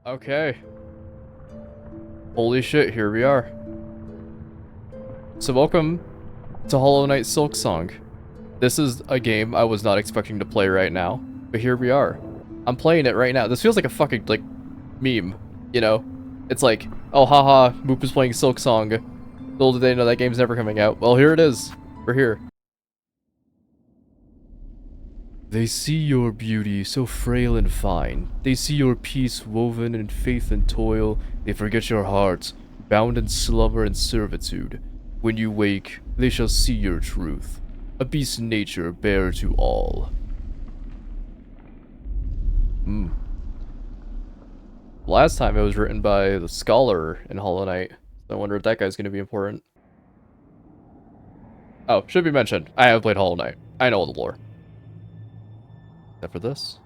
Okay. Holy shit, here we are. So welcome to Hollow Knight Silksong. This is a game I was not expecting to play right now, but here we are. I'm playing it right now. This feels like a fucking, like, meme, you know? It's like, oh haha, Moop is playing Silksong. Little did they know that game's never coming out. Well, here it is. We're here. They see your beauty so frail and fine. They see your peace woven in faith and toil. They forget your heart, bound in slumber and servitude. When you wake, they shall see your truth. A beast's nature bare to all. Last time it was written by the scholar in Hollow Knight. So I wonder if that guy's gonna be important. Oh, should be mentioned. I have played Hollow Knight. I know all the lore. Except for this.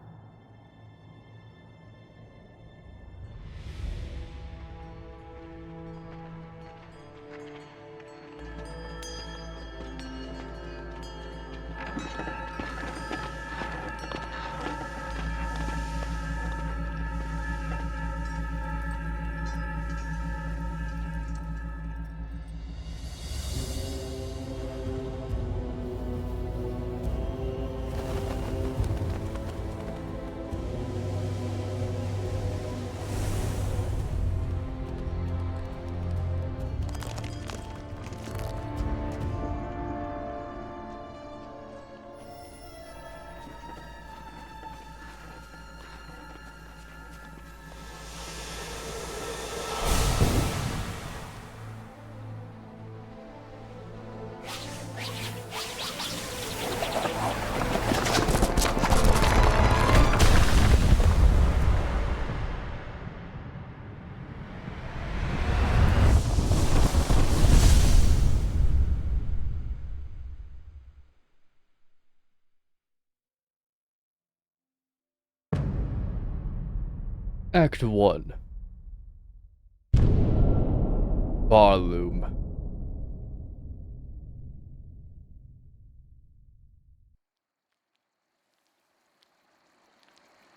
Act 1. Barloom.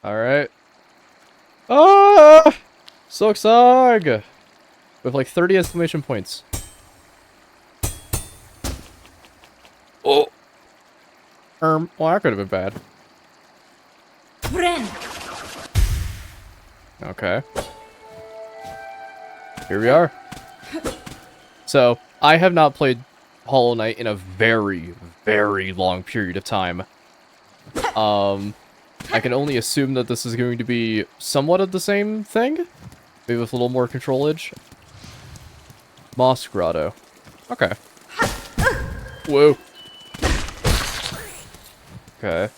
Alright. Ah! Silksong! With like 30 exclamation points. Oh! Well, that could have been bad. Friend. Okay. Here we are. So, I have not played Hollow Knight in a very, very long period of time. I can only assume that this is going to be somewhat of the same thing? Maybe with a little more controlage? Moss Grotto. Okay. Whoa. Okay.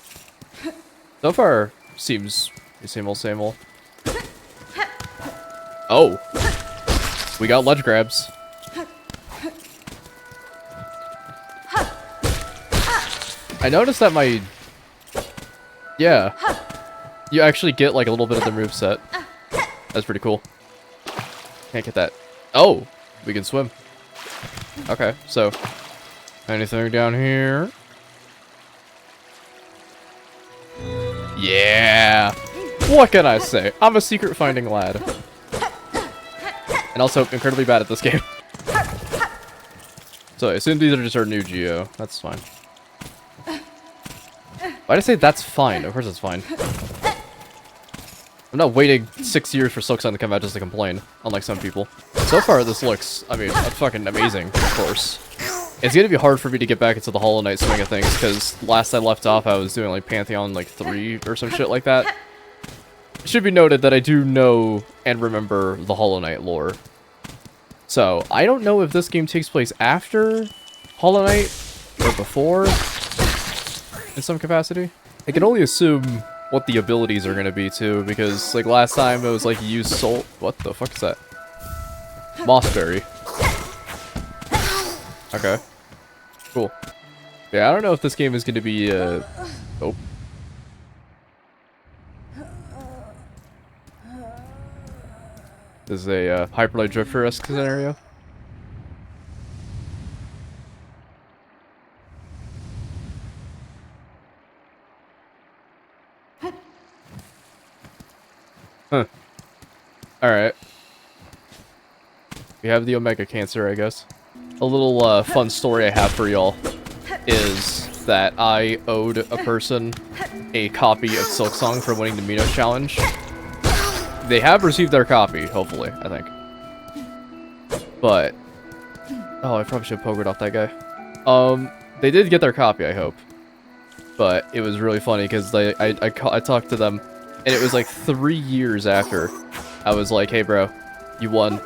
So far, seems the same old. Oh! We got ledge grabs. I noticed that my... Yeah. You actually get like a little bit of the moveset. That's pretty cool. Can't get that. Oh! We can swim. Okay, so... Anything down here? Yeah! What can I say? I'm a secret finding lad. And also incredibly bad at this game. So I assume these are just our new Geo. That's fine. Why'd I say that's fine? Of course it's fine. I'm not waiting 6 years for Silksong to come out just to complain, unlike some people. So far this looks, I mean, fucking amazing, of course. It's gonna be hard for me to get back into the Hollow Knight swing of things, because last I left off I was doing like Pantheon like 3 or some shit like that. It should be noted that I do know and remember the Hollow Knight lore. So, I don't know if this game takes place after Hollow Knight or before in some capacity. I can only assume what the abilities are going to be too, because like last time it was like you use soul. What the fuck is that? Mossberry. Okay. Cool. Yeah, I don't know if this game is going to be oh. This is a Hyperlight Drifter-esque scenario. Huh. Alright. We have the Omega Cancer, I guess. A little fun story I have for y'all is that I owed a person a copy of Silksong for winning the Mino Challenge. They have received their copy, hopefully, I think. But... oh, I probably should have pokered off that guy. They did get their copy, I hope. But it was really funny because I talked to them, and it was like 3 years after. I was like, hey bro, you won.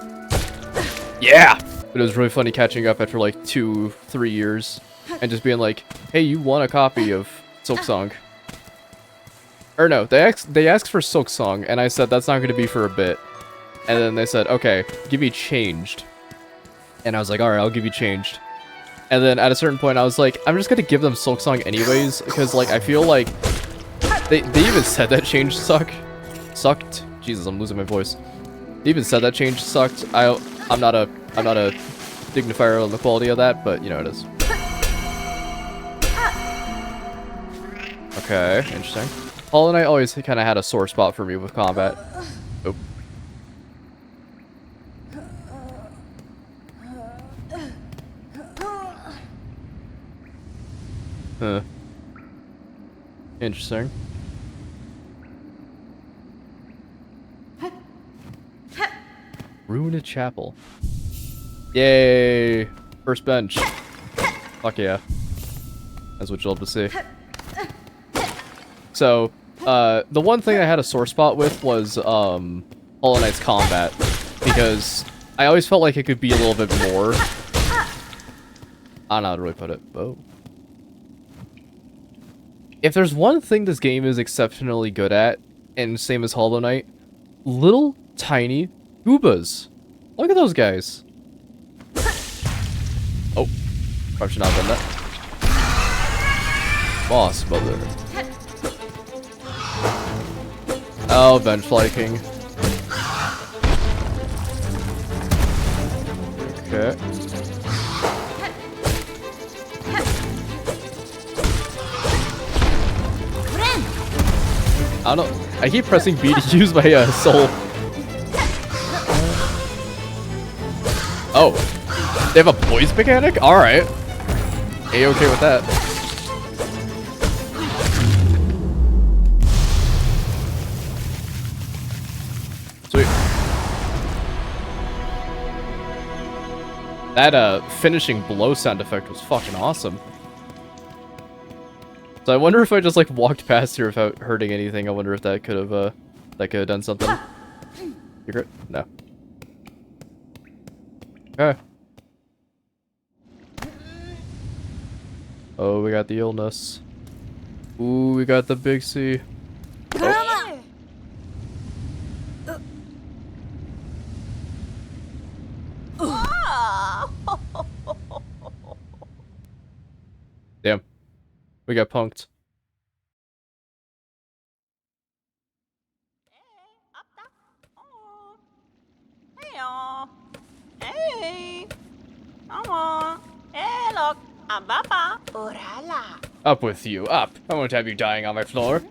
Yeah! But it was really funny catching up after like 2-3 years, and just being like, hey, you won a copy of Silksong. Or no, they asked for Silksong, and I said that's not going to be for a bit. And then they said, okay, give me changed. And I was like, alright, I'll give you changed. And then at a certain point, I was like, I'm just going to give them Silksong anyways, because like, I feel like they even said that change sucked. Jesus, I'm losing my voice. They even said that change sucked. I'm not a dignifier on the quality of that, but you know it is. Okay, interesting. Hollow Knight always kind of had a sore spot for me with combat. Oop. Huh. Interesting. Ruined Chapel. Yay! First bench. Fuck yeah. That's what you'll have to see. So, the one thing I had a sore spot with was, Hollow Knight's combat. Because I always felt like it could be a little bit more. I don't know how to really put it. Whoa. If there's one thing this game is exceptionally good at, and same as Hollow Knight, little tiny Goobas. Look at those guys. Oh, probably should not have done that. Boss mother. Oh, Vengefly King. Okay. I don't know. I keep pressing B to use my soul. Oh, they have a poise mechanic? Alright. A-okay with that. Sweet. That finishing blow sound effect was fucking awesome. So I wonder if I just like walked past here without hurting anything. I wonder if that could have done something. You're good? No. Okay. Oh, we got the illness. Ooh, we got the big C. Oh. Damn. We got punked. Hey, come on. Hey, look, I'm Papa. Orala. Up with you, up. I won't have you dying on my floor.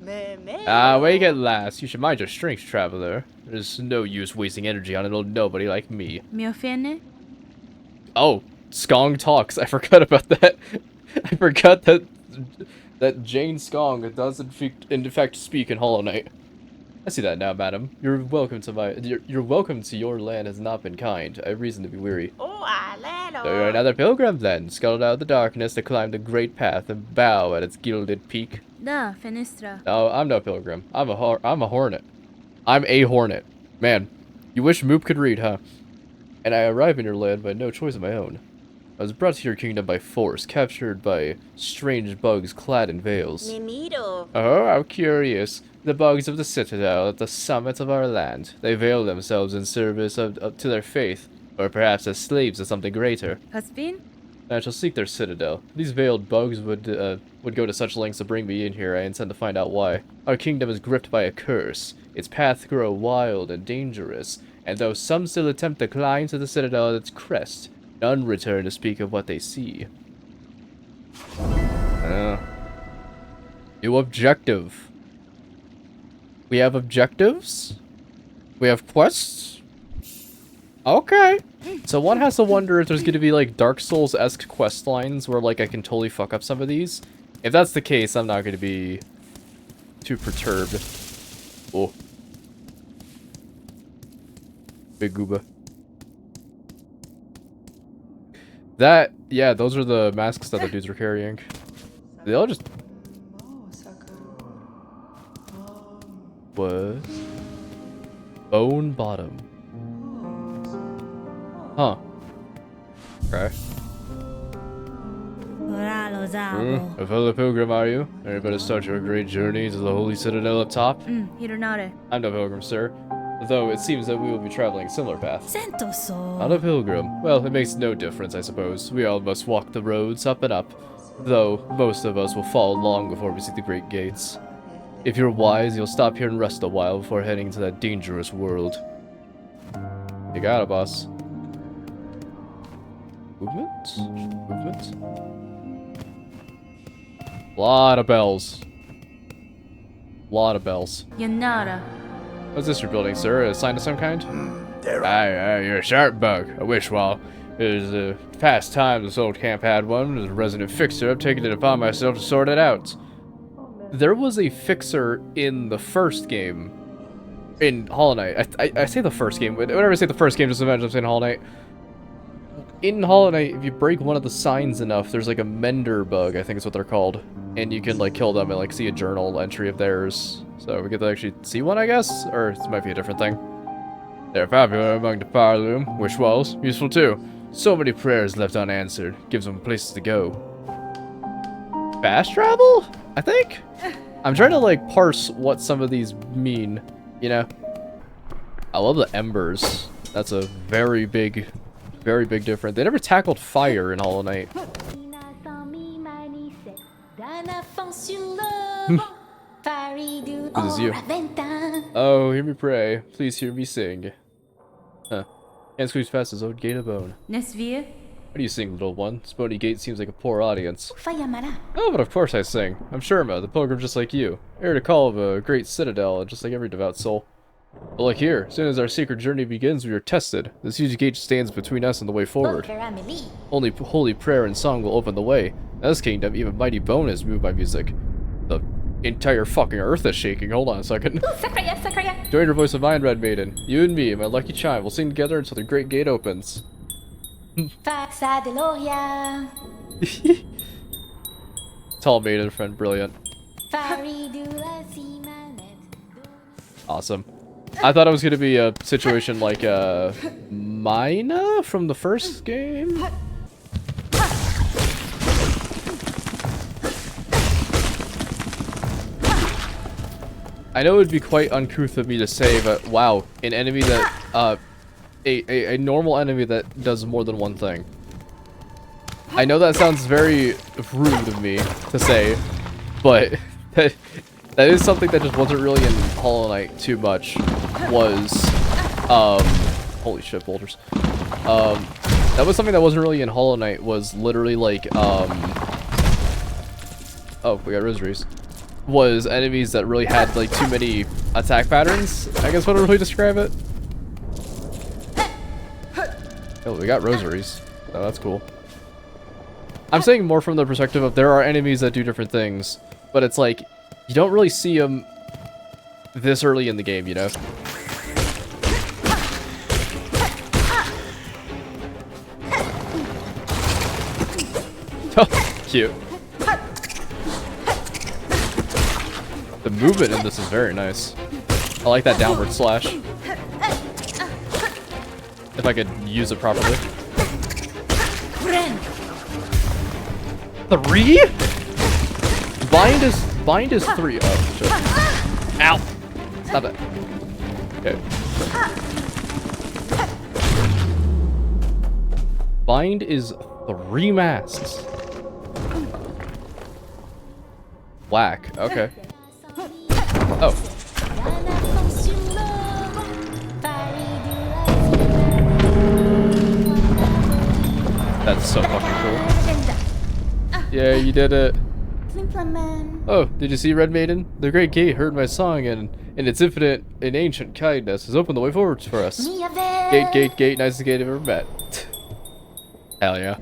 Wake at last. You should mind your strength, traveler. There's no use wasting energy on an old nobody like me. Me ofende? Oh, Skong talks. I forgot about that. I forgot that Jane Skong does in fact speak in Hollow Knight. I see that now, madam. You're welcome to your land has not been kind. I have reason to be weary. So you're another pilgrim then, scuttled out of the darkness to climb the great path and bow at its gilded peak. Da, fenestra. No, I'm no pilgrim. I'm a hornet. I'm a hornet. Man, you wish Moop could read, huh? And I arrive in your land by no choice of my own. I was brought to your kingdom by force, captured by strange bugs clad in veils. Mimiro. Oh, how curious. The bugs of the citadel at the summit of our land. They veil themselves in service to their faith, or perhaps as slaves of something greater. Caspin? I shall seek their citadel. These veiled bugs would go to such lengths to bring me in here. I intend to find out why. Our kingdom is gripped by a curse. Its paths grow wild and dangerous, and though some still attempt to climb to the citadel at its crest, none return to speak of what they see. New objective. We have objectives. We have quests. Okay. So one has to wonder if there's going to be like Dark Souls-esque quest lines where like I can totally fuck up some of these. If that's the case, I'm not going to be too perturbed. Oh. Big gooba. That, yeah, those are the masks that the dudes are carrying. They all just... What? Bone bottom. Huh. Okay. A fellow pilgrim, are you? Are you about to start your great journey to the holy citadel up top? Hironare. I'm no pilgrim, sir. Though it seems that we will be traveling similar paths. Not a pilgrim. Well, it makes no difference, I suppose. We all must walk the roads up and up. Though, most of us will fall long before we see the great gates. If you're wise, you'll stop here and rest a while before heading to that dangerous world. You got it, boss. Movement? Movement? Lot of bells. Lot of bells. Yanara. What's this you're building, sir? A sign of some kind? Aye, You're a sharp bug. I wish, while it is the past time this old camp had one, as a resident fixer, I've taken it upon myself to sort it out. There was a fixer in the first game. In Hollow Knight. I say the first game, but whenever I say the first game, just imagine I'm saying Hollow Knight. In Hollow Knight, if you break one of the signs enough, there's like a mender bug, I think is what they're called. And you can like kill them and like see a journal entry of theirs. So we get to actually see one, I guess? Or it might be a different thing. They're popular among the Parloom, which was useful too. So many prayers left unanswered. Gives them places to go. Fast travel? I think? I'm trying to like parse what some of these mean, you know? I love the embers. That's a very big difference. They never tackled fire in Hollow Knight. This is you. Oh, hear me pray. Please hear me sing. Huh. Can't squeeze past his old gate of bone. Nesvir. What do you sing, little one? Spony Gate seems like a poor audience. Oh, but of course I sing. I'm Sherma, the pilgrim just like you. Heir to call of a great citadel, just like every devout soul. But look here, as soon as our secret journey begins, we are tested. This huge gate stands between us and the way forward. Only holy prayer and song will open the way. In this kingdom, even mighty bone is moved by music. The entire fucking earth is shaking. Hold on a second. Join your voice of mine, Red Maiden. You and me and my lucky chime will sing together until the great gate opens. Tall maiden friend, brilliant. Awesome. I thought it was gonna be a situation like Mina from the first game. I know it would be quite uncouth of me to say, but wow, an enemy that a normal enemy that does more than one thing. I know that sounds very rude of me to say, but that is something that just wasn't really in Hollow Knight too much. Was holy shit, boulders. That was something that wasn't really in Hollow Knight. Was literally like oh, we got rosaries. Was enemies that really had like too many attack patterns, I guess would really describe it. Oh, we got rosaries. Oh, that's cool. I'm saying more from the perspective of there are enemies that do different things, but it's like you don't really see them this early in the game, you know? Oh, cute. The movement in this is very nice. I like that downward slash. If I could use it properly. 3? Bind is 3. Oh, shit. Ow! Stop it. Okay. Bind is 3 masks. Whack. Okay. Oh. That's so fucking cool. Yeah, you did it. Implement. Oh, did you see, Red Maiden? The great gate heard my song, and in its infinite and ancient kindness has opened the way forward for us. Gate, gate, gate, nicest gate I've ever met. Hell yeah.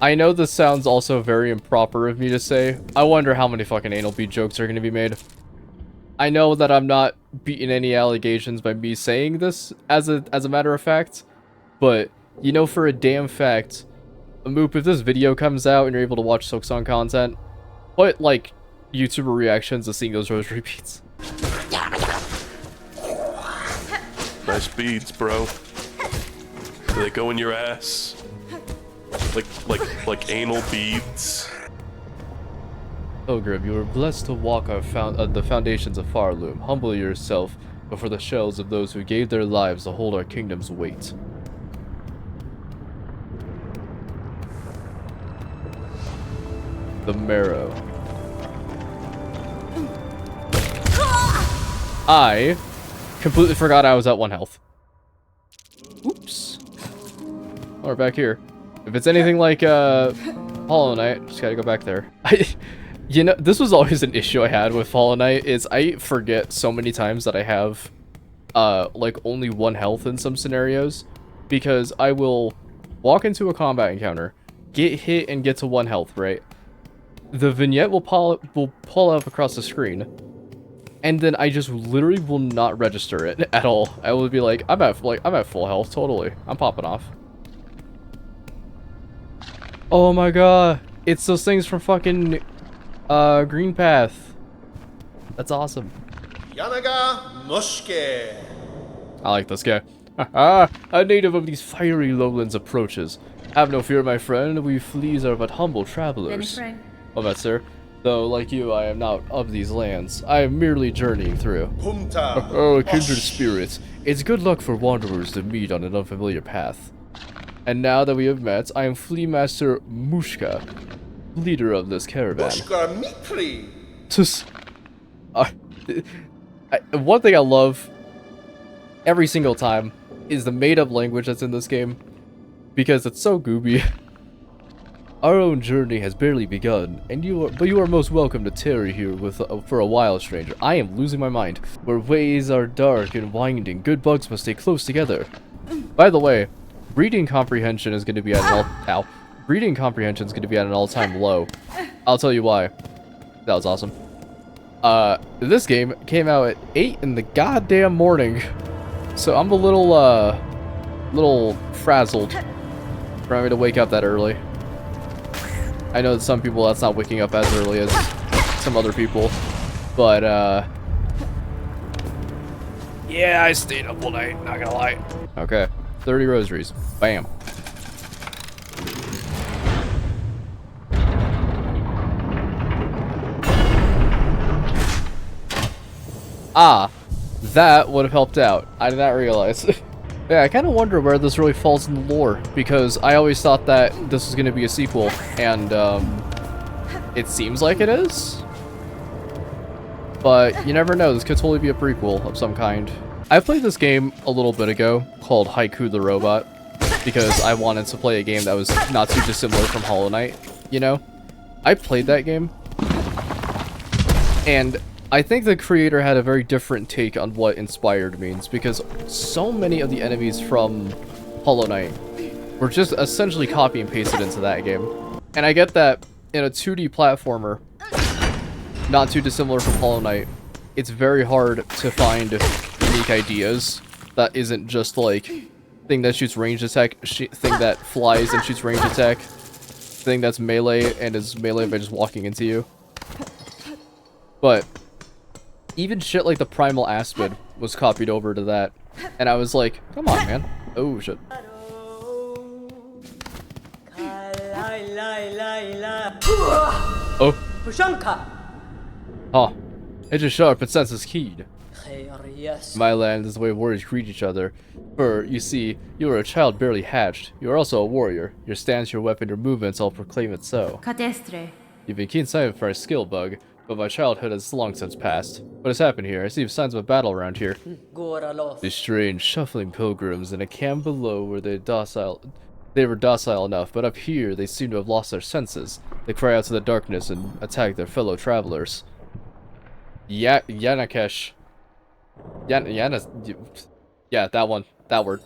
I know this sounds also very improper of me to say. I wonder how many fucking anal bead jokes are going to be made. I know that I'm not beating any allegations by me saying this as a matter of fact, but you know for a damn fact, Moop, if this video comes out and you're able to watch Silksong content, put like YouTuber reactions to seeing those rosary beads. Nice beads, bro. Do they go in your ass? Like anal beads? Pilgrim, you are blessed to walk the foundations of Farloom. Humble yourself before the shells of those who gave their lives to hold our kingdom's weight. The marrow. I completely forgot I was at 1 health. Oops. Oh, we're back here. If it's anything like Hollow Knight, just gotta go back there. You know, this was always an issue I had with Hollow Knight, is I forget so many times that I have like only 1 health in some scenarios, because I will walk into a combat encounter, get hit and get to 1 health, right? The vignette will pull up across the screen, and then I just literally will not register it at all. I will be like, I'm at full health, totally. I'm popping off. Oh my god, it's those things from fucking Green Path. That's awesome. Yanaga Mushke. I like this guy. Haha, a native of these fiery lowlands approaches. Have no fear, my friend, we fleas are but humble travelers. Well met, sir. Though, like you, I am not of these lands. I am merely journeying through. Pumta. Oh, kindred spirits. It's good luck for wanderers to meet on an unfamiliar path. And now that we have met, I am Flea Master Mushka, leader of this caravan. Mushka Mitri. One thing I love every single time is the made-up language that's in this game, because it's so gooby. Our own journey has barely begun, and you are most welcome to tarry here for a while, stranger. I am losing my mind. Where ways are dark and winding, good bugs must stay close together. By the way, reading comprehension is going to be at an all-time low. I'll tell you why. That was awesome. This game came out at 8 in the goddamn morning, so I'm a little frazzled for having to wake up that early. I know that some people that's not waking up as early as some other people, but yeah, I stayed up all night, not gonna lie. Okay, 30 rosaries. Bam. Ah, that would have helped out. I did not realize. Yeah, I kind of wonder where this really falls in the lore, because I always thought that this was going to be a sequel, and it seems like it is. But you never know, this could totally be a prequel of some kind. I played this game a little bit ago called Haiku the Robot, because I wanted to play a game that was not too dissimilar from Hollow Knight, you know? I played that game, and I think the creator had a very different take on what inspired means, because so many of the enemies from Hollow Knight were just essentially copy and pasted into that game. And I get that in a 2D platformer, not too dissimilar from Hollow Knight, it's very hard to find unique ideas that isn't just like thing that shoots ranged attack, thing that flies and shoots ranged attack, thing that's melee and is melee by just walking into you. But even shit like the Primal Aspid was copied over to that. And I was like, come on, man. Oh, shit. Oh. Huh. Edge is sharp and senses keen. My land is the way warriors greet each other. For, you see, you are a child barely hatched. You are also a warrior. Your stance, your weapon, your movements all proclaim it so. Catestre. You've been keen-sighted for a skill bug, but my childhood has long since passed. What has happened here? I see signs of a battle around here. These strange, shuffling pilgrims in a camp below where they docile... They were docile enough, but up here they seem to have lost their senses. They cry out to the darkness and attack their fellow travelers. Yanakesh. Yeah, that one. That word.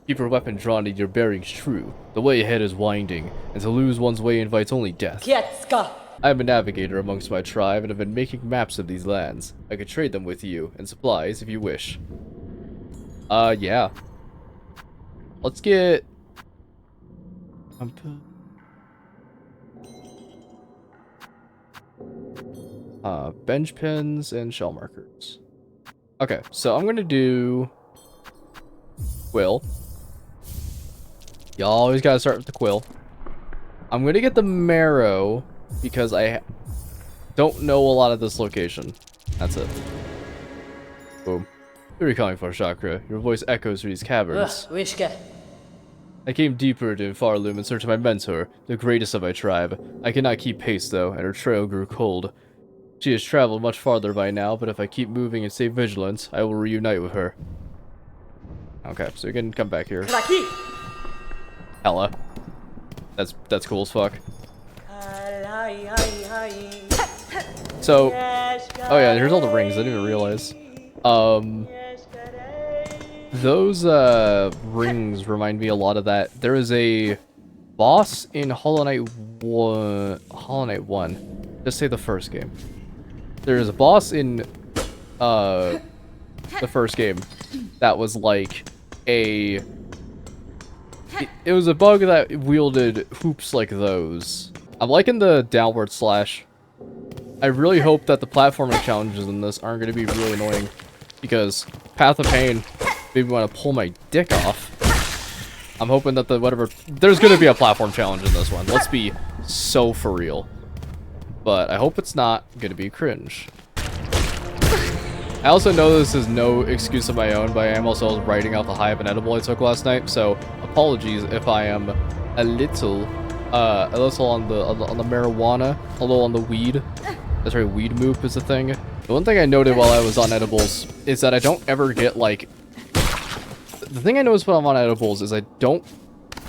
Keep your weapon drawn and your bearings true. The way ahead is winding, and to lose one's way invites only death. Kietska. I am a navigator amongst my tribe and have been making maps of these lands. I could trade them with you, and supplies if you wish. Yeah. Let's get... bench pins and shell markers. Okay, so I'm gonna do... Quill. You always gotta start with the quill. I'm gonna get the marrow because I don't know a lot of this location. That's it. Boom. Who are you calling for, Chakra? Your voice echoes through these caverns. Wishke. I came deeper into Farloom in search of my mentor, the greatest of my tribe. I could not keep pace though, and her trail grew cold. She has traveled much farther by now, but if I keep moving and stay vigilant, I will reunite with her. Okay, so you can come back here. Hella. That's cool as fuck. So, oh yeah, here's all the rings. I didn't even realize. Those rings remind me a lot of that. There is a boss in Hollow Knight 1. Just say the first game. There is a boss in the first game that was like a... It was a bug that wielded hoops like those. I'm liking the downward slash. I really hope that the platforming challenges in this aren't going to be really annoying, because Path of Pain made me want to pull my dick off. I'm hoping that there's going to be a platform challenge in this one. Let's be so for real. But I hope it's not going to be cringe. I also know this is no excuse of my own, but I am also writing out the high of an edible I took last night, so apologies if I am a little on the marijuana, a little on the weed. That's right, weed moop is a thing. The one thing I noted while I was on edibles is that I don't ever get, like... The thing I noticed when I'm on edibles is I don't,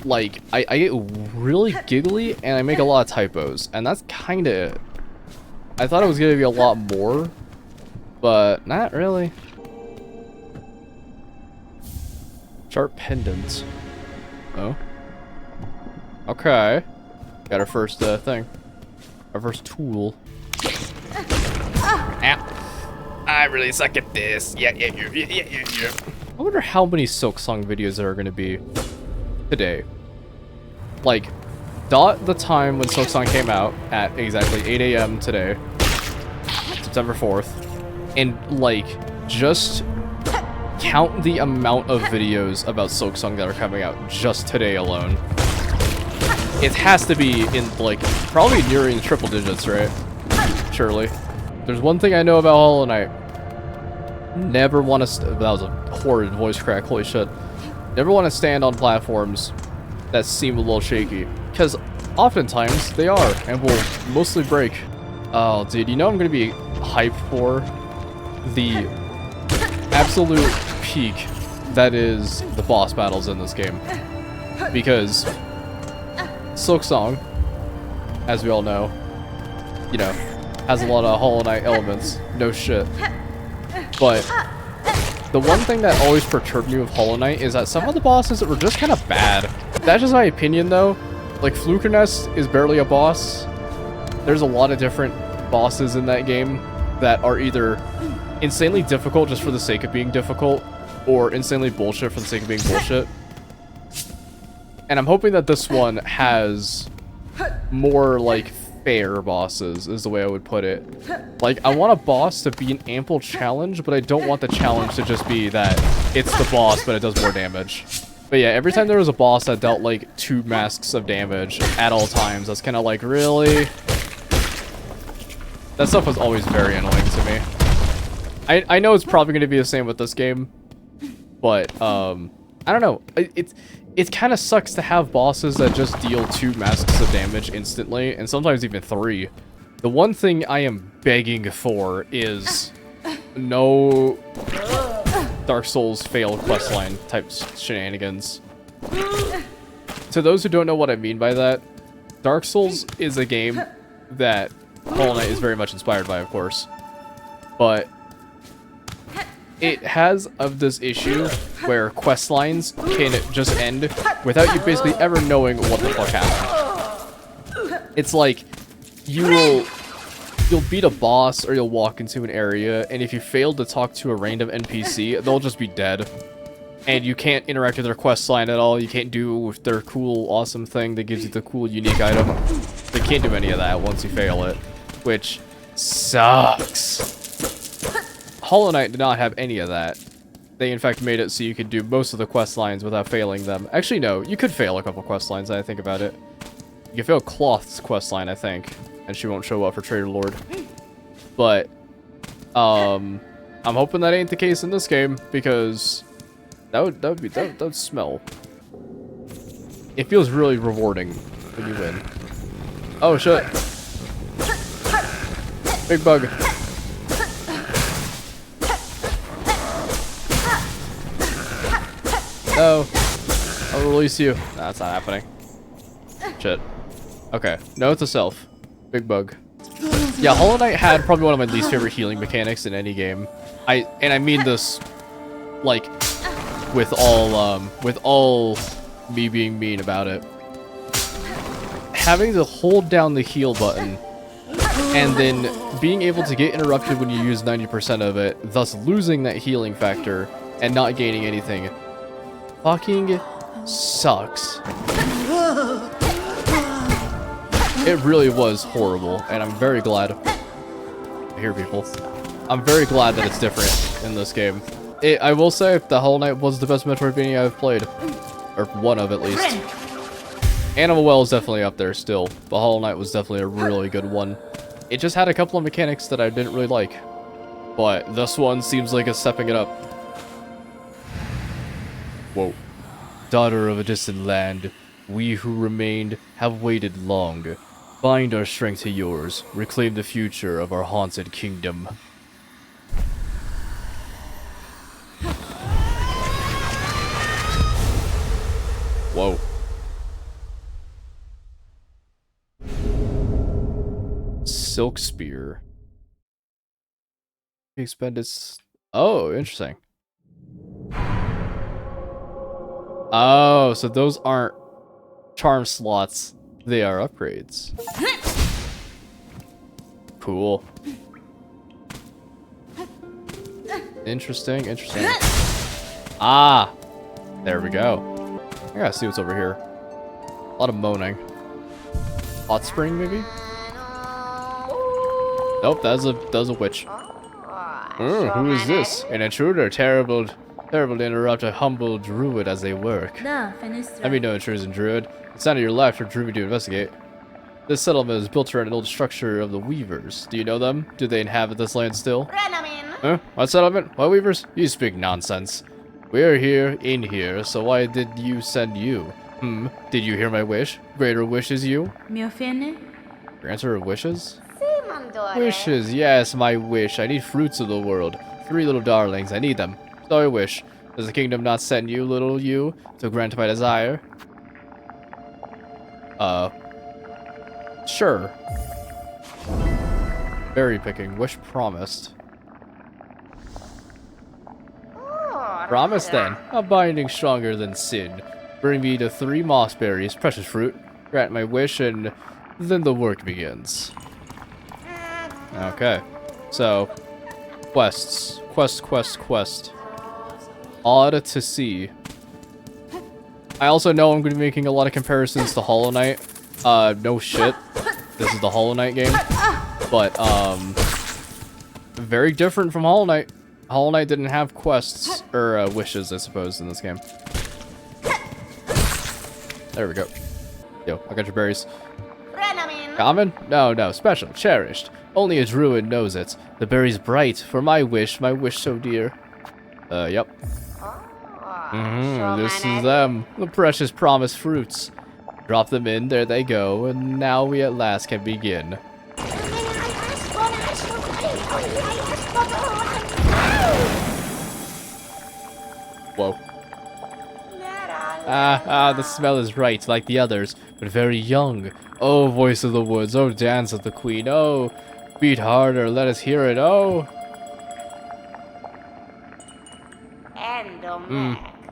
like... I get really giggly, and I make a lot of typos, and that's kinda it. I thought it was gonna be a lot more, but not really. Sharp pendant. Oh. Okay. Got our first thing. Our first tool. Ow. I really suck at this. Yeah. I wonder how many Silksong videos there are going to be today. Like, dot the time when Silksong came out at exactly 8 a.m. today, September 4th, and like, just count the amount of videos about Silksong that are coming out just today alone. It has to be in, like, probably nearing triple digits, right? Surely. There's one thing I know about Hollow Knight. Never want to... That was a horrid voice crack, holy shit. Never want to stand on platforms that seem a little shaky. Because oftentimes they are, and will mostly break. Oh, dude, you know I'm going to be hyped for the absolute peak that is the boss battles in this game. Because Silksong, as we all know, you know, has a lot of Hollow Knight elements. No shit. But the one thing that always perturbed me with Hollow Knight is that some of the bosses were just kind of bad. That's just my opinion, though. Like, Flukernest is barely a boss. There's a lot of different bosses in that game that are either insanely difficult just for the sake of being difficult, or insanely bullshit for the sake of being bullshit. And I'm hoping that this one has more, like, fair bosses, is the way I would put it. Like, I want a boss to be an ample challenge, but I don't want the challenge to just be that it's the boss, but it does more damage. But yeah, every time there was a boss that dealt, like, 2 masks of damage at all times, that's kind of like, really? That stuff was always very annoying to me. I know it's probably going to be the same with this game, but, I don't know. It kind of sucks to have bosses that just deal 2 masks of damage instantly, and sometimes even 3. The one thing I am begging for is no Dark Souls failed questline type shenanigans. to those who don't know what I mean by that, Dark Souls is a game that Hollow Knight is very much inspired by, of course. But it has this issue where quest lines can just end without you basically ever knowing what the fuck happened. It's like you'll beat a boss or you'll walk into an area, and if you fail to talk to a random NPC, they'll just be dead. And you can't interact with their quest line at all. You can't do their cool, awesome thing that gives you the cool, unique item. They can't do any of that once you fail it, which sucks. Hollow Knight did not have any of that. They, in fact, made it so you could do most of the quest lines without failing them. Actually, no, you could fail a couple quest lines, I think about it. You can fail Cloth's quest line, I think, and she won't show up for Trader Lord. But, I'm hoping that ain't the case in this game, because that would smell. It feels really rewarding when you win. Oh shit! Big bug. No, I'll release you. Nah, that's not happening. Shit. Okay, no, it's a self. Big bug. Yeah, Hollow Knight had probably one of my least favorite healing mechanics in any game. I mean this, like, with all me being mean about it. Having to hold down the heal button and then being able to get interrupted when you use 90% of it, thus losing that healing factor and not gaining anything, fucking sucks. It really was horrible, and I'm very glad. I hear people. I'm very glad that it's different in this game. I will say the Hollow Knight was the best Metroidvania I've played, or one of at least. Animal Well is definitely up there still, but Hollow Knight was definitely a really good one. It just had a couple of mechanics that I didn't really like, but this one seems like it's stepping it up. Whoa. Daughter of a distant land, we who remained have waited long. Bind our strength to yours, reclaim the future of our haunted kingdom. Whoa. Silk Spear. Expend its... Oh, interesting. Oh, so those aren't charm slots. They are upgrades. Cool. Interesting, interesting. Ah! There we go. I gotta see what's over here. A lot of moaning. Hot spring, maybe? Nope, that's a witch. Who is this? An intruder, terrible to interrupt a humble druid as they work. Da, fenestra. Let me know, intruders and druid. It's not your life for druid to investigate. This settlement is built around an old structure of the Weavers. Do you know them? Do they inhabit this land still? Huh? What settlement? What Weavers? You speak nonsense. We're here, in here, so why did you send you? Did you hear my wish? Greater wishes you? Me ofende? Granter of wishes? Wishes, yes, my wish. I need fruits of the world. 3 little darlings, I need them. So I wish. Does the kingdom not send you, little you, to grant my desire? Sure. Berry picking. Wish promised. Promise then. A binding stronger than sin. Bring me to 3 moss berries, precious fruit. Grant my wish, and then the work begins. Okay. So, quests. Quest. Odd to see. I also know I'm going to be making a lot of comparisons to Hollow Knight. No shit. This is the Hollow Knight game. But, very different from Hollow Knight. Hollow Knight didn't have quests, or wishes, I suppose, in this game. There we go. Yo, I got your berries. Common? No, special, cherished. Only a druid knows it. The berry's bright, for my wish so dear. Yep. This is them, the precious promised fruits. Drop them in, there they go, and now we at last can begin. Whoa. The smell is right, like the others, but very young. Oh, voice of the woods, oh, dance of the queen, oh, beat harder, let us hear it, oh.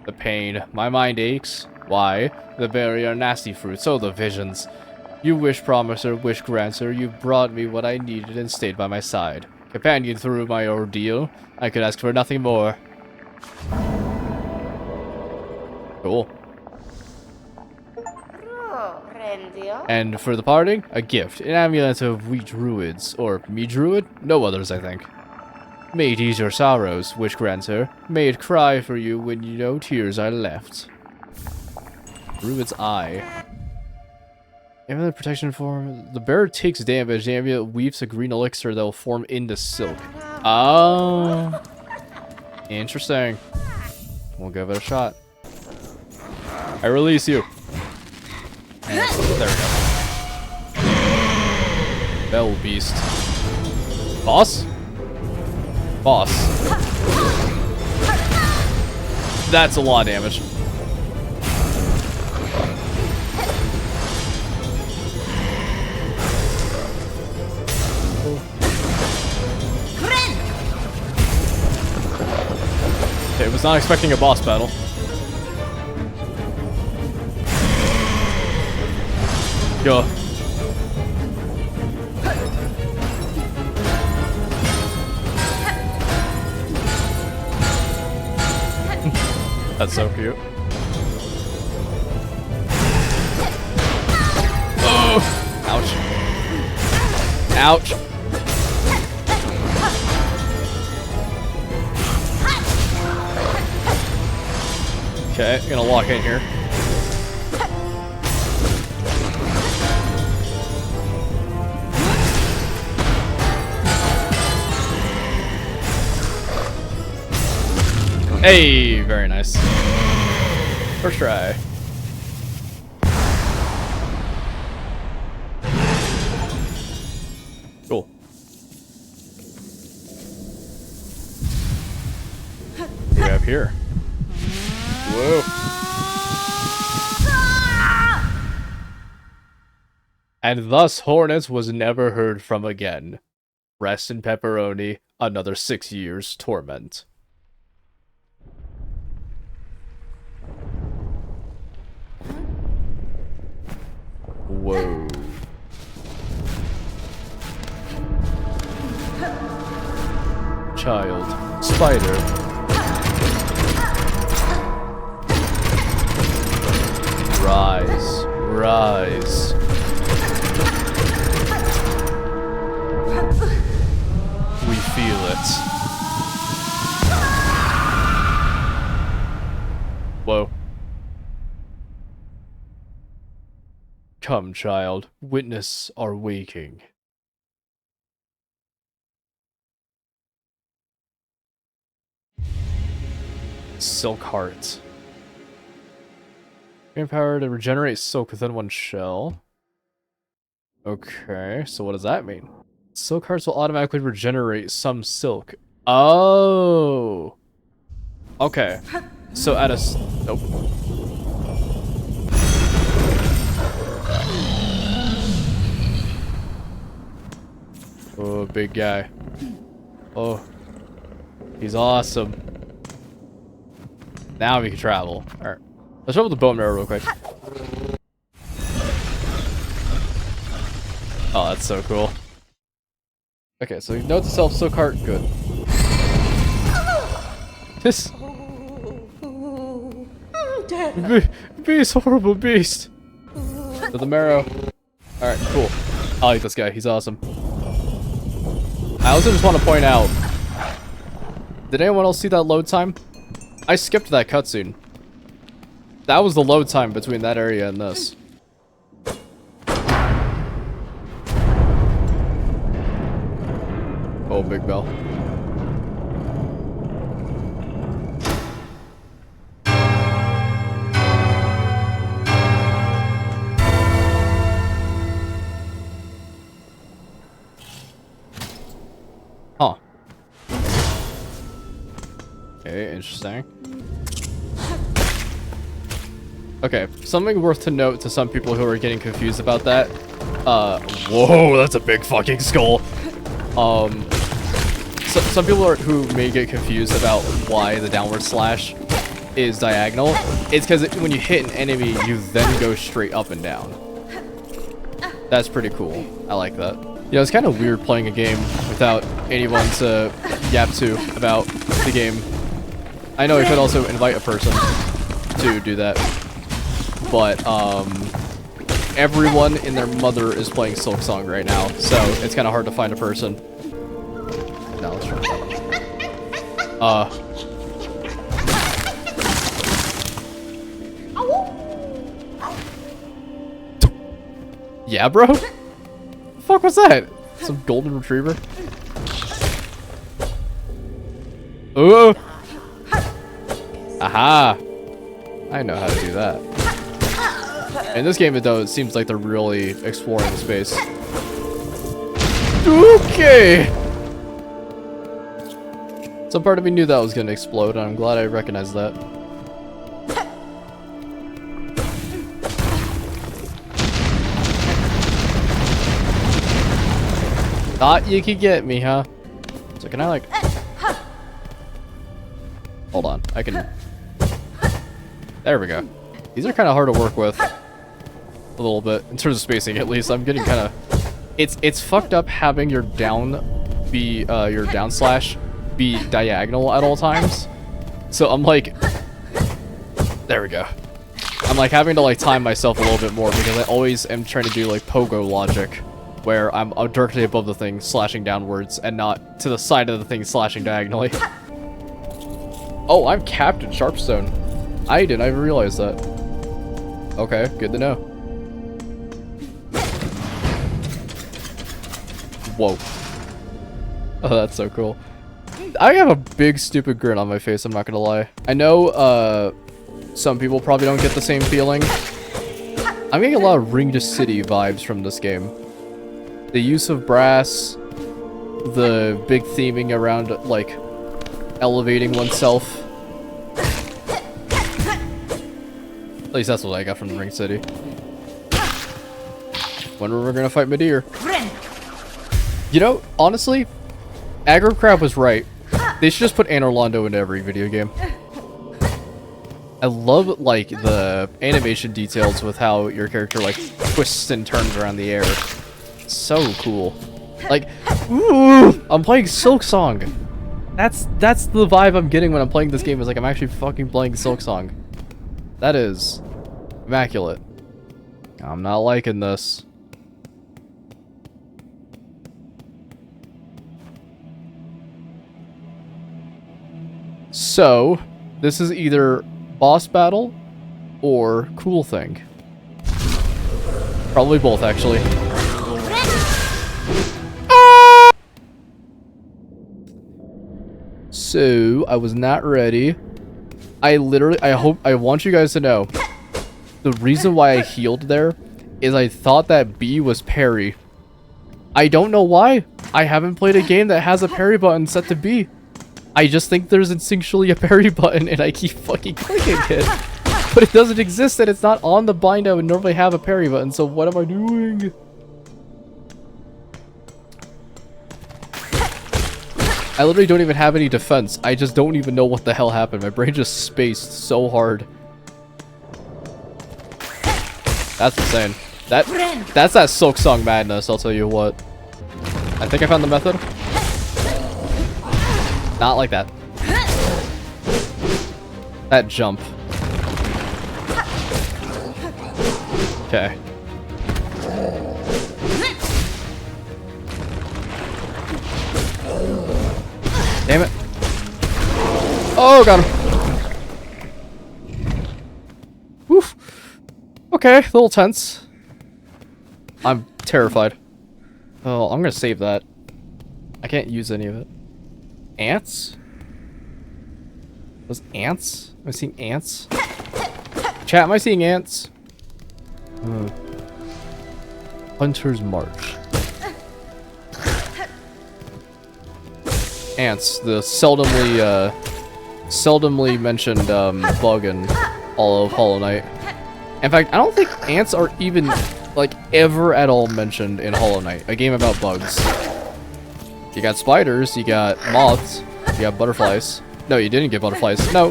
The pain, my mind aches. Why? The berry are nasty fruits, oh, the visions. You wish promiser, wish granter, you brought me what I needed and stayed by my side. Companion through my ordeal, I could ask for nothing more. Cool. And for the parting, a gift, an amulet of wheat druids, or me druid? No others, I think. May it ease your sorrows, wish granter. May it cry for you when no tears are left. Druid's eye. Amulet protection form. The bearer takes damage. The amulet weaves a green elixir that will form into silk. Oh. Interesting. We'll give it a shot. I release you. And there we go. Bell Beast. Boss? Boss. That's a lot of damage. Okay, was not expecting a boss battle. Yo. That's so cute. Oh! Ouch. Ouch. Okay, gonna lock in here. Hey, very nice. First try. Cool. What do we have here? Whoa. And thus Hornets was never heard from again. Rest in pepperoni, another 6 years torment. Whoa. Child. Spider. Rise. Rise. We feel it. Whoa. Come, child, witness our waking. Silk Heart. Gain power to regenerate silk within one shell. Okay, so what does that mean? Silk Hearts will automatically regenerate some silk. Oh! Okay. So at a... Nope. Oh, big guy. Oh. He's awesome. Now we can travel. Alright. Let's travel the bone marrow real quick. Oh, that's so cool. Okay, so note to self, Silk Heart, good. This... Beast, horrible beast! To the marrow. Alright, cool. I like this guy, he's awesome. I also just want to point out, did anyone else see that load time? I skipped that cutscene. That was the load time between that area and this. Oh, big bell. Huh. Okay, interesting. Okay, something worth to note to some people who are getting confused about that. Whoa, that's a big fucking skull. Some people who may get confused about why the downward slash is diagonal. It's because when you hit an enemy, you then go straight up and down. That's pretty cool. I like that. You know, it's kind of weird playing a game without anyone to yap to about the game. I know you could also invite a person to do that. But, everyone and their mother is playing Silksong right now, so it's kind of hard to find a person. No, let's try. Yeah, bro? The fuck was that? Some golden retriever? Ooh! Aha! I know how to do that. In this game, though, it seems like they're really exploring the space. Okay! Some part of me knew that was gonna explode, and I'm glad I recognized that. Thought you could get me, huh? So can I, like... Hold on, I can... There we go. These are kind of hard to work with. A little bit. In terms of spacing, at least. I'm getting kind of... It's fucked up having your down slash be diagonal at all times. So I'm like... There we go. I'm like having to like time myself a little bit more because I always am trying to do like pogo logic. Where I'm directly above the thing slashing downwards and not to the side of the thing slashing diagonally. Oh, I'm Captain Sharpstone. I didn't even realize that. Okay, good to know. Whoa. Oh, that's so cool. I have a big stupid grin on my face, I'm not gonna lie. I know some people probably don't get the same feeling. I'm getting a lot of Ring to City vibes from this game. The use of brass, the big theming around like elevating oneself. At least that's what I got from Ring City. Wonder when we're gonna fight Midir. You know, honestly, Aggro Crab was right. They should just put Anor Londo into every video game. I love like the animation details with how your character like twists and turns around the air. It's so cool. Like, ooh, I'm playing Silksong. That's the vibe I'm getting when I'm playing this game. Is like I'm actually fucking playing Silksong. That is immaculate. I'm not liking this. So, this is either boss battle or cool thing. Probably both, actually. So, I was not ready. I want you guys to know, the reason why I healed there is I thought that B was parry. I don't know why. I haven't played a game that has a parry button set to B. I just think there's instinctually a parry button and I keep fucking clicking it. But it doesn't exist and it's not on the bind I would normally have a parry button, so what am I doing? I literally don't even have any defense. I just don't even know what the hell happened. My brain just spaced so hard. That's insane. That's that Silksong madness, I'll tell you what. I think I found the method. Not like that. That jump. Okay. Damn it. Oh, got him. Woof. Okay, a little tense. I'm terrified. Oh, I'm gonna save that. I can't use any of it. Ants? Those ants? Am I seeing ants? Chat, am I seeing ants? Hunter's March. Ants, the seldomly mentioned bug in all of Hollow Knight. In fact, I don't think ants are even, like, ever at all mentioned in Hollow Knight, a game about bugs. You got spiders, you got moths, you got butterflies. No, you didn't get butterflies. No,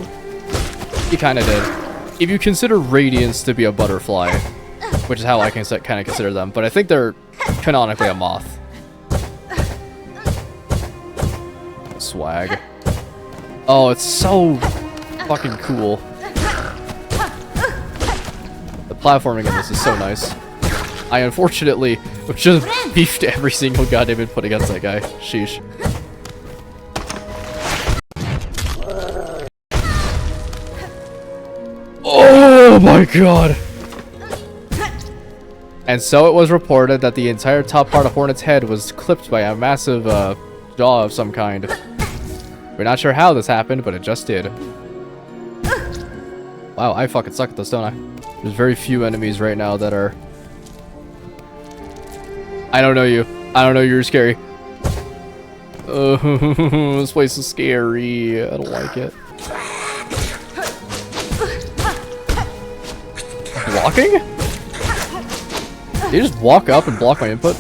you kind of did. If you consider radiants to be a butterfly, which is how I can kind of consider them, but I think they're canonically a moth. Swag. Oh, it's so fucking cool. The platforming in this is so nice. I unfortunately just beefed every single goddamn input against that guy. Sheesh. Oh my god! And so it was reported that the entire top part of Hornet's head was clipped by a massive jaw of some kind. We're not sure how this happened, but it just did. Wow, I fucking suck at this, don't I? There's very few enemies right now that are... I don't know you. I don't know you're scary. This place is scary. I don't like it. Blocking? Did you just walk up and block my input?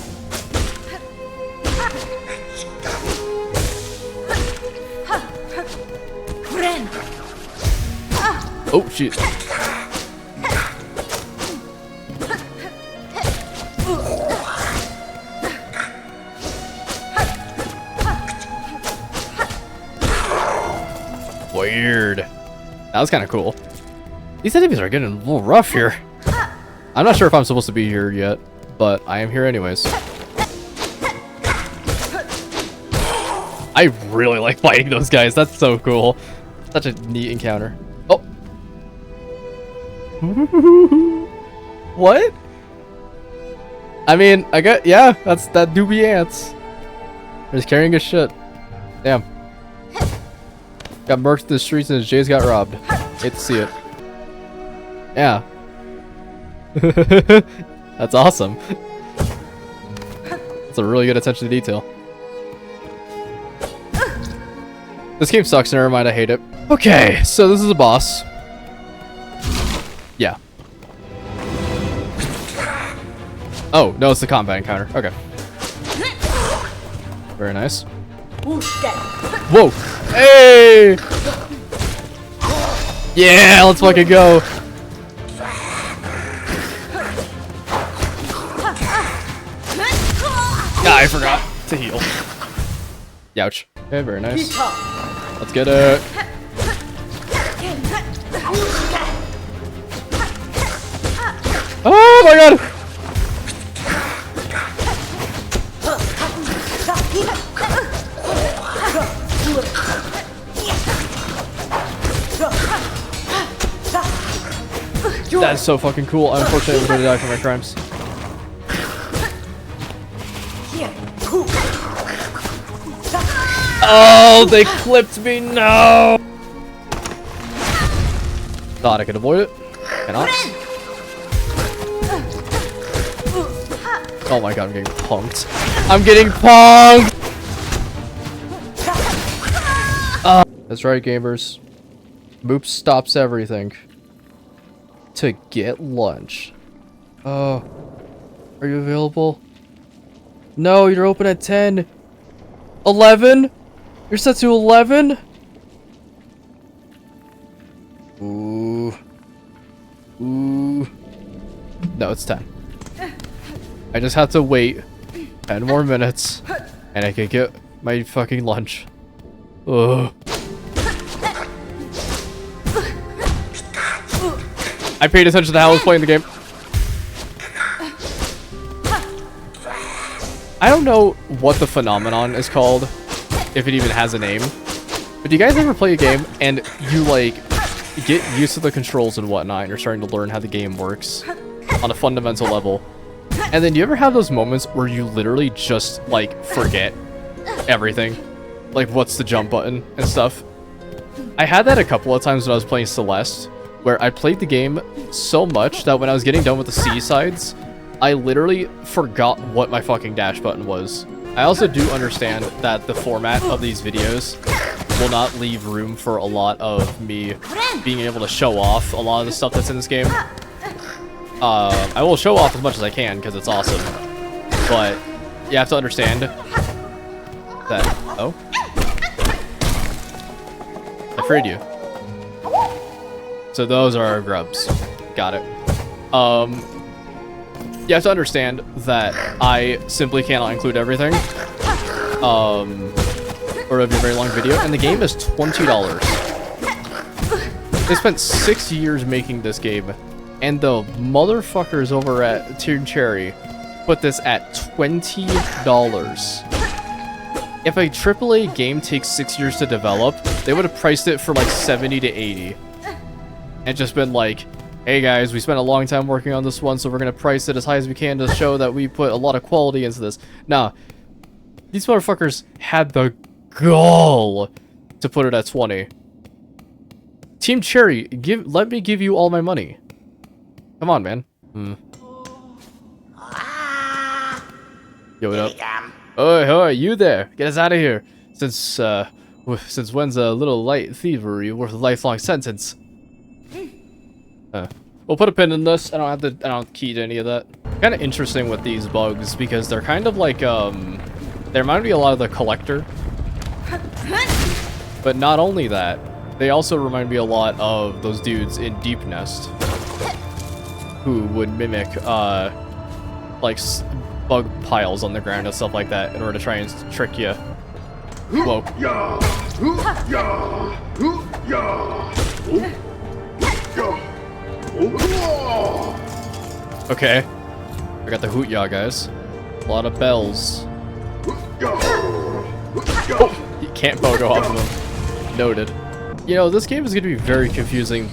Oh, shit. Weird. That was kind of cool. These enemies are getting a little rough here. I'm not sure if I'm supposed to be here yet, but I am here anyways. I really like fighting those guys. That's so cool. Such a neat encounter. Oh. What? I mean, yeah, that's that doobie ants. They're just carrying his shit. Damn. Got murked in the streets and his J's got robbed. Hate to see it. Yeah. That's awesome. That's a really good attention to detail. This game sucks, never mind, I hate it. Okay, so this is a boss. Yeah. Oh, no, it's the combat encounter. Okay. Very nice. Whoa! Hey! Yeah, let's fucking go! Ah, I forgot to heal. Youch. Okay, very nice. Let's get it. Oh my god! That is so fucking cool. Unfortunately, I'm going to die for my crimes. Oh, they clipped me. No. Thought I could avoid it. Cannot. Oh my god, I'm getting punked. I'm getting punked. That's right, gamers. Moop stops everything to get lunch. Oh, are you available? No, you're open at 10. 11? You're set to 11? Ooh. Ooh. No, it's 10. I just have to wait 10 more minutes and I can get my fucking lunch. Ugh. I paid attention to how I was playing the game. I don't know what the phenomenon is called, if it even has a name. But do you guys ever play a game and you like get used to the controls and whatnot and you're starting to learn how the game works on a fundamental level? And then do you ever have those moments where you literally just like forget everything? Like what's the jump button and stuff? I had that a couple of times when I was playing Celeste, where I played the game so much that when I was getting done with the C-sides, I literally forgot what my fucking dash button was. I also do understand that the format of these videos will not leave room for a lot of me being able to show off a lot of the stuff that's in this game. I will show off as much as I can because it's awesome. But you have to understand that. Oh, I freed you. So those are our grubs. Got it. You have to understand that I simply cannot include everything. Or it'll be a very long video, and the game is $20. They spent 6 years making this game, and the motherfuckers over at TUNIC put this at $20. If a AAA game takes 6 years to develop, they would have priced it for like 70 to 80. And just been like, hey guys, we spent a long time working on this one, so we're gonna price it as high as we can to show that we put a lot of quality into this. Nah, these motherfuckers had the gall to put it at 20. Team Cherry, let me give you all my money. Come on, man. Yo, what up? Oh, you there? Get us out of here. Since when's a little light thievery worth a lifelong sentence? We'll put a pin in this. I don't key to any of that. Kind of interesting with these bugs because they're kind of like they remind me a lot of the Collector. But not only that, they also remind me a lot of those dudes in Deep Nest who would mimic like bug piles on the ground and stuff like that in order to try and trick you. Whoa. Okay. I got the hoot ya, guys. A lot of bells. Oh, you can't bogo off of them. Noted. You know, this game is going to be very confusing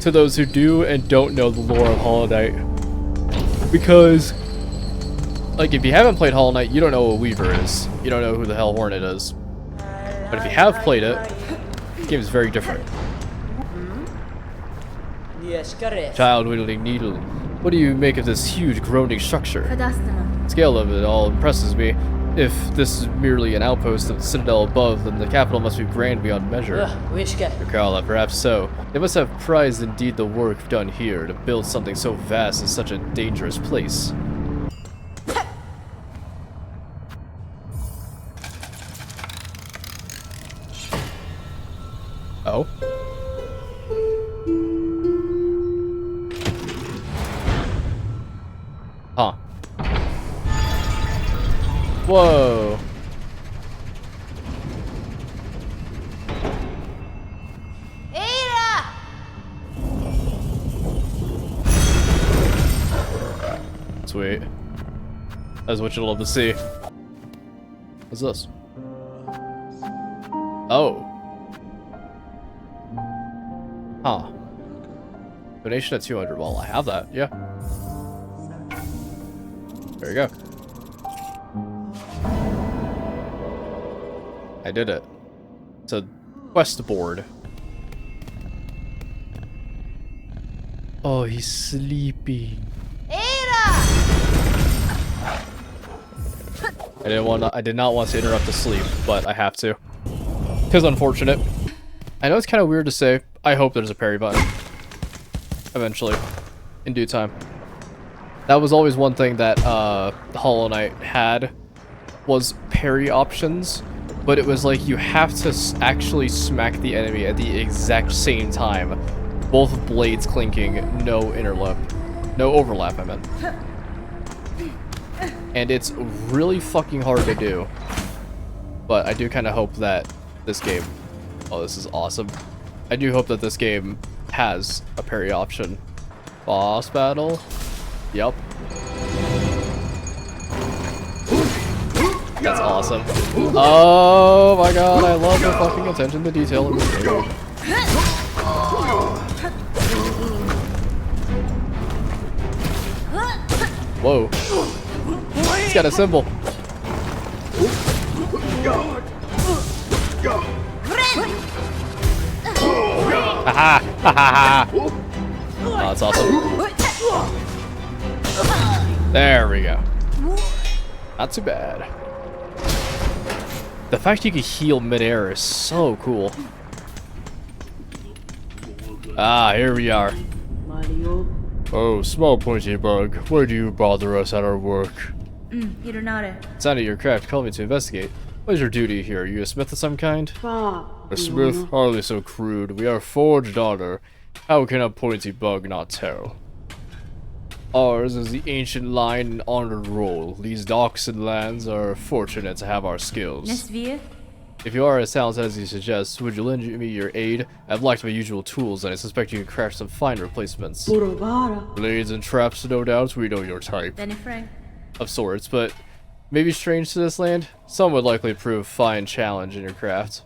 to those who do and don't know the lore of Hollow Knight. Because, like, if you haven't played Hollow Knight, you don't know what Weaver is. You don't know who the hell Hornet is. But if you have played it, the game is very different. Child whittling needle. What do you make of this huge groaning structure? The scale of it all impresses me. If this is merely an outpost of the citadel above, then the capital must be grand beyond measure. Carla, perhaps so. They must have prized indeed the work done here to build something so vast in such a dangerous place. Oh? Huh. Whoa. Sweet. That's what you'll love to see. What's this? Oh. Huh. Donation at 200. Well, I have that. Yeah. There you go. I did it. It's a quest board. Oh, he's sleeping. I did not want to interrupt the sleep, but I have to. 'Cause unfortunate. I know it's kind of weird to say. I hope there's a parry button. Eventually. In due time. That was always one thing that Hollow Knight had, was parry options, but it was like you have to actually smack the enemy at the exact same time. Both blades clinking, no interlap. No overlap, I meant. And it's really fucking hard to do. But I do kind of hope that this game... Oh, this is awesome. I do hope that this game has a parry option. Boss battle? Yep. That's awesome. Oh my god, I love the fucking attention to detail in this game. Whoa. He's got a symbol. Haha! Haha! Oh, that's awesome. There we go. Not too bad. The fact you can heal midair is so cool. Ah, here we are. Oh, small pointy bug, why do you bother us at our work? Hironare. Sounded your craft called me to investigate. What is your duty here? Are you a smith of some kind? A smith? Hardly so crude. We are forged honor. How can a pointy bug not tell? Ours is the ancient line and honored role. These docks and lands are fortunate to have our skills. Nesvir. If you are as talented as you suggest, would you lend me your aid? I've lacked my usual tools, and I suspect you can craft some fine replacements. Blades and traps, no doubt. We know your type. Benifrang. Of sorts, but maybe strange to this land? Some would likely prove fine challenge in your craft.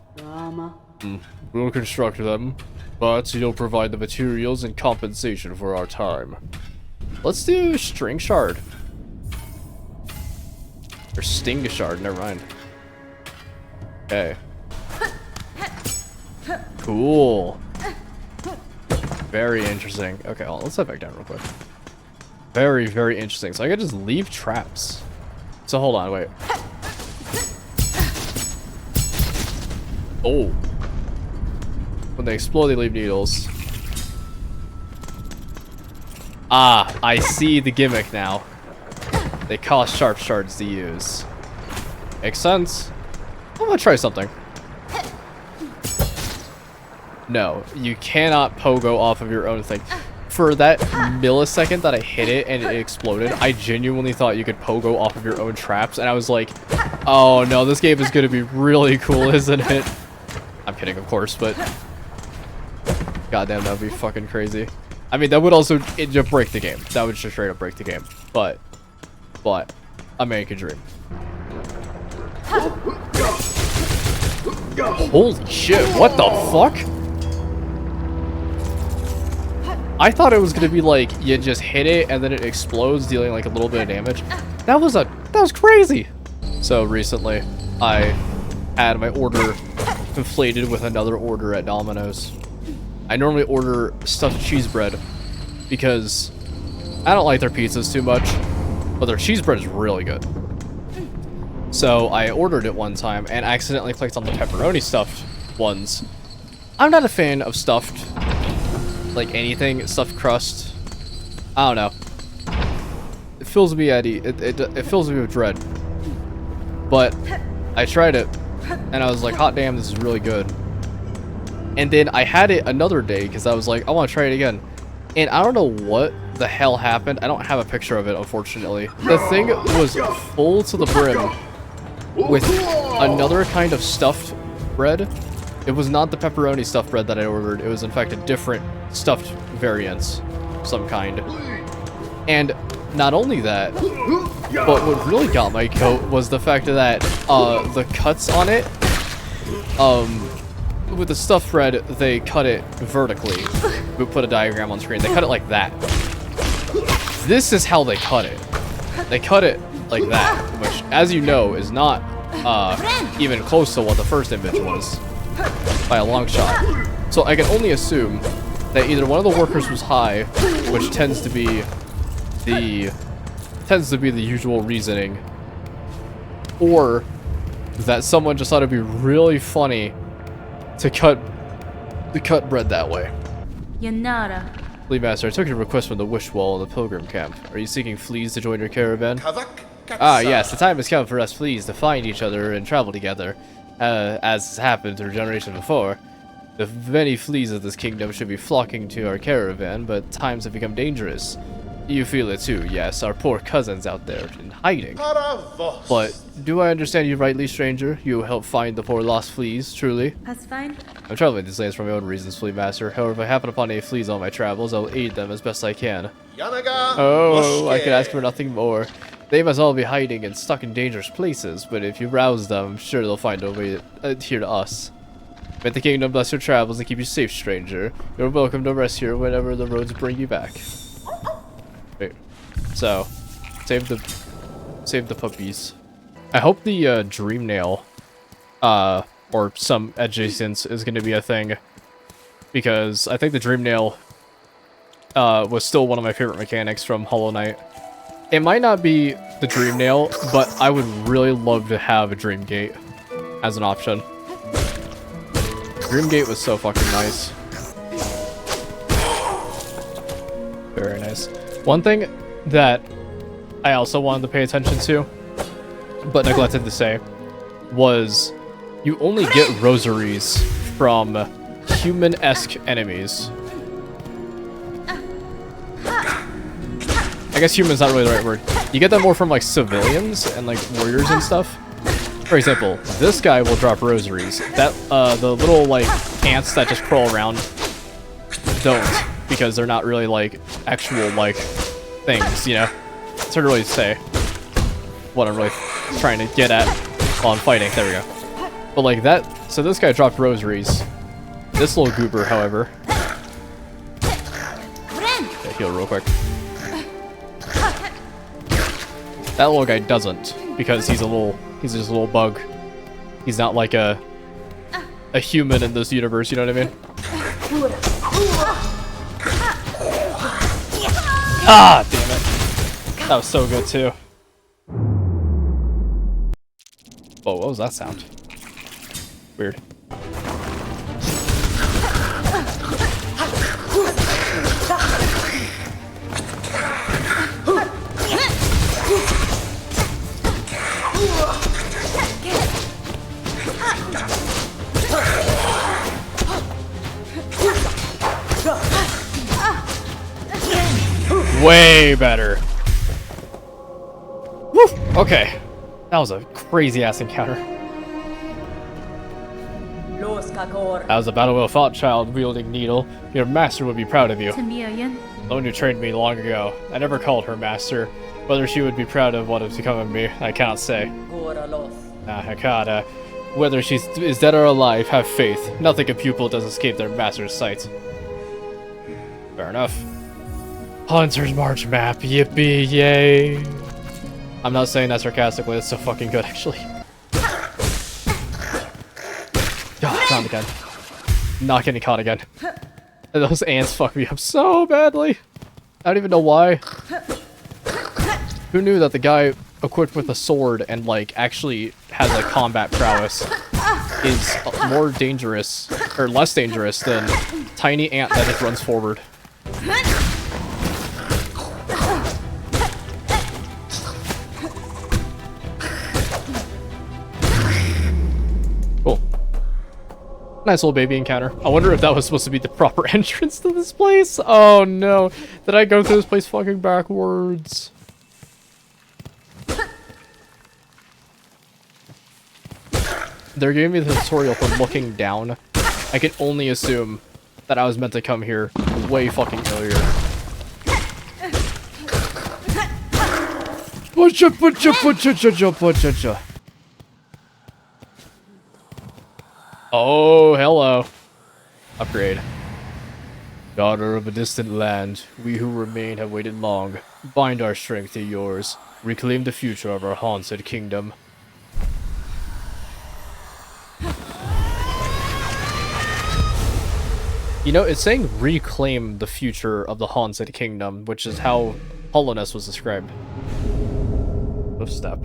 We'll construct them, but you'll provide the materials and compensation for our time. Let's do string shard. Or sting shard, never mind. Okay. Cool. Very interesting. Okay, hold on, let's head back down real quick. Very, very interesting. So I could just leave traps. So hold on, wait. Oh. When they explode, they leave needles. Ah, I see the gimmick now. They cost sharp shards to use. Makes sense. I'm gonna try something. No, you cannot pogo off of your own thing. For that millisecond that I hit it and it exploded, I genuinely thought you could pogo off of your own traps, and I was like, oh no, this game is gonna be really cool, isn't it? I'm kidding, of course, but goddamn, that would be fucking crazy. I mean, that would also break the game. That would just straight up break the game. But a man could dream. Holy shit, what the fuck? I thought it was gonna be like you just hit it and then it explodes, dealing like a little bit of damage. That was crazy. So recently, I had my order conflated with another order at Domino's. I normally order stuffed cheese bread because I don't like their pizzas too much, but their cheese bread is really good. So I ordered it one time and accidentally clicked on the pepperoni stuffed ones. I'm not a fan of stuffed, like anything, stuffed crust. I don't know. It fills me it fills me with dread. But I tried it and I was like, hot damn, this is really good. And then I had it another day because I was like, I want to try it again. And I don't know what the hell happened. I don't have a picture of it, unfortunately. The thing was full to the brim with another kind of stuffed bread. It was not the pepperoni stuffed bread that I ordered. It was in fact a different stuffed variant, some kind. And not only that, but what really got my goat was the fact that the cuts on it, with the stuffed bread, they cut it vertically. We put a diagram on screen. They cut it like that. This is how they cut it. They cut it like that, which, as you know, is not even close to what the first image was by a long shot. So I can only assume that either one of the workers was high, which tends to be the usual reasoning, or that someone just thought it'd be really funny to cut bread that way. Yanara. Flea Master, I took your request from the Wish Wall in the Pilgrim Camp. Are you seeking fleas to join your caravan? Kavak Ah, yes, the time has come for us fleas to find each other and travel together, as has happened through generations before. The many fleas of this kingdom should be flocking to our caravan, but times have become dangerous. You feel it too, yes, our poor cousins out there in hiding. Paravos. But do I understand you rightly, stranger? You will help find the poor lost fleas, truly? That's fine. I'm traveling these lands for my own reasons, Flea Master. However, if I happen upon any fleas on my travels, I will aid them as best I can. Yanaga Oh, I Mushke. could ask for nothing more. They must all be hiding and stuck in dangerous places, but if you rouse them, I'm sure they'll find a way here to us. May the kingdom bless your travels and keep you safe, stranger. You're welcome to rest here whenever the roads bring you back. Wait. So, save the puppies. I hope the dream nail, or some adjacent is going to be a thing, because I think the dream nail was still one of my favorite mechanics from Hollow Knight. It might not be the dream nail, but I would really love to have a dream gate as an option. Dream gate was so fucking nice. Very nice. One thing that I also wanted to pay attention to, but neglected to say, was you only get rosaries from human-esque enemies. I guess human's not really the right word. You get them more from like civilians and like warriors and stuff. For example, this guy will drop rosaries. That the little like ants that just crawl around don't, because they're not really like actual like things, you know? It's hard to really say what I'm really trying to get at while I'm fighting. There we go. But like that, so this guy dropped rosaries. This little goober, however, okay, heal real quick. That little guy doesn't, because he's just a little bug. He's not like a human in this universe, you know what I mean? Ah, damn it. That was so good too. Whoa, what was that sound? Weird. Way better. Woo! Okay. That was a crazy ass encounter. That was a battle well fought, child wielding needle. Your master would be proud of you. También. Someone who trained me long ago. I never called her master. Whether she would be proud of what has become of me, I cannot say. Hakata. Whether she is dead or alive, have faith. Nothing a pupil does escape their master's sight. Fair enough. Hunter's March map, yippee, yay. I'm not saying that sarcastically, it's so fucking good, actually. God, found again. Not getting caught again. Those ants fuck me up so badly. I don't even know why. Who knew that the guy equipped with a sword and, like, actually has a combat prowess is more dangerous, or less dangerous than tiny ant that just runs forward. Cool. Nice little baby encounter. I wonder if that was supposed to be the proper entrance to this place. Oh no. Did I go through this place fucking backwards? They're giving me the tutorial for looking down. I can only assume that I was meant to come here way fucking earlier. Oh, hello. Upgrade. Daughter of a distant land, we who remain have waited long. Bind our strength to yours. Reclaim the future of our haunted kingdom. You know, it's saying reclaim the future of the haunted kingdom, which is how hollowness was described. Lift step.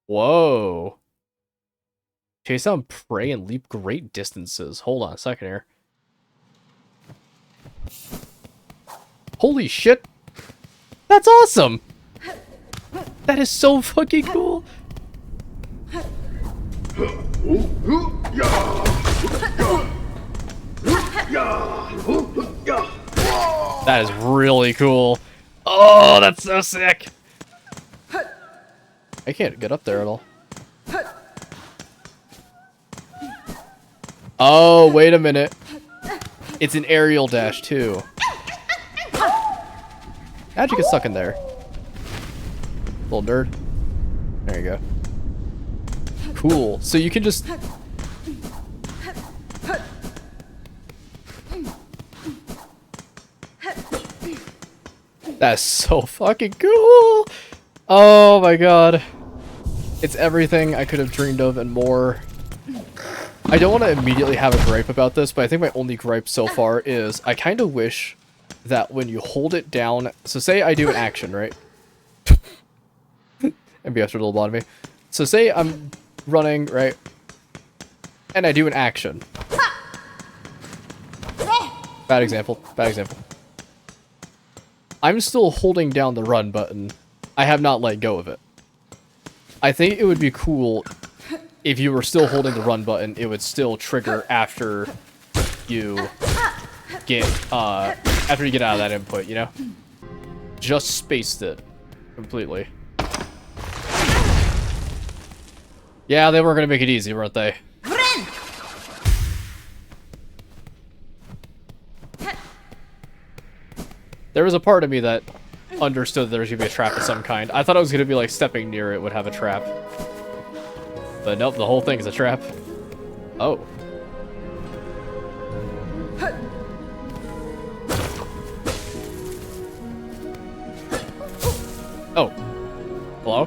Whoa. Chase down prey and leap great distances. Hold on a second here. Holy shit! That's awesome! That is so fucking cool! That is really cool. Oh, that's so sick! I can't get up there at all. Oh, wait a minute. It's an aerial dash, too. How'd you get stuck in there? Little nerd. There you go. Cool. So you can just... That's so fucking cool! Oh my god. It's everything I could have dreamed of and more. I don't want to immediately have a gripe about this, but I think my only gripe so far is I kind of wish that when you hold it down... So say I do an action, right? MBS are a little lobotomy. So say I'm running, right? And I do an action. Bad example. Bad example. I'm still holding down the run button. I have not let go of it. I think it would be cool if you were still holding the run button, it would still trigger after you get out of that input, you know? Just spaced it completely. Yeah, they weren't gonna make it easy, weren't they? There was a part of me that understood there was gonna be a trap of some kind. I thought it was gonna be like stepping near it would have a trap. But nope, the whole thing is a trap. Oh. Oh. Hello?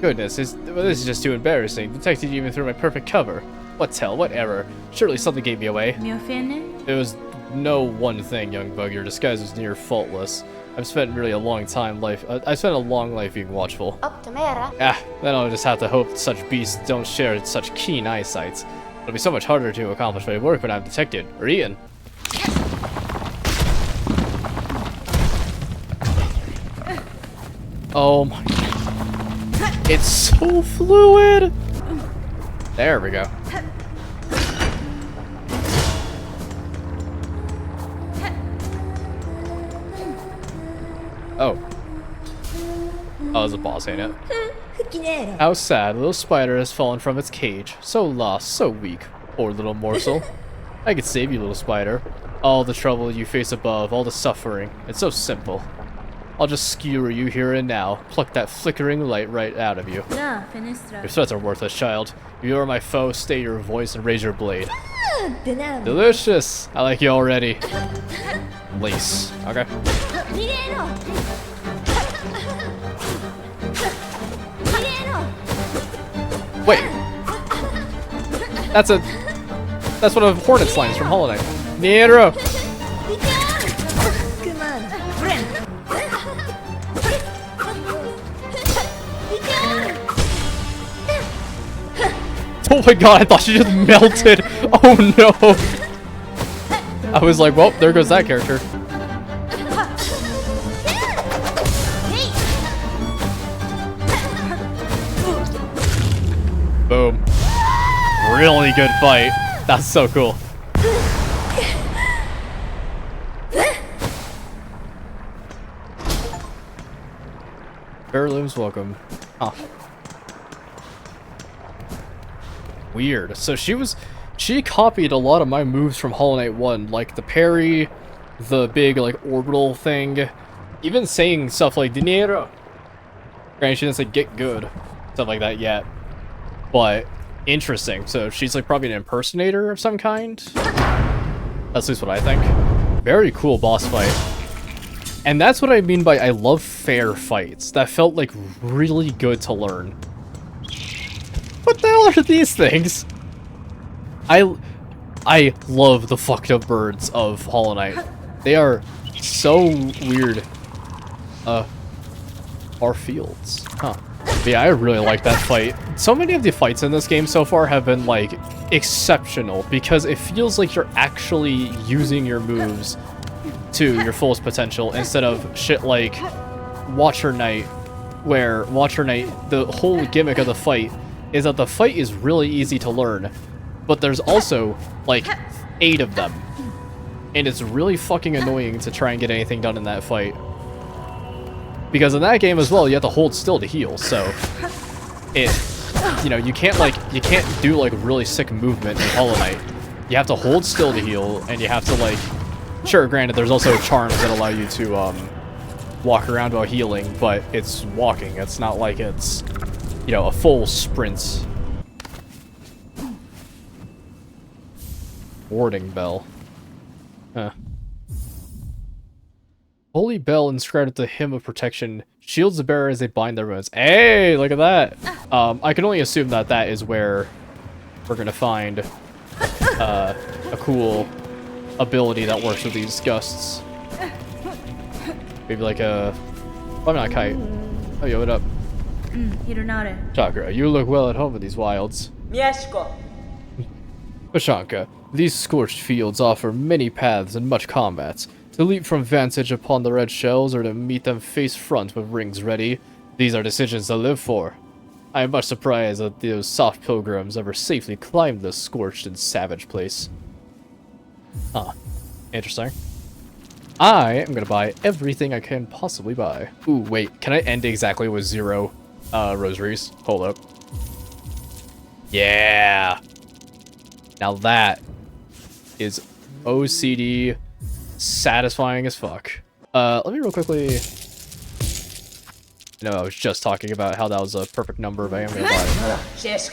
Goodness, this is just too embarrassing. Detected even through my perfect cover. What tell? What error? Surely something gave me away. Mi offende? It was no one thing, young bug. Your disguise was near faultless. I've spent really a long life being watchful. Then I'll just have to hope that such beasts don't share such keen eyesight. It'll be so much harder to accomplish my work when I'm detected or eaten. Oh my god. It's so fluid! There we go. Oh. Oh, it's a boss, ain't it? How sad. Little spider has fallen from its cage. So lost, so weak. Poor little morsel. I could save you, little spider. All the trouble you face above, all the suffering. It's so simple. I'll just skewer you here and now. Pluck that flickering light right out of you. La finestra. Your threats are worthless, child. If you are my foe, stay your voice and raise your blade. Delicious! I like you already. Lace. Okay. Wait. That's one of Hornet's lines from Hollow Knight. Nero! Oh my god, I thought she just melted. Oh no. I was like, well, there goes that character. Boom. Really good fight. That's so cool. Heirlooms welcome. Huh. Weird. So she copied a lot of my moves from Hollow Knight 1, like the parry, the big like orbital thing, even saying stuff like dinero. Granted, she didn't say get good, stuff like that yet. But interesting. So she's like probably an impersonator of some kind. That's at least what I think. Very cool boss fight. And that's what I mean by I love fair fights. That felt like really good to learn. What the hell are these things? I love the fucked up birds of Hollow Knight. They are so weird. Our fields. Huh. But yeah, I really like that fight. So many of the fights in this game so far have been like exceptional because it feels like you're actually using your moves to your fullest potential instead of shit like Watcher Knight, where Watcher Knight, the whole gimmick of the fight is that the fight is really easy to learn, but there's also like 8 of them, and it's really fucking annoying to try and get anything done in that fight. Because in that game as well, you have to hold still to heal, so you can't do like really sick movement in Hollow Knight. You have to hold still to heal, and you have to like, sure, granted, there's also charms that allow you to walk around while healing, but it's walking. It's not like it's, you know, a full sprint. Warding bell. Huh. Holy bell inscribed with the hymn of protection shields the bearer as they bind their wounds. Hey, look at that. I can only assume that that is where we're gonna find a cool ability that works with these gusts. Maybe like a... I'm not kite. Oh, yo, what up? Hironare. Chakra, you look well at home in these wilds. Mieszko. Pashanka, these scorched fields offer many paths and much combat. To leap from vantage upon the red shells or to meet them face front with rings ready, these are decisions to live for. I am much surprised that those soft pilgrims ever safely climbed this scorched and savage place. Huh. Interesting. I am gonna buy everything I can possibly buy. Ooh, wait, can I end exactly with 0 rosaries? Hold up. Yeah! Now that is OCD satisfying as fuck. Let me real quickly... No, I was just talking about how that was a perfect number, but I am gonna buy it.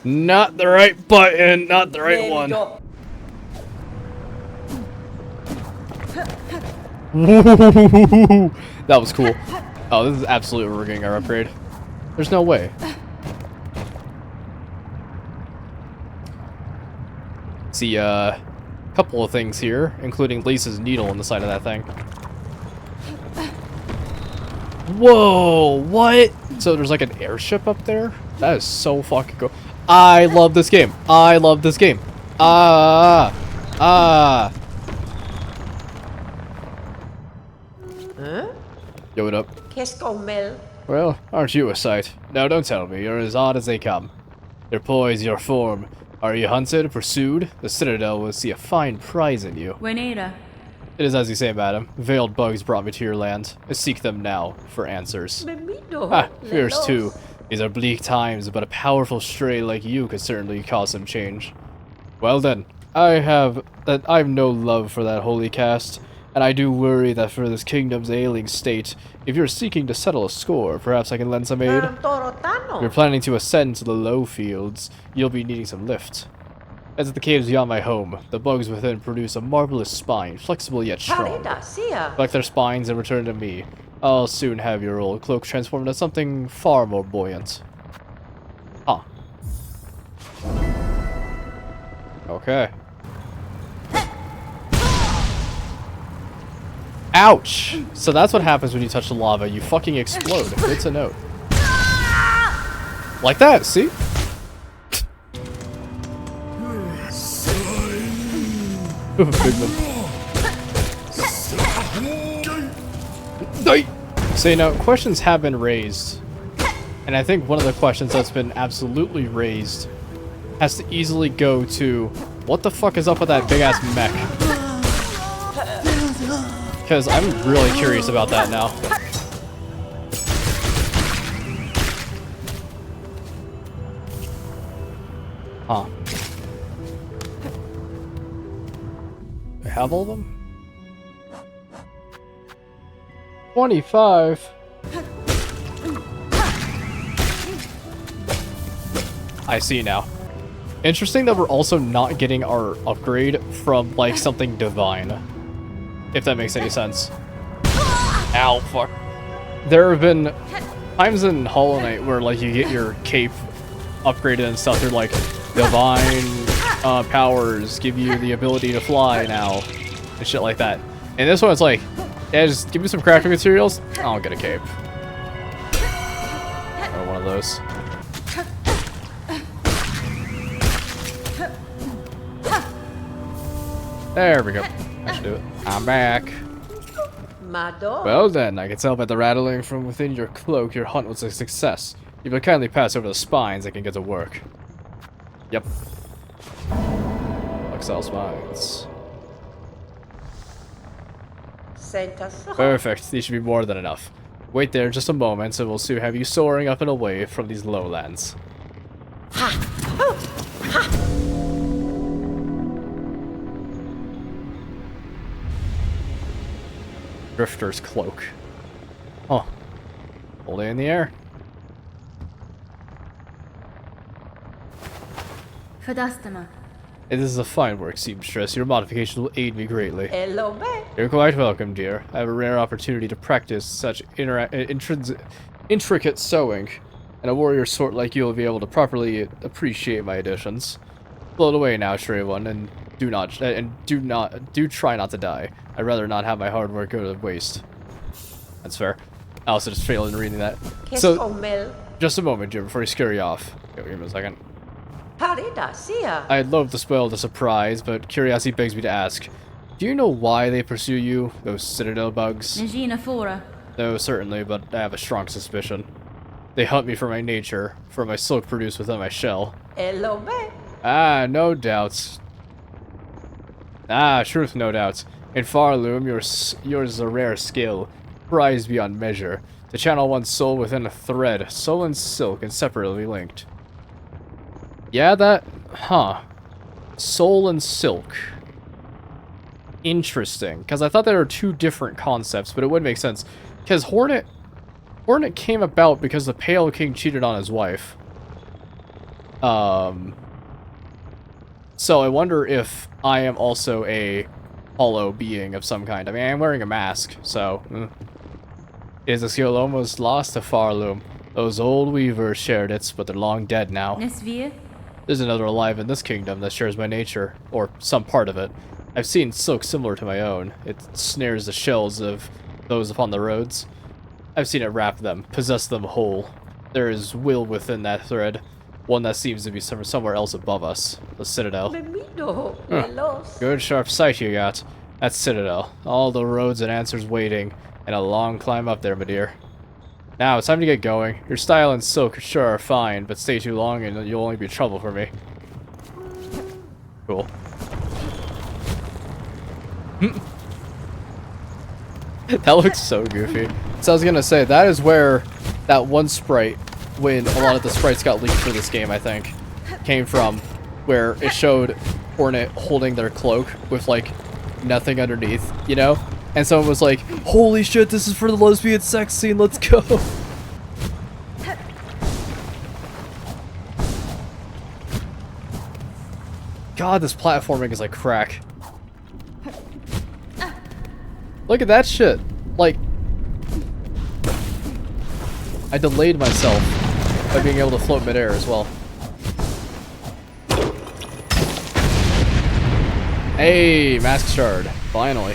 Not the right button, not the right one. That was cool. Oh, this is absolutely rigging our upgrade. There's no way. See, couple of things here, including Lisa's needle on the side of that thing. Whoa, what? So there's like an airship up there? That is so fucking cool. I love this game. I love this game. Huh? Yo, what up? Well, aren't you a sight? No, don't tell me. You're as odd as they come. Your poise, your form. Are you hunted, pursued? The Citadel will see a fine prize in you. Buenera. It is as you say, madam. Veiled bugs brought me to your land. I seek them now for answers. Fears too. These are bleak times, but a powerful stray like you could certainly cause some change. Well then, I've no love for that holy caste, and I do worry that for this kingdom's ailing state, if you're seeking to settle a score, perhaps I can lend some aid. If you're planning to ascend to the low fields, you'll be needing some lift. As the caves beyond my home, the bugs within produce a marvelous spine, flexible yet strong. Collect their spines and return to me. I'll soon have your old cloak transformed into something far more buoyant. Huh. Okay. Ouch! So that's what happens when you touch the lava. You fucking explode. Good to know. Like that, see? So, you know, questions have been raised. And I think one of the questions that's been absolutely raised has to easily go to, what the fuck is up with that big-ass mech? Because I'm really curious about that now. Huh. I have all of them? 25. I see now. Interesting that we're also not getting our upgrade from, like, something divine. If that makes any sense. Ow, fuck. There have been times in Hollow Knight where, like, you get your cape upgraded and stuff. They're like, divine powers give you the ability to fly now. And shit like that. And this one, it's like, yeah, just give me some crafting materials. I'll get a cape. Or one of those. There we go. I should do it. I'm back. Well then, I can tell by the rattling from within your cloak your hunt was a success. You will kindly pass over the spines and can get to work. Yep. Excel spines. Perfect. These should be more than enough. Wait there just a moment and we'll soon have you soaring up and away from these lowlands. Drifter's cloak. Huh. Hold it in the air. Fadastama. This is a fine work, seamstress. Your modification will aid me greatly. You're quite welcome, dear. I have a rare opportunity to practice such intricate sewing, and a warrior sort like you will be able to properly appreciate my additions. Float away now, stray one, and do try not to die. I'd rather not have my hard work go to waste. That's fair. I also just failed in reading that. So, just a moment, dear, before you scurry off. Okay, give me a second. Harida, Sia. I'd love to spoil the surprise, but curiosity begs me to ask. Do you know why they pursue you, those Citadel bugs? Najina Fora. No, certainly, but I have a strong suspicion. They hunt me for my nature, for my silk produced within my shell. Hello, me. Ah, no doubts. Ah, truth, no doubts. In Farloom, yours is a rare skill, prized beyond measure. To channel one's soul within a thread, soul and silk, inseparably linked. Yeah, that... Huh. Soul and silk. Interesting, because I thought there were two different concepts, but it would make sense. Because Hornet came about because the Pale King cheated on his wife. So I wonder if I am also a hollow being of some kind. I mean, I'm wearing a mask, so... Is the skill almost lost to Farloom? Those old weavers shared it, but they're long dead now. Nesvir. There's another alive in this kingdom that shares my nature, or some part of it. I've seen silk similar to my own. It snares the shells of those upon the roads. I've seen it wrap them, possess them whole. There is will within that thread, one that seems to be somewhere else above us, the Citadel. Good sharp sight you got. That's Citadel. All the roads and answers waiting, and a long climb up there, my dear. Now, it's time to get going. Your style and silk sure are fine, but stay too long and you'll only be trouble for me. Cool. That looks so goofy. So I was gonna say, that is where that one sprite, when a lot of the sprites got leaked for this game, I think, came from, where it showed Hornet holding their cloak with, like, nothing underneath, you know? And someone was like, holy shit, this is for the lesbian sex scene, let's go! God, this platforming is like crack. Look at that shit! Like, I delayed myself by being able to float midair as well. Hey, mask shard, finally.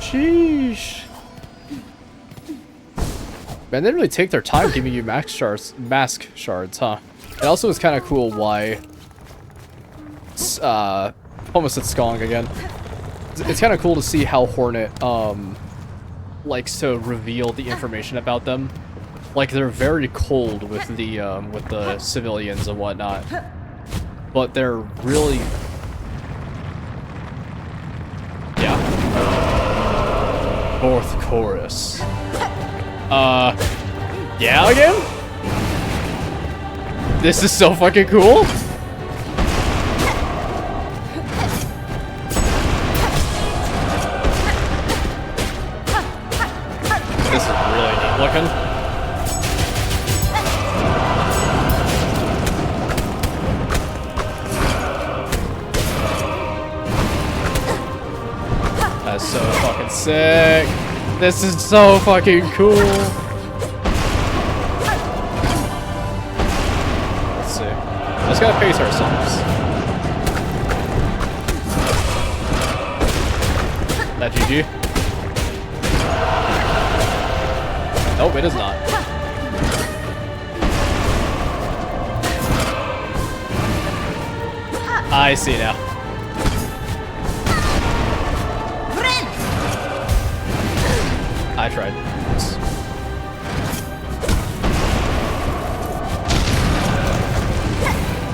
Sheesh. Man, they really take their time giving you mask shards, huh? It also is kind of cool why... almost said Skong again. It's kind of cool to see how Hornet, likes to reveal the information about them. Like, they're very cold with the civilians and whatnot. But they're really... Yeah. Fourth chorus. Yeah again? This is so fucking cool! This is really neat looking. That's so fucking sick. This is so fucking cool. Let's see. Just gotta pace ourselves. That GG? Nope, it is not. I see now. I tried.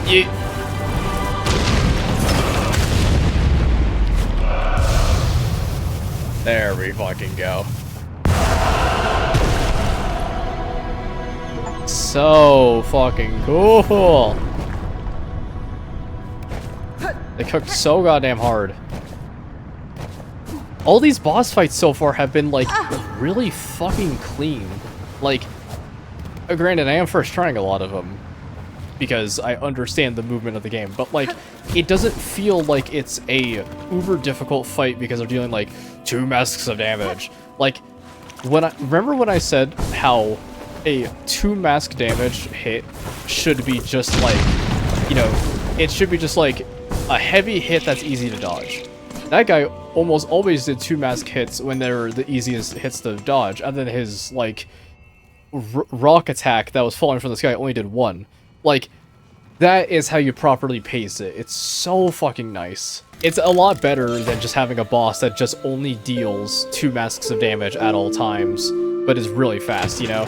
Yeet. There we fucking go. So fucking cool. They cooked so goddamn hard. All these boss fights so far have been, like, really fucking clean. Like, granted, I am first trying a lot of them, because I understand the movement of the game, but, like, it doesn't feel like it's a uber difficult fight because they're dealing, like, 2 masks of damage. Like, remember when I said how a 2 mask damage hit should be just, like, you know, it should be just, like, a heavy hit that's easy to dodge. That guy almost always did 2 mask hits when they were the easiest hits to dodge, and then his, like, rock attack that was falling from the sky only did 1. Like, that is how you properly pace it. It's so fucking nice. It's a lot better than just having a boss that just only deals 2 masks of damage at all times, but is really fast, you know?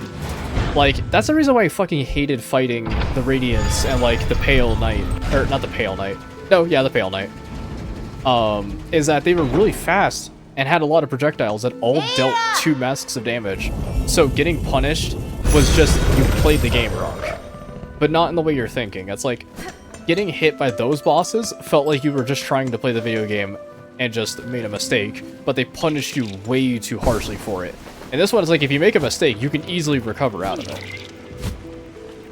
Like, that's the reason why I fucking hated fighting the Radiance and, like, the Pale Knight. Or, not the Pale Knight. No, yeah, the Pale Knight. Is that they were really fast and had a lot of projectiles that all dealt 2 masks of damage. So getting punished was just, you played the game wrong. But not in the way you're thinking. It's like, getting hit by those bosses felt like you were just trying to play the video game and just made a mistake, but they punished you way too harshly for it. And this one is like, if you make a mistake, you can easily recover out of it.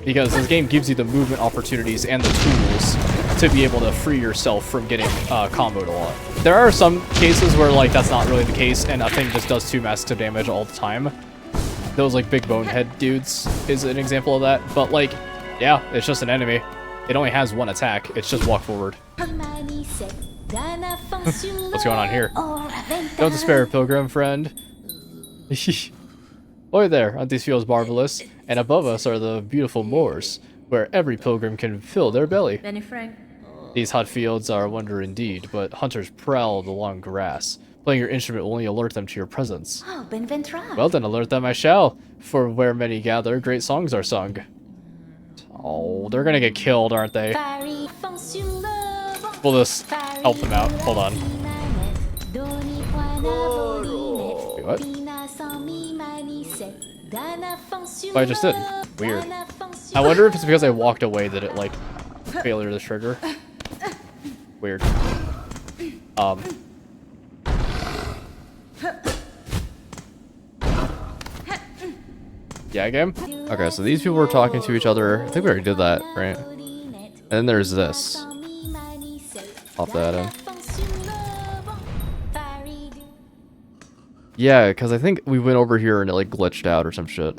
Because this game gives you the movement opportunities and the tools to be able to free yourself from getting comboed a lot. There are some cases where, like, that's not really the case, and a thing just does 2 masks of damage all the time. Those, like, big bonehead dudes is an example of that. But, like, yeah, it's just an enemy. It only has 1 attack. It's just walk forward. What's going on here? Don't despair, pilgrim friend. Oi there, aren't these fields marvelous? And above us are the beautiful moors, where every pilgrim can fill their belly. Benny Frank. These hot fields are a wonder indeed, but hunters prowl the long grass. Playing your instrument will only alert them to your presence. Oh, Ben Ventra. Well then, alert them I shall, for where many gather, great songs are sung. Oh, they're gonna get killed, aren't they? We'll just help them out. Hold on. Wait, what? Oh, I just did. Weird. I wonder if it's because I walked away that it, like, failure to trigger. Weird. Yeah, game? Okay, so these people were talking to each other. I think we already did that, right? And then there's this. Pop that in. Yeah, because I think we went over here and it, like, glitched out or some shit.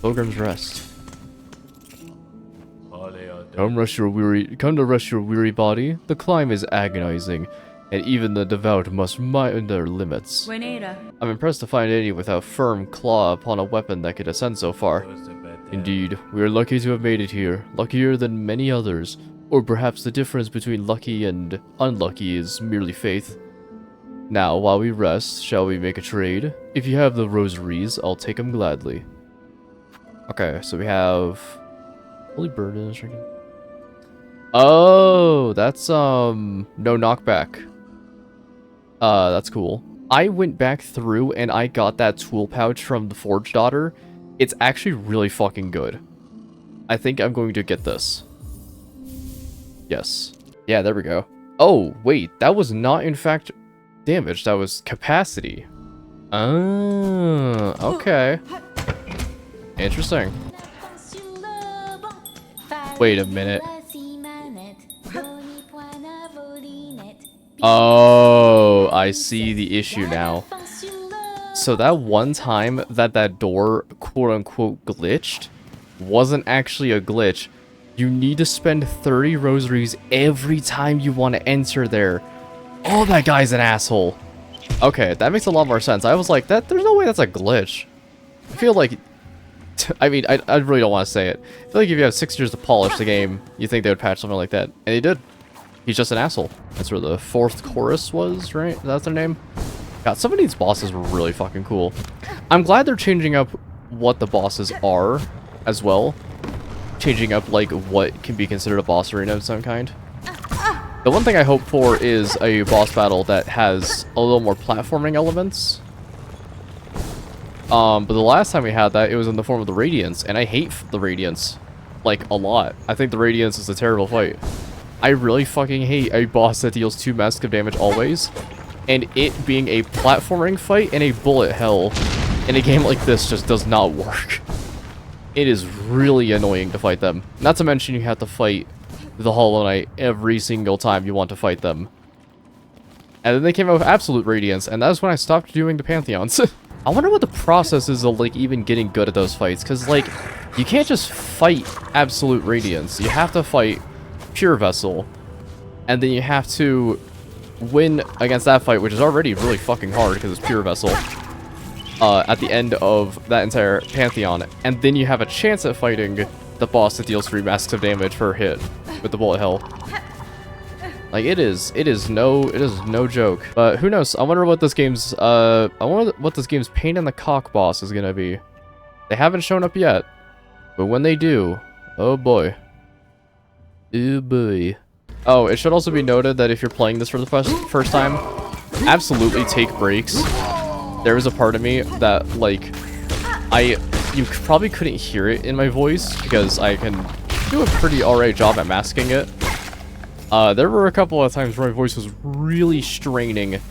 Pilgrim's Rest. Come to rest your weary body. The climb is agonizing, and even the devout must mind their limits. Buenera. I'm impressed to find any without firm claw upon a weapon that could ascend so far. Indeed, we are lucky to have made it here, luckier than many others. Or perhaps the difference between lucky and unlucky is merely faith. Now, while we rest, shall we make a trade? If you have the rosaries, I'll take them gladly. Okay, so we have... Holy Burden is drinking. Oh, that's, no knockback. That's cool. I went back through and I got that tool pouch from the Forge Daughter. It's actually really fucking good. I think I'm going to get this. Yes. Yeah, there we go. Oh, wait, that was not in fact damage, that was capacity. Oh, okay. Interesting. Wait a minute. Oh, I see the issue now. So that one time that door quote-unquote glitched wasn't actually a glitch. You need to spend 30 rosaries every time you want to enter there. Oh, that guy's an asshole. Okay, that makes a lot more sense. I was like, there's no way that's a glitch. I feel like... I mean, I really don't want to say it. I feel like if you have 6 years to polish the game, you think they would patch something like that. And they did. He's just an asshole. That's where the 4th chorus was, right? That's their name? God, some of these bosses were really fucking cool. I'm glad they're changing up what the bosses are as well. Changing up, like, what can be considered a boss arena of some kind. The one thing I hope for is a boss battle that has a little more platforming elements. But the last time we had that, it was in the form of the Radiance, and I hate the Radiance, like, a lot. I think the Radiance is a terrible fight. I really fucking hate a boss that deals 2 masks of damage always, and it being a platforming fight and a bullet hell in a game like this just does not work. It is really annoying to fight them. Not to mention you have to fight the Hollow Knight every single time you want to fight them. And then they came out with Absolute Radiance, and that's when I stopped doing the Pantheons. I wonder what the process is of, like, even getting good at those fights, because, like, you can't just fight Absolute Radiance. You have to fight Pure Vessel, and then you have to win against that fight, which is already really fucking hard because it's Pure Vessel, at the end of that entire Pantheon, and then you have a chance at fighting the boss that deals 3 masks of damage per hit with the bullet hell. Like, it is no joke. But who knows? I wonder what this game's pain in the cock boss is gonna be. They haven't shown up yet, but when they do, oh boy. Oh boy. Oh, it should also be noted that if you're playing this for the first time, absolutely take breaks. There was a part of me that, like, you probably couldn't hear it in my voice because I can do a pretty alright job at masking it. There were a couple of times where my voice was really straining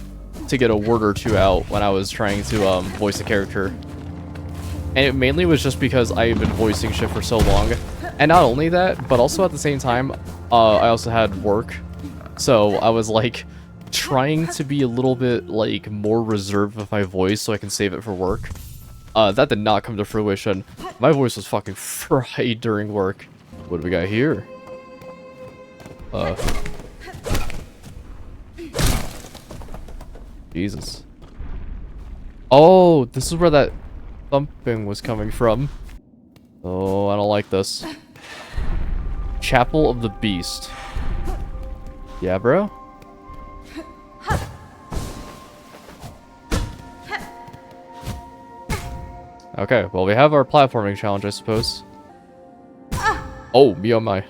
to get a word or two out when I was trying to voice a character. And it mainly was just because I had been voicing shit for so long. And not only that, but also at the same time, I also had work. So I was like trying to be a little bit like more reserved with my voice so I can save it for work. That did not come to fruition. My voice was fucking fried during work. What do we got here? Jesus. Oh, this is where that thumping was coming from. Oh, I don't like this. Chapel of the Beast. Yeah, bro? Okay, well, we have our platforming challenge, I suppose. Oh, me oh my.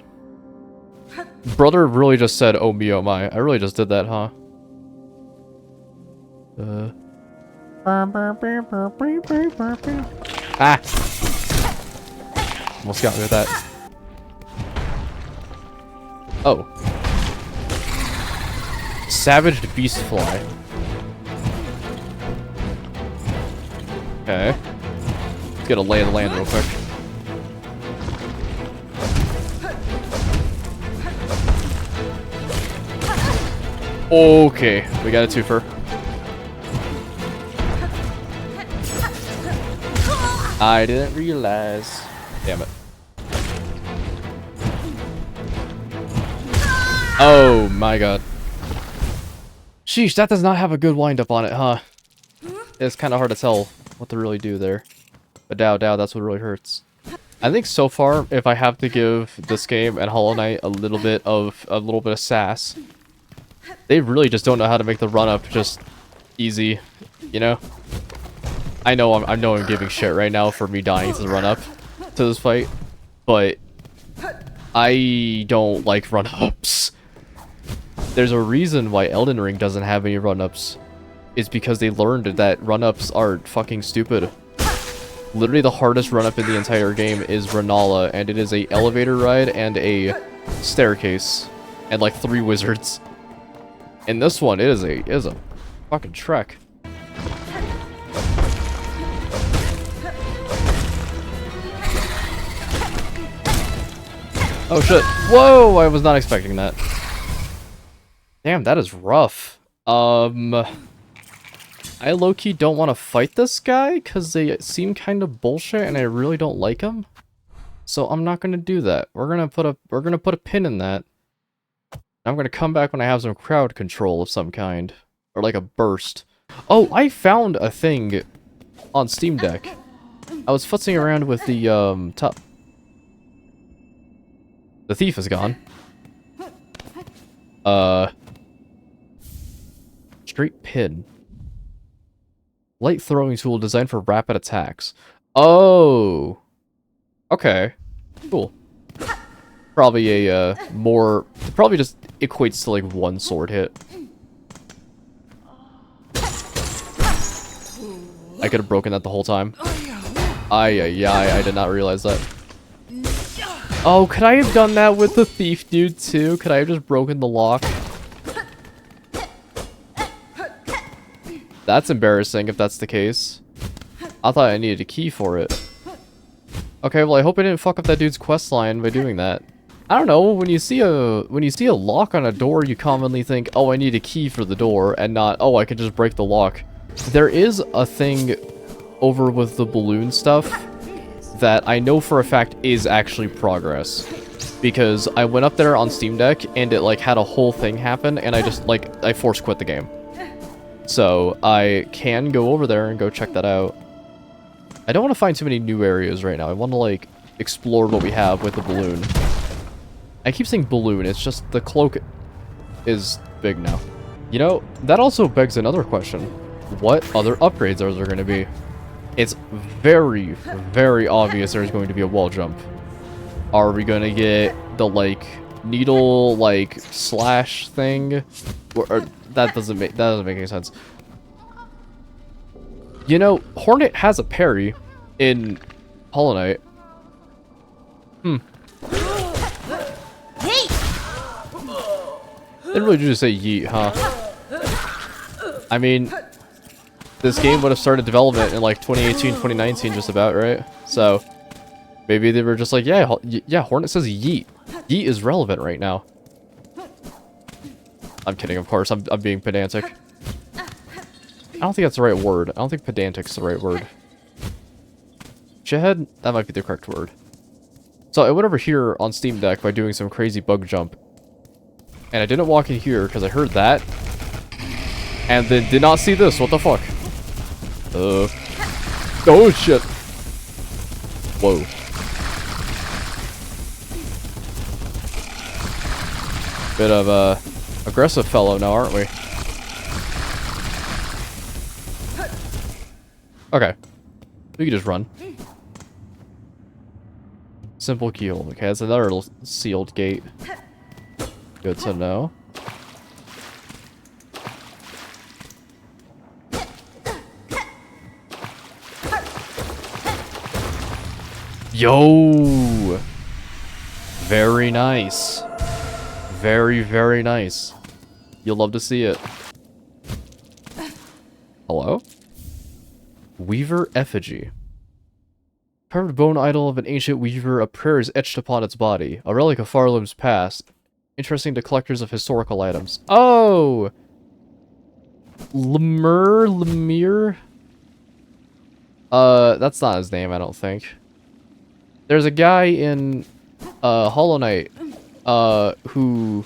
Brother really just said, oh me oh my. I really just did that, huh? Ah! Almost got me with that. Oh. Savaged beast fly. Okay. Let's get a lay of the land real quick. Okay, we got a twofer. I didn't realize. Damn it. Oh my god. Sheesh, that does not have a good wind-up on it, huh? It's kind of hard to tell what to really do there. But Dow, that's what really hurts. I think so far, if I have to give this game and Hollow Knight a little bit of sass, they really just don't know how to make the run-up just easy, you know? I know I'm giving shit right now for me dying to the run-up to this fight, but I don't like run-ups. There's a reason why Elden Ring doesn't have any run-ups. It's because they learned that run-ups are fucking stupid. Literally the hardest run-up in the entire game is Renala, and it is a elevator ride and a staircase, and like 3 wizards. In this one, it is a fucking trek. Oh shit. Whoa, I was not expecting that. Damn, that is rough. I low-key don't want to fight this guy because they seem kind of bullshit and I really don't like them. So I'm not gonna do that. We're gonna put a pin in that. I'm gonna come back when I have some crowd control of some kind. Or like a burst. Oh, I found a thing on Steam Deck. I was futzing around with the top. The thief is gone. Straight pin. Light throwing tool designed for rapid attacks. Oh. Okay. Cool. Probably a probably just equates to like 1 sword hit. I could have broken that the whole time. I did not realize that. Oh, could I have done that with the thief dude too? Could I have just broken the lock? That's embarrassing if that's the case. I thought I needed a key for it. Okay, well I hope I didn't fuck up that dude's questline by doing that. I don't know, when you see a lock on a door, you commonly think, oh, I need a key for the door, and not, oh, I can just break the lock. There is a thing over with the balloon stuff that I know for a fact is actually progress. Because I went up there on Steam Deck, and it, like, had a whole thing happen, and I just, like, I force quit the game. So, I can go over there and go check that out. I don't want to find too many new areas right now. I want to, like, explored what we have with the balloon. I keep saying balloon, it's just the cloak is big now. You know, that also begs another question. What other upgrades are there going to be? It's very, very obvious there's going to be a wall jump. Are we going to get the, like, needle, like, slash thing? Or that doesn't make any sense. You know, Hornet has a parry in Hollow Knight. Didn't really just say yeet, huh? I mean, this game would have started development in like 2018, 2019, just about, right? So maybe they were just like, yeah, Hornet says yeet. Yeet is relevant right now. I'm kidding, of course. I'm being pedantic. I don't think that's the right word. I don't think pedantic's the right word. Shithead? That might be the correct word. So I went over here on Steam Deck by doing some crazy bug jump. And I didn't walk in here because I heard that. And then did not see this. What the fuck? Oh shit. Whoa. Bit of a aggressive fellow now, aren't we? Okay. We can just run. Simple keyhole. Okay, that's another little sealed gate. Good to know. Yo! Very nice. Very, very nice. You'll love to see it. Hello? Weaver effigy. Carved bone idol of an ancient weaver, a prayer is etched upon its body. A relic of Farlam's past. Interesting to collectors of historical items. Oh! Lemire? That's not his name, I don't think. There's a guy in, Hollow Knight, who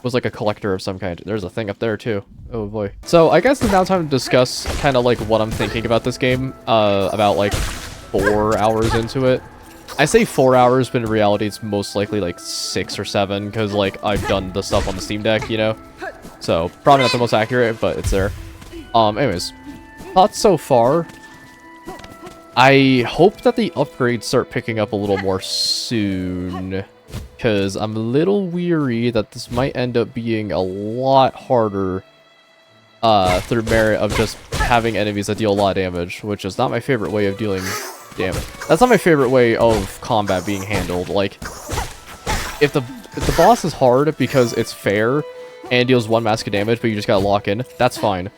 was like a collector of some kind. There's a thing up there, too. Oh, boy. So, I guess it's now time to discuss kind of like what I'm thinking about this game, about like 4 hours into it. I say 4 hours, but in reality it's most likely like 6 or 7, because like I've done the stuff on the Steam Deck, you know? So, probably not the most accurate, but it's there. Anyways, thoughts so far. I hope that the upgrades start picking up a little more soon, because I'm a little weary that this might end up being a lot harder through merit of just having enemies that deal a lot of damage, which is not my favorite way of dealing damage. That's not my favorite way of combat being handled. Like, if the boss is hard because it's fair and deals 1 mask of damage, but you just gotta lock in, that's fine.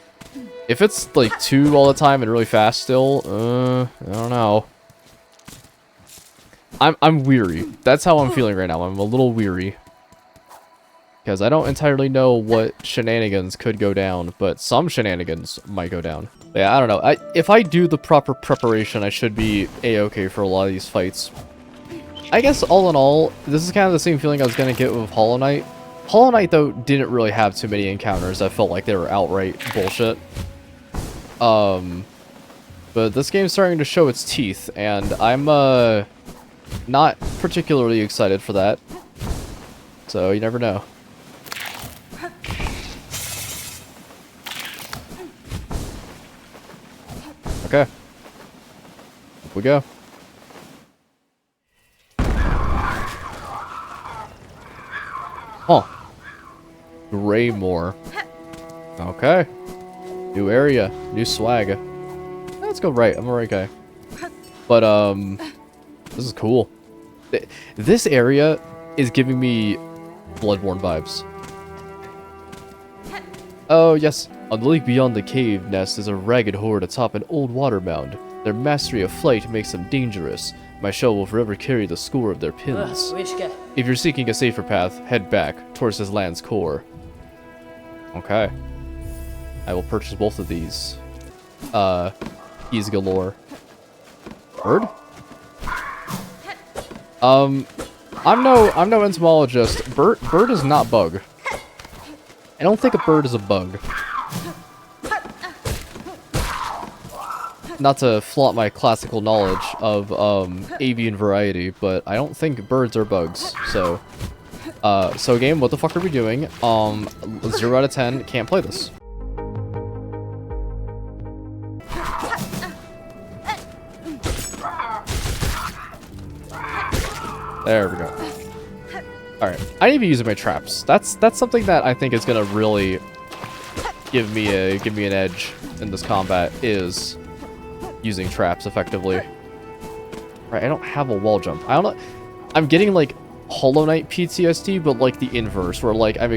If it's like 2 all the time and really fast still, I don't know. I'm weary. That's how I'm feeling right now. I'm a little weary. Because I don't entirely know what shenanigans could go down, but some shenanigans might go down. Yeah, I don't know. If I do the proper preparation, I should be a-okay for a lot of these fights. I guess all in all, this is kind of the same feeling I was going to get with Hollow Knight. Hollow Knight, though, didn't really have too many encounters that felt like they were outright bullshit. But this game's starting to show its teeth, and I'm, not particularly excited for that. So, you never know. Okay. Up we go. Huh. Greymore. Okay. New area. New swag. Let's go right. I'm a right guy. But, this is cool. This area is giving me Bloodborne vibes. Oh, yes. On the lake beyond the cave nest is a ragged horde atop an old water mound. Their mastery of flight makes them dangerous. My shell will forever carry the score of their pins. If you're seeking a safer path, head back towards this land's core. Okay. I will purchase both of these. Keys galore. Bird? I'm no entomologist. Bird is not bug. I don't think a bird is a bug. not to flaunt my classical knowledge of avian variety, but I don't think birds are bugs. So, so game, what the fuck are we doing? 0 out of 10, can't play this. There we go. Alright, I need to be using my traps. That's something that I think is gonna really give me an edge in this combat, is using traps effectively. Right, I don't have a wall jump. I don't know. I'm getting like Hollow Knight PTSD, but like the inverse, where like I'm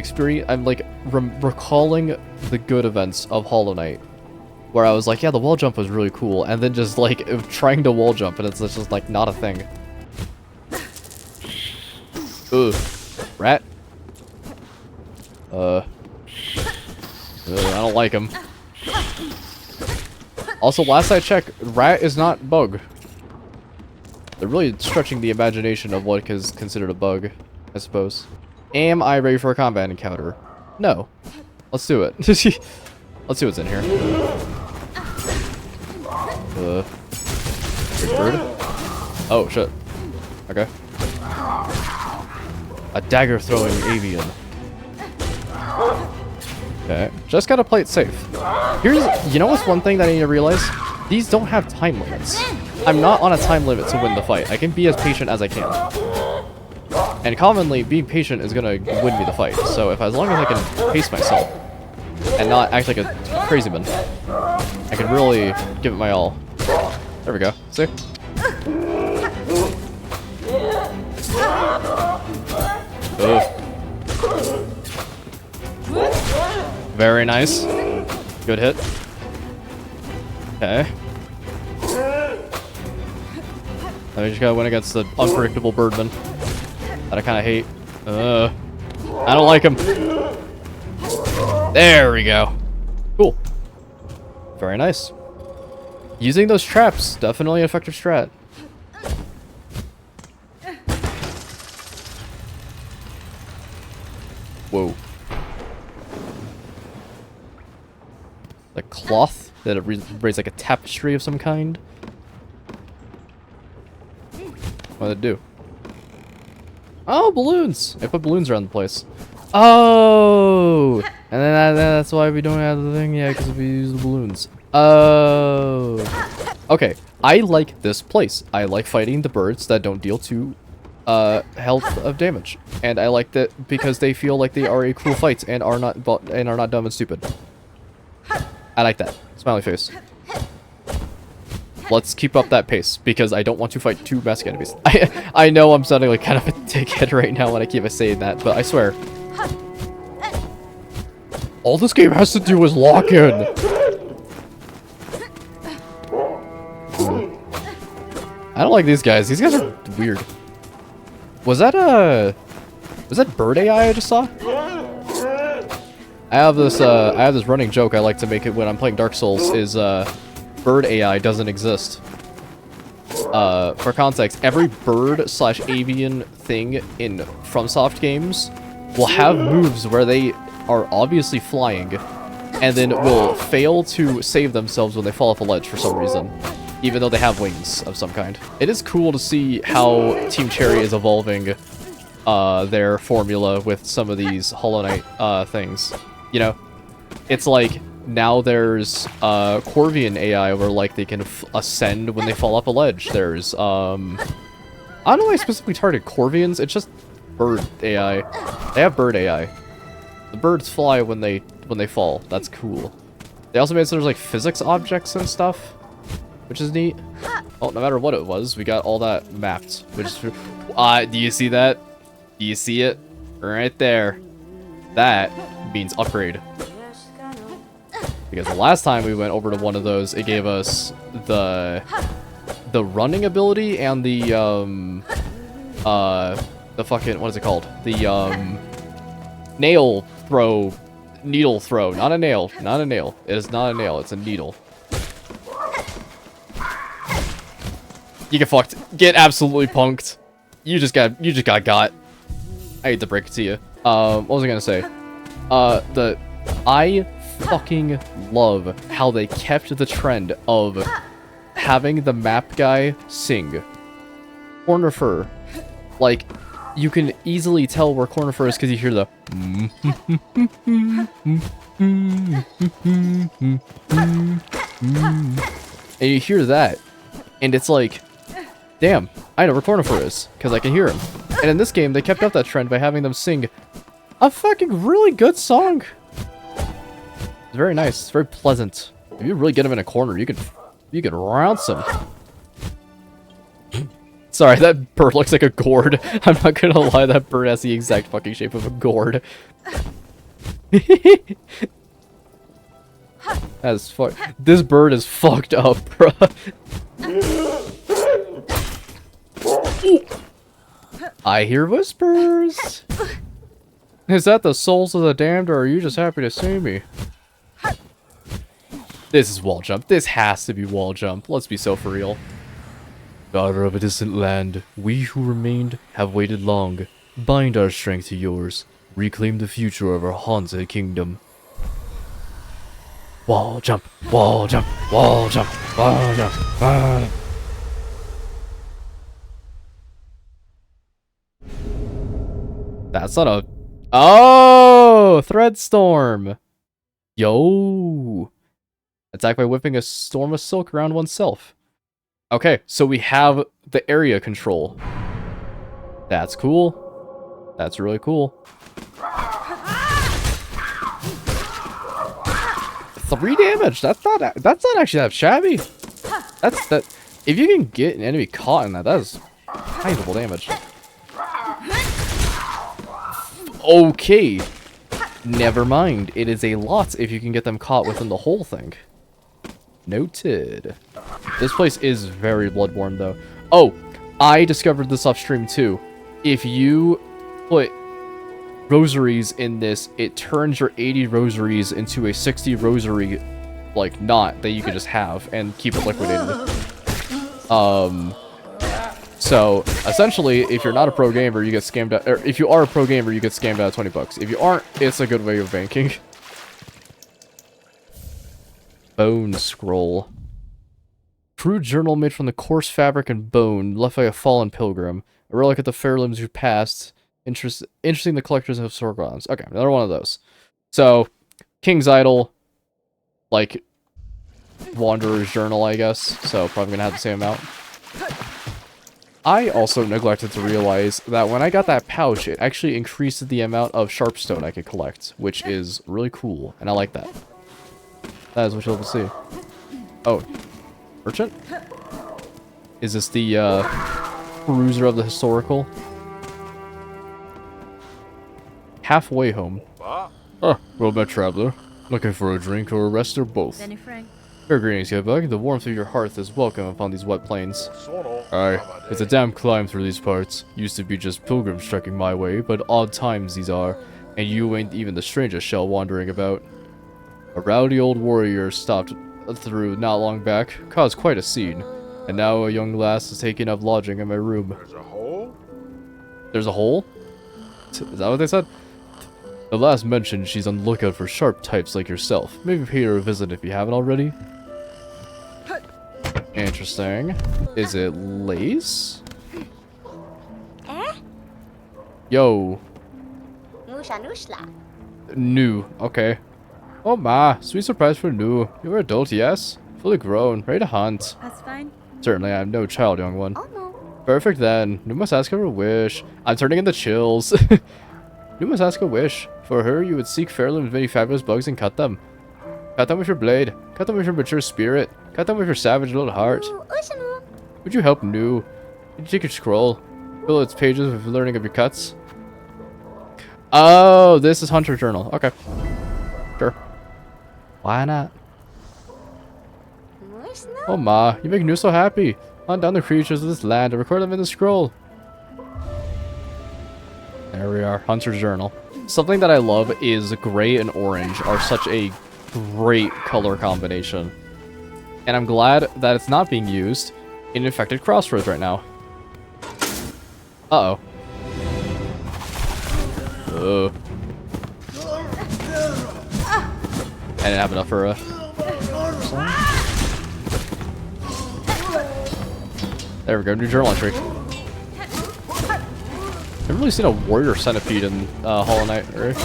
like recalling the good events of Hollow Knight, where I was like, yeah, the wall jump was really cool, and then just like trying to wall jump, and it's just like not a thing. Ugh. Rat. I don't like him. Also, last I checked, rat is not bug. They're really stretching the imagination of what is considered a bug, I suppose. Am I ready for a combat encounter? No. Let's do it. Let's see what's in here. Big bird? Oh, shit. Okay. A dagger-throwing avian. Okay, just gotta play it safe. You know what's one thing that I need to realize? These don't have time limits. I'm not on a time limit to win the fight. I can be as patient as I can. And commonly, being patient is gonna win me the fight. So as long as I can pace myself and not act like a crazy man, I can really give it my all. There we go. See? Ugh. Very nice. Good hit. Okay. Now we just gotta win against the unpredictable birdman that I kind of hate. I don't like him. There we go. Cool. Very nice. Using those traps, definitely an effective strat. Whoa. The cloth that it raised like a tapestry of some kind. What did it do? Oh, balloons! I put balloons around the place. Oh! And then that's why we don't have the thing, yeah, because we use the balloons. Oh! Okay, I like this place. I like fighting the birds that don't deal too health of damage, and I like that because they feel like they are a cool fight and are not dumb and stupid. I like that. Smiley face. Let's keep up that pace because I don't want to fight two massive enemies. I know I'm sounding like kind of a dickhead right now when I keep saying that, but I swear, all this game has to do is lock in. I don't like these guys. These guys are weird. Was that bird AI I just saw? I have this running joke I like to make it when I'm playing Dark Souls is bird AI doesn't exist. For context, every bird/avian thing in FromSoft games will have moves where they are obviously flying and then will fail to save themselves when they fall off a ledge for some reason, even though they have wings of some kind. It is cool to see how Team Cherry is evolving their formula with some of these Hollow Knight things. You know, it's like now there's Corvian AI where like they can ascend when they fall off a ledge. There's I don't know why I specifically targeted Corvians. It's just bird AI. They have bird AI. The birds fly when they fall. That's cool. They also made so there's like physics objects and stuff, which is neat. Oh, no matter what it was, we got all that mapped. Which is, do you see that? Do you see it? Right there. That means upgrade. Because the last time we went over to one of those, it gave us the running ability and the fucking, what is it called? The nail throw, needle throw. Not a nail. Not a nail. It is not a nail. It's a needle. You get fucked. Get absolutely punked. You just got got. I hate to break it to you. What was I gonna say? I fucking love how they kept the trend of having the map guy sing Corner Fur. Like, you can easily tell where Corner Fur is because you hear the and you hear that, and it's like, damn, I know where Corner Fur is because I can hear him. And in this game, they kept up that trend by having them sing a fucking really good song. It's very nice. It's very pleasant. If you really get him in a corner, you could rounce him. Sorry, that bird looks like a gourd. I'm not gonna lie, that bird has the exact fucking shape of a gourd. That's fuck. This bird is fucked up, bruh. I hear whispers. Is that the souls of the damned, or are you just happy to see me? This is wall jump. This has to be wall jump. Let's be so for real. Daughter of a distant land, we who remained have waited long. Bind our strength to yours. Reclaim the future of our haunted kingdom. Wall jump, wall jump, wall jump, wall jump, wall jump. That's not a... Oh! Threadstorm! Yo! Attack by whipping a storm of silk around oneself. Okay, so we have the area control. That's cool. That's really cool. 3 damage. That's not actually that shabby. That. If you can get an enemy caught in that, that is sizable damage. Okay. Never mind. It is a lot if you can get them caught within the whole thing. Noted. This place is very Bloodborne, though. Oh, I discovered this off stream, too. If you put rosaries in this, it turns your 80 rosaries into a 60 rosary, like, knot that you can just have and keep it liquidated. So, essentially, if you're not a pro gamer, you get scammed out, or if you are a pro gamer, you get scammed out of 20 bucks. If you aren't, it's a good way of banking. Bone scroll. Crude journal made from the coarse fabric and bone, left by a fallen pilgrim. A relic of the fair limbs who passed. Interesting the collectors of historical items. Okay, another one of those. So, King's Idol, like, Wanderer's Journal, I guess. So, probably gonna have the same amount. I also neglected to realize that when I got that pouch, it actually increased the amount of sharpstone I could collect, which is really cool, and I like that. That is what you'll see. Oh. Merchant? Is this the, cruiser of the historical? Halfway home. Oh, well met, traveler. Looking for a drink or a rest or both? Benny Frank. Fair greetings, Yebug. The warmth of your hearth is welcome upon these wet plains. Aye, it's a damn climb through these parts. Used to be just pilgrims trekking my way, but odd times these are. And you ain't even the strangest shell wandering about. A rowdy old warrior stopped through not long back, caused quite a scene, and now a young lass is taking up lodging in my room. There's a hole? There's a hole? Is that what they said? The lass mentioned she's on the lookout for sharp types like yourself. Maybe pay her a visit if you haven't already. Interesting. Is it lace? Yo. New. Okay. Oh ma, sweet surprise for new. You're adult, yes? Fully grown, ready to hunt. That's fine. Certainly, I am no child, young one. Perfect then. Nu must ask her a wish. I'm turning into chills. Nu must ask a wish. For her, you would seek Fairland's many fabulous bugs and cut them. Cut them with your blade. Cut them with your mature spirit. Cut them with your savage little heart. Would you help Nu? Could you take your scroll? Fill its pages with learning of your cuts. Oh, this is Hunter Journal. Okay. Sure. Why not? Oh ma, you make Nu so happy. Hunt down the creatures of this land and record them in the scroll. There we are. Hunter's Journal. Something that I love is gray and orange are such a great color combination. And I'm glad that it's not being used in Infected Crossroads right now. Uh-oh. I didn't have enough for a... There we go, new journal entry. Never really seen a warrior centipede in Hollow Knight, right?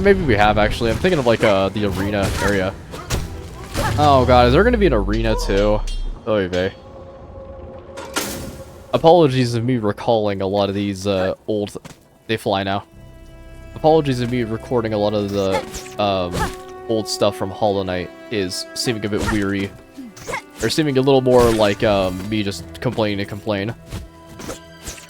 Maybe we have actually. I'm thinking of like the arena area. Oh god, is there gonna be an arena too? Oy vey. Apologies of me recalling a lot of these old. They fly now. Apologies of me recording a lot of the old stuff from Hollow Knight is seeming a bit weary. Or seeming a little more like me just complaining to complain.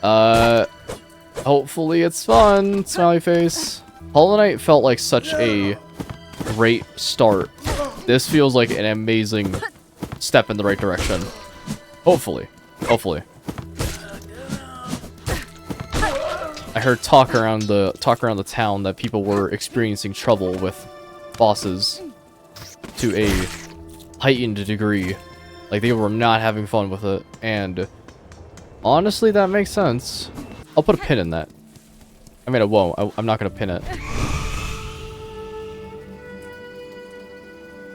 Hopefully it's fun, smiley face. Hollow Knight felt like such a great start. This feels like an amazing step in the right direction. Hopefully. Hopefully. I heard talk around the town that people were experiencing trouble with bosses to a heightened degree. Like they were not having fun with it, and honestly that makes sense. I'll put a pin in that. I mean I won't. I'm not gonna pin it.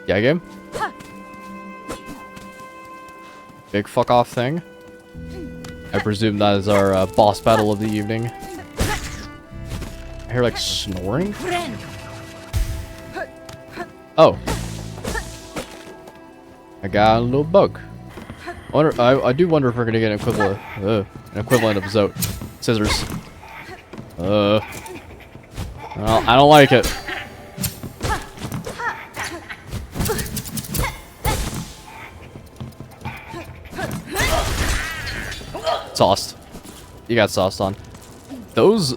Yeah, game? Big fuck off thing. I presume that is our boss battle of the evening. I hear like snoring? Oh. I got a little bug. I do wonder if we're gonna get an equivalent of Zote. Scissors. Well, I don't like it. Sauced. You got sauced on. Those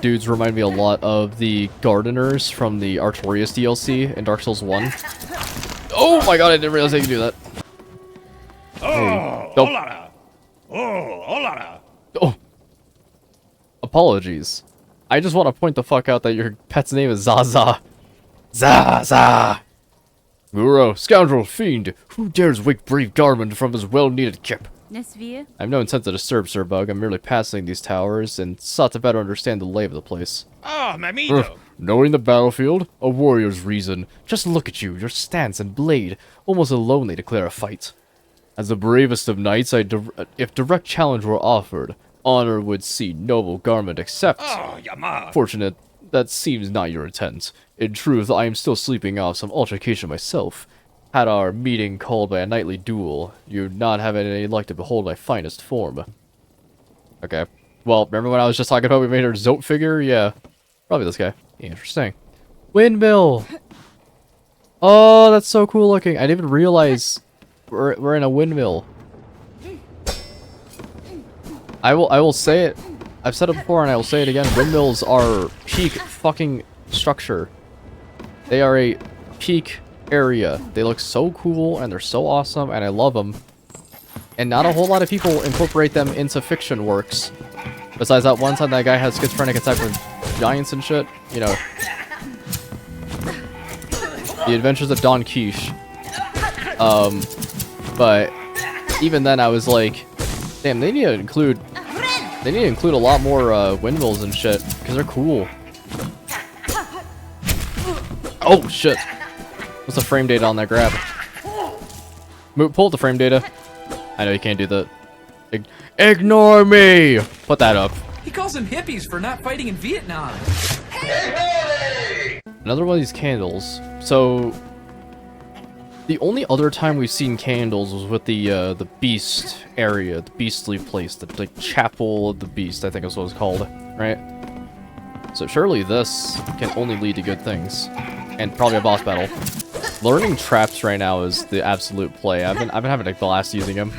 dudes remind me a lot of the gardeners from the Artorias DLC in Dark Souls 1. Oh my god, I didn't realize I could do that. Oh, Nope. hola. Oh, hola. Oh. Apologies. I just want to point the fuck out that your pet's name is Zaza. Zaza! Muro, scoundrel, fiend! Who dares wake brave Garmin from his well-needed kip? Nesvia? I have no intent to disturb, Sir Bug. I'm merely passing these towers and sought to better understand the lay of the place. Oh, mamito. Knowing the battlefield, a warrior's reason. Just look at you, your stance and blade. Almost alone they declare a fight. As the bravest of knights, if direct challenge were offered, honor would see noble Garment accept. Oh, yama. Fortunate, that seems not your intent. In truth, I am still sleeping off some altercation myself. Had our meeting called by a nightly duel, you'd not have any luck to behold my finest form. Okay. Well, remember when I was just talking about we made our Zote figure? Yeah. Probably this guy. Interesting. Windmill! Oh, that's so cool looking. I didn't even realize we're in a windmill. I will say it. I've said it before and I will say it again. Windmills are peak fucking structure. They are a peak area. They look so cool and they're so awesome and I love them. And not a whole lot of people incorporate them into fiction works. Besides that one time that guy had schizophrenic attack with giants and shit. You know. The Adventures of Don Quiche. But even then I was like, damn, they need to include a lot more windmills and shit because they're cool. Oh shit. What's the frame data on that grab? Moop, pull the frame data. I know you can't do that. Ignore me! Put that up. He calls them hippies for not fighting in Vietnam. Another one of these candles. So, the only other time we've seen candles was with the beast area, the beastly place, the like chapel of the beast, I think is what it's called, right? So surely this can only lead to good things, and probably a boss battle. Learning traps right now is the absolute play. I've been having a blast using them.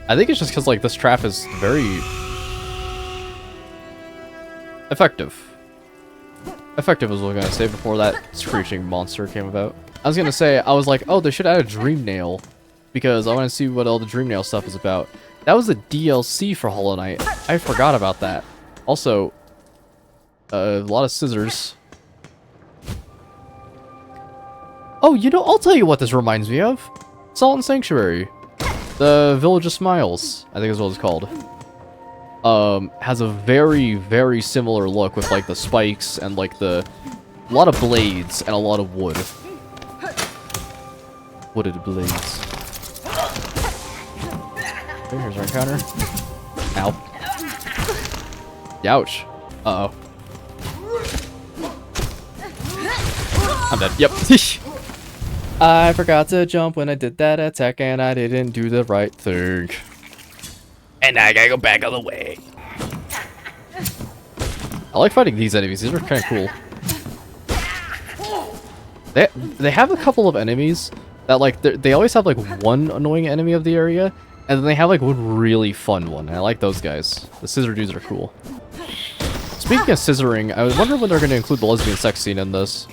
I think it's just because like this trap is very effective. Effective is what I'm gonna say before that screeching monster came about. I was gonna say, I was like, oh, they should add a dream nail because I want to see what all the dream nail stuff is about. That was the DLC for Hollow Knight. I forgot about that. Also, a lot of scissors. Oh, you know, I'll tell you what this reminds me of. Salt and Sanctuary. The Village of Smiles, I think is what it's called. Has a very, very similar look with like the spikes and like a lot of blades and a lot of wood. Wooded blades. Okay, here's our encounter. Ow. Youch. Uh-oh. I'm dead. Yep. I forgot to jump when I did that attack, and I didn't do the right thing. And now I gotta go back all the way. I like fighting these enemies. These are kind of cool. They have a couple of enemies that, like, they always have, like, one annoying enemy of the area, and then they have, like, one really fun one. And I like those guys. The scissor dudes are cool. Speaking of scissoring, I wonder when they're going to include the lesbian sex scene in this.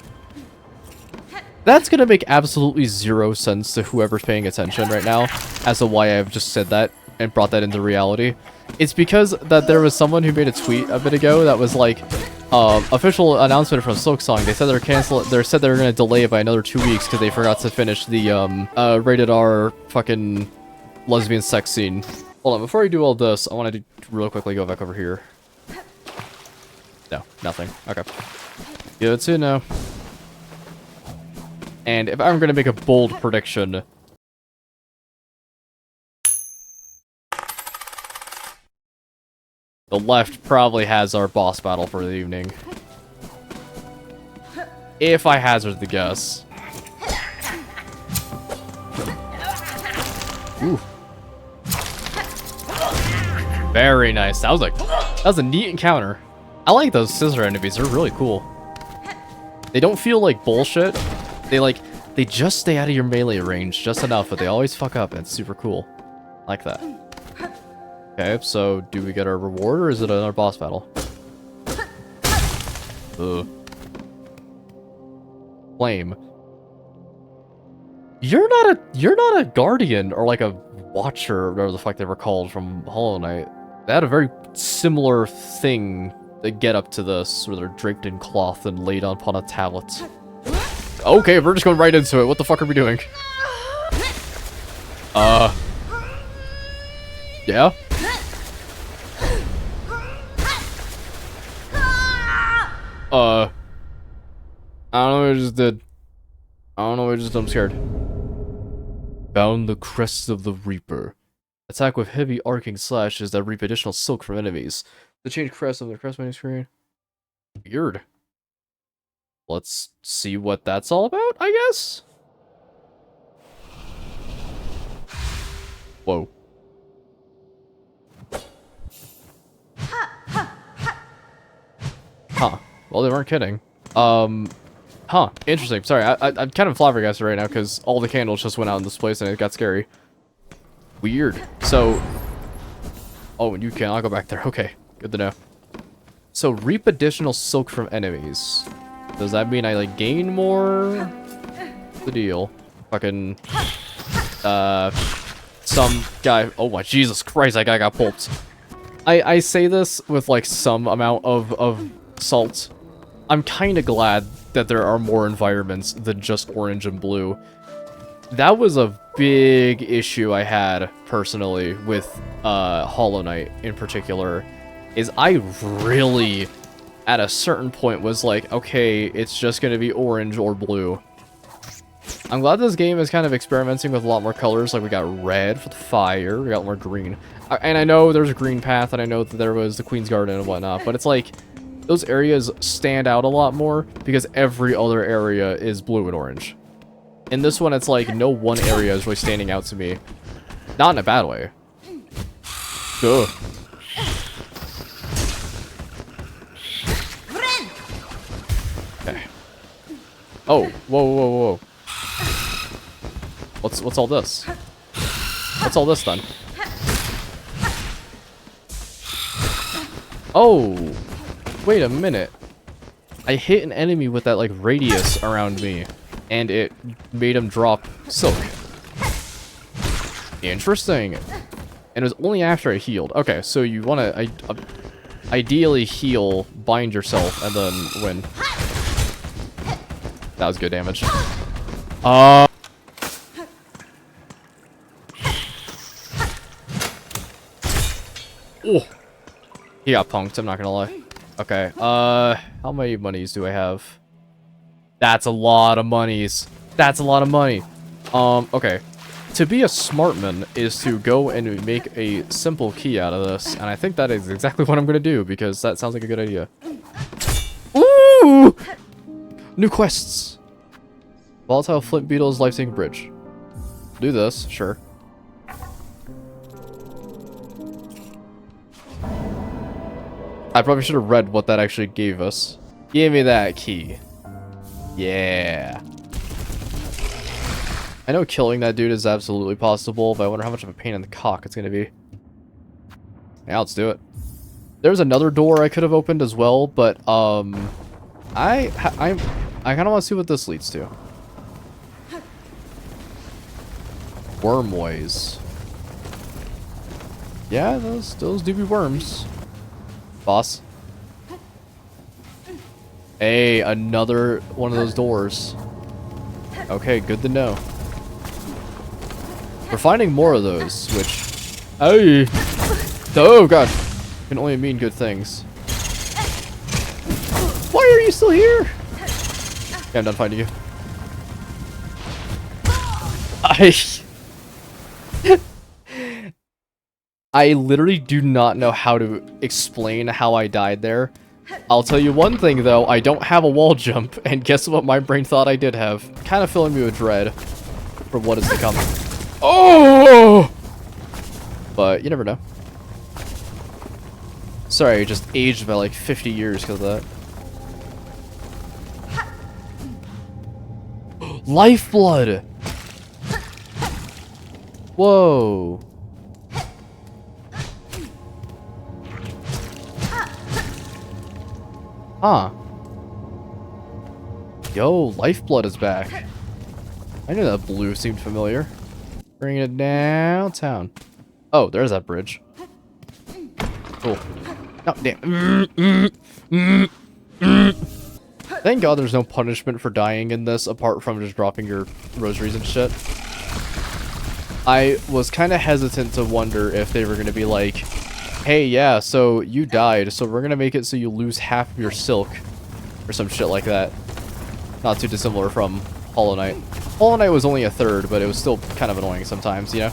That's going to make absolutely zero sense to whoever's paying attention right now as to why I've just said that and brought that into reality. It's because that there was someone who made a tweet a bit ago that was like, official announcement from Silksong. They said they said they were going to delay it by another 2 weeks because they forgot to finish the rated R fucking lesbian sex scene. Hold on, before I do all this, I want to real quickly go back over here. No, nothing. Okay. Good to know. And if I'm going to make a bold prediction, the left probably has our boss battle for the evening. If I hazard the guess. Ooh. Very nice. That was a neat encounter. I like those scissor enemies. They're really cool. They don't feel like bullshit. They just stay out of your melee range just enough, but they always fuck up, and it's super cool. I like that. Okay, so do we get our reward, or is it another boss battle? Ugh. Flame. You're not a guardian or like a watcher, or whatever the fuck they were called from Hollow Knight. They had a very similar thing to get up to this, where they're draped in cloth and laid upon a tablet. Okay, we're just going right into it. What the fuck are we doing? Yeah? I don't know what I just did. I don't know what I just did. I'm scared. Bound the crests of the Reaper. Attack with heavy arcing slashes that reap additional silk from enemies. To change crest of the crest menu screen. Weird. Let's see what that's all about, I guess? Whoa. Huh. Well, they weren't kidding. Huh. Interesting. Sorry, I'm kind of flabbergasted right now because all the candles just went out in this place and it got scary. Weird. So... Oh, and you can. I'll go back there. Okay. Good to know. So, reap additional silk from enemies. Does that mean I, like, gain more? What's the deal? Fucking... Some guy... Oh my Jesus Christ, that guy got pulped. I say this with, like, some amount of salt. I'm kind of glad that there are more environments than just orange and blue. That was a big issue I had, personally, with Hollow Knight in particular. Is I really, at a certain point, was like, okay, it's just going to be orange or blue. I'm glad this game is kind of experimenting with a lot more colors. Like, we got red for the fire, we got more green. And I know there's a green path, and I know that there was the Queen's Garden and whatnot, but it's like, those areas stand out a lot more because every other area is blue and orange. In this one, it's like, no one area is really standing out to me. Not in a bad way. Ugh. Okay. Oh, whoa. What's all this? What's all this then? Oh, wait a minute. I hit an enemy with that, like, radius around me, and it made him drop silk. Interesting. And it was only after I healed. Okay, so you want to ideally heal, bind yourself, and then win. That was good damage. Oh. He got punked, I'm not gonna lie. Okay, how many monies do I have? That's a lot of monies. That's a lot of money. Okay. to be a smartman is to go and make a simple key out of this, and I think that is exactly what I'm gonna do, because that sounds like a good idea. Ooh! New quests! Volatile Flint Beetle's Life-Saving Bridge. Do this, sure. I probably should have read what that actually gave us. Give me that key. Yeah. I know killing that dude is absolutely possible, but I wonder how much of a pain in the cock it's gonna be. Yeah, let's do it. There's another door I could have opened as well, but I kind of want to see what this leads to. Wormways. Yeah, those do be worms. Boss. Hey, another one of those doors. Okay, good to know. We're finding more of those, which... Hey! Oh, God. Can only mean good things. Why are you still here? Okay, I'm done finding you. I literally do not know how to explain how I died there. I'll tell you one thing, though. I don't have a wall jump, and guess what my brain thought I did have? Kind of filling me with dread for what is to come. Oh! But you never know. Sorry, I just aged by like 50 years because of that. Lifeblood! Whoa. Huh. Yo, Lifeblood is back. I knew that blue seemed familiar. Bring it downtown. Oh, there's that bridge. Cool. Oh, damn. Thank God there's no punishment for dying in this apart from just dropping your rosaries and shit. I was kind of hesitant to wonder if they were going to be like, hey, yeah, so you died, so we're going to make it so you lose half of your silk. Or some shit like that. Not too dissimilar from Hollow Knight. Hollow Knight was only a third, but it was still kind of annoying sometimes, you know?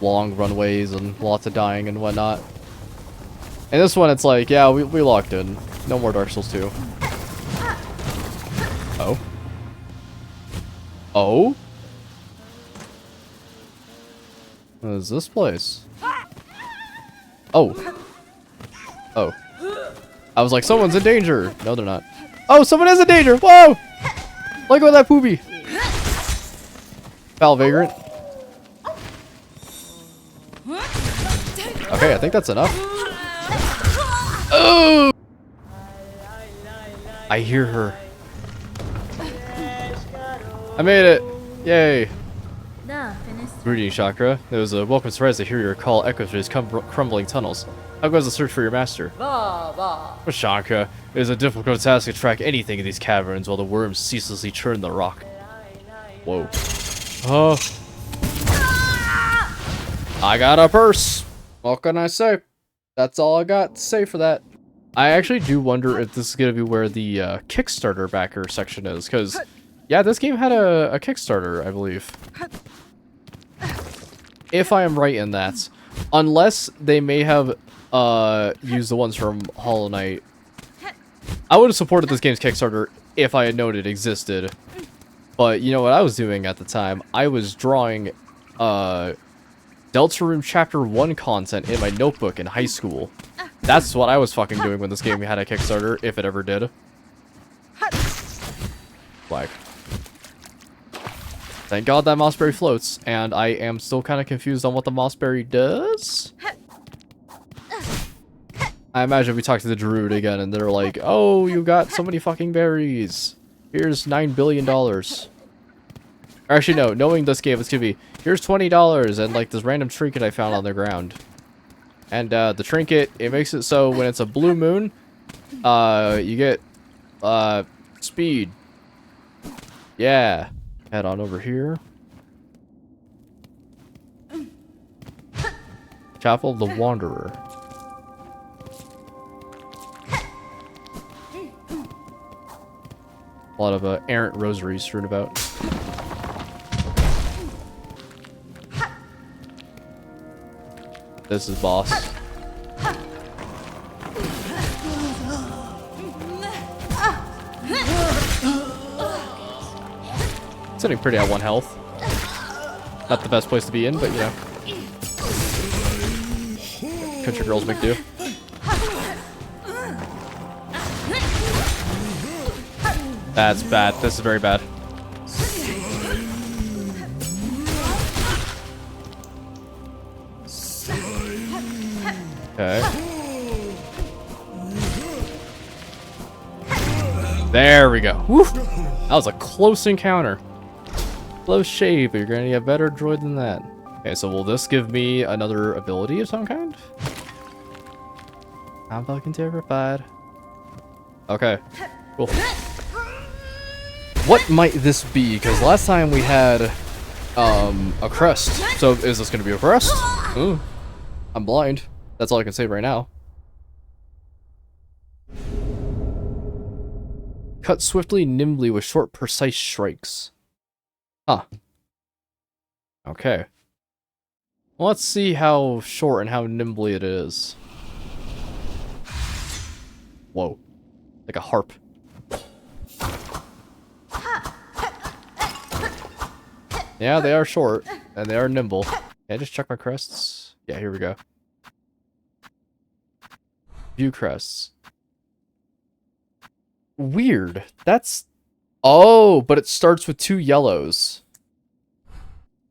Long runways and lots of dying and whatnot. And this one, it's like, yeah, we locked in. No more Dark Souls 2. Oh? Oh? What is this place? Oh. Oh. I was like, someone's in danger. No, they're not. Oh, someone is in danger. Whoa! Look at that poopy. Foul Vagrant. Okay, I think that's enough. Oh! I hear her. I made it. Yay. Greetings, Chakra. It was a welcome surprise to hear your call echo through these crumbling tunnels. How goes the search for your master? For Chakra, it is a difficult task to track anything in these caverns while the worms ceaselessly churn the rock. Whoa. Oh. I got a purse. What can I say? That's all I got to say for that. I actually do wonder if this is going to be where the Kickstarter backer section is, because, yeah, this game had a Kickstarter, I believe. If I am right in that. Unless they may have used the ones from Hollow Knight. I would have supported this game's Kickstarter if I had known it existed. But you know what I was doing at the time? I was drawing Deltarune Chapter 1 content in my notebook in high school. That's what I was fucking doing when this game had a Kickstarter, if it ever did. Flag. Thank God that Mossberry floats, and I am still kind of confused on what the Mossberry does. I imagine we talk to the Druid again, and they're like, oh, you got so many fucking berries. Here's $9 billion. Or actually, no, knowing this game, it's gonna be, here's $20, and like this random trinket I found on the ground. And the trinket, it makes it so when it's a blue moon, you get speed. Yeah. Head on over here. Chapel of the Wanderer. A lot of errant rosaries strewn about. This is boss. Sitting pretty at 1 health. Not the best place to be in, but you know. Country girls make do. That's bad. This is very bad. Okay. There we go. Woo! That was a close encounter. Close shave, but you're gonna get a better droid than that. Okay, so will this give me another ability of some kind? I'm fucking terrified. Okay, cool. What might this be? Because last time we had a crest. So is this gonna be a crest? Ooh. I'm blind. That's all I can say right now. Cut swiftly, nimbly with short, precise strikes. Huh. Okay. Well, let's see how short and how nimbly it is. Whoa. Like a harp. Yeah, they are short, and they are nimble. Can I just check my crests? Yeah, here we go. View crests. Weird. That's... Oh, but it starts with 2 yellows.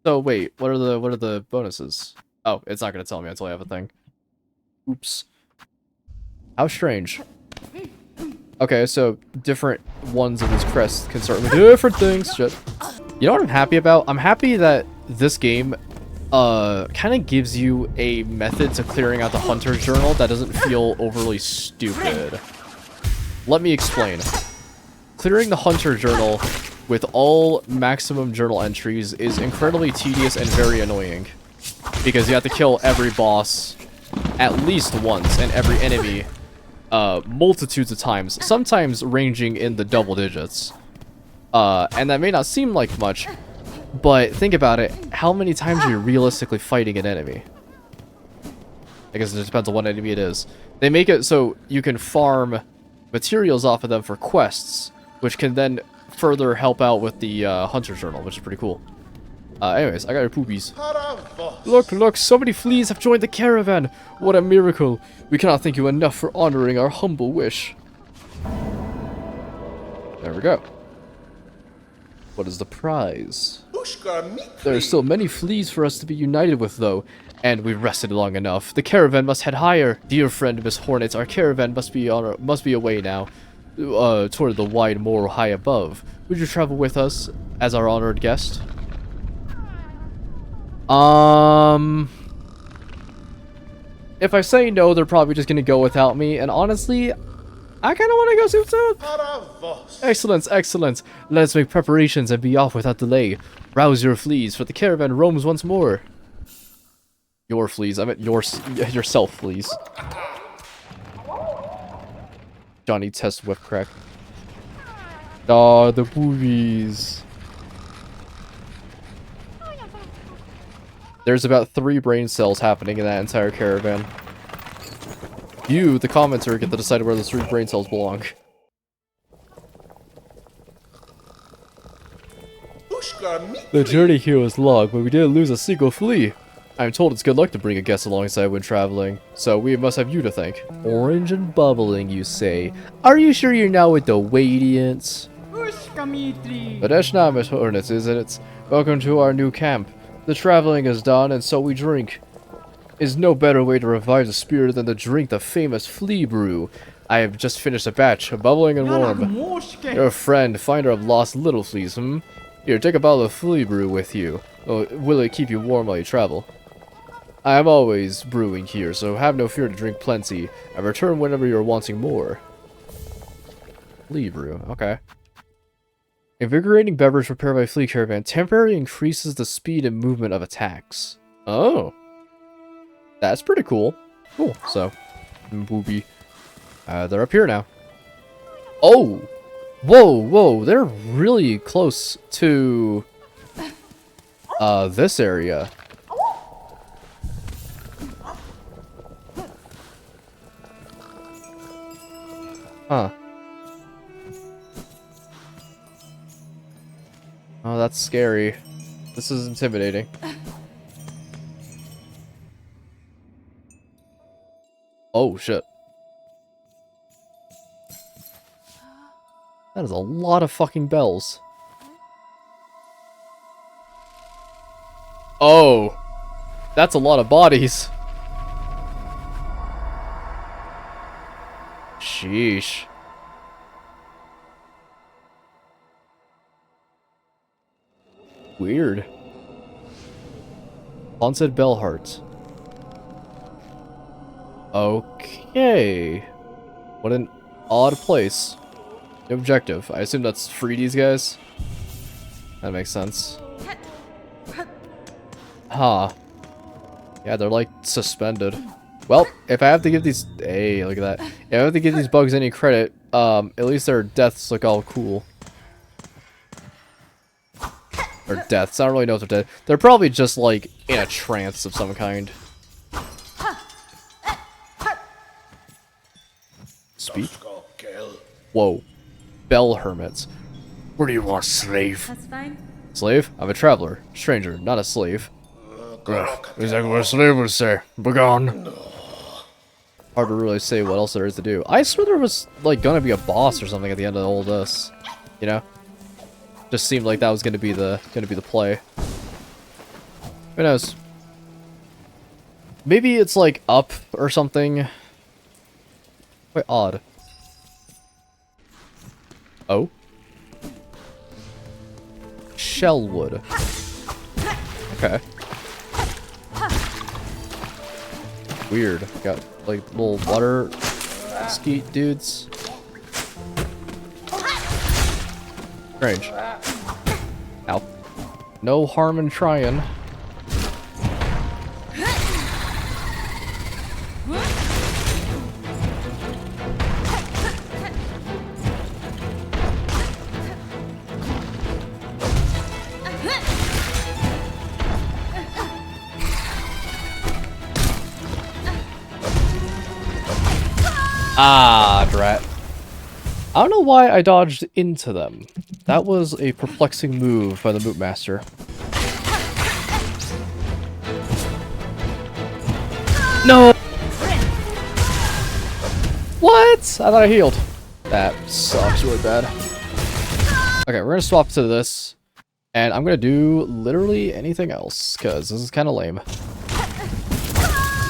So wait, what are the bonuses? Oh, it's not gonna tell me until I have a thing. Oops. How strange. Okay, so different ones of these crests can start with different things. Shit. You know what I'm happy about? I'm happy that this game kind of gives you a method to clearing out the Hunter's Journal that doesn't feel overly stupid. Let me explain. Clearing the Hunter Journal with all maximum journal entries is incredibly tedious and very annoying. Because you have to kill every boss at least once and every enemy multitudes of times, sometimes ranging in the double digits. And that may not seem like much, but think about it. How many times are you realistically fighting an enemy? I guess it just depends on what enemy it is. They make it so you can farm materials off of them for quests, which can then further help out with the Hunter Journal, which is pretty cool. Anyways, I got your poopies. Look, so many fleas have joined the caravan. What a miracle. We cannot thank you enough for honoring our humble wish. There we go. What is the prize? There are still many fleas for us to be united with, though, and we've rested long enough. The caravan must head higher. Dear friend Miss Hornet, our caravan must be away now, toward the wide moor high above. Would you travel with us as our honored guest? If I say no, they're probably just gonna go without me, and honestly, I kinda wanna go soon. Excellent. Let's make preparations and be off without delay. Rouse your fleas, for the caravan roams once more. Your fleas, I meant yourself, fleas. Johnny test whip crack. Ah, the boobies. There's about 3 brain cells happening in that entire caravan. You, the commenter, get to decide where those 3 brain cells belong. The journey here was long, but we didn't lose a single flea. I'm told it's good luck to bring a guest alongside when traveling, so we must have you to thank. Orange and bubbling, you say? Are you sure you're not with the Radiants? But that's not Miss Hornets, isn't it? Welcome to our new camp. The traveling is done, and so we drink. Is no better way to revive the spirit than to drink the famous flea brew. I have just finished a batch, bubbling and warm. You're a friend, finder of lost little fleas, Here, take a bottle of flea brew with you. Oh, will it keep you warm while you travel? I am always brewing here, so have no fear to drink plenty, and return whenever you're wanting more. Flea brew, okay. Invigorating beverage prepared by Flea Caravan temporarily increases the speed and movement of attacks. Oh. That's pretty cool. Cool, so. Booby. They're up here now. Oh! Whoa, they're really close to this area. Huh. Oh, that's scary. This is intimidating. Oh, shit. That is a lot of fucking bells. Oh. That's a lot of bodies. Sheesh. Weird. Haunted Bell Heart. Okay. What an odd place. The objective. I assume that's free these guys? That makes sense. Huh. Yeah, they're like suspended. Well, if I have to give these... Hey, look at that. If I have to give these bugs any credit, at least their deaths look all cool. Or deaths. I don't really know if they're dead. They're probably just like in a trance of some kind. Speak. Whoa. Bell hermits. What do you want, slave? That's fine. Slave? I'm a traveler. Stranger, not a slave. Exactly what a slave would say. Begone. Hard to really say what else there is to do. I swear there was like gonna be a boss or something at the end of all this. You know? Just seemed like that was gonna be the play. Who knows? Maybe it's like up or something. Quite odd. Oh. Shellwood. Okay. Weird. Got like little water skeet dudes. Strange. Ow. No harm in trying. Ah, drat. I don't know why I dodged into them. That was a perplexing move by the Moop Master. No! What? I thought I healed. That sucks really bad. Okay, we're gonna swap to this. And I'm gonna do literally anything else, because this is kind of lame.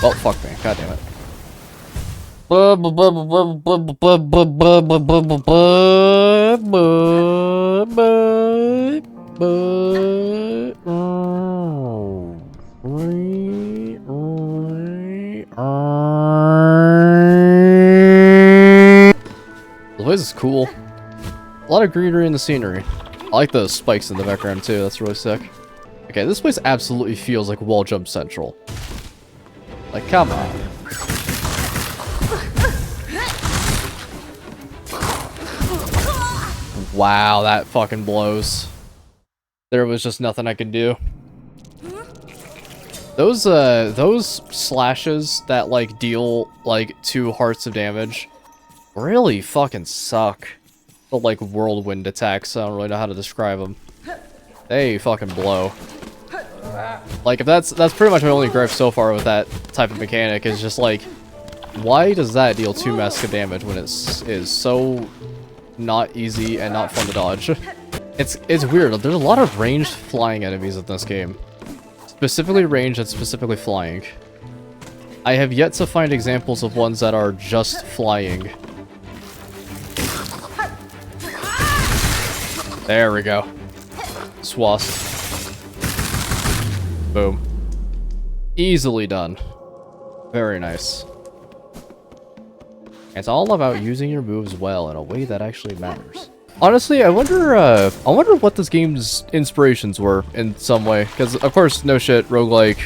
Well, fuck me. God damn it. The place is cool. A lot of greenery in the scenery. I like the spikes in the background too, that's really sick. Okay, this place absolutely feels like Wall Jump Central. Like, come on. Wow, that fucking blows. There was just nothing I could do. Those slashes that, like, deal, like, 2 hearts of damage really fucking suck. The, like, whirlwind attacks, I don't really know how to describe them. They fucking blow. Like, if that's pretty much my only gripe so far with that type of mechanic, is just, like, why does that deal 2 massive damage when it is so not easy and not fun to dodge? It's weird. There's a lot of ranged flying enemies in this game. Specifically ranged and specifically flying. I have yet to find examples of ones that are just flying. There we go. Swast. Boom. Easily done. Very nice. It's all about using your moves well in a way that actually matters. Honestly, I wonder what this game's inspirations were in some way. Because, of course, no shit, roguelike,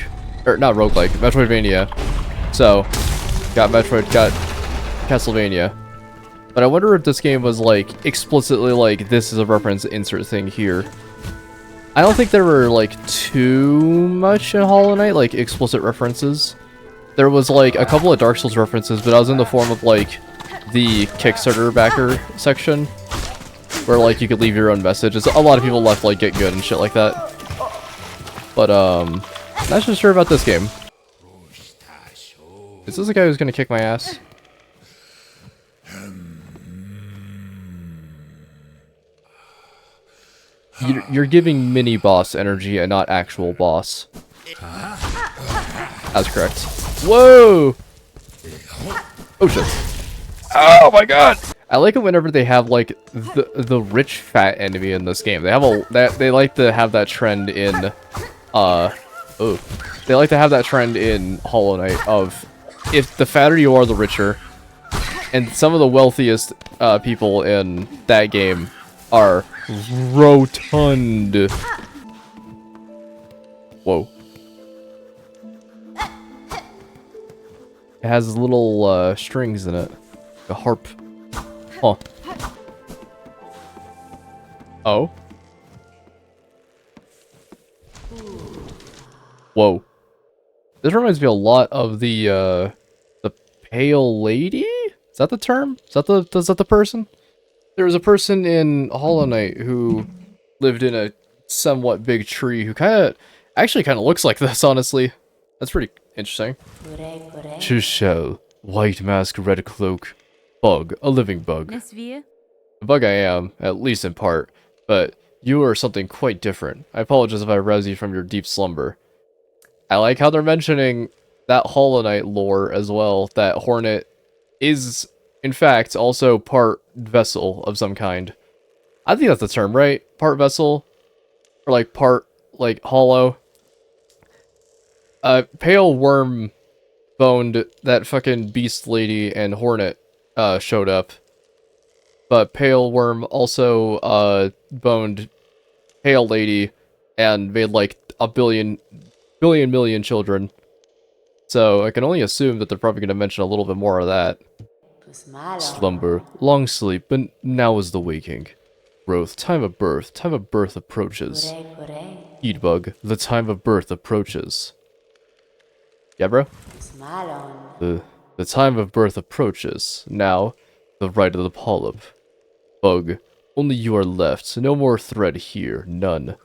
or not roguelike, Metroidvania. So, got Metroid, got Castlevania. But I wonder if this game was, like, explicitly like, this is a reference to insert thing here. I don't think there were, like, too much in Hollow Knight, like, explicit references. There was, like, a couple of Dark Souls references, but I was in the form of, like, the Kickstarter backer section, where like you could leave your own message. It's, a lot of people left like Get Good and shit like that. But not so sure about this game. Is this the guy who's gonna kick my ass? You're giving mini boss energy and not actual boss. That's correct. Whoa! Oh shit. Oh my god! I like it whenever they have like the rich fat enemy in this game. They have they like to have that trend in they like to have that trend in Hollow Knight of if the fatter you are, the richer. And some of the wealthiest people in that game are rotund. Whoa. It has little strings in it. A harp. Huh. Oh. Whoa. This reminds me a lot of the Pale Lady? Is that the term? Is that the person? There was a person in Hollow Knight who lived in a somewhat big tree who actually kind of looks like this, honestly. That's pretty interesting. Shell, white mask, red cloak, bug, a living bug. The bug I am, at least in part, but you are something quite different. I apologize if I rouse you from your deep slumber. I like how they're mentioning that Hollow Knight lore as well, that Hornet is, in fact, also part vessel of some kind. I think that's the term, right? Part vessel? Or like part, like, hollow? Pale Worm boned that fucking beast lady and Hornet showed up. But Pale Worm also boned Pale Lady and made like a billion children. So I can only assume that they're probably going to mention a little bit more of that. Slumber, long sleep, but now is the waking. Growth, time of birth approaches. Eatbug, the time of birth approaches. Yeah, bro? The time of birth approaches. Now, the rite of the polyp. Bug, only you are left. No more thread here. None.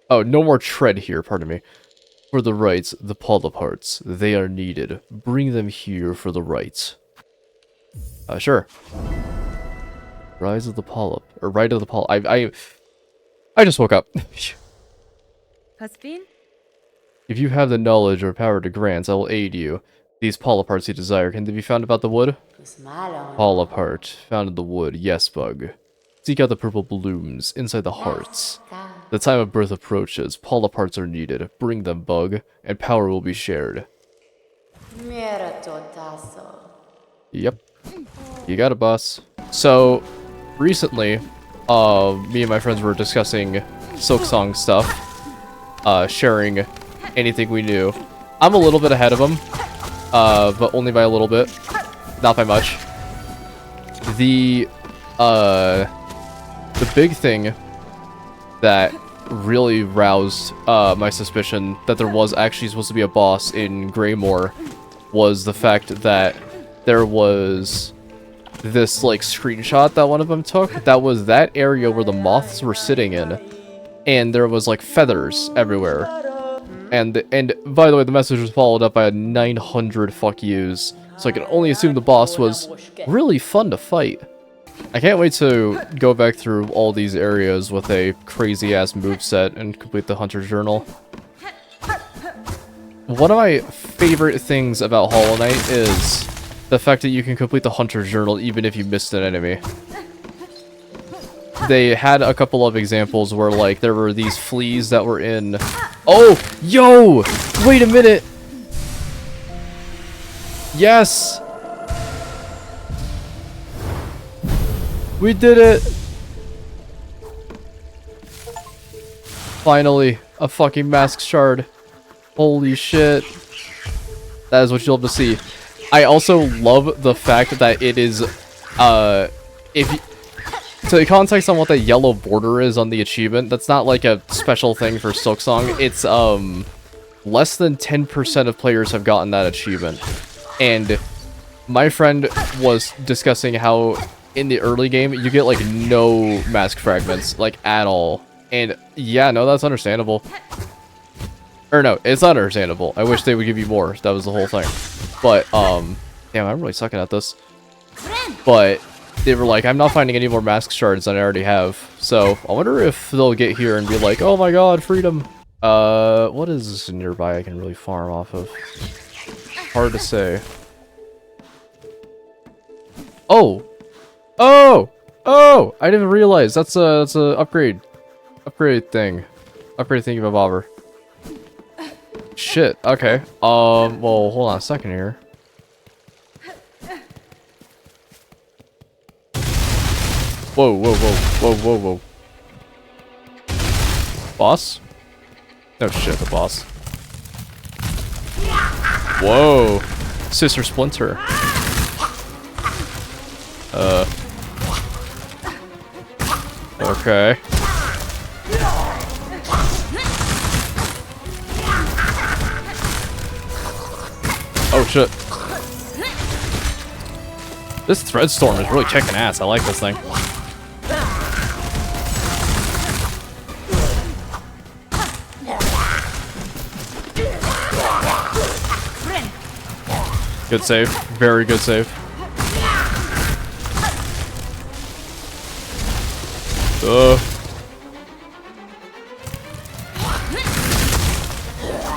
Oh, no more tread here, pardon me. For the rites, the polyp hearts. They are needed. Bring them here for the rites. Sure. Rise of the polyp. Or rite of the polyp. I just woke up. Caspin? If you have the knowledge or power to grant, I will aid you. These polyp hearts you desire, can they be found about the wood? Polyp heart. Found in the wood. Yes, bug. Seek out the purple blooms inside the hearts. The time of birth approaches. Polyp hearts are needed. Bring them, bug, and power will be shared. Yep. You got it, boss. So, recently, me and my friends were discussing Silksong stuff. Sharing anything we knew. I'm a little bit ahead of them. But only by a little bit. Not by much. The big thing that really roused my suspicion that there was actually supposed to be a boss in Greymoor was the fact that there was this like screenshot that one of them took that was that area where the moths were sitting in, and there was like feathers everywhere. And by the way, the message was followed up by 900 fuck yous, so I can only assume the boss was really fun to fight. I can't wait to go back through all these areas with a crazy-ass moveset and complete the Hunter's Journal. One of my favorite things about Hollow Knight is the fact that you can complete the Hunter's Journal even if you missed an enemy. They had a couple of examples where, like, there were these fleas that were in... Oh! Yo! Wait a minute! Yes! We did it! Finally, a fucking mask shard. Holy shit. That is what you'll have to see. I also love the fact that it is, to context on what the yellow border is on the achievement, that's not like a special thing for Silksong. It's, less than 10% of players have gotten that achievement. And my friend was discussing how in the early game you get like no mask fragments, like at all. And yeah, no, that's understandable. Or no, it's not understandable. I wish they would give you more. That was the whole thing. But damn, I'm really sucking at this. But they were like, I'm not finding any more mask shards than I already have. So I wonder if they'll get here and be like, oh my god, freedom. What is nearby I can really farm off of? Hard to say. Oh! Oh! Oh! I didn't realize that's a upgrade thing. Upgrade thingy bobber. Shit, okay. Well, hold on a second here. Whoa, whoa, whoa, whoa, whoa, whoa. Boss? No shit, the boss. Whoa! Sister Splinter. Okay. Oh shit. This thread storm is really kicking ass. I like this thing. Good save. Very good save.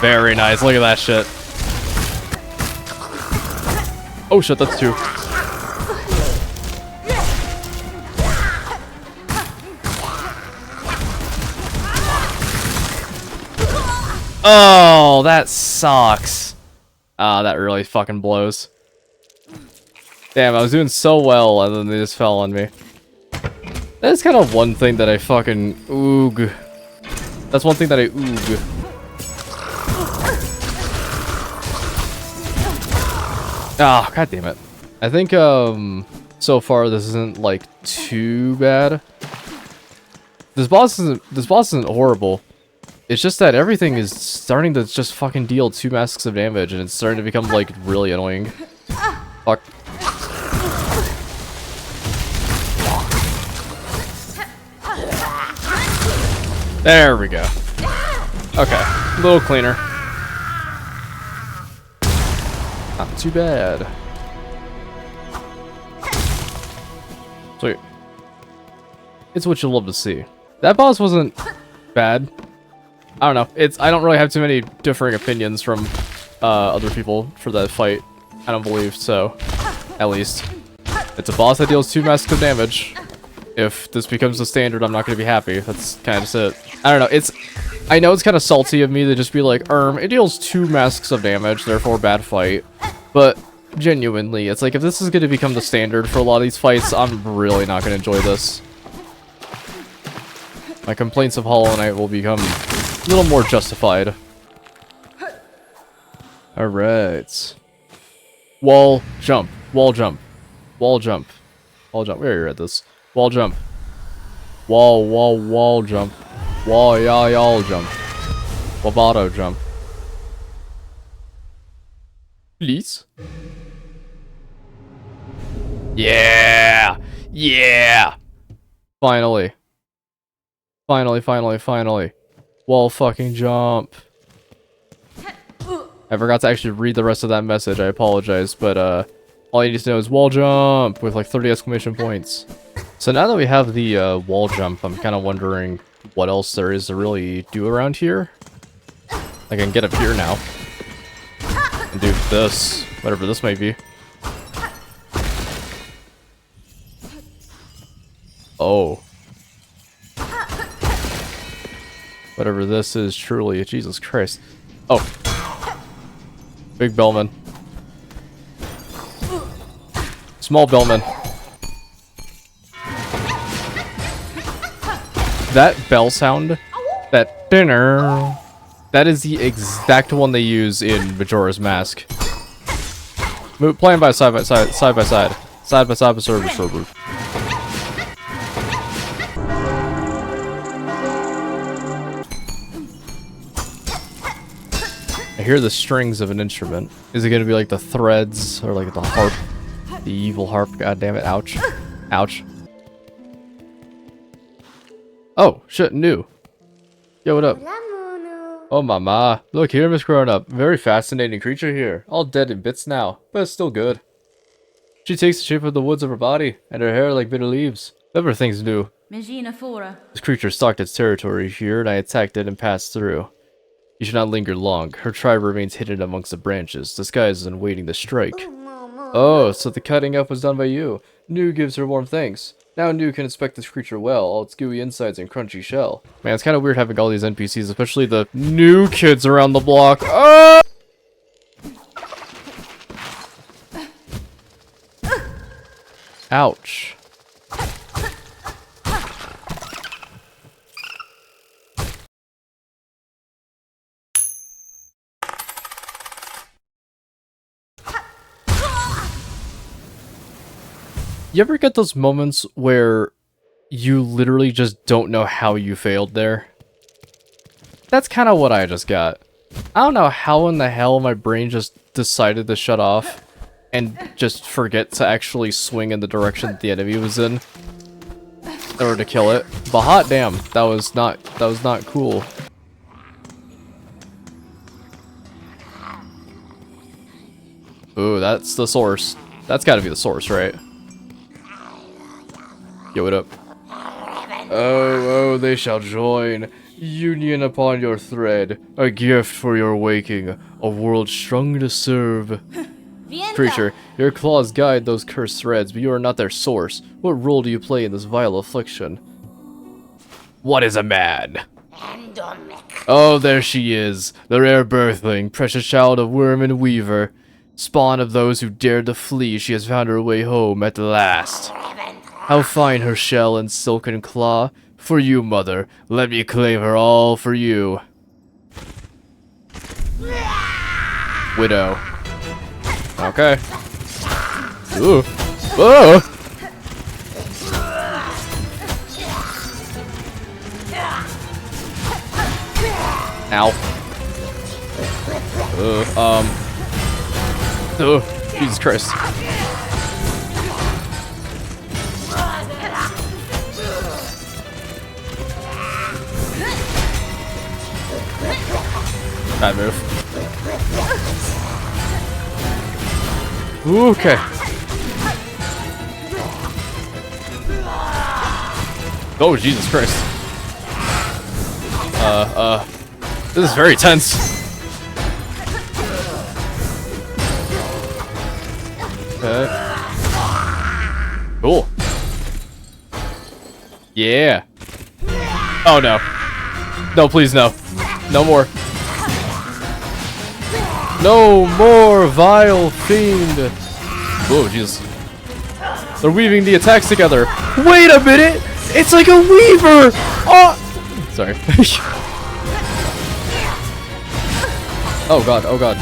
Very nice. Look at that shit. Oh shit, that's two. Oh, that sucks. Ah, that really fucking blows. Damn, I was doing so well, and then they just fell on me. That's kind of one thing that I fucking oog. That's one thing that I oog. Ah, god damn it. I think so far this isn't like too bad. This boss isn't horrible. It's just that everything is starting to just fucking deal 2 masks of damage, and it's starting to become like really annoying. Fuck. There we go. Okay, a little cleaner. Not too bad. Sweet. It's what you love to see. That boss wasn't bad. I don't know. I don't really have too many differing opinions from other people for that fight. I don't believe so. At least. It's a boss that deals 2 masks of damage. If this becomes the standard, I'm not going to be happy. That's kind of just it. I don't know. I know it's kind of salty of me to just be like, it deals 2 masks of damage, therefore bad fight. But genuinely, it's like if this is going to become the standard for a lot of these fights, I'm really not going to enjoy this. My complaints of Hollow Knight will become a little more justified. Alright. Wall jump. Wall jump. Wall jump. Wall jump. We already read this. Wall jump. Wall jump. Wall y'all jump. Wabato jump. Please. Yeah! Yeah! Finally. Finally. Wall fucking jump. I forgot to actually read the rest of that message. I apologize, but all you need to know is wall jump with like 30 exclamation points. So now that we have the wall jump, I'm kind of wondering what else there is to really do around here. I can get up here now and do this, whatever this might be. Oh. Whatever this is, truly, Jesus Christ. Oh. Big Bellman. Small Bellman. That bell sound, that dinner, that is the exact one they use in Majora's Mask. Playing by side by side by server. I hear the strings of an instrument. Is it gonna be like the threads or like the harp? The evil harp, god damn it, ouch. Ouch. Oh, shit, new. Yo, what up? Oh, mama. Look here, Miss Grown-Up. Very fascinating creature here. All dead in bits now, but it's still good. She takes the shape of the woods of her body, and her hair like bitter leaves. Everything's new. Megina fora. This creature stalked its territory here, and I attacked it and passed through. You should not linger long. Her tribe remains hidden amongst the branches, disguised and waiting to strike. Oh, so the cutting up was done by you. Nu gives her warm thanks. Now Nu can inspect this creature well, all its gooey insides and crunchy shell. Man, it's kind of weird having all these NPCs, especially the new kids around the block. Oh! Ouch. You ever get those moments where you literally just don't know how you failed there? That's kind of what I just got. I don't know how in the hell my brain just decided to shut off and just forget to actually swing in the direction that the enemy was in order to kill it. But hot damn, that was not cool. Ooh, that's the source. That's gotta be the source, right? Yo, what up? Oh, they shall join. Union upon your thread. A gift for your waking. A world strong to serve. Creature, your claws guide those cursed threads, but you are not their source. What role do you play in this vile affliction? What is a man? Oh, there she is. The rare birthling, precious child of worm and weaver. Spawn of those who dared to flee, she has found her way home at last. How fine her shell and silken claw. For you, mother. Let me claim her all for you. Widow. Okay. Ooh. Oh! Ow. Oh, Jesus Christ. Bad move. Okay. Oh, Jesus Christ. This is very tense. Okay. Cool. Yeah. Oh, no. No, please, no. No more. No more, vile fiend! Oh, jeez. They're weaving the attacks together. Wait a minute! It's like a weaver! Oh! Sorry. Oh god, oh god.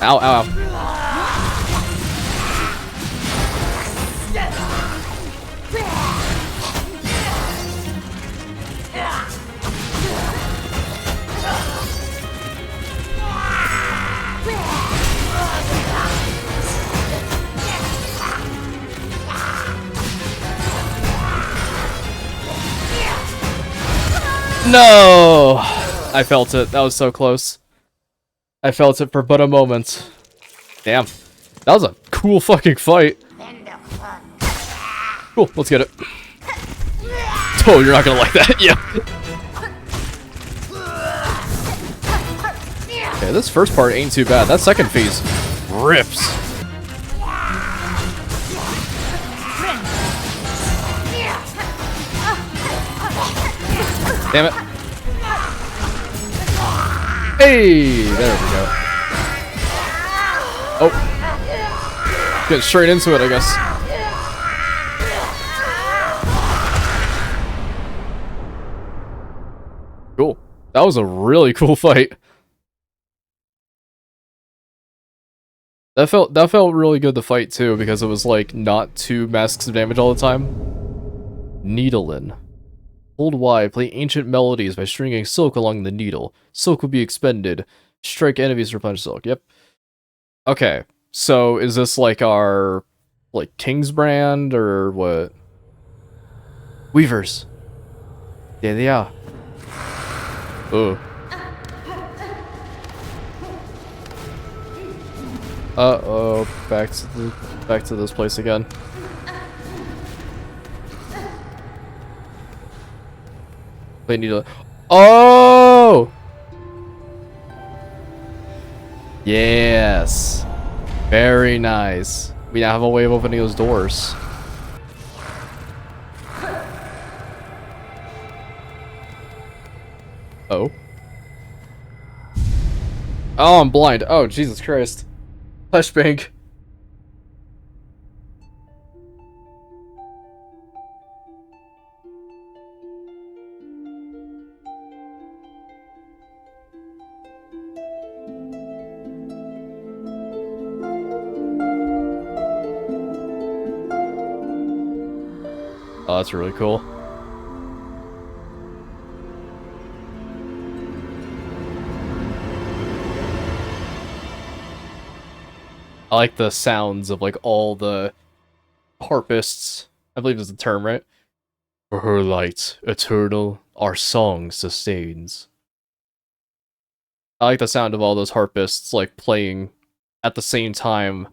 Ow, ow, ow. No! I felt it. That was so close. I felt it for but a moment. Damn. That was a cool fucking fight. Cool, let's get it. Oh, you're not gonna like that. Yeah. Okay, this first part ain't too bad. That second phase rips. Damn it. Hey, there we go. Oh. Get straight into it, I guess. Cool. That was a really cool fight. That felt really good to fight too, because it was like not 2 masks of damage all the time. Needlein. Hold Y, play ancient melodies by stringing silk along the needle. Silk will be expended. Strike enemies for punch silk. Yep. Okay, so is this like our, like, King's brand, or what? Weavers. There they are. Oh. Uh-oh, back to this place again. They need to... Oh! Yes. Very nice. We now have a way of opening those doors. Oh. Oh, I'm blind. Oh, Jesus Christ. Flashbang. Oh, that's really cool. I like the sounds of, like, all the harpists. I believe is the term, right? For her light, eternal, our song sustains. I like the sound of all those harpists, like, playing at the same time.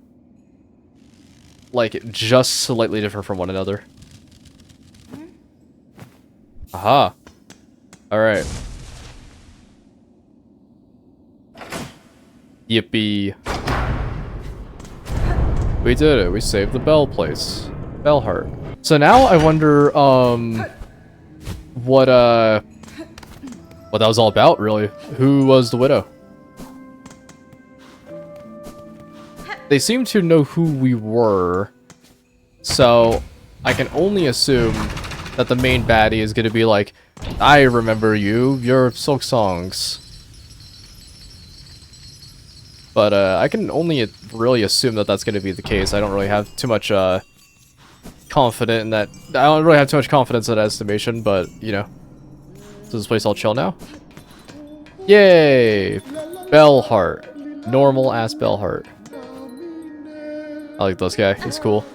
Like, just slightly different from one another. Aha. Alright. Yippee. We did it. We saved the bell place. Bell heart. So now I wonder, what that was all about, really. Who was the widow? They seem to know who we were, so I can only assume that the main baddie is gonna be like, I remember you, you're Silksongs. But I can only really assume that that's gonna be the case. I don't really have too much confidence in that. I don't really have too much confidence in that estimation, but you know. Is this place all chill now? Yay! Bell heart. Normal ass bell heart. I like this guy. He's cool.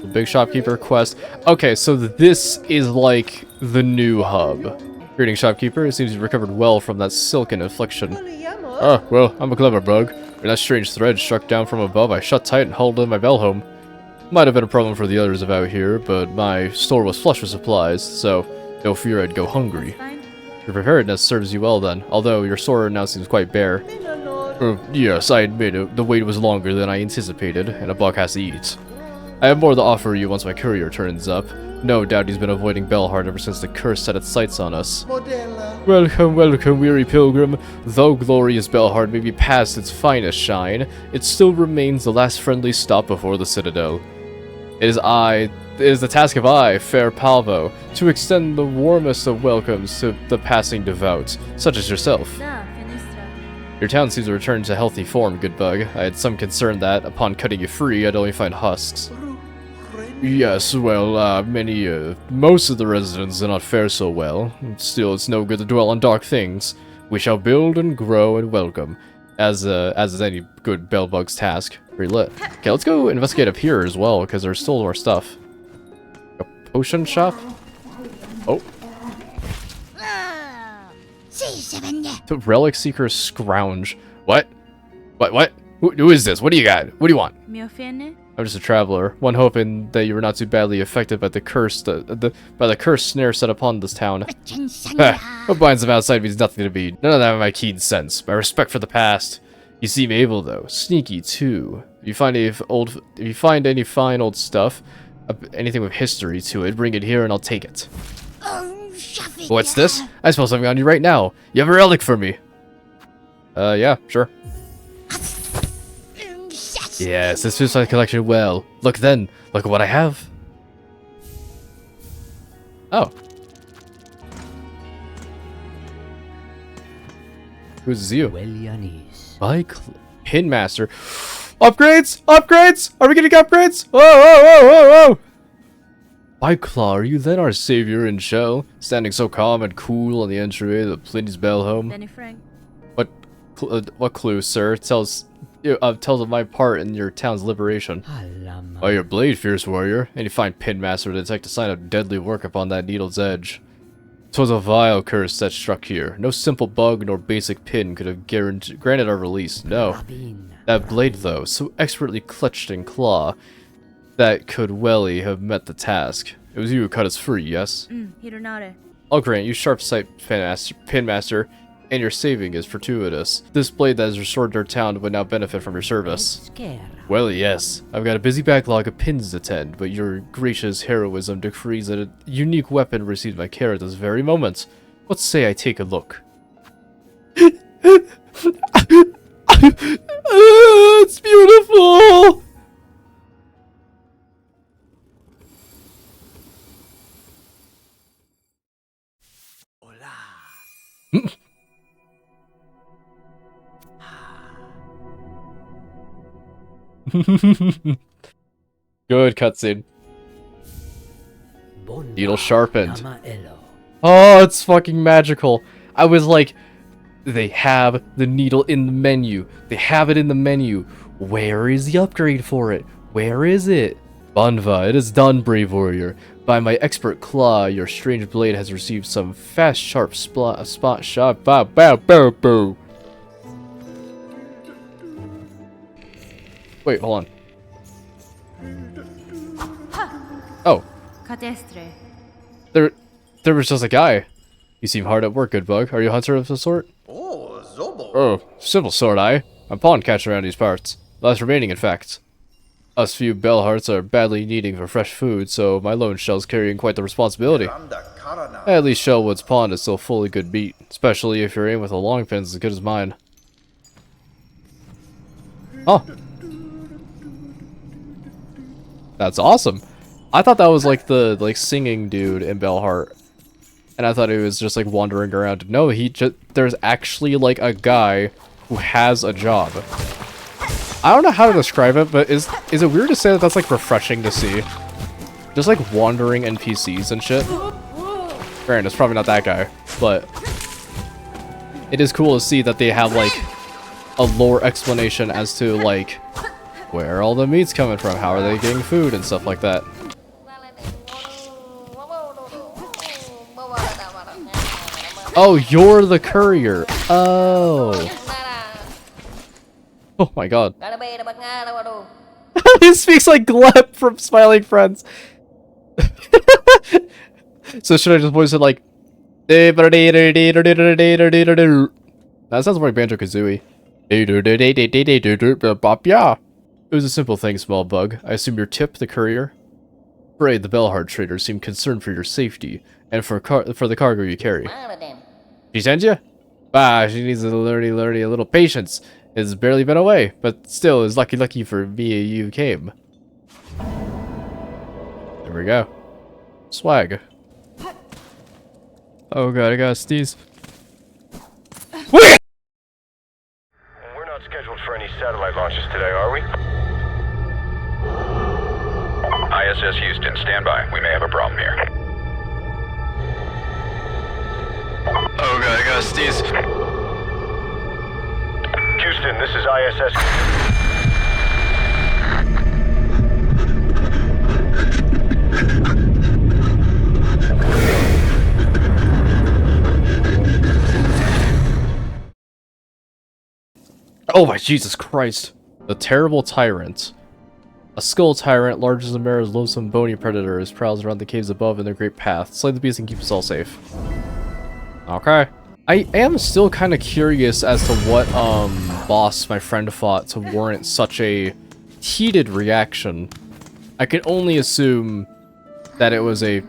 The big shopkeeper quest. Okay, so this is like the new hub. Greetings, shopkeeper. It seems you recovered well from that silken affliction. Oh, well, I'm a clever bug. When that strange thread struck down from above, I shut tight and hauled in my bell home. Might have been a problem for the others about here, but my store was flush with supplies, so no fear I'd go hungry. Your preparedness serves you well then, although your store now seems quite bare. Yes, I admit it, the wait was longer than I anticipated, and a bug has to eat. I have more to offer you once my courier turns up. No doubt he's been avoiding Bellheart ever since the curse set its sights on us. Welcome, welcome, weary pilgrim. Though glorious Bellheart may be past its finest shine, it still remains the last friendly stop before the Citadel. It is the task of I, fair Palvo, to extend the warmest of welcomes to the passing devout, such as yourself. Your town seems to return to healthy form, good bug. I had some concern that, upon cutting you free, I'd only find husks. Yes, well, most of the residents do not fare so well. Still, it's no good to dwell on dark things. We shall build and grow and welcome, as is any good bellbug's task. Pretty lit. Okay, let's go investigate up here as well, because there's still more stuff. A potion shop? Oh. The Relic Seeker Scrounge. What? What? Who is this? What do you got? What do you want? I'm just a traveler, one hoping that you were not too badly affected by the curse, by the cursed snare set upon this town. What binds them outside means nothing to me. None of that have my keen sense. My respect for the past. You seem able though, sneaky too. If you find any fine old stuff, anything with history to it, bring it here and I'll take it. What's this? I smell something on you right now. You have a relic for me? Yeah, sure. Yes, this fits my collection well. Look then, look at what I have. Oh. Who's you? By Pinmaster. Upgrades! Upgrades! Are we getting upgrades? Whoa, whoa, whoa, whoa, whoa! By Claw, are you then our savior in shell, standing so calm and cool on the entryway of the Pliny's Bell home? Benny Frank. What clue, sir, tells of my part in your town's liberation? By your blade, fierce warrior, any fine pinmaster to detect a sign of deadly work upon that needle's edge. 'Twas a vile curse that struck here. No simple bug nor basic pin could have granted our release. No. That blade, though, so expertly clutched in claw, that could welly have met the task. It was you who cut us free, yes? Hironare. I'll grant you sharp sight, pinmaster, and your saving is fortuitous. This blade that has restored our town would now benefit from your service. Well, yes. I've got a busy backlog of pins to tend, but your gracious heroism decrees that a unique weapon receives my care at this very moment. What say I take a look? It's beautiful! Good cutscene. Needle sharpened. Oh, it's fucking magical. I was like, they have the needle in the menu. They have it in the menu. Where is the upgrade for it? Where is it? Banva, it is done, brave warrior. By my expert claw, your strange blade has received some fast, sharp spot shot. Bow, bow, bow, bow. Wait, hold on. Oh. Catestre. There was just a guy. You seem hard at work, good bug. Are you a hunter of some sort? Oh, Zobo. Oh, simple sort, I'm a pawn catcher around these parts. Last remaining, in fact. Us few bellhearts are badly needing for fresh food, so my lone shell's carrying quite the responsibility. At least Shellwood's pawn is still fully good meat, especially if your aim with a long pin's as good as mine. Oh. That's awesome. I thought that was like the singing dude in Bellheart. And I thought he was just like wandering around. No, there's actually like a guy who has a job. I don't know how to describe it, but is it weird to say that that's like refreshing to see? Just like wandering NPCs and shit. Granted, it's probably not that guy, but it is cool to see that they have like a lore explanation as to like where all the meat's coming from, how are they getting food and stuff like that. Oh, you're the courier. Oh. Oh my god. He speaks like Gleb from Smiling Friends. So should I just voice it like... That sounds more like Banjo-Kazooie. It was a simple thing, small bug. I assume you're Tip, the courier? Braid, the Bellheart trader, seemed concerned for your safety, and for the cargo you carry. She sent you? Bah, she needs a little patience. It's barely been away, but still, it's lucky for me you came. There we go. Swag. Oh god, I gotta sneeze. We're not scheduled for any satellite launches today, are we? ISS Houston, stand by. We may have a problem here. Oh god, I gotta sneeze. Houston, this is ISS. Oh my Jesus Christ. The Terrible Tyrant. A skull tyrant, large as a mare's loathsome bony predator, prowls around the caves above in their great path. Slay the beast and keep us all safe. Okay. I am still kind of curious as to what boss my friend fought to warrant such a heated reaction. I can only assume that it was a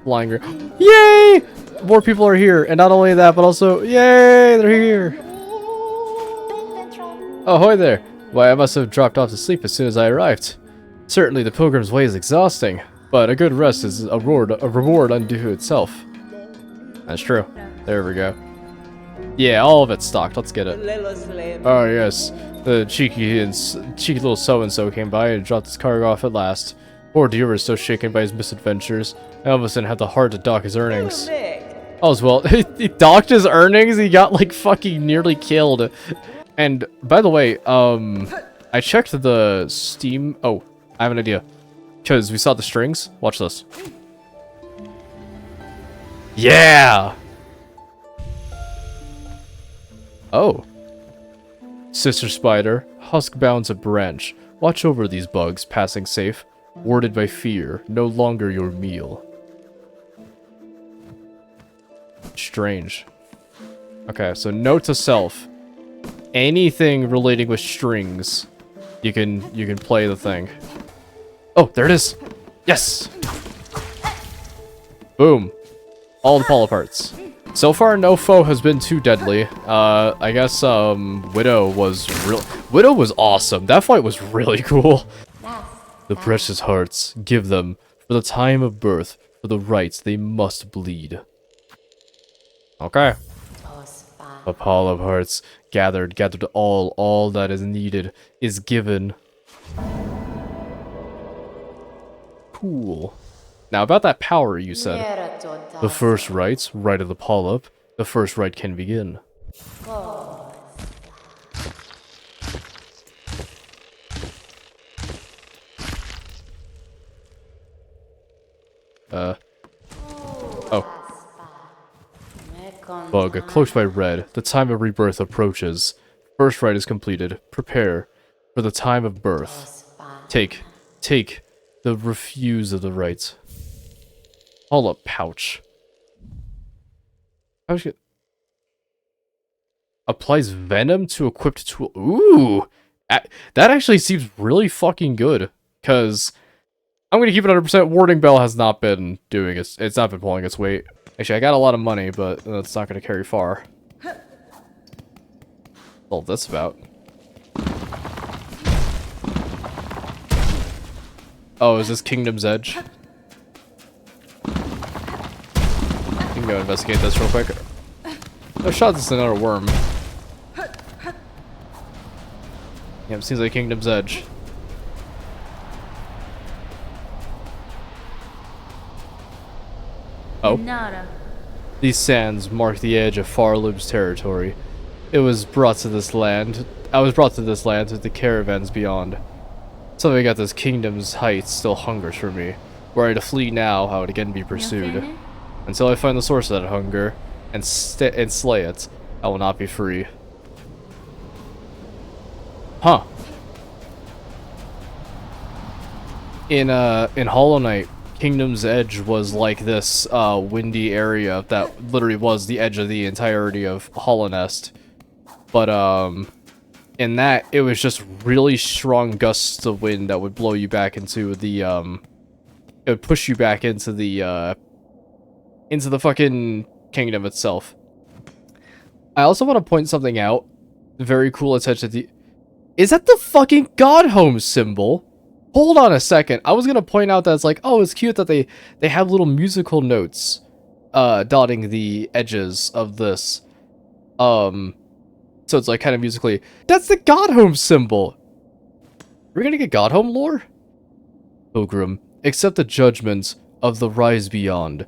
flying... Yay! More people are here, and not only that, but also, yay, they're here! Ahoy there! Why, I must have dropped off to sleep as soon as I arrived. Certainly the pilgrim's way is exhausting, but a good rest is a reward unto itself. That's true. There we go. Yeah, all of it's stocked. Let's get it. Oh yes, the cheeky little so-and-so came by and dropped his cargo off at last. Poor Deer was so shaken by his misadventures. Elvison had the heart to dock his earnings. Tunic. Oh, as well. He docked his earnings. He got like fucking nearly killed. And by the way, I checked the Steam. Oh, I have an idea. Because we saw the strings. Watch this. Yeah. Oh. Sister Spider, husk bounds a branch. Watch over these bugs, passing safe. Warded by fear, no longer your meal. Strange. Okay, so note to self. Anything relating with strings, you can play the thing. Oh, there it is. Yes. Boom. All the Paula parts. So far, no foe has been too deadly. I guess Widow was awesome. That fight was really cool. The precious hearts, give them for the time of birth, for the rites they must bleed. Okay. The pall of hearts, gathered all that is needed is given. Cool. Now about that power you said. The first rites, rite of the polyp, the first rite can begin. Oh. Bug, cloaked by red, the time of rebirth approaches. First rite is completed. Prepare for the time of birth. Take the refuse of the rites. All up pouch. Pouch applies venom to equipped tool. Ooh! That actually seems really fucking good. Because I'm going to keep it 100%. Warding Bell has not been doing it. It's not been pulling its weight. Actually, I got a lot of money, but that's not going to carry far. What's all this about? Oh, is this Kingdom's Edge? You can go investigate this real quick. Oh, shot, this is another worm. Yeah, it seems like Kingdom's Edge. Oh. Nada. These sands mark the edge of Farloom's territory. I was brought to this land with the caravans beyond. Something at this kingdom's heights still hungers for me. Were I to flee now, I would again be pursued. Until I find the source of that hunger and slay it, I will not be free. Huh. In Hollow Knight, Kingdom's Edge was like this windy area that literally was the edge of the entirety of Hollow Nest. But in that, it was just really strong gusts of wind that would blow you back into the it would push you back into the fucking kingdom itself. I also want to point something out. Very cool attention to the... Is that the fucking God Home symbol? Hold on a second. I was gonna point out that it's like, oh, it's cute that they have little musical notes dotting the edges of this. So it's like kind of musically. That's the God Home symbol. We're gonna get God Home lore? Pilgrim, accept the judgment of the rise beyond,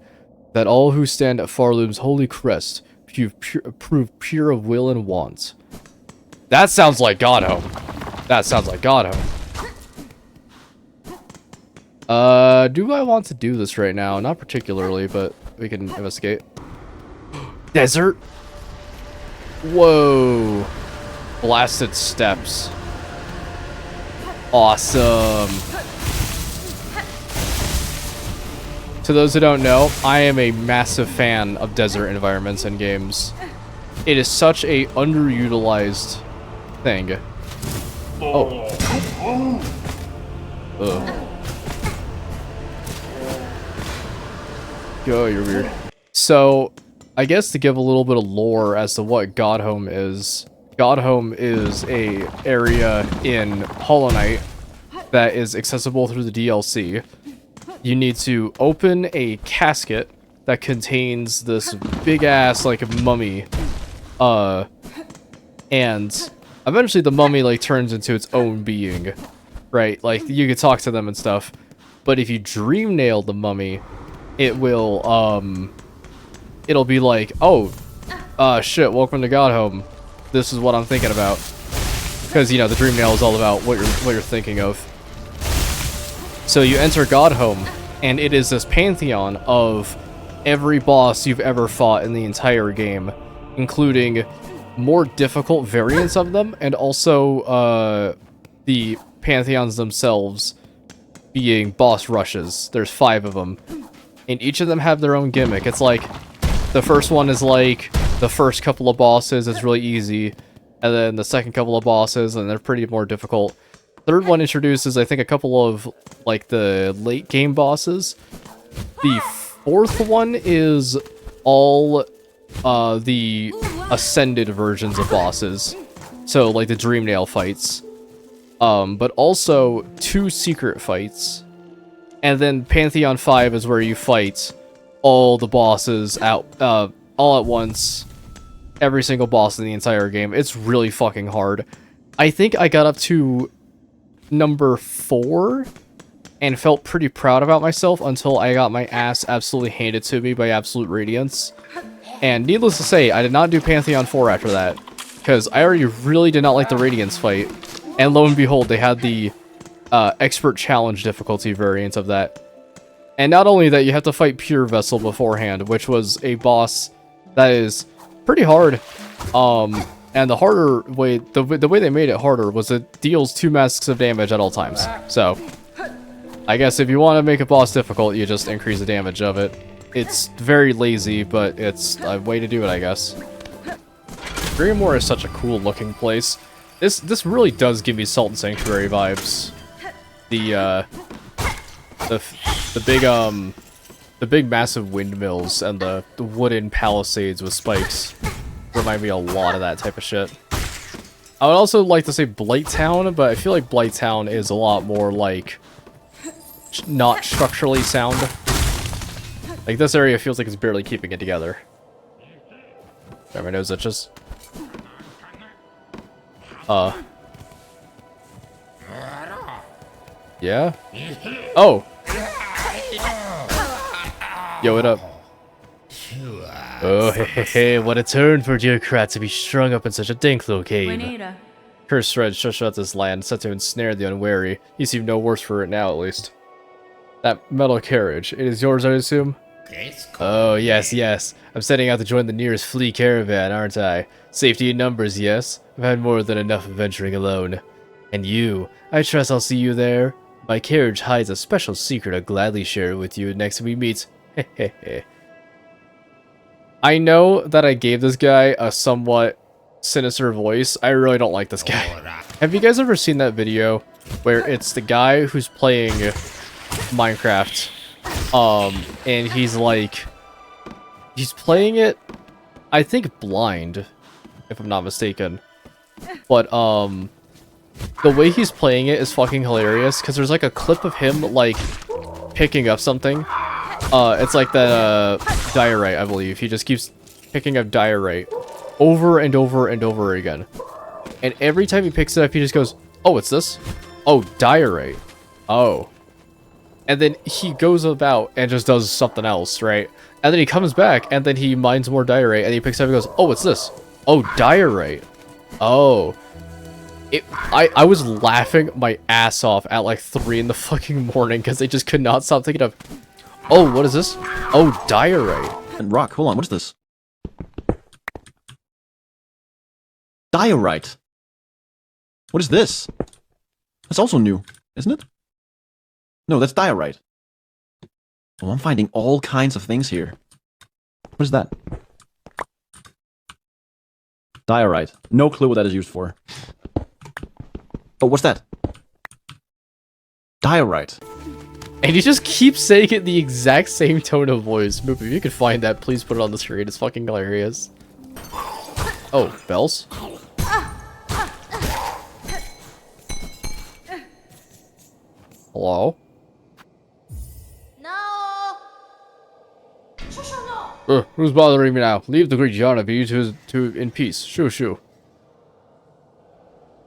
that all who stand at Farloom's holy crest prove pure of will and want. That sounds like God Home. That sounds like God Home. Do I want to do this right now? Not particularly, but we can investigate. Desert? Whoa. Blasted steps. Awesome. To those who don't know, I am a massive fan of desert environments and games. It is such a underutilized thing. Oh. Ugh. Oh, you're weird. So, I guess to give a little bit of lore as to what God Home is. God Home is a area in Hollow Knight that is accessible through the DLC. You need to open a casket that contains this big ass like mummy. And eventually the mummy like turns into its own being. Right? Like you could talk to them and stuff. But if you dream nail the mummy, it will, it'll be like, oh, shit, welcome to God Home. This is what I'm thinking about. Because, you know, the dream nail is all about what you're thinking of. So you enter God Home, and it is this pantheon of every boss you've ever fought in the entire game, including more difficult variants of them, and also, the pantheons themselves being boss rushes. There's 5 of them. And each of them have their own gimmick. It's like, the first one is like, the first couple of bosses is really easy, and then the second couple of bosses, and they're pretty more difficult. Third one introduces, I think, a couple of, like, the late game bosses. The fourth one is all, the ascended versions of bosses. So, like, the dream nail fights. But also 2 secret fights. And then Pantheon 5 is where you fight all the bosses out, all at once. Every single boss in the entire game. It's really fucking hard. I think I got up to number 4 and felt pretty proud about myself until I got my ass absolutely handed to me by Absolute Radiance. And needless to say, I did not do Pantheon 4 after that, because I already really did not like the Radiance fight. And lo and behold, they had the Expert Challenge difficulty variant of that. And not only that, you have to fight Pure Vessel beforehand, which was a boss that is pretty hard. And the harder way, the way they made it harder was it deals 2 masks of damage at all times. So, I guess if you want to make a boss difficult, you just increase the damage of it. It's very lazy, but it's a way to do it, I guess. Grimoire is such a cool looking place. This really does give me Salt and Sanctuary vibes. The big massive windmills and the wooden palisades with spikes remind me a lot of that type of shit. I would also like to say Blighttown, but I feel like Blighttown is a lot more like not structurally sound. Like this area feels like it's barely keeping it together. Got my nose itches. Yeah? Oh! Yo, what up? Oh, hey, what a turn for Deercrat to be strung up in such a dank little cave. Buenita. Cursed thread stretched out this land, set to ensnare the unwary. You seem no worse for it now, at least. That metal carriage, it is yours, I assume? Oh, yes. I'm setting out to join the nearest flea caravan, aren't I? Safety in numbers, yes? I've had more than enough adventuring alone. And you, I trust I'll see you there? My carriage hides a special secret I'll gladly share with you next time we meet. Hehehe. I know that I gave this guy a somewhat sinister voice. I really don't like this guy. Have you guys ever seen that video where it's the guy who's playing Minecraft, and he's like, he's playing it, I think blind, if I'm not mistaken, but the way he's playing it is fucking hilarious, because there's like a clip of him like picking up something. It's like the diorite, I believe. He just keeps picking up diorite over and over and over again. And every time he picks it up, he just goes, oh, it's this? Oh, diorite. Oh. And then he goes about and just does something else, right? And then he comes back, and then he mines more diorite, and he picks it up and goes, oh, what's this? Oh, diorite. Oh. I was laughing my ass off at like 3 in the fucking morning, because they just could not stop thinking of, oh, what is this? Oh, diorite. And Rock, hold on, what is this? Diorite. What is this? That's also new, isn't it? No, that's diorite. Oh, I'm finding all kinds of things here. What is that? Diorite. No clue what that is used for. Oh, what's that? Diorite. And he just keeps saying it in the exact same tone of voice. Moop, if you can find that, please put it on the screen. It's fucking hilarious. Oh, bells? Hello? No. Who's bothering me now? Leave the great Yana be in peace. Shoo shoo.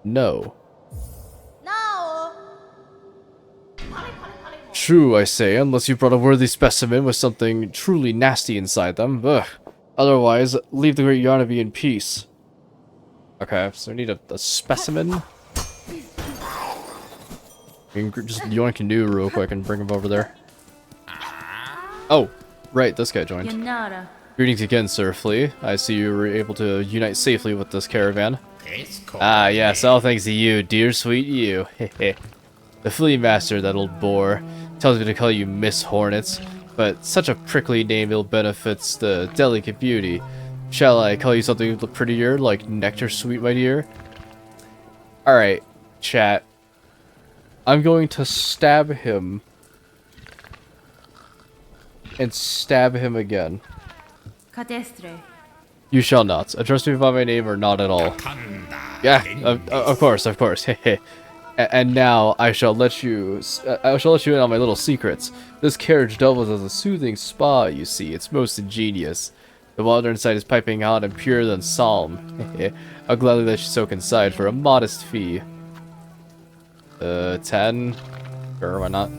No. No. True, I say, unless you brought a worthy specimen with something truly nasty inside them. Ugh. Otherwise, leave the great Yanabe in peace. Okay, so I need a specimen. You can just join a canoe real quick and bring him over there. Oh, right, this guy joined. Yanara. Greetings again, Sir Flea. I see you were able to unite safely with this caravan. Ah, yes, all thanks to you, dear sweet you. Hehe. The Flea Master, that old boar, tells me to call you Miss Hornets, but such a prickly name ill benefits the delicate beauty. Shall I call you something prettier, like Nectar Sweet, my dear? Alright, chat. I'm going to stab him. And stab him again. Cadestre. You shall not. Address me by my name or not at all. Yeah, of course, of course. And now I shall let you in on my little secrets. This carriage doubles as a soothing spa, you see. It's most ingenious. The water inside is piping hot and purer than psalm. I'll gladly let you soak inside for a modest fee. 10? Sure, why not?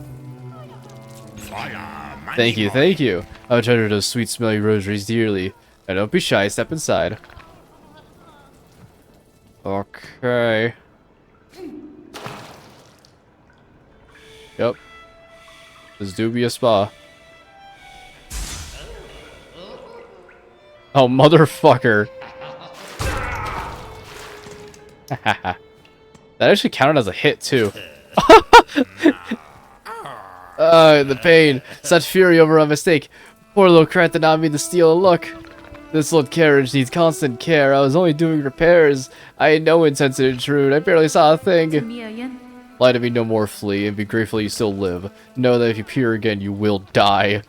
Thank you, thank you. I'll treasure those sweet smelly rosaries dearly. Now don't be shy, step inside. Okay. Yep. This do be a spa. Oh, motherfucker. That actually counted as a hit, too. The pain. Such fury over a mistake. Poor little Krat did not mean to steal a look. This little carriage needs constant care. I was only doing repairs. I had no intent to intrude. I barely saw a thing. Lie to me no more, Flea, and be grateful you still live. Know that if you peer again, you will die.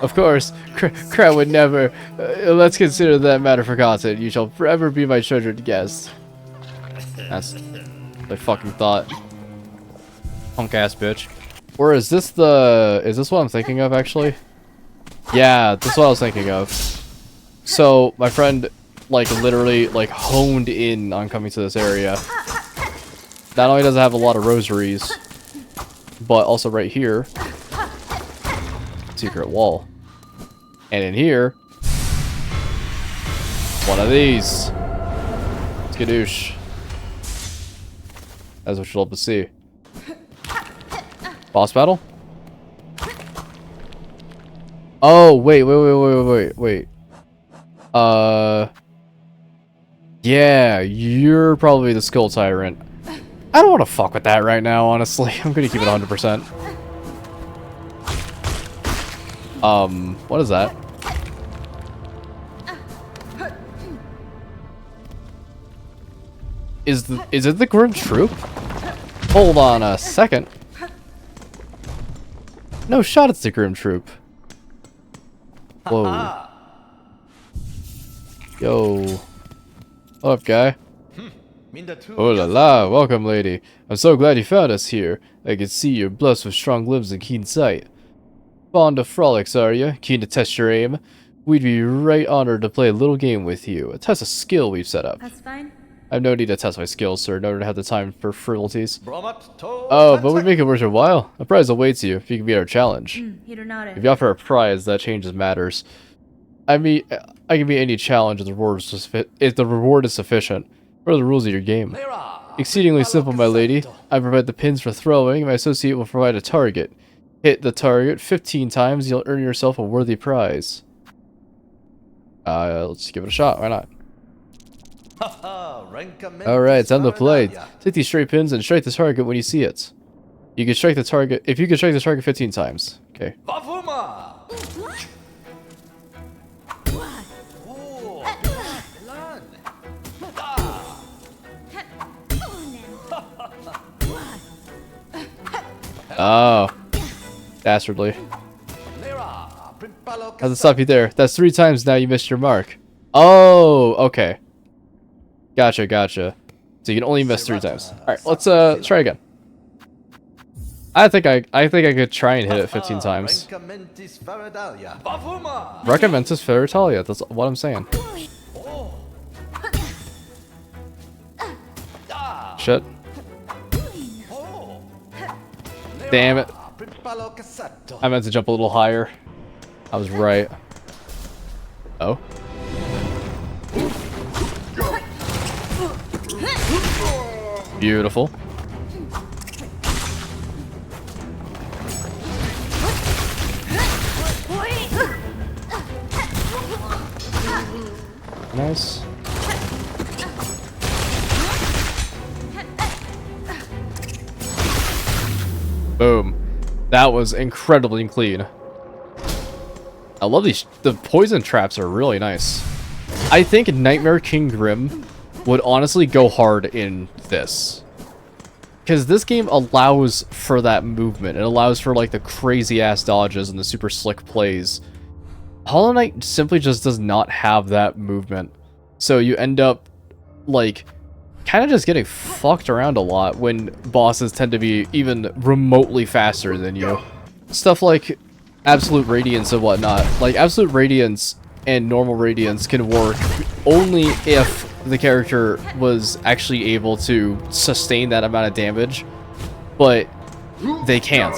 Of course, Krat would never. Let's consider that matter forgotten. You shall forever be my treasured guest. That's what I fucking thought. Punk ass bitch. Or is this the... Is this what I'm thinking of, actually? Yeah, this is what I was thinking of. So, my friend, like, literally, like, honed in on coming to this area. Not only does it have a lot of rosaries, but also right here, secret wall. And in here, one of these. Skadoosh. That's what you'll love to see. Boss battle? Oh, wait. Yeah, you're probably the Skull Tyrant. I don't want to fuck with that right now, honestly. I'm gonna keep it 100%. What is that? Is it the Grim Troop? Hold on a second. No shot, it's the Grim Troop. Whoa. Yo. What up, guy? Oh la la, welcome, lady. I'm so glad you found us here. I can see you're blessed with strong limbs and keen sight. Fond of frolics, are you? Keen to test your aim? We'd be right honored to play a little game with you. A test of skill we've set up. That's fine. I've no need to test my skills, sir, in order to have the time for frivolities. Oh, but we make it worth your while. A prize awaits you if you can beat our challenge. If you offer a prize, that changes matters. I mean, I can beat any challenge if the reward is sufficient. What are the rules of your game? Exceedingly simple, my lady. I provide the pins for throwing. My associate will provide a target. Hit the target 15 times, you'll earn yourself a worthy prize. Let's give it a shot. Why not? Alright, time to play. Take these straight pins and strike the target when you see it. You can strike the target if you can strike the target 15 times. Okay. Oh. Dastardly. How's it stop you there? That's 3 times now you missed your mark. Oh, okay. Gotcha. So you can only miss 3 times. Alright, let's try again. I think I could try and hit it 15 times. Recommendus Ferritalia, that's what I'm saying. Shit. Damn it. I meant to jump a little higher. I was right. Oh. Beautiful. Nice. Boom. That was incredibly clean. I love these. The poison traps are really nice. I think Nightmare King Grim would honestly go hard in this. Because this game allows for that movement. It allows for like the crazy ass dodges and the super slick plays. Hollow Knight simply just does not have that movement. So you end up like kind of just getting fucked around a lot when bosses tend to be even remotely faster than you. Stuff like Absolute Radiance and whatnot. Like Absolute Radiance and Normal Radiance can work only if the character was actually able to sustain that amount of damage, but they can't.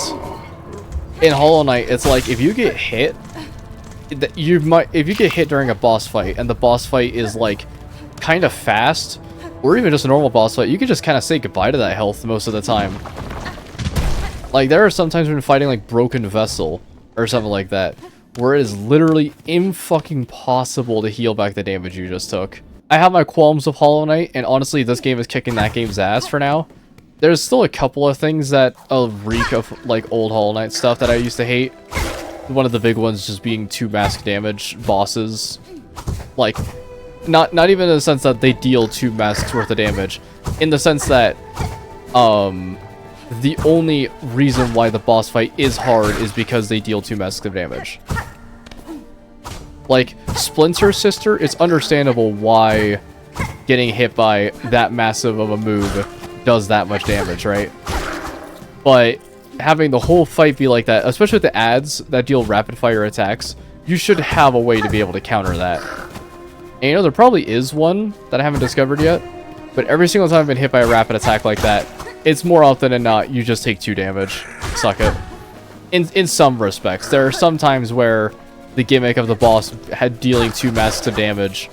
In Hollow Knight, it's like if you get hit, if you get hit during a boss fight and the boss fight is like kind of fast, or even just a normal boss fight, you can just kind of say goodbye to that health most of the time. Like there are sometimes when fighting like Broken Vessel or something like that, where it is literally impossible to heal back the damage you just took. I have my qualms with Hollow Knight, and honestly, this game is kicking that game's ass for now. There's still a couple of things that reek of like old Hollow Knight stuff that I used to hate. One of the big ones just being 2 mask damage bosses. Like, not even in the sense that they deal 2 masks worth of damage. In the sense that, the only reason why the boss fight is hard is because they deal 2 masks of damage. Like, Splinter Sister, it's understandable why getting hit by that massive of a move does that much damage, right? But having the whole fight be like that, especially with the ads that deal rapid fire attacks, you should have a way to be able to counter that. And you know, there probably is one that I haven't discovered yet, but every single time I've been hit by a rapid attack like that, it's more often than not, you just take 2 damage. Suck it. In some respects. There are some times where the gimmick of the boss dealing 2 masks of damage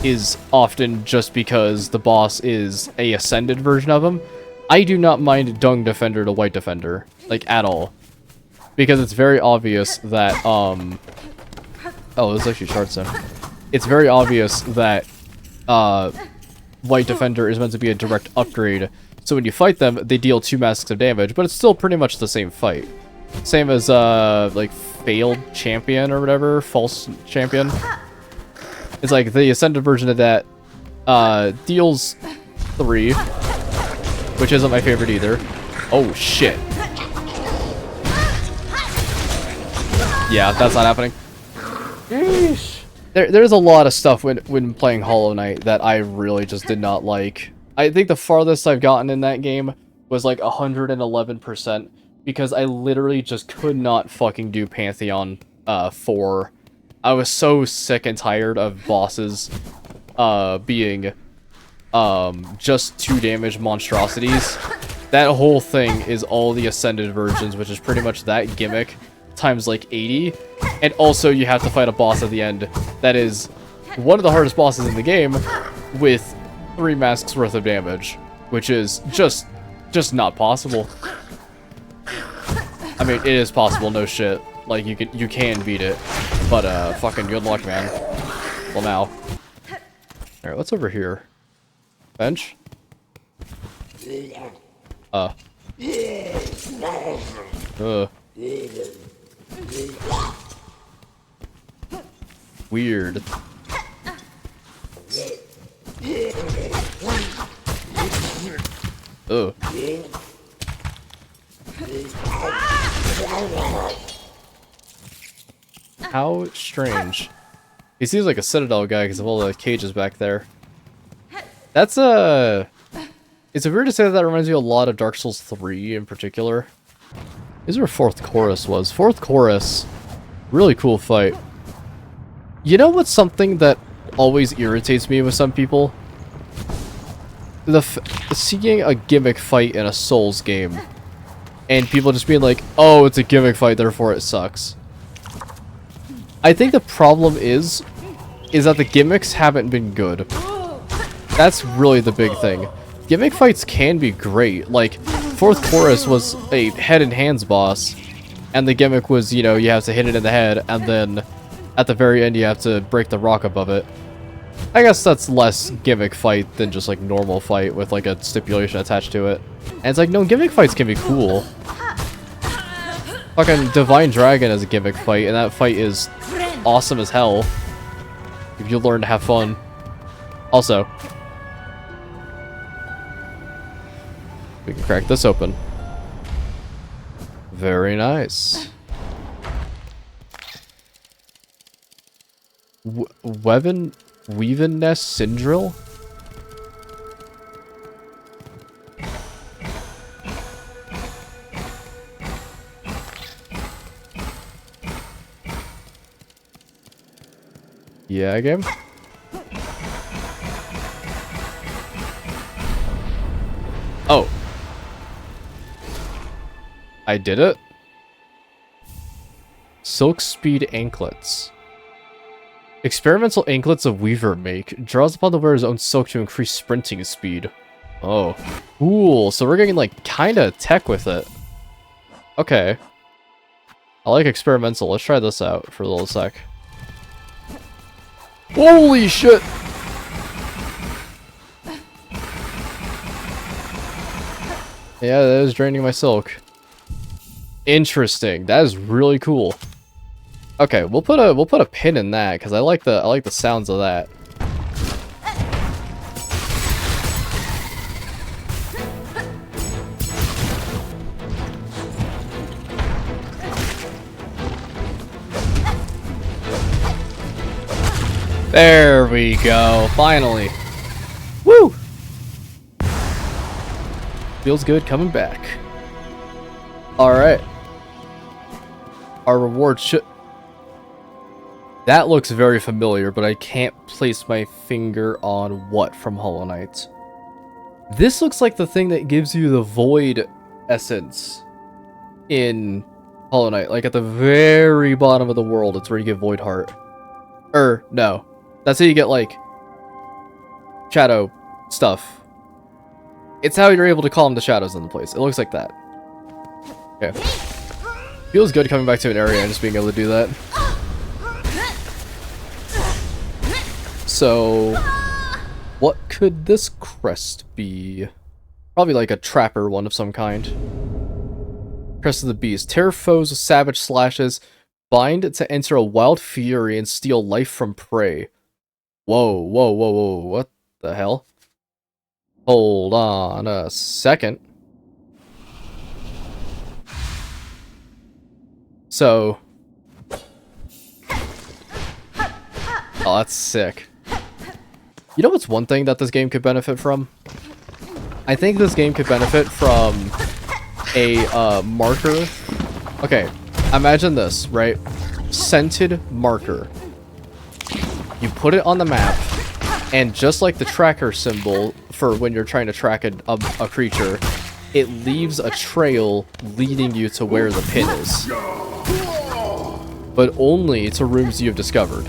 is often just because the boss is a ascended version of him. I do not mind Dung Defender to White Defender, like, at all. Because it's very obvious that, oh, there's actually charts in. It's very obvious that, White Defender is meant to be a direct upgrade. So when you fight them, they deal 2 masks of damage, but it's still pretty much the same fight. Same as, like, Failed Champion or whatever, False Champion. It's like the Ascended version of that, deals 3, which isn't my favorite either. Oh, shit. Yeah, that's not happening. There's a lot of stuff when playing Hollow Knight that I really just did not like. I think the farthest I've gotten in that game was like 111%, because I literally just could not fucking do Pantheon 4. I was so sick and tired of bosses being just 2 damage monstrosities. That whole thing is all the Ascended versions, which is pretty much that gimmick times like 80. And also you have to fight a boss at the end that is one of the hardest bosses in the game with 3 masks worth of damage, which is just not possible. I mean, it is possible, no shit. Like, you can beat it, but fucking good luck, man. Well, now. Alright, what's over here? Bench? Weird. Ugh. How strange. He seems like a Citadel guy because of all the cages back there. That's it's weird to say that reminds me a lot of Dark Souls 3 in particular. This is where 4th Chorus was. 4th Chorus, really cool fight. You know what's something that always irritates me with some people? Seeing a gimmick fight in a Souls game and people just being like, oh, it's a gimmick fight, therefore it sucks. I think the problem is that the gimmicks haven't been good. That's really the big thing. Gimmick fights can be great. Like, Fourth Chorus was a head and hands boss, and the gimmick was, you know, you have to hit it in the head, and then at the very end you have to break the rock above it. I guess that's less gimmick fight than just like normal fight with like a stipulation attached to it. And it's like, no, gimmick fights can be cool. Fucking Divine Dragon is a gimmick fight, and that fight is awesome as hell if you learn to have fun. Also, we can crack this open. Very nice. Weavin Nest Syndrill? Yeah, game? Oh. I did it? Silk Speed Anklets. Experimental anklets of Weaver make. Draws upon the wearer's own silk to increase sprinting speed. Oh. Cool. So we're getting, like, kinda tech with it. Okay. I like experimental. Let's try this out for a little sec. Holy shit! Yeah, that is draining my silk. Interesting. That is really cool. Okay, we'll put a pin in that because I like the sounds of that. There we go. Finally. Woo! Feels good coming back. Alright. Our reward should... That looks very familiar, but I can't place my finger on what from Hollow Knight. This looks like the thing that gives you the Void essence in Hollow Knight. Like at the very bottom of the world, it's where you get Void Heart. No. That's how you get, like, shadow stuff. It's how you're able to calm the shadows in the place. It looks like that. Okay. Feels good coming back to an area and just being able to do that. So, what could this crest be? Probably like a trapper one of some kind. Crest of the Beast. Tear foes with savage slashes. Bind to enter a wild fury and steal life from prey. Whoa, whoa, whoa, whoa, what the hell? Hold on a second. So... Oh, that's sick. You know what's one thing that this game could benefit from? I think this game could benefit from a marker. Okay, imagine this, right? Scented marker. You put it on the map, and just like the tracker symbol for when you're trying to track a creature, it leaves a trail leading you to where the pin is. But only to rooms you've discovered.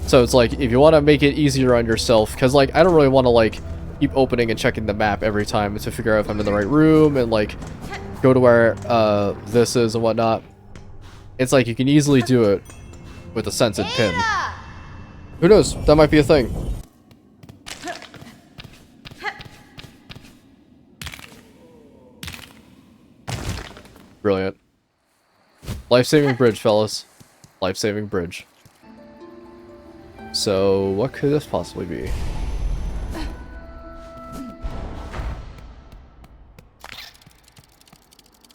So it's like, if you want to make it easier on yourself, because like, I don't really want to like, keep opening and checking the map every time to figure out if I'm in the right room, and like, go to where this is and whatnot. It's like, you can easily do it with a scented pin. Who knows? That might be a thing. Brilliant. Life-saving bridge, fellas. Life-saving bridge. So, what could this possibly be?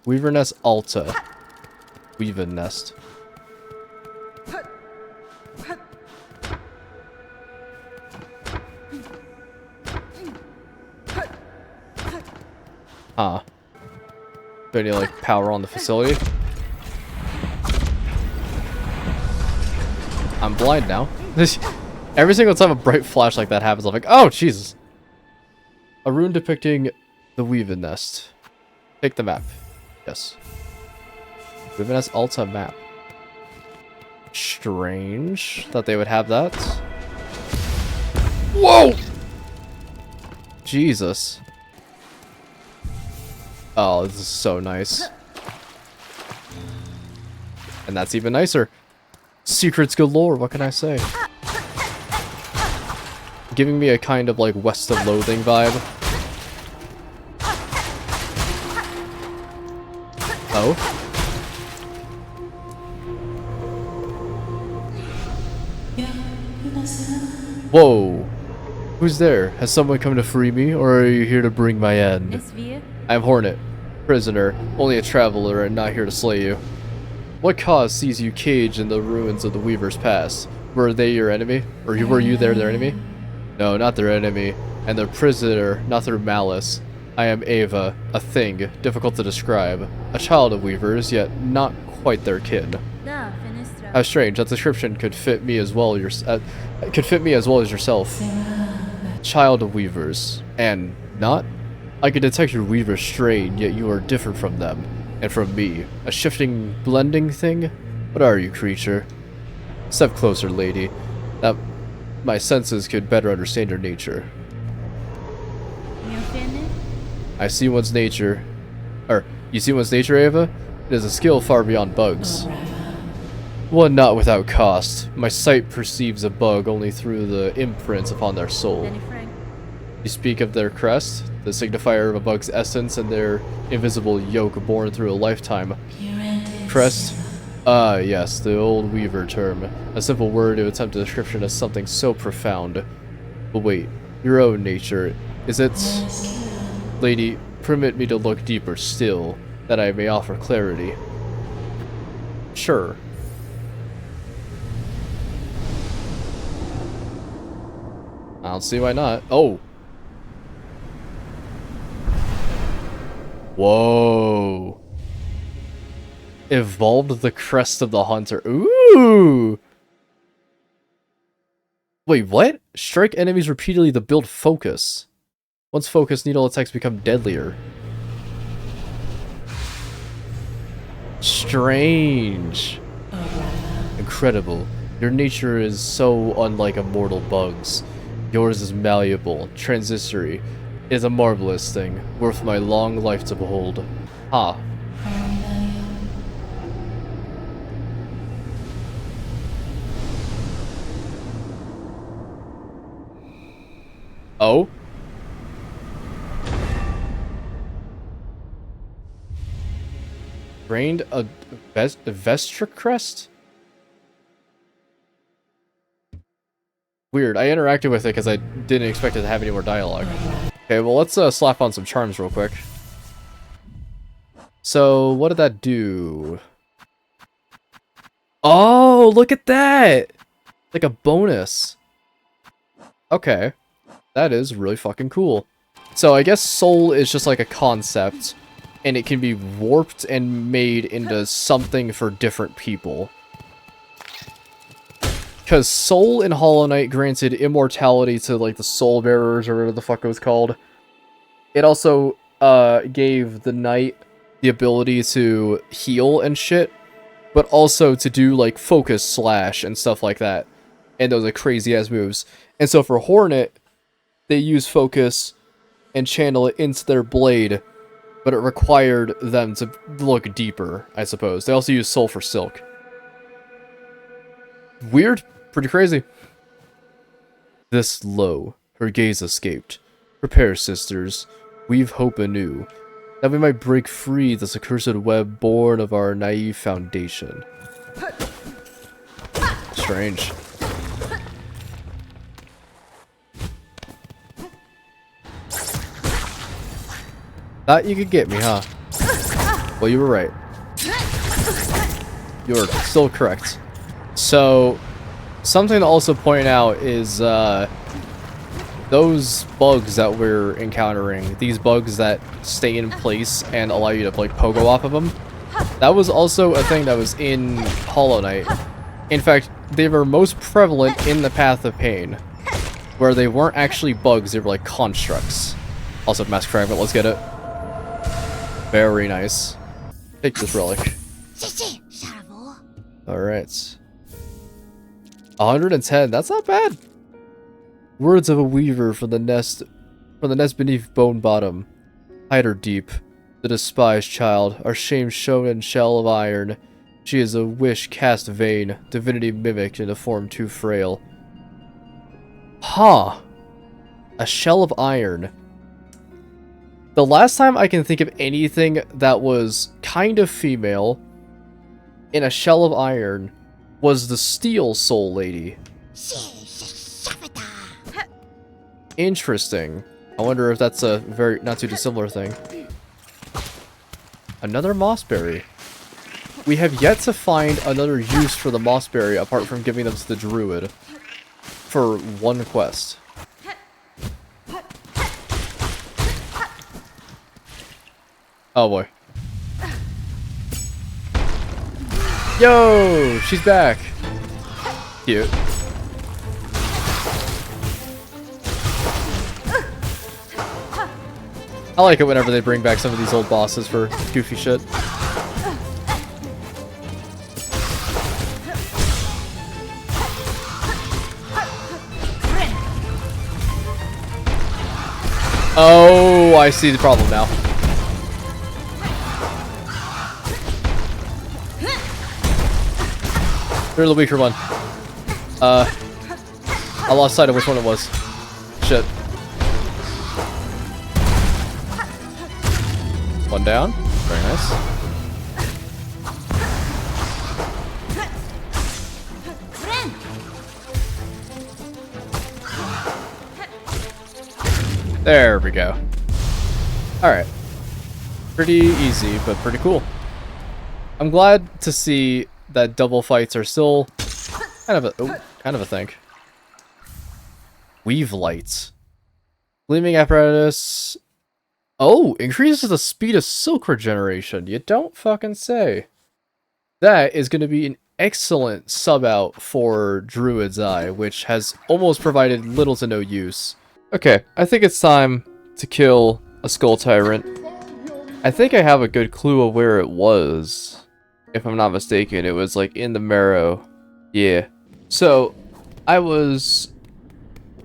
Weaver Nest Alta. Weaver Nest. Huh. Do I need, like, power on the facility? I'm blind now. Every single time a bright flash like that happens, I'm like, oh, Jesus. A rune depicting the Weaver Nest. Take the map. Yes. Luminous Alta map. Strange that they would have that. Whoa! Jesus. Oh, this is so nice. And that's even nicer. Secrets galore, what can I say? Giving me a kind of like West of Loathing vibe. Oh? Whoa. Who's there? Has someone come to free me, or are you here to bring my end? Es wir? I'm Hornet, prisoner, only a traveler and not here to slay you. What cause sees you caged in the ruins of the Weaver's past? Were they your enemy? Or were you their enemy? No, not their enemy, and their prisoner, not their malice. I am Ava, a thing, difficult to describe. A child of Weavers, yet not quite their kin. Da, fenestra. How strange, that description could fit me as well as yourself. Child of Weavers, and not? I can detect your Weaver's strain, yet you are different from them, and from me. A shifting, blending thing? What are you, creature? Step closer, lady. That my senses could better understand your nature. Me ofende? I see one's nature. You see one's nature, Ava? It is a skill far beyond bugs. One not without cost. My sight perceives a bug only through the imprints upon their soul. Danny Frank. You speak of their crest, the signifier of a bug's essence and their invisible yoke born through a lifetime. Crest? Ah, yes, the old Weaver term. A simple word to attempt a description of something so profound. But wait, your own nature, is it? Lady, permit me to look deeper still, that I may offer clarity. Sure. I don't see why not. Oh! Whoa! Evolved the crest of the hunter. Ooh! Wait, what? Strike enemies repeatedly to build focus. Once focused, needle attacks become deadlier. Strange. Incredible. Your nature is so unlike immortal bugs. Yours is malleable, transitory. It is a marvelous thing, worth my long life to behold. Ha. Oh? Trained a Vestra crest? Weird. I interacted with it because I didn't expect it to have any more dialogue. Okay, well let's slap on some charms real quick. So, what did that do? Oh, look at that! Like a bonus. Okay. That is really fucking cool. So I guess soul is just like a concept, and it can be warped and made into something for different people. Because soul in Hollow Knight granted immortality to like the soul bearers or whatever the fuck it was called. It also gave the knight the ability to heal and shit, but also to do like focus slash and stuff like that. And those are crazy ass moves. And so for Hornet, they use focus and channel it into their blade, but it required them to look deeper, I suppose. They also use soul for silk. Weird. Pretty crazy. This low, her gaze escaped. Prepare, sisters. Weave hope anew, that we might break free this accursed web born of our naive foundation. Strange. Thought you could get me, huh? Well, you were right. You were still correct. So, something to also point out is those bugs that we're encountering, these bugs that stay in place and allow you to like pogo off of them, that was also a thing that was in Hollow Knight. In fact, they were most prevalent in the Path of Pain, where they weren't actually bugs, they were like constructs. Also, Mask Fragment, let's get it. Very nice. Take this relic. Alright. 110, that's not bad. Words of a weaver from the nest beneath bone bottom. Hide her deep. The despised child, our shame shown in shell of iron. She is a wish cast vain, divinity mimicked in a form too frail. Huh. A shell of iron. The last time I can think of anything that was kind of female in a shell of iron was the Steel Soul Lady. Interesting. I wonder if that's a very not too dissimilar thing. Another mossberry. We have yet to find another use for the mossberry apart from giving them to the druid for one quest. Oh boy. Yo, she's back. Cute. I like it whenever they bring back some of these old bosses for goofy shit. Oh, I see the problem now. They're the weaker one. I lost sight of which one it was. Shit. One down. Very nice. There we go. Alright. Pretty easy, but pretty cool. I'm glad to see that double fights are still kind of a thing. Weave lights. Gleaming apparatus. Oh, increases the speed of silk regeneration. You don't fucking say. That is going to be an excellent sub out for Druid's Eye, which has almost provided little to no use. Okay, I think it's time to kill a Skull Tyrant. I think I have a good clue of where it was. If I'm not mistaken, it was like in the marrow. Yeah. So, I was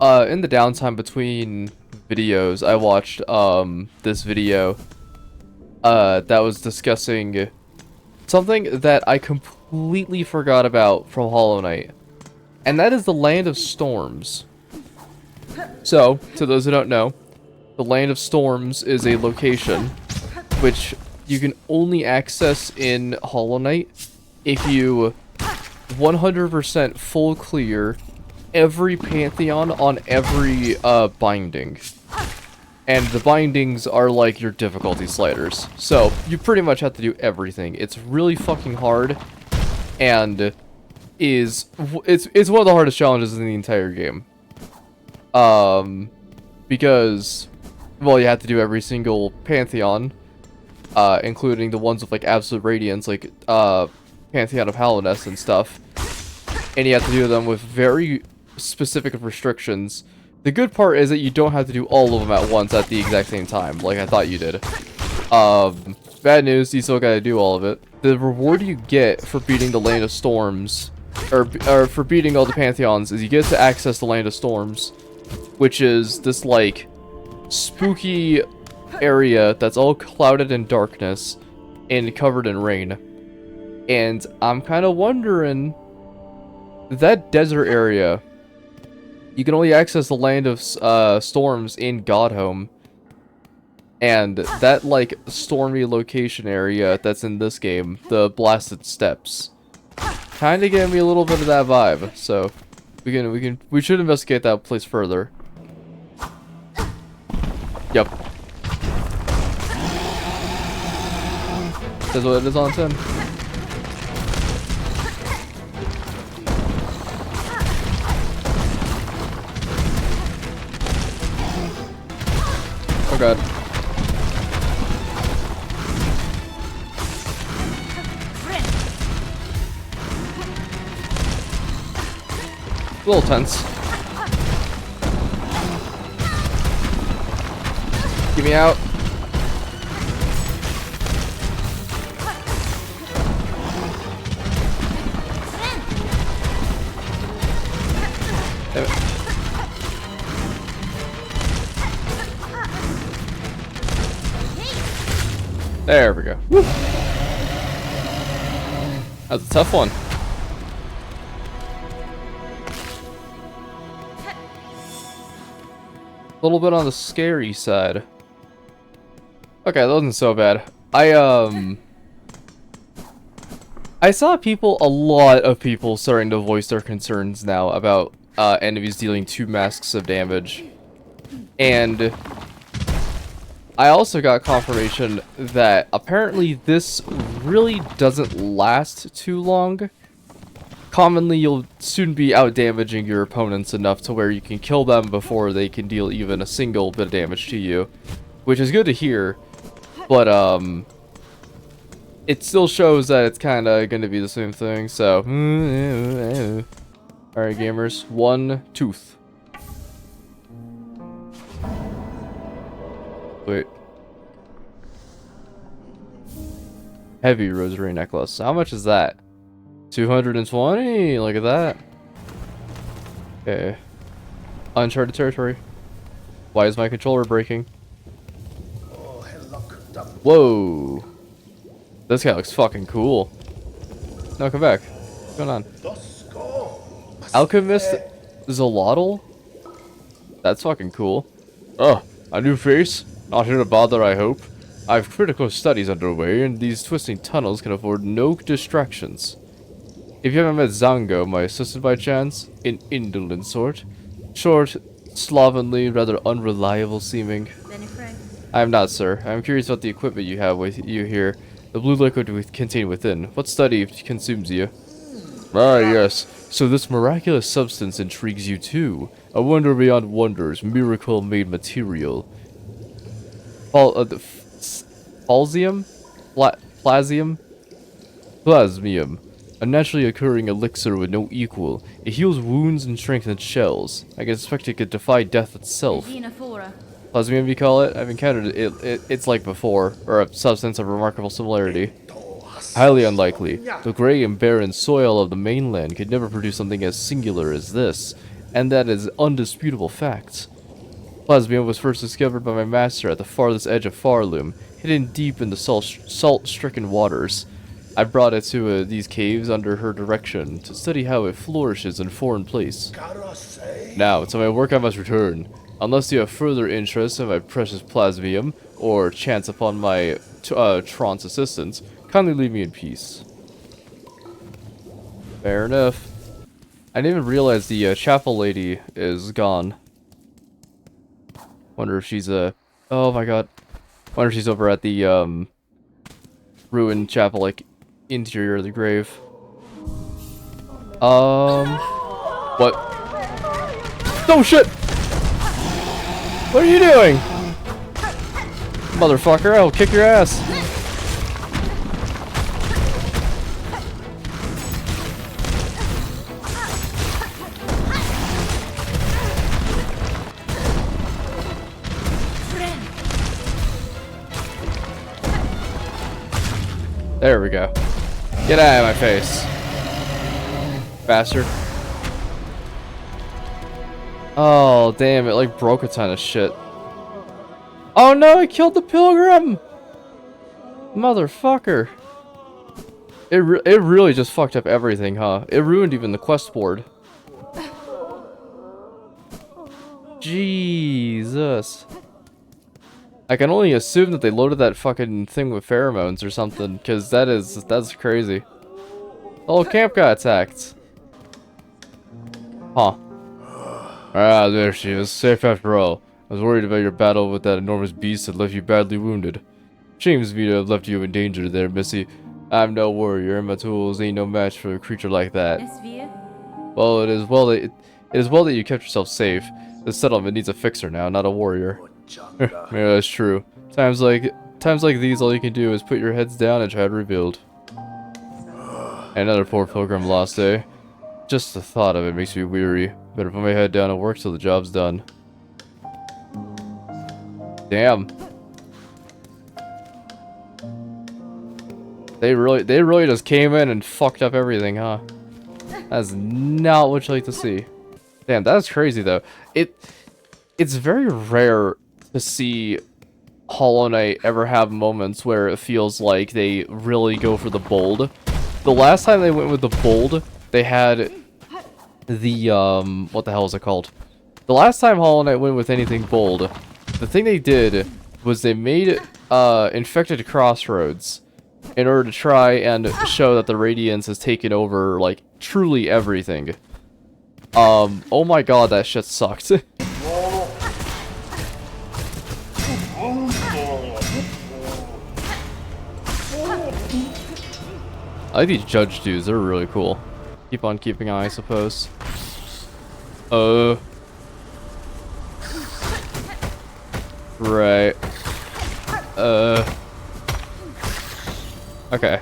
in the downtime between videos, I watched this video that was discussing something that I completely forgot about from Hollow Knight. And that is the Land of Storms. So, to those who don't know, the Land of Storms is a location which you can only access in Hollow Knight if you 100% full clear every Pantheon on every binding. And the bindings are like your difficulty sliders. So, you pretty much have to do everything. It's really fucking hard, and it's one of the hardest challenges in the entire game. Because, well, you have to do every single Pantheon, including the ones with like absolute radiance, like Pantheon of Hallownest and stuff. And you have to do them with very specific restrictions. The good part is that you don't have to do all of them at once at the exact same time, like I thought you did. Bad news, you still gotta do all of it. The reward you get for beating the Land of Storms, or for beating all the Pantheons, is you get to access the Land of Storms, which is this, like, spooky area that's all clouded in darkness and covered in rain. And I'm kind of wondering, that desert area, you can only access the Land of Storms in Godhome. And that, like, stormy location area that's in this game, the Blasted Steppes, kind of gave me a little bit of that vibe. So we should investigate that place further. Yep. That's what it is on 10. Oh god. A little tense. Get me out. Damn it. There we go. Woo. That's a tough one. A little bit on the scary side. Okay, that wasn't so bad. I saw a lot of people starting to voice their concerns now about enemies dealing 2 masks of damage. And I also got confirmation that apparently this really doesn't last too long. Commonly, you'll soon be out-damaging your opponents enough to where you can kill them before they can deal even a single bit of damage to you. Which is good to hear, but it still shows that it's kind of going to be the same thing, so... Alright, gamers. 1 tooth. Wait. Heavy rosary necklace. How much is that? 220. Look at that. Okay. Uncharted territory. Why is my controller breaking? Whoa. This guy looks fucking cool. No, come back. What's going on? Alchemist Zolotl? That's fucking cool. Oh, a new face? Not here to bother, I hope. I have critical studies underway, and these twisting tunnels can afford no distractions. If you haven't met Zango, my assistant by chance, an indolent sort. Short, slovenly, rather unreliable seeming. I am not, sir. I am curious about the equipment you have with you here. The blue liquid contained within. What study consumes you? Ah, yes. So this miraculous substance intrigues you too. A wonder beyond wonders. Miracle-made material. Phalsium? Plasmium. A naturally occurring elixir with no equal. It heals wounds and strengthens shells. I can expect it could defy death itself. Plasmium, you call it? I've encountered it. It's like before, or a substance of remarkable similarity. Highly unlikely. The grey and barren soil of the mainland could never produce something as singular as this, and that is undisputable fact. Plasmium was first discovered by my master at the farthest edge of Farloom, hidden deep in the salt-stricken waters. I brought it to these caves under her direction to study how it flourishes in foreign place. Now, to my work I must return. Unless you have further interest in my precious plasmium, or chance upon my trance assistance, kindly leave me in peace. Fair enough. I didn't even realize the chapel lady is gone. Wonder if she's oh my god. Wonder if she's over at the ruined chapel, like interior of the grave. What? Oh shit! What are you doing? Motherfucker, I'll kick your ass. There we go. Get out of my face. Bastard. Oh, damn, it like broke a ton of shit. Oh no, I killed the pilgrim! Motherfucker. It really just fucked up everything, huh? It ruined even the quest board. Jesus. I can only assume that they loaded that fucking thing with pheromones or something, because that's crazy. The whole camp got attacked. Huh. Ah, there she is. Safe after all. I was worried about your battle with that enormous beast that left you badly wounded. Shames me to have left you in danger there, Missy. I'm no warrior, and my tools ain't no match for a creature like that. Well, it is well that you kept yourself safe. This settlement needs a fixer now, not a warrior. Yeah, that's true. Times like these, all you can do is put your heads down and try to rebuild. Another poor pilgrim lost, eh? Just the thought of it makes me weary. Better put my head down and work till the job's done. Damn. They really just came in and fucked up everything, huh? That's not what you like to see. Damn, that's crazy though. It's very rare to see Hollow Knight ever have moments where it feels like they really go for the bold. The last time they went with the bold, they had the what the hell is it called? The last time Hollow Knight went with anything bold, the thing they did was they made Infected Crossroads in order to try and show that the Radiance has taken over like truly everything. Oh my god, that shit sucked. I like these judge dudes, they're really cool. Keep on keeping on, I suppose. Right. Okay.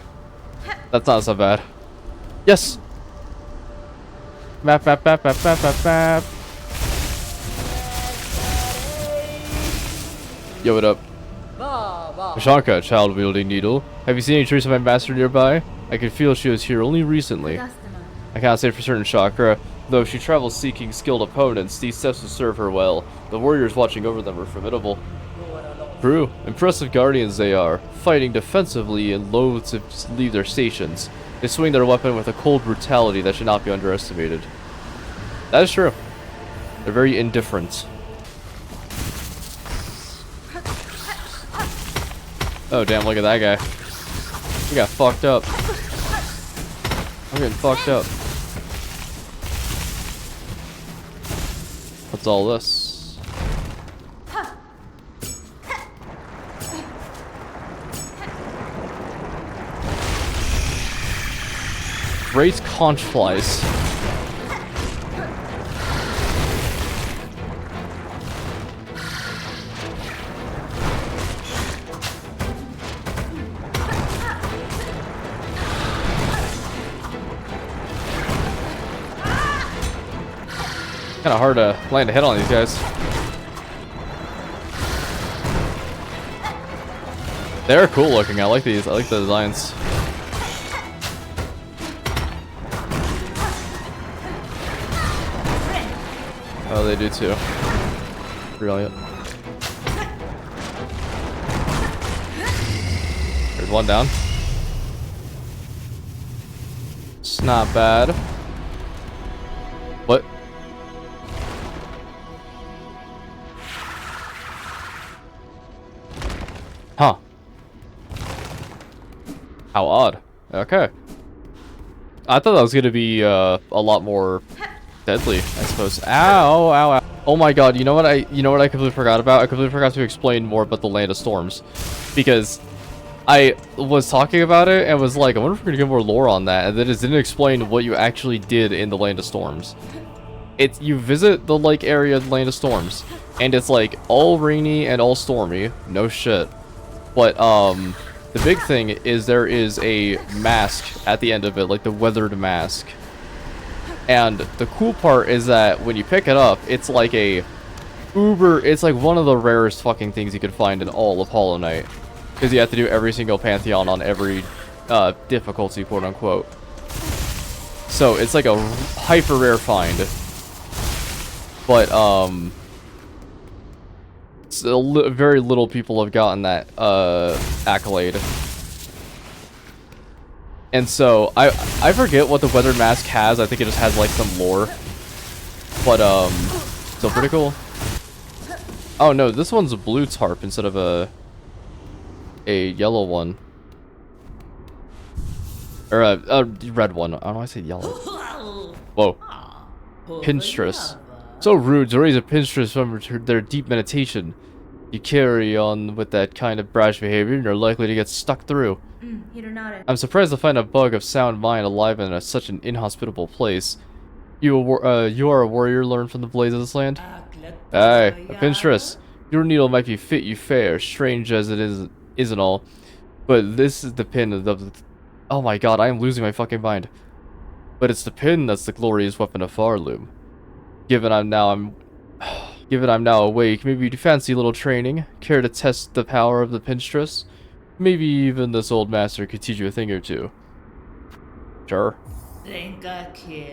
That's not so bad. Yes! Map. Yo, what up? Mashanka, child-wielding needle. Have you seen any trace of my master nearby? I could feel she was here only recently. I can't say for certain, Chakra. Though if she travels seeking skilled opponents, these steps would serve her well. The warriors watching over them are formidable. True. Impressive guardians they are, fighting defensively and loath to leave their stations. They swing their weapon with a cold brutality that should not be underestimated. That is true. They're very indifferent. Oh damn, look at that guy. He got fucked up. I'm getting fucked up. What's all this? Great conch flies. Kind of hard to land a hit on these guys. They're cool looking. I like these. I like the designs. Oh, they do too. Brilliant. There's one down. It's not bad. What? Huh. How odd. Okay. I thought that was gonna be a lot more deadly, I suppose. Ow, ow, ow. Oh my god, you know what I completely forgot about? I completely forgot to explain more about the Land of Storms. Because I was talking about it and was like, I wonder if we're gonna get more lore on that, and then it didn't explain what you actually did in the Land of Storms. You visit the like area of the Land of Storms, and it's like all rainy and all stormy. No shit. But the big thing is there is a mask at the end of it, like the weathered mask. And the cool part is that when you pick it up, it's like it's like one of the rarest fucking things you could find in all of Hollow Knight. Because you have to do every single Pantheon on every difficulty, quote unquote. So it's like a hyper rare find. But very little people have gotten that accolade. And so I forget what the weathered mask has. I think it just has like some lore. But still pretty cool. Oh no, this one's a blue tarp instead of a yellow one. Or a red one. I don't know why I say yellow. Whoa. Pinstress. So rude to raise a pinstress from their deep meditation. You carry on with that kind of brash behavior and you're likely to get stuck through. I'm surprised to find a bug of sound mind alive in such an inhospitable place. You are a warrior learned from the blaze of this land? Aye, a pinstress. Your needle might be fit you fair, strange as it isn't all. But this is the pin of the... Oh my god, I am losing my fucking mind. But it's the pin that's the glorious weapon of Farloom. Given I'm now awake, maybe you'd fancy a little training? Care to test the power of the pinstress? Maybe even this old master could teach you a thing or two. Sure.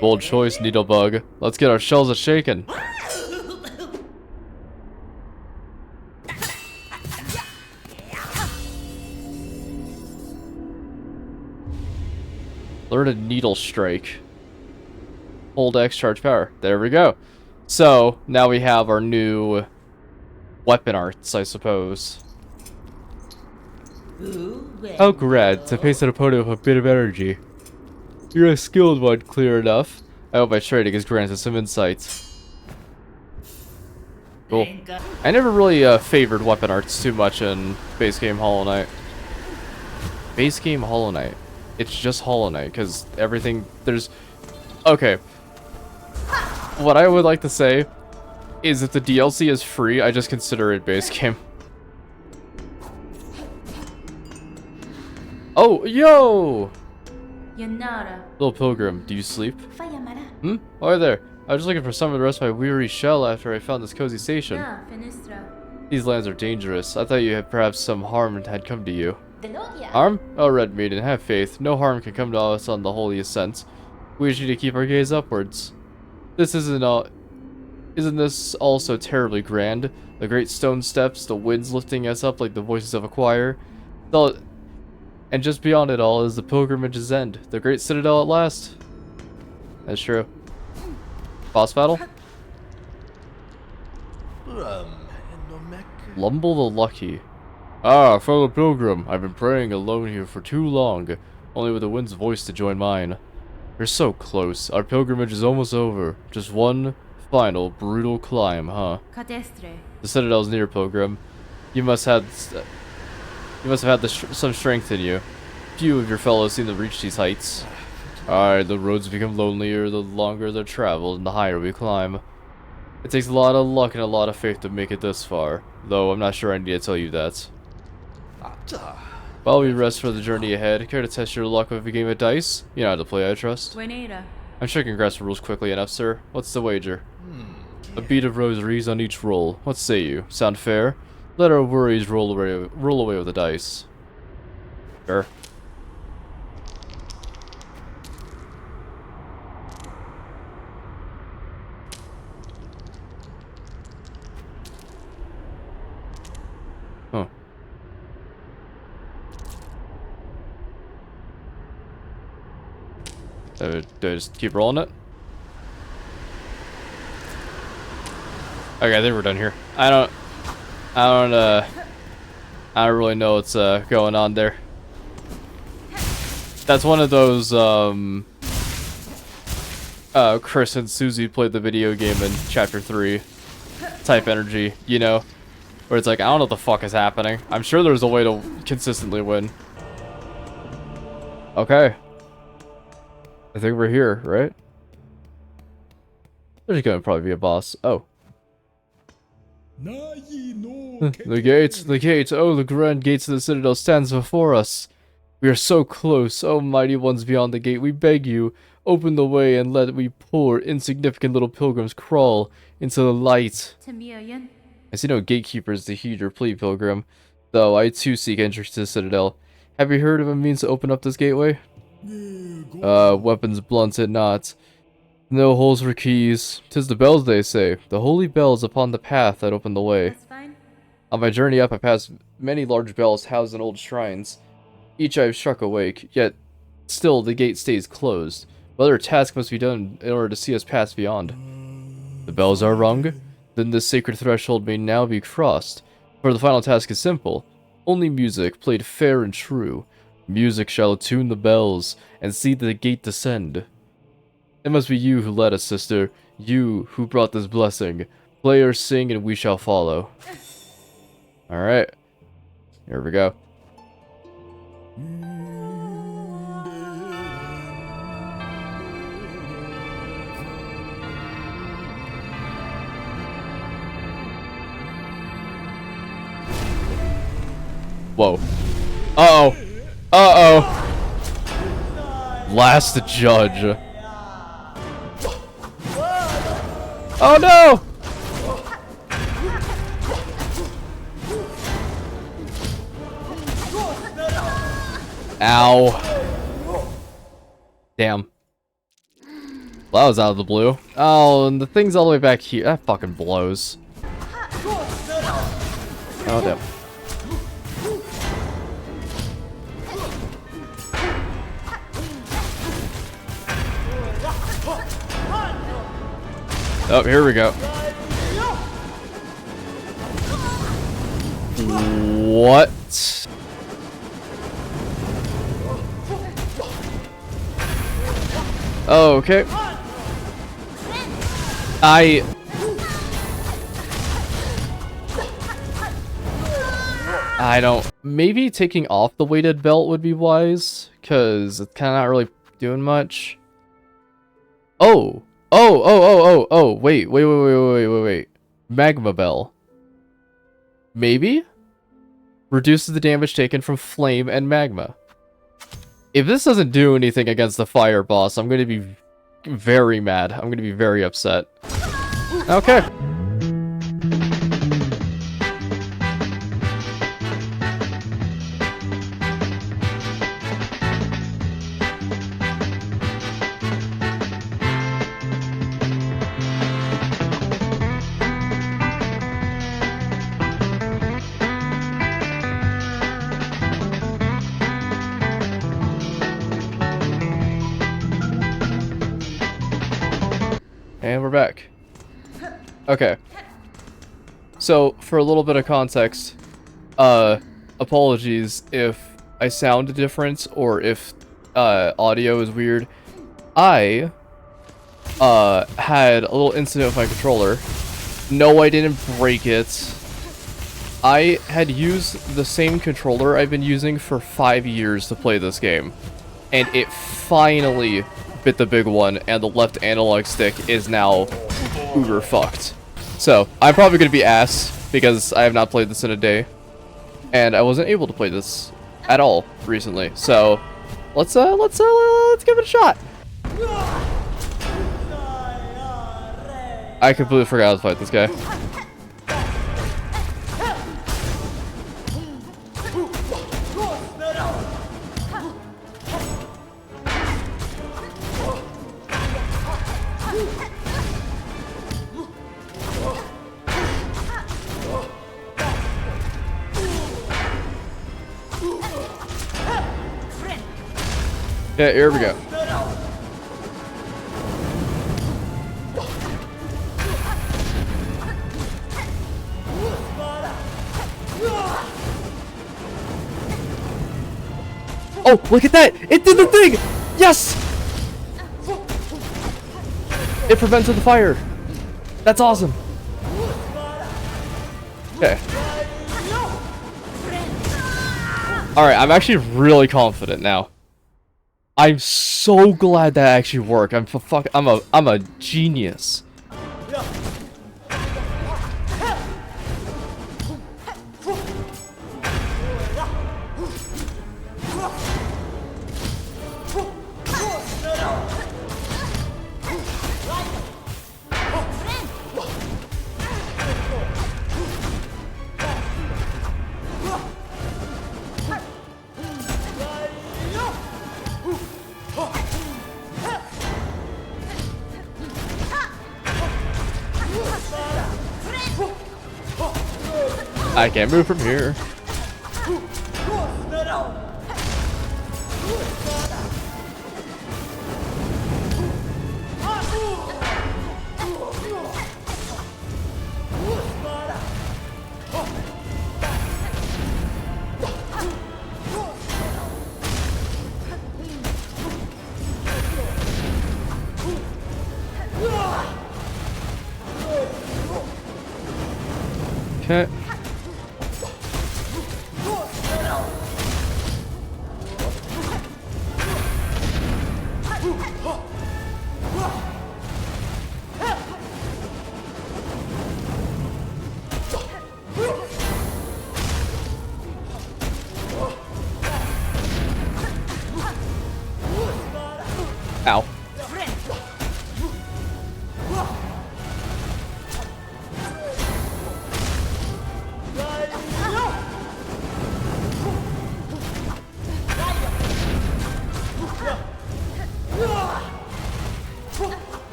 Bold choice, Needlebug. Let's get our shells a-shaking. Learn a Needle Strike. Hold X charge power. There we go. So, now we have our new weapon arts, I suppose. How glad to face an opponent with a bit of energy. You're a skilled one, clear enough. I hope my training has granted some insight. Cool. I never really favored weapon arts too much in base game Hollow Knight. Base game Hollow Knight. It's just Hollow Knight, because everything, there's... Okay. What I would like to say is if the DLC is free, I just consider it base game. Oh, yo! Little pilgrim, do you sleep? Hi there. I was just looking for somewhere to rest my weary shell after I found this cozy station. These lands are dangerous. I thought you had perhaps some harm had come to you. Harm? Oh, Red Maiden, have faith. No harm can come to us on the holy ascent. We wish you to keep our gaze upwards. This isn't this all so terribly grand? The great stone steps, the winds lifting us up like the voices of a choir. And just beyond it all is the pilgrimage's end. The great citadel at last. That's true. Boss battle? Lumble the Lucky. Ah, fellow pilgrim, I've been praying alone here for too long, only with the wind's voice to join mine. You're so close. Our pilgrimage is almost over. Just one final brutal climb, huh? The citadel's near, pilgrim. You must have had some strength in you. Few of your fellows seem to reach these heights. Alright, the roads become lonelier the longer they're traveled and the higher we climb. It takes a lot of luck and a lot of faith to make it this far, though I'm not sure I need to tell you that. While we rest for the journey ahead, care to test your luck with a game of dice? You know how to play, I trust. I'm sure I can grasp the rules quickly enough, sir. What's the wager? A bead of rosaries on each roll. What say you? Sound fair? Let our worries roll away with the dice. Sure. Huh. Do I just keep rolling it? Okay, I think we're done here. I don't really know what's going on there. That's one of those Chris and Susie played the video game in chapter 3 type energy, you know, where it's like, I don't know what the fuck is happening. I'm sure there's a way to consistently win. Okay. I think we're here, right? There's gonna probably be a boss. Oh. The gates, oh, the grand gates of the citadel stands before us. We are so close, oh mighty ones beyond the gate, we beg you, open the way and let we poor, insignificant little pilgrims crawl into the light. I see no gatekeepers to heed your plea, pilgrim, though I too seek entrance to the citadel. Have you heard of a means to open up this gateway? Weapons blunted not. No holes for keys. 'Tis the bells, they say. The holy bells upon the path that open the way. On my journey up, I passed many large bells housed in old shrines. Each I have struck awake, yet still the gate stays closed. Other task must be done in order to see us pass beyond. The bells are rung, then this sacred threshold may now be crossed. For the final task is simple. Only music, played fair and true. Music shall attune the bells, and see the gate descend. It must be you who led us, sister. You who brought this blessing. Play or sing, and we shall follow. Alright. Here we go. Whoa. Uh-oh. Uh-oh. Last judge. Oh no! Ow. Damn. Well, that was out of the blue. Oh, and the thing's all the way back here. That fucking blows. Oh, damn. Oh, here we go. What? Oh, okay. I don't... Maybe taking off the weighted belt would be wise, because it's kind of not really doing much. Oh! Wait. Magma Bell. Maybe? Reduces the damage taken from flame and magma. If this doesn't do anything against the fire boss, I'm going to be very mad. I'm going to be very upset. Okay. And we're back. Okay. So, for a little bit of context, apologies if I sound different or if audio is weird. I had a little incident with my controller. No, I didn't break it. I had used the same controller I've been using for 5 years to play this game. And it finally bit the big one, and the left analog stick is now uber fucked. So, I'm probably gonna be ass, because I have not played this in a day. And I wasn't able to play this at all recently. So, let's give it a shot. I completely forgot how to fight this guy. Yeah, here we go. Oh, look at that! It did the thing! Yes! It prevented the fire. That's awesome. Okay. Alright, I'm actually really confident now. I'm so glad that actually worked. I'm a genius. I can't move from here. Okay. Ow.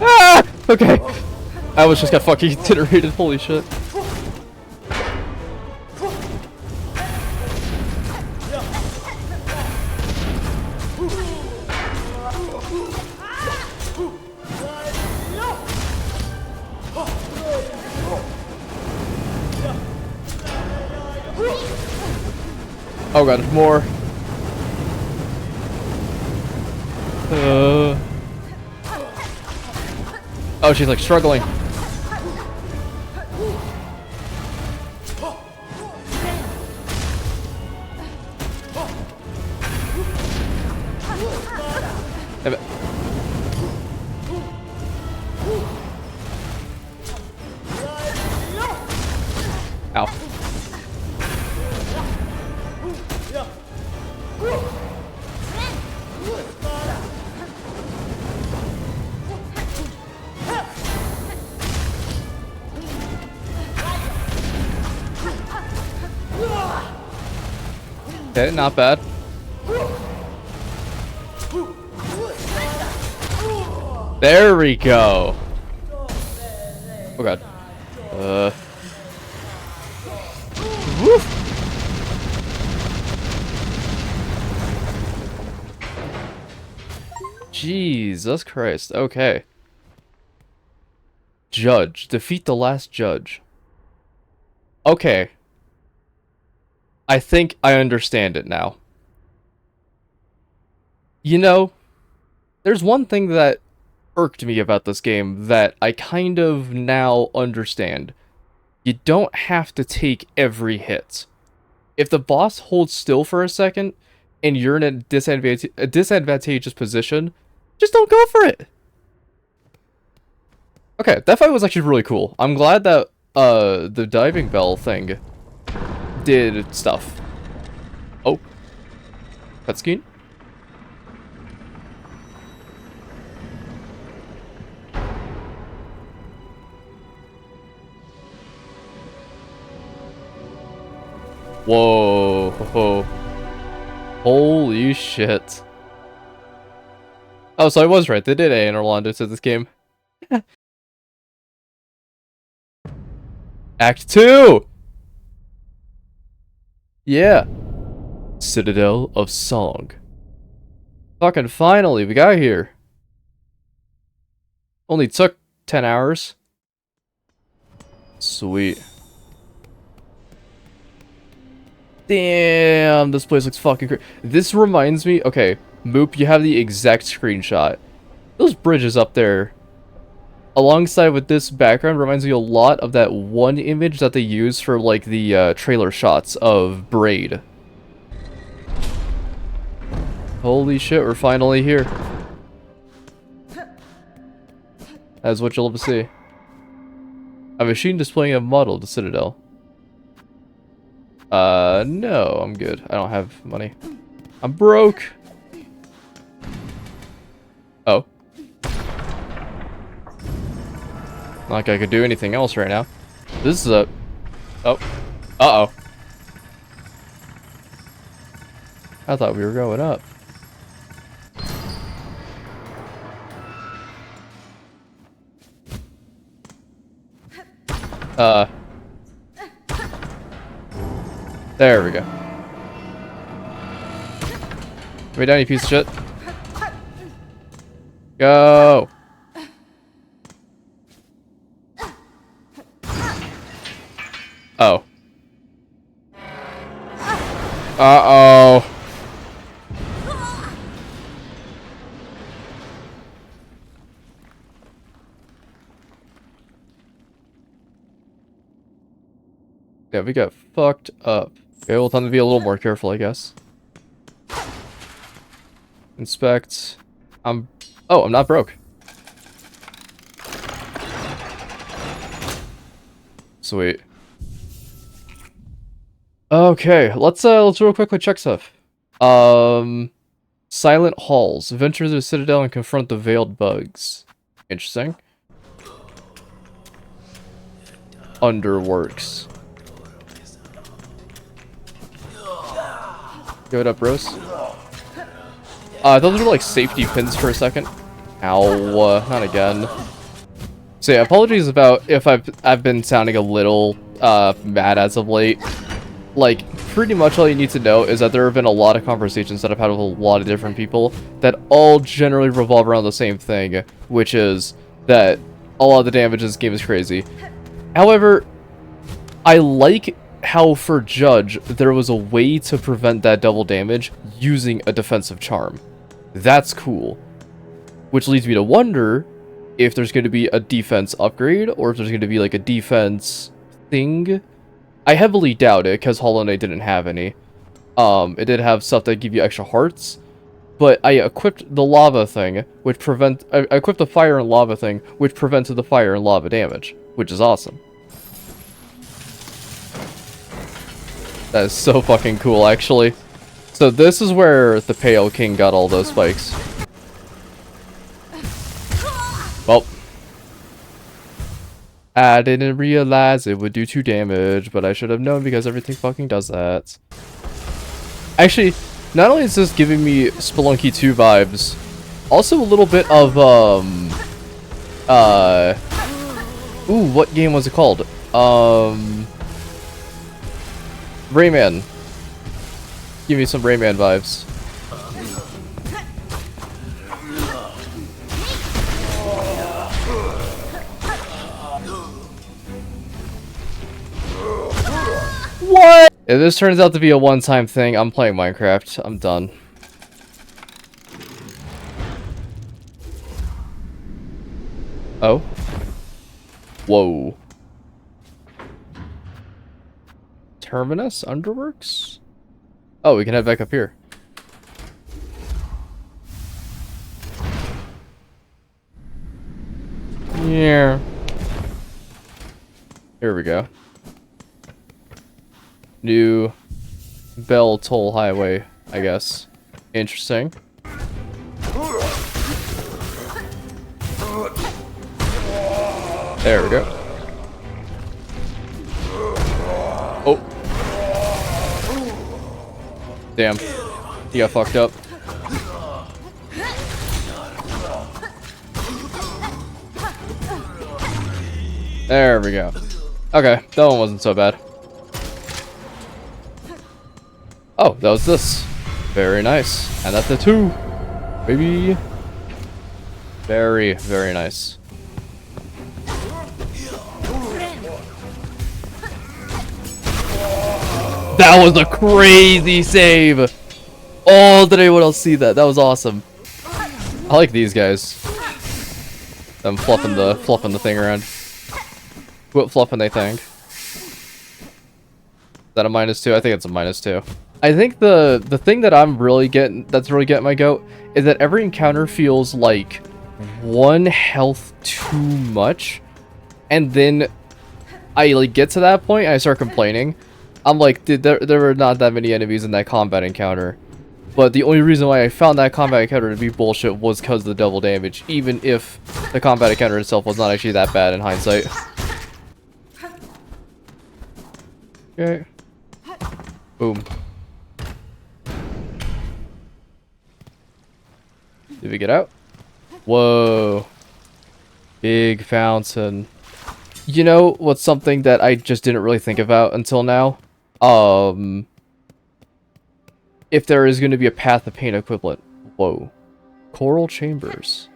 Ah! Okay. I almost just got fucking incinerated. Holy shit. Oh god, more. Oh, she's like struggling. Damn it. Ow. Okay, not bad. There we go. Oh god. Woof. Jesus Christ. Okay. Judge. Defeat the last judge. Okay. I think I understand it now. You know, there's one thing that irked me about this game that I kind of now understand. You don't have to take every hit. If the boss holds still for a second and you're in a disadvantageous position, just don't go for it. Okay, that fight was actually really cool. I'm glad that the diving bell thing did stuff. Oh. Cutscene? Whoa. Holy shit. Oh, so I was right. They did add Orlando to this game. Act 2! Yeah. Citadel of Song. Fucking finally, we got here. Only took 10 hours. Sweet. Damn, this place looks fucking great. This reminds me, okay, Moop, you have the exact screenshot. Those bridges up there, alongside with this background, reminds me a lot of that one image that they use for, like, the trailer shots of Braid. Holy shit, we're finally here. That's what you'll love to see. A machine displaying a model of the Citadel. No, I'm good. I don't have money. I'm broke. Oh. Not like I could do anything else right now. This is a... Oh. Uh-oh. I thought we were going up. There we go. Way down, you piece of shit. Go! Oh. Uh-oh. Yeah, we got fucked up. Okay, well, time to be a little more careful, I guess. Inspect. Oh, I'm not broke. Sweet. Okay, let's real quickly check stuff. Silent halls. Venture to the Citadel and confront the veiled bugs. Interesting. Underworks. Give it up, Rose. I thought those were like safety pins for a second. Ow, not again. So yeah, apologies about if I've been sounding a little mad as of late. Like, pretty much all you need to know is that there have been a lot of conversations that I've had with a lot of different people that all generally revolve around the same thing, which is that a lot of the damage in this game is crazy. However, I like how for Judge, there was a way to prevent that double damage using a defensive charm. That's cool. Which leads me to wonder if there's going to be a defense upgrade, or if there's going to be like a defense thing. I heavily doubt it, because Hollow Knight didn't have any. It did have stuff that give you extra hearts, but I equipped the lava thing, I equipped the fire and lava thing, which prevented the fire and lava damage, which is awesome. That is so fucking cool, actually. So this is where the Pale King got all those spikes. Well, I didn't realize it would do 2 damage, but I should have known because everything fucking does that. Actually, not only is this giving me Spelunky 2 vibes, also a little bit of, ooh, what game was it called? Rayman. Give me some Rayman vibes. What? If this turns out to be a one-time thing, I'm playing Minecraft. I'm done. Oh. Whoa. Terminus Underworks? Oh, we can head back up here. Yeah. Here we go. New Bell Toll Highway, I guess. Interesting. There we go. Oh. Damn. He got fucked up. There we go. Okay, that one wasn't so bad. Oh, that was this. Very nice. And that's the 2. Baby. Very, very nice. That was a crazy save! Oh, did anyone else see that? That was awesome. I like these guys. Them fluffing the thing around. What fluffing they think? Is that a -2? I think it's a -2. I think the thing that that's really getting my goat is that every encounter feels like 1 health too much, and then I like get to that point and I start complaining. I'm like, dude, there were not that many enemies in that combat encounter, but the only reason why I found that combat encounter to be bullshit was because of the double damage, even if the combat encounter itself was not actually that bad in hindsight. Okay. Boom. Did we get out? Whoa. Big fountain. You know what's something that I just didn't really think about until now? If there is going to be a Path of Pain equivalent. Whoa. Coral Chambers.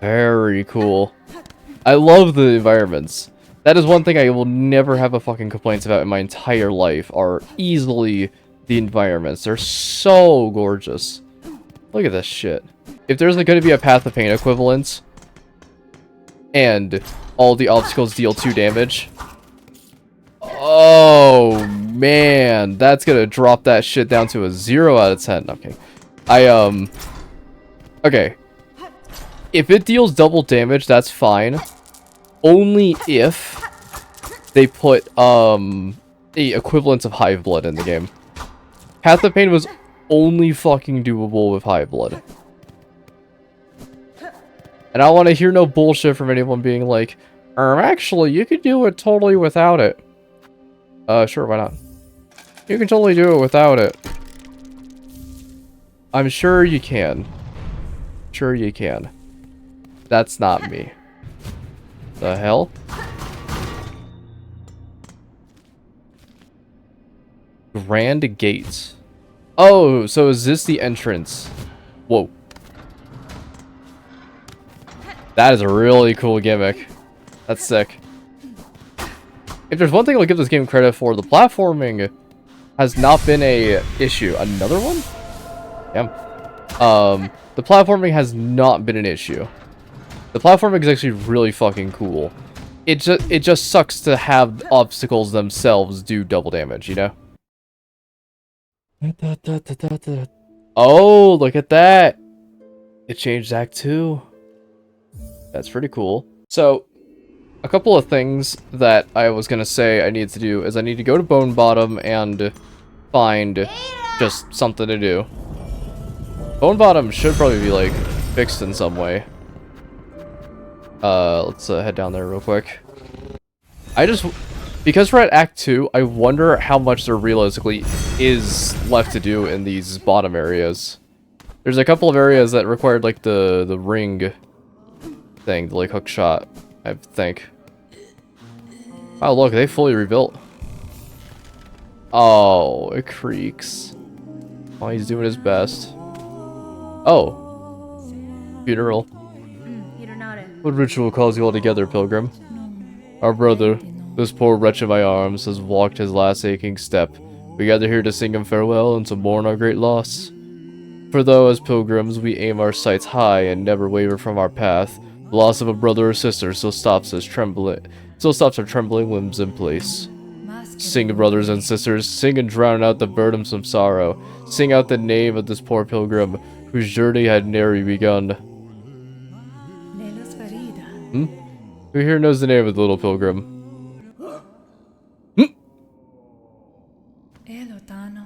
Very cool. I love the environments. That is one thing I will never have a fucking complaints about in my entire life, are easily the environments. They're so gorgeous. Look at this shit. If there's going to be a Path of Pain equivalent, and all the obstacles deal 2 damage, oh man, that's gonna drop that shit down to a 0 out of 10. Okay. Okay. If it deals double damage, that's fine. Only if they put, the equivalent of Hive Blood in the game. Path of Pain was only fucking doable with Hive Blood. And I don't want to hear no bullshit from anyone being like, actually, you could do it totally without it. Sure, why not? You can totally do it without it. I'm sure you can. Sure you can. That's not me. The hell? Grand Gate. Oh, so is this the entrance? Whoa. That is a really cool gimmick. That's sick. If there's one thing I'll give this game credit for, the platforming has not been a issue. Another one? Damn. The platforming has not been an issue. The platforming is actually really fucking cool. It just sucks to have obstacles themselves do double damage, you know? Oh, look at that! It changed Act 2. That's pretty cool. So, a couple of things that I was gonna say I need to do is I need to go to Bone Bottom and find just something to do. Bone Bottom should probably be, like, fixed in some way. Let's head down there real quick. Because we're at Act 2, I wonder how much there realistically is left to do in these bottom areas. There's a couple of areas that required, like, the ring thing, the, like, hook shot, I think. Oh, look, they fully rebuilt. Oh, it creaks. Oh, he's doing his best. Oh. Funeral. What ritual calls you all together, pilgrim? Our brother, this poor wretch in my arms, has walked his last aching step. We gather here to sing him farewell and to mourn our great loss. For though, as pilgrims, we aim our sights high and never waver from our path, the loss of a brother or sister still stops our trembling limbs in place. Sing, brothers and sisters, sing and drown out the burdensome sorrow. Sing out the name of this poor pilgrim, whose journey had nary begun. Who here knows the name of the little pilgrim?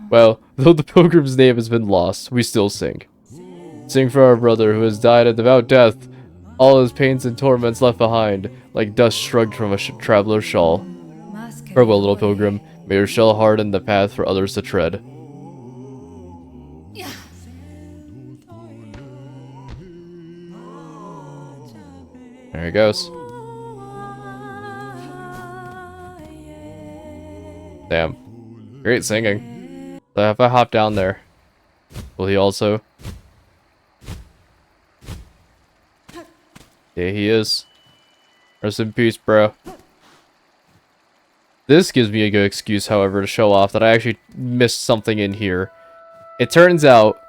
Well, though the pilgrim's name has been lost, we still sing. Sing for our brother who has died a devout death, all his pains and torments left behind, like dust shrugged from a traveler's shawl. Farewell, little pilgrim. May your shell harden the path for others to tread. There he goes. Damn. Great singing. So if I hop down there, will he also? Yeah, he is. Rest in peace, bro. This gives me a good excuse, however, to show off that I actually missed something in here. It turns out,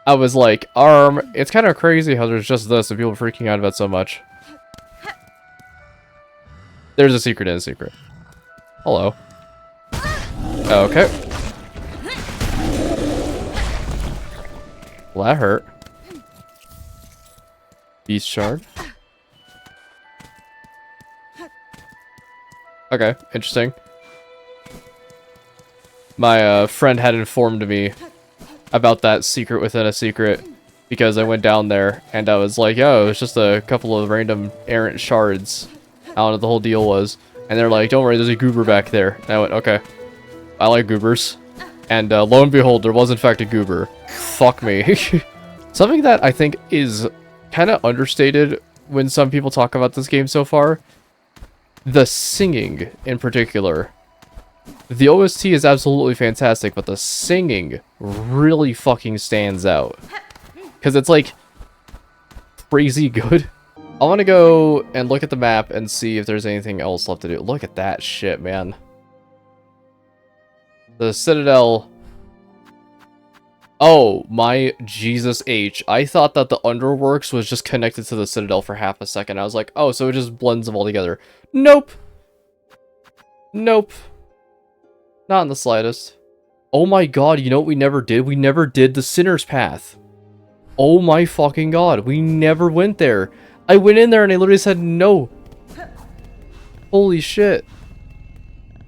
I was like, it's kind of crazy how there's just this and people are freaking out about so much. There's a secret in a secret. Hello. Okay. Well, that hurt. Beast shard. Okay, interesting. My friend had informed me about that secret within a secret because I went down there and I was like, yo, it's just a couple of random errant shards. I don't know what the whole deal was. And they're like, don't worry, there's a goober back there. And I went, okay. I like goobers. And lo and behold, there was in fact a goober. Fuck me. Something that I think is kind of understated when some people talk about this game so far. The singing, in particular. The OST is absolutely fantastic, but the singing really fucking stands out. Because it's, like, crazy good. I want to go and look at the map and see if there's anything else left to do. Look at that shit, man. The Citadel... Oh, my Jesus H. I thought that the Underworks was just connected to the Citadel for half a second. I was like, oh, so it just blends them all together. Nope. Nope. Not in the slightest. Oh my god, you know what we never did? We never did the Sinner's Path. Oh my fucking god, we never went there. I went in there and I literally said no. Holy shit.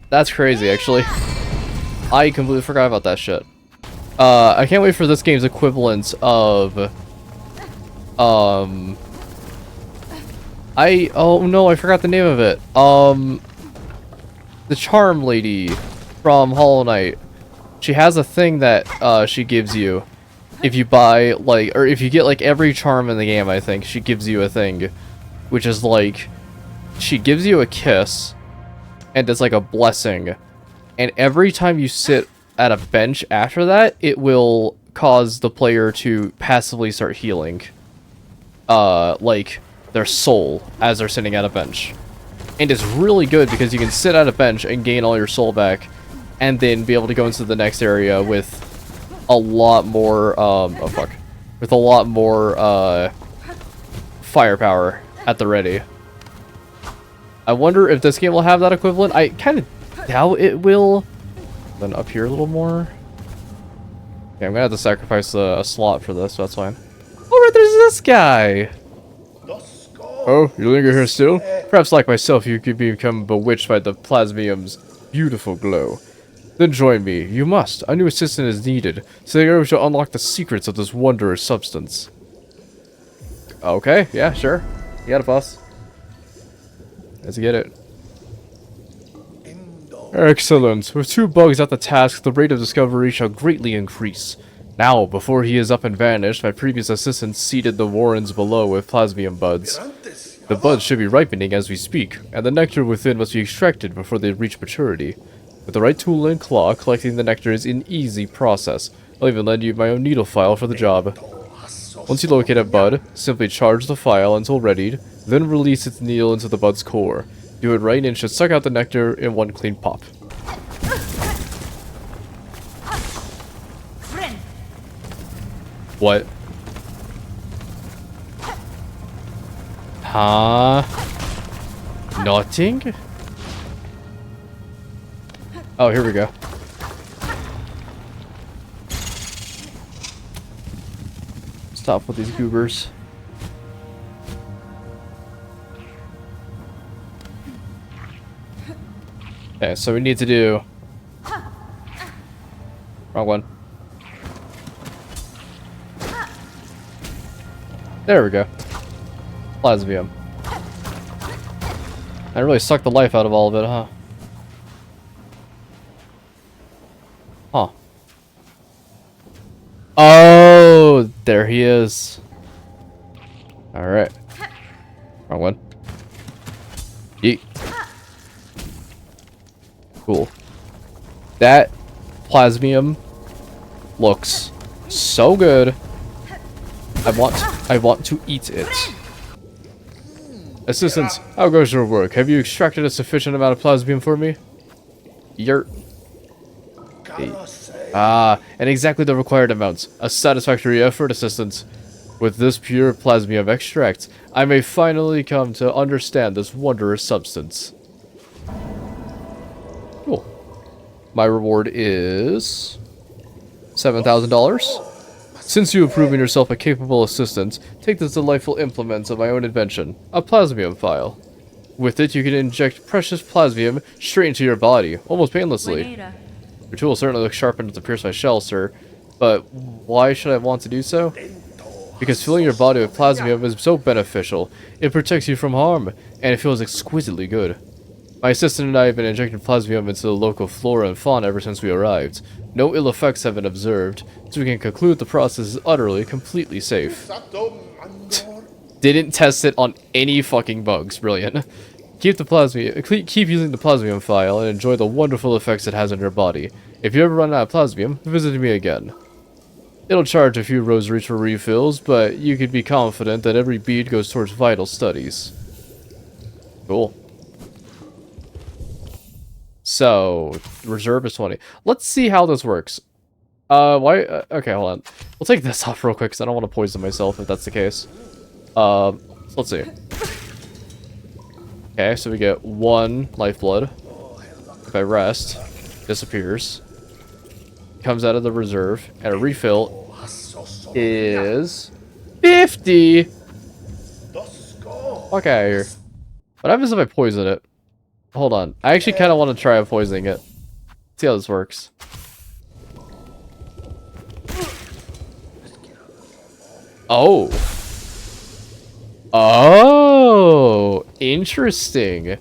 That's crazy, actually. I completely forgot about that shit. I can't wait for this game's equivalent of... oh no, I forgot the name of it. The Charm Lady from Hollow Knight. She has a thing that she gives you if you buy, like, or if you get, like, every charm in the game, I think, she gives you a thing. Which is, like, she gives you a kiss, and it's like a blessing. And every time you sit at a bench after that, it will cause the player to passively start healing. Like, their soul as they're sitting at a bench. And it's really good because you can sit at a bench and gain all your soul back, and then be able to go into the next area with a lot more, with a lot more, firepower at the ready. I wonder if this game will have that equivalent. I kind of doubt it will. Then up here a little more. Okay, I'm gonna have to sacrifice a slot for this, so that's fine. Alright, there's this guy! Oh, you linger here still? Perhaps like myself, you could become bewitched by the plasmium's beautiful glow. Then join me. You must. A new assistant is needed, so together we shall unlock the secrets of this wondrous substance. Okay, yeah, sure. You got it, boss. Let's get it. Excellent. With 2 bugs at the task, the rate of discovery shall greatly increase. Now, before he is up and vanished, my previous assistant seeded the warrens below with plasmium buds. The buds should be ripening as we speak, and the nectar within must be extracted before they reach maturity. With the right tool and claw, collecting the nectar is an easy process. I'll even lend you my own needle file for the job. Once you locate a bud, simply charge the file until readied, then release its needle into the bud's core. Do it right and it should suck out the nectar in one clean pop. What? Huh? Nothing? Oh, here we go. Stop with these goobers. Okay, so we need to do... Wrong one. There we go. Plasmium. I really sucked the life out of all of it, huh? Huh. Oh, there he is. Alright. Wrong one. Yeet. Cool. That plasmium looks so good. I want to eat it. Assistants, how goes your work? Have you extracted a sufficient amount of plasmium for me? Yurt. And exactly the required amounts. A satisfactory effort, assistants. With this pure plasmium extract, I may finally come to understand this wondrous substance. Cool. My reward is $7,000. Since you have proven yourself a capable assistant, take this delightful implement of my own invention, a plasmium file. With it, you can inject precious plasmium straight into your body, almost painlessly. Your tool certainly looks sharp enough to pierce my shell, sir, but why should I want to do so? Because filling your body with plasmium is so beneficial. It protects you from harm, and it feels exquisitely good. My assistant and I have been injecting plasmium into the local flora and fauna ever since we arrived. No ill effects have been observed, so we can conclude the process is utterly, completely safe. Didn't test it on any fucking bugs. Brilliant. Keep using the plasmium file and enjoy the wonderful effects it has on your body. If you ever run out of plasmium, visit me again. It'll charge a few rosaries for refills, but you can be confident that every bead goes towards vital studies. Cool. So, reserve is 20. Let's see how this works. Okay, hold on. We'll take this off real quick, because I don't want to poison myself if that's the case. Let's see. Okay, so we get 1 lifeblood. If I rest, disappears. Comes out of the reserve, and a refill is 50! Fuck out of here. What happens if I poison it? Hold on. I actually kind of want to try poisoning it. See how this works. Oh. Oh. Interesting.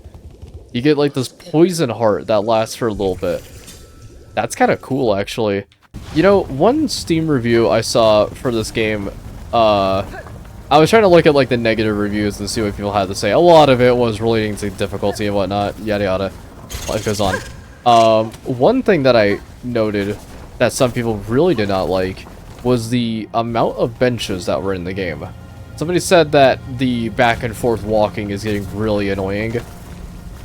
You get like this poison heart that lasts for a little bit. That's kind of cool, actually. You know, one Steam review I saw for this game, I was trying to look at like the negative reviews and see what people had to say. A lot of it was relating to difficulty and whatnot, yada yada. Life goes on. One thing that I noted that some people really did not like was the amount of benches that were in the game. Somebody said that the back and forth walking is getting really annoying.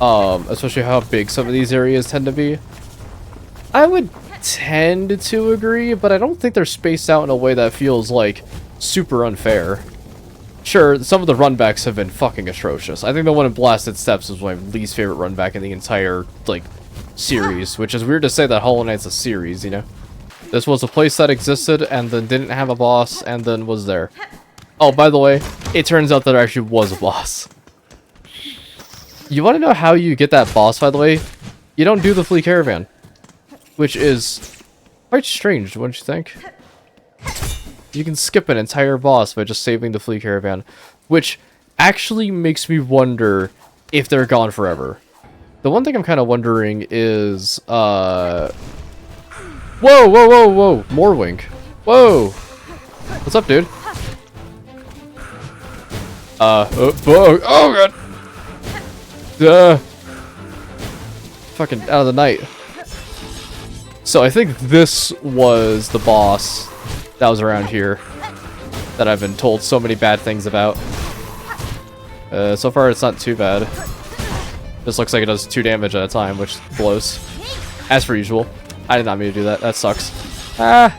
Especially how big some of these areas tend to be. I would tend to agree, but I don't think they're spaced out in a way that feels like super unfair. Sure, some of the runbacks have been fucking atrocious. I think the one in Blasted Steps was my least favorite runback in the entire, like, series, which is weird to say that Hollow Knight's a series, you know? This was a place that existed and then didn't have a boss and then was there. Oh, by the way, it turns out there actually was a boss. You want to know how you get that boss, by the way? You don't do the Flea Caravan. Which is quite strange, wouldn't you think? You can skip an entire boss by just saving the Flea Caravan. Which actually makes me wonder if they're gone forever. The one thing I'm kind of wondering is, Whoa, whoa, whoa, whoa! Morwink. Whoa! What's up, dude? Oh god! Fucking out of the night. So I think this was the boss that was around here that I've been told so many bad things about. So far it's not too bad. This looks like it does 2 damage at a time, which blows. As per usual. I did not mean to do that. That sucks. Ah!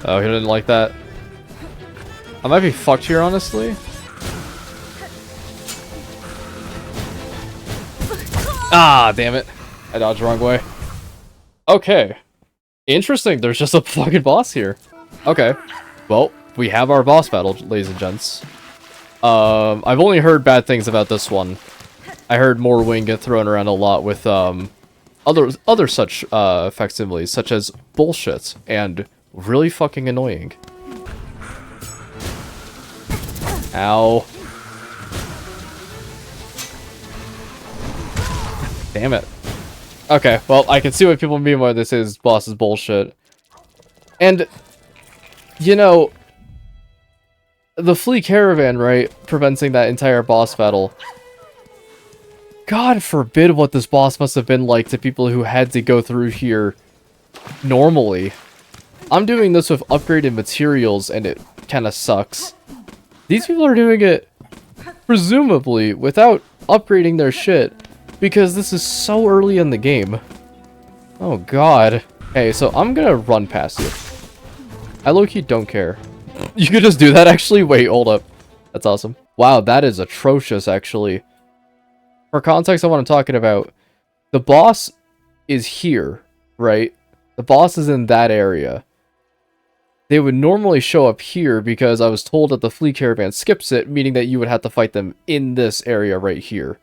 Oh, he didn't like that. I might be fucked here, honestly. Ah, damn it. I dodged the wrong way. Okay. Interesting. There's just a fucking boss here. Okay. Well, we have our boss battle, ladies and gents. I've only heard bad things about this one. I heard more wing get thrown around a lot with, other such, facsimiles, such as bullshit and really fucking annoying. Ow. Damn it. Okay, well, I can see what people mean by this is boss is bullshit. And, you know, the Flea Caravan, right, preventing that entire boss battle. God forbid what this boss must have been like to people who had to go through here normally. I'm doing this with upgraded materials, and it kind of sucks. These people are doing it, presumably, without upgrading their shit, because this is so early in the game. Oh god. Hey, so I'm gonna run past you. I low-key don't care. You could just do that, actually? Wait, hold up. That's awesome. Wow, that is atrocious, actually. For context on what I'm talking about, the boss is here, right? The boss is in that area. They would normally show up here because I was told that the Flea Caravan skips it, meaning that you would have to fight them in this area right here.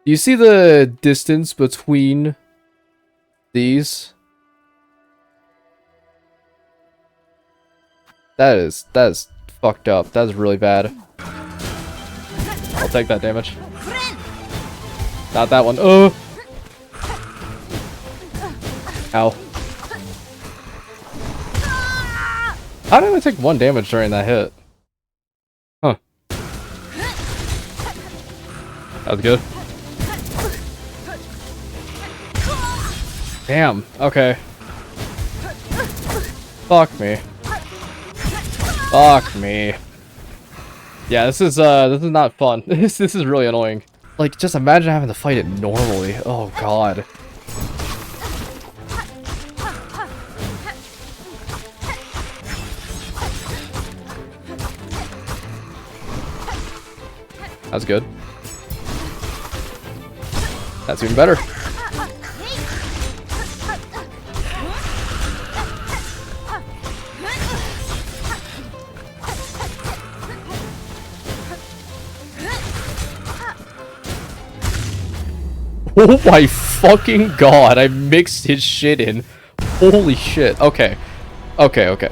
Do you see the distance between these? That is fucked up. That is really bad. I'll take that damage. Not that one. Oh! Ow. How did I take 1 damage during that hit? Huh. That was good. Damn. Okay. Fuck me. Fuck me. Yeah, this is not fun. This is really annoying. Like, just imagine having to fight it normally. Oh god. That's good. That's even better. Oh my fucking god, I mixed his shit in. Holy shit. Okay. Okay.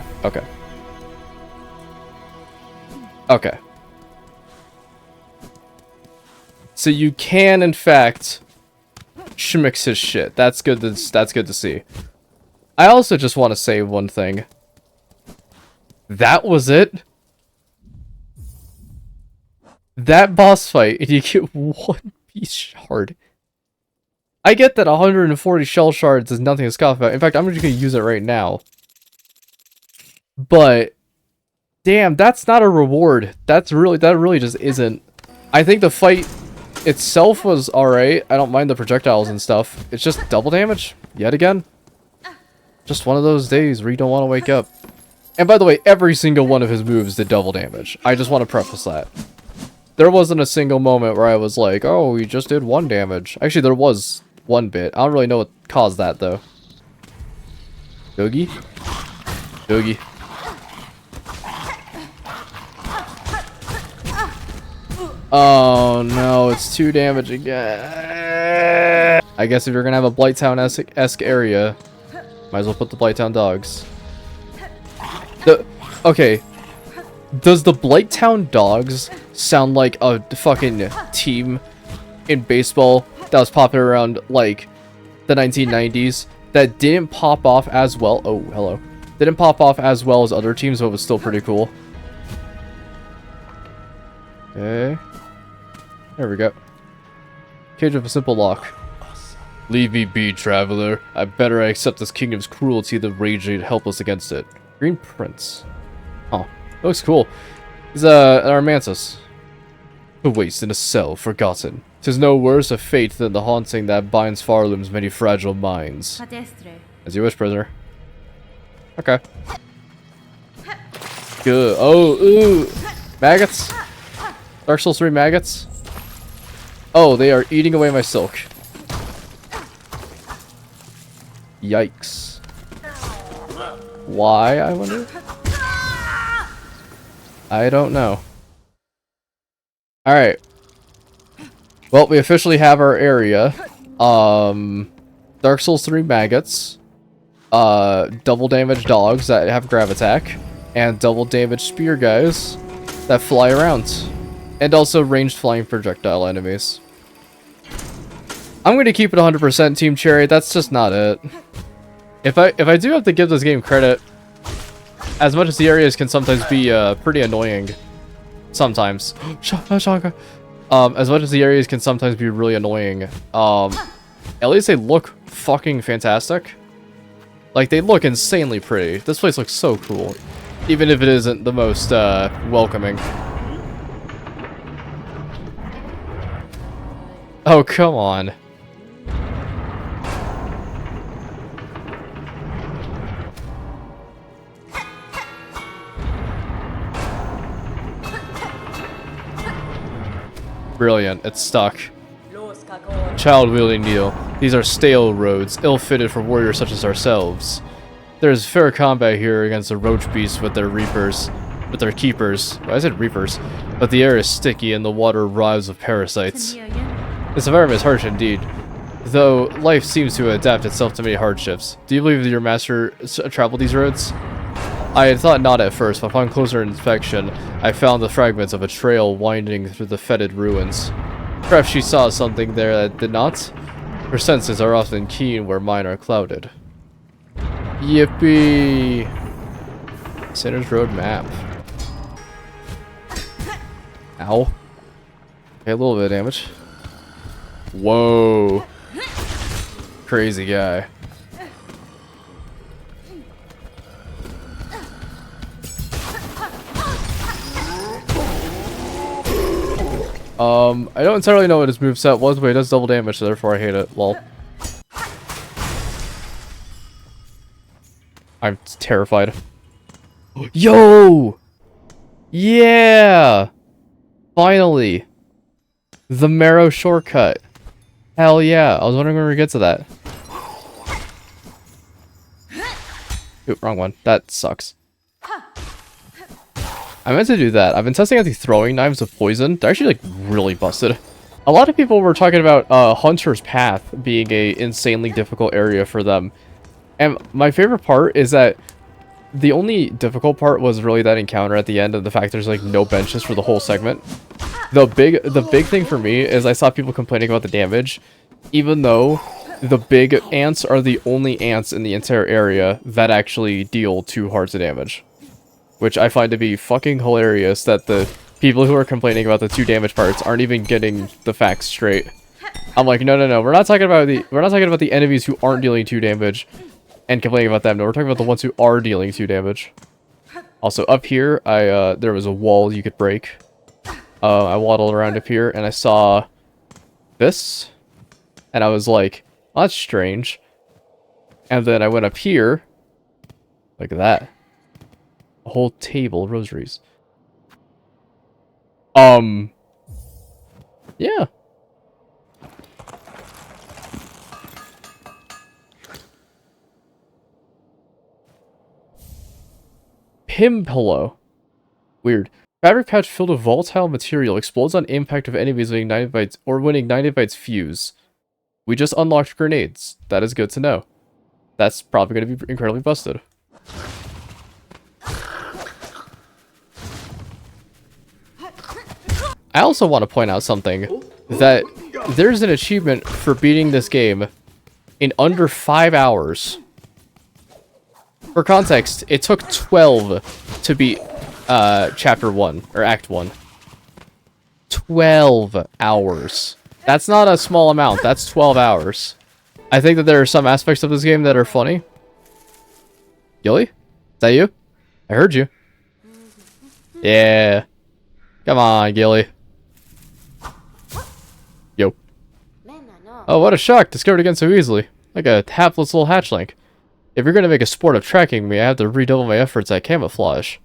So you can, in fact, schmicks his shit. That's good to see. I also just want to say one thing. That was it. That boss fight, and you get one piece shard. I get that 140 shell shards is nothing to scoff about. In fact, I'm just gonna use it right now. But damn, that's not a reward. That really just isn't. I think the fight itself was alright. I don't mind the projectiles and stuff. It's just double damage yet again. Just one of those days where you don't want to wake up. And by the way, every single one of his moves did double damage. I just want to preface that. There wasn't a single moment where I was like, oh, he just did 1 damage. Actually, there was one bit. I don't really know what caused that, though. Doogie? Doogie. Oh, no, it's 2 damage again. I guess if you're gonna have a Blighttown-esque area, might as well put the Blighttown dogs. Okay. Does the Blighttown dogs sound like a fucking team in baseball that was popular around, like, the 1990s that didn't pop off as well? Oh, hello. Didn't pop off as well as other teams, but was still pretty cool. Okay. There we go. Cage of a simple lock. Leave me be, traveler. I better accept this kingdom's cruelty than rage helpless against it. Green Prince. Oh, looks cool. He's an Armantis. A waste in a cell, forgotten. 'Tis no worse a fate than the haunting that binds Farloom's many fragile minds. As you wish, prisoner. Okay. Good. Oh, ooh. Maggots? Dark Souls 3 maggots? Oh, they are eating away my silk. Yikes. Why, I wonder? I don't know. Alright. Well, we officially have our area. Dark Souls 3 maggots. Double damage dogs that have grab attack. And double damage spear guys that fly around. And also ranged flying projectile enemies. I'm going to keep it 100% Team Cherry. That's just not it. If I do have to give this game credit, as much as the areas can sometimes be pretty annoying, sometimes. As much as the areas can sometimes be really annoying, at least they look fucking fantastic. Like, they look insanely pretty. This place looks so cool, even if it isn't the most welcoming. Oh, come on. Brilliant, it's stuck. Child-wielding Neil. These are stale roads, ill-fitted for warriors such as ourselves. There is fair combat here against the roach beasts with their reapers. With their keepers. Well, I said reapers. But the air is sticky and the water writhes with parasites. This environment is harsh indeed. Though life seems to adapt itself to many hardships. Do you believe that your master traveled these roads? I had thought not at first, but upon closer inspection, I found the fragments of a trail winding through the fetid ruins. Perhaps she saw something there that did not? Her senses are often keen where mine are clouded. Yippee! Sinner's Road map. Ow. Okay, a little bit of damage. Whoa. Crazy guy. I don't entirely know what his moveset was, but he does double damage, so therefore I hate it. Lol. I'm terrified. Yo! Yeah! Finally! The Marrow shortcut. Hell yeah. I was wondering when we get to that. Ooh, wrong one. That sucks. I meant to do that. I've been testing out the throwing knives of poison. They're actually, like, really busted. A lot of people were talking about Hunter's Path being a insanely difficult area for them. And my favorite part is that the only difficult part was really that encounter at the end and the fact there's, like, no benches for the whole segment. The big thing for me is I saw people complaining about the damage. even though the big ants are the only ants in the entire area that actually deal 2 hearts of damage. Which I find to be fucking hilarious that the people who are complaining about the 2 damage parts aren't even getting the facts straight. I'm like, no, we're not talking about the enemies who aren't dealing 2 damage and complaining about them. No, we're talking about the ones who are dealing 2 damage. Also, up here, there was a wall you could break. I waddled around up here and I saw this, and I was like, oh, that's strange. And then I went up here, like that. A whole table of rosaries. Yeah. Pim pillow. Weird. Fabric patch filled with volatile material explodes on impact of enemies when ignited by when ignited by its fuse. We just unlocked grenades. That is good to know. That's probably going to be incredibly busted. I also want to point out something, that there's an achievement for beating this game in under 5 hours. For context, it took 12 to beat Chapter 1, or Act 1. 12 hours. That's not a small amount, that's 12 hours. I think that there are some aspects of this game that are funny. Gilly? Is that you? I heard you. Yeah. Come on, Gilly. Yo. Oh, what a shock. Discovered again so easily. Like a hapless little hatchling. If you're going to make a sport of tracking me, I have to redouble my efforts at camouflage.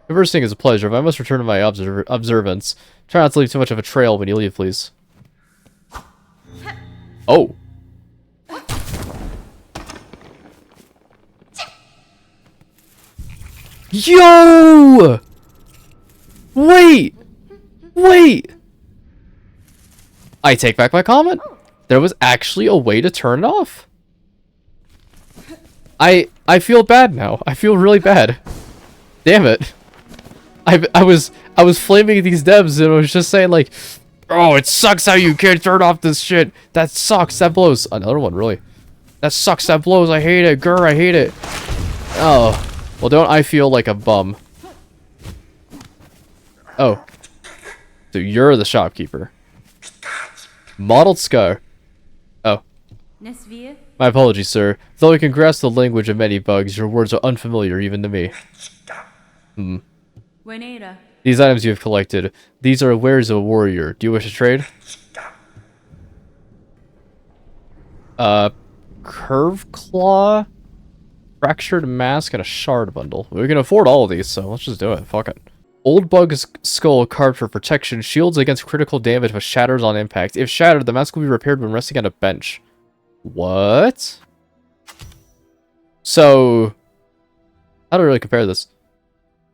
Conversing is a pleasure, but I must return to my observance. Try not to leave too much of a trail when you leave, please. Oh. Yo! Wait! Wait! I take back my comment. There was actually a way to turn it off. I feel bad now. I feel really bad. Damn it. I was flaming these devs and I was just saying like, oh, it sucks how you can't turn off this shit. That sucks. That blows. Another one, really. That sucks. That blows. I hate it. Grr, I hate it. Oh. Well, don't I feel like a bum. Oh. So you're the shopkeeper. Mottled scar. Oh. My apologies, sir. Though I can grasp the language of many bugs, your words are unfamiliar even to me. These items you have collected. These are wares of a warrior. Do you wish to trade? Curve claw, fractured mask, and a shard bundle. We can afford all of these, so let's just do it. Fuck it. Old bug's skull carved for protection. Shields against critical damage, but shatters on impact. If shattered, the mask will be repaired when resting on a bench. What? So, how do I really compare this?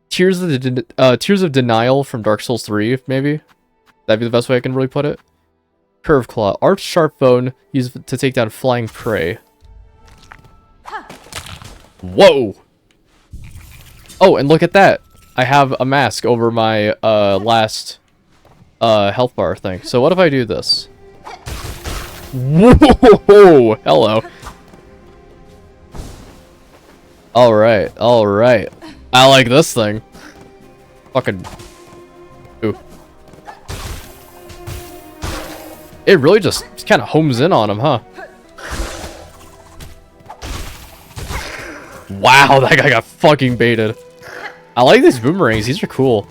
Tears of Denial from Dark Souls 3, maybe? That'd be the best way I can really put it. Curve Claw. Arched Sharp Bone used to take down flying prey. Whoa! Oh, and look at that! I have a mask over my last health bar thing. So what if I do this? Whoa! Hello. Alright, alright. I like this thing. Fucking... Ooh. It really just kind of homes in on him, huh? Wow, that guy got fucking baited. I like these boomerangs. These are cool.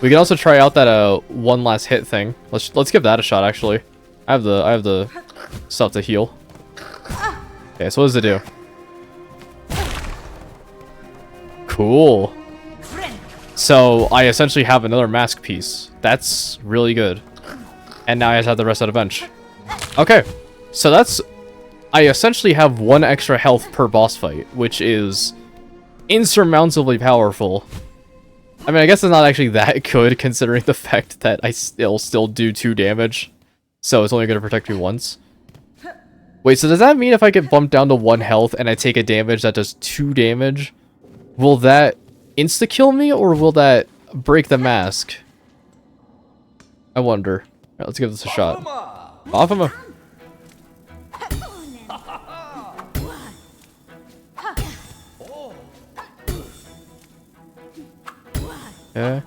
We can also try out that one last hit thing. Let's give that a shot. Actually, I have the stuff to heal. Okay, so what does it do? Cool. So I essentially have another mask piece. That's really good. And now I just have the rest of the bench. Okay, so that's... I essentially have 1 extra health per boss fight, which is insurmountably powerful. I mean, I guess it's not actually that good, considering the fact that I still do 2 damage. So it's only going to protect me once. Wait, so does that mean if I get bumped down to 1 health and I take a damage that does 2 damage, will that insta-kill me, or will that break the mask? I wonder. Alright, let's give this a shot. Off him. Okay.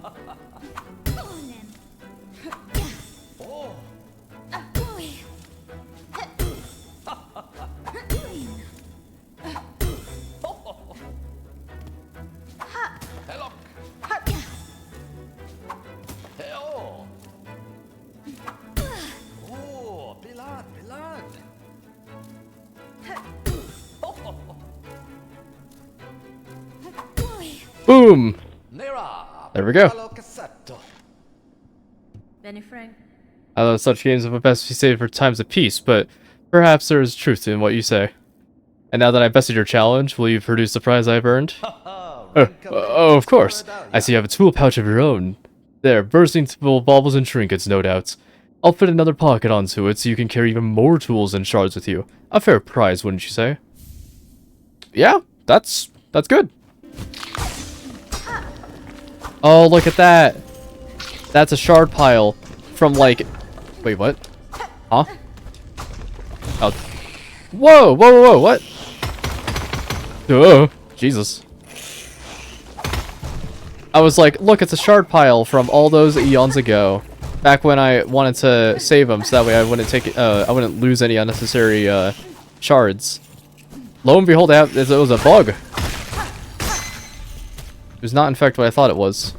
Boom! There we go. Benny Frank. I know such games are best be saved for times of peace, but perhaps there is truth in what you say. And now that I've bested your challenge, will you produce the prize I've earned? Oh, of course. I see you have a tool pouch of your own. There, bursting full of baubles and trinkets, no doubt. I'll fit another pocket onto it so you can carry even more tools and shards with you. A fair prize, wouldn't you say? Yeah, that's good. Oh, look at that. That's a shard pile from like... Wait, what? Huh? Oh. Whoa, whoa, whoa, whoa, what? Oh, Jesus. I was like, look, it's a shard pile from all those eons ago. Back when I wanted to save them, so that way I wouldn't lose any unnecessary shards. Lo and behold, it was a bug. It was not in fact what I thought it was.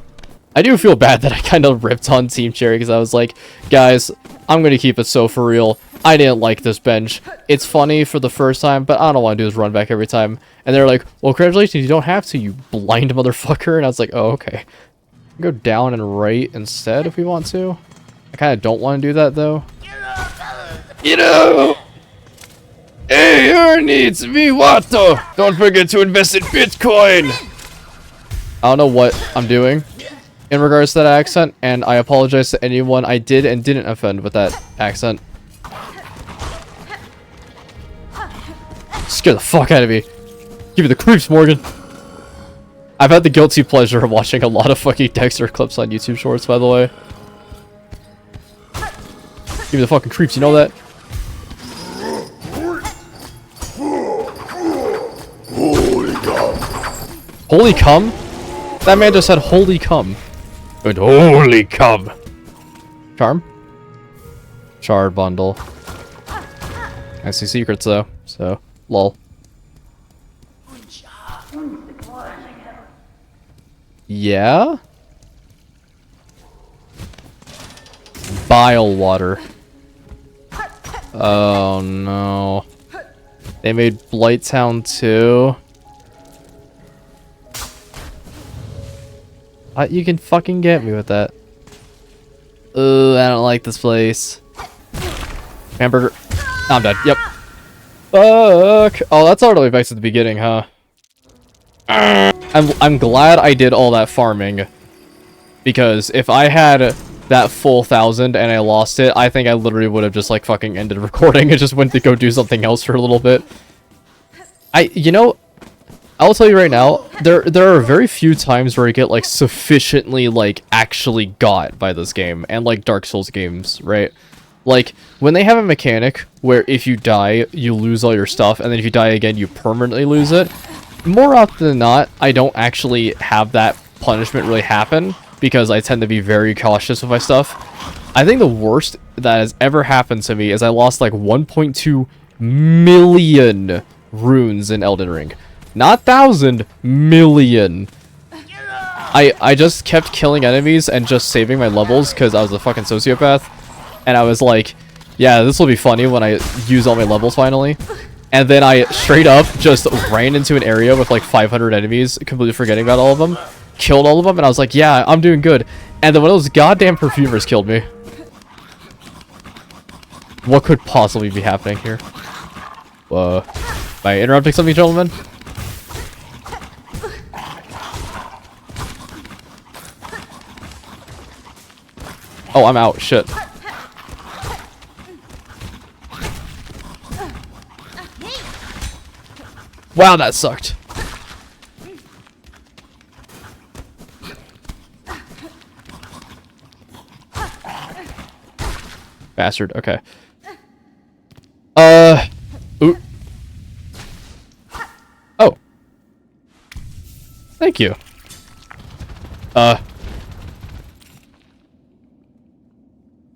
I do feel bad that I kind of ripped on Team Cherry because I was like, guys, I'm going to keep it so for real. I didn't like this bench. It's funny for the first time, but I don't want to do this run back every time. And they're like, well, congratulations, you don't have to, you blind motherfucker. And I was like, oh, okay. Go down and right instead if we want to. I kind of don't want to do that, though. You know! Hey, your needs me water! Don't forget to invest in Bitcoin! I don't know what I'm doing in regards to that accent, and I apologize to anyone I did and didn't offend with that accent. Scare the fuck out of me. Give me the creeps, Morgan. I've had the guilty pleasure of watching a lot of fucking Dexter clips on YouTube Shorts, by the way. Give me the fucking creeps, you know that? Holy cum? That man just said holy cum. And holy cum. Charm? Shard bundle. I see secrets though, so lol. Yeah? Bile water. Oh no. They made Blighttown too. You can fucking get me with that. Ugh, I don't like this place. Hamburger. I'm dead. Yep. Fuck. Oh, that's all the way back to the beginning, huh? I'm glad I did all that farming. Because if I had that full 1,000 and I lost it, I think I literally would have just like fucking ended recording and just went to go do something else for a little bit. You know, I'll tell you right now, there are very few times where I get like sufficiently like actually got by this game and like Dark Souls games, right? Like when they have a mechanic where if you die, you lose all your stuff, and then if you die again, you permanently lose it. More often than not, I don't actually have that punishment really happen because I tend to be very cautious with my stuff. I think the worst that has ever happened to me is I lost like 1.2 million runes in Elden Ring. Not 1,000, million. I just kept killing enemies and just saving my levels because I was a fucking sociopath. And I was like, yeah, this will be funny when I use all my levels finally. And then I straight up just ran into an area with like 500 enemies, completely forgetting about all of them. Killed all of them, and I was like, yeah, I'm doing good. And then one of those goddamn perfumers killed me. What could possibly be happening here? Am I interrupting something, gentlemen? Oh, I'm out. Shit. Wow, that sucked. Bastard. Okay. Thank you. I'm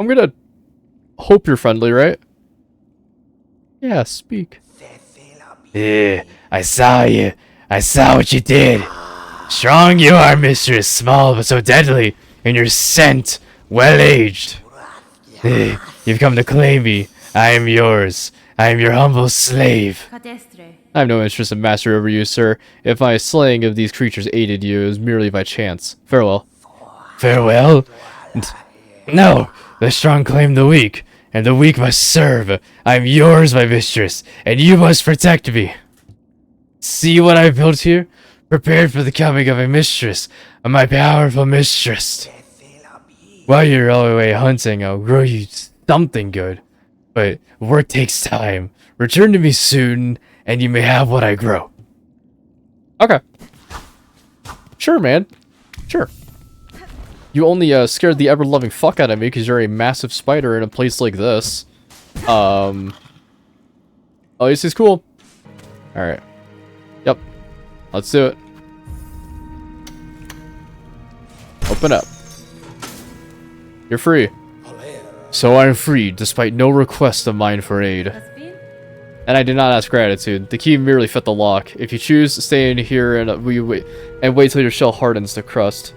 gonna hope you're friendly, right? Yeah, speak. Yeah, I saw you. I saw what you did. Strong you are, mistress, small but so deadly, and your scent well-aged. You've come to claim me. I am yours. I am your humble slave. Cadestre. I have no interest in mastery over you, sir. If my slaying of these creatures aided you, it was merely by chance. Farewell. Farewell? No, the strong claim the weak, and the weak must serve. I am yours, my mistress, and you must protect me. See what I built here? Prepared for the coming of a mistress, of my powerful mistress. While you're all away hunting, I'll grow you something good. But work takes time. Return to me soon, and you may have what I grow. Okay. Sure, man. Sure. You only scared the ever-loving fuck out of me because you're a massive spider in a place like this. Oh, this is cool. Alright. Yep. Let's do it. Open up. You're free. So I'm free, despite no request of mine for aid. And I did not ask gratitude. The key merely fit the lock. If you choose to stay in here and wait till your shell hardens to crust.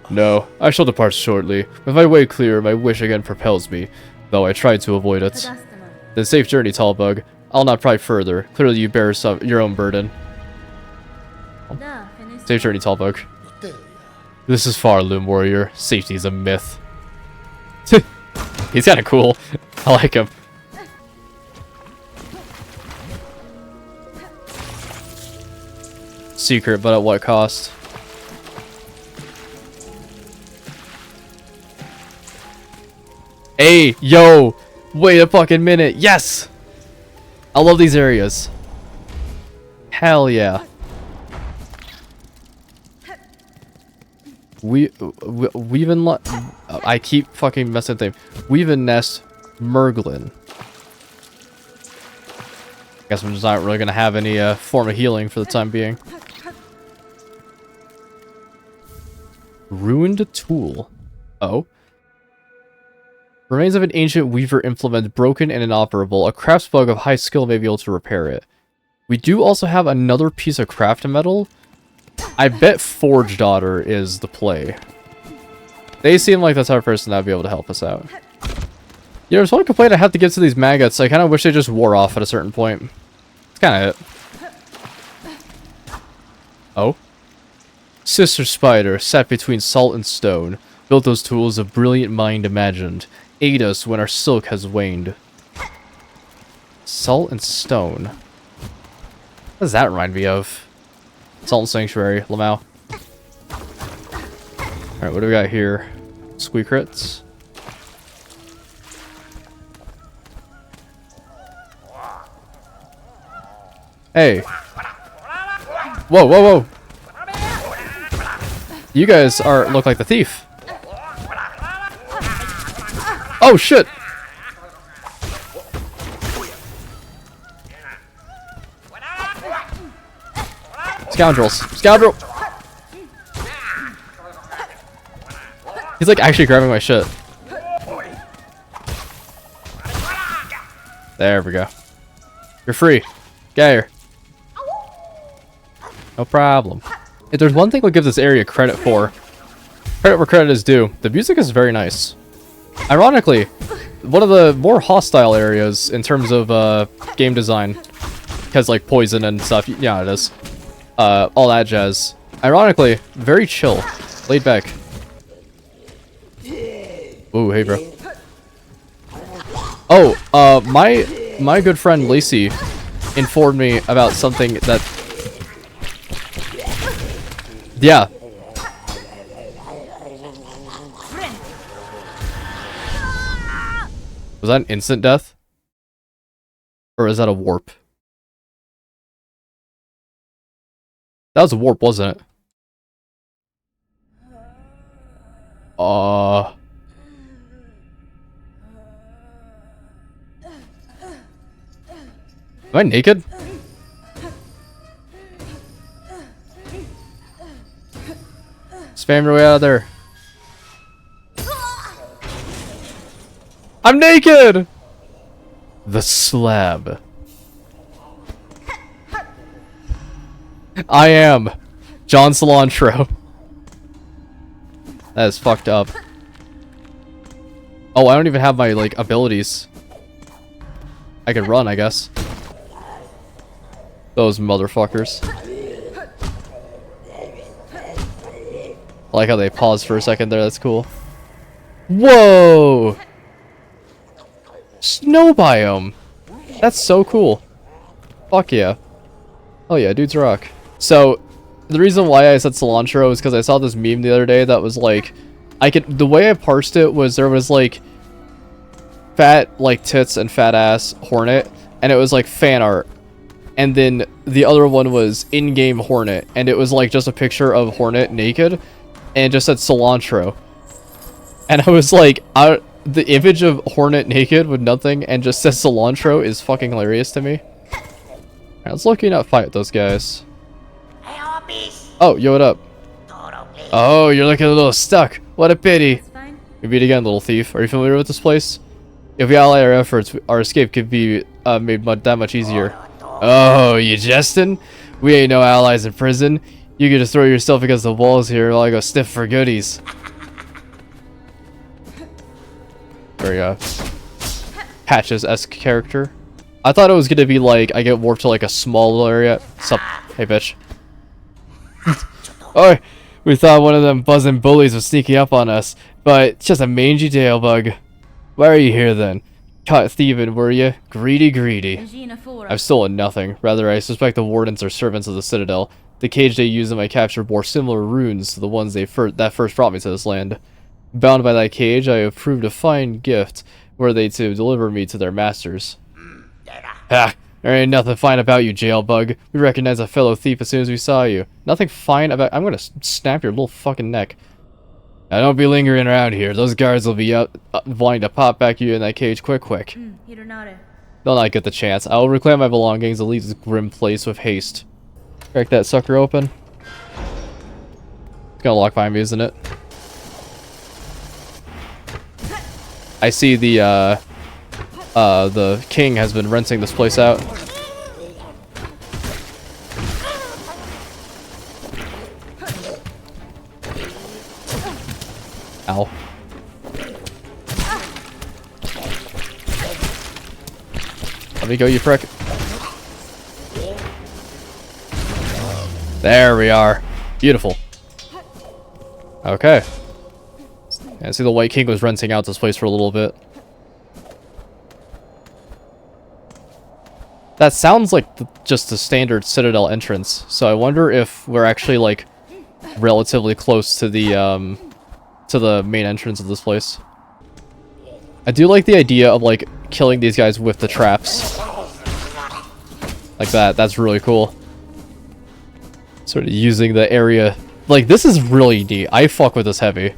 No, I shall depart shortly. With my way clear, my wish again propels me, though I tried to avoid it. Then safe journey, Tallbug. I'll not pry further. Clearly you bear your own burden. Safe journey, Tallbug. This is far, Loom Warrior. Safety is a myth. He's kinda cool. I like him. Secret, but at what cost? Hey, yo! Wait a fucking minute. Yes! I love these areas. Hell yeah. Weaven I keep fucking messing with them. Weaven Nest Merglin. Guess I'm just not really gonna have any form of healing for the time being. Ruined tool. Oh. Remains of an ancient weaver implement broken and inoperable. A crafts bug of high skill may be able to repair it. We do also have another piece of craft metal. I bet Forge Daughter is the play. They seem like the type of person that would be able to help us out. Yeah, there's one complaint I have to give to these maggots. I kind of wish they just wore off at a certain point. It's kind of it. Oh? Sister Spider sat between salt and stone. Built those tools a brilliant mind imagined. Aid us when our silk has waned. Salt and stone. What does that remind me of? Salt and Sanctuary, Lamau. Alright, what do we got here? Squeak crits. Hey. Whoa, whoa, whoa. You guys look like the thief. Oh shit! Scoundrels. Scoundrel! He's like actually grabbing my shit. There we go. You're free. Get here. No problem. If there's one thing we'll give this area credit for, credit where credit is due, the music is very nice. Ironically, one of the more hostile areas in terms of game design, because like poison and stuff, yeah it is. All that jazz. Ironically, very chill, laid back. Ooh, hey bro. Oh, my good friend Lacey informed me about something that. Yeah. Was that an instant death? Or is that a warp? That was a warp, wasn't it? Am I naked? Spam your way out of there. I'm naked! The slab. I am John Cilantro. That is fucked up. Oh, I don't even have my, like, abilities. I could run, I guess. Those motherfuckers. I like how they paused for a second there, that's cool. Whoa! Snow biome! That's so cool. Fuck yeah. Oh yeah, dudes rock. So, the reason why I said cilantro is because I saw this meme the other day that was like, the way I parsed it was there was like, fat, like, tits and fat ass Hornet, and it was like fan art. And then the other one was in-game Hornet, and it was like just a picture of Hornet naked, and it just said cilantro. And I was like, the image of Hornet naked with nothing and just says cilantro is fucking hilarious to me. Alright, let's look not fight those guys. Oh, yo, what up? Oh, you're looking a little stuck. What a pity. We meet again, little thief. Are you familiar with this place? If we ally our efforts, our escape could be made that much easier. Oh, you jesting? We ain't no allies in prison. You could just throw yourself against the walls here while I go sniff for goodies. Very Patches-esque character. I thought it was gonna be like I get warped to like a small area. Sup? Hey, bitch. Oh, we thought one of them buzzing bullies was sneaking up on us, but it's just a mangy tail bug. Why are you here then? Caught thieving, were you? Greedy. I've stolen nothing. Rather, I suspect the wardens are servants of the Citadel. The cage they used in my capture bore similar runes to the ones that first brought me to this land. Bound by that cage, I have proved a fine gift were they to deliver me to their masters. Ha! There ain't nothing fine about you, jail bug. We recognized a fellow thief as soon as we saw you. Nothing fine about— I'm gonna snap your little fucking neck. Now don't be lingering around here. Those guards will be out wanting to pop back you in that cage quick. They'll not get the chance. I will reclaim my belongings and leave this grim place with haste. Crack that sucker open. It's gonna lock behind me, isn't it? I see the king has been renting this place out. Ow. Let me go, you prick. There we are. Beautiful. Okay. I see the White King was renting out this place for a little bit. That sounds like just the standard Citadel entrance, so I wonder if we're actually, like, relatively close to the main entrance of this place. I do like the idea of, like, killing these guys with the traps. Like that. That's really cool. Sort of using the area. Like, this is really neat. I fuck with this heavy.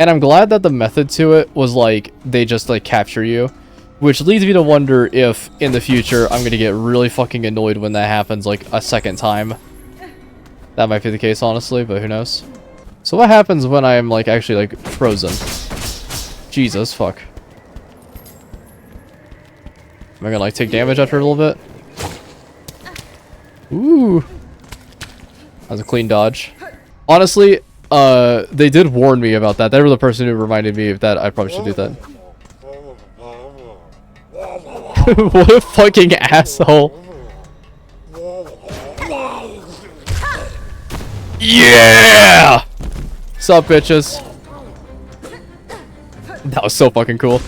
And I'm glad that the method to it was, like, they just, like, capture you. Which leads me to wonder if, in the future, I'm gonna get really fucking annoyed when that happens, like, a second time. That might be the case, honestly, but who knows. So what happens when I'm, like, actually, like, frozen? Jesus, fuck. Am I gonna, like, take damage after a little bit? Ooh. That was a clean dodge. Honestly, they did warn me about that. They were the person who reminded me of that I probably should do that. What a fucking asshole. Yeah! Sup, bitches? That was so fucking cool.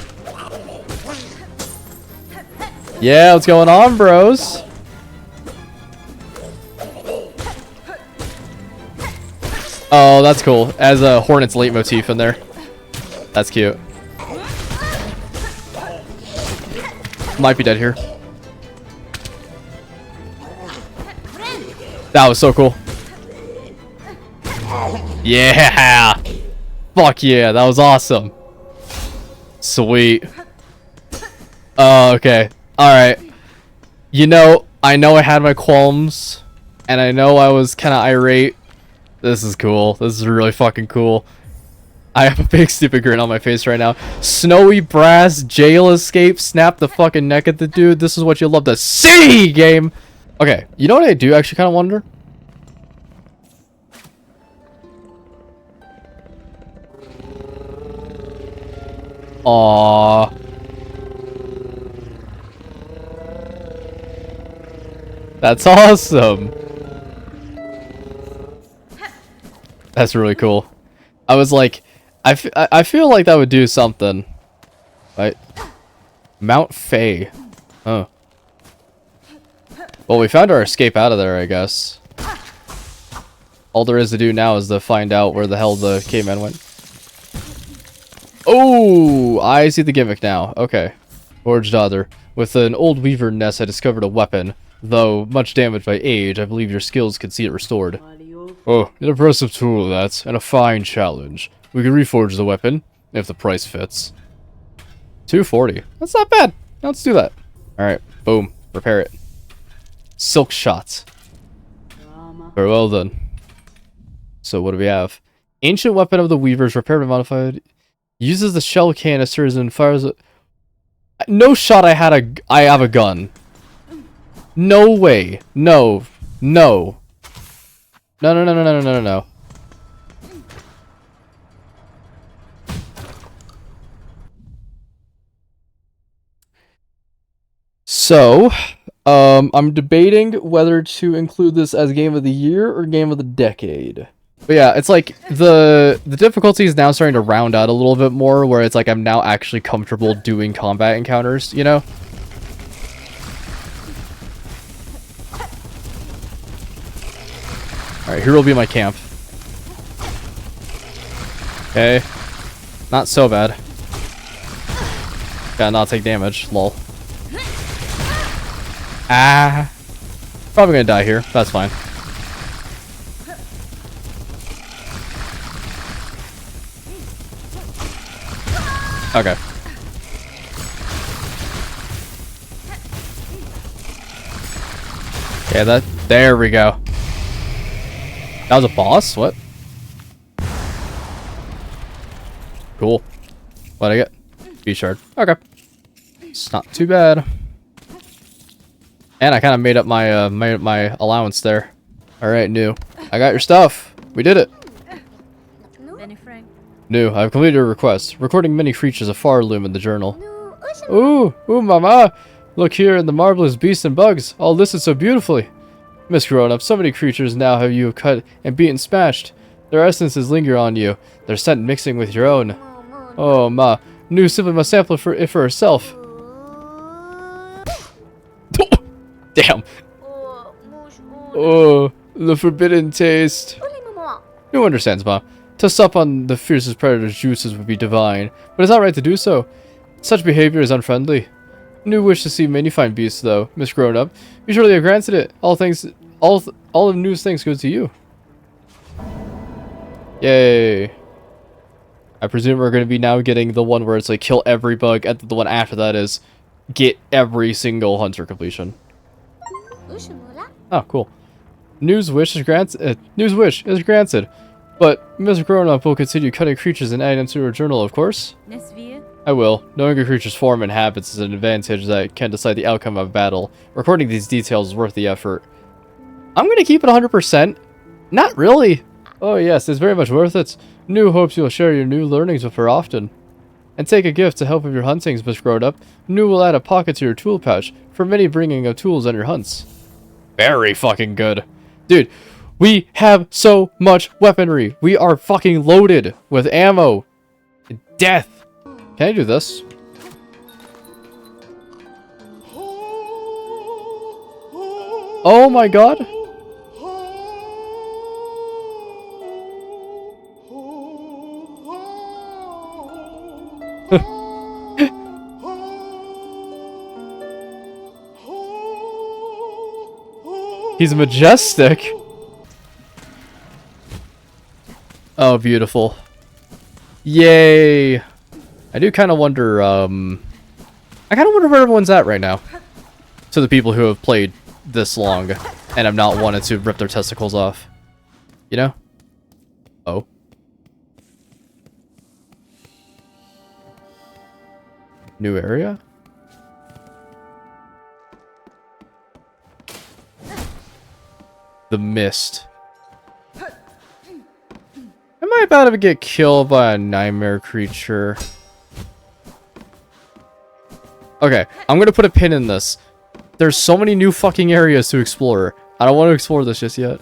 Yeah, what's going on, bros? Oh, that's cool. As a Hornet's leitmotif in there. That's cute. Might be dead here. That was so cool. Yeah! Fuck yeah, that was awesome. Sweet. Oh, okay. Alright. You know, I had my qualms, and I know I was kind of irate, This is cool. This is really fucking cool. I have a big stupid grin on my face right now. Snowy brass jail escape. Snap the fucking neck at the dude. This is what you love to see, game. Okay, you know what I do actually kind of wonder? Aww. That's awesome. That's really cool. I was like, I feel like that would do something. Right? Mount Faye. Oh. Well, we found our escape out of there, I guess. All there is to do now is to find out where the hell the caveman went. Oh, I see the gimmick now. Okay. Forged Other. With an old weaver nest, I discovered a weapon. Though much damaged by age, I believe your skills could see it restored. Oh, an impressive tool, that, and a fine challenge. We can reforge the weapon, if the price fits. 240. That's not bad. Let's do that. Alright, boom. Repair it. Silk shots. Very well done. So what do we have? Ancient weapon of the weavers, repaired and modified. Uses the shell canisters and fires a... No shot I have a gun. No way. No. No. No, no, no, no, no, no, no, no. So, I'm debating whether to include this as game of the year or game of the decade. But yeah, it's like the difficulty is now starting to round out a little bit more, where it's like I'm now actually comfortable doing combat encounters, you know? Alright, here will be my camp. Okay. Not so bad. Gotta not take damage, lol. Ah. Probably gonna die here. That's fine. Okay. Okay, there we go. That was a boss? What? Cool. What'd I get? B-shard. Okay. It's not too bad. And I kind of made up my my allowance there. Alright, new. I got your stuff. We did it. New. I've completed your request. Recording many creatures of far loom in the journal. Ooh, mama. Look here in the marvelous beasts and bugs. All listed so beautifully. Miss Grown-Up, so many creatures now have you cut and beaten smashed. Their essences linger on you, their scent mixing with your own. Oh, ma. New simply must sample it for herself. Damn. Oh, the forbidden taste. New understands, ma. To sup on the fiercest predator's juices would be divine, but it's not right to do so. Such behavior is unfriendly. New wish to see many fine beasts, though, Miss Grown-Up. You surely have granted it. All of New's things go to you. Yay. I presume we're going to be now getting the one where it's like kill every bug, and the one after that is get every single hunter completion. Oh, cool. New's wish is granted. But Miss Grown-Up will continue cutting creatures and adding them to her journal, of course. I will. Knowing a creature's form and habits is an advantage that can decide the outcome of battle. Recording these details is worth the effort. I'm going to keep it 100%. Not really. Oh yes, it's very much worth it. New hopes you'll share your new learnings with her often. And take a gift to help with your huntings, Miss Grown-Up. New will add a pocket to your tool pouch for many bringing of tools on your hunts. Very fucking good. Dude, we have so much weaponry. We are fucking loaded with ammo. Death. Can I do this? Oh my god. He's majestic. Oh, beautiful. Yay. I do kind of wonder, I kind of wonder where everyone's at right now. To the people who have played this long and have not wanted to rip their testicles off. You know? Oh. New area? The mist. Am I about to get killed by a nightmare creature? Okay, I'm gonna put a pin in this. There's so many new fucking areas to explore. I don't want to explore this just yet.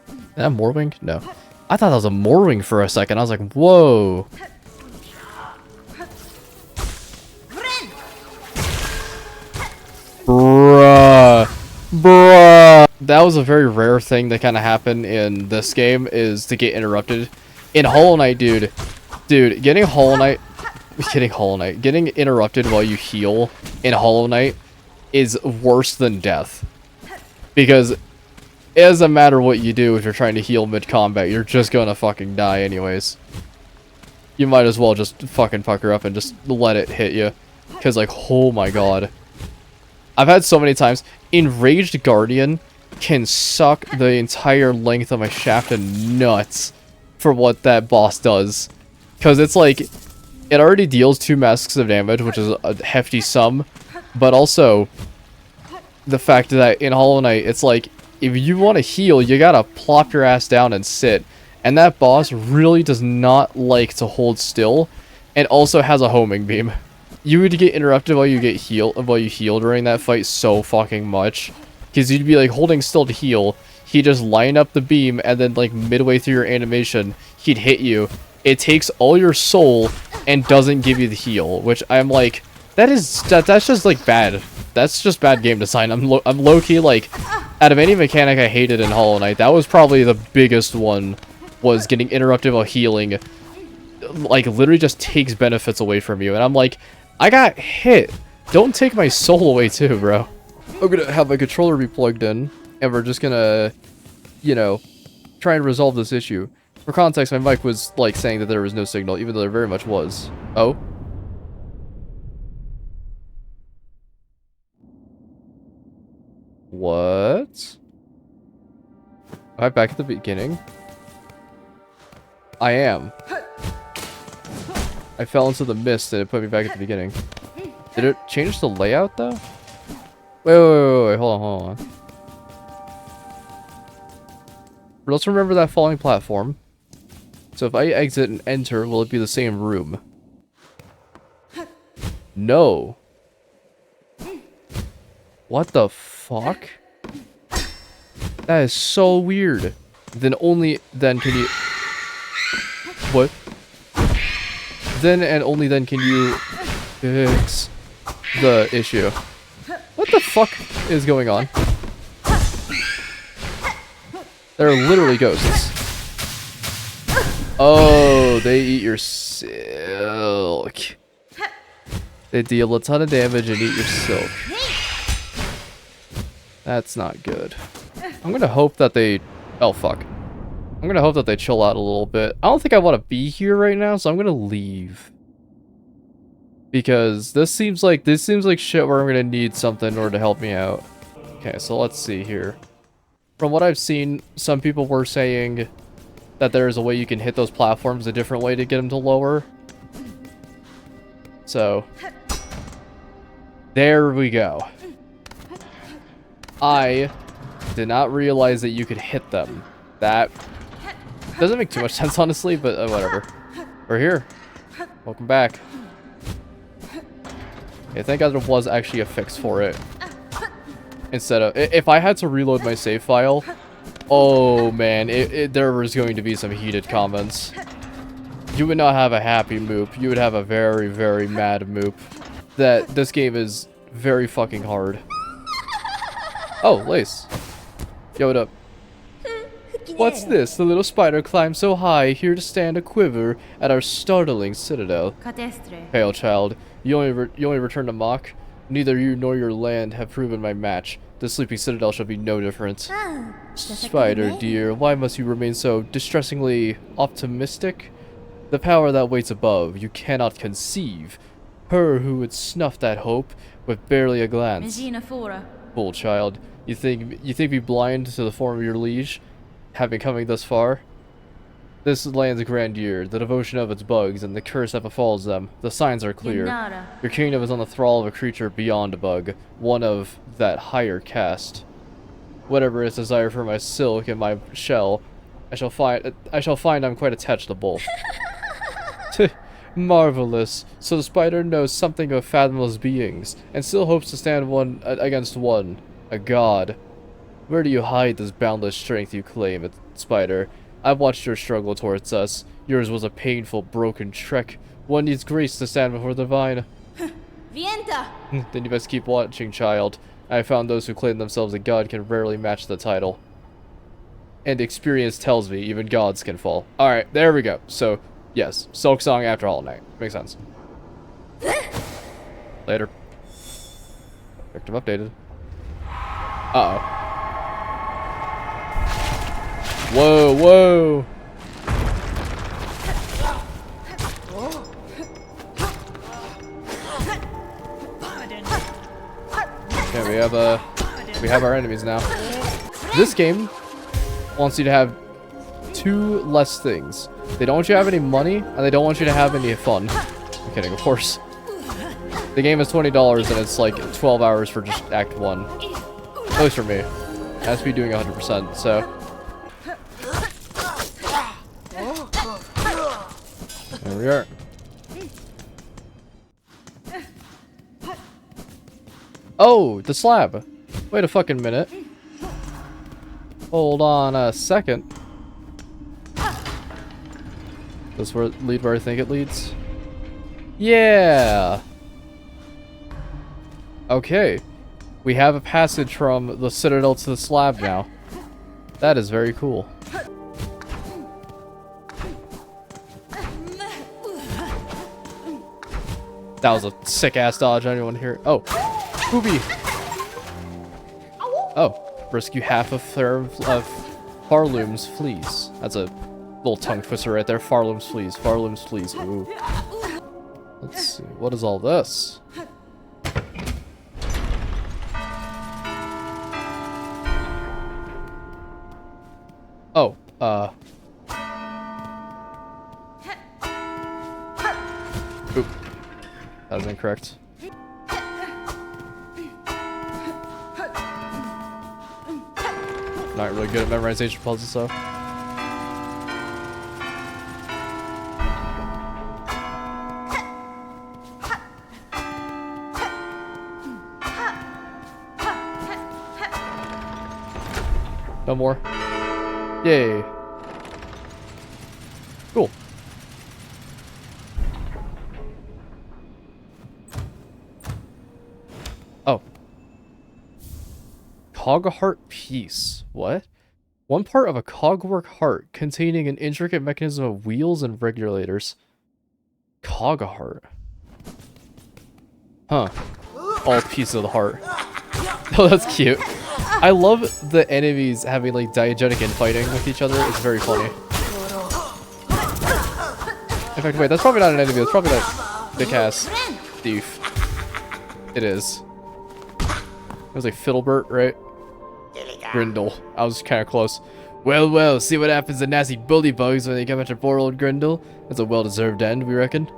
Is that Morwing? No. I thought that was a Morwing for a second. I was like, whoa. Bruh. Bruh. That was a very rare thing that kind of happened in this game, is to get interrupted. In Hollow Knight, dude, getting interrupted while you heal in Hollow Knight is worse than death. Because it doesn't matter what you do if you're trying to heal mid-combat, you're just gonna fucking die anyways. You might as well just fucking pucker up and just let it hit you. Because, like, oh my god. I've had so many times, Enraged Guardian can suck the entire length of my shaft and nuts for what that boss does. Because it's like, it already deals 2 masks of damage, which is a hefty sum. But also, the fact that in Hollow Knight, it's like, if you want to heal, you gotta plop your ass down and sit. And that boss really does not like to hold still, and also has a homing beam. You would get interrupted while you heal during that fight so fucking much. Because you'd be like holding still to heal, he'd just line up the beam, and then like midway through your animation, he'd hit you. It takes all your soul and doesn't give you the heal, which I'm like, that's just like bad. That's just bad game design. I'm low-key like, out of any mechanic I hated in Hollow Knight, that was probably the biggest one, was getting interrupted while healing. Like, literally just takes benefits away from you, and I'm like, I got hit. Don't take my soul away too, bro. I'm gonna have my controller be plugged in, and we're just gonna, you know, try and resolve this issue. For context, my mic was, like, saying that there was no signal, even though there very much was. Oh? What? Am I back at the beginning? I am. I fell into the mist and it put me back at the beginning. Did it change the layout, though? Wait, hold on. But let's remember that falling platform. So if I exit and enter, will it be the same room? No. What the fuck? That is so weird. Then can you... What? Then and only then can you fix the issue. What the fuck is going on? They're literally ghosts. Oh, they eat your silk. They deal a ton of damage and eat your silk. That's not good. I'm gonna hope that they... Oh, fuck. I'm gonna hope that they chill out a little bit. I don't think I want to be here right now, so I'm gonna leave. Because this seems like shit where I'm gonna need something in order to help me out. Okay, so let's see here. From what I've seen, some people were saying that there is a way you can hit those platforms a different way to get them to lower. So, there we go. I did not realize that you could hit them. That doesn't make too much sense, honestly, but whatever. We're here. Welcome back. Okay, thank God there was actually a fix for it. Instead of... If I had to reload my save file... Oh, man. There was going to be some heated comments. You would not have a happy Moop. You would have a very, very mad Moop. That this game is very fucking hard. Oh, Lace. Yo, what up? What's this? The little spider climbed so high, here to stand a quiver at our startling citadel. Pale child, you only return to mock? Neither you nor your land have proven my match. The sleeping citadel shall be no different. Spider, dear, why must you remain so distressingly optimistic? The power that waits above, you cannot conceive. Her who would snuff that hope with barely a glance. Fool child, you think me blind to the form of your liege, having coming thus far? This land's grandeur, the devotion of its bugs, and the curse that befalls them. The signs are clear. Nara. Your kingdom is on the thrall of a creature beyond a bug, one of that higher caste. Whatever its desire for my silk and my shell, I shall find I'm quite attached to both. Marvelous. So the spider knows something of fathomless beings, and still hopes to stand one against one, a god. Where do you hide this boundless strength you claim, spider? I've watched your struggle towards us. Yours was a painful, broken trek. One needs grace to stand before the divine. Vienta! Then you best keep watching, child. I found those who claim themselves a god can rarely match the title. And experience tells me even gods can fall. Alright, there we go. So, yes, Silksong after Hollow Knight. Makes sense. Later. Victim updated. Uh-oh. Whoa, whoa! Okay, we have our enemies now. This game wants you to have 2 less things. They don't want you to have any money, and they don't want you to have any fun. I'm kidding, of course. The game is $20, and it's like 12 hours for just Act 1. At least for me. It has to be doing 100%, so... There we are. Oh, the slab. Wait a fucking minute. Hold on a second. Does this lead where I think it leads? Yeah. Okay. We have a passage from the citadel to the slab now. That is very cool. That was a sick-ass dodge. Anyone here? Oh, Booby. Oh, rescue half of Farloom's fleas. That's a little tongue twister right there. Farloom's fleas. Farloom's fleas. Ooh. Let's see. What is all this? Oh, Oop. That was incorrect. Not really good at memorization puzzles, so. No more. Yay. Cool. Oh. Cogheart piece. What? One part of a cogwork heart containing an intricate mechanism of wheels and regulators. Cogheart. Huh. All pieces of the heart. Oh, that's cute. I love the enemies having like diegetic infighting with each other. It's very funny. In fact, wait, that's probably not an enemy. It's probably that thick ass thief. It is. It was like Fiddlebert, right? Grindle. I was kind of close. Well, well, see what happens to nasty bully bugs when they come after poor old Grindle. That's a well-deserved end, we reckon.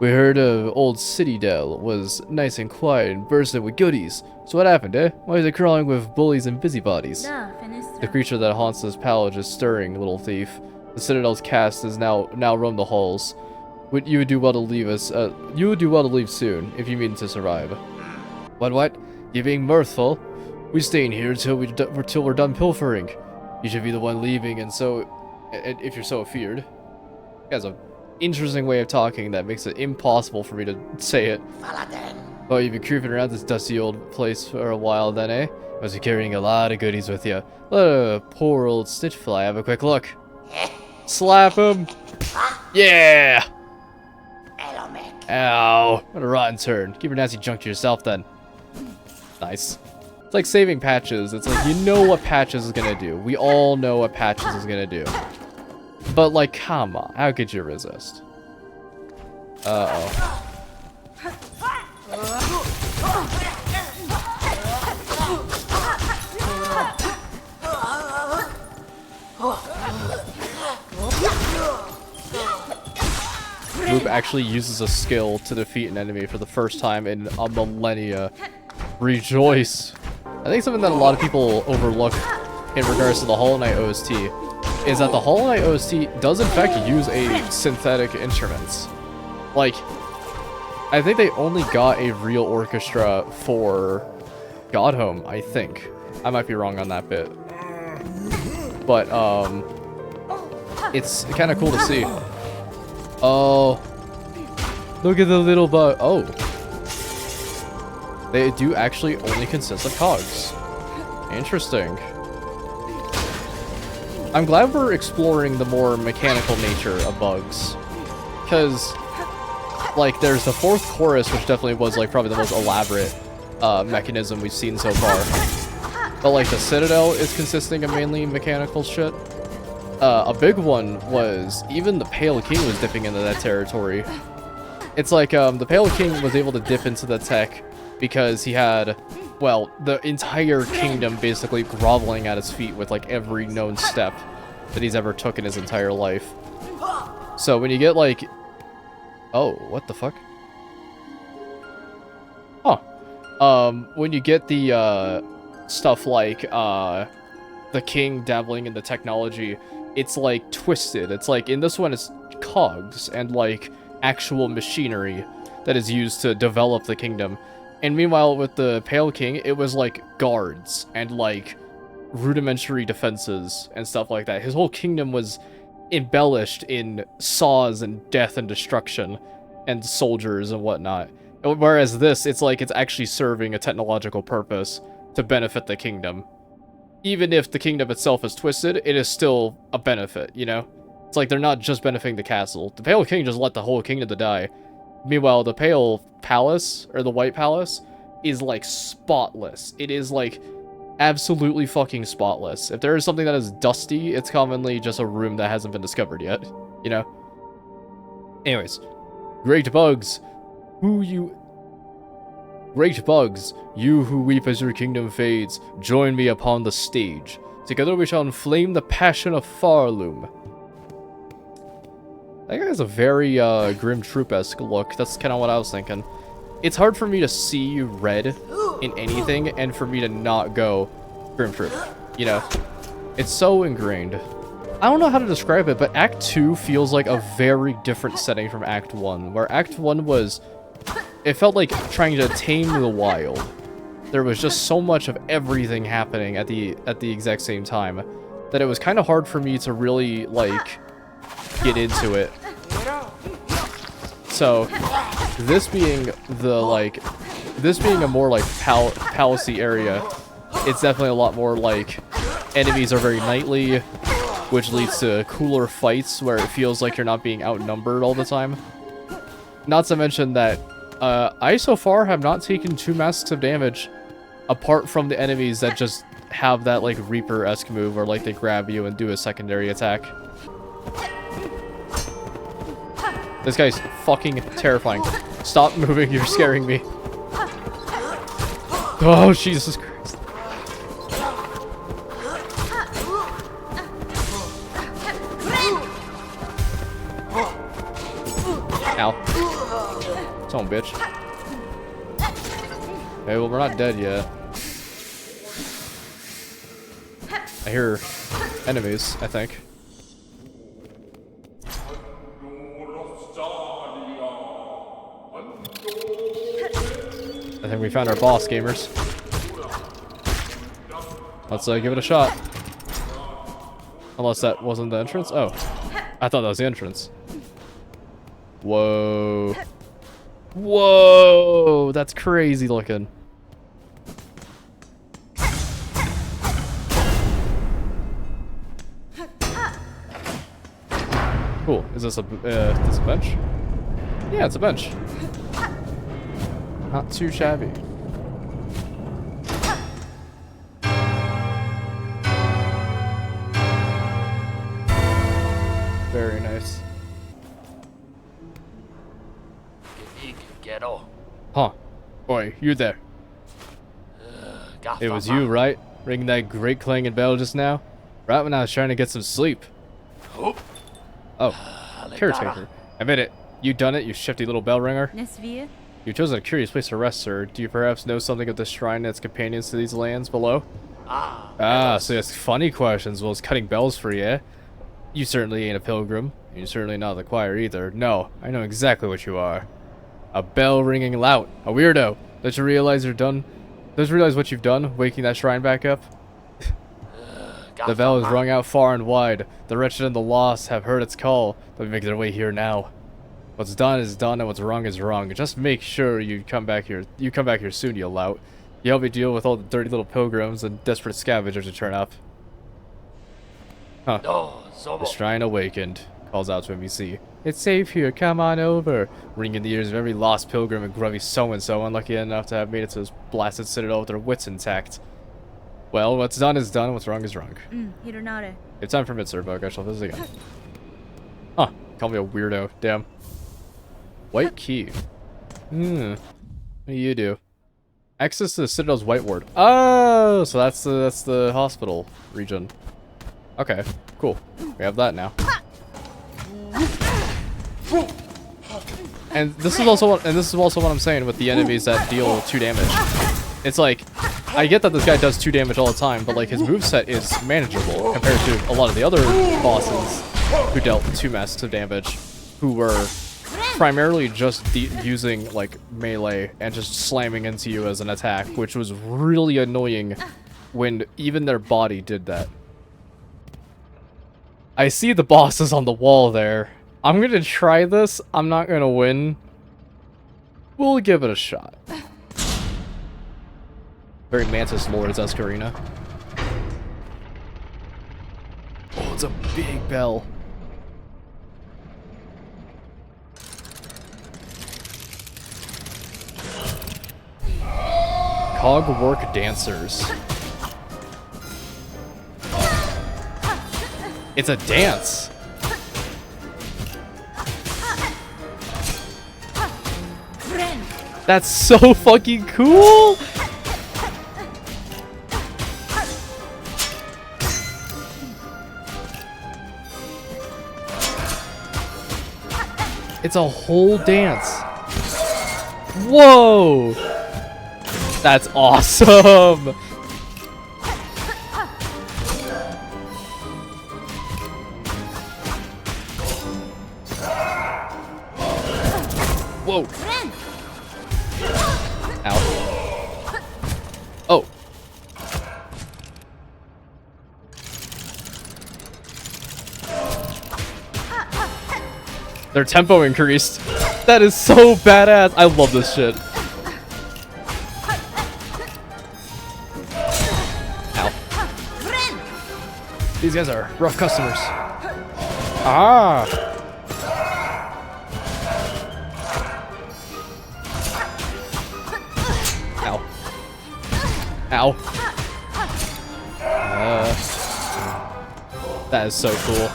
We heard old Citydale was nice and quiet and bursting with goodies. So what happened, eh? Why is it crawling with bullies and busybodies? The creature that haunts this palace is stirring, little thief. The Citadel's cast is now roam the halls. You would do well to leave us. You would do well to leave soon if you mean to survive. What? You're being mirthful. We staying here till we're done pilfering. You should be the one leaving, and if you're so afeared. He has a interesting way of talking that makes it impossible for me to say it. Oh, you've been creeping around this dusty old place for a while then, eh? Must be carrying a lot of goodies with you. Let a poor old Stitchfly have a quick look. Slap him! Yeah! Ow, what a rotten turn. Keep your nasty junk to yourself then. Nice. It's like saving Patches. It's like, you know what Patches is gonna do. We all know what Patches is gonna do. But like, come on, how could you resist? Uh-oh. actually uses a skill to defeat an enemy for the first time in a millennia. Rejoice. I think something that a lot of people overlook in regards to the Hollow Knight OST is that the Hollow Knight OST does in fact use a synthetic instruments. Like, I think they only got a real orchestra for God Home, I think. I might be wrong on that bit. But, it's kind of cool to see. Oh, look at the little bug. Oh. They do actually only consist of cogs. Interesting. I'm glad we're exploring the more mechanical nature of bugs. Because, like, there's the fourth chorus, which definitely was, like, probably the most elaborate mechanism we've seen so far. But, like, the Citadel is consisting of mainly mechanical shit. A big one was even the Pale King was dipping into that territory. It's like, the Pale King was able to dip into the tech because he had, well, the entire kingdom basically groveling at his feet with, like, every known step that he's ever took in his entire life. So when you get, like... Oh, what the fuck? Huh. When you get the, stuff like, the king dabbling in the technology, it's, like, twisted. It's, like, in this one, it's cogs and, like, actual machinery that is used to develop the kingdom. And meanwhile, with the Pale King, it was, like, guards and, like, rudimentary defenses and stuff like that. His whole kingdom was embellished in saws and death and destruction and soldiers and whatnot. Whereas this, it's like it's actually serving a technological purpose to benefit the kingdom. Even if the kingdom itself is twisted, it is still a benefit, you know? It's like they're not just benefiting the castle. The Pale King just let the whole kingdom to die. Meanwhile, the Pale Palace, or the White Palace, is, like, spotless. It is, like, absolutely fucking spotless. If there is something that is dusty, it's commonly just a room that hasn't been discovered yet, you know? Anyways, great bugs, Great bugs, you who weep as your kingdom fades, join me upon the stage. Together we shall inflame the passion of Farloom. That guy has a very Grim Troop-esque look. That's kind of what I was thinking. It's hard for me to see red in anything and for me to not go Grim Troop, you know? It's so ingrained. I don't know how to describe it, but Act 2 feels like a very different setting from Act 1, where Act 1 was... It felt like trying to tame the wild. There was just so much of everything happening at the exact same time that it was kind of hard for me to really, like, get into it. So, this being the, like, this being a more, like, palacey area, it's definitely a lot more, like, enemies are very knightly, which leads to cooler fights where it feels like you're not being outnumbered all the time. Not to mention that, I so far have not taken 2 masks of damage, apart from the enemies that just have that, like, Reaper-esque move where, like, they grab you and do a secondary attack. This guy's fucking terrifying. Stop moving, you're scaring me. Oh, Jesus Christ. Ow. Come on, bitch. Okay, well, we're not dead yet. I hear enemies, I think. I think we found our boss, gamers. Let's give it a shot. Unless that wasn't the entrance? Oh. I thought that was the entrance. Whoa. Whoa! That's crazy looking. Cool. Is this a bench? Yeah, it's a bench. Not too shabby. Very nice. Huh. Boy, you there. It was you, right? Ringing that great clanging bell just now? Right when I was trying to get some sleep. Oh. Caretaker. Admit it. You done it, you shifty little bell ringer? Nesvia? You've chosen a curious place to rest, sir. Do you perhaps know something of the shrine and its companions to these lands below? So it's funny questions. Well, it's cutting bells for you, eh? You certainly ain't a pilgrim. You're certainly not the choir either. No, I know exactly what you are. A bell-ringing lout. A weirdo. Don't you realize you're done? Don't you realize what you've done, waking that shrine back up? The bell is rung out far and wide. The wretched and the lost have heard its call. They'll make their way here now. What's done is done, and what's wrong is wrong. Just make sure you come back here. You come back here soon, you lout. You help me deal with all the dirty little pilgrims and desperate scavengers who turn up. Huh. The shrine awakened. Calls out to NPC. It's safe here, come on over. Ring in the ears of every lost pilgrim and grubby so-and-so unlucky enough to have made it to this blasted citadel with their wits intact. Well, what's done is done, what's wrong is wrong. Hironare. If time permits, sir, bug, I shall visit again. Huh, call me a weirdo, damn. White key. What do you do? Access to the Citadel's White Ward. Oh, so that's the hospital region. Okay, cool. We have that now. And this is also what I'm saying with the enemies that deal 2 damage. It's like, I get that this guy does 2 damage all the time, but like his moveset is manageable compared to a lot of the other bosses who dealt 2 massive damage, who were primarily just using like melee and just slamming into you as an attack, which was really annoying when even their body did that. I see the bosses on the wall there. I'm gonna try this. I'm not gonna win. We'll give it a shot. Very Mantis Lord's Escarina. Oh, it's a big bell. Cogwork Dancers. It's a dance. That's so fucking cool. It's a whole dance. Whoa. That's awesome. Whoa. Ow. Oh. Their tempo increased. That is so badass. I love this shit. Ow. These guys are rough customers. Ah. Ow. Ow. That is so cool.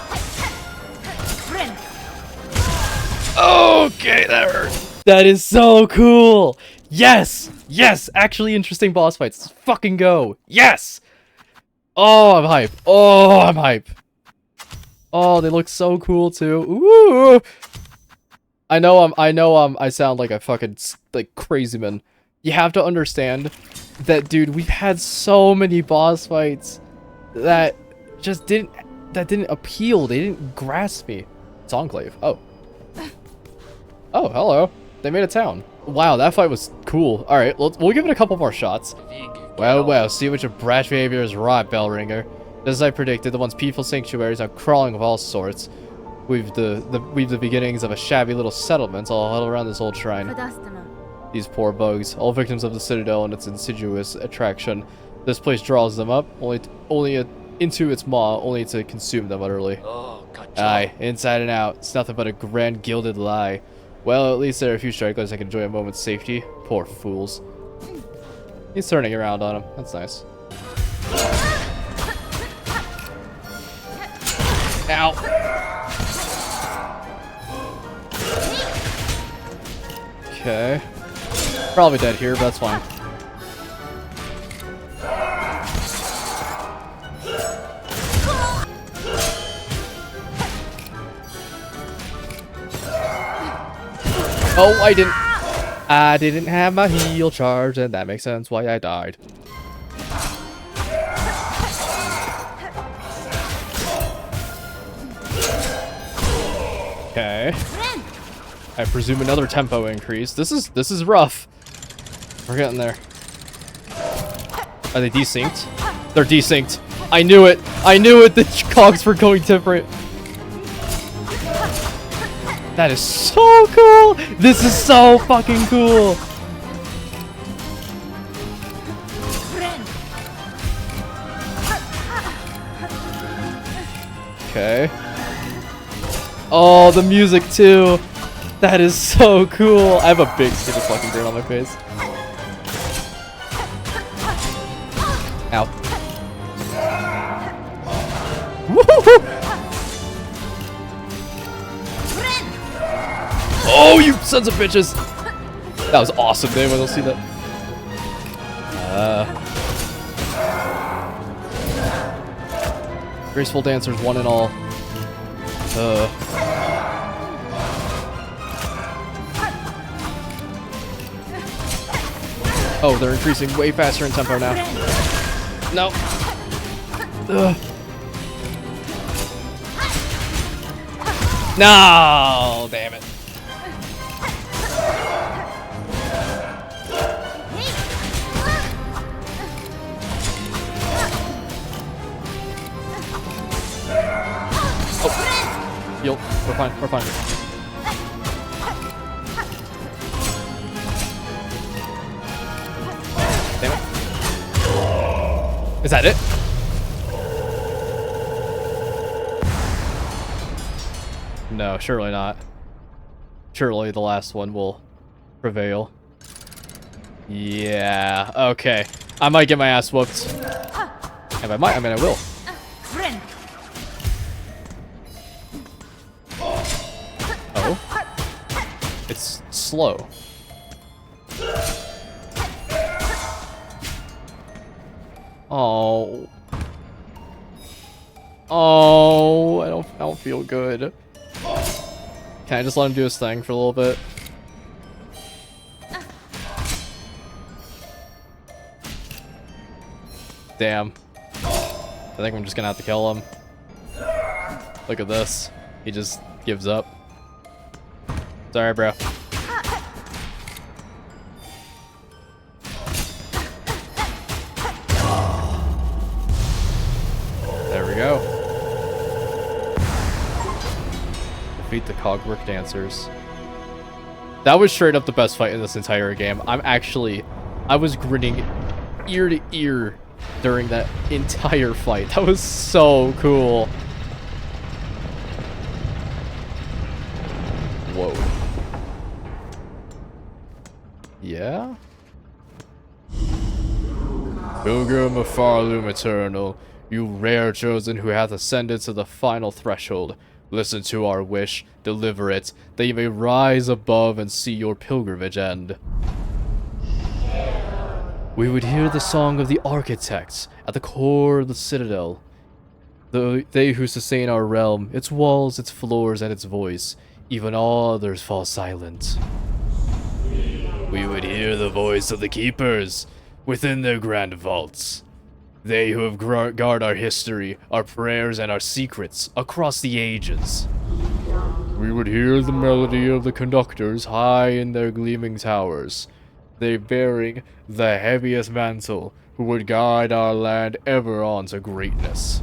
Okay, that hurt. That is so cool. Yes. Yes. Actually interesting boss fights. Let's fucking go. Yes. Oh, I'm hype. Oh, I'm hype. Oh, they look so cool too. Ooh. I sound like a fucking like crazy man. You have to understand that, dude, we've had so many boss fights that just didn't appeal. They didn't grasp me. It's Enclave. Oh. Oh, hello. They made a town. Wow, that fight was cool. All right, we'll give it a couple more shots. Well, see what your brash behavior is wrought, Bellringer. Just as I predicted, the once peaceful sanctuaries are crawling of all sorts. We've the beginnings of a shabby little settlement all huddled around this old shrine. These poor bugs, all victims of the Citadel and its insidious attraction. This place draws them up, into its maw, only to consume them utterly. Aye, inside and out, it's nothing but a grand gilded lie. Well, at least there are a few stragglers that can enjoy a moment's safety. Poor fools. He's turning around on him. That's nice. Ow! Okay. Probably dead here, but that's fine. Oh, I didn't. I didn't have my heal charge, and that makes sense why I died. Okay. I presume another tempo increase. This is rough. We're getting there. Are they desynced? They're desynced. I knew it. I knew it. The cogs were going different. That is so cool. This is so fucking cool. Okay. Oh, the music too. That is so cool. I have a big stupid fucking grin on my face. Ow. Woohoo! Oh, you sons of bitches! That was awesome, Dave. I don't see that. Graceful dancers, one and all. Oh, they're increasing way faster in tempo now. No. No, damn it. Oh. Yo, we're fine, we're fine. Damn it. Is that it? No, surely not. Surely the last one will prevail. Yeah, okay. I might get my ass whooped. And I might, I mean I will. Oh. It's slow. Oh. Oh, I don't feel good. Can I just let him do his thing for a little bit? Damn. I think I'm just gonna have to kill him. Look at this. He just gives up. Sorry, bro. There we go. Defeat the Cogwork Dancers. That was straight up the best fight in this entire game. I was grinning ear to ear during that entire fight. That was so cool. Whoa. Yeah? Pilgrim of Farloom Eternal, you rare chosen who hath ascended to the final threshold, listen to our wish, deliver it, that you may rise above and see your pilgrimage end. We would hear the song of the architects at the core of the citadel. They who sustain our realm, its walls, its floors, and its voice, even all others fall silent. We would hear the voice of the keepers within their grand vaults. They who have guard our history, our prayers, and our secrets across the ages. We would hear the melody of the conductors high in their gleaming towers, they bearing the heaviest mantle, who would guide our land ever on to greatness.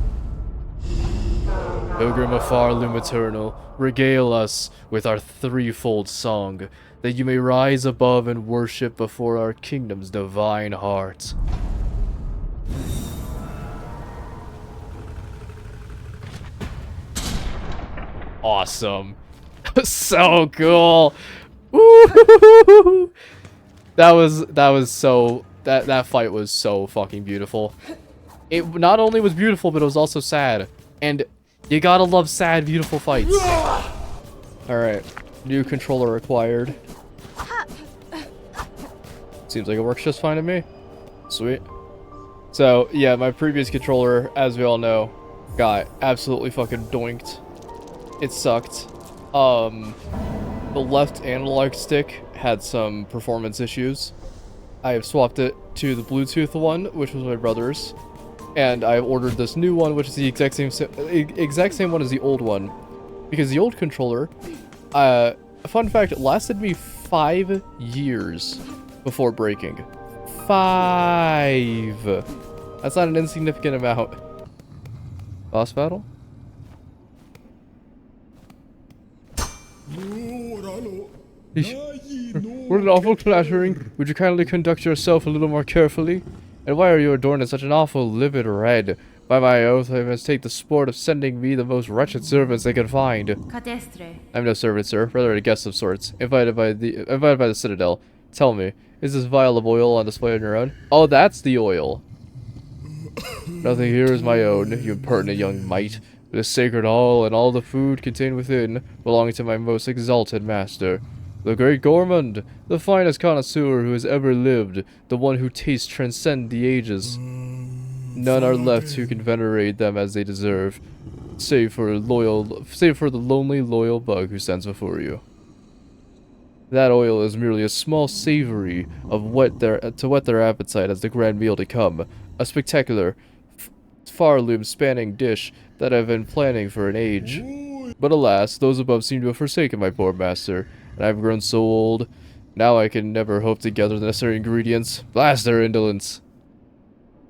Pilgrim of Farloom Eternal, regale us with our threefold song, that you may rise above and worship before our kingdom's divine heart. Awesome. So cool. Woo! That fight was so fucking beautiful. It not only was beautiful, but it was also sad. And you gotta love sad, beautiful fights. Alright. New controller acquired. Seems like it works just fine to me. Sweet. So, yeah, my previous controller, as we all know, got absolutely fucking doinked. It sucked. the left analog stick had some performance issues. I have swapped it to the Bluetooth one, which was my brother's, and I've ordered this new one, which is the exact same one as the old one, because the old controller, fun fact, it lasted me 5 years before breaking. 5. That's not an insignificant amount. Boss battle? What an awful clattering. Would you kindly conduct yourself a little more carefully? And why are you adorned in such an awful livid red? By my oath, I must take the sport of sending me the most wretched servants they can find. Cadestre. I'm no servant, sir, rather a guest of sorts, invited by the Citadel. Tell me, is this vial of oil on display on your own? Oh, that's the oil. Nothing here is my own, you impertinent young mite. This sacred hall and all the food contained within belong to my most exalted master, the great gourmand, the finest connoisseur who has ever lived, the one whose tastes transcend the ages. None are left who can venerate them as they deserve, save for the lonely loyal bug who stands before you. That oil is merely a small savory of to whet their appetite as the grand meal to come, a spectacular, far-loom spanning dish that I've been planning for an age. But alas, those above seem to have forsaken my poor master, and I've grown so old, now I can never hope to gather the necessary ingredients. Blast their indolence!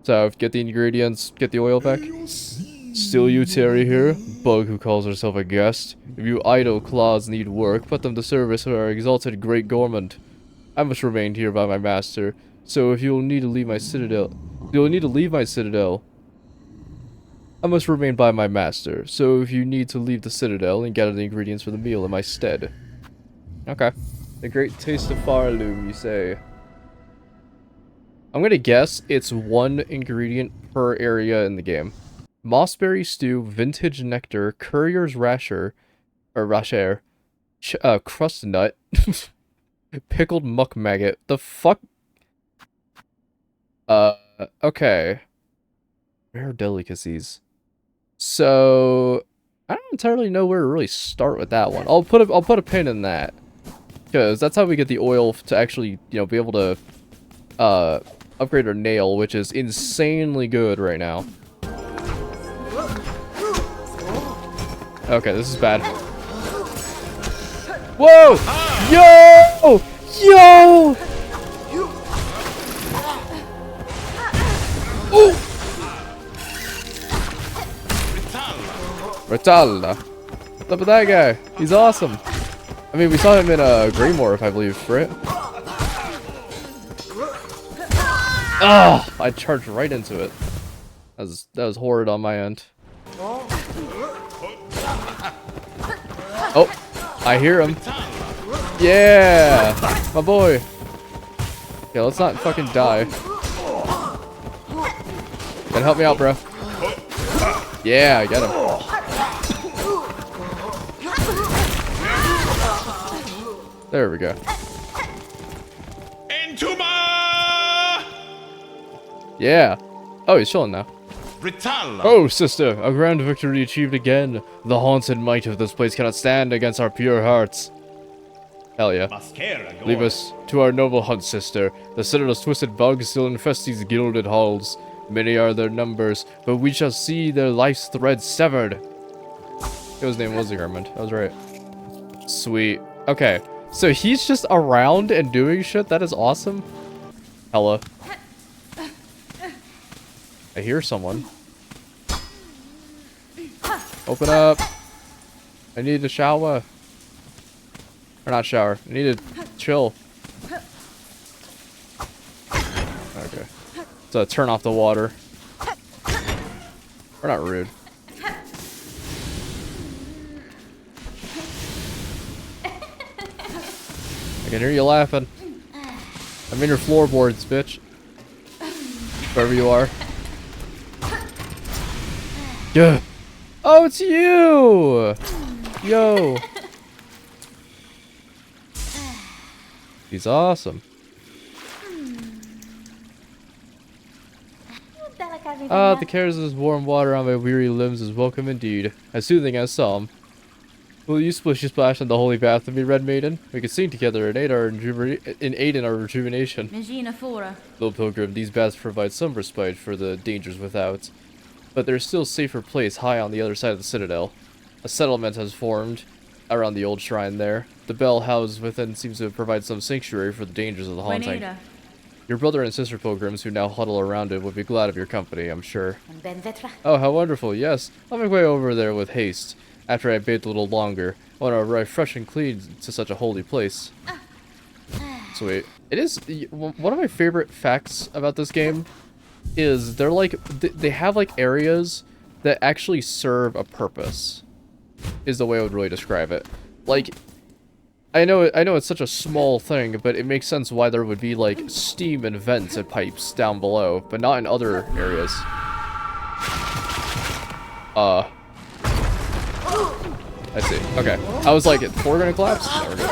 So, get the ingredients, get the oil back. Still you tarry here, bug who calls herself a guest. If you idle claws need work, put them to service for our exalted great gourmand. I must remain here by my master, so if you'll need to leave my citadel, I must remain by my master, so if you need to leave the citadel and gather the ingredients for the meal in my stead. Okay. The great taste of Farloom, you say. I'm gonna guess it's 1 ingredient per area in the game. Mossberry stew, vintage nectar, courier's rasher, crust nut, pickled muck maggot. The fuck? Okay. Rare delicacies. So, I don't entirely know where to really start with that one. I'll put a pin in that, because that's how we get the oil to actually, you know, be able to upgrade our nail, which is insanely good right now. Okay, this is bad. Whoa! Yo! Yo! Ooh! Ritalla. What's up with that guy? He's awesome. I mean, we saw him in Greymorph, I believe, right? Ah! I charged right into it. That was horrid on my end. Oh, I hear him. Yeah, my boy. Yeah, let's not fucking die. Gotta help me out, bro. Yeah, I get him. There we go. Yeah. Oh, he's chilling now. Oh, sister, a grand victory achieved again. The haunted might of this place cannot stand against our pure hearts. Hell yeah. Leave us to our noble hunt, sister. The Citadel's twisted bugs still infest these gilded halls. Many are their numbers, but we shall see their life's thread severed. His name was Garment. That was right. Sweet. Okay. So he's just around and doing shit? That is awesome. Hella. I hear someone. Open up. I need to shower. Or not shower. I need to chill. Okay. So turn off the water. We're not rude. I can hear you laughing. I'm in your floorboards, bitch. Wherever you are. Yeah. Oh, it's you! Yo. He's awesome. Ah, the cares of this warm water on my weary limbs is welcome indeed. As soothing as some. Will you splishy splash in the holy bath with me, Red Maiden? We could sing together and aid in our rejuvenation. Imagina fora. Little Pilgrim, these baths provide some respite for the dangers without, but there's still a safer place high on the other side of the citadel. A settlement has formed around the old shrine there. The bell housed within seems to provide some sanctuary for the dangers of the haunting. Buenera. Your brother and sister pilgrims who now huddle around it would be glad of your company, I'm sure. Oh, how wonderful, yes. I'll make way over there with haste. After I bathe a little longer, I want to arrive fresh and clean to such a holy place. Sweet. It is, one of my favorite facts about this game is they're like, they have like areas that actually serve a purpose, is the way I would really describe it. Like, I know it's such a small thing, but it makes sense why there would be like steam and vents and pipes down below, but not in other areas. I see. Okay. I was like, is 4 gonna collapse? No, we're good.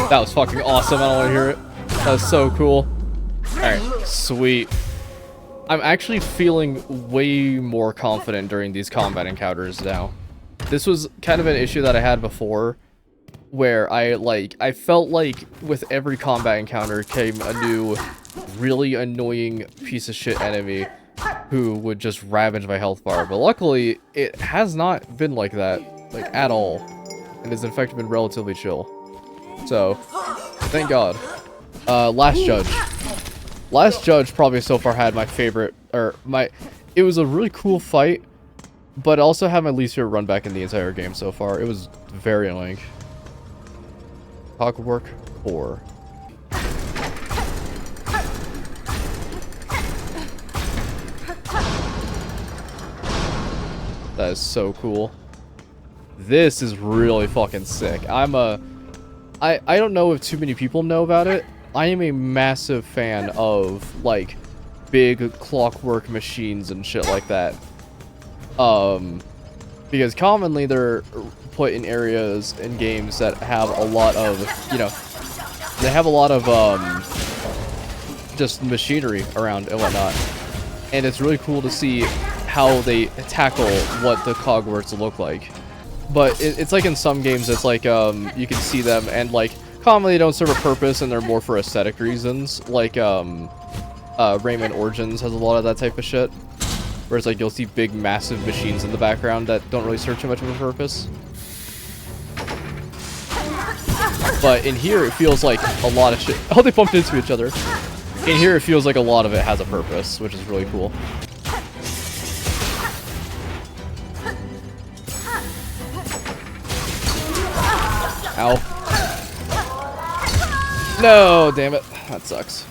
That was fucking awesome. I don't want to hear it. That was so cool. Alright, sweet. I'm actually feeling way more confident during these combat encounters now. This was kind of an issue that I had before, where I felt like with every combat encounter came a new, really annoying piece of shit enemy who would just ravage my health bar. But luckily, it has not been like that, like, at all. And it's in fact been relatively chill. So, thank God. Last Judge. Last Judge probably so far had my favorite, it was a really cool fight, but also had my least favorite run back in the entire game so far. It was very annoying. Clockwork Core. That is so cool. This is really fucking sick. I don't know if too many people know about it. I am a massive fan of, like, big clockwork machines and shit like that. Because commonly they're put in areas in games that have a lot of, you know, they have a lot of, just machinery around and whatnot. And it's really cool to see how they tackle what the cogworks look like. But it's like in some games, it's like, you can see them and, like, commonly they don't serve a purpose and they're more for aesthetic reasons. Like, Rayman Origins has a lot of that type of shit. Whereas, like, you'll see big, massive machines in the background that don't really serve too much of a purpose. But in here, it feels like a lot of shit. Oh, they bumped into each other. In here, it feels like a lot of it has a purpose, which is really cool. Ow. No, damn it. That sucks.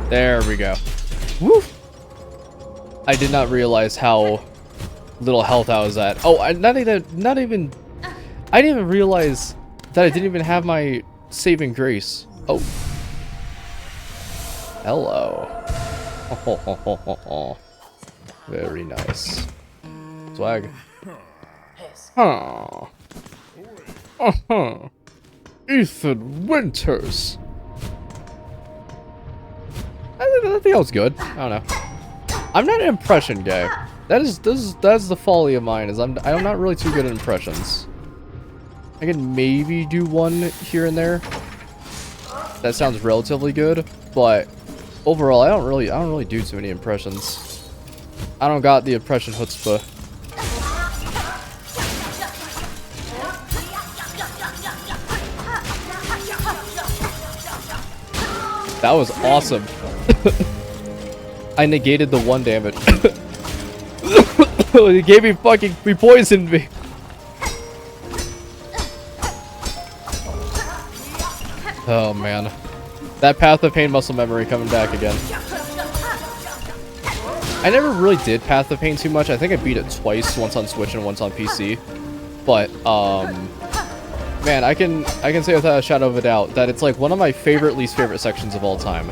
There we go. Woo! I did not realize how little health I was at. Oh, I didn't even realize that I didn't even have my saving grace. Oh. Hello. Very nice. Swag. Huh. Ethan Winters. I think that was good. I don't know. I'm not an impression guy. That's the folly of mine. Is I'm not really too good at impressions. I can maybe do one here and there. That sounds relatively good, but overall, I don't really do too many impressions. I don't got the impression chutzpah. That was awesome. I negated the 1 damage. He gave me fucking, he poisoned me. Oh man. That Path of Pain muscle memory coming back again. I never really did Path of Pain too much. I think I beat it twice, once on Switch and once on PC. But, man, I can say without a shadow of a doubt that it's like one of my least favorite sections of all time.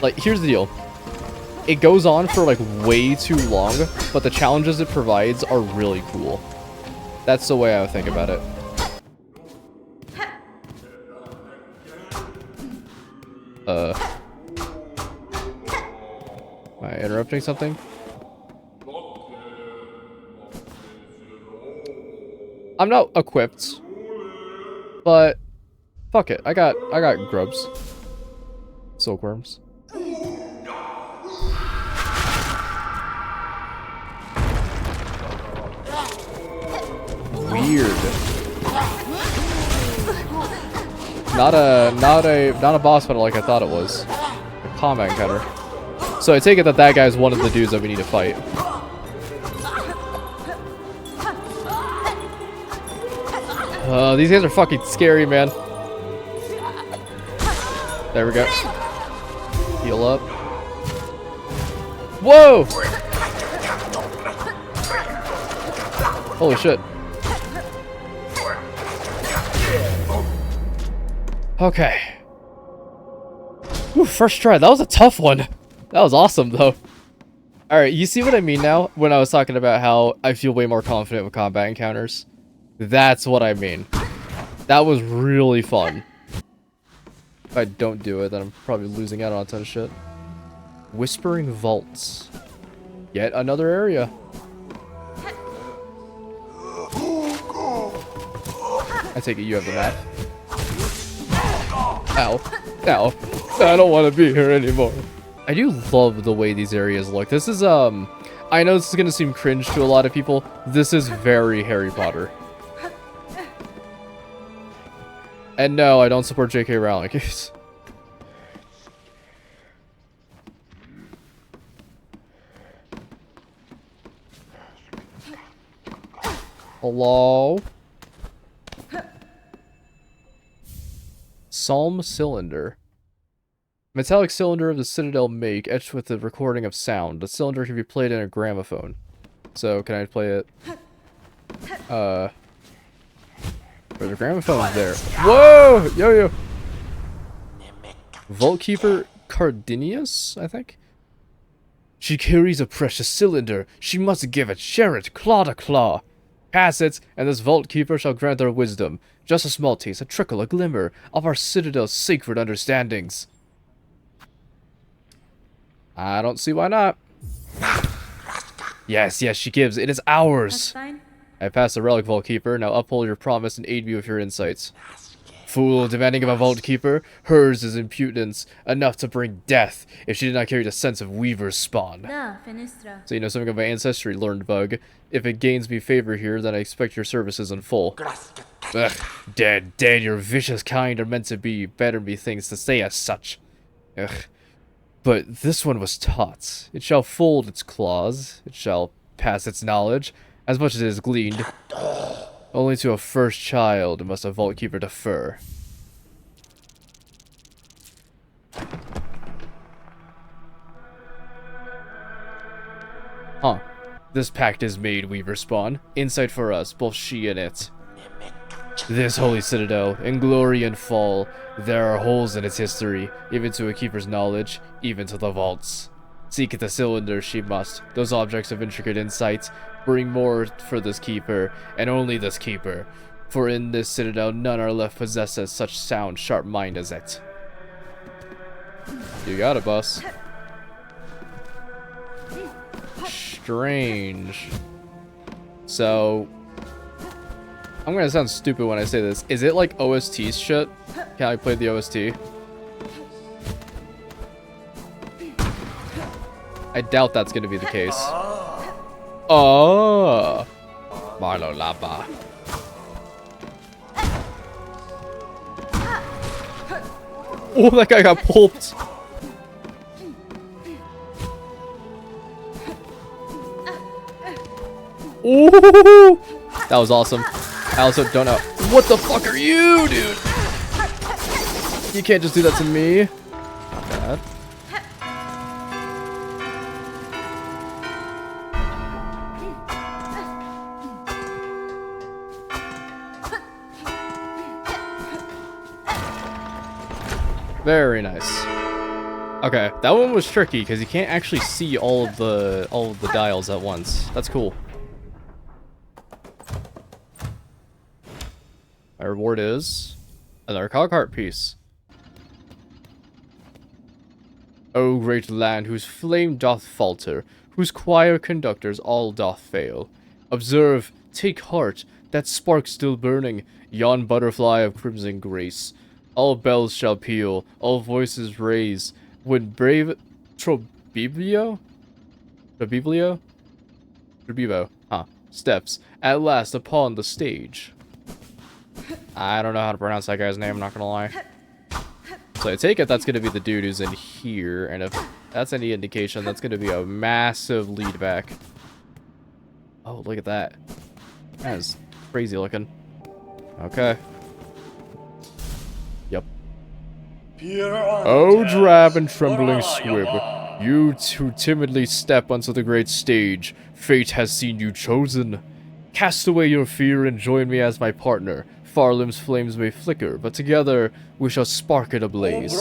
Like, here's the deal. it goes on for like way too long, but the challenges it provides are really cool. That's the way I would think about it. Am I interrupting something? I'm not equipped, but fuck it. I got grubs. Silkworms. Weird. Not a boss battle like I thought it was. A combat encounter. So I take it that guy's one of the dudes that we need to fight. These guys are fucking scary, man. There we go. Heal up. Whoa! Holy shit. Okay. Ooh, first try. That was a tough one. That was awesome, though. Alright, you see what I mean now? When I was talking about how I feel way more confident with combat encounters? That's what I mean. That was really fun. If I don't do it, then I'm probably losing out on a ton of shit. Whispering Vaults. Yet another area. I take it you have the map. Ow. Ow. I don't want to be here anymore. I do love the way these areas look. This is, I know this is going to seem cringe to a lot of people. This is very Harry Potter. And no, I don't support J.K. Rowling. Hello? Psalm Cylinder. Metallic cylinder of the Citadel make, etched with the recording of sound. The cylinder can be played in a gramophone. So, can I play it? Where the gramophone is there. Whoa! Yo-yo! Vault Keeper Cardinius, I think? She carries a precious cylinder. She must give it, share it, claw to claw. Pass it, and this Vault Keeper shall grant our wisdom. Just a small taste, a trickle, a glimmer of our Citadel's sacred understandings. I don't see why not. Yes, yes, she gives. It is ours. That's fine. I passed the relic, Vault Keeper. Now uphold your promise and aid me with your insights. Fool, demanding of a Vault Keeper, hers is impudence, enough to bring death if she did not carry the sense of Weaver's spawn. Da, finestra. So you know something of my ancestry, learned bug. If it gains me favor here, then I expect your services in full. Ugh, dead, your vicious kind are meant to be, better be things to say as such. Ugh. But this one was taught. It shall fold its claws, it shall pass its knowledge, as much as it is gleaned. Only to a first child must a Vault Keeper defer. Huh. This pact is made, Weaver Spawn. Insight for us, both she and it. This holy citadel, in glory and fall, there are holes in its history, even to a keeper's knowledge, even to the vaults. Seek at the cylinder she must, those objects of intricate insight, bring more for this keeper, and only this keeper, for in this citadel none are left possesses such sound, sharp mind as it. You got it, boss. Strange. So, I'm gonna sound stupid when I say this. Is it like OST shit? Can I play the OST? I doubt that's gonna be the case. Oh, Marlo Lapa. Oh, that guy got pulped. Ooh, that was awesome. I also don't know. What the fuck are you, dude? You can't just do that to me. Not bad. Very nice. Okay, that one was tricky because you can't actually see all of the dials at once. That's cool. My reward is another cog heart piece. O great land, whose flame doth falter, whose choir conductors all doth fail. Observe, take heart, that spark still burning, yon butterfly of crimson grace. All bells shall peal, all voices raise, when brave Trobiblio, steps at last upon the stage. I don't know how to pronounce that guy's name, I'm not gonna lie. So I take it that's gonna be the dude who's in here, and if that's any indication, that's gonna be a massive lead back. Oh, look at that. That is crazy looking. Okay. Yep. Oh, drab and trembling squib, you who timidly step onto the great stage, fate has seen you chosen. Cast away your fear and join me as my partner. Farlim's flames may flicker, but together we shall spark it ablaze.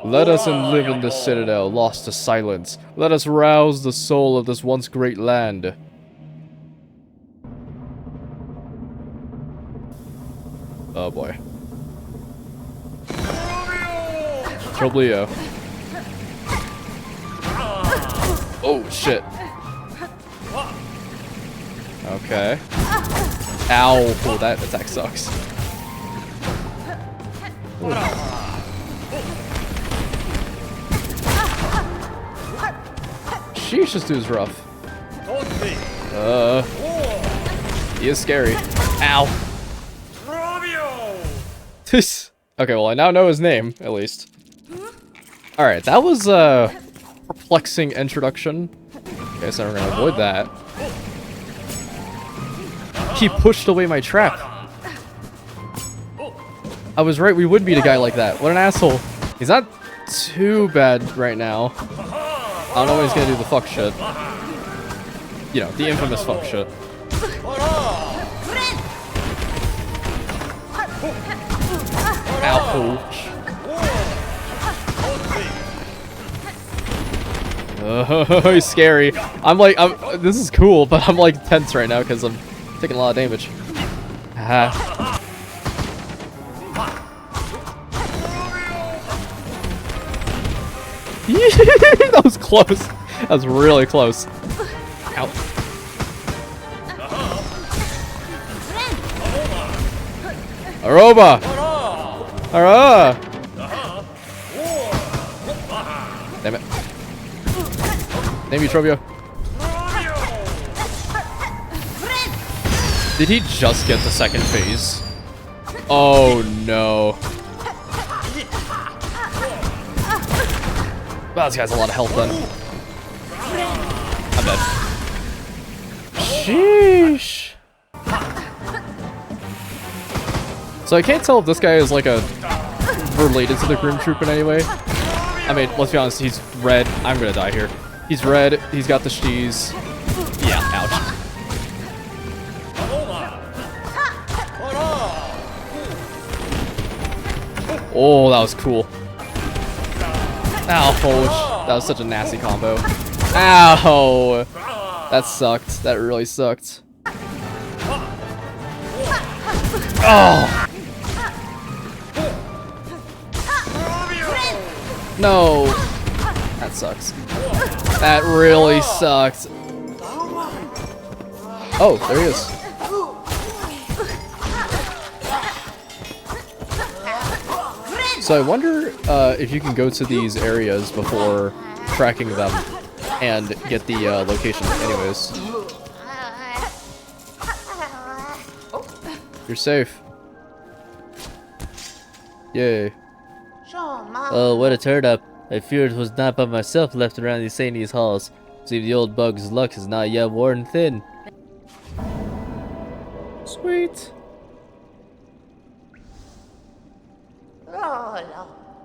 Let us live in this citadel, lost to silence. Let us rouse the soul of this once great land. Oh boy. Troblio. Oh shit. Okay. Ow. Oh, that attack sucks. Sheesh, this dude's rough. He is scary. Ow. Okay, well, I now know his name, at least. Alright, that was a perplexing introduction. Okay, so we're gonna avoid that. He pushed away my trap. I was right, we would beat a guy like that. What an asshole. He's not too bad right now. I don't know when he's gonna do the fuck shit. You know, the infamous fuck shit. Ouch. Oh, he's scary. This is cool, but I'm like tense right now because I'm taking a lot of damage. That was close. That was really close. Ow. Aroba! Hurrah! Damn it. Damn you, Trobio. Did he just get the second phase? Oh no. Wow, this guy's a lot of health then. I'm dead. Sheesh. So I can't tell if this guy is like related to the Grim Troop in any way. I mean, let's be honest, he's red. I'm gonna die here. He's red, he's got the steez. Yeah, ouch. Oh, that was cool. Ouch. That was such a nasty combo. Ow. That sucked. That really sucked. Oh. No. That sucks. That really sucked. Oh, there he is. So I wonder if you can go to these areas before tracking them and get the location anyways. You're safe. Yay. Oh, what a turn up. I feared it was not by myself left around these Sanies halls. Seems the old bug's luck is not yet worn thin. Sweet.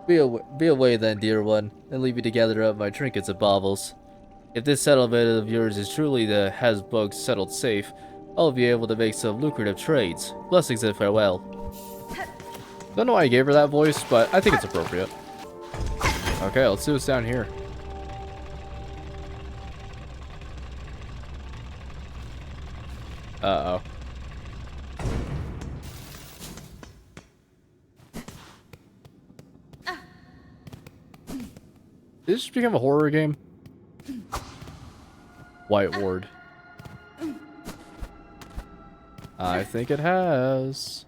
Be away then, dear one, and leave me to gather up my trinkets and baubles. If this settlement of yours is truly the has-bugs settled safe, I'll be able to make some lucrative trades. Blessings and farewell. Don't know why I gave her that voice, but I think it's appropriate. Okay, let's see what's down here. Uh-oh. Did this just become a horror game? White Ward. I think it has.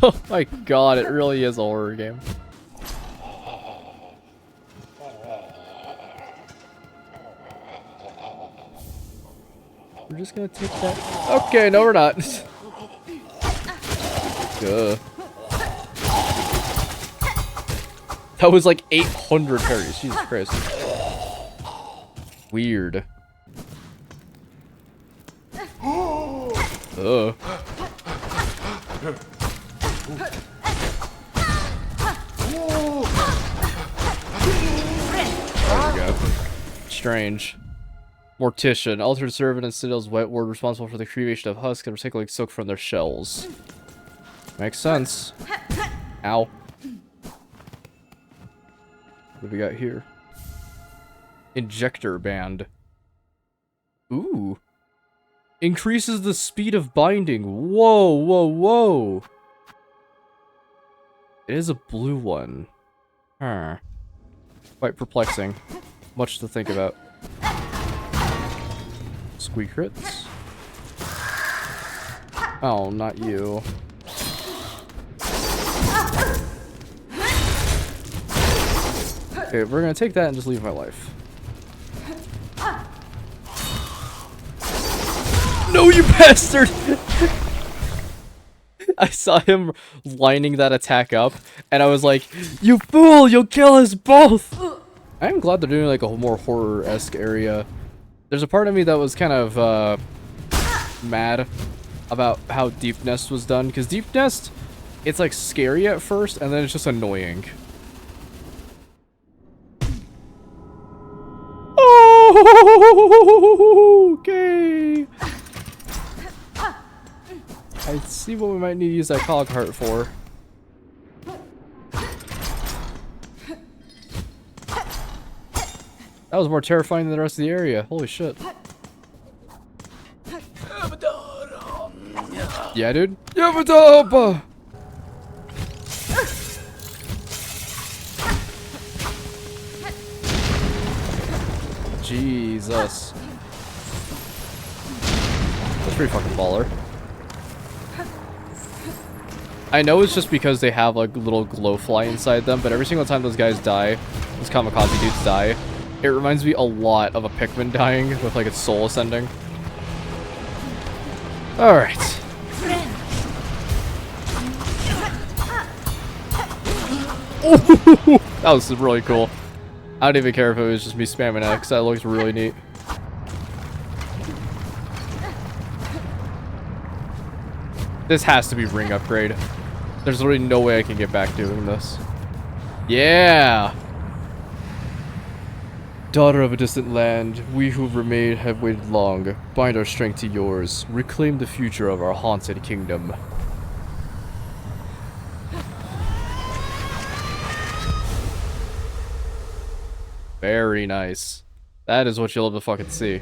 Oh my god, it really is a horror game. We're just gonna take that. Okay, no, we're not. Ugh. That was like 800 parries. Jesus Christ. Weird. Ugh. There we go. Strange. Mortician. Altered servant and Citadel's Wet Ward responsible for the creation of husks and recycling silk from their shells. Makes sense. Ow. What do we got here? Injector band. Ooh. Increases the speed of binding. Whoa, whoa, whoa. It is a blue one. Huh. Quite perplexing. Much to think about. Squeak crits. Oh, not you. Okay, we're gonna take that and just leave my life. No, you bastard! I saw him lining that attack up, and I was like, you fool, you'll kill us both! I am glad they're doing like a more horror-esque area. There's a part of me that was kind of, mad about how Deep Nest was done, because Deep Nest, it's like scary at first, and then it's just annoying. Oh, okay. I see what we might need to use that cog heart for. That was more terrifying than the rest of the area. Holy shit. Yeah, dude. Yamadaba! Jesus. That's pretty fucking baller. I know it's just because they have like little glowfly inside them, but every single time those guys die, those kamikaze dudes die, it reminds me a lot of a Pikmin dying with like its soul ascending. Alright. That was really cool. I don't even care if it was just me spamming X, that looks really neat. This has to be ring upgrade. There's literally no way I can get back doing this. Yeah! Daughter of a distant land, we who remain have waited long. Bind our strength to yours. Reclaim the future of our haunted kingdom. Very nice. That is what you love to fucking see.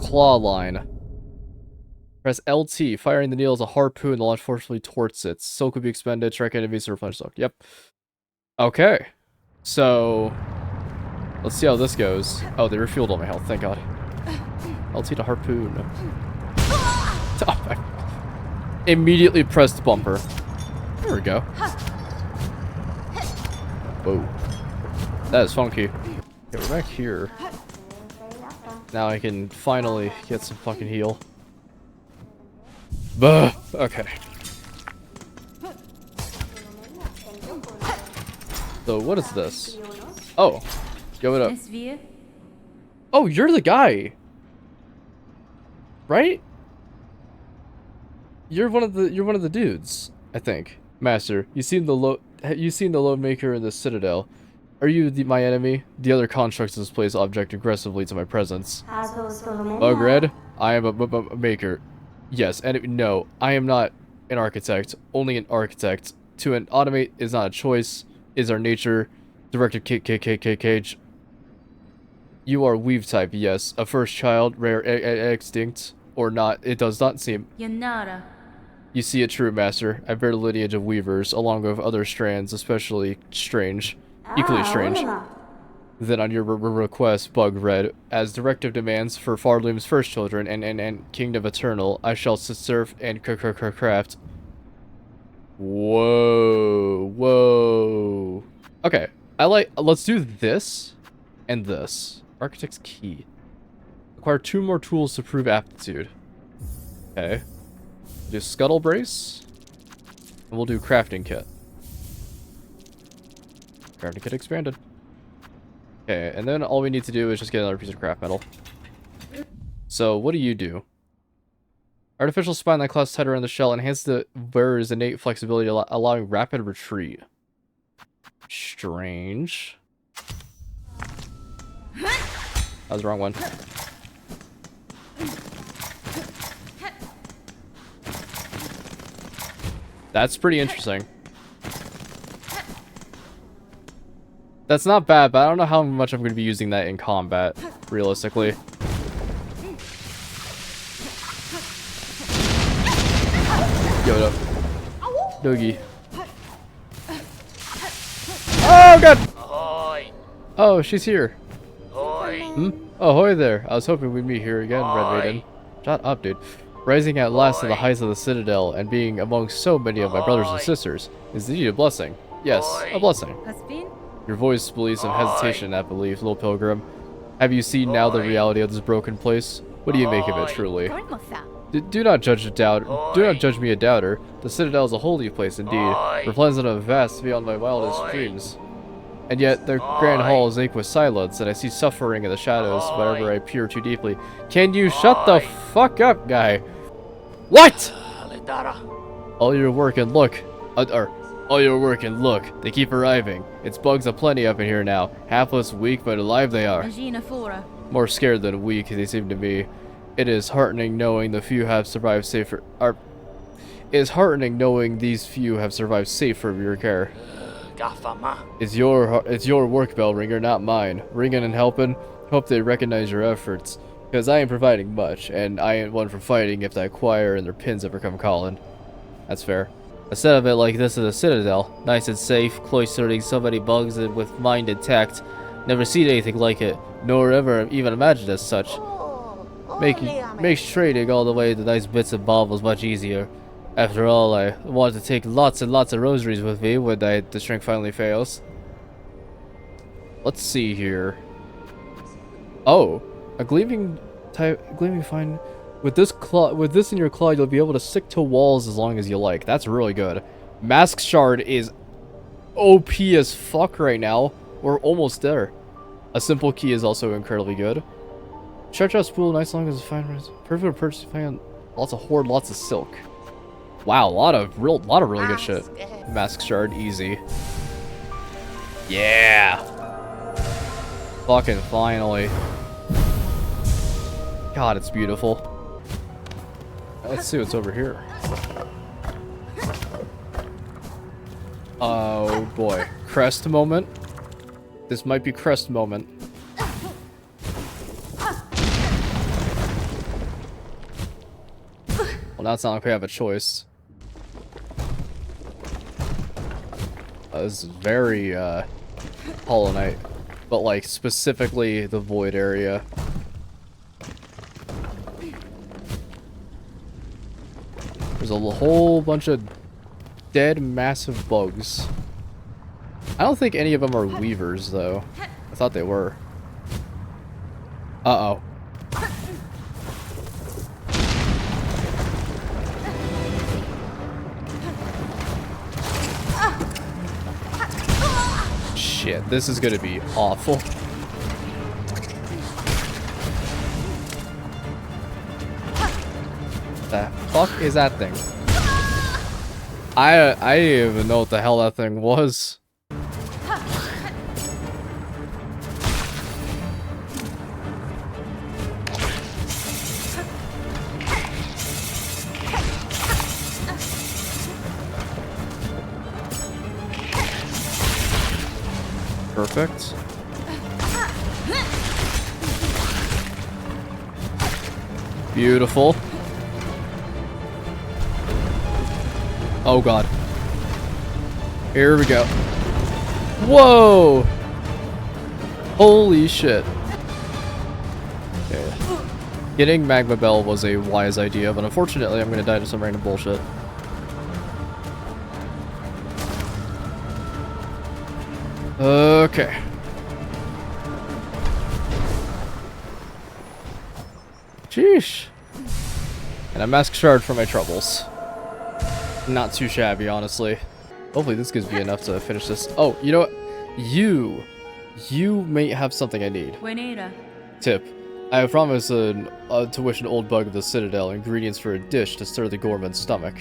Claw line. Press LT. Firing the needle is a harpoon. The launch forcefully towards it. Soak will be expended. Strike enemies to replenish soak. Yep. Okay. So, let's see how this goes. Oh, they refueled all my health. Thank God. LT to harpoon. Immediately pressed bumper. There we go. Whoa. That is funky. Okay, we're back here. Now I can finally get some fucking heal. Buh. Okay. So what is this? Oh, give it up. Oh, you're the guy, right? You're one of the dudes, I think. Master, you seen the load maker in the Citadel. Are you my enemy? The other constructs of this place object aggressively to my presence. Bug Red, I am a maker. Yes, and no, I am not an architect. Only an architect. To an automate is not a choice, is our nature. Director Cage. You are weave type, yes. A first child, rare, extinct, or not. It does not seem. Yanara. You see it true, Master. I bear the lineage of weavers, along with other strands, especially strange. Equally strange. Then on your request, Bug read, as directive demands for Farloom's first children and Kingdom Eternal, I shall serve and craft. Whoa. Okay, let's do this and this. Architect's Key. Acquire 2 more tools to prove aptitude. Okay. Do Scuttle Brace. And we'll do Crafting Kit. Crafting Kit expanded. Okay, and then all we need to do is just get another piece of craft metal. So, what do? Artificial spine that clasps tighter on the shell enhances the wearer's innate flexibility, allowing rapid retreat. Strange. That was the wrong one. That's pretty interesting. That's not bad, but I don't know how much I'm going to be using that in combat, realistically. Give it up. Doogie. Oh, God! Oh, she's here. Hmm? Ahoy there. I was hoping we'd meet here again, Red Maiden. Shut up, dude. Rising at last to the heights of the Citadel and being among so many of my brothers and sisters is indeed a blessing. Yes, a blessing. Your voice believes some hesitation in that belief, little pilgrim. Have you seen now the reality of this broken place? What do you make of it, truly? Do not judge a doubt. Do not judge me a doubter. The Citadel is a holy place indeed, replenisant of vast beyond my wildest dreams. And yet, the grand hall is ache with silence, and I see suffering in the shadows whenever I peer too deeply. Can you shut the fuck up, guy? What? All your work and look. All your work and look. They keep arriving. It's bugs aplenty up in here now. Hapless, weak, but alive they are. More scared than weak, they seem to me. It is heartening knowing the few have survived safe. It is heartening knowing these few have survived safe from your care. It's your work, bell ringer, not mine. Ringing and helping. Hope they recognize your efforts, because I ain't providing much, and I ain't one for fighting if the choir and their pins ever come calling. That's fair. Instead of it like this in the Citadel, nice and safe, cloistering so many bugs and with mind intact. Never seen anything like it, nor ever even imagined as such. Makes trading all the way to nice bits and baubles much easier. After all, I want to take lots and lots of rosaries with me when the strength finally fails. Let's see here. Oh, a gleaming fine. With this in your claw, you'll be able to stick to walls as long as you like. That's really good. Mask Shard is OP as fuck right now. We're almost there. A simple key is also incredibly good. Stretch out spool, nice long as a fine. Perfect purchase, lots of hoard, lots of silk. Wow, a lot of really good shit. Mask Shard, easy. Yeah. Fucking finally. God, it's beautiful. Let's see what's over here. Oh boy, crest moment. This might be crest moment. Well, now it's not like we have a choice. This is very Hollow Knight, but like specifically the void area. There's a whole bunch of dead massive bugs. I don't think any of them are weavers though. I thought they were. Uh-oh. Shit, this is gonna be awful. The fuck is that thing? I didn't even know what the hell that thing was. Perfect. Beautiful. Oh god. Here we go. Whoa! Holy shit. Okay. Getting Magma Bell was a wise idea, but unfortunately I'm gonna die to some random bullshit. Okay. Sheesh. And a Mask Shard for my troubles. Not too shabby, honestly. Hopefully this gives me enough to finish this. Oh, you know what? You may have something I need. Buenera. Tip. I have promised to wish an old bug of the Citadel ingredients for a dish to stir the gourmand's stomach.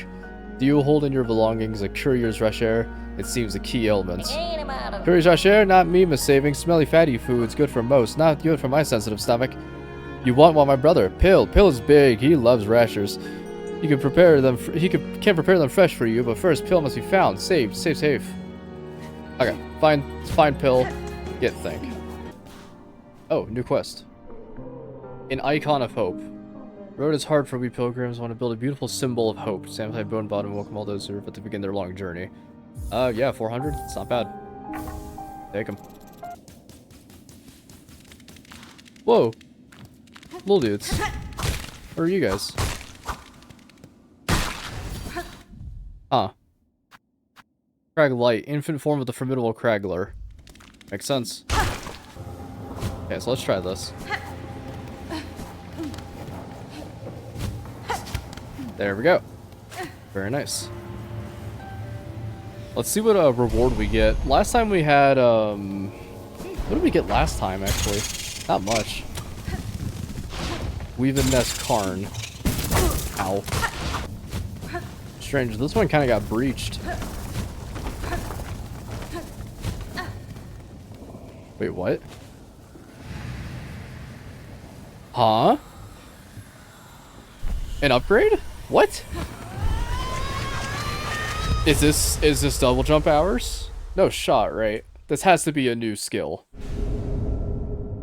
Do you hold in your belongings a Courier's Rush Air? It seems a key element. Courier's Rush Air? Not me, Miss Saving. Smelly fatty food's good for most, not good for my sensitive stomach. You want one, my brother? Pill. Pill is big. He loves rashers. You can prepare them. Can't prepare them fresh for you, but first, Pill must be found. Saved. Safe. Okay. Find Pill. Get think. Oh, new quest. An icon of hope. Road is hard for we pilgrims. Want to build a beautiful symbol of hope. Samsai Bone Bottom welcome all those who are about to begin their long journey. Yeah, 400. It's not bad. Take them. Whoa. Little dudes. Where are you guys? Huh. Crag Light. Infant form of the formidable Cragler. Makes sense. Okay, so let's try this. There we go. Very nice. Let's see what reward we get. Last time we had, what did we get last time, actually? Not much. Weave Nest Karn. Ow. Strange, this one kind of got breached. Wait, what? Huh? An upgrade? What? Is this double jump hours? No shot, right? This has to be a new skill.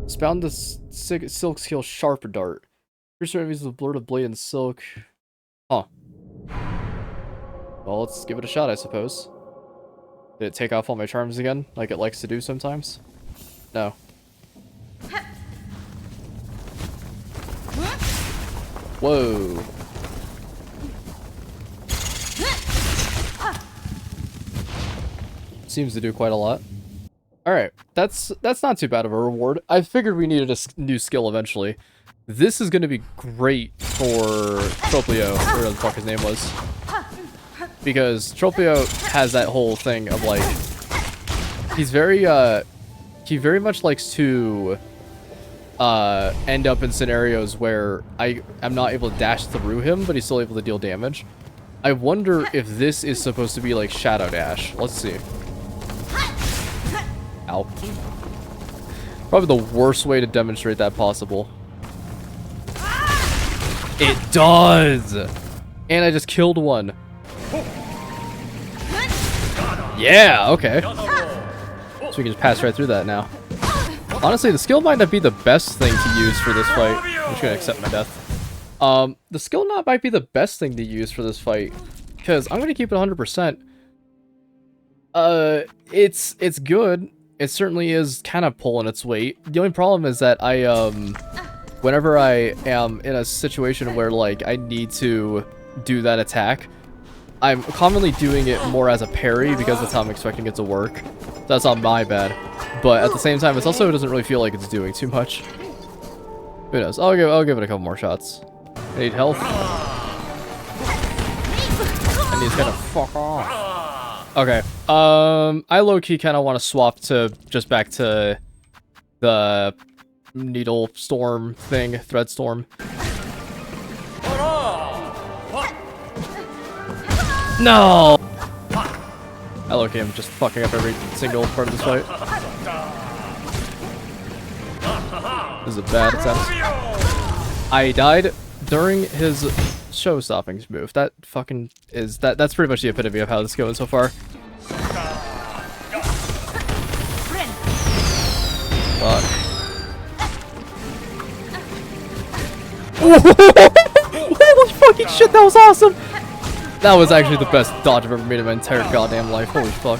Expound the silk skill Sharp Dart. Pierce enemies with Blur of Blade and Silk. Huh. Well, let's give it a shot, I suppose. Did it take off all my charms again, like it likes to do sometimes? No. Whoa. Seems to do quite a lot. Alright, that's not too bad of a reward. I figured we needed a new skill eventually. This is going to be great for Tropio, whatever the fuck his name was. Because Tropio has that whole thing of like... He's very, he very much likes to end up in scenarios where I'm not able to dash through him, but he's still able to deal damage. I wonder if this is supposed to be like Shadow Dash. Let's see. Ow. Probably the worst way to demonstrate that possible. It does! And I just killed one. Yeah, okay. So we can just pass right through that now. Honestly, the skill might not be the best thing to use for this fight. I'm just gonna accept my death. The skill might be the best thing to use for this fight. Because I'm gonna keep it 100%. It's good. It certainly is kind of pulling its weight. The only problem is that whenever I am in a situation where, like, I need to do that attack, I'm commonly doing it more as a parry because that's how I'm expecting it to work. That's not my bad. But at the same time, it also doesn't really feel like it's doing too much. Who knows? I'll give it a couple more shots. I need health. I need to kind of fuck off. Okay. I low-key kind of want to swap to just back to the Needle Storm thing, Thread Storm. No! I low-key am just fucking up every single part of this fight. This is a bad attempt. I died during his show-stopping move. That fucking is... That's pretty much the epitome of how this is going so far. Fuck. Holy fucking shit, that was awesome! That was actually the best dodge I've ever made in my entire goddamn life. Holy fuck.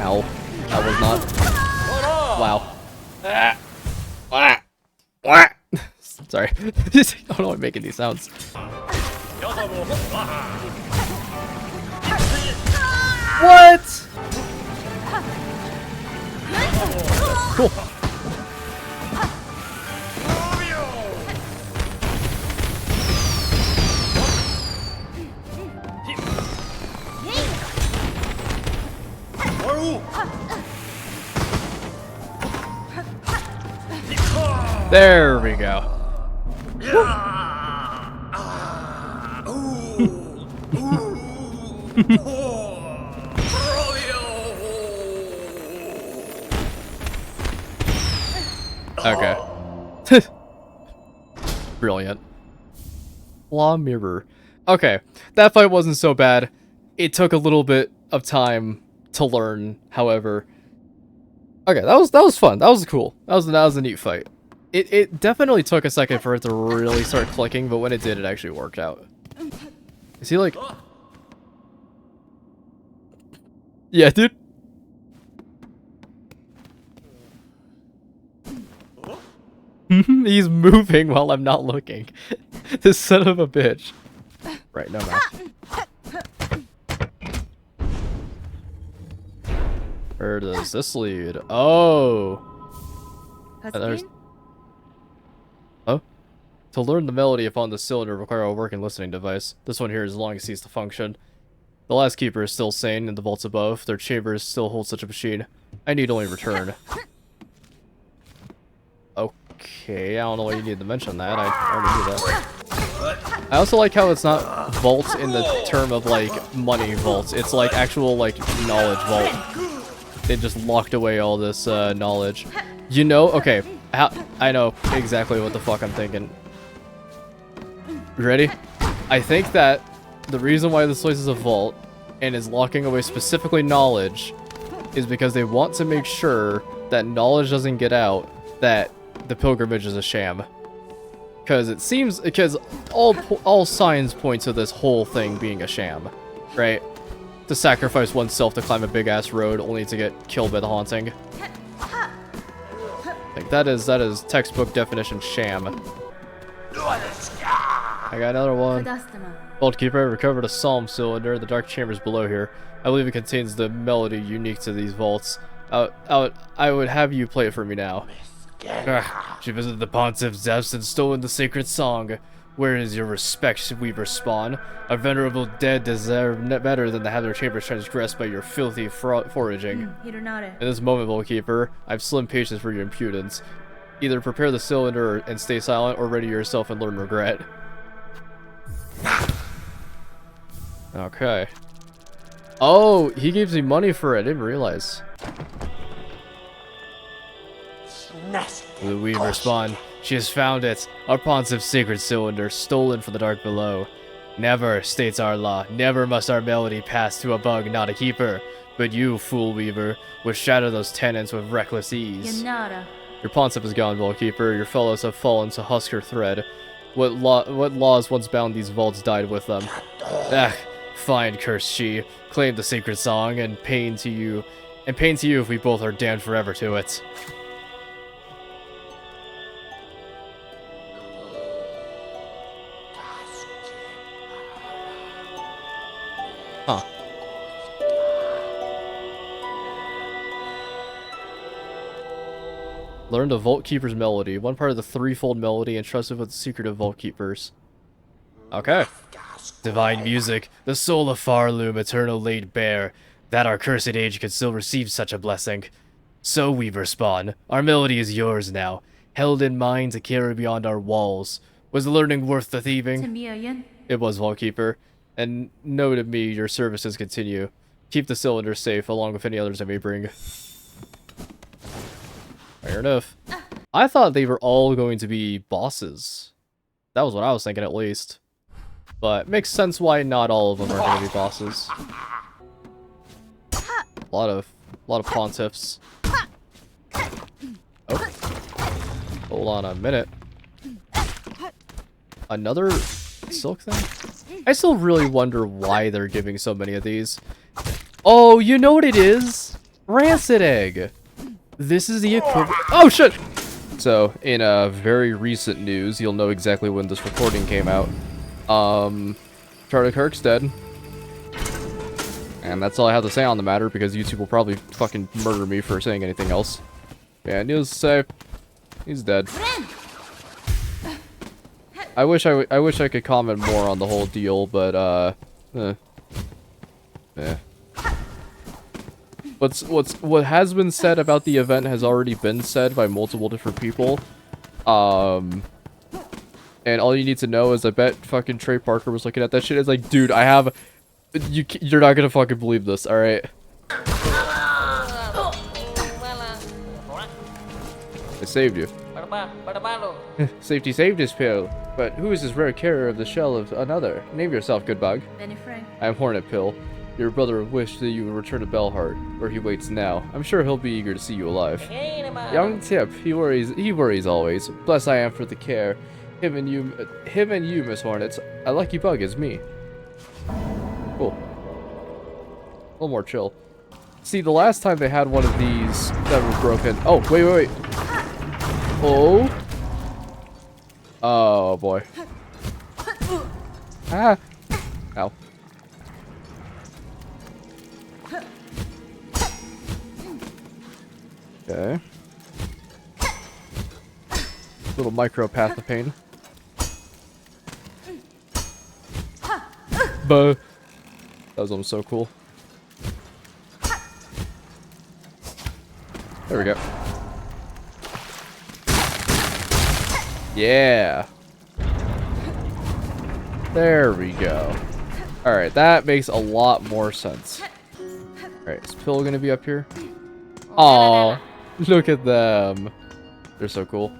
Ow. That was not. Wow. Sorry. I don't know why I'm making these sounds. What? Cool. There we go. Okay. Brilliant. Law mirror. Okay, that fight wasn't so bad. It took a little bit of time to learn, however. Okay, that was fun. That was cool. That was a neat fight. It definitely took a second for it to really start clicking, but when it did, it actually worked out. Is he like... Yeah, dude. He's moving while I'm not looking. This son of a bitch. Right, no, no. Where does this lead? Oh! There's... Oh? To learn the melody upon the cylinder require a working listening device. This one here is long ceased to function. The last keeper is still sane in the vaults above. Their chambers still hold such a machine. I need only return. Okay, I don't know why you need to mention that. I already knew that. I also like how it's not vault in the term of, like, money vault. It's, like, actual, like, knowledge vault. They just locked away all this, knowledge. You know? Okay. I know exactly what the fuck I'm thinking. You ready? I think that the reason why this place is a vault and is locking away specifically knowledge is because they want to make sure that knowledge doesn't get out that the pilgrimage is a sham. Because it seems... Because all signs point to this whole thing being a sham. Right? To sacrifice oneself to climb a big-ass road only to get killed by the haunting. Like, that is textbook definition sham. I got another one. Vault Keeper, recovered a psalm cylinder in the dark chambers below here. I believe it contains the melody unique to these vaults. I would have you play it for me now. She visited the pontiff's depths and stolen the sacred song. Where is your respect, Weaver Spawn? Our venerable dead deserve better than to have their chambers transgressed by your filthy foraging. In this moment, Vault Keeper, I have slim patience for your impudence. Either prepare the cylinder and stay silent, or ready yourself and learn regret. Okay. Oh, he gives me money for it. I didn't realize. The Weaver Spawn. She has found it. Our pontiff's sacred cylinder, stolen from the dark below. Never, states our law, never must our melody pass to a bug, not a keeper. But you, fool weaver, would shatter those tenants with reckless ease. Your pontiff is gone, Vault Keeper. Your fellows have fallen to husker thread. What laws once bound these vaults died with them. Fine, cursed she. Claim the sacred song, and pain to you if we both are damned forever to it. Huh. Learn the Vault Keeper's melody. One part of the threefold melody entrusted with the secret of Vault Keepers. Okay. Divine music, the soul of Farloom, eternal laid bare, that our cursed age could still receive such a blessing. So, Weaver Spawn, our melody is yours now, held in mind to carry beyond our walls. Was the learning worth the thieving? It was, Vault Keeper. And know to me your services continue. Keep the cylinder safe, along with any others I may bring. Fair enough. I thought they were all going to be bosses. That was what I was thinking, at least. But makes sense why not all of them are going to be bosses. A lot of pontiffs. Hold on a minute. Another silk thing? I still really wonder why they're giving so many of these. Oh, you know what it is? Rancid egg. This is the equivalent. Oh shit! So, in very recent news, you'll know exactly when this recording came out. Charlie Kirk's dead. And that's all I have to say on the matter, because YouTube will probably fucking murder me for saying anything else. Yeah, news to say, he's dead. I wish I could comment more on the whole deal, but yeah. What has been said about the event has already been said by multiple different people. And all you need to know is I bet fucking Trey Parker was looking at that shit. It's like, dude, I have. You're not gonna fucking believe this. All right. I saved you. Safety saved this pill. But who is this rare carrier of the shell of another? Name yourself, good bug. Benny Frank. I am Hornet Pill. Your brother wished that you would return to Bellheart, where he waits now. I'm sure he'll be eager to see you alive. Young Tip, he worries always. Blessed I am for the care. Him and you, Miss Hornets. A lucky bug is me. Cool. A little more chill. See, the last time they had one of these that was broken. Oh, wait. Oh. Oh boy. Ah. Ow. Okay. Little micro path of pain. Buh. That was almost so cool. There we go. Yeah. There we go. Alright, that makes a lot more sense. Alright, is Pill gonna be up here? Aww. Look at them. They're so cool.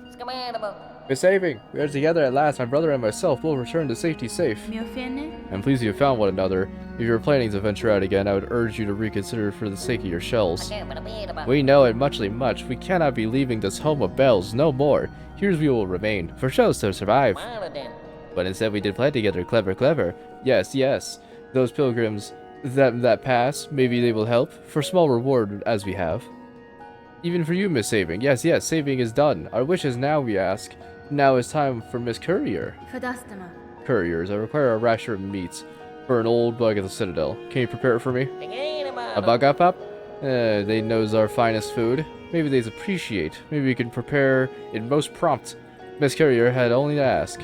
We're saving. We are together at last. My brother and myself will return to safety safe. I'm pleased you have found one another. If you're planning to venture out again, I would urge you to reconsider for the sake of your shells. We know it muchly much. We cannot be leaving this home of bells no more. Here's we will remain, for shells to survive. But instead we did play together, clever. Yes. Those pilgrims that pass, maybe they will help, for small reward as we have. Even for you, Miss Saving. Yes, saving is done. Our wish is now, we ask. Now is time for Miss Courier. Couriers, I require a rasher of meat for an old bug at the Citadel. Can you prepare it for me? A bug up? They knows our finest food. Maybe they's appreciate. Maybe we can prepare it most prompt. Miss Courier had only to ask.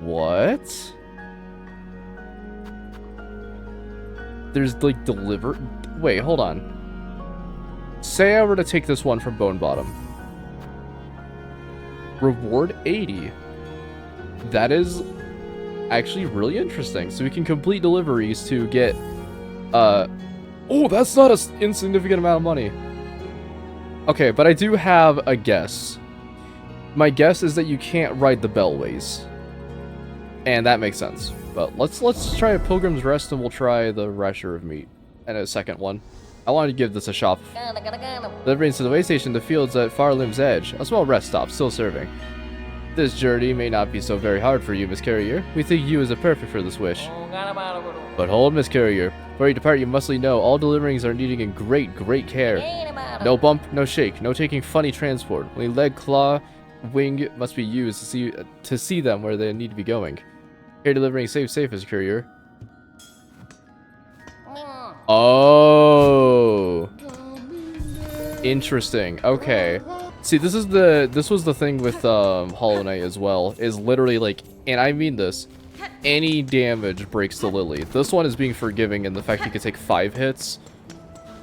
What? There's like Wait, hold on. Say I were to take this one from Bone Bottom. Reward 80. That is actually really interesting. So we can complete deliveries to get oh, that's not an insignificant amount of money. Okay, but I do have a guess. My guess is that you can't ride the Bellways. And that makes sense. But let's try a Pilgrim's Rest, and we'll try the rasher of meat. And a second one. I wanted to give this a shot. Delivering to the way station, the fields at Farlim's Edge. A small rest stop, still serving. This journey may not be so very hard for you, Miss Courier. We think you is a perfect for this wish. But hold, Miss Courier. Before you depart, you mustly know all deliverings are needed in great care. No bump, no shake, no taking funny transport. Only leg, claw, wing must be used to see them where they need to be going. Here delivering safe as Courier. Oh, interesting. Okay, see, this was the thing with Hollow Knight as well. Is literally like, and I mean this, any damage breaks the Lily. This one is being forgiving in the fact you can take 5 hits.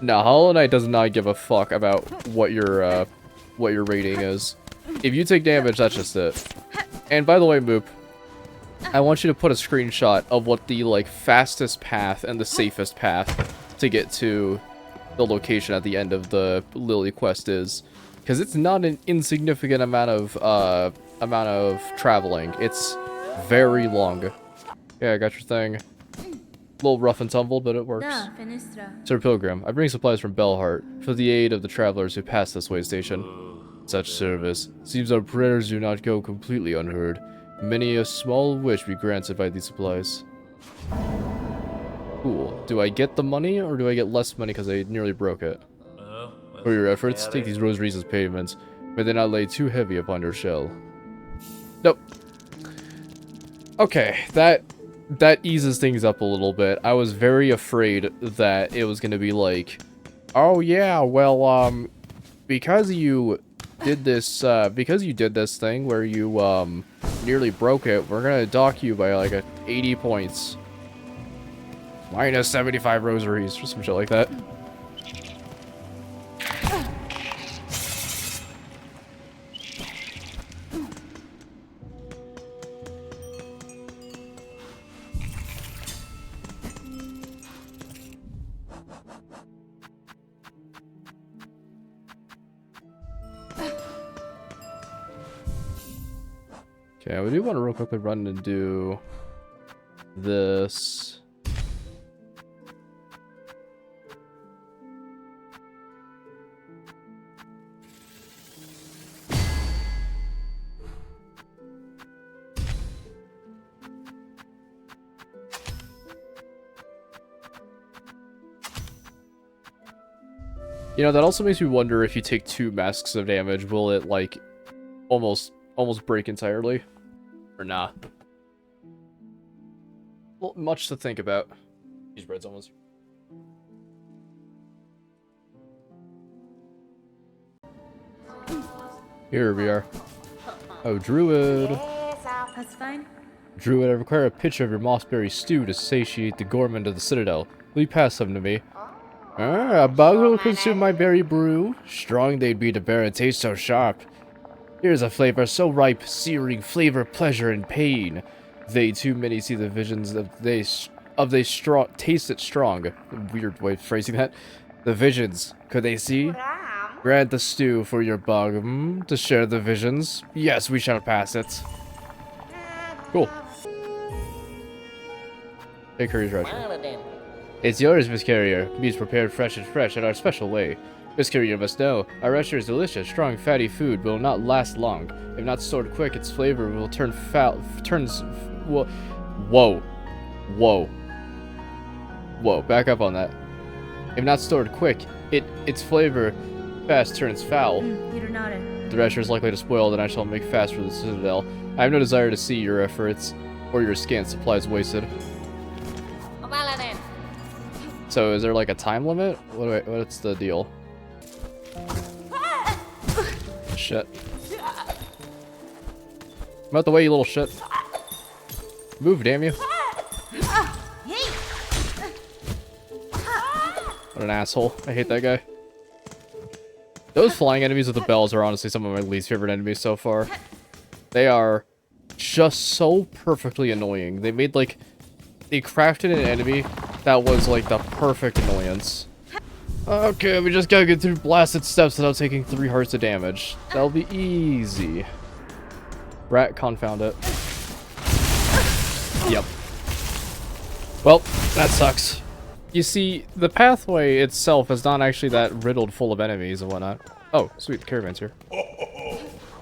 Now, Hollow Knight does not give a fuck about what your rating is. If you take damage, that's just it. And by the way, Moop, I want you to put a screenshot of what the like fastest path and the safest path to get to the location at the end of the Lily quest is, because it's not an insignificant amount of traveling. It's very long. Yeah, I got your thing. A little rough and tumble, but it works. Sir Pilgrim, I bring supplies from Bellheart for the aid of the travelers who pass this way station. such service. Seems our prayers do not go completely unheard. Many a small wish be granted by these supplies. Cool. Do I get the money, or do I get less money because I nearly broke it? For your efforts, take these rosaries as payments. May they not lay too heavy upon your shell. Nope. Okay, that eases things up a little bit. I was very afraid that it was gonna be like, oh yeah, well, because you did this thing where you, nearly broke it, we're gonna dock you by, like, 80 points. Minus 75 rosaries, or some shit like that. Okay, we do want to real quickly run and do this. You know, that also makes me wonder if you take 2 masks of damage, will it, like, almost break entirely? Or not? Well, much to think about. These bread's almost... Here we are. Oh, Druid. That's fine. Druid, I require a pitcher of your mossberry stew to satiate the gourmand of the Citadel. Will you pass some to me? A bug will consume my berry brew. Strong they'd be to bear a taste so sharp. Here's a flavor so ripe, searing flavor, pleasure, and pain. They too many see the visions of they strong taste it strong. Weird way of phrasing that. The visions, could they see? Grant the stew for your bug, to share the visions. Yes, we shall pass it. Cool. Hey, Curry's right. It's yours, Miss Carrier. Meat's prepared fresh in our special way. Miss Carrier must know, our rasher is delicious, strong, fatty food will not last long. If not stored quick, its flavor will turn foul. Whoa. Back up on that. If not stored quick, its flavor fast turns foul. The rasher is likely to spoil, then I shall make fast for the Citadel. I have no desire to see your efforts or your scant supplies wasted. So is there like a time limit? What's the deal? Shit. I'm out the way, you little shit. Move, damn you. What an asshole. I hate that guy. Those flying enemies with the bells are honestly some of my least favorite enemies so far. They are just so perfectly annoying. They crafted an enemy that was like the perfect annoyance. Okay, we just gotta get through blasted steps without taking 3 hearts of damage. That'll be easy. Rat, confound it. Yep. Well, that sucks. You see, the pathway itself is not actually that riddled full of enemies and whatnot. Oh, sweet, the caravan's here.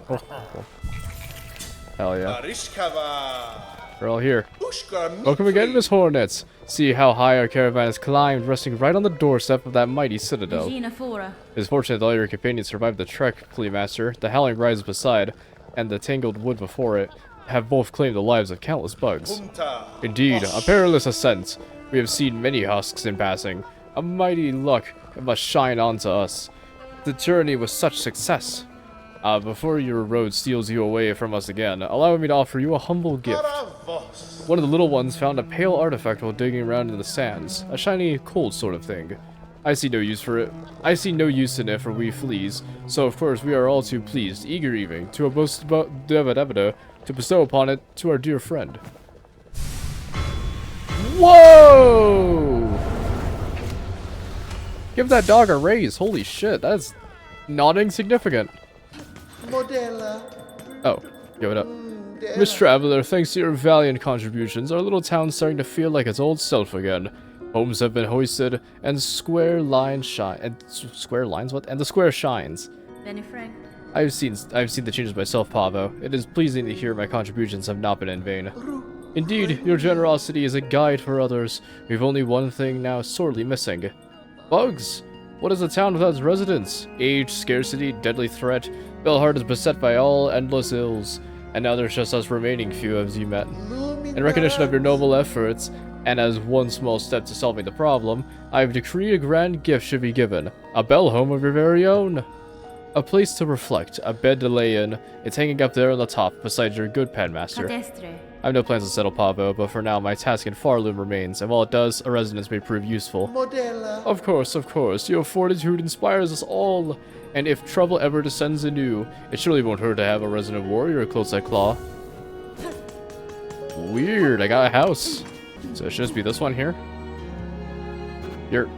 Oh. Hell yeah. We're all here. Welcome again, Miss Hornets. See how high our caravan has climbed, resting right on the doorstep of that mighty citadel. It's fortunate that all your companions survived the trek, Plea Master. The howling rise beside, and the tangled wood before it, have both claimed the lives of countless bugs. Indeed, a perilous ascent. We have seen many husks in passing. A mighty luck must shine onto us. The journey was such success. Before your road steals you away from us again, allow me to offer you a humble gift. One of the little ones found a pale artifact while digging around in the sands. A shiny, cold sort of thing. I see no use for it. I see no use in it for we fleas. So of course we are all too pleased, eager even, to bestow upon it to our dear friend. Whoa! Give that dog a raise. Holy shit, that's not insignificant. Oh, give it up. Miss Traveler, thanks to your valiant contributions, our little town's starting to feel like its old self again. Homes have been hoisted, and square lines shine. And square lines? What? And the square shines. Benny Frank. I've seen the changes myself, Pavo. It is pleasing to hear my contributions have not been in vain. Indeed, your generosity is a guide for others. We've only one thing now sorely missing. Bugs! What is a town without its residents? Age, scarcity, deadly threat. Bellheart is beset by all endless ills, and now there's just us remaining few as you met. In recognition of your noble efforts, and as one small step to solving the problem, I have decreed a grand gift should be given. A bell home of your very own. A place to reflect, a bed to lay in. It's hanging up there on the top, beside your good padmaster. Cadestre. I have no plans to settle Pavo, but for now my task in Farloom remains, and while it does, a residence may prove useful. Modella. Of course, your fortitude inspires us all, and if trouble ever descends anew, it surely won't hurt to have a resident warrior close at claw. Weird, I got a house. So it should just be this one here? Here.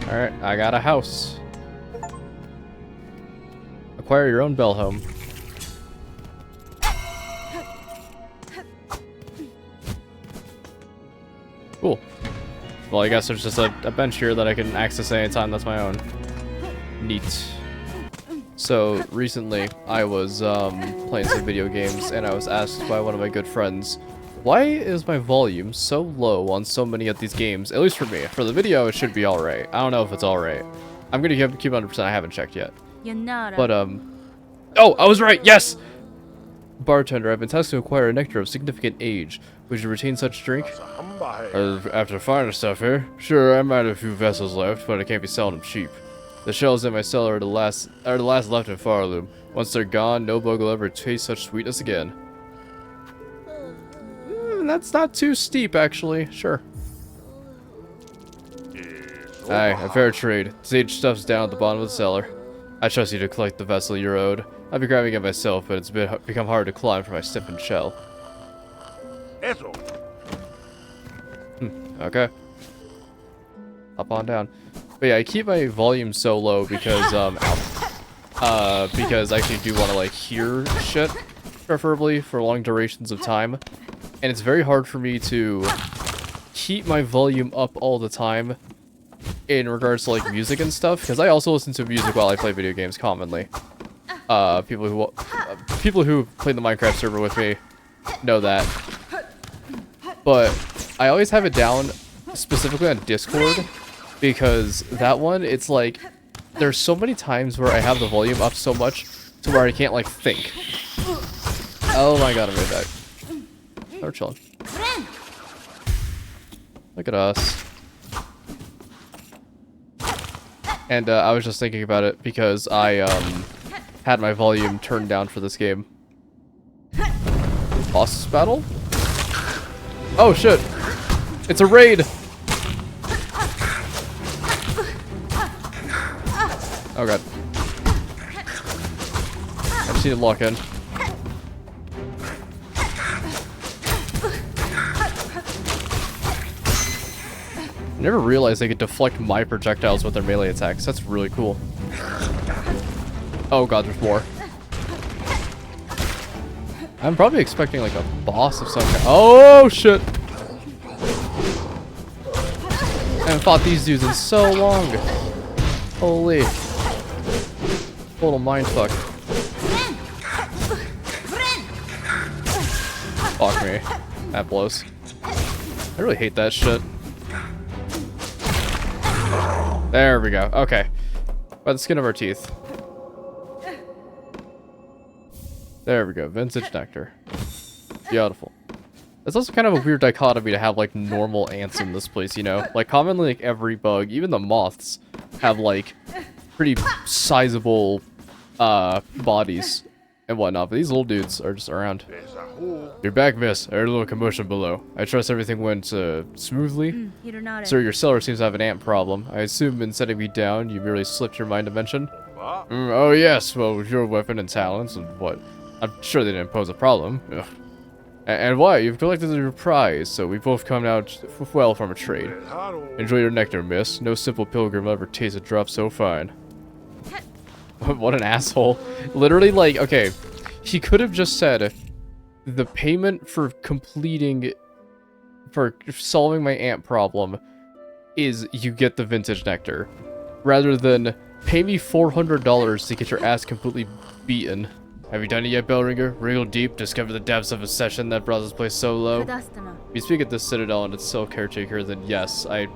Alright, I got a house. Acquire your own bell home. Cool. Well, I guess there's just a bench here that I can access anytime that's my own. Neat. So, recently, I was playing some video games, and I was asked by one of my good friends, why is my volume so low on so many of these games? At least for me. For the video, it should be alright. I don't know if it's alright. I'm gonna keep 100%, I haven't checked yet. But, oh, I was right, yes! Bartender, I've been tasked to acquire a nectar of significant age. Would you retain such drink? After finding stuff here? Sure, I might have a few vessels left, but I can't be selling them cheap. The shells in my cellar are the last left in Farloom. Once they're gone, no bug will ever taste such sweetness again. That's not too steep, actually. Sure. Aye, a fair trade. Sage stuff's down at the bottom of the cellar. I trust you to collect the vessel you're owed. I've been grabbing it myself, but it's become hard to climb for my stiffened shell. Okay. Up on down. But yeah, I keep my volume so low because because I actually do want to like hear shit, preferably for long durations of time, and it's very hard for me to keep my volume up all the time in regards to like music and stuff, because I also listen to music while I play video games commonly. People who play the Minecraft server with me know that, but I always have it down specifically on Discord. Because that one, it's like, there's so many times where I have the volume up so much to where I can't, like, think. Oh my god, I made that. Oh, we're chilling. Look at us. And I was just thinking about it because I had my volume turned down for this game. Boss battle? Oh shit! It's a raid! Oh god. I just need to lock in. I never realized they could deflect my projectiles with their melee attacks. That's really cool. Oh god, there's more. I'm probably expecting like a boss of some kind. Oh shit! I haven't fought these dudes in so long. Holy. Total mindfuck. Fuck me. That blows. I really hate that shit. There we go. Okay. By the skin of our teeth. There we go. Vintage nectar. Beautiful. It's also kind of a weird dichotomy to have like normal ants in this place, you know? Like commonly like every bug, even the moths, have like pretty sizable bodies and whatnot, but these little dudes are just around. You're back, miss. I heard a little commotion below. I trust everything went smoothly. Sir, your cellar seems to have an ant problem. I assume in setting me down, you merely slipped your mind dimension. Oh yes, well, with your weapon and talents and what? I'm sure they didn't pose a problem. Ugh. And why? You've collected your prize, so we both come out well from a trade. Enjoy your nectar, miss. No simple pilgrim ever tasted a drop so fine. What an asshole. Literally, like, okay, he could have just said, the payment for solving my ant problem is you get the vintage nectar. rather than pay me $400 to get your ass completely beaten. Have you done it yet, Bellringer? Wriggle deep, discover the depths of a session that brought this place so low? Kadastama. If you speak at the Citadel and its sole caretaker, then yes, I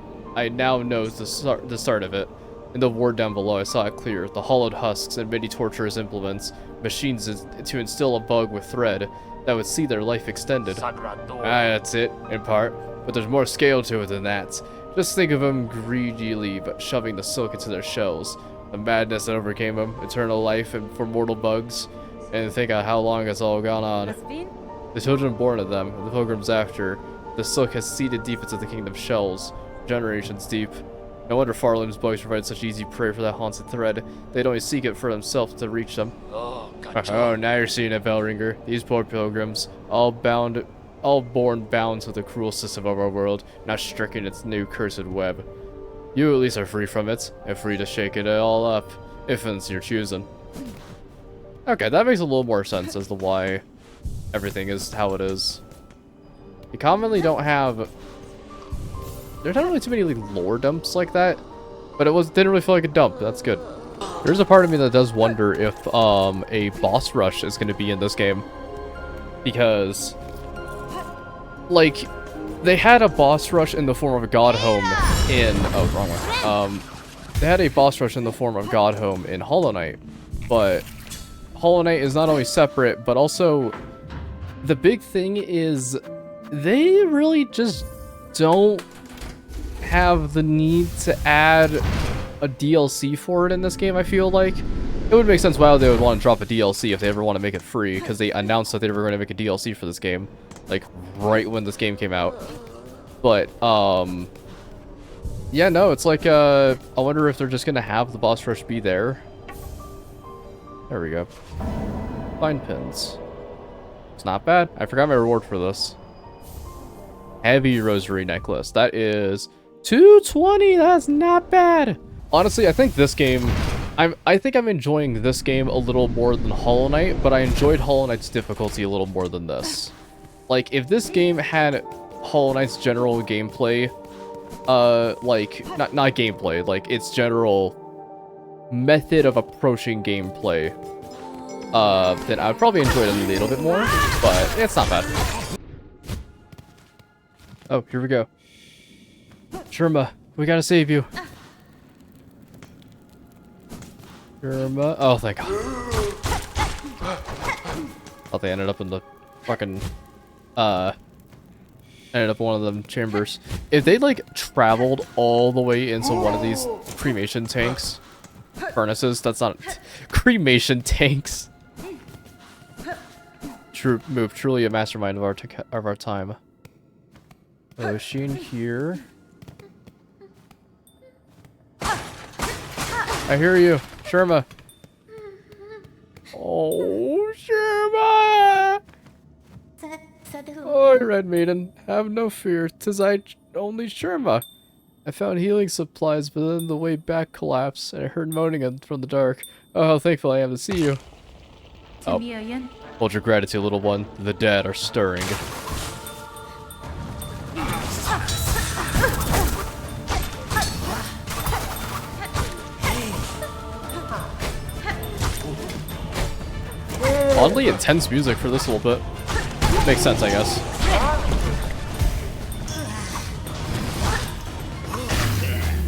now know the start of it. In the ward down below, I saw it clear. The hollowed husks and many torturous implements, machines to instill a bug with thread that would see their life extended. That's it, in part. But there's more scale to it than that. Just think of them greedily but shoving the silk into their shells. The madness that overcame them, eternal life and for mortal bugs. And think of how long it's all gone on. The children born of them, and the pilgrims after, the silk has seeded deep into the kingdom's shells, generations deep. No wonder Farlim's bugs provide such easy prey for that haunted thread. They'd only seek it for themselves to reach them. Oh, now you're seeing it, Bellringer. These poor pilgrims, all born bound to the cruel system of our world, now stricken its new cursed web. You at least are free from it, and free to shake it all up, if it's your choosing. Okay, that makes a little more sense as to why everything is how it is. You commonly don't have... There's not really too many like, lore dumps like that, but it didn't really feel like a dump. That's good. There's a part of me that does wonder if a boss rush is going to be in this game, because like they had a boss rush in the form of Godhome in wrong one. They had a boss rush in the form of Godhome in Hollow Knight, but Hollow Knight is not only separate, but also the big thing is they really just don't have the need to add a DLC for it in this game. I feel like it would make sense why they would want to drop a DLC if they ever want to make it free, because they announced that they were going to make a DLC for this game like right when this game came out. But yeah, no, it's like I wonder if they're just gonna have the boss rush be there. There we go. Find pins. It's not bad. I forgot my reward for this. Heavy rosary necklace. That is 220. That's not bad. Honestly, I think this game, I think I'm enjoying this game a little more than Hollow Knight, but I enjoyed Hollow Knight's difficulty a little more than this. Like, if this game had Hollow Knight's general gameplay, like, not gameplay, like, its general method of approaching gameplay, then I would probably enjoy it a little bit more, but it's not bad. Oh, here we go. Sherma, we gotta save you. Sherma. Oh, thank God. Thought they ended up in the fucking, ended up in one of them chambers. If they, like, traveled all the way into one of these cremation tanks, furnaces, that's not, cremation tanks. True Moop, truly a mastermind of our time. Oh, is she in here? I hear you, Sherma. Oh, Sherma! Oh, Red Maiden, have no fear. 'Tis I only Sherma. I found healing supplies, but then the way back collapsed, and I heard moaning from the dark. Oh, how thankful I am to see you. Oh. Hold your gratitude, little one. The dead are stirring. Oddly intense music for this little bit. Makes sense, I guess.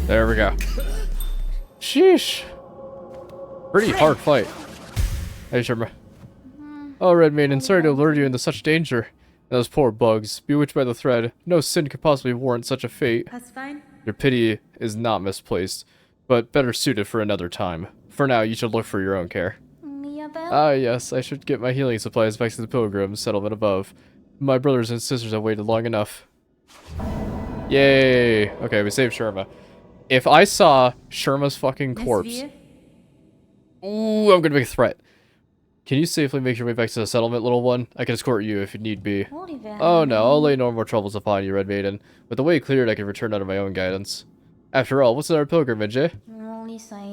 There we go. Sheesh. Pretty hard fight. Hey, Sherma. Oh, Red Maiden, sorry to lure you into such danger. Those poor bugs, bewitched by the thread. No sin could possibly warrant such a fate. That's fine. Your pity is not misplaced, but better suited for another time. For now, you should look for your own care. Ah, yes, I should get my healing supplies back to the pilgrims settlement above. My brothers and sisters have waited long enough. Yay! Okay, we saved Sherma. If I saw Sherma's fucking corpse... Ooh, I'm gonna make a threat. Can you safely make your way back to the settlement, little one? I can escort you if you need be. Oh no, I'll lay no more troubles upon you, Red Maiden. With the way cleared, I can return under my own guidance. After all, what's our pilgrimage, eh?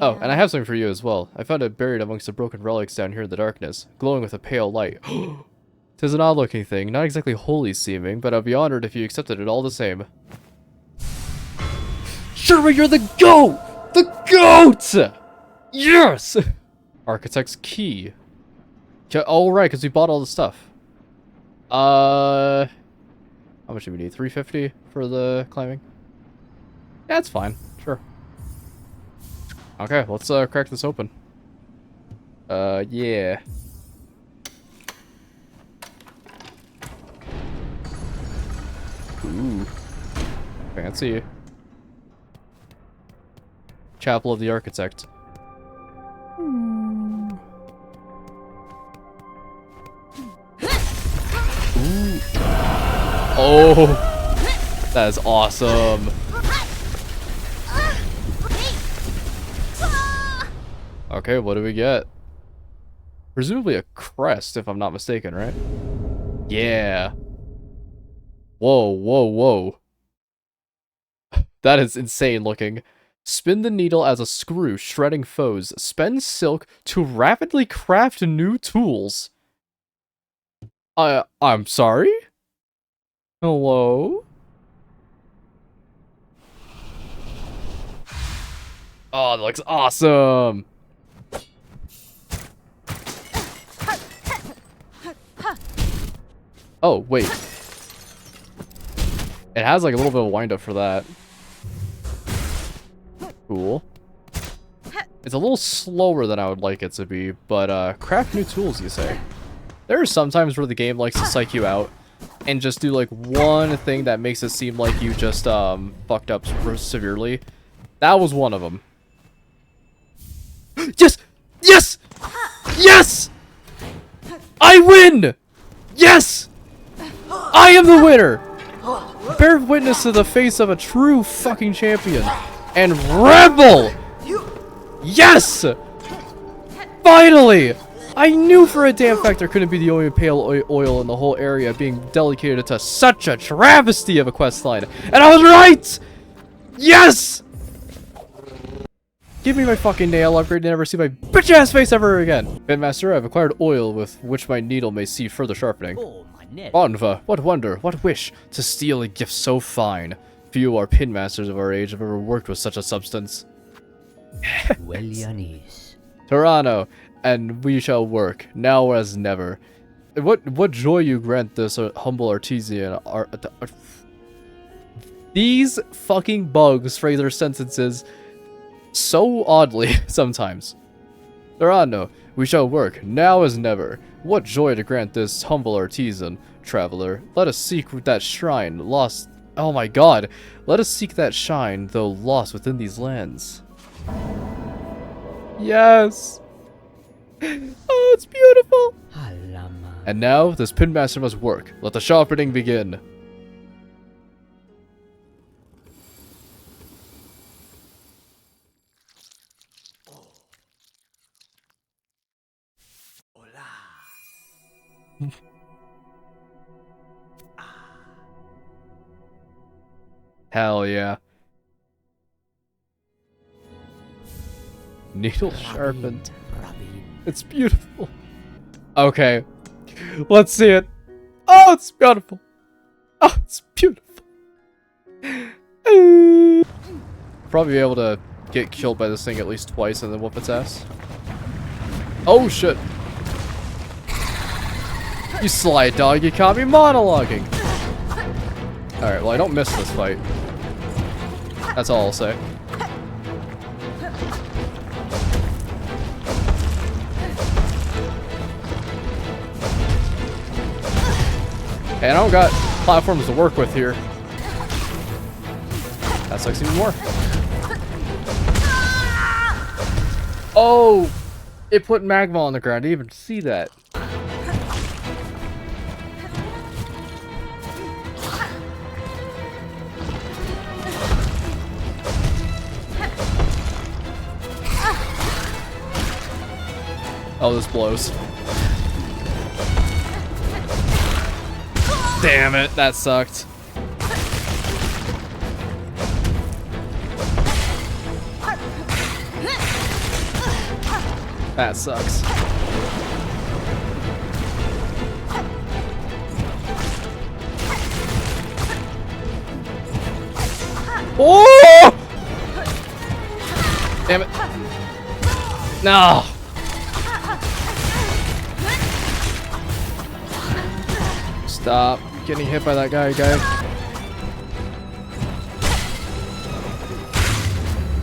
Oh, and I have something for you as well. I found it buried amongst the broken relics down here in the darkness, glowing with a pale light. 'Tis an odd-looking thing, not exactly holy seeming, but I'd be honored if you accepted it all the same. Sherma, you're the GOAT! The goat! Yes! Architect's key. Oh, right, because we bought all the stuff. How much do we need? 350 for the climbing? Yeah, it's fine. Sure. Okay, let's crack this open. Yeah. Ooh. Fancy. Chapel of the Architect. Ooh. Oh, that is awesome. Okay, what do we get? Presumably a crest, if I'm not mistaken, right? Yeah. Whoa, whoa, whoa. That is insane looking. Spin the needle as a screw, shredding foes. Spend silk to rapidly craft new tools. I'm sorry? Hello? Oh, that looks awesome! Oh, wait. It has like a little bit of wind up for that. Cool. It's a little slower than I would like it to be, but craft new tools, you say? There are some times where the game likes to psych you out and just do like one thing that makes it seem like you just fucked up severely. That was one of them. Yes! Yes! Yes! I win! Yes! I am the winner! Bear witness to the face of a true fucking champion. And rebel! Yes! Finally! I knew for a damn fact there couldn't be the only pale oil in the whole area being dedicated to such a travesty of a questline. And I was right! Yes! Give me my fucking nail upgrade and never see my bitch-ass face ever again. Pitmaster, I've acquired oil with which my needle may see further sharpening. Onva, what wonder, what wish, to steal a gift so fine. Few are pinmasters of our age have ever worked with such a substance. Toronto, and we shall work, now as never. What joy you grant this humble artisan. These fucking bugs phrase their sentences so oddly sometimes. Toronto, we shall work, now as never. What joy to grant this humble artisan. Traveler, let us seek that shrine, lost. Oh my god. Let us seek that shine, though lost within these lands. Yes. Oh, it's beautiful. And now, this pinmaster must work. Let the sharpening begin. Hell yeah. Needle sharpened. It's beautiful. Okay. Let's see it. Oh, it's beautiful. Oh, it's beautiful. Probably be able to get killed by this thing at least twice and then whoop its ass. Oh, shit. You sly dog, you caught me monologuing. Alright, well, I don't miss this fight. That's all I'll say. Hey, I don't got platforms to work with here. That sucks even more. Oh! It put magma on the ground. I didn't even see that. Oh, this blows. Damn it, that sucked. That sucks. Oh! Damn it. No. Stop getting hit by that guy.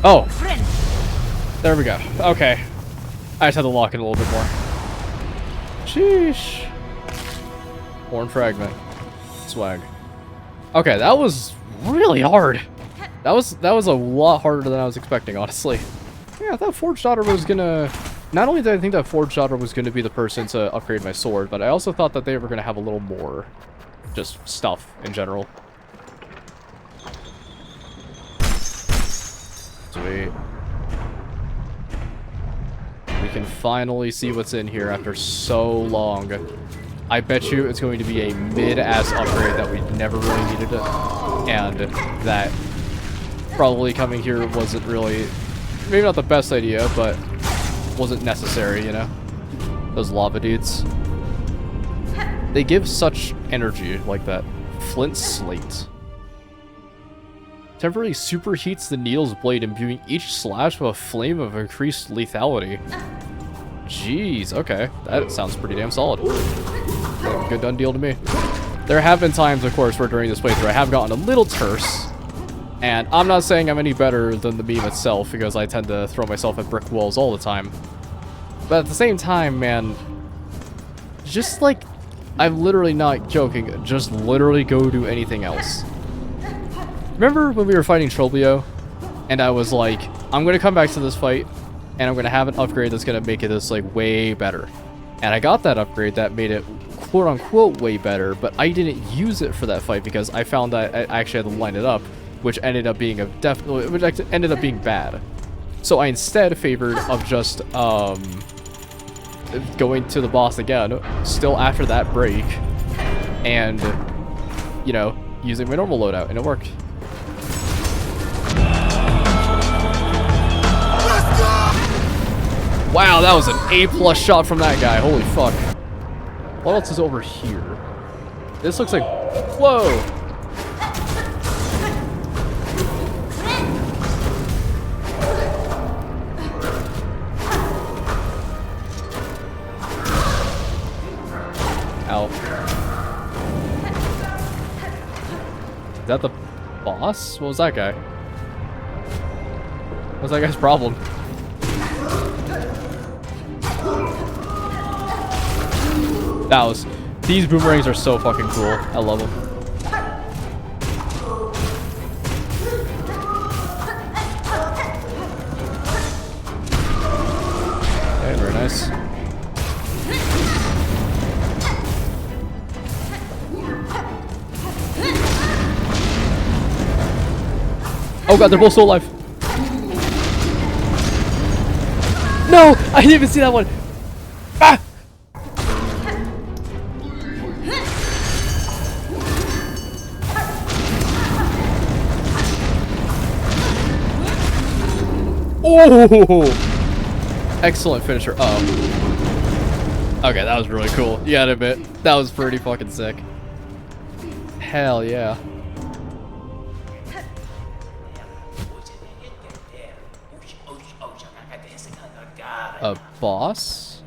Oh. There we go. Okay. I just had to lock in a little bit more. Sheesh. Horn fragment. Swag. Okay, that was really hard. That was a lot harder than I was expecting, honestly. Yeah, I thought Forged Daughter was gonna... Not only did I think that Forged Daughter was gonna be the person to upgrade my sword, but I also thought that they were gonna have a little more just stuff in general. Sweet. We can finally see what's in here after so long. I bet you it's going to be a mid-ass upgrade that we never really needed it. And that probably coming here wasn't really... Maybe not the best idea, but wasn't necessary, you know? Those lava dudes. They give such energy like that. Flint Slate. Temporarily superheats the needle's blade, imbuing each slash with a flame of increased lethality. Jeez, okay. That sounds pretty damn solid. Good done deal to me. There have been times, of course, where during this playthrough I have gotten a little terse. And I'm not saying I'm any better than the meme itself, because I tend to throw myself at brick walls all the time. But at the same time, man, just like, I'm literally not joking, just literally go do anything else. Remember when we were fighting Trollbio, and I was like, I'm going to come back to this fight, and I'm going to have an upgrade that's going to make it this, like, way better. And I got that upgrade that made it quote-unquote way better, but I didn't use it for that fight because I found that I actually had to line it up, which ended up being bad. So I instead favored of just going to the boss again, still after that break, and, you know, using my normal loadout, and it worked. Wow, that was an A+ shot from that guy. Holy fuck. What else is over here? This looks like... Whoa! Ow. Is that the boss? What was that guy? What's that guy's problem? That was... These boomerangs are so fucking cool. I love them. Okay, very nice. Oh god, they're both still alive. No! I didn't even see that one! Ah! Oh! Excellent finisher. Uh-oh. Okay, that was really cool. You gotta admit, that was pretty fucking sick. Hell yeah. A boss?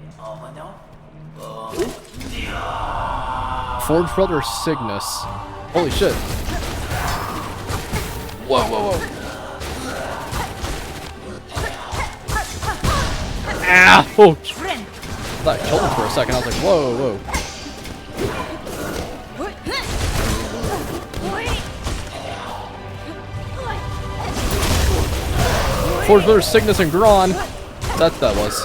Forge Brother Cygnus. Holy shit. Whoa, whoa, whoa. Ah! Oh! I thought I killed him for a second. I was like, whoa, whoa. Forge Brother Cygnus and Gron. That was.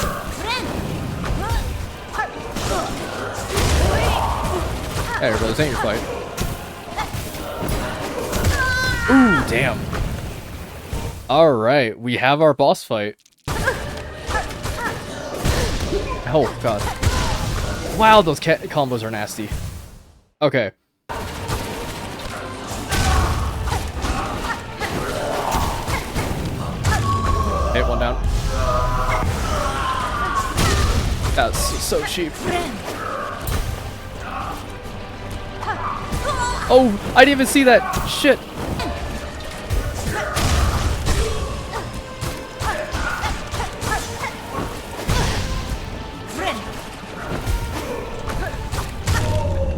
Hey, everybody, this ain't your fight. Ooh, damn. Alright, we have our boss fight. Oh, god. Wow, those combos are nasty. Okay. Okay, one down. That's so cheap. Oh, I didn't even see that. Shit.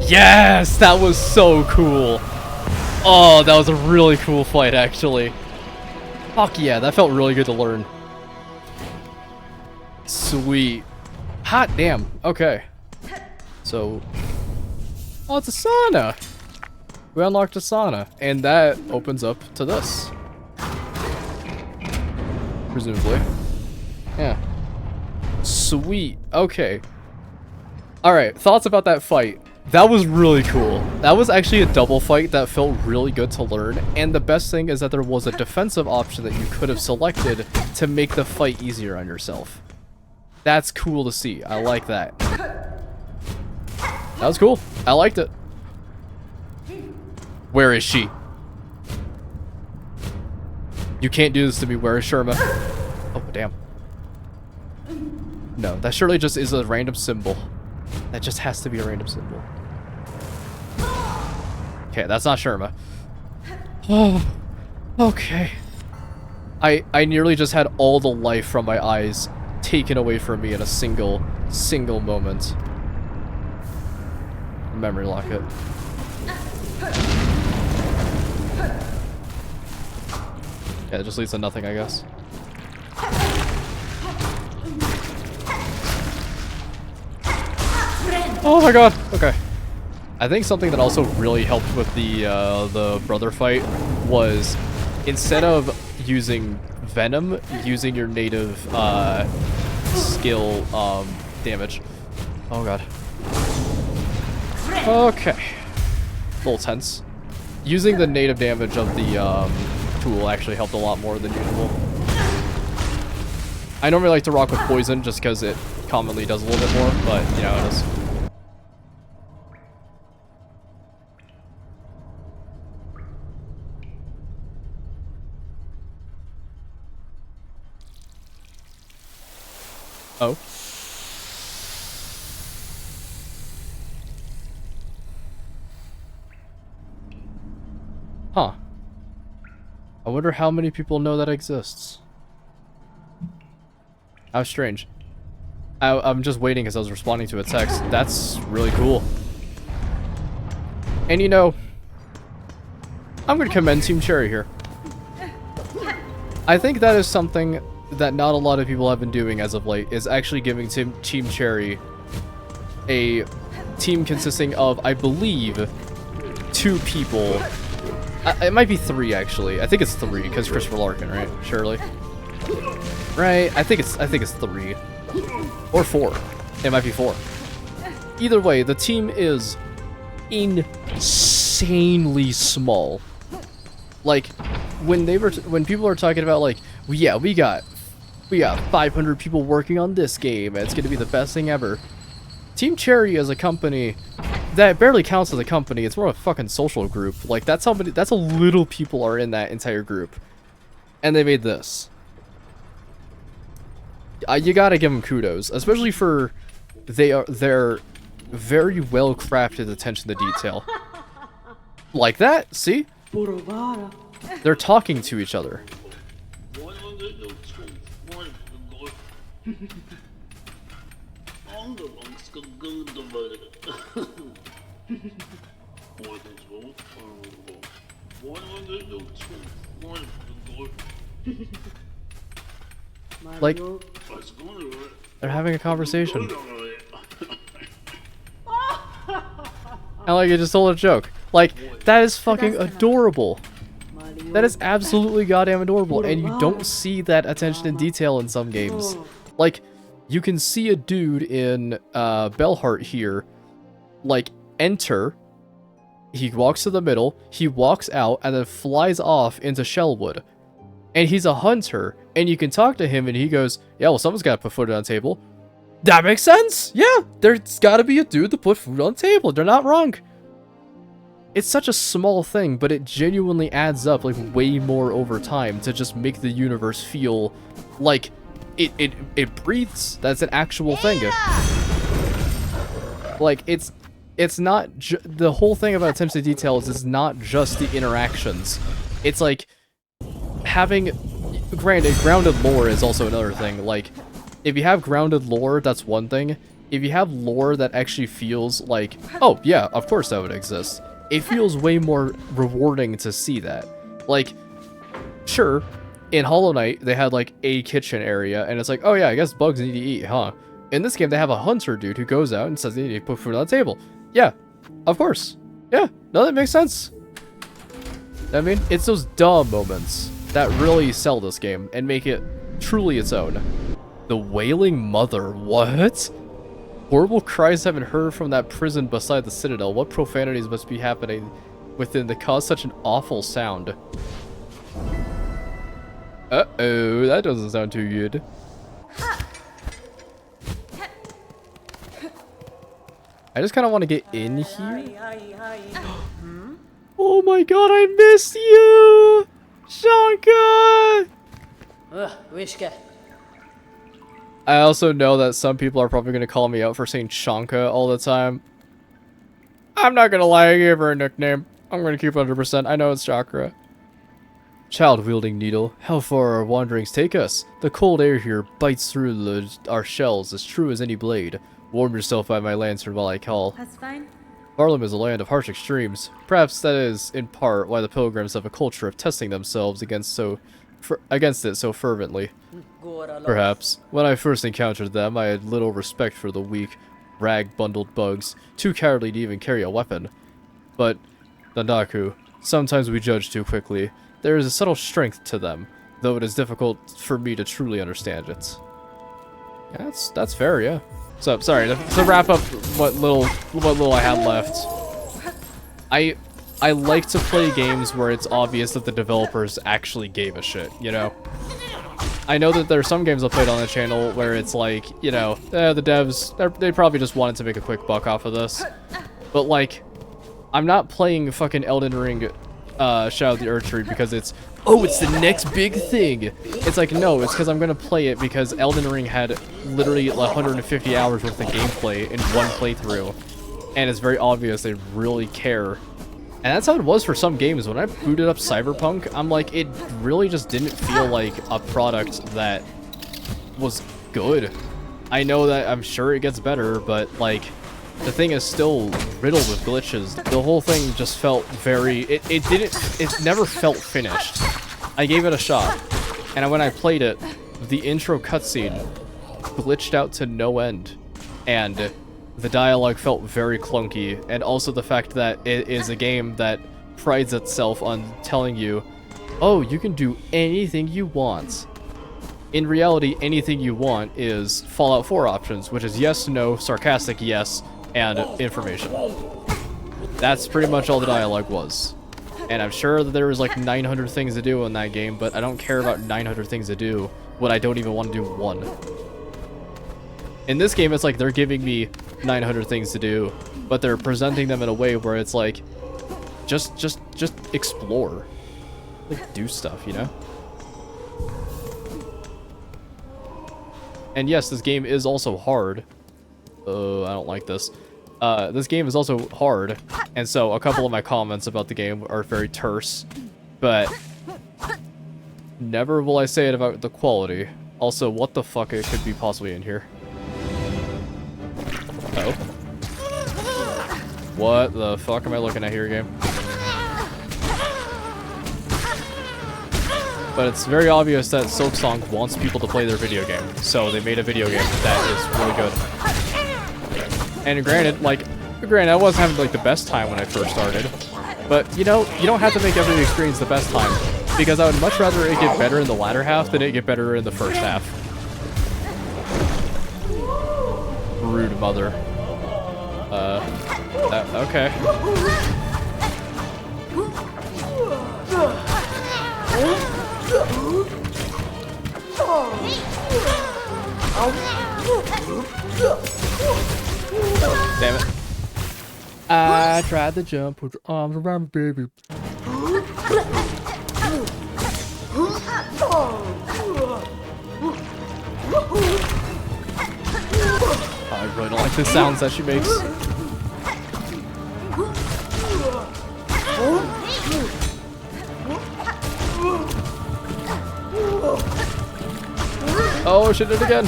Yes, that was so cool. Oh, that was a really cool fight, actually. Fuck yeah, that felt really good to learn. Sweet. Hot damn. Okay. So, oh, it's a sauna. We unlocked a sauna, and that opens up to this. Presumably. Yeah. Sweet. Okay. Alright, thoughts about that fight. That was really cool. That was actually a double fight that felt really good to learn, and the best thing is that there was a defensive option that you could have selected to make the fight easier on yourself. That's cool to see. I like that. That was cool. I liked it. Where is she? You can't do this to me. Where is Sherma? Oh, damn. No, that surely just is a random symbol. That just has to be a random symbol. Okay, that's not Sherma. Oh, okay. I nearly just had all the life from my eyes taken away from me in a single moment. Memory lock it. Yeah, it just leads to nothing, I guess. Oh my god. Okay. I think something that also really helped with the brother fight was instead of using Venom, using your native skill damage. Oh god. Okay. A little tense. Using the native damage of the tool actually helped a lot more than usual. I normally like to rock with poison just because it commonly does a little bit more, but you know, it is. Oh. Huh. I wonder how many people know that exists. How strange. I'm just waiting because I was responding to a text. That's really cool. And you know, I'm going to commend Team Cherry here. I think that is something that not a lot of people have been doing as of late, is actually giving Team Cherry a team consisting of, I believe, 2 people. It might be 3 actually. I think it's 3 because Christopher Larkin, right? Surely. Right? I think it's 3 or 4. It might be 4. Either way, the team is insanely small. Like when people are talking about like, well, yeah, we got 500 people working on this game, and it's going to be the best thing ever. Team Cherry as a company, that barely counts as a company. It's more of a fucking social group. Like, that's how little people are in that entire group. And they made this. You gotta give them kudos, especially for their very well crafted attention to detail. Like that, see? They're talking to each other. Like, they're having a conversation. And like, I just told a joke. Like, that is fucking adorable. That is absolutely goddamn adorable, and you don't see that attention to detail in some games. Like, you can see a dude in Bellheart here, like, enter, he walks to the middle, he walks out, and then flies off into Shellwood. And he's a hunter, and you can talk to him, and he goes, yeah, well, someone's got to put food on the table. That makes sense! Yeah, there's got to be a dude to put food on the table. They're not wrong. It's such a small thing, but it genuinely adds up, like, way more over time to just make the universe feel like it breathes. That's an actual thing. Like, it's not the whole thing about attention to details is not just the interactions. It's like having, granted, grounded lore is also another thing. Like, if you have grounded lore, that's one thing. if you have lore that actually feels like, oh yeah, of course that would exist, it feels way more rewarding to see that. Like, sure, in Hollow Knight, they had like a kitchen area, and it's like, oh yeah, I guess bugs need to eat, huh? In this game, they have a hunter dude who goes out and says they need to put food on the table. Yeah, of course. Yeah, no, that makes sense. I mean, it's those dumb moments that really sell this game and make it truly its own. The Wailing Mother, what? Horrible cries have been heard from that prison beside the Citadel. What profanities must be happening within to cause such an awful sound? Uh-oh, that doesn't sound too good. I just kind of want to get in here. Oh my god, I missed you! Shanka! Wishka. I also know that some people are probably going to call me out for saying Shanka all the time. I'm not going to lie, I gave her a nickname. I'm going to keep 100%. I know it's Chakra. Child-wielding needle, how far our wanderings take us? The cold air here bites through our shells as true as any blade. Warm yourself by my lantern while I call. That's fine. Harlem is a land of harsh extremes. Perhaps that is, in part, why the pilgrims have a culture of testing themselves against it so fervently. Perhaps. When I first encountered them, I had little respect for the weak, rag-bundled bugs, too cowardly to even carry a weapon. But, Dandaku, sometimes we judge too quickly. There is a subtle strength to them, though it is difficult for me to truly understand it. Yeah, that's fair, yeah. So, sorry, to wrap up what little I had left. I like to play games where it's obvious that the developers actually gave a shit, you know? I know that there are some games I played on the channel where it's like, you know, the devs, they probably just wanted to make a quick buck off of this. But, like, I'm not playing fucking Elden Ring Shadow of the Erdtree because it's, oh, it's the next big thing. It's like, no, it's because I'm going to play it because Elden Ring had literally 150 hours worth of gameplay in one playthrough. And it's very obvious they really care. And that's how it was for some games. When I booted up Cyberpunk, I'm like, it really just didn't feel like a product that was good. I know that I'm sure it gets better, but like, the thing is still riddled with glitches. The whole thing just felt very, it never felt finished. I gave it a shot, and when I played it, the intro cutscene glitched out to no end, and the dialogue felt very clunky, and also the fact that it is a game that prides itself on telling you, oh, you can do anything you want. In reality, anything you want is Fallout 4 options, which is yes, no, sarcastic yes, and information. That's pretty much all the dialogue was. And I'm sure that there was like 900 things to do in that game, but I don't care about 900 things to do when I don't even want to do one. In this game, it's like they're giving me 900 things to do, but they're presenting them in a way where it's like, just explore. Like, do stuff, you know? And yes, this game is also hard. Oh, I don't like this. This game is also hard, and so a couple of my comments about the game are very terse, but never will I say it about the quality. Also, what the fuck it could be possibly in here? Oh. What the fuck am I looking at here, game? But it's very obvious that Silksong wants people to play their video game, so they made a video game that is really good. And granted, I wasn't having like the best time when I first started, but you know, you don't have to make every experience the best time, because I would much rather it get better in the latter half than it get better in the first half. Rude mother. Okay. Damn it. I tried to jump, put your arms around me, baby. I really don't like the sounds that she makes. Oh, she did it again.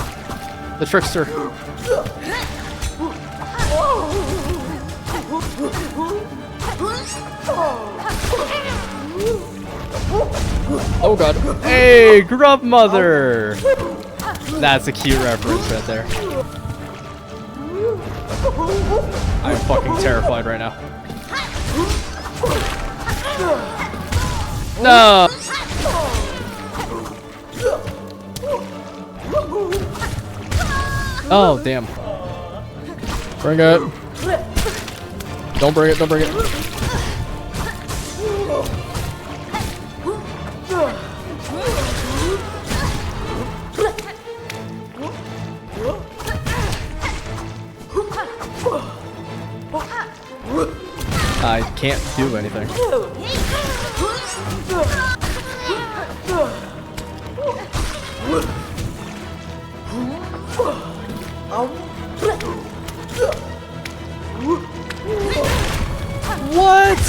The trickster. Oh god. Hey, Grub Mother! That's a cute reference right there. I'm fucking terrified right now. No! Oh, damn. Bring it. Don't bring it, don't bring it. I can't do anything. What?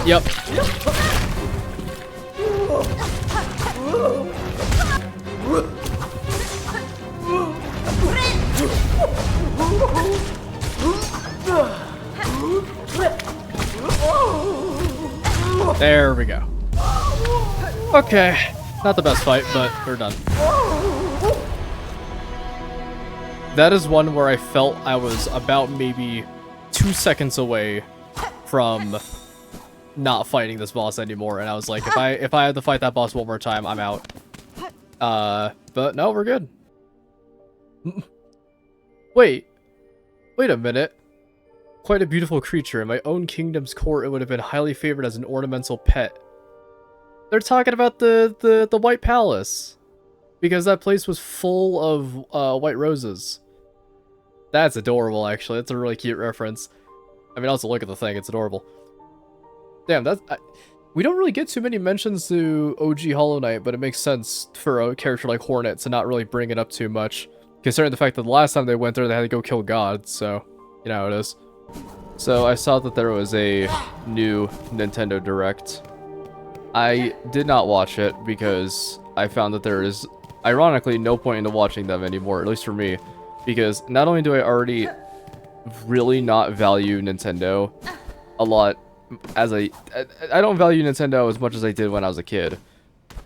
Yep. There we go. Okay. Not the best fight, but we're done. That is one where I felt I was about maybe 2 seconds away from not fighting this boss anymore, and I was like, if I had to fight that boss one more time, I'm out. But no, we're good. Wait a minute. Quite a beautiful creature. In my own kingdom's court, it would have been highly favored as an ornamental pet. They're talking about the White Palace, because that place was full of white roses. That's adorable, actually. That's a really cute reference. I mean, also look at the thing; it's adorable. Damn, we don't really get too many mentions to OG Hollow Knight, but it makes sense for a character like Hornet to not really bring it up too much, considering the fact that the last time they went there, they had to go kill gods. So you know how it is. So I saw that there was a new Nintendo Direct. I did not watch it because I found that there is, ironically, no point into watching them anymore, at least for me, because not only do I already really not value Nintendo a lot, I don't value Nintendo as much as I did when I was a kid,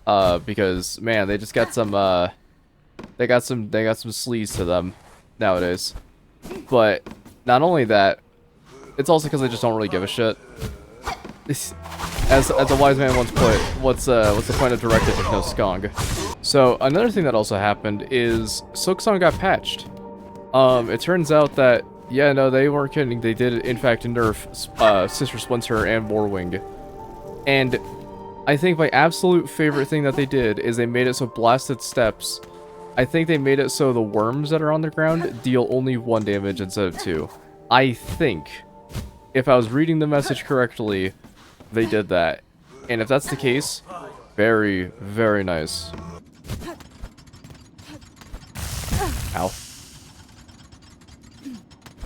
because man, they just got some they got some sleaze to them nowadays. But not only that, it's also because I just don't really give a shit. As a wise man once put, what's the point of Direct if there's no Skong? So another thing that also happened is Silksong got patched. It turns out that, yeah, no, they weren't kidding. They did in fact nerf Sister Splinter and Warwing. And I think my absolute favorite thing that they did is they made it so Blasted Steps, I think they made it so the worms that are on the ground deal only 1 damage instead of 2. I think, if I was reading the message correctly, they did that. And if that's the case, very, very nice. Ow.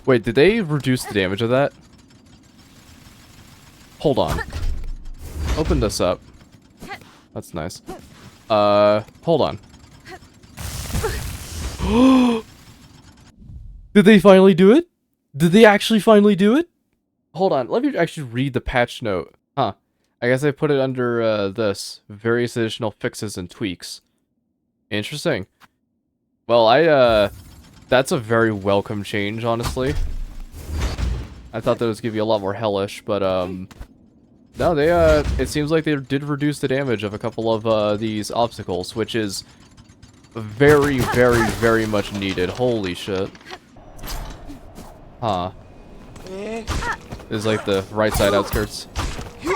Wait, did they reduce the damage of that? Hold on. Open this up. That's nice. Hold on. Did they finally do it? Did they actually finally do it? Hold on, let me actually read the patch note. Huh. I guess I put it under this. Various additional fixes and tweaks. Interesting. Well, that's a very welcome change, honestly. I thought that was gonna be a lot more hellish, but no, they it seems like they did reduce the damage of a couple of these obstacles, which is very, very, very much needed. Holy shit. Huh. This is like the right side outskirts.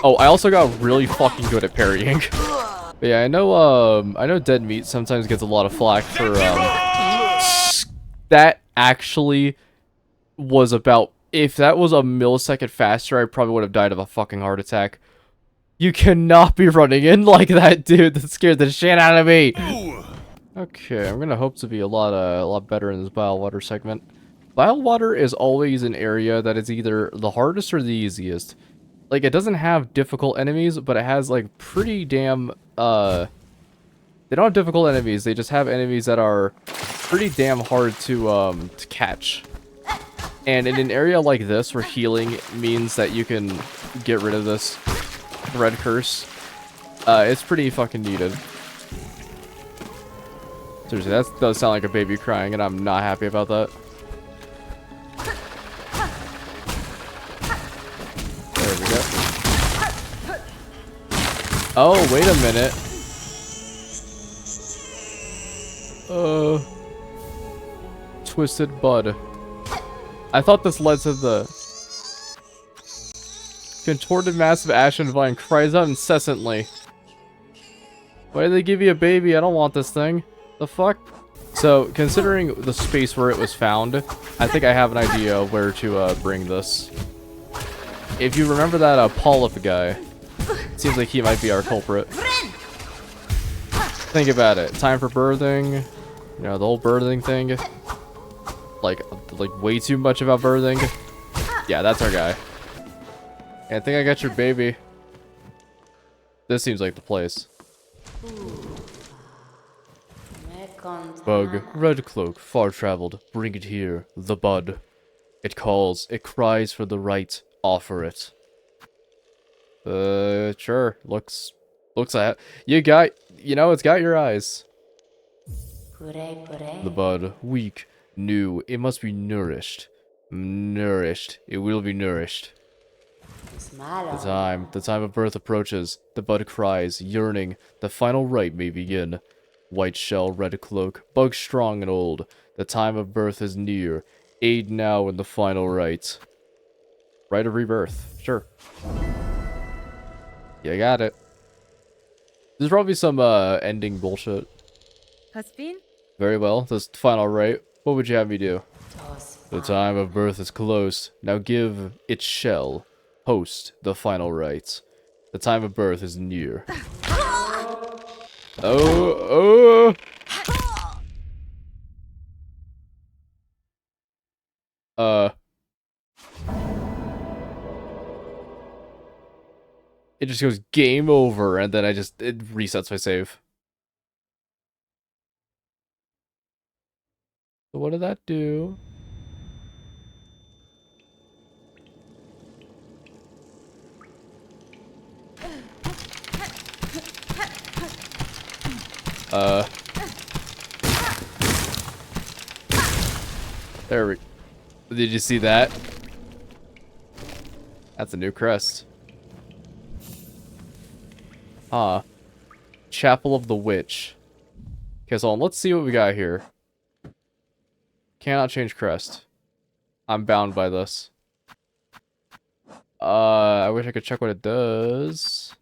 Oh, I also got really fucking good at parrying. But yeah, I know Dead Meat sometimes gets a lot of flack for that actually was about, if that was a millisecond faster, I probably would have died of a fucking heart attack. You cannot be running in like that, dude. That scared the shit out of me. Okay, I'm gonna hope to be a lot better in this bile water segment. Bile water is always an area that is either the hardest or the easiest. Like, it doesn't have difficult enemies, but it has like pretty damn They don't have difficult enemies, they just have enemies that are pretty damn hard to catch. And in an area like this, where healing means that you can get rid of this red curse, it's pretty fucking needed. Seriously, that does sound like a baby crying, and I'm not happy about that. There we go. Oh, wait a minute. Twisted Bud. I thought this led to the contorted mass of ashen vine cries out incessantly. Why did they give you a baby? I don't want this thing. The fuck? So, considering the space where it was found, I think I have an idea of where to bring this. If you remember that polyp guy, it seems like he might be our culprit. Think about it. Time for birthing. You know, the whole birthing thing. Like way too much about birthing. Yeah, that's our guy. I think I got your baby. This seems like the place. Bug, red cloak, far traveled. Bring it here, the bud. It calls, it cries for the right. Offer it. Sure. Looks at you got, you know, it's got your eyes. The bud, weak, new, it must be nourished. Nourished, it will be nourished. The time of birth approaches. The bud cries, yearning. The final rite may begin. White shell, red cloak, bug strong and old. The time of birth is near. Aid now in the final rite. Rite of rebirth, sure. Yeah, I got it. There's probably some ending bullshit. Husband? Very well. This final rite. What would you have me do? The time of birth is close. Now give its shell. Host the final rite. The time of birth is near. Oh. It just goes game over, and then it resets my save. So what did that do? There we... Did you see that? That's a new crest. Ah. Chapel of the Witch. Okay, so let's see what we got here. Cannot change crest. I'm bound by this. I wish I could check what it does.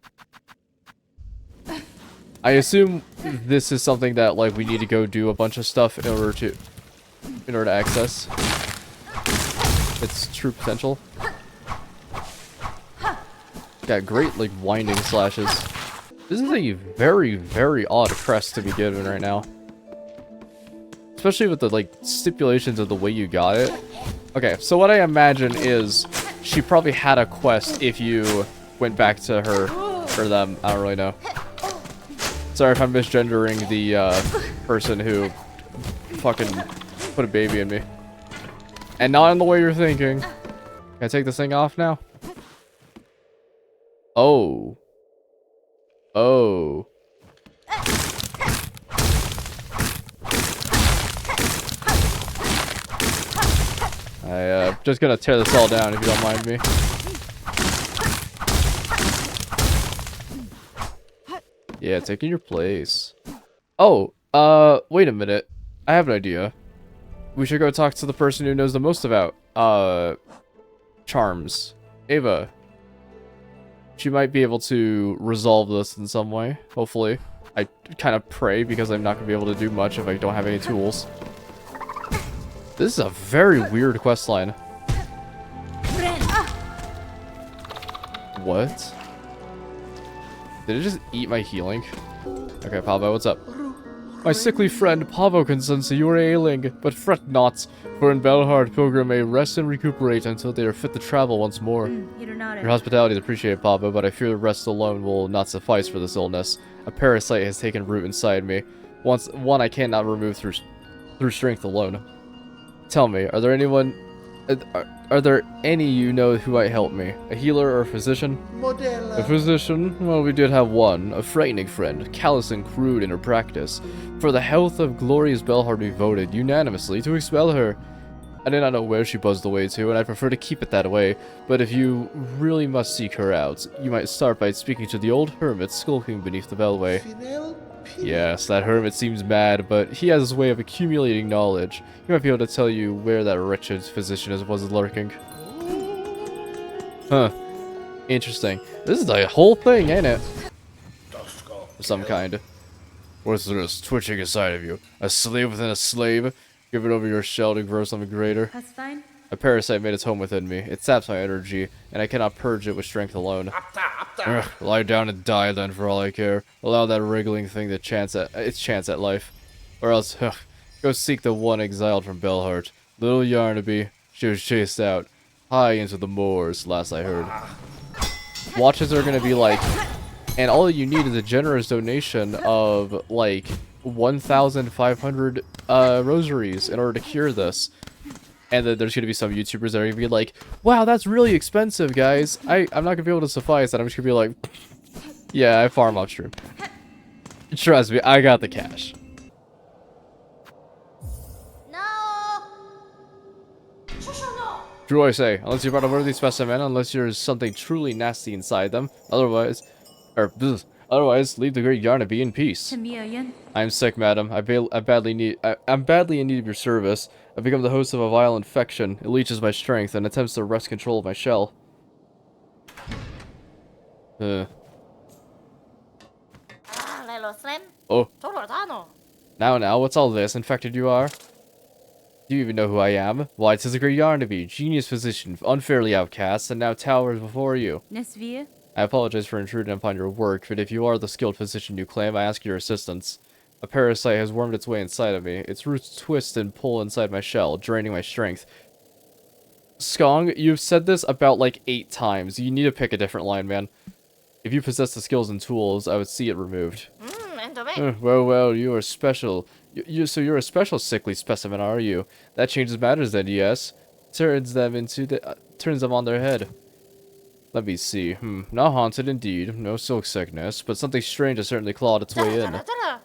I assume this is something that, like, we need to go do a bunch of stuff in order to access its true potential. Got great, like, winding slashes. This is a very, very odd crest to be given right now. Especially with the, like, stipulations of the way you got it. Okay, so what I imagine is she probably had a quest if you went back to her or them. I don't really know. Sorry if I'm misgendering the person who fucking put a baby in me. And not in the way you're thinking. Can I take this thing off now? Oh. Oh. I'm just gonna tear this all down if you don't mind me. Yeah, taking your place. Oh, wait a minute. I have an idea. We should go talk to the person who knows the most about, charms. Ava. She might be able to resolve this in some way, hopefully. I kind of pray, because I'm not going to be able to do much if I don't have any tools. This is a very weird questline. What? Did it just eat my healing? Okay, Pavo, what's up? My sickly friend, Pavo can sense you are ailing, but fret not, for in Belhard, pilgrim may rest and recuperate until they are fit to travel once more. Your hospitality is appreciated, Pavo, but I fear rest alone will not suffice for this illness. A parasite has taken root inside me. One I cannot remove through strength alone. Tell me, are there any you know who might help me? A healer or a physician? A physician? Well, we did have one. A frightening friend, callous and crude in her practice. For the health of glorious Belhard, we voted unanimously to expel her. I did not know where she buzzed away to, and I'd prefer to keep it that way. But if you really must seek her out, you might start by speaking to the old hermit skulking beneath the bellway. Yes, that hermit seems mad, but he has his way of accumulating knowledge. He might be able to tell you where that wretched physician was lurking. Huh. Interesting. This is the whole thing, ain't it? Of some kind. What's this twitching inside of you? A slave within a slave? Give it over your shell to grow something greater. That's fine. A parasite made its home within me. It saps my energy, and I cannot purge it with strength alone. Ugh, lie down and die then, for all I care. Allow that wriggling thing to its chance at life. Or else, go seek the one exiled from Belhart. Little Yarnaby. She was chased out. High into the moors, last I heard. Watches are gonna be like... And all you need is a generous donation of, like, 1,500 rosaries in order to cure this. And then there's going to be some YouTubers that are going to be like, wow, that's really expensive, guys. I'm not going to be able to suffice that. I'm just going to be like, yeah, I farm upstream. Trust me, I got the cash. No. True I say, unless you're about a worthy specimen, unless there's something truly nasty inside them. Otherwise, leave the great Yarnaby in peace. I'm sick, madam. I'm badly in need of your service. I've become the host of a vile infection. It leeches my strength and attempts to wrest control of my shell. Oh. Now, what's all this? Infected you are? Do you even know who I am? Why, 'tis the great Yarnaby, genius physician, unfairly outcast, and now towers before you. I apologize for intruding upon your work, but if you are the skilled physician you claim, I ask your assistance. A parasite has wormed its way inside of me. Its roots twist and pull inside my shell, draining my strength. Skong, you've said this about like 8 times. You need to pick a different line, man. If you possess the skills and tools, I would see it removed. Well, you are special. So you're a special sickly specimen, are you? That changes matters then, yes. Turns them on their head. Let me see. Not haunted indeed. No silk sickness, but something strange has certainly clawed its way in.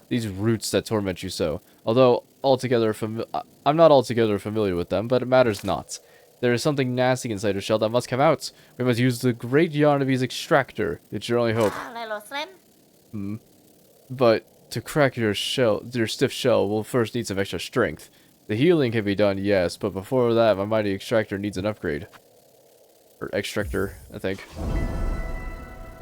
These roots that torment you so. Although I'm not altogether familiar with them, but it matters not. There is something nasty inside your shell that must come out. We must use the great Yarnaby's extractor. It's your only hope. But to crack your stiff shell, we'll first need some extra strength. The healing can be done, yes, but before that, my mighty extractor needs an upgrade. Or extractor, I think.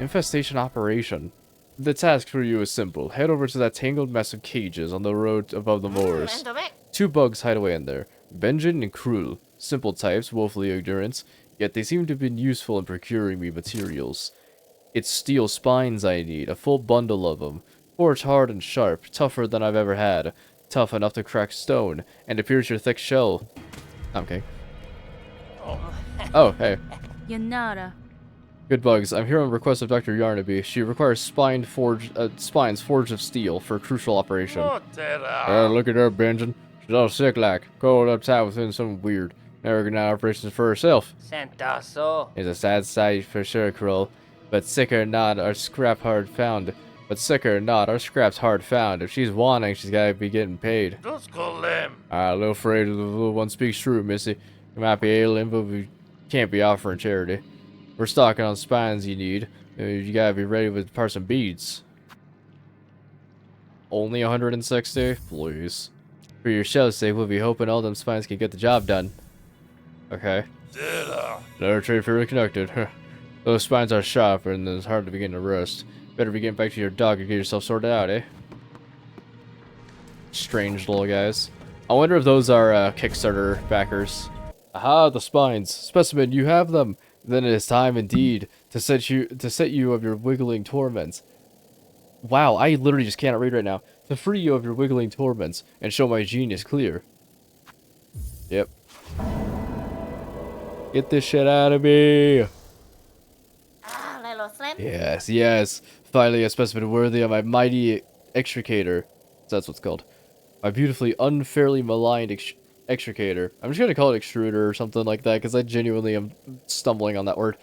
Infestation operation. The task for you is simple. Head over to that tangled mess of cages on the road above the moors. 2 bugs hide away in there. Benjin and Krul. Simple types, woefully ignorant, yet they seem to have been useful in procuring me materials. It's steel spines I need, a full bundle of them. Forged hard and sharp, tougher than I've ever had. Tough enough to crack stone, and to pierce your thick shell. Okay. Oh, hey. Good bugs. I'm here on request of Dr. Yarnaby. She requires spines forged of steel for a crucial operation. Look at her, Benjamin. She's all sick like, cold uptight within something weird. Never getting out operations for herself. It's a sad sight for sure, Krull. But sicker or not, our scraps hard found. If she's wanting, she's gotta be getting paid. A little afraid of the little one speaks true, missy. You might be ailing, but we can't be offering charity. We're stocking on spines you need. You gotta be ready with parts and beads. Only 160? Please. For your show's sake, we'll be hoping all them spines can get the job done. Okay. Another trade fairly connected. Those spines are sharp and it's hard to begin to rust. Better be getting back to your dog and get yourself sorted out, eh? Strange little guys. I wonder if those are Kickstarter backers. Aha, the spines. Specimen, you have them. Then it is time indeed to set you of your wiggling torments. Wow, I literally just cannot read right now. To free you of your wiggling torments and show my genius clear. Yep. Get this shit out of me. Yes. Finally, a specimen worthy of my mighty extricator. That's what's called. My beautifully unfairly maligned extricator. I'm just gonna call it extruder or something like that, because I genuinely am stumbling on that word.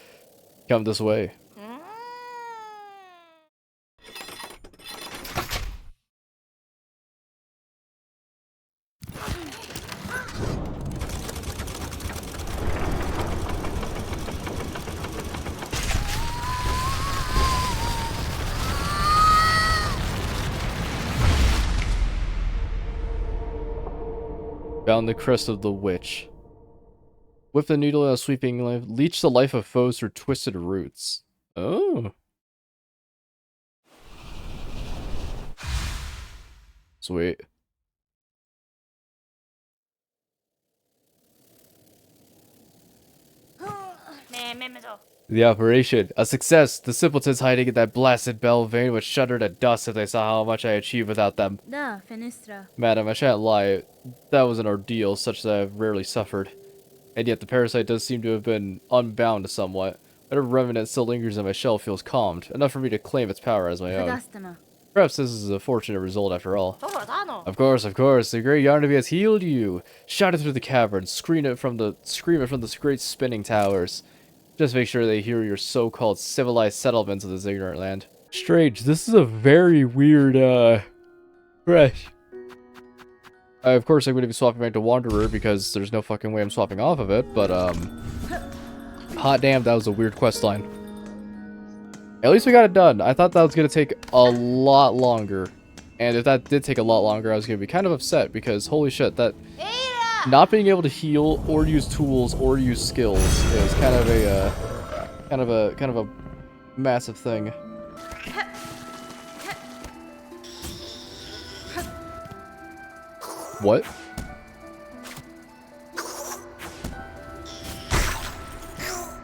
Come this way. Found the crest of the witch. Whip the needle in a sweeping life. Leech the life of foes through twisted roots. Oh. Sweet. The operation. A success. The simpletons hiding in that blasted bell vein would shudder to dust if they saw how much I achieved without them. Da, fenestra. Madam, I shan't lie. That was an ordeal such that I've rarely suffered. And yet the parasite does seem to have been unbound somewhat. Whatever remnant still lingers in my shell feels calmed, enough for me to claim its power as my own. Perhaps this is a fortunate result after all. Of course, the great Yarnaby has healed you. Shout it through the cavern, scream it from the great spinning towers. Just make sure they hear your so-called civilized settlements of this ignorant land. Strange, this is a very weird, fresh. Of course, I'm going to be swapping back to Wanderer because there's no fucking way I'm swapping off of it, but, hot damn, that was a weird quest line. At least we got it done. I thought that was going to take a lot longer. And if that did take a lot longer, I was going to be kind of upset because, holy shit, that not being able to heal or use tools or use skills is kind of a massive thing. What?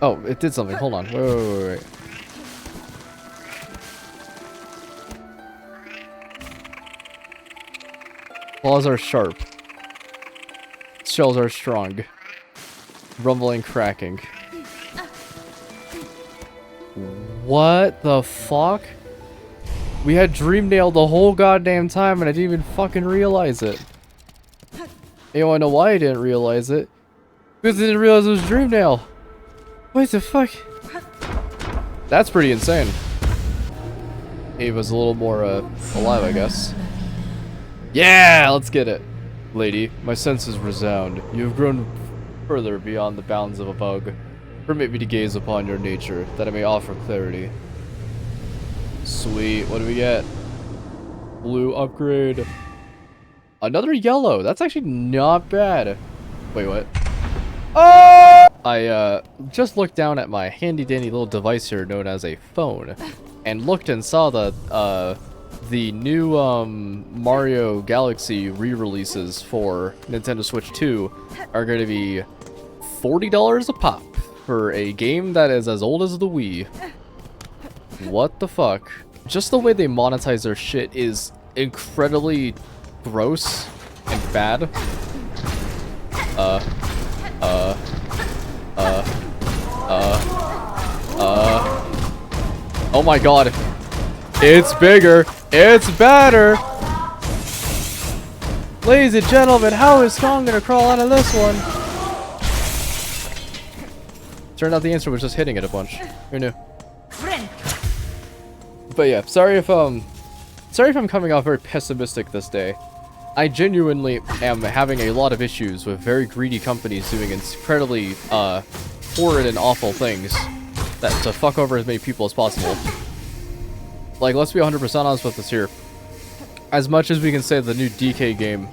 Oh, it did something. Hold on. Wait. Claws are sharp. Shells are strong. Rumbling, cracking. What the fuck? We had Dreamnail the whole goddamn time and I didn't even fucking realize it. You wanna know why I didn't realize it? Because I didn't realize it was Dreamnail. What the fuck? That's pretty insane. Ava's a little more, alive, I guess. Yeah, let's get it. Lady, my senses resound. You have grown further beyond the bounds of a bug. Permit me to gaze upon your nature, that I may offer clarity. Sweet, what do we get? Blue upgrade. Another yellow, that's actually not bad. Wait, what? Oh! I, just looked down at my handy-dandy little device here known as a phone. And looked and saw that, the new Mario Galaxy re-releases for Nintendo Switch 2 are going to be $40 a pop for a game that is as old as the Wii. What the fuck? Just the way they monetize their shit is incredibly gross and bad. Oh my god. It's bigger. It's better. Ladies and gentlemen, how is Kong gonna crawl out of this one? Turned out the answer was just hitting it a bunch. Who knew? But yeah, sorry if I'm coming off very pessimistic this day. I genuinely am having a lot of issues with very greedy companies doing incredibly horrid and awful things that to fuck over as many people as possible. Like, let's be 100% honest with this here. As much as we can say the new DK game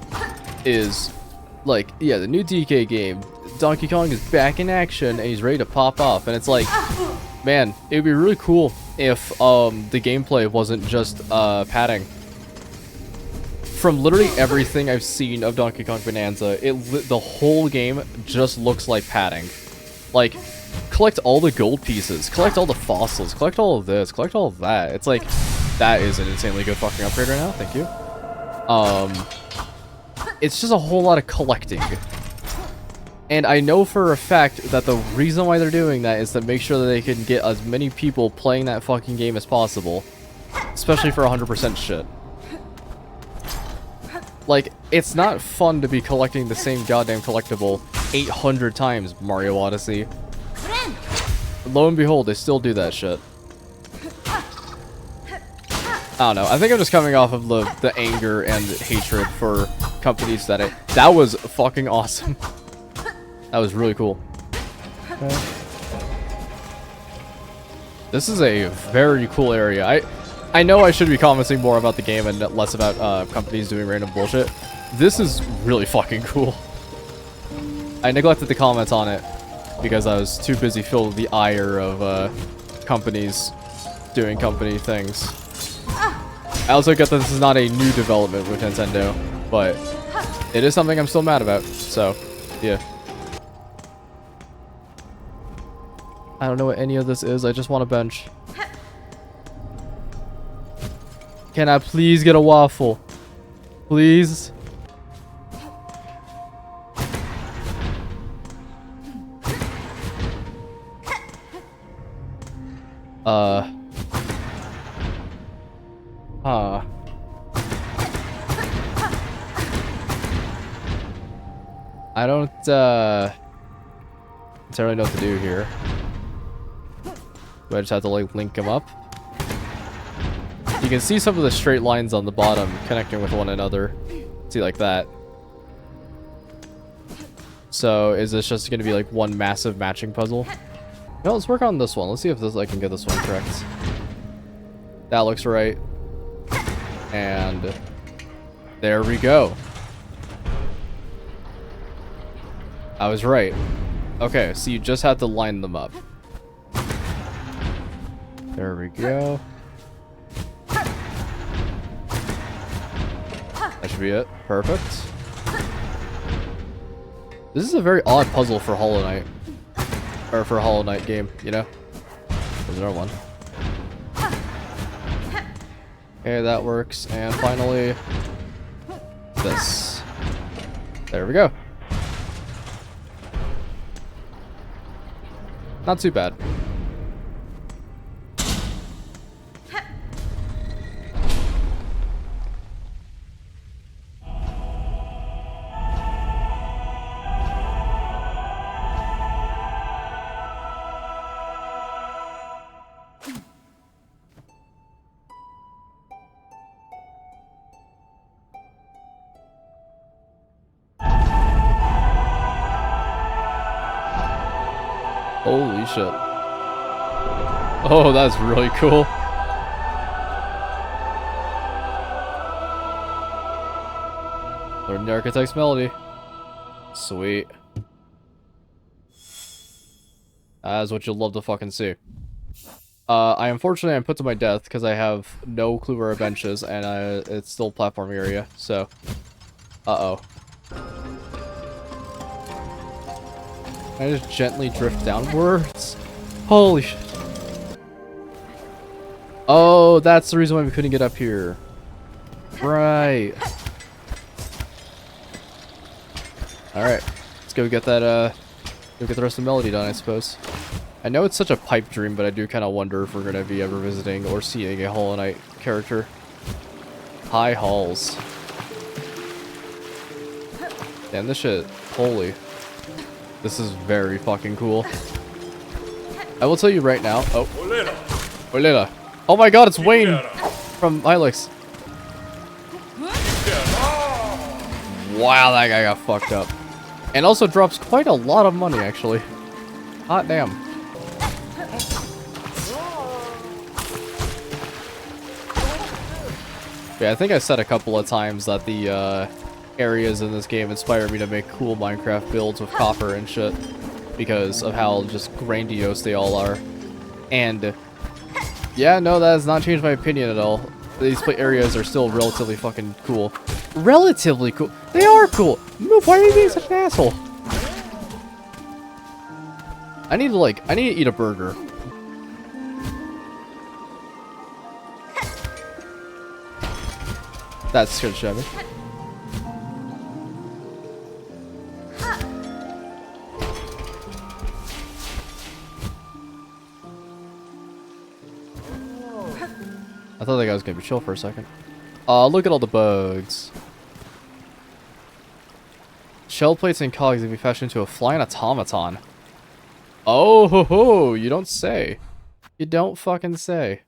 is, like, yeah, the new DK game, Donkey Kong is back in action and he's ready to pop off. And it's like, man, it would be really cool if the gameplay wasn't just padding. From literally everything I've seen of Donkey Kong Bonanza, the whole game just looks like padding. Like, collect all the gold pieces, collect all the fossils, collect all of this, collect all of that. It's like, that is an insanely good fucking upgrade right now, thank you. It's just a whole lot of collecting. And I know for a fact that the reason why they're doing that is to make sure that they can get as many people playing that fucking game as possible. especially for 100% shit. Like, it's not fun to be collecting the same goddamn collectible 800 times, Mario Odyssey. Lo and behold, they still do that shit. I don't know. I think I'm just coming off of the anger and hatred for companies that was fucking awesome. That was really cool. Okay. This is a very cool area. I know I should be commenting more about the game and less about companies doing random bullshit. This is really fucking cool. I neglected to comment on it because I was too busy filled with the ire of companies doing company things. I also get that this is not a new development with Nintendo, but it is something I'm still mad about, so, yeah. I don't know what any of this is, I just want a bench. Can I please get a waffle? Please? I don't, entirely know what to do here. Do I just have to, like, link them up? You can see some of the straight lines on the bottom connecting with one another. See, like that. So, is this just going to be, like, one massive matching puzzle? No, let's work on this one. Let's see if I can get this one correct. That looks right. And there we go. I was right. Okay, so you just have to line them up. There we go. That should be it. Perfect. This is a very odd puzzle for Hollow Knight. Or for a Hollow Knight game, you know? There's another one. Okay, that works. And finally, this. There we go. Not too bad. Holy shit. Oh, that's really cool. Learn the Architect's Melody. Sweet. That's what you'll love to fucking see. Unfortunately, I'm put to my death because I have no clue where our bench is, and it's still platform area, so... Uh-oh. Can I just gently drift downwards? Holy shit. Oh, that's the reason why we couldn't get up here. Right. Alright. Let's go get that, go get the rest of the melody done, I suppose. I know it's such a pipe dream, but I do kind of wonder if we're going to be ever visiting or seeing a Hollow Knight character. High halls. Damn, this shit. Holy. This is very fucking cool. I will tell you right now. Oh. Olela. Oh my god, it's Wayne from Ilex. Wow, that guy got fucked up. And also drops quite a lot of money, actually. Hot damn. Yeah, I think I said a couple of times that the areas in this game inspire me to make cool Minecraft builds with copper and shit. Because of how just grandiose they all are. And yeah, no, that has not changed my opinion at all. These areas are still relatively fucking cool. Relatively cool. They are cool. Moop, why are you being such an asshole? I need to eat a burger. That's good, Chevy. I thought that guy was gonna be chill for a second. Look at all the bugs. Shell plates and cogs can be fashioned into a flying automaton. Oh ho ho! You don't say. You don't fucking say.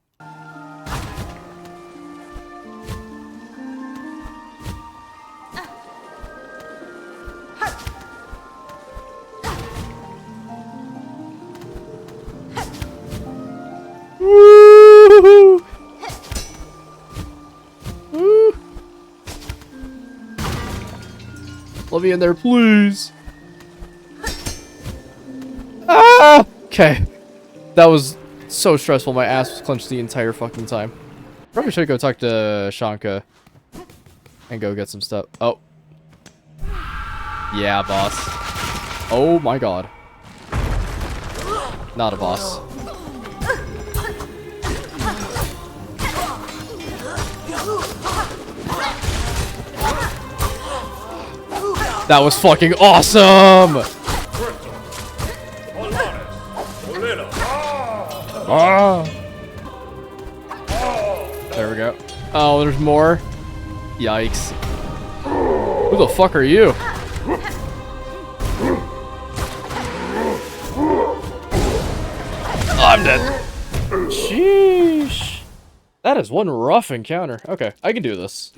Woo! Woo! Let me in there, please. Ah! Okay. That was so stressful. My ass was clenched the entire fucking time. Probably should go talk to Shanka and go get some stuff. Oh. Yeah, boss. Oh my god. Not a boss. That was fucking awesome! Ah. There we go. Oh, there's more? Yikes. Who the fuck are you? I'm dead. Sheesh. That is one rough encounter. Okay, I can do this.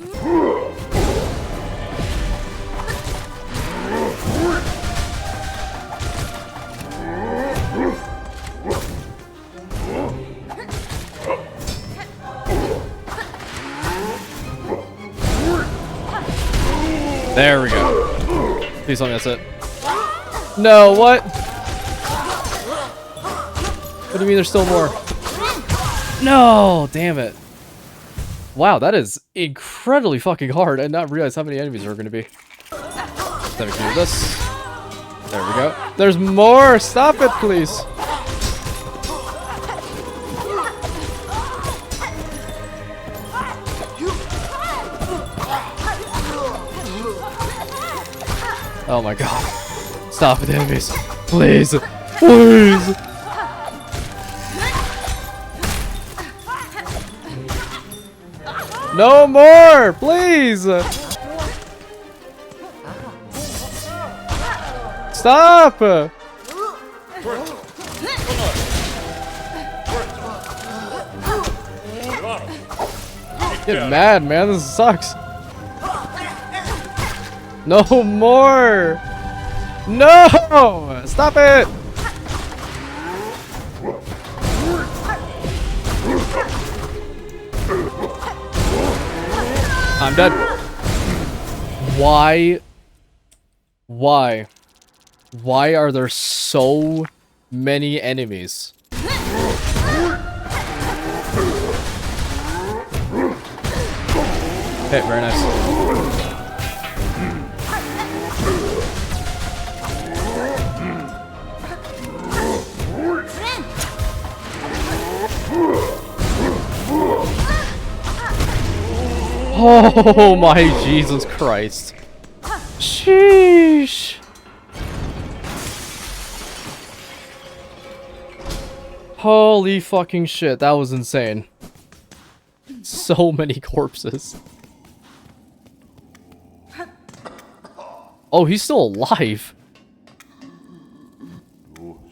There we go. Please tell me that's it. No, what? What do you mean there's still more? No, damn it. Wow, that is incredibly fucking hard. I did not realize how many enemies there were going to be. Then we can do this. There we go. There's more! Stop it, please. Oh my god. Stop it, enemies. Please. Please. No more! Please! Stop! Get mad, man. This sucks. No more! No! Stop it! I'm dead. Why? Why? Why are there so many enemies? Okay, very nice. Oh my Jesus Christ. Sheesh. Holy fucking shit, that was insane. So many corpses. Oh, he's still alive.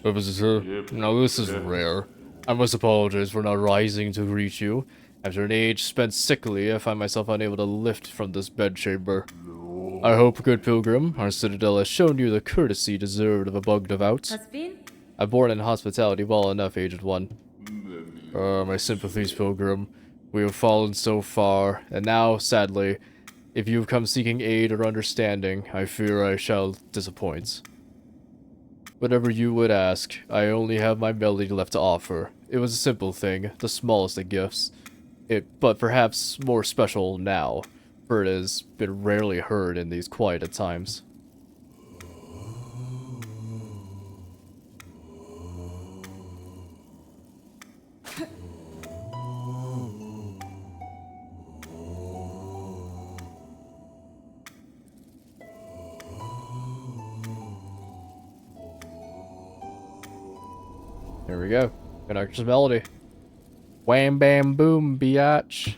Now this is rare. I must apologize for not rising to greet you. After an age spent sickly, I find myself unable to lift from this bedchamber. I hope, good pilgrim, our citadel has shown you the courtesy deserved of a bug devout. I'm born in hospitality well enough, aged one. My sympathies, pilgrim. We have fallen so far, and now, sadly, if you have come seeking aid or understanding, I fear I shall disappoint. Whatever you would ask, I only have my melody left to offer. It was a simple thing, the smallest of gifts. But perhaps more special now, for it has been rarely heard in these quieted times. There we go. Conductor's melody. Wham bam boom, biatch.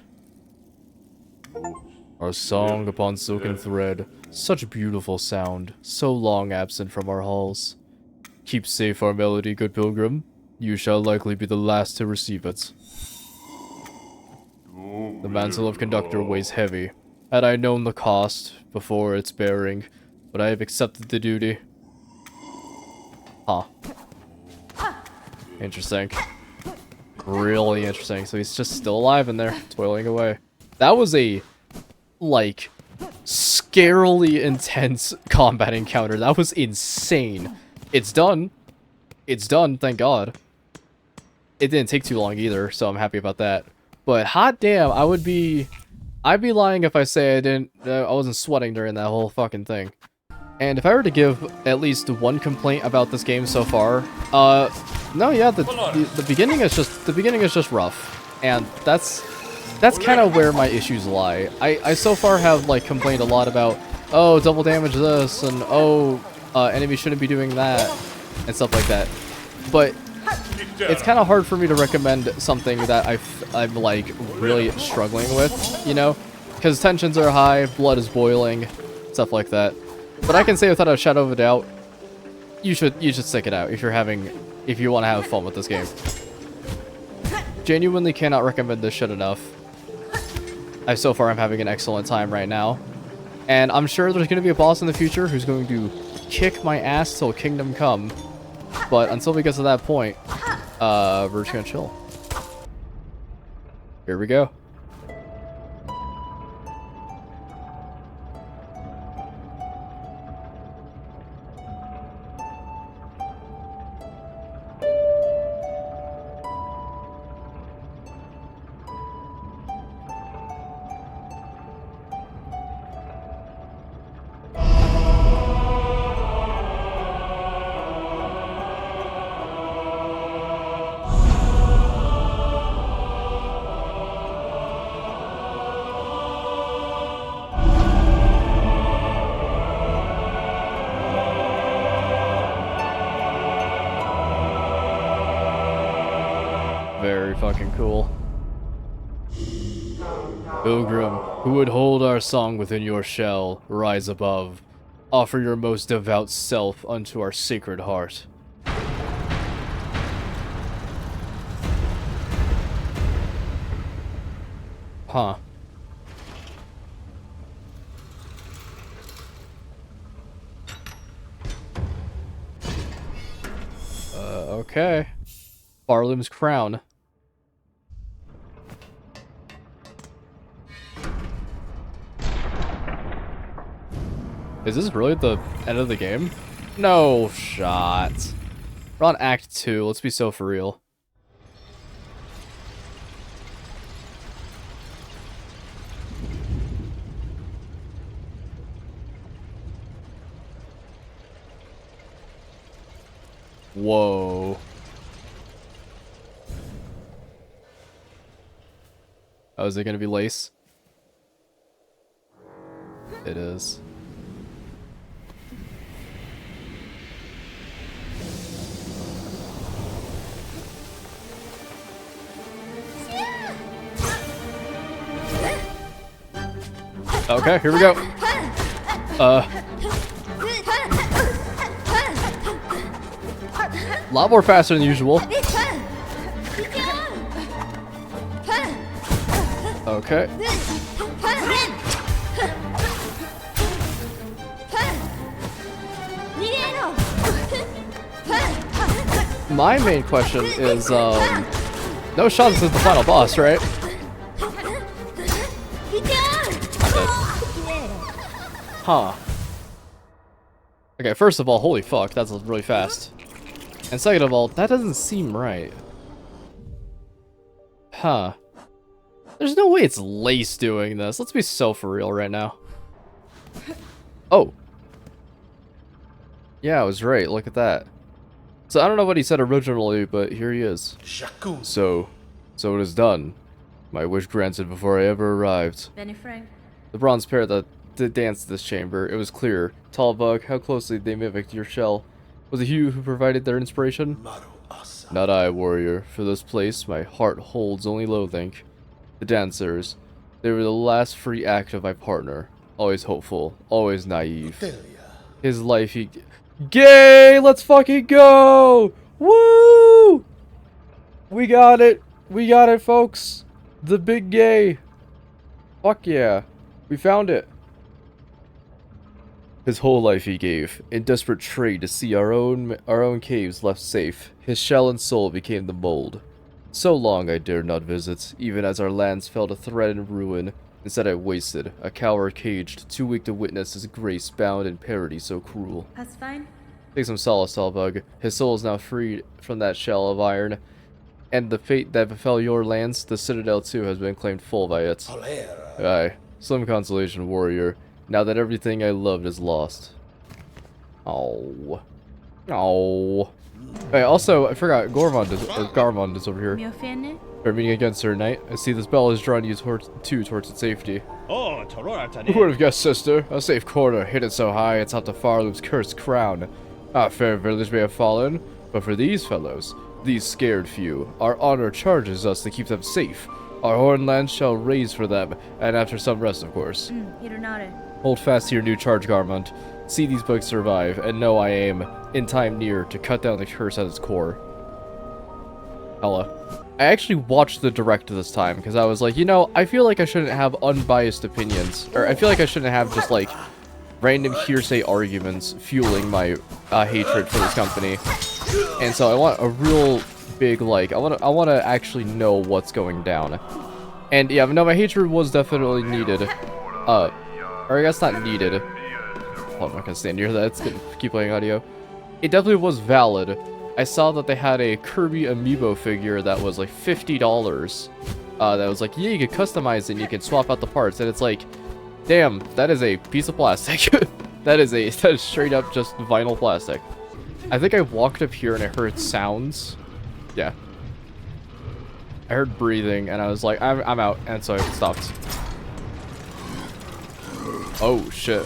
Our song upon silken thread, such beautiful sound, so long absent from our halls. Keep safe our melody, good pilgrim. You shall likely be the last to receive it. The mantle of conductor weighs heavy. Had I known the cost before its bearing, but I have accepted the duty. Huh. Interesting. Really interesting. So he's just still alive in there, toiling away. That was a, like, scarily intense combat encounter. That was insane. It's done. It's done, thank God. It didn't take too long either, so I'm happy about that. But hot damn, I'd be lying if I say I wasn't sweating during that whole fucking thing. And if I were to give at least one complaint about this game so far, no, yeah, the beginning is just rough, and that's kind of where my issues lie. I so far have like complained a lot about, oh, double damage this, and oh, enemies shouldn't be doing that, and stuff like that. But it's kind of hard for me to recommend something that I'm like really struggling with, you know, because tensions are high, blood is boiling, stuff like that. But I can say without a shadow of a doubt, you should stick it out if you want to have fun with this game. Genuinely cannot recommend this shit enough. So far I'm having an excellent time right now, and I'm sure there's going to be a boss in the future who's going to kick my ass till kingdom come. But until we get to that point, we're just gonna chill. Here we go. Very fucking cool. Pilgrim, who would hold our song within your shell, rise above. Offer your most devout self unto our sacred heart. Huh. Okay. Barloom's crown. Is this really the end of the game? No shot. We're on Act 2. Let's be so for real. Whoa. Oh, is it gonna be lace? It is. Okay, here we go. A lot more faster than usual. Okay. My main question is, no shot this is the final boss, right? Huh. Okay, first of all, holy fuck, that's really fast. And second of all, that doesn't seem right. Huh. There's no way it's Lace doing this. Let's be so for real right now. Oh. Yeah, I was right. Look at that. So I don't know what he said originally, but here he is. So it is done. My wish granted before I ever arrived. Benny Frank. The bronze pair that danced this chamber. It was clear. Tall bug, how closely they mimicked your shell. Was it you who provided their inspiration? Not I, warrior. For this place, my heart holds only loathing. The dancers, they were the last free act of my partner. Always hopeful, always naive. His life he... Gay! Let's fucking go! Woo! We got it. We got it, folks. The big gay. Fuck yeah. We found it. His whole life he gave, in desperate trade to see our own caves left safe. His shell and soul became the mold. So long I dared not visit, even as our lands fell to threat and ruin. Instead I wasted, a coward caged, too weak to witness his grace bound in parody so cruel. That's fine. Take some solace, Salbug. His soul is now freed from that shell of iron. And the fate that befell your lands, the Citadel too has been claimed full by it. Aye, slim consolation, warrior. Now that everything I loved is lost. Oh. Oh. Hey, also, I forgot, Garmond is over here. We're meeting against her knight. I see this bell is drawing you towards its safety. Oh, Who would have guessed, sister? A safe corner, hidden so high it's up to Farloop's cursed crown. Our fair village may have fallen, but for these fellows, these scared few, our honor charges us to keep them safe. Our hornland shall raise for them, and after some rest, of course. Hold fast to your new charge, Garmond. See these bugs survive, and know I aim, in time near, to cut down the curse at its core. Hella. I actually watched the direct this time, because I was like, you know, I feel like I shouldn't have unbiased opinions. Or I feel like I shouldn't have just, like, random hearsay arguments fueling my hatred for this company. And so I want a real big, like, I want to actually know what's going down. And yeah, no, my hatred was definitely needed. Or I guess not needed. Oh, I'm not gonna stand near that. It's gonna keep playing audio. It definitely was valid. I saw that they had a Kirby amiibo figure that was like $50. That was like, yeah, you can customize it and you can swap out the parts. And it's like, damn, that is a piece of plastic. that is straight up just vinyl plastic. I think I walked up here and I heard sounds. Yeah. I heard breathing and I was like, I'm out. And so I stopped. Oh, shit.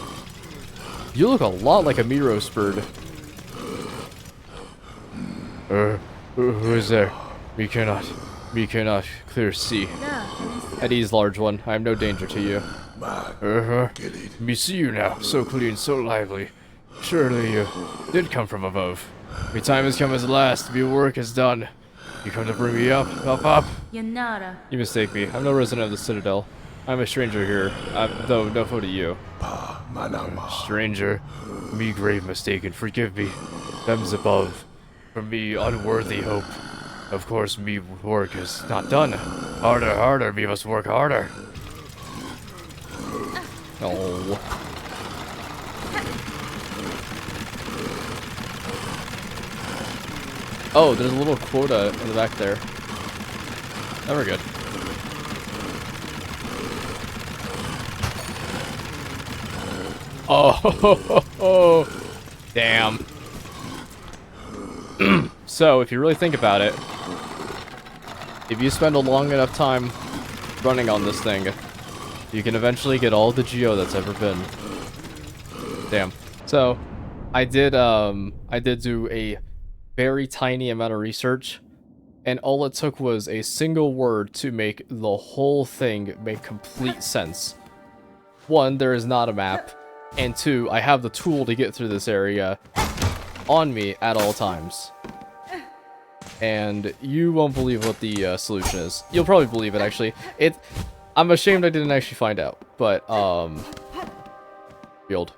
You look a lot like a Miro's bird. Who is there? We cannot clear see. At ease, large one. I am no danger to you. Me see you now, so clean, so lively. Surely you did come from above. My time has come at last. My work is done. You come to bring me up. You mistake me. I'm no resident of the Citadel. I'm a stranger here, though no foe to you. Stranger, me grave mistaken, forgive me. Them's above. For me, unworthy hope. Of course, me work is not done. Harder, me must work harder. Oh. Oh, there's a little quota in the back there. Now we're good. Oh, damn. So, if you really think about it, if you spend a long enough time running on this thing, you can eventually get all the geo that's ever been. Damn. So, I did do a very tiny amount of research, and all it took was a single word to make the whole thing make complete sense. One, there is not a map. And two, I have the tool to get through this area on me at all times. And you won't believe what the solution is. You'll probably believe it, actually. I'm ashamed I didn't actually find out. But, field.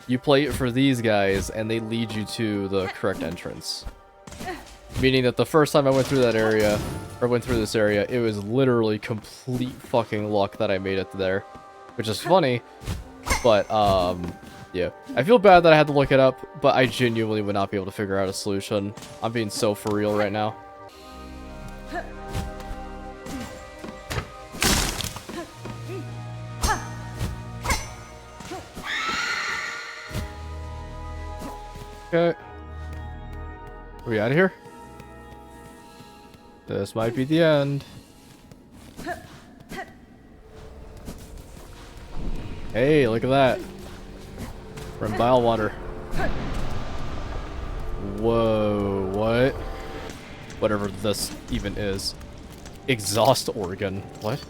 You play it for these guys, and they lead you to the correct entrance. Meaning that the first time I went through that area, or went through this area, it was literally complete fucking luck that I made it there. Which is funny, but, yeah. I feel bad that I had to look it up, but I genuinely would not be able to figure out a solution. I'm being so for real right now. Okay. Are we out of here? This might be the end. Hey, look at that. From bile water. Whoa, what? Whatever this even is. Exhaust organ. What?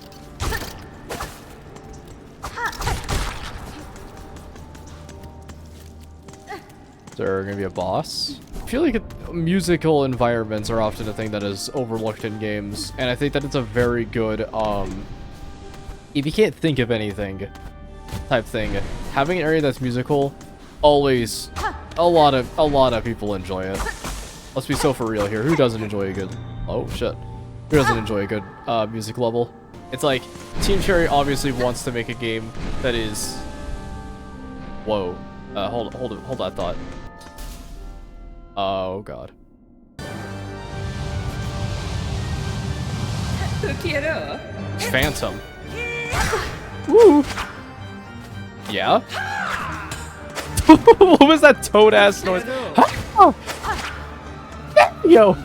Is there gonna be a boss? I feel like musical environments are often a thing that is overlooked in games, and I think that it's a very good, if you can't think of anything type thing, having an area that's musical, always, a lot of people enjoy it. Let's be so for real here. Who doesn't enjoy a good, oh shit. Who doesn't enjoy a good, music level? It's like, Team Cherry obviously wants to make a game that is, whoa, hold that thought. Oh god. Phantom. Woo! Yeah? What was that toad ass noise? Yo!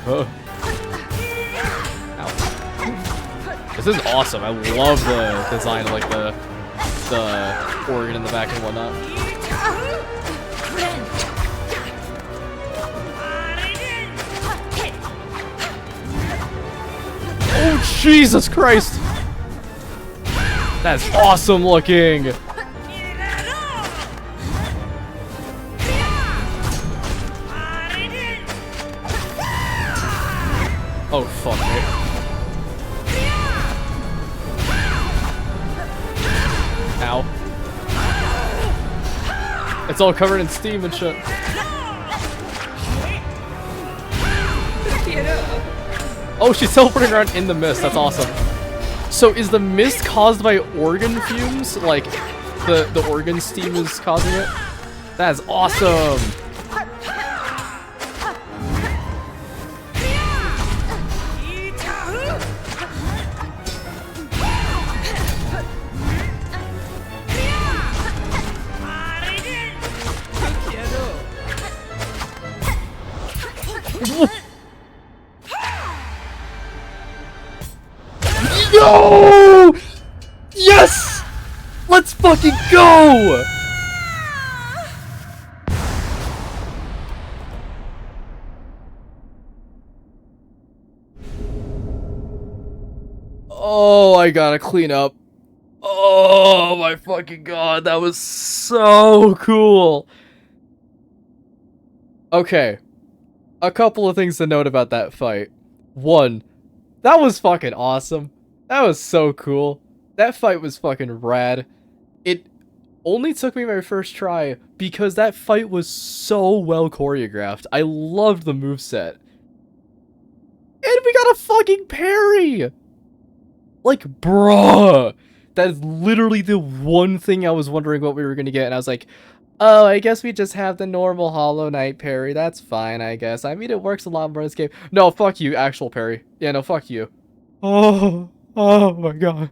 Ow. This is awesome. I love the design of like the organ in the back and whatnot. Oh, Jesus Christ! That's awesome looking! Oh, fuck me. Ow. It's all covered in steam and shit. Oh, she's teleporting around in the mist. That's awesome. So is the mist caused by organ fumes? Like, the organ steam is causing it? That's awesome. No! Yes! Let's fucking go! Oh, I gotta clean up. Oh my fucking god, that was so cool. Okay. A couple of things to note about that fight. One, that was fucking awesome. That was so cool. That fight was fucking rad. It only took me my first try because that fight was so well choreographed. I loved the moveset. And we got a fucking parry! Like, bruh! That is literally the one thing I was wondering what we were gonna get, and I was like, oh, I guess we just have the normal Hollow Knight parry. That's fine, I guess. I mean, it works a lot more in this game. No, fuck you, actual parry. Yeah, no, fuck you. Oh my god.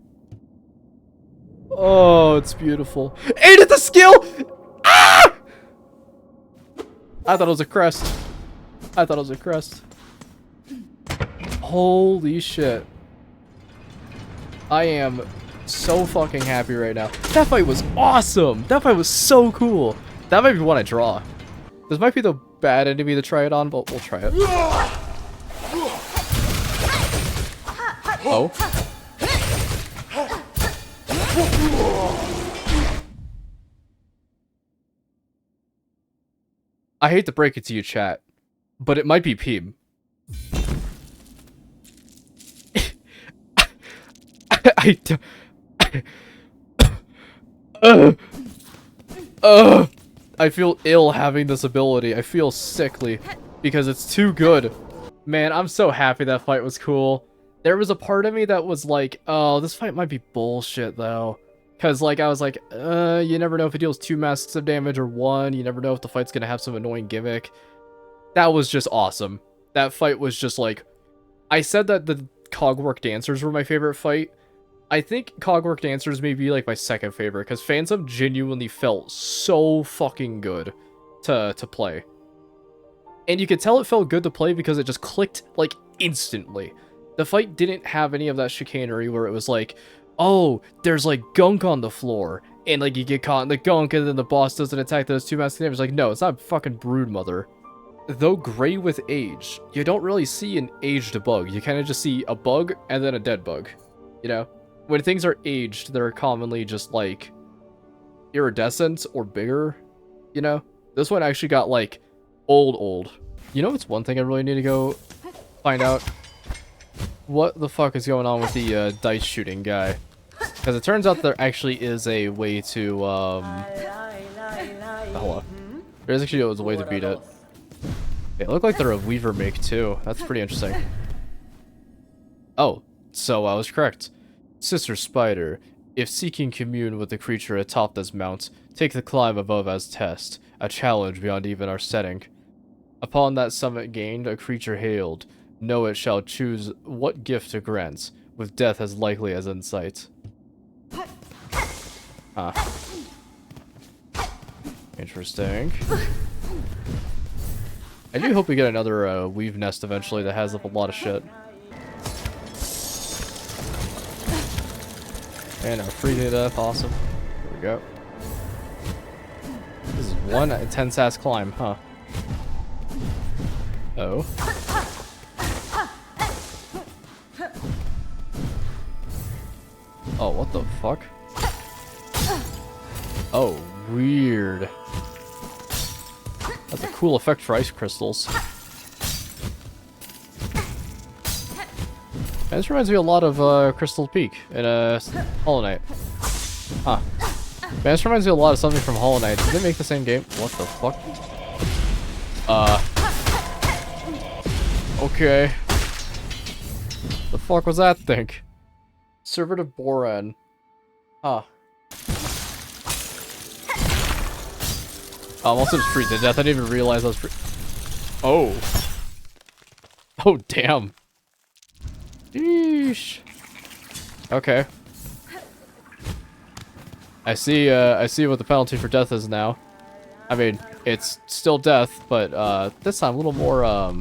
Oh, it's beautiful. And it's a skill! Ah! I thought it was a crest. I thought it was a crest. Holy shit. I am so fucking happy right now. That fight was awesome! That fight was so cool. That might be one I draw. This might be the bad enemy to try it on, but we'll try it. Oh. I hate to break it to you, chat, but it might be Peeb. I feel ill having this ability. I feel sickly because it's too good. Man, I'm so happy that fight was cool. There was a part of me that was like, oh, this fight might be bullshit though. Cause like, I was like, you never know if it deals 2 masks of damage or 1. You never know if the fight's gonna have some annoying gimmick. That was just awesome. That fight was just like, I said that the Cogwork Dancers were my favorite fight. I think Cogwork Dancers may be like my second favorite because Phantom genuinely felt so fucking good to play. And you could tell it felt good to play because it just clicked like instantly. The fight didn't have any of that chicanery where it was like, oh, there's like gunk on the floor and like you get caught in the gunk, and then the boss doesn't attack those two massive neighbors. Like, no, it's not fucking Broodmother. Though gray with age, you don't really see an aged bug. You kind of just see a bug and then a dead bug. You know, when things are aged, they're commonly just like iridescent or bigger. You know, this one actually got like old. You know, it's one thing I really need to go find out. What the fuck is going on with the dice shooting guy? Because it turns out there actually is a way to hold on. There's actually a way to beat it. They look like they're a Weaver make too. That's pretty interesting. Oh, so I was correct. Sister Spider, if seeking commune with the creature atop this mount, take the climb above as test, a challenge beyond even our setting. Upon that summit gained, a creature hailed. Know it shall choose what gift to grant, with death as likely as in sight. Huh. Interesting. I do hope we get another weave nest eventually that has up a lot of shit. And our freezing to death, awesome. There we go. This is one intense ass climb, huh? Oh. Oh, what the fuck? Oh, weird. That's a cool effect for ice crystals. And this reminds me a lot of Crystal Peak in Hollow Knight. Huh. Man, this reminds me a lot of something from Hollow Knight. Did they make the same game? What the fuck? Okay. The fuck was that thing? Conservative Boran. Huh. I'm also just free to death. I didn't even realize I was free. Oh. Oh, damn. Yeesh. Okay. I see what the penalty for death is now. I mean, it's still death, but this time a little more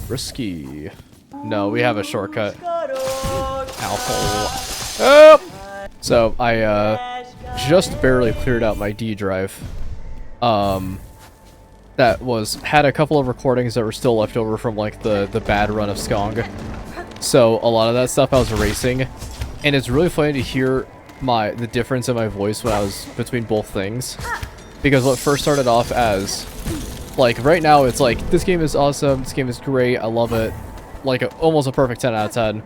risky. No, we have a shortcut. Alcohol. Oh! So I just barely cleared out my D drive. That had a couple of recordings that were still left over from like the bad run of Skong. So a lot of that stuff I was erasing, and it's really funny to hear the difference in my voice when I was between both things. Because what first started off as, like, right now it's like, this game is awesome, this game is great, I love it. Like, almost a perfect 10 out of 10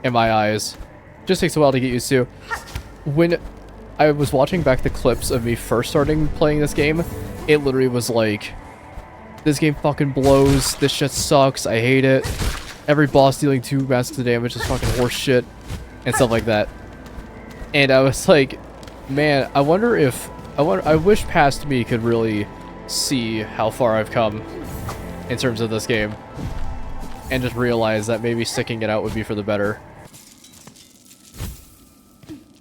in my eyes. Just takes a while to get used to. When I was watching back the clips of me first starting playing this game, it literally was like, this game fucking blows, this shit sucks, I hate it. Every boss dealing 2 massive damage is fucking horse shit, and stuff like that. And I was like, man, I wish past me could really see how far I've come in terms of this game. And just realize that maybe sticking it out would be for the better.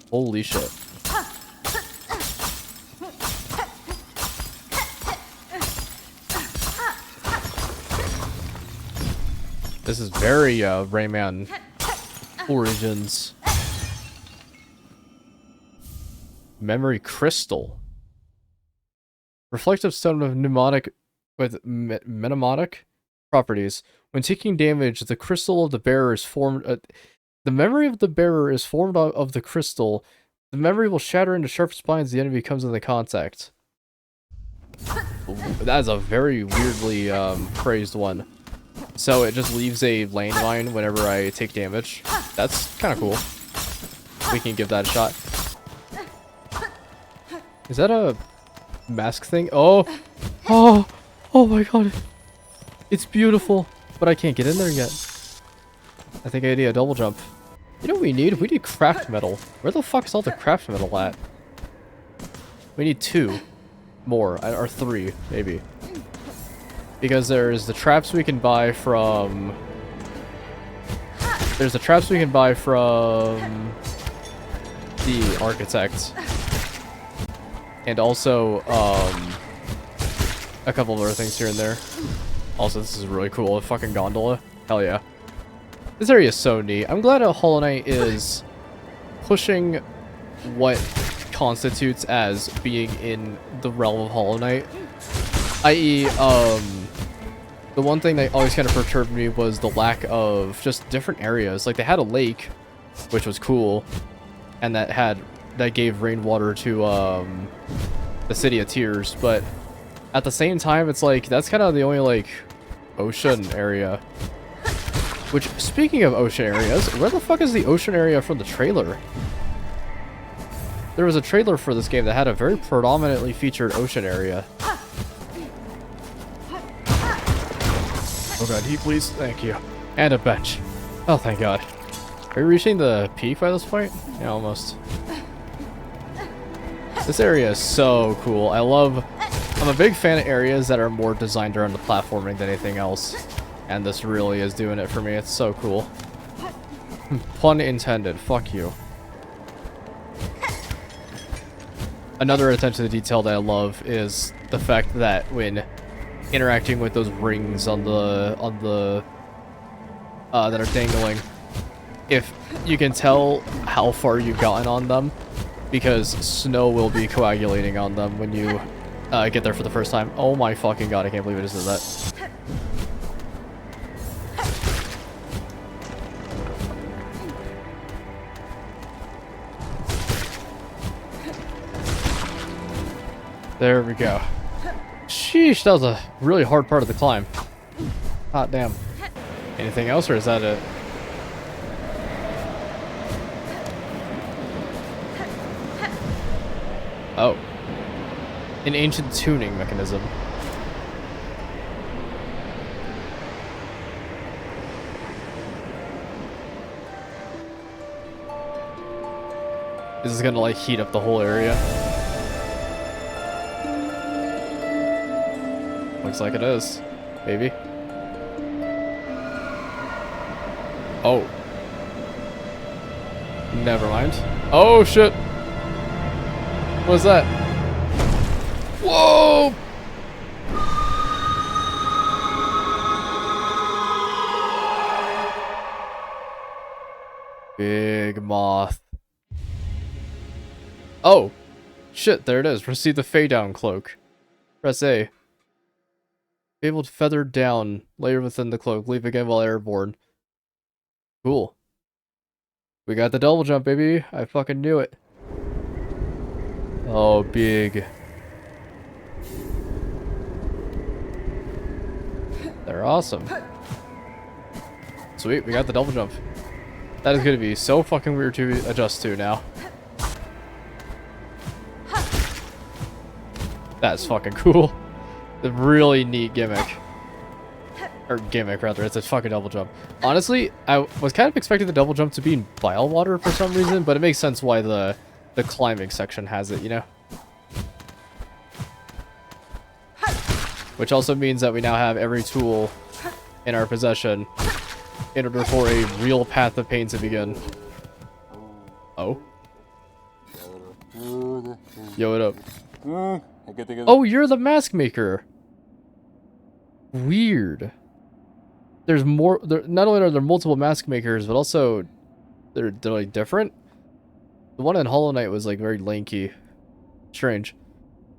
Holy shit. This is very Rayman Origins. Memory Crystal. Reflective stone with mnemonic properties. When taking damage, the crystal of the bearer is formed. The memory of the bearer is formed of the crystal. The memory will shatter into sharp spines as the enemy comes into contact. Ooh, that is a very weirdly praised one. So it just leaves a landmine whenever I take damage. That's kind of cool. We can give that a shot. Is that a mask thing? Oh! Oh! Oh my god! It's beautiful! But I can't get in there yet. I think I need a double jump. You know what we need? We need craft metal. Where the fuck is all the craft metal at? We need 2 more, or 3, maybe. Because there's the traps we can buy from... There's the traps we can buy from... the architect. And also, a couple of other things here and there. Also, this is really cool. A fucking gondola. Hell yeah. This area is so neat. I'm glad Hollow Knight is pushing what constitutes as being in the realm of Hollow Knight. I.e., the one thing that always kind of perturbed me was the lack of just different areas. Like, they had a lake, which was cool, and that gave rainwater to the City of Tears, but at the same time, it's like, that's kind of the only, like, ocean area. Which, speaking of ocean areas, where the fuck is the ocean area from the trailer? There was a trailer for this game that had a very predominantly featured ocean area. Oh god, heat please. Thank you. And a bench. Oh, thank god. Are we reaching the peak by this point? Yeah, almost. This area is so cool. I'm a big fan of areas that are more designed around the platforming than anything else. And this really is doing it for me. It's so cool. Pun intended. Fuck you. Another attention to detail that I love is the fact that when interacting with those rings on the that are dangling, if you can tell how far you've gotten on them, because snow will be coagulating on them when you get there for the first time. Oh my fucking god, I can't believe it just did that. There we go. Sheesh, that was a really hard part of the climb. Hot damn. Anything else, or is that it? Oh. An ancient tuning mechanism. Is this gonna, like, heat up the whole area? Looks like it is. Maybe. Oh. Never mind. Oh, shit. What's that? Whoa! Big moth. Oh! Shit, there it is. Receive the Fade Down cloak. Press A. Able to feather down, layer within the cloak, leap again while airborne. Cool. We got the double jump, baby. I fucking knew it. Oh, big. They're awesome. Sweet, we got the double jump. That is gonna be so fucking weird to adjust to now. That's fucking cool. The really neat gimmick. Or gimmick, rather. It's a fucking double jump. Honestly, I was kind of expecting the double jump to be in bile water for some reason, but it makes sense why the climbing section has it, you know? Which also means that we now have every tool in our possession in order for a real path of pain to begin. Oh? Yo, what up? Oh, you're the mask maker. Weird. There's more. Not only are there multiple mask makers, but also they're like different. The one in Hollow Knight was like very lanky. Strange.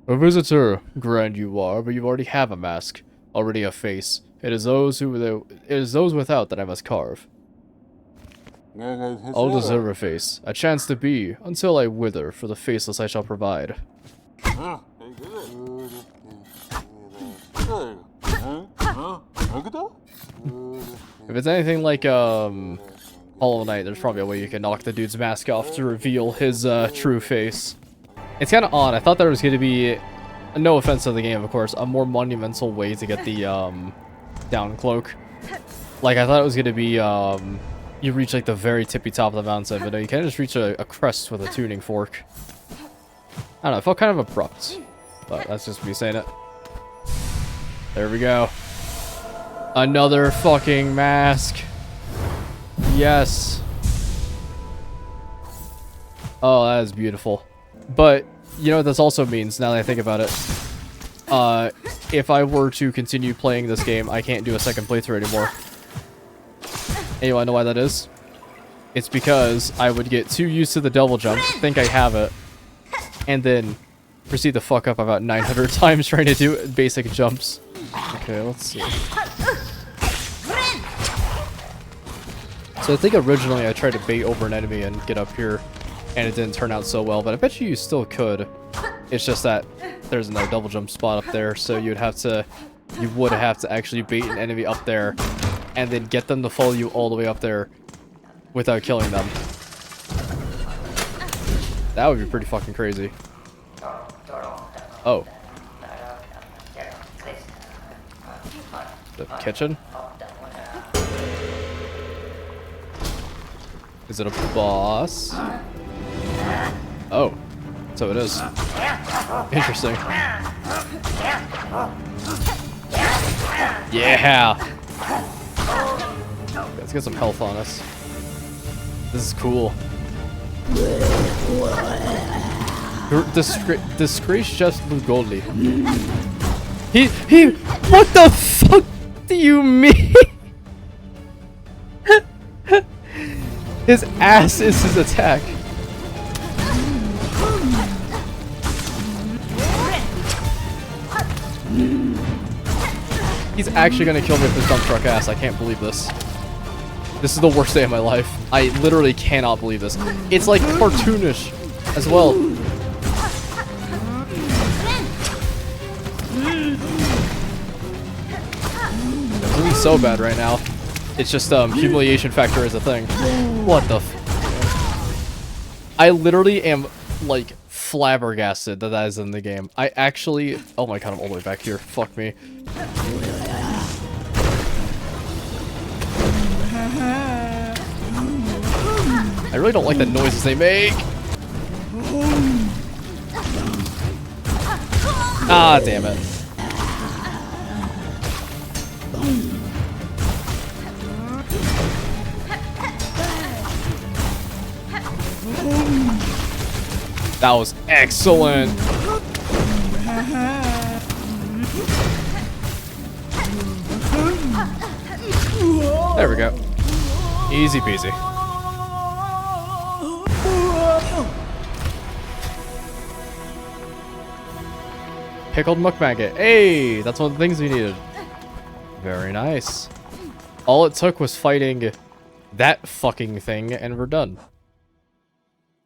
A visitor, grand you are, but you already have a mask, already a face. It is those without that I must carve. All deserve a face, a chance to be, until I wither. For the faceless I shall provide. If it's anything like Hollow Knight, there's probably a way you can knock the dude's mask off to reveal his true face. It's kind of odd. I thought there was going to be, no offense to the game, of course, a more monumental way to get the down cloak. Like, I thought it was going to be you reach like the very tippy top of the mountain, but no, you kind of just reach a crest with a tuning fork. I don't know, it felt kind of abrupt, but that's just me saying it. There we go. Another fucking mask. Yes. Oh, that is beautiful. But, you know what this also means, now that I think about it? If I were to continue playing this game, I can't do a second playthrough anymore. And you wanna know why that is? It's because I would get too used to the double jump, think I have it, and then proceed to fuck up about 900 times trying to do basic jumps. Okay, let's see. So I think originally I tried to bait over an enemy and get up here, and it didn't turn out so well, but I bet you still could. It's just that there's no double jump spot up there, so you would have to actually bait an enemy up there, and then get them to follow you all the way up there without killing them. That would be pretty fucking crazy. Oh. The kitchen? Is it a boss? Oh. So it is. Interesting. Yeah! Let's get some health on us. This is cool. Disgrace just Lugoli. He, what the fuck do you mean? His ass is his attack. He's actually gonna kill me with his dump truck ass. I can't believe this. This is the worst day of my life. I literally cannot believe this. It's like cartoonish as well. I'm doing so bad right now. It's just humiliation factor is a thing. What the f— I literally am like flabbergasted that that is in the game. I actually— oh my god, I'm all the way back here. Fuck me. I really don't like the noises they make. Ah, damn it. That was excellent. There we go. Easy peasy. Pickled mukbang. Hey, that's one of the things we needed. Very nice. All it took was fighting that fucking thing, and we're done.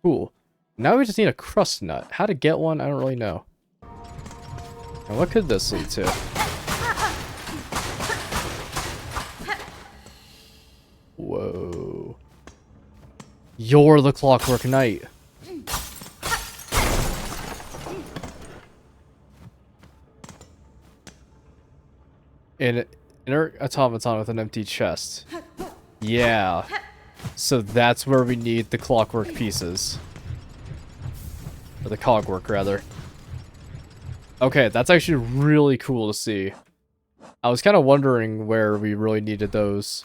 Cool. Now we just need a crust nut. How to get one, I don't really know. And what could this lead to? Whoa. You're the Clockwork Knight. An inert automaton with an empty chest. Yeah. So that's where we need the clockwork pieces. Or the cogwork, rather. Okay, that's actually really cool to see. I was kind of wondering where we really needed those.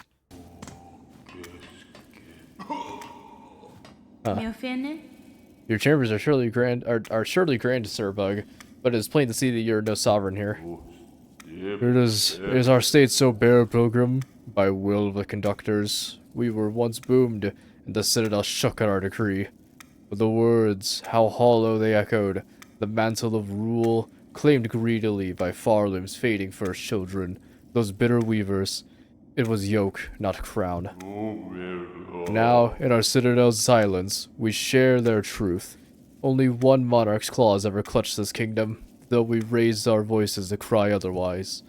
Your chambers are surely grand, Sir Bug, but it is plain to see that you're no sovereign here. Is our state so bare, pilgrim? By will of the conductors, we were once boomed, and the citadel shook at our decree. But the words, how hollow they echoed, the mantle of rule, claimed greedily by Farlum's fading first children, those bitter weavers. It was yoke, not crown. Now, in our citadel's silence, we share their truth. Only one monarch's claws ever clutched this kingdom, though we raised our voices to cry otherwise.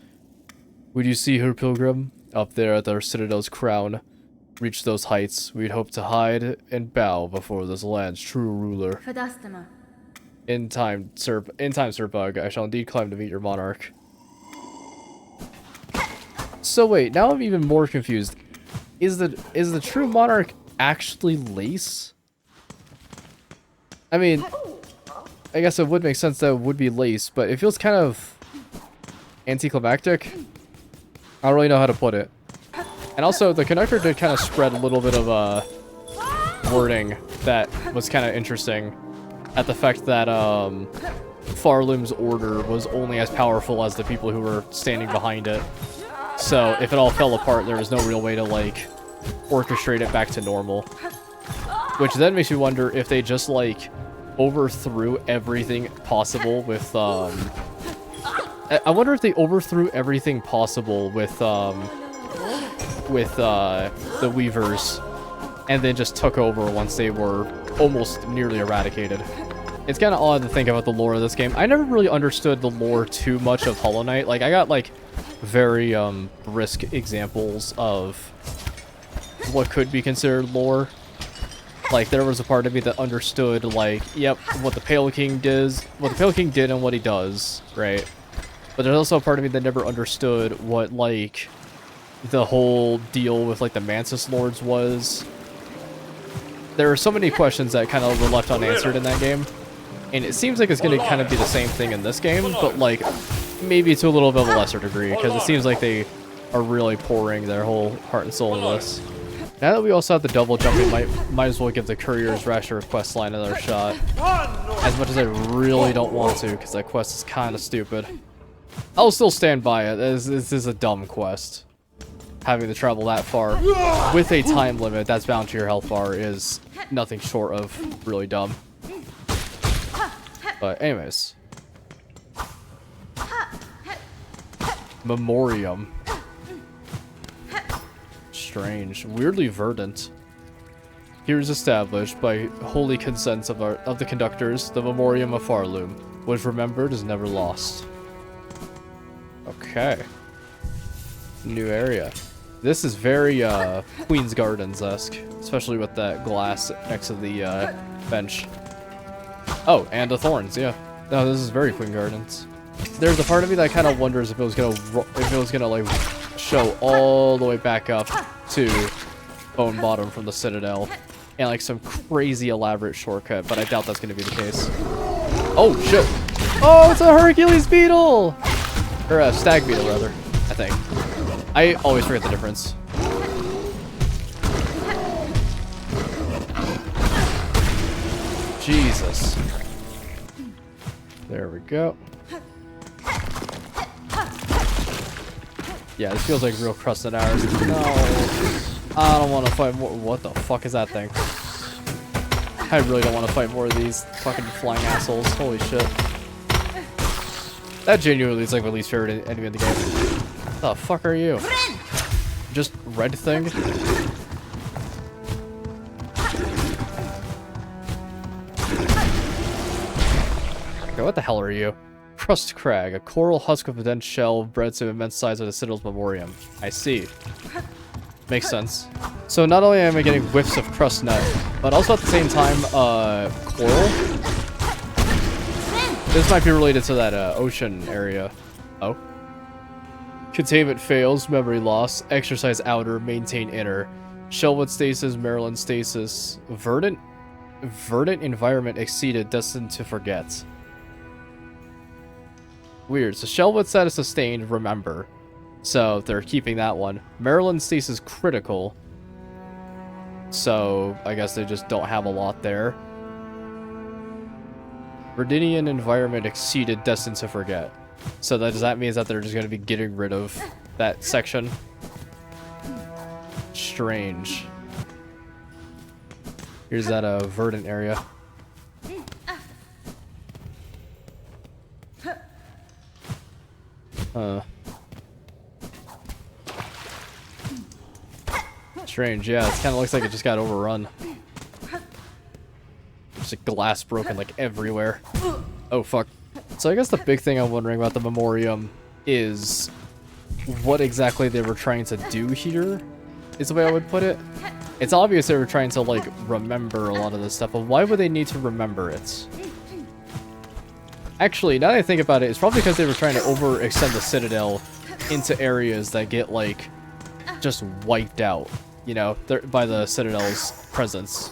Would you see her, pilgrim? Up there at our citadel's crown. Reach those heights, we'd hope to hide and bow before this land's true ruler. In time, Sir Bug, I shall indeed climb to meet your monarch. So wait, now I'm even more confused. Is the true monarch actually Lace? I mean, I guess it would make sense that it would be Lace, but it feels kind of anticlimactic. I don't really know how to put it. And also, the conductor did kind of spread a little bit of wording that was kind of interesting, at the fact that Farlum's order was only as powerful as the people who were standing behind it. So if it all fell apart, there was no real way to like orchestrate it back to normal. Which then makes me wonder if they just like overthrew everything possible with, I wonder if they overthrew everything possible with the Weavers, and then just took over once they were almost nearly eradicated. It's kind of odd to think about the lore of this game. I never really understood the lore too much of Hollow Knight. Like, I got, like, very, brisk examples of what could be considered lore. Like, there was a part of me that understood, like, yep, what the Pale King did and what he does, right? But there's also a part of me that never understood what, like, the whole deal with, like, the Mantis Lords was. There are so many questions that kind of were left unanswered in that game. And it seems like it's going to kind of be the same thing in this game, but, like, maybe to a little bit of a lesser degree, because it seems like they are really pouring their whole heart and soul into this. Now that we also have the double jumping, might as well give the Courier's Rasher quest line another shot. As much as I really don't want to, because that quest is kind of stupid. I'll still stand by it. This is a dumb quest. Having to travel that far with a time limit that's bound to your health bar is nothing short of really dumb. But anyways. Memoriam. Strange. Weirdly verdant. Here is established by holy consents of the conductors, the Memoriam of Farloom. What is remembered is never lost. Okay. New area. This is very Queen's Gardens-esque, especially with that glass next to the bench. Oh, and the thorns, yeah. No, this is very Queen Gardens. There's a part of me that kind of wonders if it was gonna like show all the way back up to Bone Bottom from the Citadel, and like some crazy elaborate shortcut, but I doubt that's gonna be the case. Oh shit! Oh, it's a Hercules beetle, or a stag beetle rather. I think. I always forget the difference. Jesus. There we go. Yeah, this feels like real crusted hours. No. I don't want to fight more. What the fuck is that thing? I really don't want to fight more of these fucking flying assholes. Holy shit. That genuinely is like my least favorite enemy in the game. What the fuck are you? Just red thing? Okay, what the hell are you? Crust Crag, a coral husk of a dense shell bred to immense size of the Citadel's Memoriam. I see. Makes sense. So not only am I getting whiffs of crust nut, but also at the same time, coral? This might be related to that ocean area. Oh. Containment fails, memory loss, exercise outer, maintain inner. Shellwood stasis, Maryland stasis. Verdant environment exceeded, destined to forget. Weird. So Shellwood status sustained, remember. So they're keeping that one. Maryland stasis critical. So I guess they just don't have a lot there. Verdinian environment exceeded, destined to forget. So does that mean that they're just going to be getting rid of that section? Strange. Here's that verdant area. Strange, yeah, it kind of looks like it just got overrun. Just like glass broken like everywhere. Oh fuck. So I guess the big thing I'm wondering about the Memoriam is what exactly they were trying to do here, is the way I would put it. It's obvious they were trying to like remember a lot of this stuff, but why would they need to remember it? Actually, now that I think about it, it's probably because they were trying to overextend the Citadel into areas that get like just wiped out, you know, by the Citadel's presence.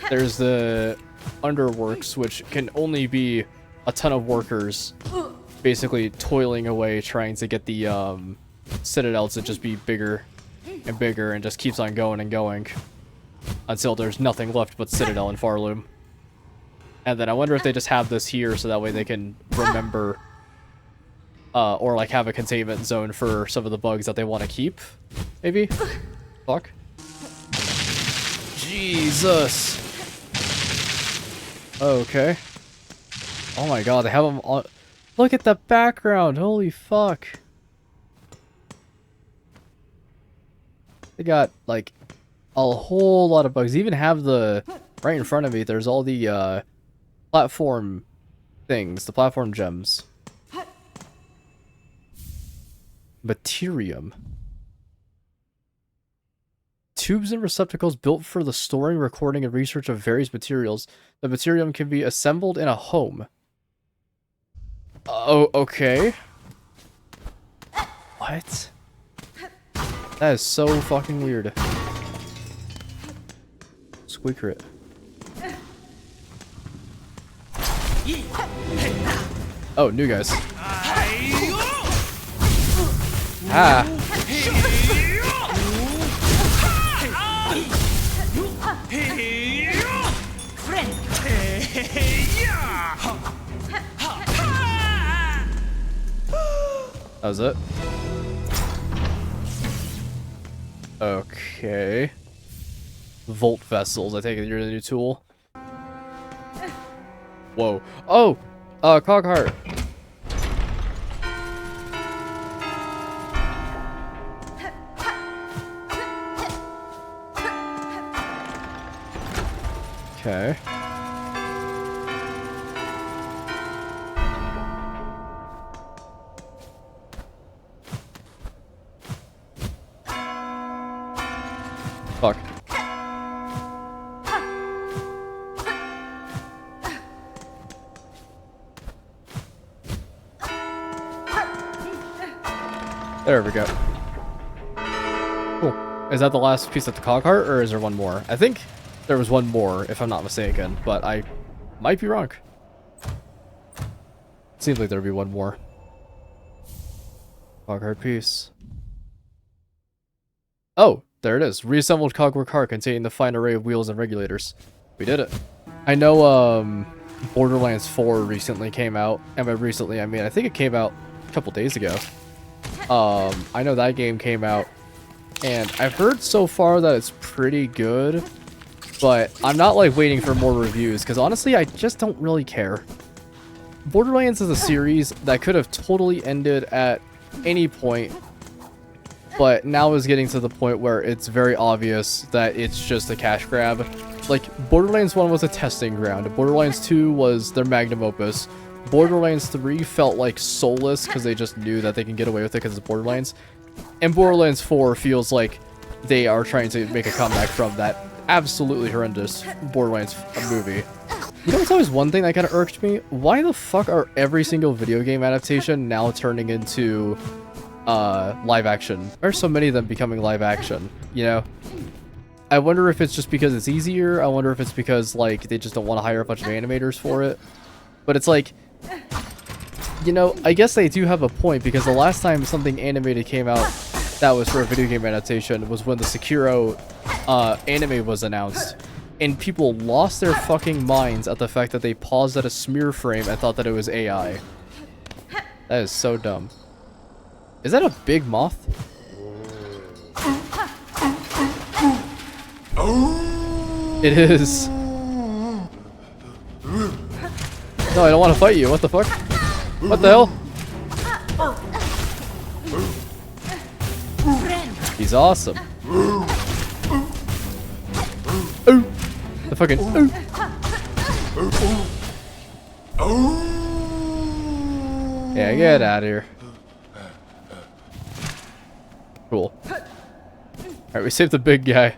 There's the Underworks, which can only be a ton of workers basically toiling away trying to get the Citadel to just be bigger and bigger and just keeps on going and going until there's nothing left but Citadel and Farloom. And then I wonder if they just have this here so that way they can remember or like have a containment zone for some of the bugs that they want to keep, maybe? Fuck. Jesus. Okay. Oh my god, they have them on. Look at the background. Holy fuck. They got like a whole lot of bugs. They even have the right in front of me. There's all the platform things, the platform gems. Materium. Tubes and receptacles built for the storing, recording, and research of various materials. The materium can be assembled in a home. Oh, okay. What? That is so fucking weird. Squeaker it. Oh, new guys. Ah. That was it. Okay. Volt vessels. I take it you're the new tool. Whoa. Oh! Cogheart. Okay. Fuck. There we go. Cool. Is that the last piece of the cogheart, or is there one more? I think there was one more, if I'm not mistaken, but I might be wrong. Seems like there'd be one more. Cogheart piece. Oh, there it is. Reassembled cogwork heart containing the fine array of wheels and regulators. We did it. I know Borderlands 4 recently came out, and by recently I mean I think it came out a couple days ago. I know that game came out, and I've heard so far that it's pretty good, but I'm not like waiting for more reviews, because honestly I just don't really care. Borderlands is a series that could have totally ended at any point, but now is getting to the point where it's very obvious that it's just a cash grab. Like, Borderlands 1 was a testing ground, Borderlands 2 was their magnum opus, Borderlands 3 felt like soulless because they just knew that they can get away with it because it's Borderlands, and Borderlands 4 feels like they are trying to make a comeback from that absolutely horrendous Borderlands movie. You know, it's always one thing that kind of irked me? Why the fuck are every single video game adaptation now turning into live action? Why are so many of them becoming live action, you know? I wonder if it's just because it's easier. I wonder if it's because, like, they just don't want to hire a bunch of animators for it. But it's like, you know, I guess they do have a point, because the last time something animated came out that was for a video game adaptation was when the Sekiro anime was announced. And people lost their fucking minds at the fact that they paused at a smear frame and thought that it was AI. That is so dumb. Is that a big moth? It is. No, I don't want to fight you. What the fuck? What the hell? He's awesome. Ooh. The fucking ooh. Yeah, get out of here. Cool. Alright, we saved the big guy.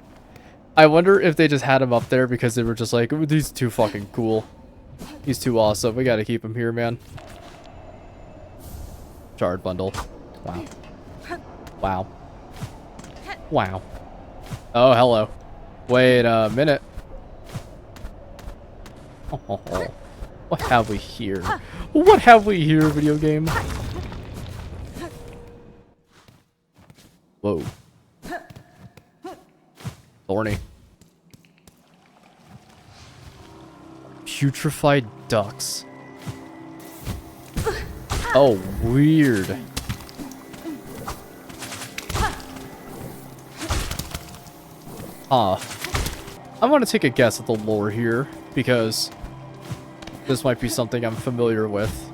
I wonder if they just had him up there because they were just like, he's too fucking cool. He's too awesome. We gotta keep him here, man. Shard bundle. Wow. Wow. Wow. Oh, hello. Wait a minute. Oh, what have we here? What have we here, video game? Whoa. Thorny. Putrefied ducks. Oh, weird. I'm gonna take a guess at the lore here, because this might be something I'm familiar with,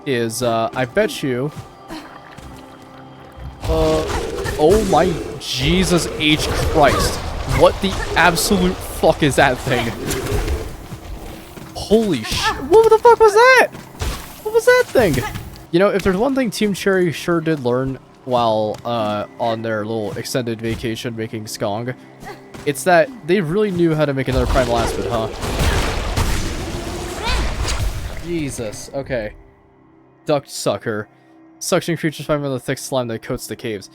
is, I bet you... oh my Jesus H. Christ. What the absolute fuck is that thing? Holy shit. What the fuck was that? What was that thing? You know, if there's one thing Team Cherry sure did learn while on their little extended vacation making Skong, it's that they really knew how to make another Primal Aspid, huh? Jesus. Okay. Duct Sucker. Suction creatures find in the thick slime that coats the caves.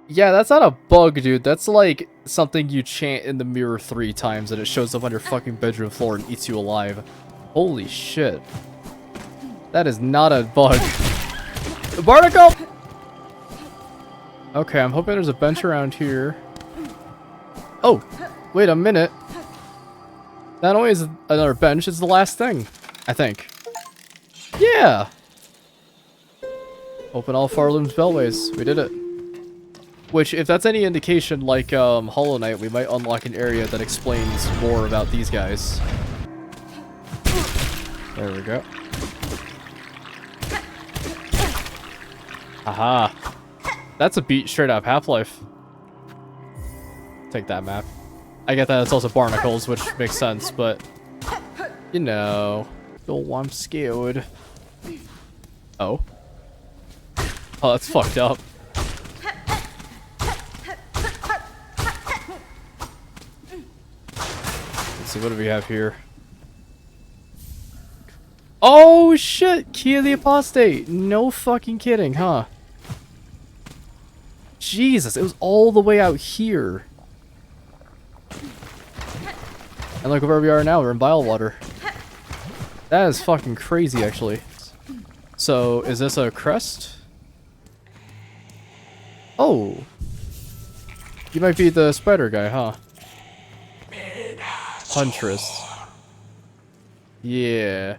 Yeah, that's not a bug, dude. That's like something you chant in the mirror 3 times and it shows up on your fucking bedroom floor and eats you alive. Holy shit. That is not a bug. Barnacle! Okay, I'm hoping there's a bench around here. Oh, wait a minute. Not only is it another bench, it's the last thing, I think. Yeah! Open all Farloom's bellways. We did it. Which, if that's any indication, like Hollow Knight, we might unlock an area that explains more about these guys. There we go. Aha. That's a beat straight out of Half-Life. Take that map. I get that it's also barnacles, which makes sense, but... You know... Oh, I'm scared. Oh. Oh, that's fucked up. Let's see, what do we have here? Oh shit! Key of the Apostate! No fucking kidding, huh? Jesus, it was all the way out here. And look where we are now, we're in Bilewater. That is fucking crazy, actually. So, is this a crest? Oh. You might be the spider guy, huh? Huntress. Yeah.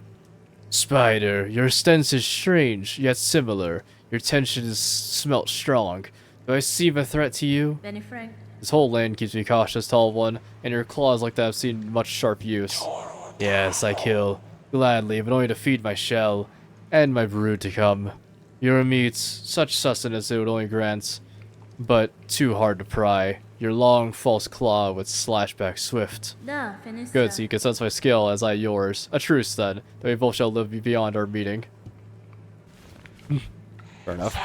Spider, your stance is strange, yet similar. Your tension is smelt strong. Do I seem a threat to you? Benny Frank. This whole land keeps me cautious, tall one, and your claws like that have seen much sharp use. Yes, I kill. Gladly, but only to feed my shell, and my brood to come. Your meats, such sustenance it would only grant, but too hard to pry. Your long, false claw would slash back swift. Good, so you can sense my skill as I yours. A truce, then, that we both shall live beyond our meeting. Fair enough.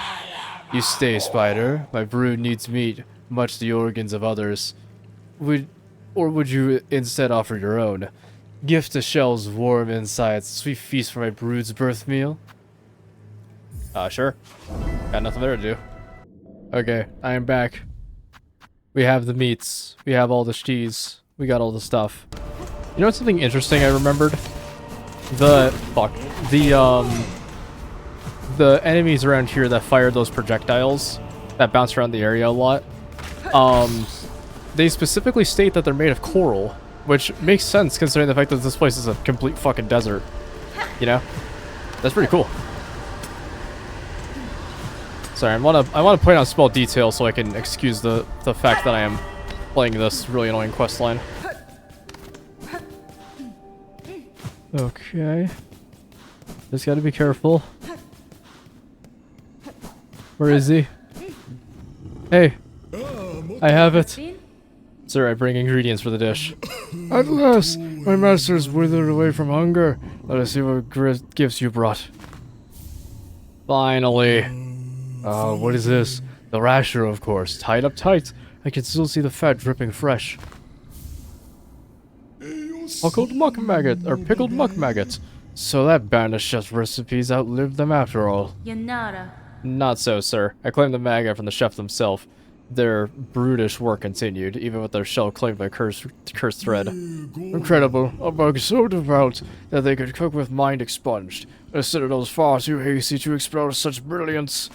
You stay, spider. My brood needs meat, much the organs of others. Would you instead offer your own? Gift the shell's warm insides, sweet feast for my brood's birth meal? Sure. Got nothing there to do. Okay, I am back. We have the meats. We have all the cheese. We got all the stuff. You know what's something interesting I remembered? The enemies around here that fire those projectiles that bounce around the area a lot, they specifically state that they're made of coral, which makes sense considering the fact that this place is a complete fucking desert. You know? That's pretty cool. Sorry, I want to point out small details so I can excuse the fact that I am playing this really annoying quest line. Okay. Just gotta be careful. Where is he? Hey! I have it! Sir, I bring ingredients for the dish. At last! My master is withered away from hunger. Let us see what gifts you brought. Finally! What is this? The rasher, of course. Tied up tight. I can still see the fat dripping fresh. Pickled muck maggot, or pickled muck maggots. So that banished chef's recipes outlived them after all. Yanara. Not so, sir. I claim the maggot from the chef themselves. Their brutish work continued, even with their shell claimed by cursed thread. Incredible. A bug so devout that they could cook with mind expunged. A citadel's far too hasty to explore such brilliance.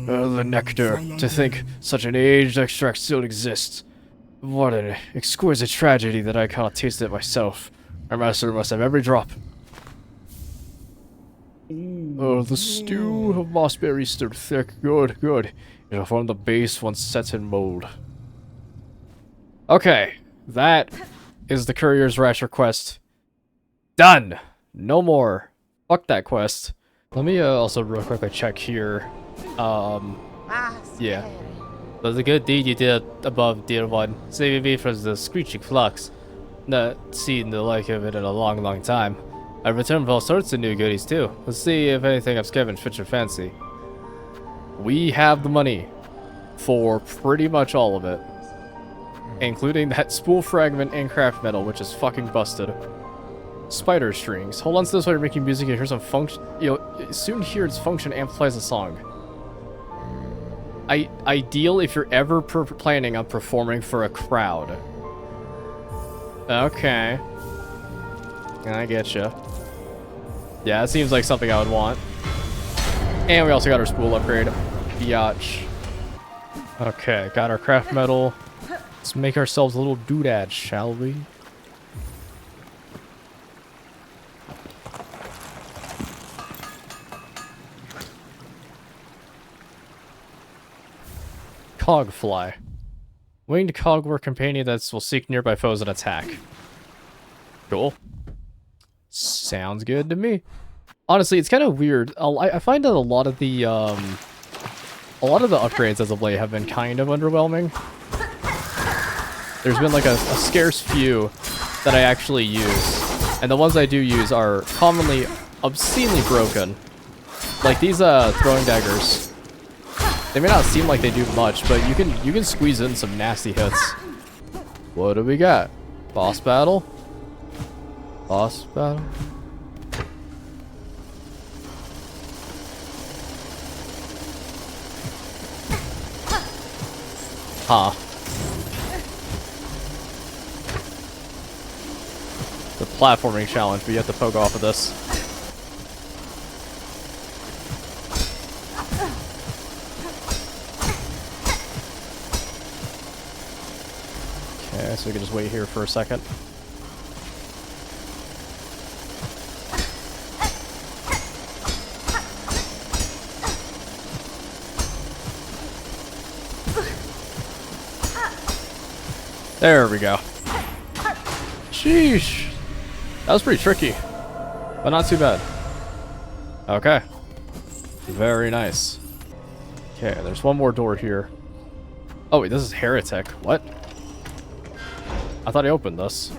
The nectar. To think such an aged extract still exists. What an exquisite tragedy that I cannot taste it myself. Our master must have every drop. Oh, the stew of mossberries stood thick. Good, good. It'll form the base once set in mold. Okay, that is the Courier's Rasher quest Done! No more. Fuck that quest. Let me also real quickly check here. Yeah. Was a good deed you did above, dear one. Saving me from the screeching flux. Not seen the like of it in a long, long time. I've returned with all sorts of new goodies too. Let's see if anything I've scavenged fits your fancy. We have the money for pretty much all of it. Including that spool fragment and craft metal, which is fucking busted. Spider strings. Hold on to this while you're making music and hear some function. You'll soon hear its function amplifies the song. Ideal if you're ever planning on performing for a crowd. Okay. I get you. Yeah, it seems like something I would want. And we also got our spool upgrade. Biatch. Okay, got our craft metal. Let's make ourselves a little doodad, shall we? Cogfly. Winged cogwork companion that will seek nearby foes and attack. Cool. Sounds good to me. Honestly, it's kind of weird. I find that a lot of the upgrades as of late have been kind of underwhelming. There's been like a scarce few that I actually use, and the ones I do use are commonly obscenely broken. Like these throwing daggers. They may not seem like they do much, but you can squeeze in some nasty hits. What do we got? Boss battle? Boss battle? Huh. The platforming challenge, but you have to poke off of this. Okay, so we can just wait here for a second. There we go. Sheesh. That was pretty tricky, but not too bad. Okay. Very nice. Okay, there's one more door here. Oh wait, this is Heretic. What? I thought I opened this.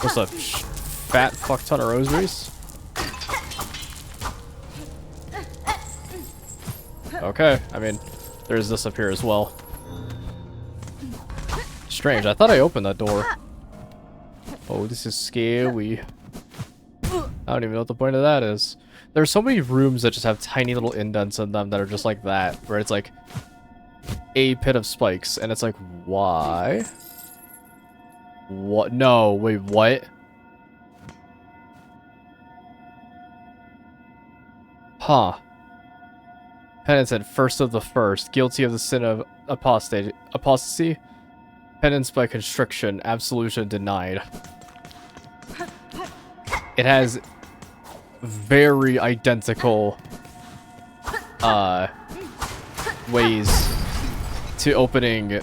What's a fat fuck ton of rosaries? Okay, I mean, there's this up here as well. Strange, I thought I opened that door. Oh, this is scary. I don't even know what the point of that is. There's so many rooms that just have tiny little indents in them that are just like that, where it's like a pit of spikes, and it's like, why? What? No, wait, what? Huh. Penitent, first of the first, guilty of the sin of apostasy, penance by constriction, absolution denied. It has very identical ways to opening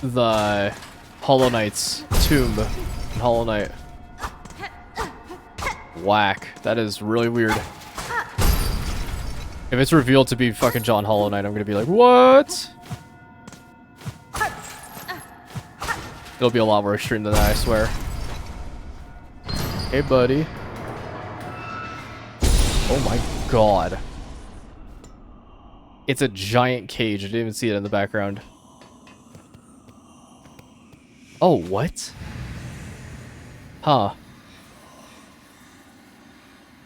the Hollow Knight's tomb in Hollow Knight. Whack. That is really weird. If it's revealed to be fucking John Hollow Knight, I'm gonna be like, what? It'll be a lot more extreme than that, I swear. Hey, buddy. Oh my god. It's a giant cage. I didn't even see it in the background. Oh, what? Huh.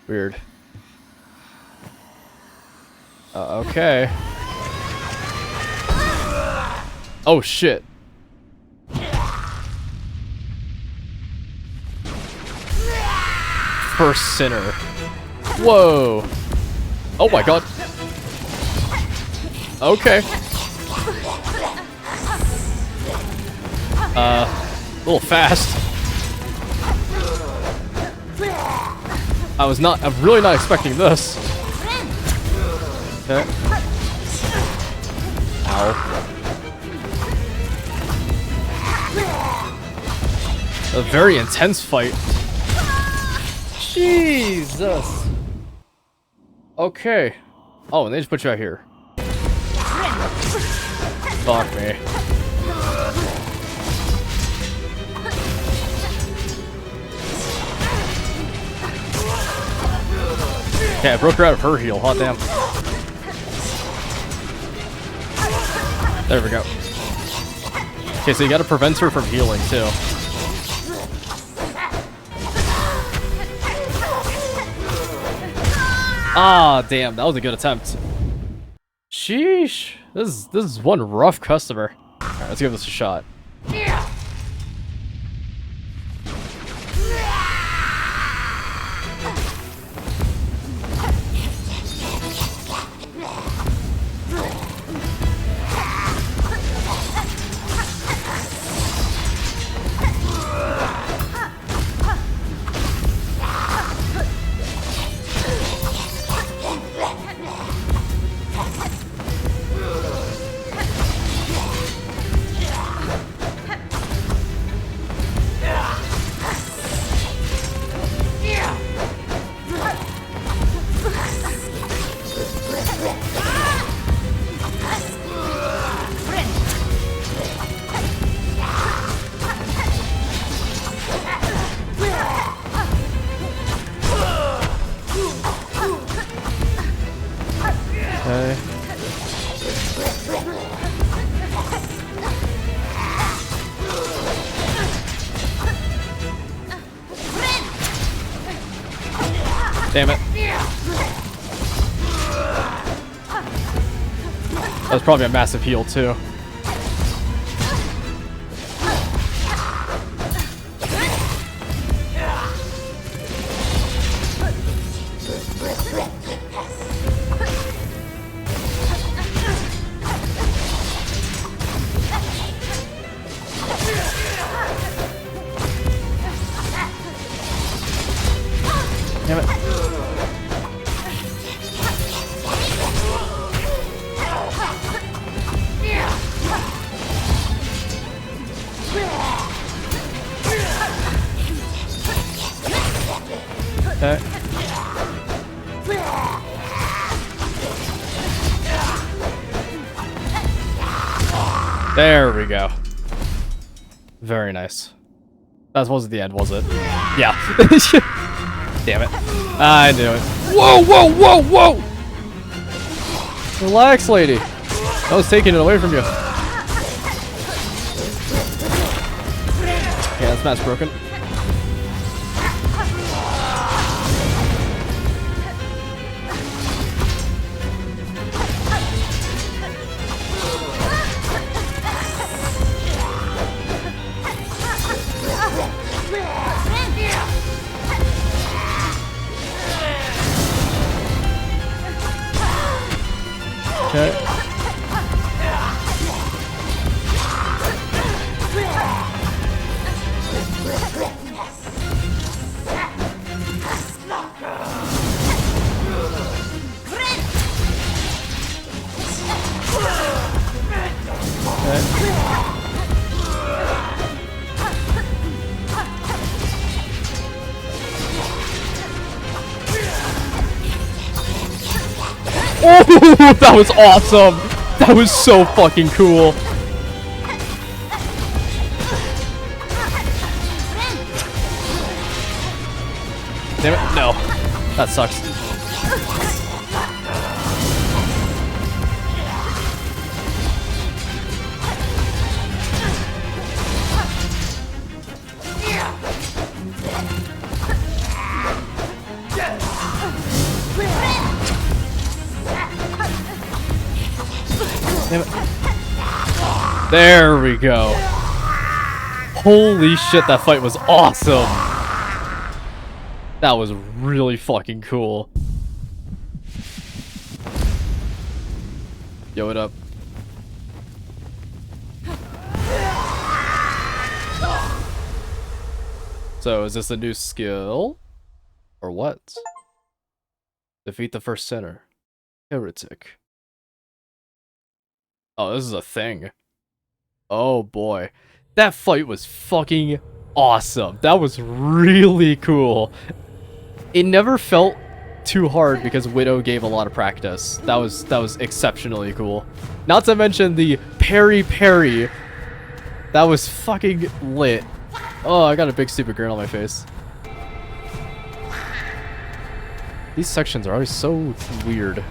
Weird. Okay. Oh, shit. First sinner. Whoa. Oh my god. Okay. A little fast. I'm really not expecting this. Okay. Ow. A very intense fight. Jesus. Okay. Oh, and they just put you out here. Fuck me. Okay, I broke her out of her heal. Hot damn. There we go. Okay, so you gotta prevent her from healing, too. Ah, damn, that was a good attempt. Sheesh. This is one rough customer. Alright, let's give this a shot. Okay. Damn it. That was probably a massive heal, too. Damn it. Okay. There we go. Very nice. That wasn't the end, was it? Yeah. Damn it. I knew it. Whoa, whoa, whoa, whoa! Relax, lady. I was taking it away from you. Yeah, this mat's broken. Okay. Oh, that was awesome! That was so fucking cool! Damn it, no. That sucks. Damn it. There we go. Holy shit, that fight was awesome. That was really fucking cool. Yo, what up? So, is this a new skill? Or what? Defeat the first center. Heretic. Oh, this is a thing. Oh boy. That fight was fucking awesome. That was really cool. It never felt too hard because Widow gave a lot of practice. That was exceptionally cool. Not to mention the parry. That was fucking lit. Oh, I got a big stupid grin on my face. These sections are always so weird.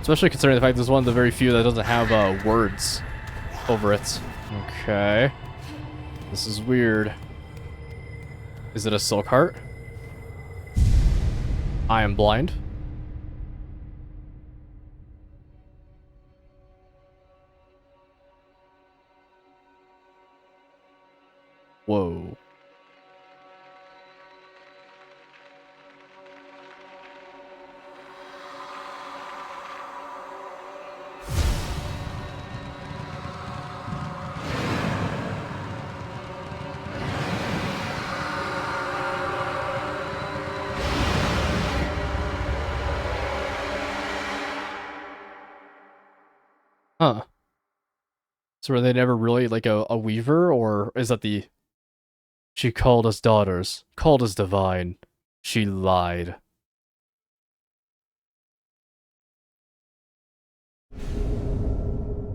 Especially considering the fact this is one of the very few that doesn't have words over it. Okay. This is weird. Is it a silk heart? I am blind. Whoa. Huh. So were they never really like a weaver, or is that the... She called us daughters, called us divine. She lied.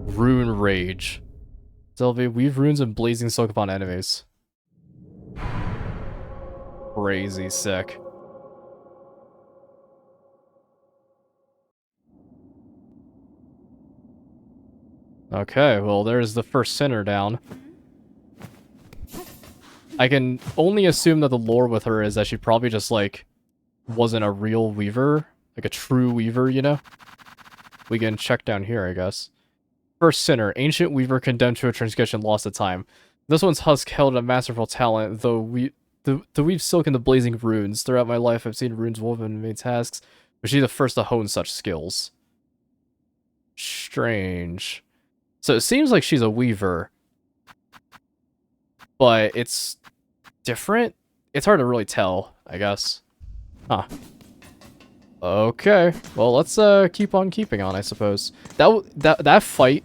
Rune Rage. Sylvie, weave runes and blazing silk upon enemies. Crazy sick. Okay, well, there's the first sinner down. I can only assume that the lore with her is that she probably just, like, wasn't a real weaver. Like a true weaver, you know? We can check down here, I guess. First sinner. Ancient weaver condemned to a transgression lost at time. This one's husk held a masterful talent, though to weave silk into blazing runes. Throughout my life, I've seen runes woven in made tasks, but she's the first to hone such skills. Strange. So it seems like she's a weaver, but it's different? It's hard to really tell, I guess. Huh. Okay. Well, let's keep on keeping on, I suppose. That fight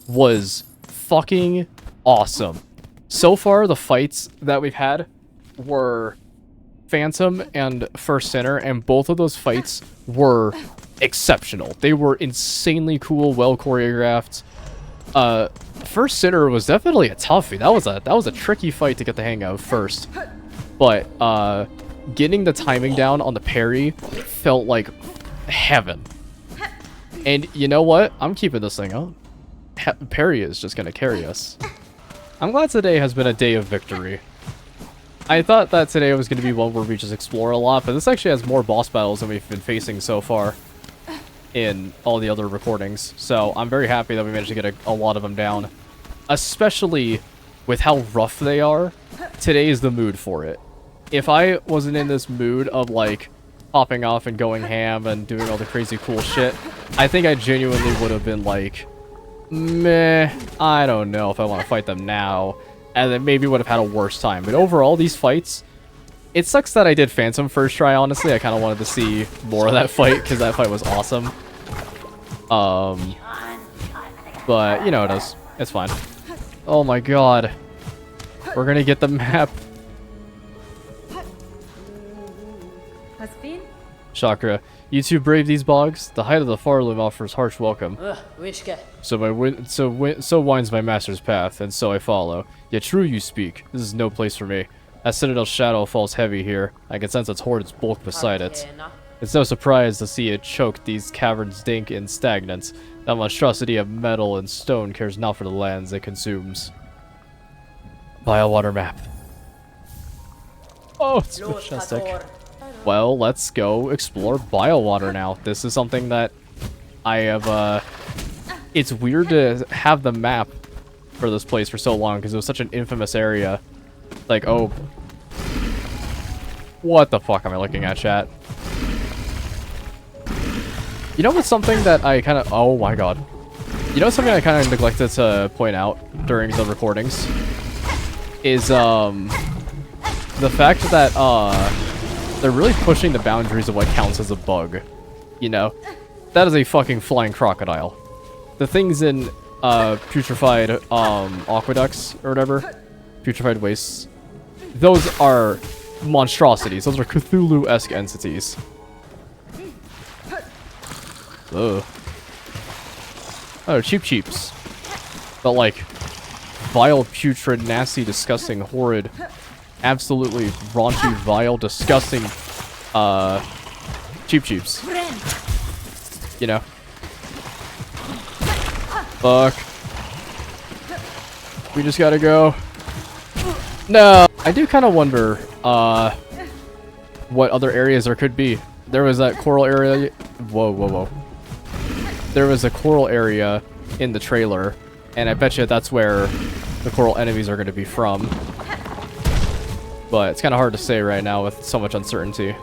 was fucking awesome. So far, the fights that we've had were Phantom and First Sinner, and both of those fights were exceptional. They were insanely cool, well choreographed. First Sinner was definitely a toughie. That was a tricky fight to get the hang of first. But getting the timing down on the parry felt like heaven. And you know what? I'm keeping this thing up. Parry is just gonna carry us. I'm glad today has been a day of victory. I thought that today was going to be one where we just explore a lot, but this actually has more boss battles than we've been facing so far in all the other recordings. So I'm very happy that we managed to get a lot of them down. Especially with how rough they are, today is the mood for it. If I wasn't in this mood of like popping off and going ham and doing all the crazy cool shit, I think I genuinely would have been like, meh, I don't know if I want to fight them now. And then maybe would have had a worse time. But overall, these fights, it sucks that I did Phantom first try, honestly. I kind of wanted to see more of that fight, because that fight was awesome. But, you know, it's fine. Oh my god. We're gonna get the map. Chakra. You two brave these bogs? The height of the Farloom offers harsh welcome. So winds my master's path, and so I follow. Yet true you speak. This is no place for me. As Citadel's shadow falls heavy here, I can sense its horde's bulk beside it. It's no surprise to see it choke these caverns dank and stagnant. That monstrosity of metal and stone cares not for the lands it consumes. Biowater map. Oh, it's majestic. Well, let's go explore Biowater now. This is something that I have, it's weird to have the map for this place for so long, because it was such an infamous area. Like, oh. What the fuck am I looking at, chat? You know what's something that I kind of, oh my god. You know something I kind of neglected to point out during the recordings? Is, the fact that, they're really pushing the boundaries of what counts as a bug. You know? That is a fucking flying crocodile. The things in putrefied aqueducts or whatever, putrefied wastes. Those are monstrosities. Those are Cthulhu-esque entities. Ugh. Oh, cheaps. But like, vile, putrid, nasty, disgusting, horrid, absolutely raunchy, vile, disgusting, cheaps. You know? Fuck. We just gotta go. No! I do kind of wonder, what other areas there could be. There was that coral area. Whoa. There was a coral area in the trailer, and I bet you that's where the coral enemies are going to be from. But it's kind of hard to say right now with so much uncertainty.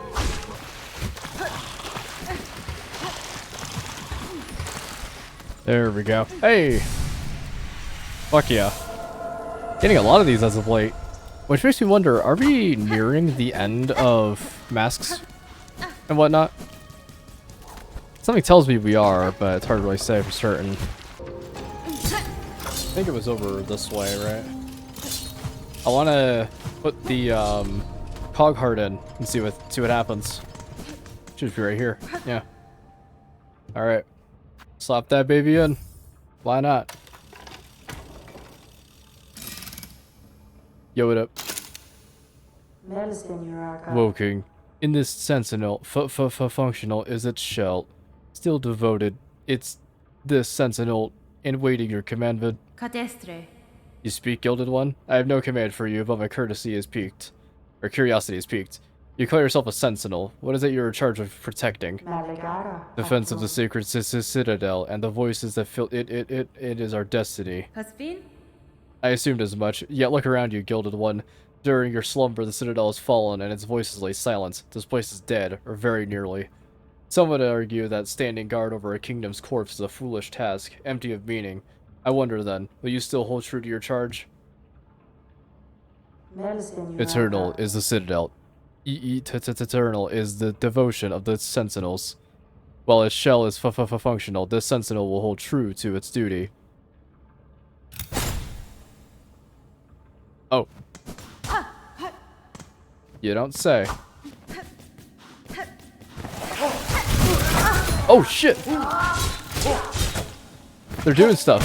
There we go. Hey! Fuck yeah. Getting a lot of these as of late. Which makes me wonder, are we nearing the end of masks and whatnot? Something tells me we are, but it's hard to really say for certain. I think it was over this way, right? I want to put the cog heart in and see what happens. Should be right here. Yeah. All right. Slap that baby in. Why not? Yo, what up? Woking. In this sentinel, functional is its shell. Still devoted. It's this sentinel in waiting your commandment. You speak, Gilded One? I have no command for you, but my courtesy is piqued. Or curiosity is piqued. You call yourself a sentinel. What is it you're in charge of protecting? Defense of the sacred citadel, and the voices that fill it is our destiny. I assumed as much, yet look around you, Gilded One. During your slumber, the citadel has fallen, and its voices lay silent. This place is dead, or very nearly. Some would argue that standing guard over a kingdom's corpse is a foolish task, empty of meaning. I wonder then, will you still hold true to your charge? Eternal is the citadel. Eternal is the devotion of the sentinels. While its shell is functional, this sentinel will hold true to its duty. Oh. You don't say. Oh shit! They're doing stuff.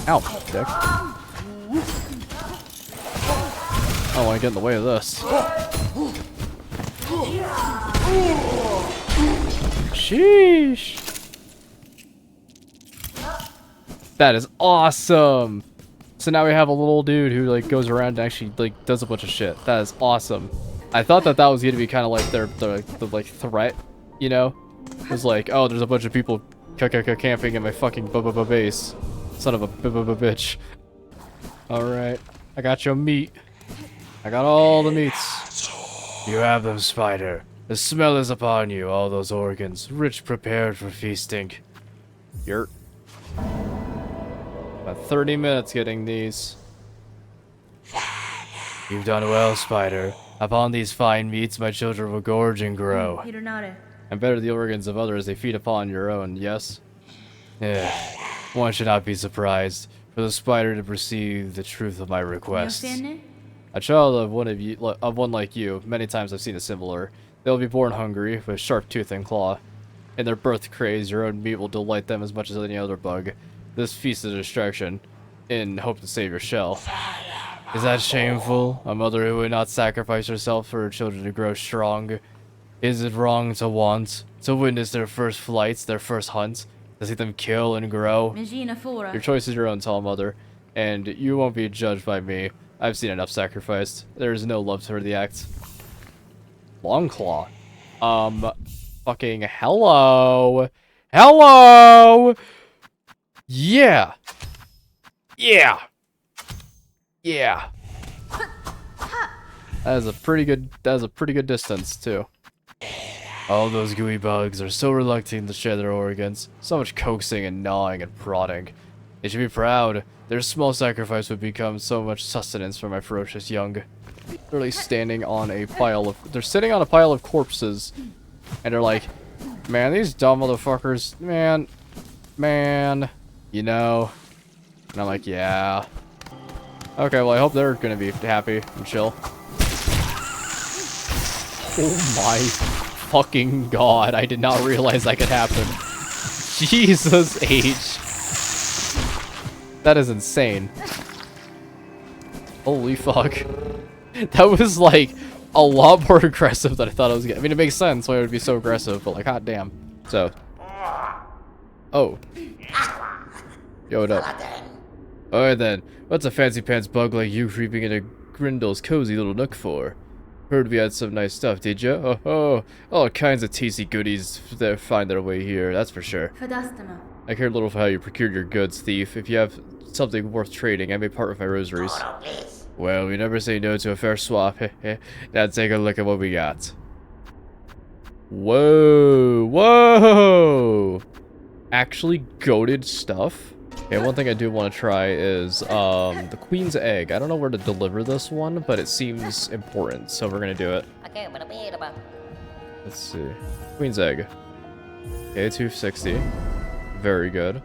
Ow, dick. I don't want to get in the way of this. Sheesh. That is awesome. So now we have a little dude who like goes around and actually like does a bunch of shit. That is awesome. I thought that was gonna be kind of like their like threat, you know? It was like, oh, there's a bunch of people camping in my fucking base. Son of a bitch. Alright. I got your meat. I got all the meats. You have them, Spider. The smell is upon you, all those organs, rich prepared for feasting. Yurt. About 30 minutes getting these. You've done well, Spider. Upon these fine meats, my children will gorge and grow. And better the organs of others they feed upon your own, yes? Yeah. One should not be surprised for the spider to perceive the truth of my request. A child of one like you, many times I've seen a similar. They'll be born hungry, with sharp tooth and claw. In their birth craze, your own meat will delight them as much as any other bug. This feast is a distraction, in hope to save your shell. Is that shameful? A mother who would not sacrifice herself for her children to grow strong? Is it wrong to want, to witness their first flights, their first hunts, to see them kill and grow? Your choice is your own, tall mother, and you won't be judged by me. I've seen enough sacrificed. There is no love for the act. Longclaw. Fucking hello. Hello! Yeah. Yeah. Yeah. That is a pretty good distance, too. All those gooey bugs are so reluctant to share their organs. So much coaxing and gnawing and prodding. They should be proud. Their small sacrifice would become so much sustenance for my ferocious young. Literally standing on a pile of... They're sitting on a pile of corpses. And they're like, man, these dumb motherfuckers, man, you know, And I'm like, yeah. Okay, well, I hope they're gonna be happy and chill. Oh my fucking god, I did not realize that could happen. Jesus H. That is insane. Holy fuck. That was like a lot more aggressive than I thought it was gonna. I mean, it makes sense why it would be so aggressive, but like, hot damn. So. Oh. Yo, what up? Alright then. What's a fancy pants bug like you creeping into Grindel's cozy little nook for? Heard we had some nice stuff, did ya? Oh, all kinds of tasty goodies that find their way here, that's for sure. I care little for how you procured your goods, thief. If you have something worth trading, I may part with my rosaries. Well, we never say no to a fair swap. Now take a look at what we got. Whoa, whoa! Actually goated stuff? Okay, one thing I do want to try is the Queen's Egg. I don't know where to deliver this one, but it seems important, so we're gonna do it. Let's see. Queen's Egg. Okay, 260. Very good.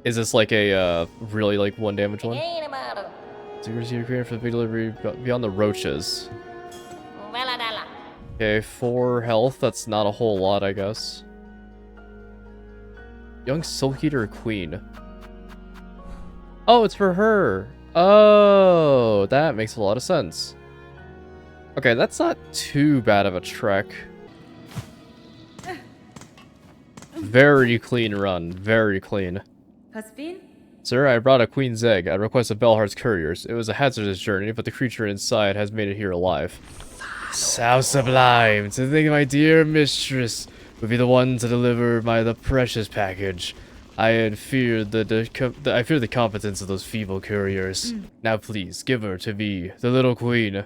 Is this like a really like 1 damage one? Secrets you're creating for the big delivery beyond the roaches. Okay, 4 health. That's not a whole lot, I guess. Young Silk Eater Queen. Oh, it's for her. Oh, that makes a lot of sense. Okay, that's not too bad of a trek. Very clean run. Very clean. Sir, I brought a Queen's Egg. I request a Belhart's couriers. It was a hazardous journey, but the creature inside has made it here alive. How sublime to think my dear mistress would be the one to deliver the precious package. I had feared I fear the competence of those feeble couriers. Now please, give her to me, the little queen.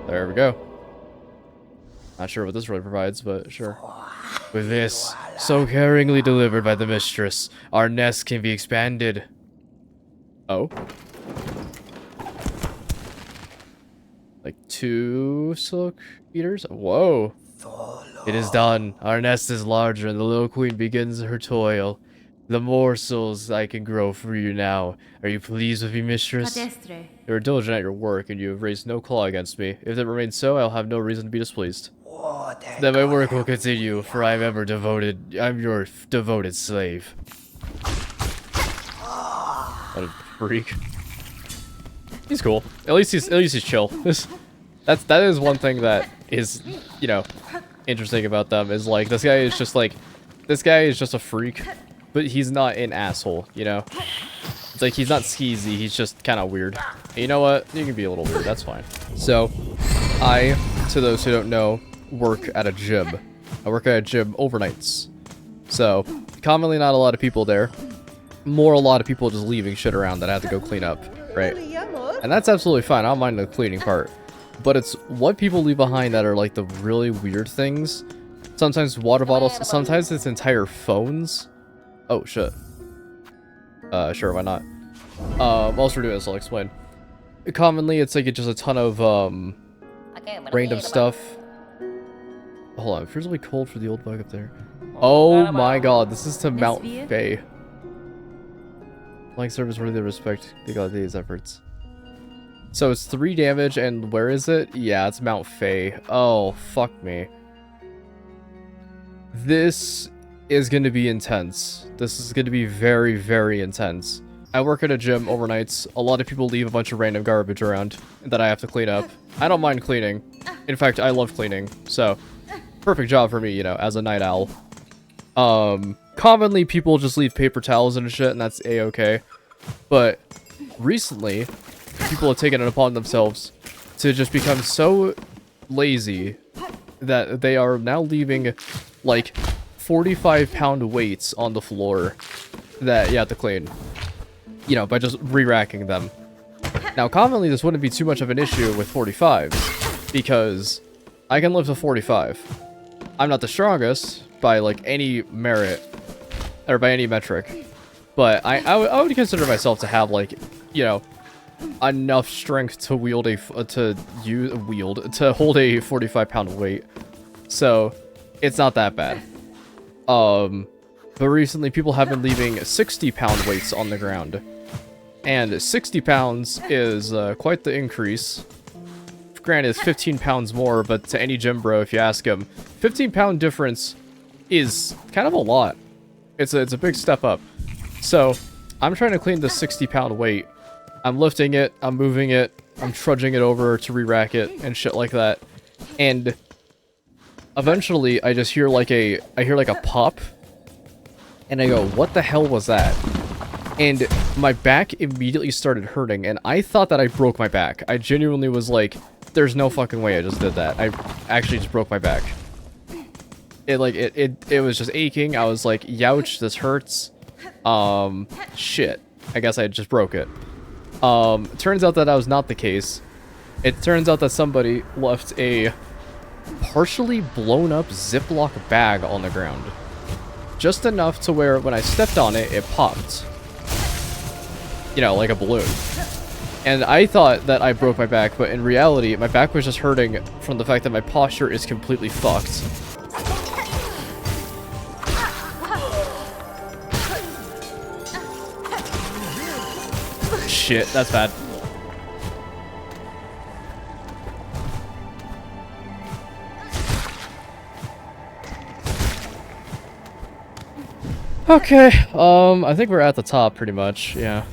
There we go. Not sure what this really provides, but sure. With this, so caringly delivered by the mistress, our nest can be expanded. Oh. Like 2 silk eaters? Whoa. It is done. Our nest is larger and the little queen begins her toil. The morsels I can grow for you now. Are you pleased with me, mistress? You are diligent at your work and you have raised no claw against me. If it remains so, I'll have no reason to be displeased. Then my work will continue, for I'm your devoted slave. What a freak. He's cool. At least he's chill. That is one thing that is, you know, interesting about them, is like this guy is just a freak, but he's not an asshole, you know? It's like he's not skeezy, he's just kind of weird. And you know what? You can be a little weird, that's fine. So, I, to those who don't know, work at a gym. I work at a gym overnights. So, commonly not a lot of people there. More a lot of people just leaving shit around that I have to go clean up, right? And that's absolutely fine, I don't mind the cleaning part. But it's what people leave behind that are like the really weird things. Sometimes water bottles, sometimes it's entire phones. Oh shit. Sure, why not? Whilst we're doing this, I'll explain. Commonly, it's like just a ton of random stuff. Hold on, it feels really cold for the old bug up there. Oh my god, this is to Mount Fae. Flying service worthy of respect. They got these efforts. So it's 3 damage, and where is it? Yeah, it's Mount Fae. Oh, fuck me. This is going to be intense. This is going to be very, very intense. I work at a gym overnights. A lot of people leave a bunch of random garbage around that I have to clean up. I don't mind cleaning. In fact, I love cleaning. So, perfect job for me, you know, as a night owl. Commonly people just leave paper towels and shit, and that's a-okay. But recently, people have taken it upon themselves to just become so lazy that they are now leaving like 45-pound weights on the floor that you have to clean, you know, by just re-racking them. Now, commonly this wouldn't be too much of an issue with 45s because I can lift a 45. I'm not the strongest by like any merit or by any metric, but I would consider myself to have, like, you know, enough strength to hold a 45-pound weight. So it's not that bad. But recently, people have been leaving 60-pound weights on the ground. And 60 pounds is quite the increase. Granted, it's 15 pounds more, but to any gym bro, if you ask him, 15-pound difference is kind of a lot. It's a big step up. So, I'm trying to clean the 60-pound weight. I'm lifting it, I'm moving it, I'm trudging it over to re-rack it, and shit like that. And eventually, I just hear like a pop, and I go, what the hell was that? And my back immediately started hurting, and I thought that I broke my back. I genuinely was like, there's no fucking way I just did that. I actually just broke my back. It was just aching. I was like, youch, this hurts. Shit. I guess I just broke it. Turns out that was not the case. It turns out that somebody left a partially blown up Ziploc bag on the ground. Just enough to where when I stepped on it, it popped. You know, like a balloon. And I thought that I broke my back, but in reality, my back was just hurting from the fact that my posture is completely fucked. Shit, that's bad. Okay, I think we're at the top pretty much, yeah.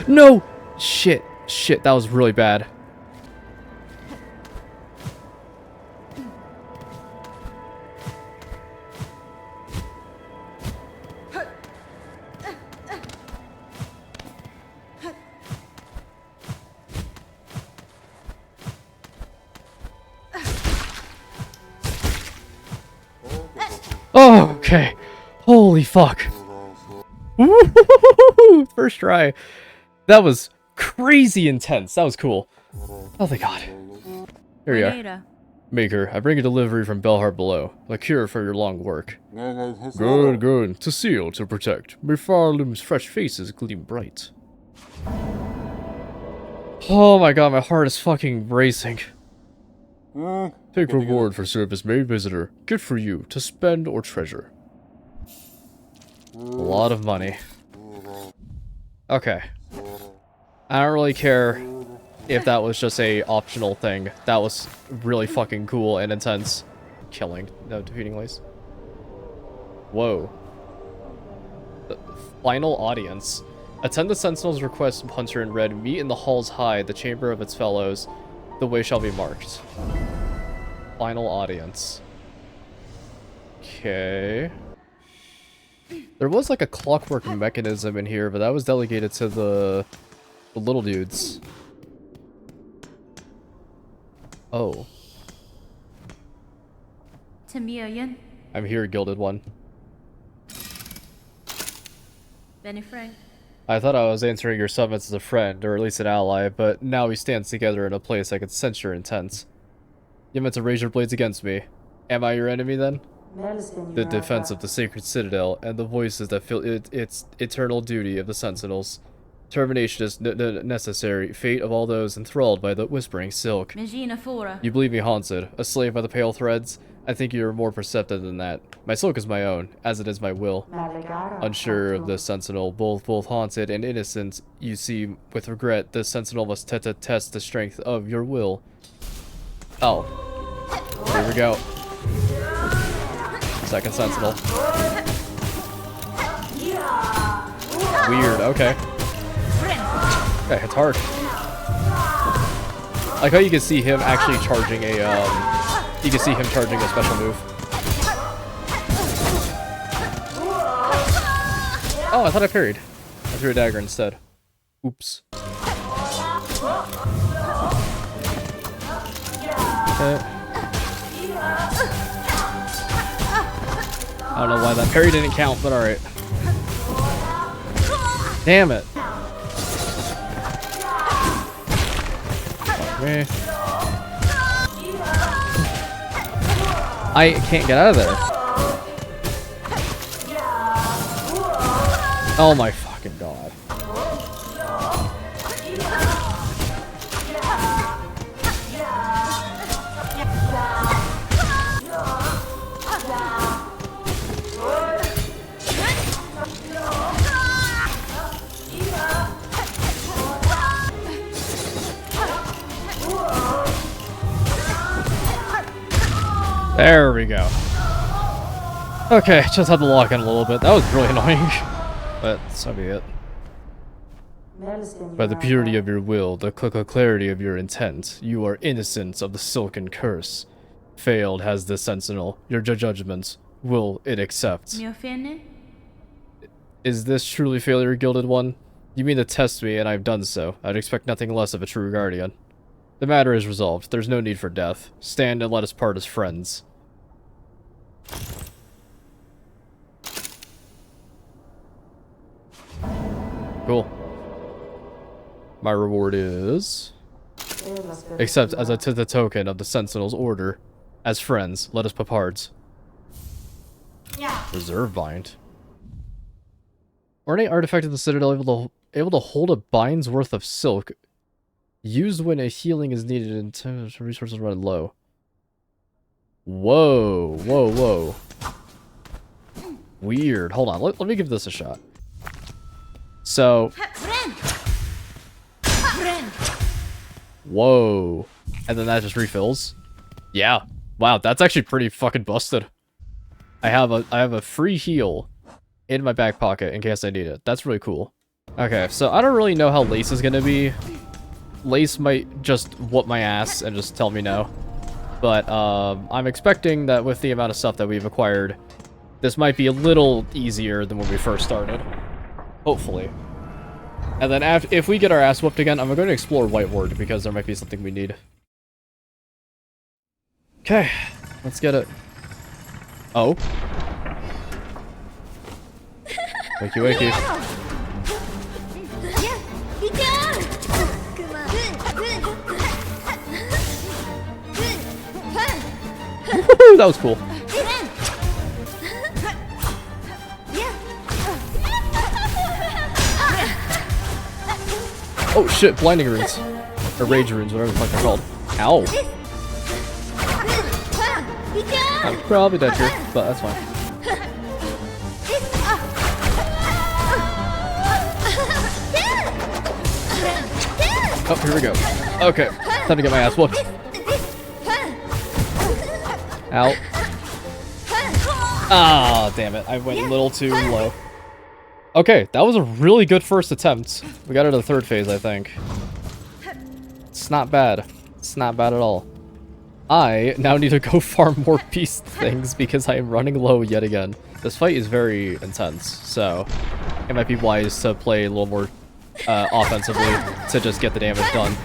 No! Shit, that was really bad. Oh, okay. Holy fuck. First try. That was crazy intense. That was cool. Oh, thank God. Here we are. Maker, I bring a delivery from Belhart below. A cure for your long work. Good. To seal, to protect. May Farloom's fresh faces gleam bright. Oh my God, my heart is fucking racing. Take reward for service made visitor. Good for you, to spend or treasure. A lot of money. Okay. I don't really care if that was just a optional thing. That was really fucking cool and intense. Killing. No, defeating ways. Whoa. The final audience. Attend the Sentinel's request, Hunter in Red. Meet in the Hall's High, the chamber of its fellows. The way shall be marked. Final audience. Okay. There was like a clockwork mechanism in here, but that was delegated to the little dudes. Oh. I'm here, Gilded One. Benny Frank. I thought I was answering your summons as a friend, or at least an ally, but now we stand together in a place I can sense your intent. You meant to raise your blades against me. Am I your enemy then? The defense of the sacred citadel, and the voices that fill its eternal duty of the sentinels. Termination is necessary. Fate of all those enthralled by the whispering silk. You believe me haunted, a slave by the pale threads? I think you are more perceptive than that. My silk is my own, as it is my will. Unsure of the sentinel, both haunted and innocent, you see with regret the sentinel must test the strength of your will. Oh. Here we go. Second sentinel. Weird, okay. Okay, it's hard. Like how you can see him actually charging a, you can see him charging a special move. Oh, I thought I parried. I threw a dagger instead. Oops. Okay. I don't know why that parry didn't count, but alright. Damn it. Okay. I can't get out of there. Oh my fucking God. There we go. Okay, just had to lock in a little bit. That was really annoying. But so be it. By the purity of your will, the clarity of your intent, you are innocent of the silken curse. Failed has the sentinel. Your judgment will it accept. Mi offende? Is this truly failure, Gilded One? You mean to test me, and I've done so. I'd expect nothing less of a true guardian. The matter is resolved. There's no need for death. Stand and let us part as friends. Cool. My reward is... Except as a token of the Sentinel's order. As friends, let us part. Reserve bind. Ornate artifact of the Citadel able to hold a bind's worth of silk. Used when a healing is needed and resources run low. Whoa, whoa, whoa. Weird. Hold on, let me give this a shot. So... Whoa. And then that just refills. Yeah. Wow, that's actually pretty fucking busted. I have a free heal in my back pocket in case I need it. That's really cool. Okay, so I don't really know how Lace is gonna be. Lace might just whoop my ass and just tell me no. But I'm expecting that with the amount of stuff that we've acquired, this might be a little easier than when we first started. Hopefully. And then if we get our ass whooped again, I'm going to explore White Ward because there might be something we need. Okay, let's get it. Oh. Wakey wakey. That was cool. Oh shit, blinding runes. Or rage runes, whatever the fuck they're called. Ow. I'm probably dead here, but that's fine. Oh, here we go. Okay, time to get my ass whooped. Ow. Ah, damn it. I went a little too low. Okay, that was a really good first attempt. We got into the third phase, I think. It's not bad. It's not bad at all. I now need to go farm more beast things because I am running low yet again. This fight is very intense, so it might be wise to play a little more offensively to just get the damage done.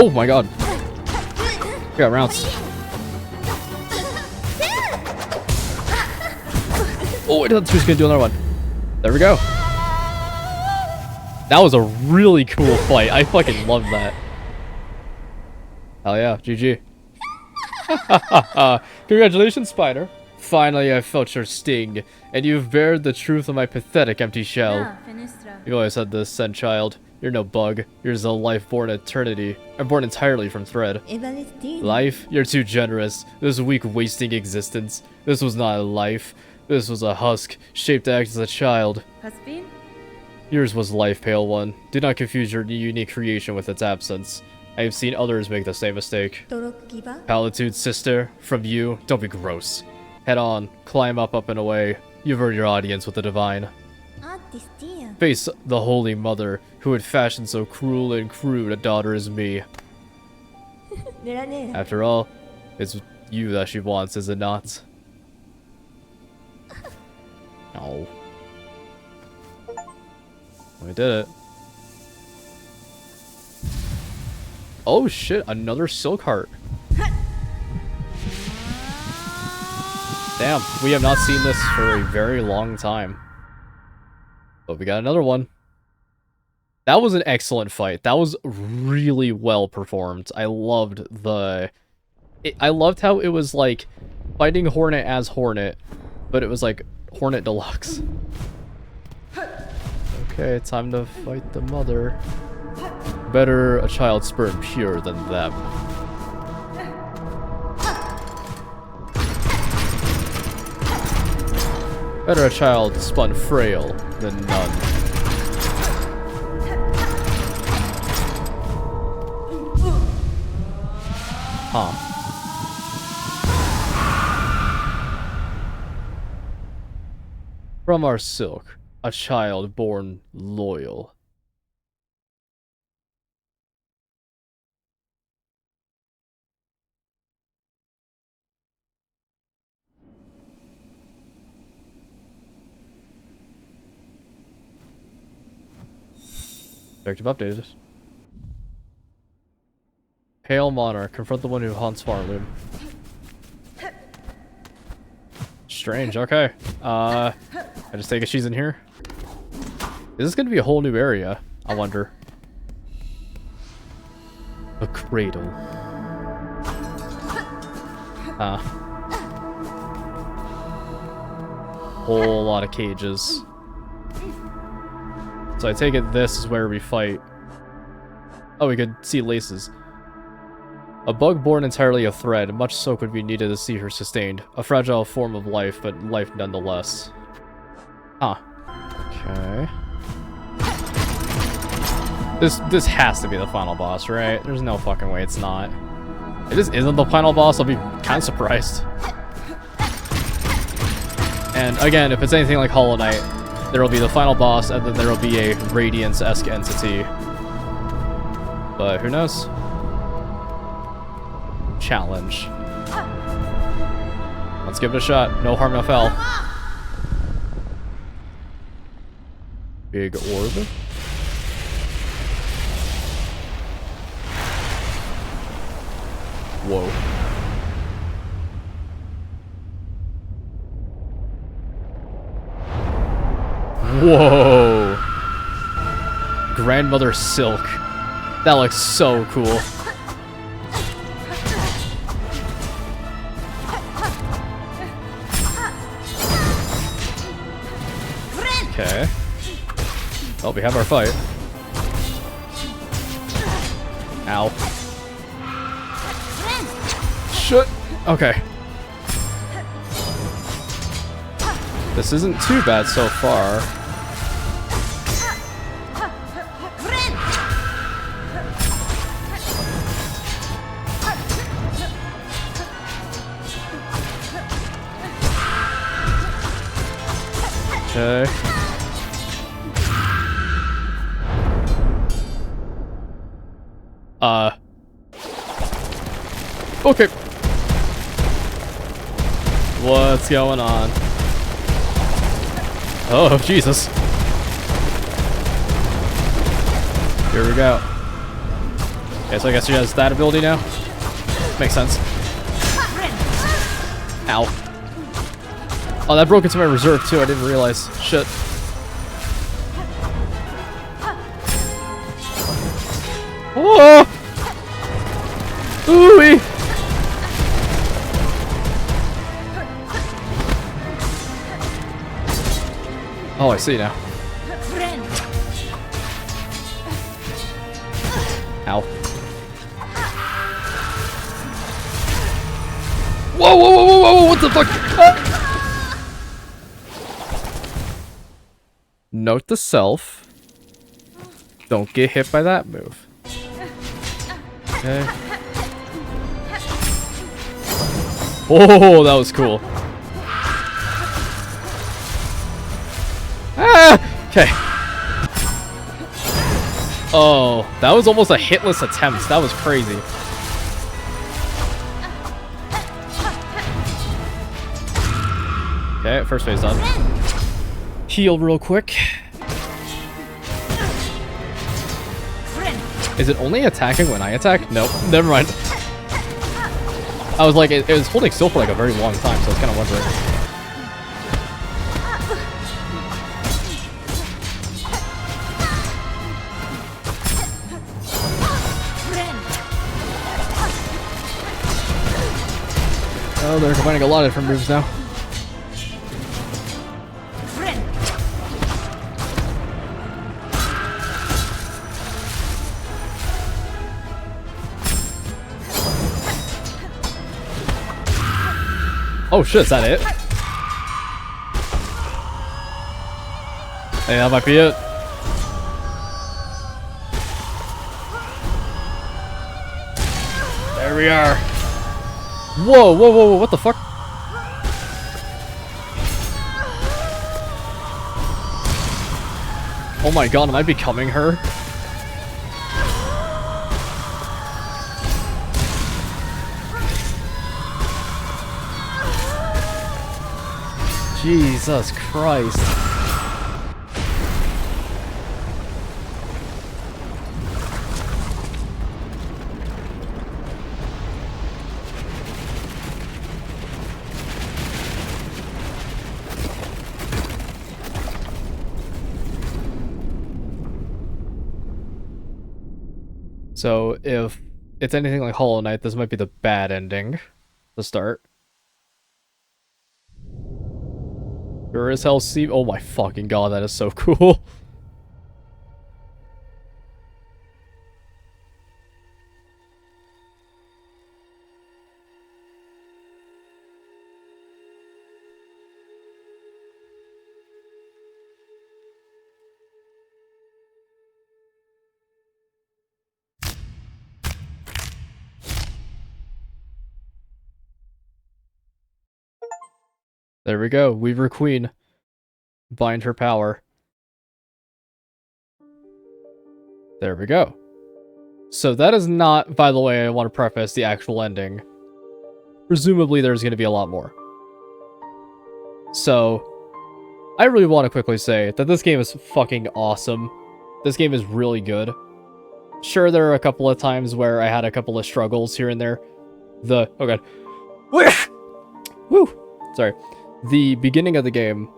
Oh my god. We got rounds. Oh, I thought she was gonna do another one. There we go. That was a really cool fight. I fucking love that. Hell yeah, GG. Congratulations, Spider. Finally, I felt your sting, and you've bared the truth of my pathetic empty shell. Ah, Finestra. You always said this, Sen child. You're no bug. You're a life born eternity. I'm born entirely from thread. Life? You're too generous. This weak, wasting existence. This was not a life. This was a husk, shaped to act as a child. Has been? Yours was life, Pale One. Do not confuse your unique creation with its absence. I have seen others make the same mistake. Palitude, sister, from you, don't be gross. Head on, climb up and away. You've earned your audience with the divine. face the Holy Mother, who had fashioned so cruel and crude a daughter as me. After all, it's you that she wants, is it not? No. We did it. Oh shit, another silk heart. Damn, we have not seen this for a very long time. But we got another one. That was an excellent fight. That was really well performed. I loved I loved how it was like fighting Hornet as Hornet, but it was like Hornet Deluxe. Okay, time to fight the mother. Better a child sperm pure than them. Better a child spun frail than none. Huh. From our silk, a child born loyal. Objective updated. Pale Monarch, confront the one who haunts Farloom. Strange, okay. I just take it she's in here. Is this gonna be a whole new area? I wonder. A cradle. Whole lot of cages. So I take it this is where we fight. Oh, we could see laces. A bug born entirely of thread, much soap would be needed to see her sustained. A fragile form of life, but life nonetheless. Huh. Okay. This has to be the final boss, right? There's no fucking way it's not. If this isn't the final boss, I'll be kind of surprised. And again, if it's anything like Hollow Knight, there will be the final boss, and then there will be a Radiance-esque entity. But who knows? Challenge. Let's give it a shot. No harm, no foul. Big orb. Whoa. Whoa! Grandmother Silk. That looks so cool. Okay. Oh, we have our fight. Ow. Shit. Okay. This isn't too bad so far. Okay. Okay. What's going on? Oh, Jesus. Here we go. Okay, so I guess she has that ability now? Makes sense. Ow. Oh, that broke into my reserve too, I didn't realize. Shit. Oh! Ooh-wee! Oh, I see now. Ow. Whoa, whoa, whoa, whoa, whoa, what the fuck? Ah! Note to self. Don't get hit by that move. Okay. Oh, that was cool. Ah! Okay. Oh, that was almost a hitless attempt. That was crazy. Okay, first phase done. Heal real quick. Is it only attacking when I attack? Nope, never mind. I was like, it was holding still for like a very long time, so I was kind of wondering. Oh, they're combining a lot of different moves now. Oh shit, is that it? Hey, that might be it. There we are. Whoa, whoa, whoa, whoa, what the fuck? Oh my god, am I becoming her? Jesus Christ. So, if it's anything like Hollow Knight, this might be the bad ending to start. Sure as hell see. Oh my fucking god, that is so cool. There we go, Weaver Queen. Bind her power. There we go. So that is not, by the way, I want to preface the actual ending. Presumably there's going to be a lot more. So, I really want to quickly say that this game is fucking awesome. This game is really good. Sure, there are a couple of times where I had a couple of struggles here and there. Oh god. Woo! Sorry. The beginning of the game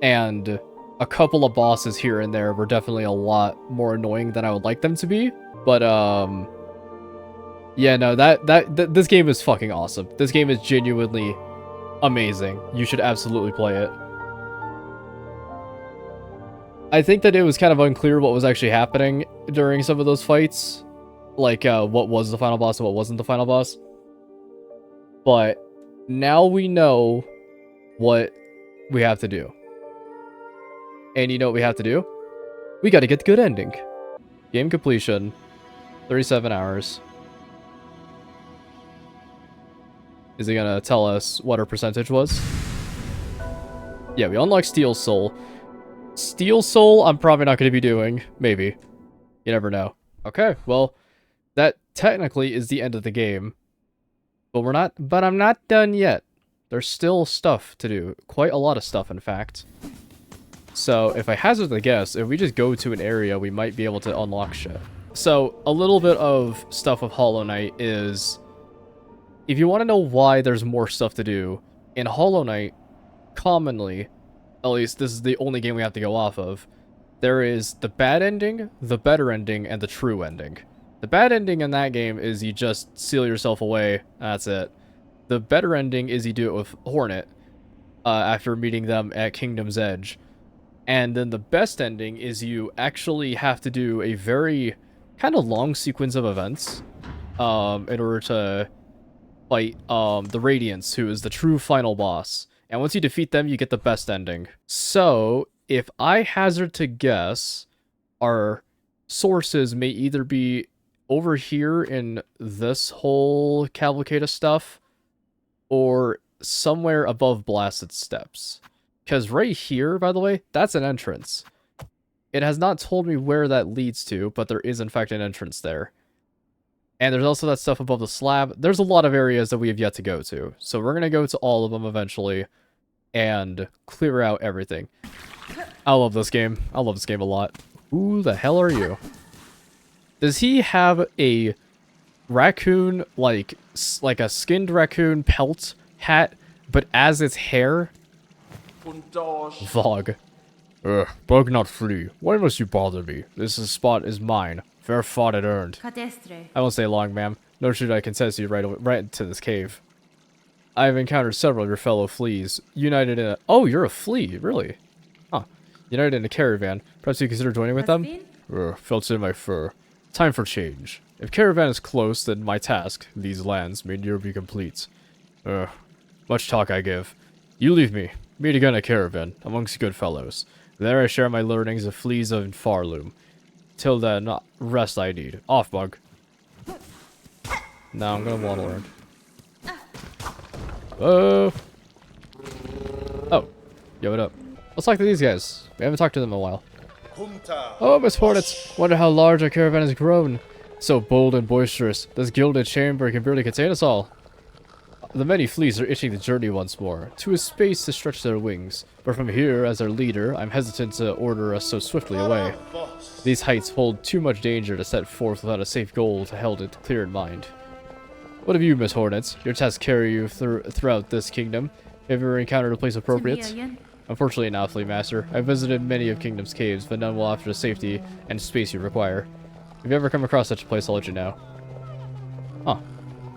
and a couple of bosses here and there were definitely a lot more annoying than I would like them to be. But, yeah, no, this game is fucking awesome. This game is genuinely amazing. You should absolutely play it. I think that it was kind of unclear what was actually happening during some of those fights. Like, what was the final boss and what wasn't the final boss. But now we know what we have to do. And you know what we have to do? We gotta get the good ending. Game completion. 37 hours. Is he gonna tell us what our percentage was? Yeah, we unlocked Steel Soul. Steel Soul, I'm probably not gonna be doing. Maybe. You never know. Okay, well, that technically is the end of the game. But I'm not done yet. There's still stuff to do. Quite a lot of stuff, in fact. So, if I hazard the guess, if we just go to an area, we might be able to unlock shit. So, a little bit of stuff of Hollow Knight is... If you want to know why there's more stuff to do, in Hollow Knight, commonly, at least this is the only game we have to go off of, there is the bad ending, the better ending, and the true ending. The bad ending in that game is you just seal yourself away, that's it. The better ending is you do it with Hornet, after meeting them at Kingdom's Edge. And then the best ending is you actually have to do a very kind of long sequence of events in order to fight the Radiants, who is the true final boss. And once you defeat them, you get the best ending. So, if I hazard to guess, our sources may either be over here in this whole cavalcade of stuff, or somewhere above Blasted Steps. Because right here, by the way, that's an entrance. It has not told me where that leads to, but there is in fact an entrance there. And there's also that stuff above the slab. There's a lot of areas that we have yet to go to. So we're going to go to all of them eventually and clear out everything. I love this game. I love this game a lot. Who the hell are you? Does he have a raccoon, like a skinned raccoon pelt hat, but as its hair? Vog. Bug not free. Why must you bother me? This spot is mine. Fair fought and earned. Cadestre. I won't stay long, ma'am. Nor should I contest you right into this cave. I have encountered several of your fellow fleas, united in a... Oh, you're a flea, really? Huh. United in a caravan. Perhaps you consider joining with them? Felt in my fur. Time for change. If caravan is close, then my task, these lands, may near be complete. Much talk I give. You leave me. Meet again at caravan, amongst good fellows. There I share my learnings of fleas of Farloom. Till then, rest I need. Off, bug. Now I'm gonna waddle around. Oh, yo, what up? Let's talk to these guys. We haven't talked to them in a while. Oh, Miss Hornets. Wonder how large our caravan has grown. So bold and boisterous. This gilded chamber can barely contain us all. The many fleas are itching to journey once more, to a space to stretch their wings. But from here, as their leader, I'm hesitant to order us so swiftly away. These heights hold too much danger to set forth without a safe goal to held it clear in mind. What of you, Miss Hornets? Your tasks carry you throughout this kingdom. Have you ever encountered a place appropriate? Unfortunately not, Flea Master. I've visited many of Kingdom's caves, but none will offer the safety and space you require. If you ever come across such a place, I'll let you know. Huh.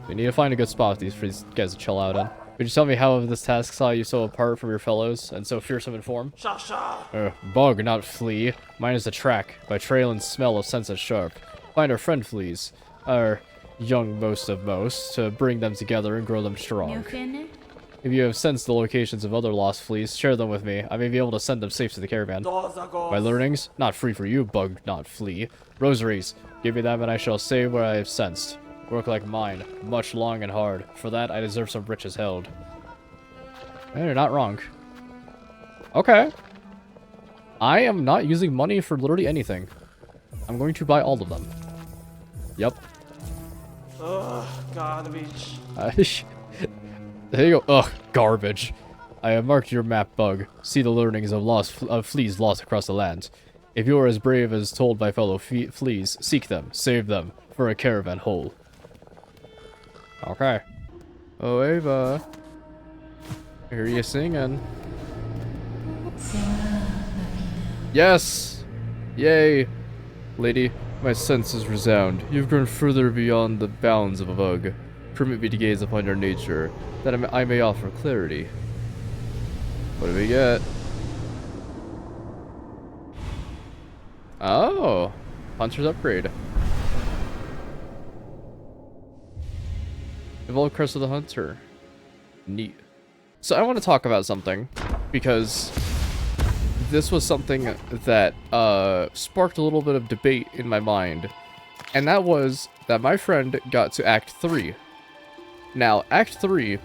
We need to find a good spot for these guys to chill out in. Would you tell me how this task saw you so apart from your fellows, and so fearsome in form? Bug, not flea. Mine is a track, by trail and smell of sense as sharp. Find our friend fleas, our young most, to bring them together and grow them strong. If you have sensed the locations of other lost fleas, share them with me. I may be able to send them safe to the caravan. My learnings? Not free for you, bug, not flea. Rosaries. Give me them and I shall say where I have sensed. Work like mine, much long and hard. For that, I deserve some riches held. You're not wrong. Okay. I am not using money for literally anything. I'm going to buy all of them. Yep. Ugh, garbage. There you go. Ugh, garbage. I have marked your map, bug. See the learnings of fleas lost across the land. If you are as brave as told by fellow fleas, seek them, save them, for a caravan whole. Okay. Oh, Ava. I hear you singing. Yes! Yay! Lady, my senses resound. You've grown further beyond the bounds of a bug. Permit me to gaze upon your nature, that I may offer clarity. What do we get? Oh! Hunter's upgrade. Evolve Crest of the Hunter. Neat. So I want to talk about something, because this was something that sparked a little bit of debate in my mind. And that was that my friend got to Act 3. Now, Act 3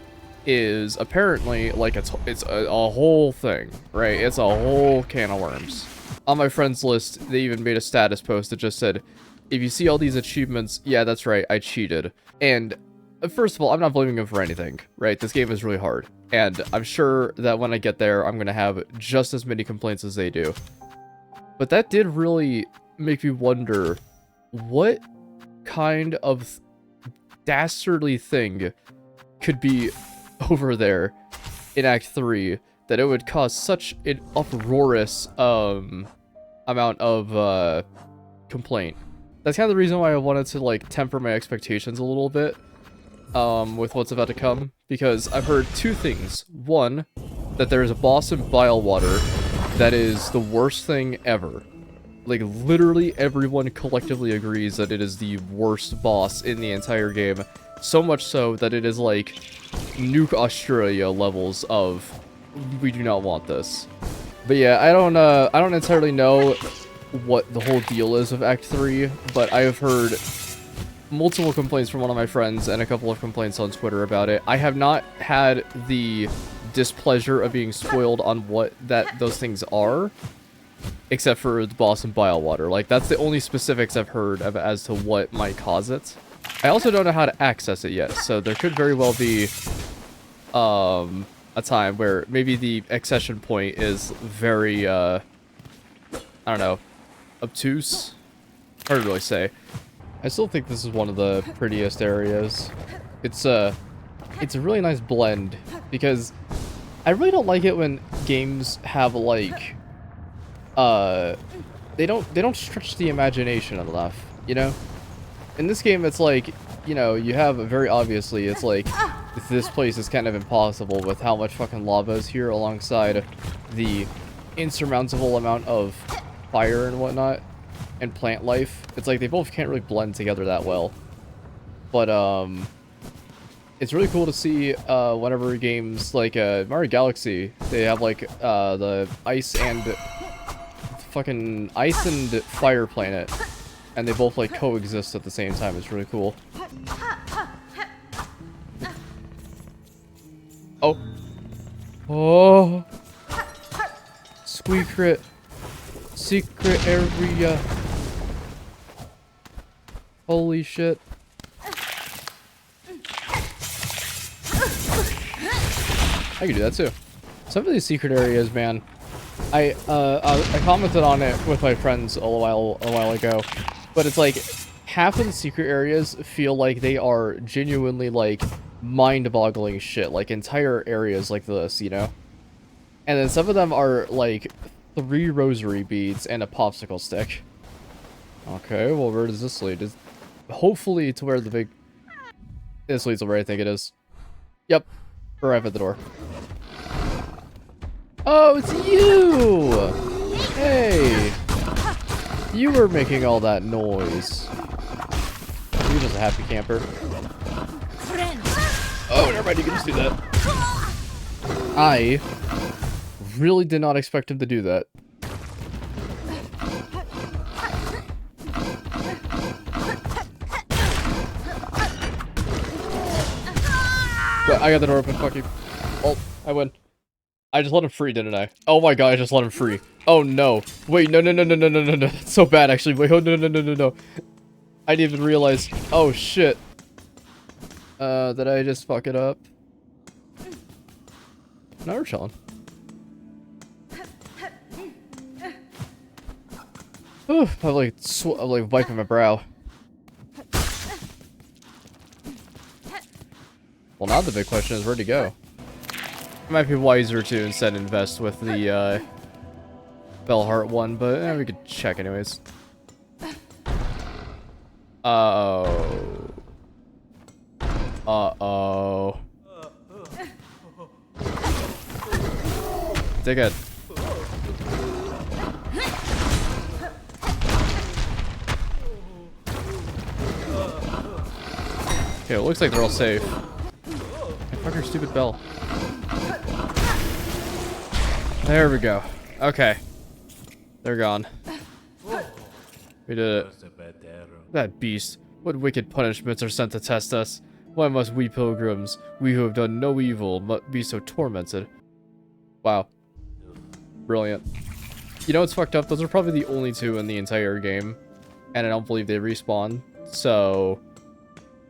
is apparently, like, it's a whole thing, right? It's a whole can of worms. On my friends list, they even made a status post that just said, if you see all these achievements, yeah, that's right, I cheated. And first of all, I'm not blaming him for anything, right? This game is really hard. And I'm sure that when I get there, I'm going to have just as many complaints as they do. But that did really make me wonder, what kind of dastardly thing could be over there in Act 3 that it would cause such an uproarious amount of complaint. That's kind of the reason why I wanted to, like, temper my expectations a little bit with what's about to come, because I've heard two things. One, that there is a boss in Bilewater that is the worst thing ever. Like, literally everyone collectively agrees that it is the worst boss in the entire game. So much so that it is like Nuke Australia levels of, we do not want this. But yeah, I don't entirely know what the whole deal is of Act 3, but I have heard multiple complaints from one of my friends and a couple of complaints on Twitter about it. I have not had the displeasure of being spoiled on what those things are, except for the boss in Biowater. Like, that's the only specifics I've heard of as to what might cause it. I also don't know how to access it yet, so there could very well be a time where maybe the accession point is very, I don't know, obtuse? Hard to really say. I still think this is one of the prettiest areas. It's a really nice blend, because I really don't like it when games have, like, they don't stretch the imagination enough, you know? In this game, it's like, you know, you have very obviously, it's like, this place is kind of impossible with how much fucking lava is here alongside the insurmountable amount of fire and whatnot and plant life. It's like they both can't really blend together that well. But, it's really cool to see, whenever games like, Mario Galaxy, they have, like, the ice and fire planet, and they both, like, coexist at the same time. It's really cool. Oh. Oh. Squeakrit. Secret area. Holy shit. I can do that too. Some of these secret areas, man. I commented on it with my friends a while ago, but it's like half of the secret areas feel like they are genuinely like mind-boggling shit, like entire areas like this, you know? And then some of them are like 3 rosary beads and a popsicle stick. Okay, well, where does this lead? Hopefully to where the big... This leads to where I think it is. Yep. Arrive at the door. Oh, it's you! Hey! You were making all that noise. You're just a happy camper. Oh, never mind, you can just do that. I really did not expect him to do that. But I got the door open, fuck you. Oh, I win. I just let him free, didn't I? Oh my god, I just let him free. Oh no. Wait, no. That's so bad, actually. Wait, oh, no. I didn't even realize. Oh shit. Did I just fuck it up? No, we're chilling. Ooh, I'm like wiping my brow. Well, now the big question is where'd he go? It might be wiser to instead invest with the Bellheart one, but we could check anyways. Uh-oh. Uh-oh. Take it. Okay, it looks like they're all safe. Hey, fuck your stupid bell. There we go. Okay. They're gone. We did it. That beast. What wicked punishments are sent to test us? Why must we pilgrims, we who have done no evil, be so tormented? Wow. Brilliant. You know what's fucked up? Those are probably the only 2 in the entire game. And I don't believe they respawn. So...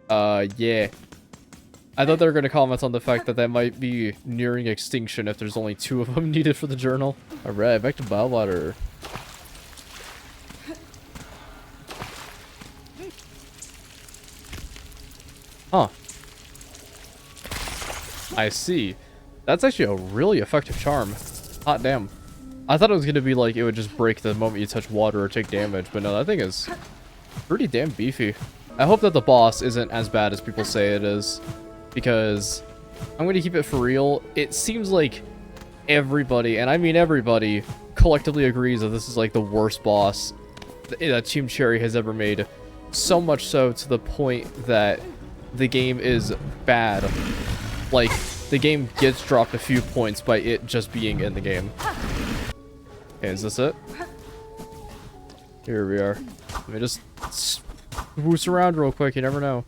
yeah. I thought they were going to comment on the fact that might be nearing extinction if there's only 2 of them needed for the journal. Alright, back to Biowater. Huh. I see. That's actually a really effective charm. Hot damn. I thought it was going to be like it would just break the moment you touch water or take damage, but no, that thing is pretty damn beefy. I hope that the boss isn't as bad as people say it is, because I'm going to keep it for real. It seems like everybody, and I mean everybody, collectively agrees that this is like the worst boss that Team Cherry has ever made. So much so to the point that the game is bad. Like, the game gets dropped a few points by it just being in the game. Okay, is this it? Here we are. Let me just boost around real quick, you never know.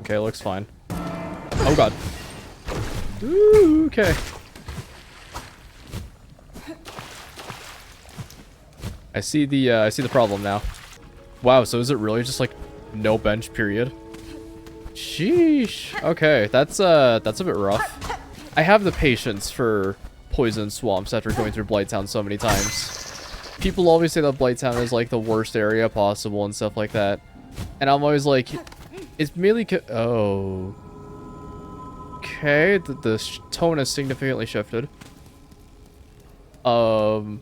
Okay, looks fine. Oh god. Ooh, okay. I see the problem now. Wow, so is it really just like no bench period? Sheesh. Okay, that's a bit rough. I have the patience for poison swamps after going through Blighttown so many times. People always say that Blighttown is like the worst area possible and stuff like that. And I'm always like, it's merely oh. Okay, the tone has significantly shifted. Blighttown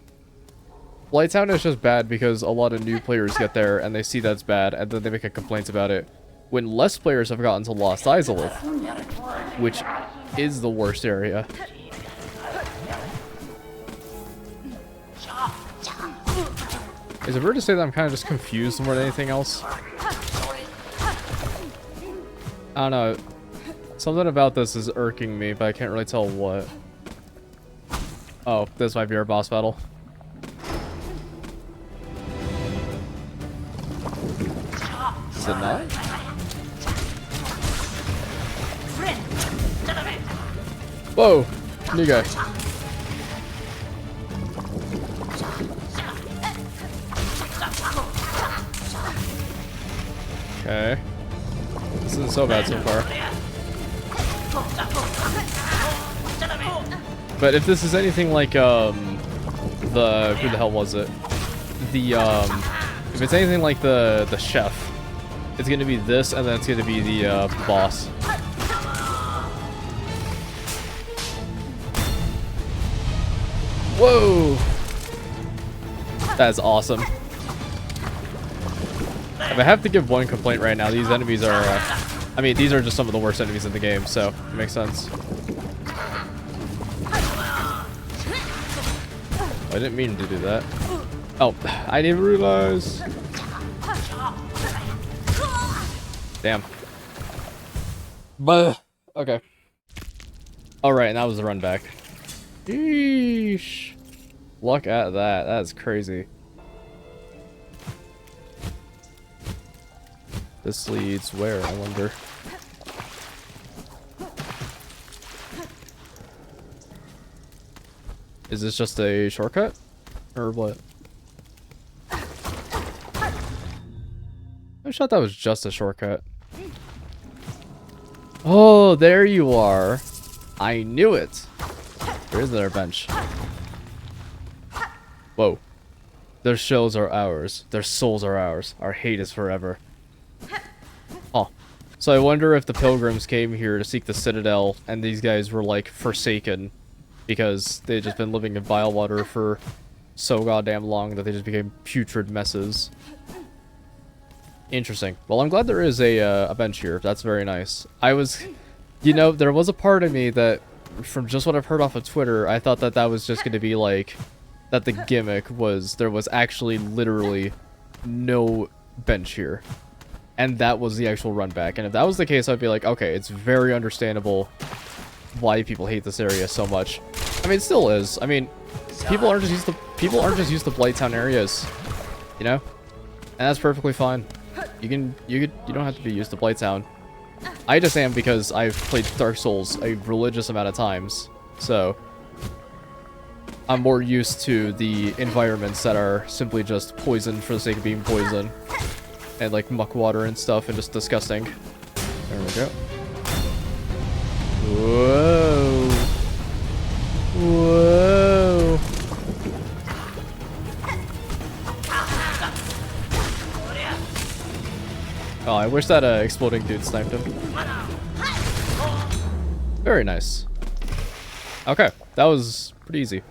is just bad because a lot of new players get there and they see that's bad and then they make a complaint about it. When less players have gotten to Lost Izalith, which is the worst area. Is it weird to say that I'm kind of just confused more than anything else? I don't know. Something about this is irking me, but I can't really tell what. Oh, this might be our boss battle. Is it not? Whoa! New guy. Okay. This isn't so bad so far. But if this is anything like, who the hell was it? If it's anything like the chef, it's gonna be this, and then it's gonna be the, boss. Whoa! That is awesome. If I have to give one complaint right now, these enemies are, I mean, these are just some of the worst enemies in the game, so it makes sense. I didn't mean to do that. Oh, I didn't realize. Damn. But, okay. Alright, and that was the run back. Sheesh. Look at that. That's crazy. This leads where, I wonder. Is this just a shortcut? Or what? I thought that was just a shortcut. Oh, there you are. I knew it. Where's their bench? Whoa. Their shells are ours. Their souls are ours. Our hate is forever. Oh. So I wonder if the pilgrims came here to seek the citadel and these guys were like forsaken because they'd just been living in vile water for so goddamn long that they just became putrid messes. Interesting. Well, I'm glad there is a bench here. That's very nice. You know, there was a part of me that, from just what I've heard off of Twitter, I thought that that was just going to be like, that the gimmick was there was actually literally no bench here. And that was the actual run back. And if that was the case, I'd be like, okay, it's very understandable why people hate this area so much. I mean, it still is. I mean, people aren't just used to Blighttown areas, you know? And that's perfectly fine. You don't have to be used to Blighttown. I just am because I've played Dark Souls a religious amount of times, so I'm more used to the environments that are simply just poison for the sake of being poison, and like muck water and stuff, and just disgusting. There we go. Whoa! Whoa! Oh, I wish that exploding dude sniped him. Very nice. Okay, that was pretty easy.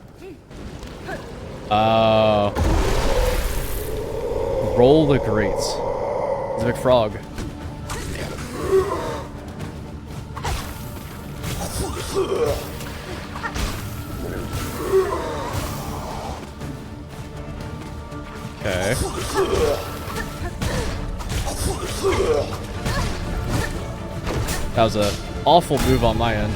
Roll the grates. It's a big frog. Okay. That was an awful move on my end.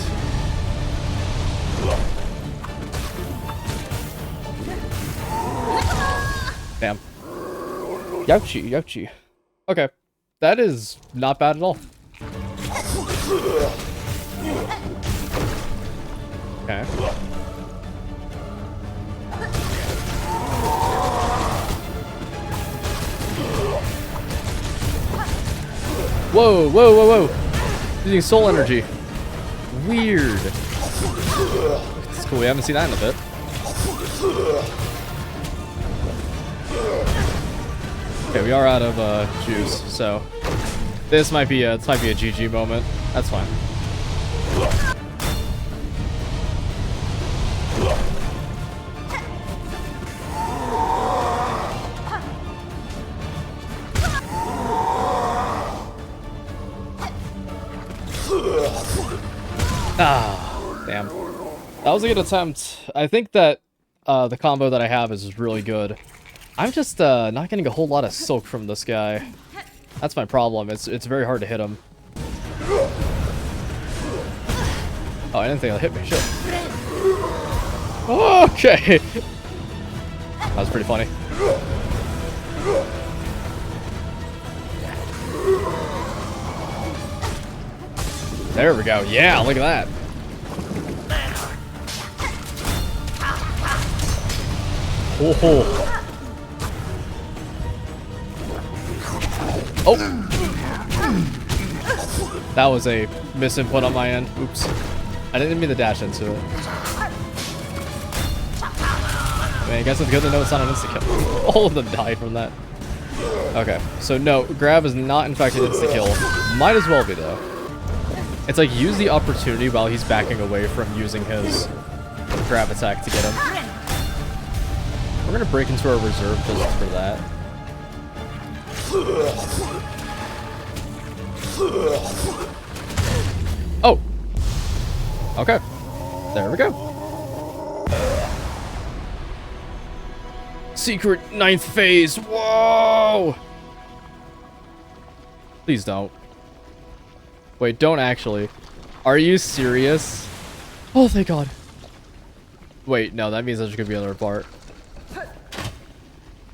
Damn. Youchie, youchie. Okay. That is not bad at all. Okay. Whoa, whoa, whoa, whoa. Using soul energy. Weird. It's cool, we haven't seen that in a bit. Okay, we are out of juice, so this might be a GG moment. That's fine. Ah, damn. That was a good attempt. I think that the combo that I have is really good. I'm just not getting a whole lot of silk from this guy. That's my problem. It's very hard to hit him. Oh, I didn't think that'd hit me. Shit. Okay. That was pretty funny. There we go. Yeah, look at that. Oh. Oh. That was a misinput on my end. Oops. I didn't mean to dash into it. I mean, I guess it's good to know it's not an insta-kill. All of them died from that. Okay, so no, grab is not in fact an insta-kill. Might as well be though. It's like use the opportunity while he's backing away from using his grab attack to get him. We're gonna break into our reserve just for that. Oh! Okay. There we go. Secret 9th phase! Whoa! Please don't. Wait, don't actually. Are you serious? Oh, thank God. Wait, no, that means there's gonna be another part.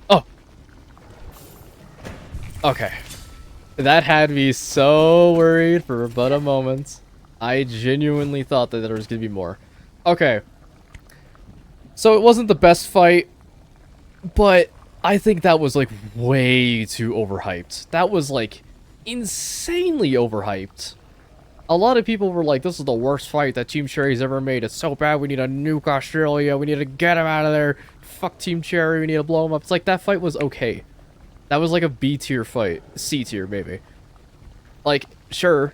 Oh! Okay. That had me so worried for but a moment. I genuinely thought that there was gonna be more. Okay. So it wasn't the best fight, but I think that was like way too overhyped. That was like insanely overhyped. A lot of people were like, this is the worst fight that Team Cherry's ever made. It's so bad, we need to nuke Australia. We need to get him out of there. Fuck Team Cherry, we need to blow him up. It's like, that fight was okay. That was like a B tier fight. C tier, maybe. Like, sure,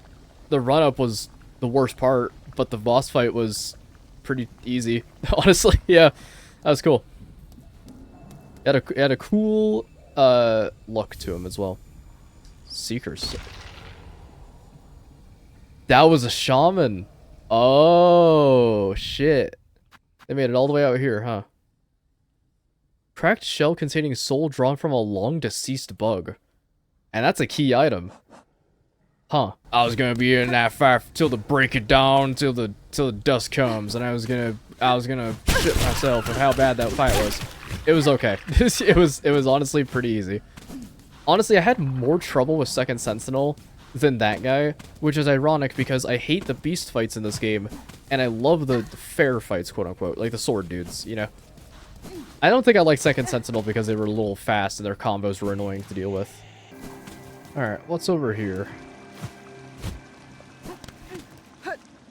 the run-up was the worst part, but the boss fight was pretty easy. Honestly, yeah, that was cool. It had a cool look to him as well. Seekers. That was a shaman. Oh, shit. They made it all the way out here, huh? Cracked shell containing soul drawn from a long deceased bug. And that's a key item. Huh. I was gonna be in that fire till the break it down, till the dusk comes, and I was gonna shit myself with how bad that fight was. It was okay. it was honestly pretty easy. Honestly, I had more trouble with Second Sentinel than that guy, which is ironic because I hate the beast fights in this game, and I love the fair fights, quote unquote, like the sword dudes, you know? I don't think I liked Second Sentinel because they were a little fast and their combos were annoying to deal with. Alright, what's over here?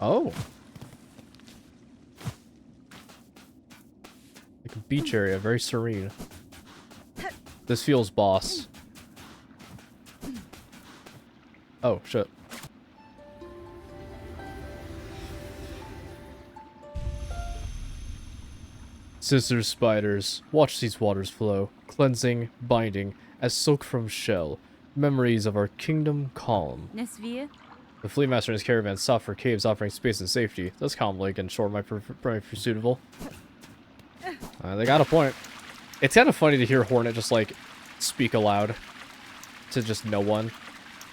Oh. Like a beach area, very serene. This feels boss. Oh, shit. Scissors, spiders, watch these waters flow, cleansing, binding, as silk from shell, memories of our kingdom calm. The Fleet Master and his caravan sought for caves offering space and safety. This calm lake and shore might be suitable. They got a point. It's kind of funny to hear Hornet just, like, speak aloud to just no one.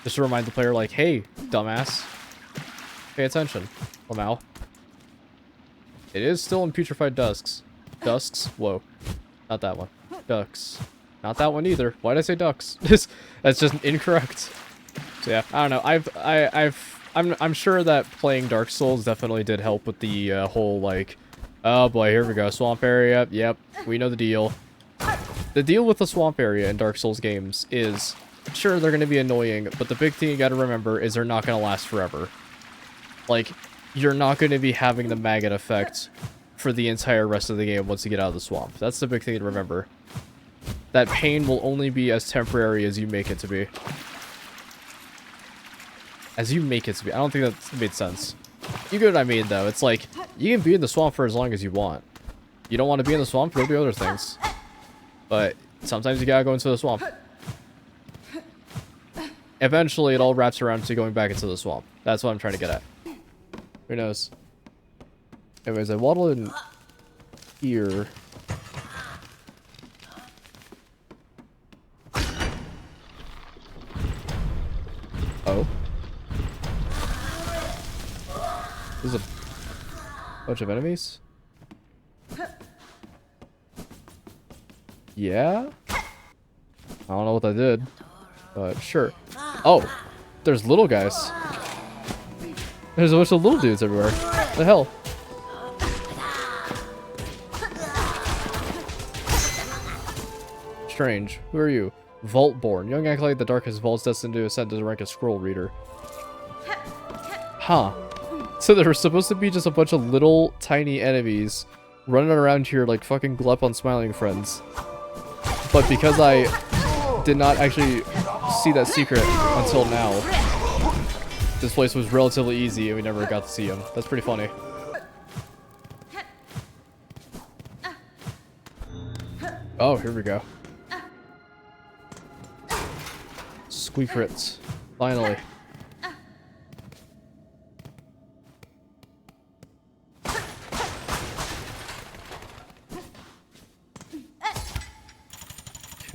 Just to remind the player, like, hey, dumbass, pay attention, Lamau. It is still in Putrefied Dusks. Dusks? Whoa. Not that one. Ducks. Not that one either. Why did I say ducks? That's just incorrect. So yeah, I don't know. I'm sure that playing Dark Souls definitely did help with the whole, like, oh boy, here we go, swamp area. Yep, we know the deal. The deal with the swamp area in Dark Souls games is sure, they're going to be annoying, but the big thing you got to remember is they're not going to last forever. Like, you're not going to be having the maggot effect for the entire rest of the game once you get out of the swamp. That's the big thing to remember. That pain will only be as temporary as you make it to be. As you make it to be. I don't think that made sense. You get what I mean, though. It's like, you can be in the swamp for as long as you want. You don't want to be in the swamp, go do other things. But sometimes you gotta go into the swamp. Eventually, it all wraps around to going back into the swamp. That's what I'm trying to get at. Who knows? Anyways, I waddle in here. Oh. There's a bunch of enemies? Yeah? I don't know what I did, but sure. Oh, there's little guys. There's a bunch of little dudes everywhere. What the hell? Strange. Who are you? Vault-born. Young acolyte, the darkest vault's destined to ascend to the rank of scroll reader. Huh. So there were supposed to be just a bunch of little tiny enemies running around here like fucking Glep on Smiling Friends. But because I did not actually see that secret until now, this place was relatively easy and we never got to see him. That's pretty funny. Oh, here we go. Squeakrits. Finally.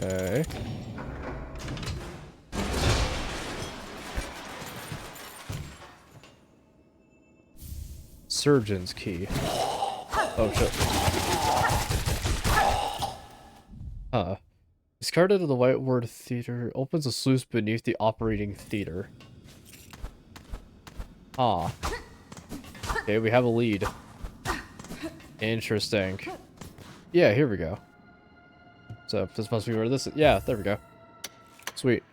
Okay. Surgeon's key. Oh shit. Discarded to the White Ward Theater. Opens a sluice beneath the operating theater. Okay, we have a lead. Interesting. Yeah, here we go. So, this must be where this is. Yeah, there we go. Sweet.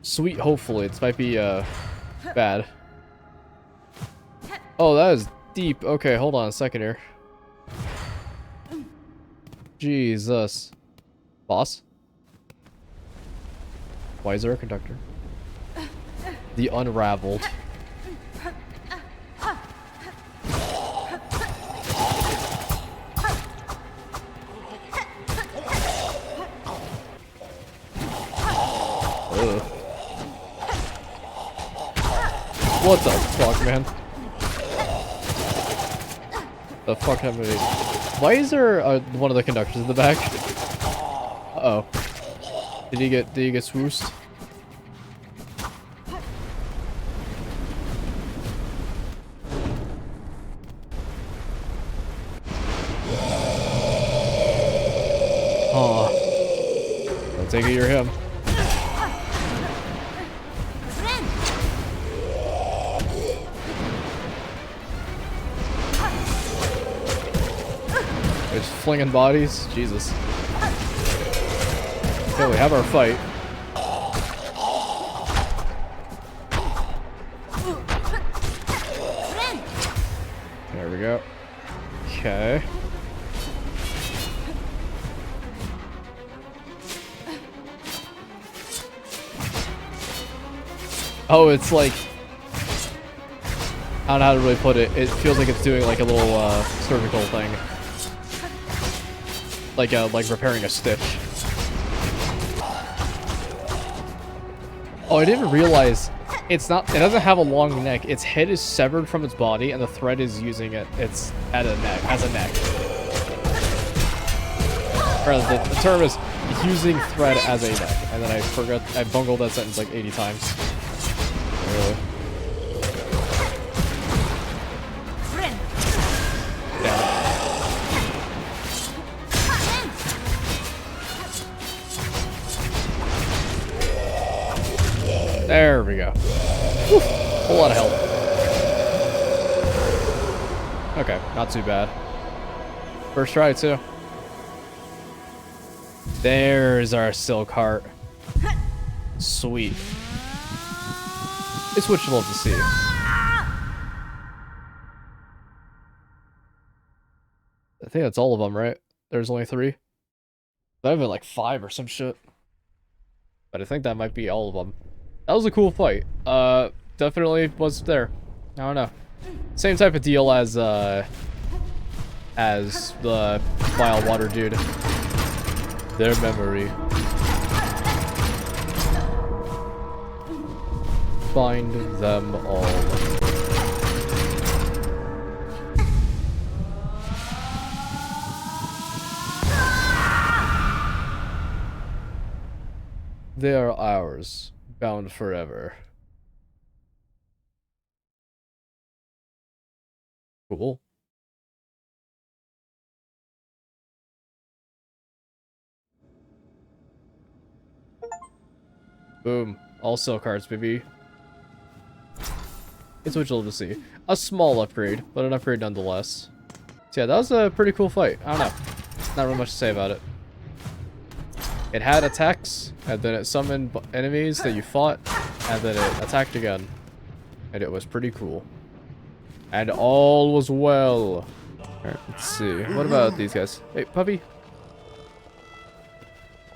Sweet, hopefully. This might be, bad. Oh, that is deep. Okay, hold on a second here. Jesus. Boss? Why is there a conductor? The Unraveled. Ugh. What the fuck, man? The fuck happened to me? Why is there one of the conductors in the back? Uh-oh. Did he get swoosed? Oh. I take it you're him. Just flinging bodies? Jesus. Okay, we have our fight. There we go. Okay. Oh, it's like... I don't know how to really put it. It feels like it's doing like a little surgical thing. Like repairing a stitch. Oh, I didn't realize it doesn't have a long neck. Its head is severed from its body and the thread is using it as a neck. Or the term is using thread as a neck. And then I bungled that sentence like 80 times. Really. There we go. Whew. Whole lot of help. Okay, not too bad. First try, too. There's our silk heart. Sweet. It's what you love to see. I think that's all of them, right? There's only 3. That have been like 5 or some shit. But I think that might be all of them. That was a cool fight. Definitely was there. I don't know. Same type of deal as the vile water dude. Their memory. Find them all. They are ours, bound forever. Cool. Boom. All cell cards, baby. It's what you'll to see. A small upgrade, but an upgrade nonetheless. So yeah, that was a pretty cool fight. I don't know. Not really much to say about it. It had attacks, and then it summoned enemies that you fought, and then it attacked again. And it was pretty cool. And all was well. Alright, let's see. What about these guys? Hey, puppy.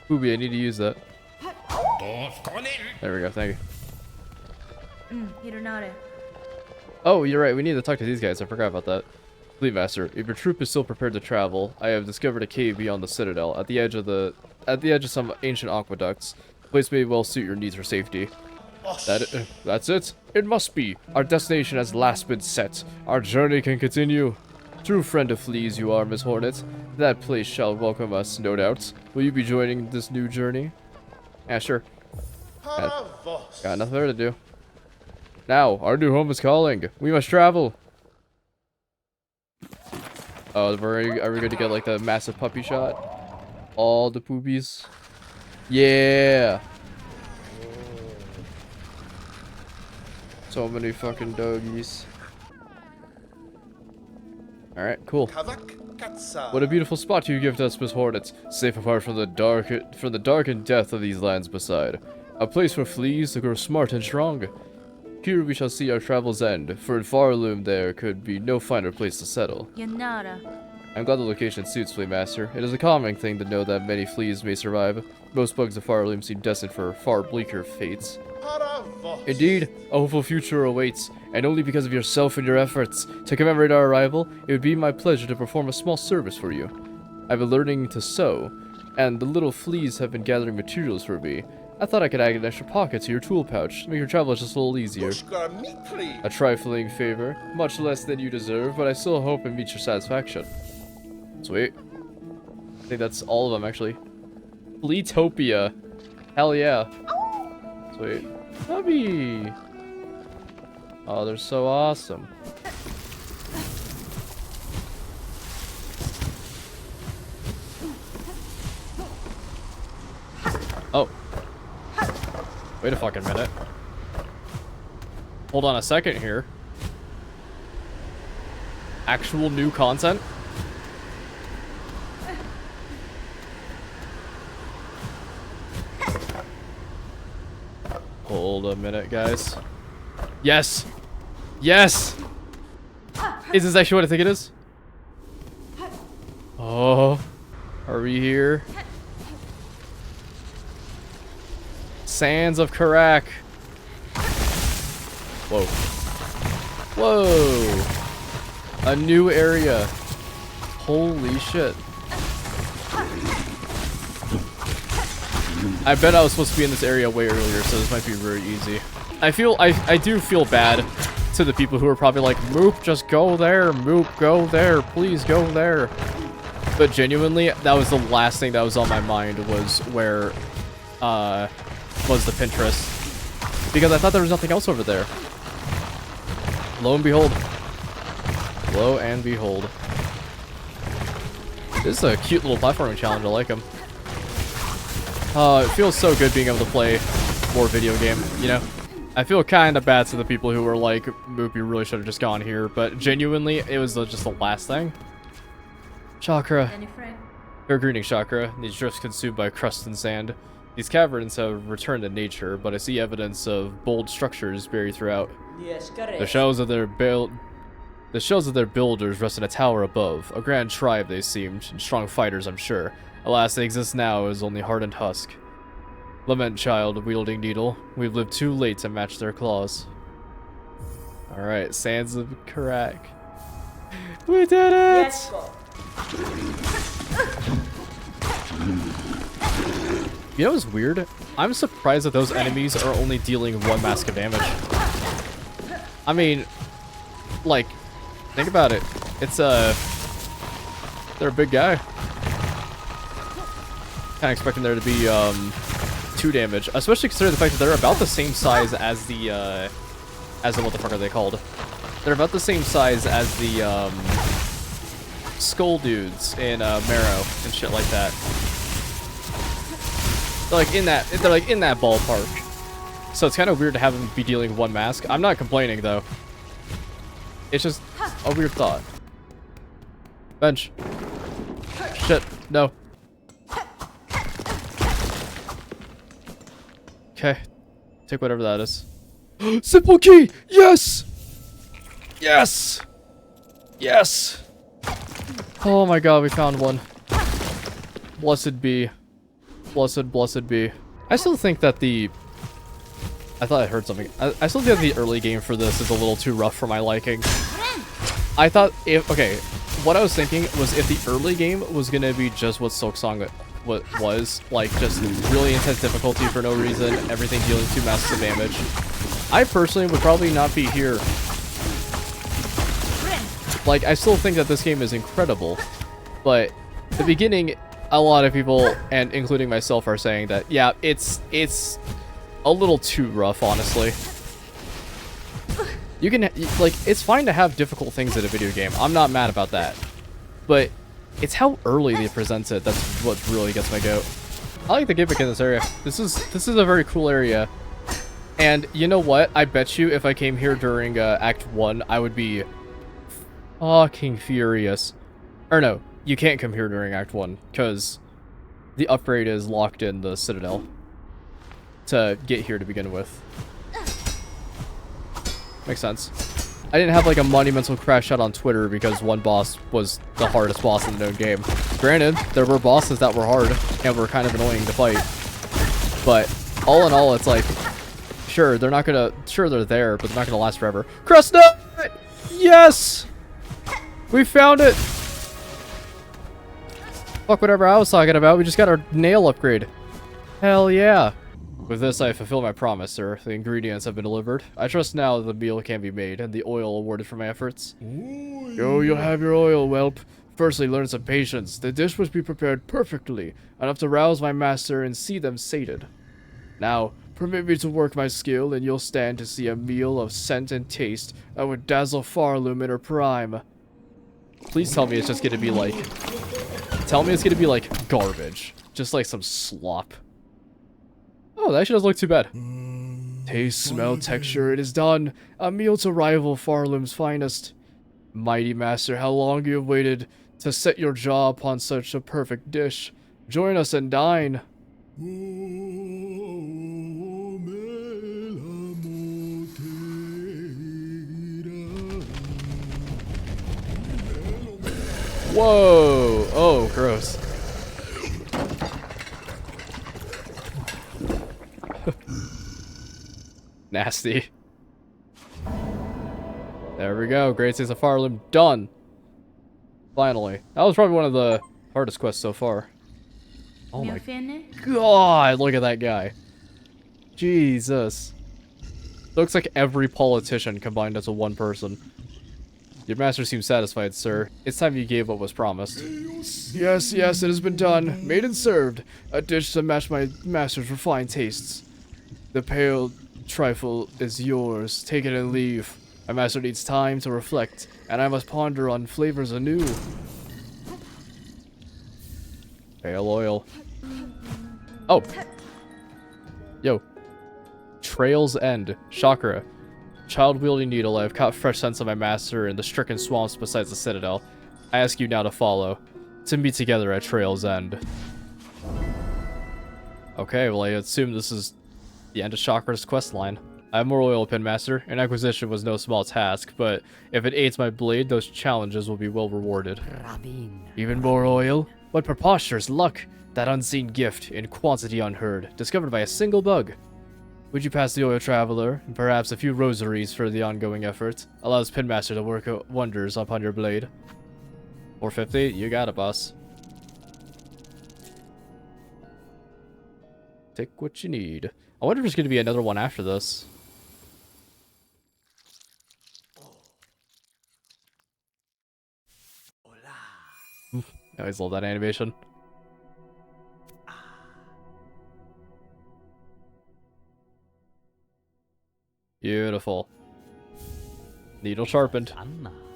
Booby, I need to use that. There we go, thank you. Oh, you're right, we need to talk to these guys. I forgot about that. Fleet Master, if your troop is still prepared to travel, I have discovered a cave beyond the Citadel, at the edge of some ancient aqueducts. The place may well suit your needs for safety. That's it. It must be. Our destination has last been set. Our journey can continue. True friend of fleas you are, Miss Hornet. That place shall welcome us, no doubt. Will you be joining this new journey? Yeah, sure. Got nothing better to do. Now, our new home is calling. We must travel. Oh, are we going to get like the massive puppy shot? All the poopies. Yeah. So many fucking doggies. Alright, cool. What a beautiful spot you give to us, Miss Hornet. Safe apart from the dark and death of these lands beside. A place for fleas to grow smart and strong. Here we shall see our travels end, for in Farloom there could be no finer place to settle. I'm glad the location suits, Flea Master. It is a calming thing to know that many fleas may survive. Most bugs of Farloom seem destined for far bleaker fates. Indeed, a hopeful future awaits, and only because of yourself and your efforts. To commemorate our arrival, it would be my pleasure to perform a small service for you. I've been learning to sew, and the little fleas have been gathering materials for me. I thought I could add an extra pocket to your tool pouch to make your travels just a little easier. A trifling favor, much less than you deserve, but I still hope it meets your satisfaction. Sweet. I think that's all of them, actually. Fleetopia. Hell yeah. Sweet. Puppy! Oh, they're so awesome. Oh. Wait a fucking minute. Hold on a second here. Actual new content? Hold a minute, guys. Yes! Yes! Is this actually what I think it is? Oh. Are we here? Sands of Karak. Whoa. Whoa. A new area. Holy shit. I bet I was supposed to be in this area way earlier, so this might be very easy. I do feel bad to the people who are probably like, Moop, just go there. Moop, go there. Please go there. But genuinely, that was the last thing that was on my mind, was where, was the Pinterest. Because I thought there was nothing else over there. Lo and behold. Lo and behold. This is a cute little platforming challenge. I like them. It feels so good being able to play more video game, you know? I feel kind of bad to the people who were like, Moop, you really should have just gone here. But genuinely, it was just the last thing. Chakra. Her greeting, Chakra. These drifts consumed by crust and sand. These caverns have returned to nature, but I see evidence of bold structures buried throughout. The shells of their builders rest in a tower above. A grand tribe they seemed, and strong fighters I'm sure. Alas, they exist now as only hardened husk. Lament, child, wielding needle. We've lived too late to match their claws. Alright, Sands of Karak. We did it! Let's go. You know what's weird? I'm surprised that those enemies are only dealing 1 mask of damage. I mean, like, think about it. It's they're a big guy. Kinda expecting there to be 2 damage, especially considering the fact that they're about the same size as the what the fuck are they called? They're about the same size as the skull dudes in Marrow and shit like that. They're like in that ballpark. So it's kind of weird to have them be dealing 1 mask. I'm not complaining though. It's just a weird thought. Bench. Shit. No. Okay. Take whatever that is. Simple key! Yes! Yes! Yes! Oh my god, we found one. Blessed be. Blessed be. I still think that I thought I heard something. I still think the early game for this is a little too rough for my liking. I thought okay, what I was thinking was if the early game was gonna be just what Silksong was, like just really intense difficulty for no reason, everything dealing 2 masks of damage, I personally would probably not be here. Like, I still think that this game is incredible, but the beginning, a lot of people, and including myself, are saying that, yeah, it's a little too rough, honestly. You can, like, it's fine to have difficult things in a video game. I'm not mad about that. But it's how early they present it that's what really gets my goat. I like the gimmick in this area. This is a very cool area. And you know what? I bet you if I came here during Act 1, I would be fucking furious. Or no, you can't come here during Act 1, because the upgrade is locked in the Citadel to get here to begin with. Makes sense. I didn't have like a monumental crash out on Twitter because one boss was the hardest boss in the known game. Granted, there were bosses that were hard and were kind of annoying to fight. But all in all, it's like, sure, they're there, but they're not gonna last forever. Crest nut! Yes! We found it! Fuck whatever I was talking about, we just got our nail upgrade. Hell yeah. With this, I fulfill my promise, sir. The ingredients have been delivered. I trust now that the meal can be made, and the oil awarded for my efforts. Go, you'll have your oil, whelp. Firstly, learn some patience. The dish must be prepared perfectly, enough to rouse my master and see them sated. Now, permit me to work my skill, and you'll stand to see a meal of scent and taste that would dazzle Farloom in her prime. Please tell me it's just gonna be like... Tell me it's gonna be like garbage. Just like some slop. Oh, that actually doesn't look too bad. Taste, smell, texture, it is done. A meal to rival Farloom's finest. Mighty master, how long you have waited to set your jaw upon such a perfect dish. Join us and dine. Whoa! Oh, gross. Nasty. There we go. Great States of Farloom done. Finally. That was probably one of the hardest quests so far. Oh my god, look at that guy. Jesus. Looks like every politician combined as a one person. Your master seems satisfied, sir. It's time you gave what was promised. Yes, yes, it has been done. Made and served. A dish to match my master's refined tastes. The pale trifle is yours. Take it and leave. My master needs time to reflect, and I must ponder on flavors anew. Pale oil. Oh. Yo. Trail's End. Chakra. Child-wielding needle, I have caught fresh scents of my master in the stricken swamps besides the Citadel. I ask you now to follow, to meet together at Trail's End. Okay, well I assume this is the end of Chakra's quest line. I have more oil, Pinmaster. An acquisition was no small task, but if it aids my blade, those challenges will be well rewarded. Even more oil? What preposterous luck! That unseen gift, in quantity unheard, discovered by a single bug. Would you pass the oil traveler, and perhaps a few rosaries for the ongoing effort? Allows Pinmaster to work wonders upon your blade. 450, you got it, boss. Take what you need. I wonder if there's going to be another one after this. I always love that animation. Beautiful. Needle sharpened.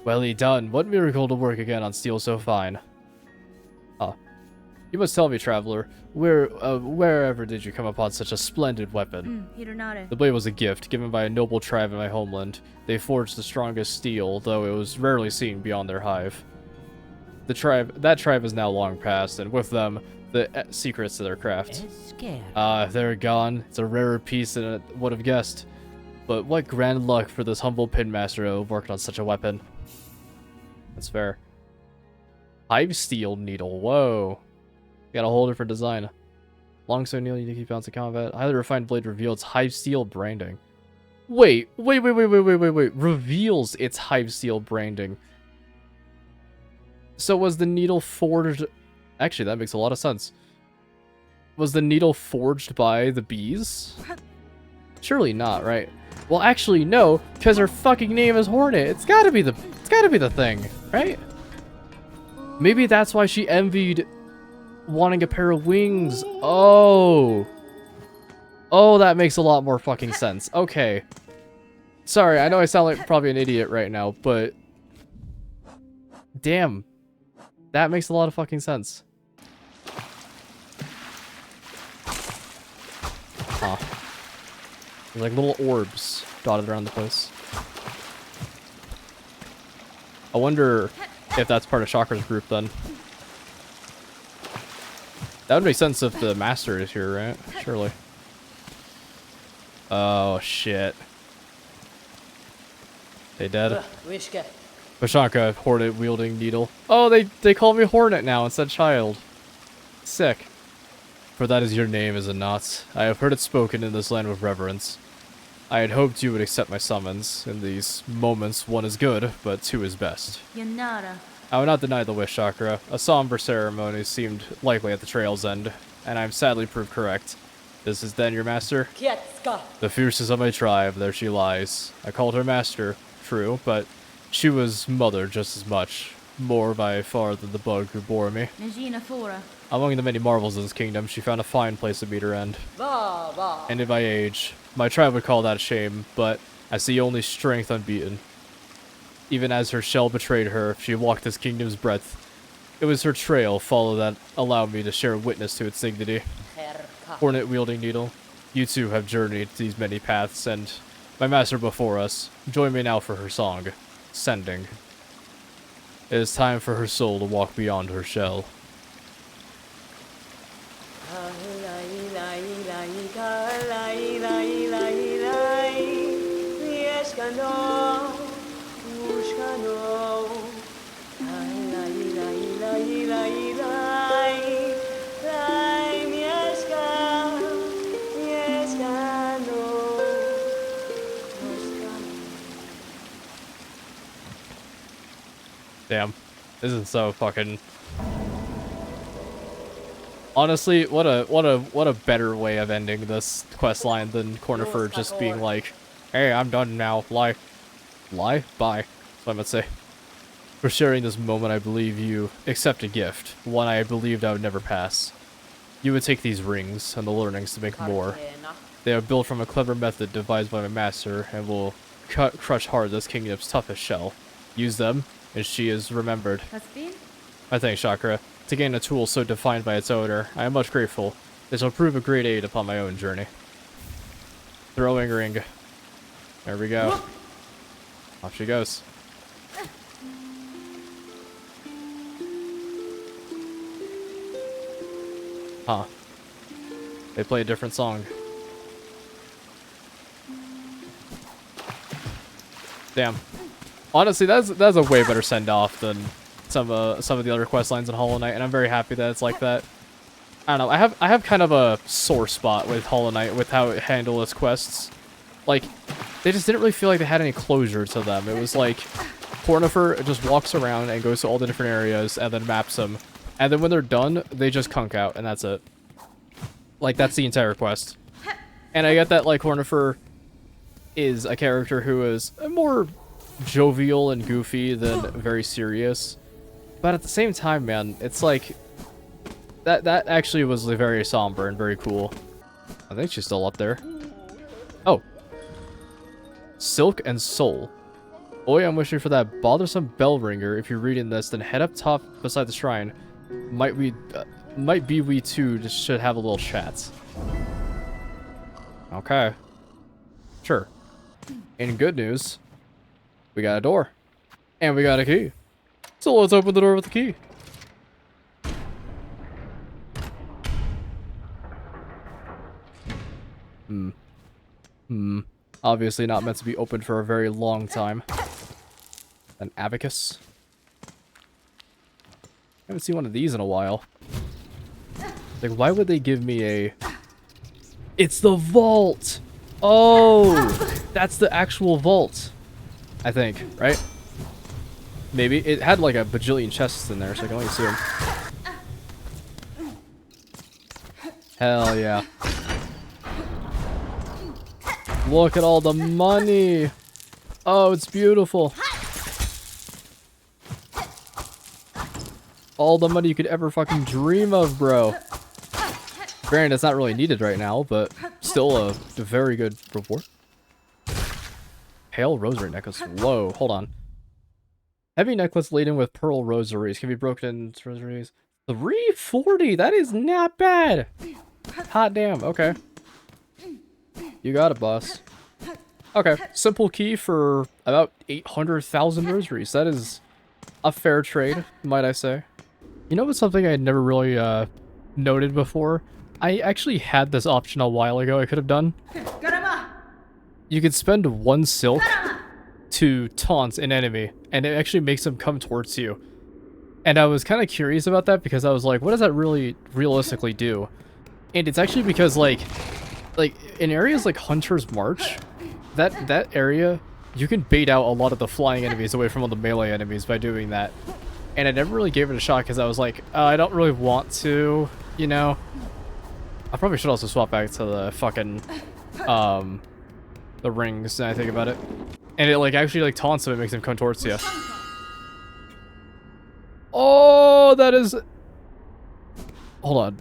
Well done. What miracle to work again on steel so fine. Ah. You must tell me, traveler, wherever did you come upon such a splendid weapon? The blade was a gift given by a noble tribe in my homeland. They forged the strongest steel, though it was rarely seen beyond their hive. That tribe is now long past, and with them, the secrets to their craft. They're gone. It's a rarer piece than I would have guessed. But what grand luck for this humble pinmaster to have worked on such a weapon. That's fair. Hive steel needle. Whoa. Got a whole different design. Long so needle, you need to keep bouncing combat. Highly refined blade reveals hive steel branding. Wait. Reveals its hive steel branding. So was the needle forged... Actually, that makes a lot of sense. Was the needle forged by the bees? Surely not, right? Well, actually, no, because her fucking name is Hornet. It's gotta be the thing, right? Maybe that's why she envied wanting a pair of wings. Oh, that makes a lot more fucking sense. Okay. Sorry, I know I sound like probably an idiot right now, but damn, that makes a lot of fucking sense. Huh. There's like little orbs dotted around the place. I wonder if that's part of Chakra's group then. That would make sense if the master is here, right? Surely. Oh, shit. They dead? Pashanka, Hornet wielding needle. Oh, they call me Hornet now instead Child. Sick. For that is your name, is it not? I have heard it spoken in this land with reverence. I had hoped you would accept my summons. In these moments, one is good, but two is best. I will not deny the wish, Chakra. A somber ceremony seemed likely at the trail's end, and I am sadly proved correct. This is then your master? The fiercest of my tribe, there she lies. I called her master, true, but she was mother just as much. More by far than the bug who bore me. Among the many marvels of this kingdom, she found a fine place to meet her end. Ended by age. My tribe would call that shame, but I see only strength unbeaten. Even as her shell betrayed her, she walked this kingdom's breadth. It was her trail follow that allowed me to share witness to its dignity. Hornet-wielding needle, you too have journeyed these many paths, and my master before us. Join me now for her song, Sending. It is time for her soul to walk beyond her shell. Damn, this is so fucking. Honestly, what a better way of ending this quest line than Cornifer just being like, "Hey, I'm done now. Bye." Bye. That's what I meant to say. For sharing this moment, I believe you accept a gift, one I believed I would never pass. You would take these rings and the learnings to make more. They are built from a clever method devised by my master, and will crush hard this kingdom's toughest shell. Use them, and she is remembered. I thank Chakra. To gain a tool so defined by its owner, I am much grateful. This will prove a great aid upon my own journey. Throwing ring. There we go. Off she goes. Huh. They play a different song. Damn. Honestly, that's a way better send-off than some of the other quest lines in Hollow Knight, and I'm very happy that it's like that. I don't know. I have kind of a sore spot with Hollow Knight with how it handled its quests. Like, they just didn't really feel like they had any closure to them. It was like Cornifer just walks around and goes to all the different areas and then maps them, and then when they're done, they just conk out, and that's it. Like, that's the entire quest. And I get that, like, Cornifer is a character who is more jovial and goofy than very serious. But at the same time, man, it's like... That actually was very somber and very cool. I think she's still up there. Oh. Silk and Soul. Boy, I'm wishing for that bothersome bell ringer. If you're reading this, then head up top beside the shrine. Might be we two just should have a little chat. Okay. Sure. In good news, we got a door. And we got a key. So let's open the door with the key. Obviously not meant to be opened for a very long time. An abacus. I haven't seen one of these in a while. Like, why would they give me a... It's the vault! Oh! That's the actual vault. I think, right? Maybe. It had like a bajillion chests in there, so I can only see them. Hell yeah. Look at all the money! Oh, it's beautiful. All the money you could ever fucking dream of, bro. Granted, it's not really needed right now, but still a very good reward. Pale rosary necklace. Whoa, hold on. Heavy necklace laden with pearl rosaries. Can be broken into rosaries. 340! That is not bad! Hot damn, okay. You got it, boss. Okay, simple key for about 800,000 rosaries. That is a fair trade, might I say. You know what's something I had never really noted before? I actually had this option a while ago I could have done. You could spend 1 silk to taunt an enemy, and it actually makes them come towards you. And I was kind of curious about that because I was like, what does that really realistically do? And it's actually because, like in areas like Hunter's March, that area, you can bait out a lot of the flying enemies away from all the melee enemies by doing that. And I never really gave it a shot because I was like, I don't really want to, you know? I probably should also swap back to the fucking, the rings now I think about it. And it like actually like taunts them and makes them come towards you. Oh, that is... Hold on.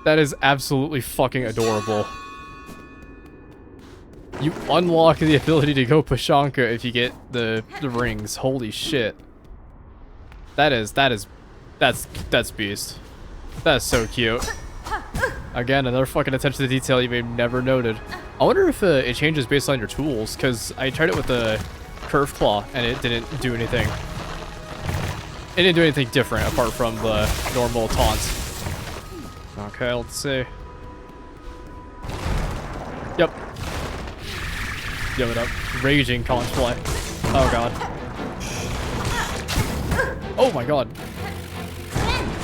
That is absolutely fucking adorable. You unlock the ability to go Pashanka if you get the rings. Holy shit. That's beast. That's so cute. Again, another fucking attention to detail you may have never noted. I wonder if it changes based on your tools, because I tried it with the curved claw and it didn't do anything. It didn't do anything different apart from the normal taunts. Okay, let's see. Yep. Give it up. Raging conch fly. Oh god. Oh my god.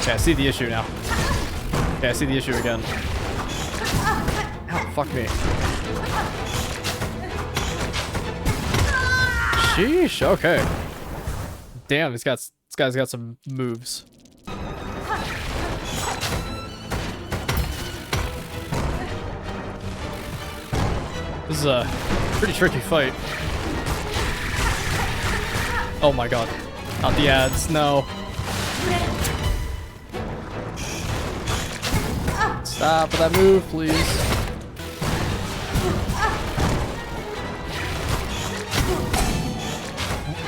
Okay, I see the issue now. Okay, I see the issue again. Ow, fuck me. Sheesh, okay. Damn, this guy's got some moves. This is a pretty tricky fight. Oh my god. Not the ads, no. Stop with that move, please.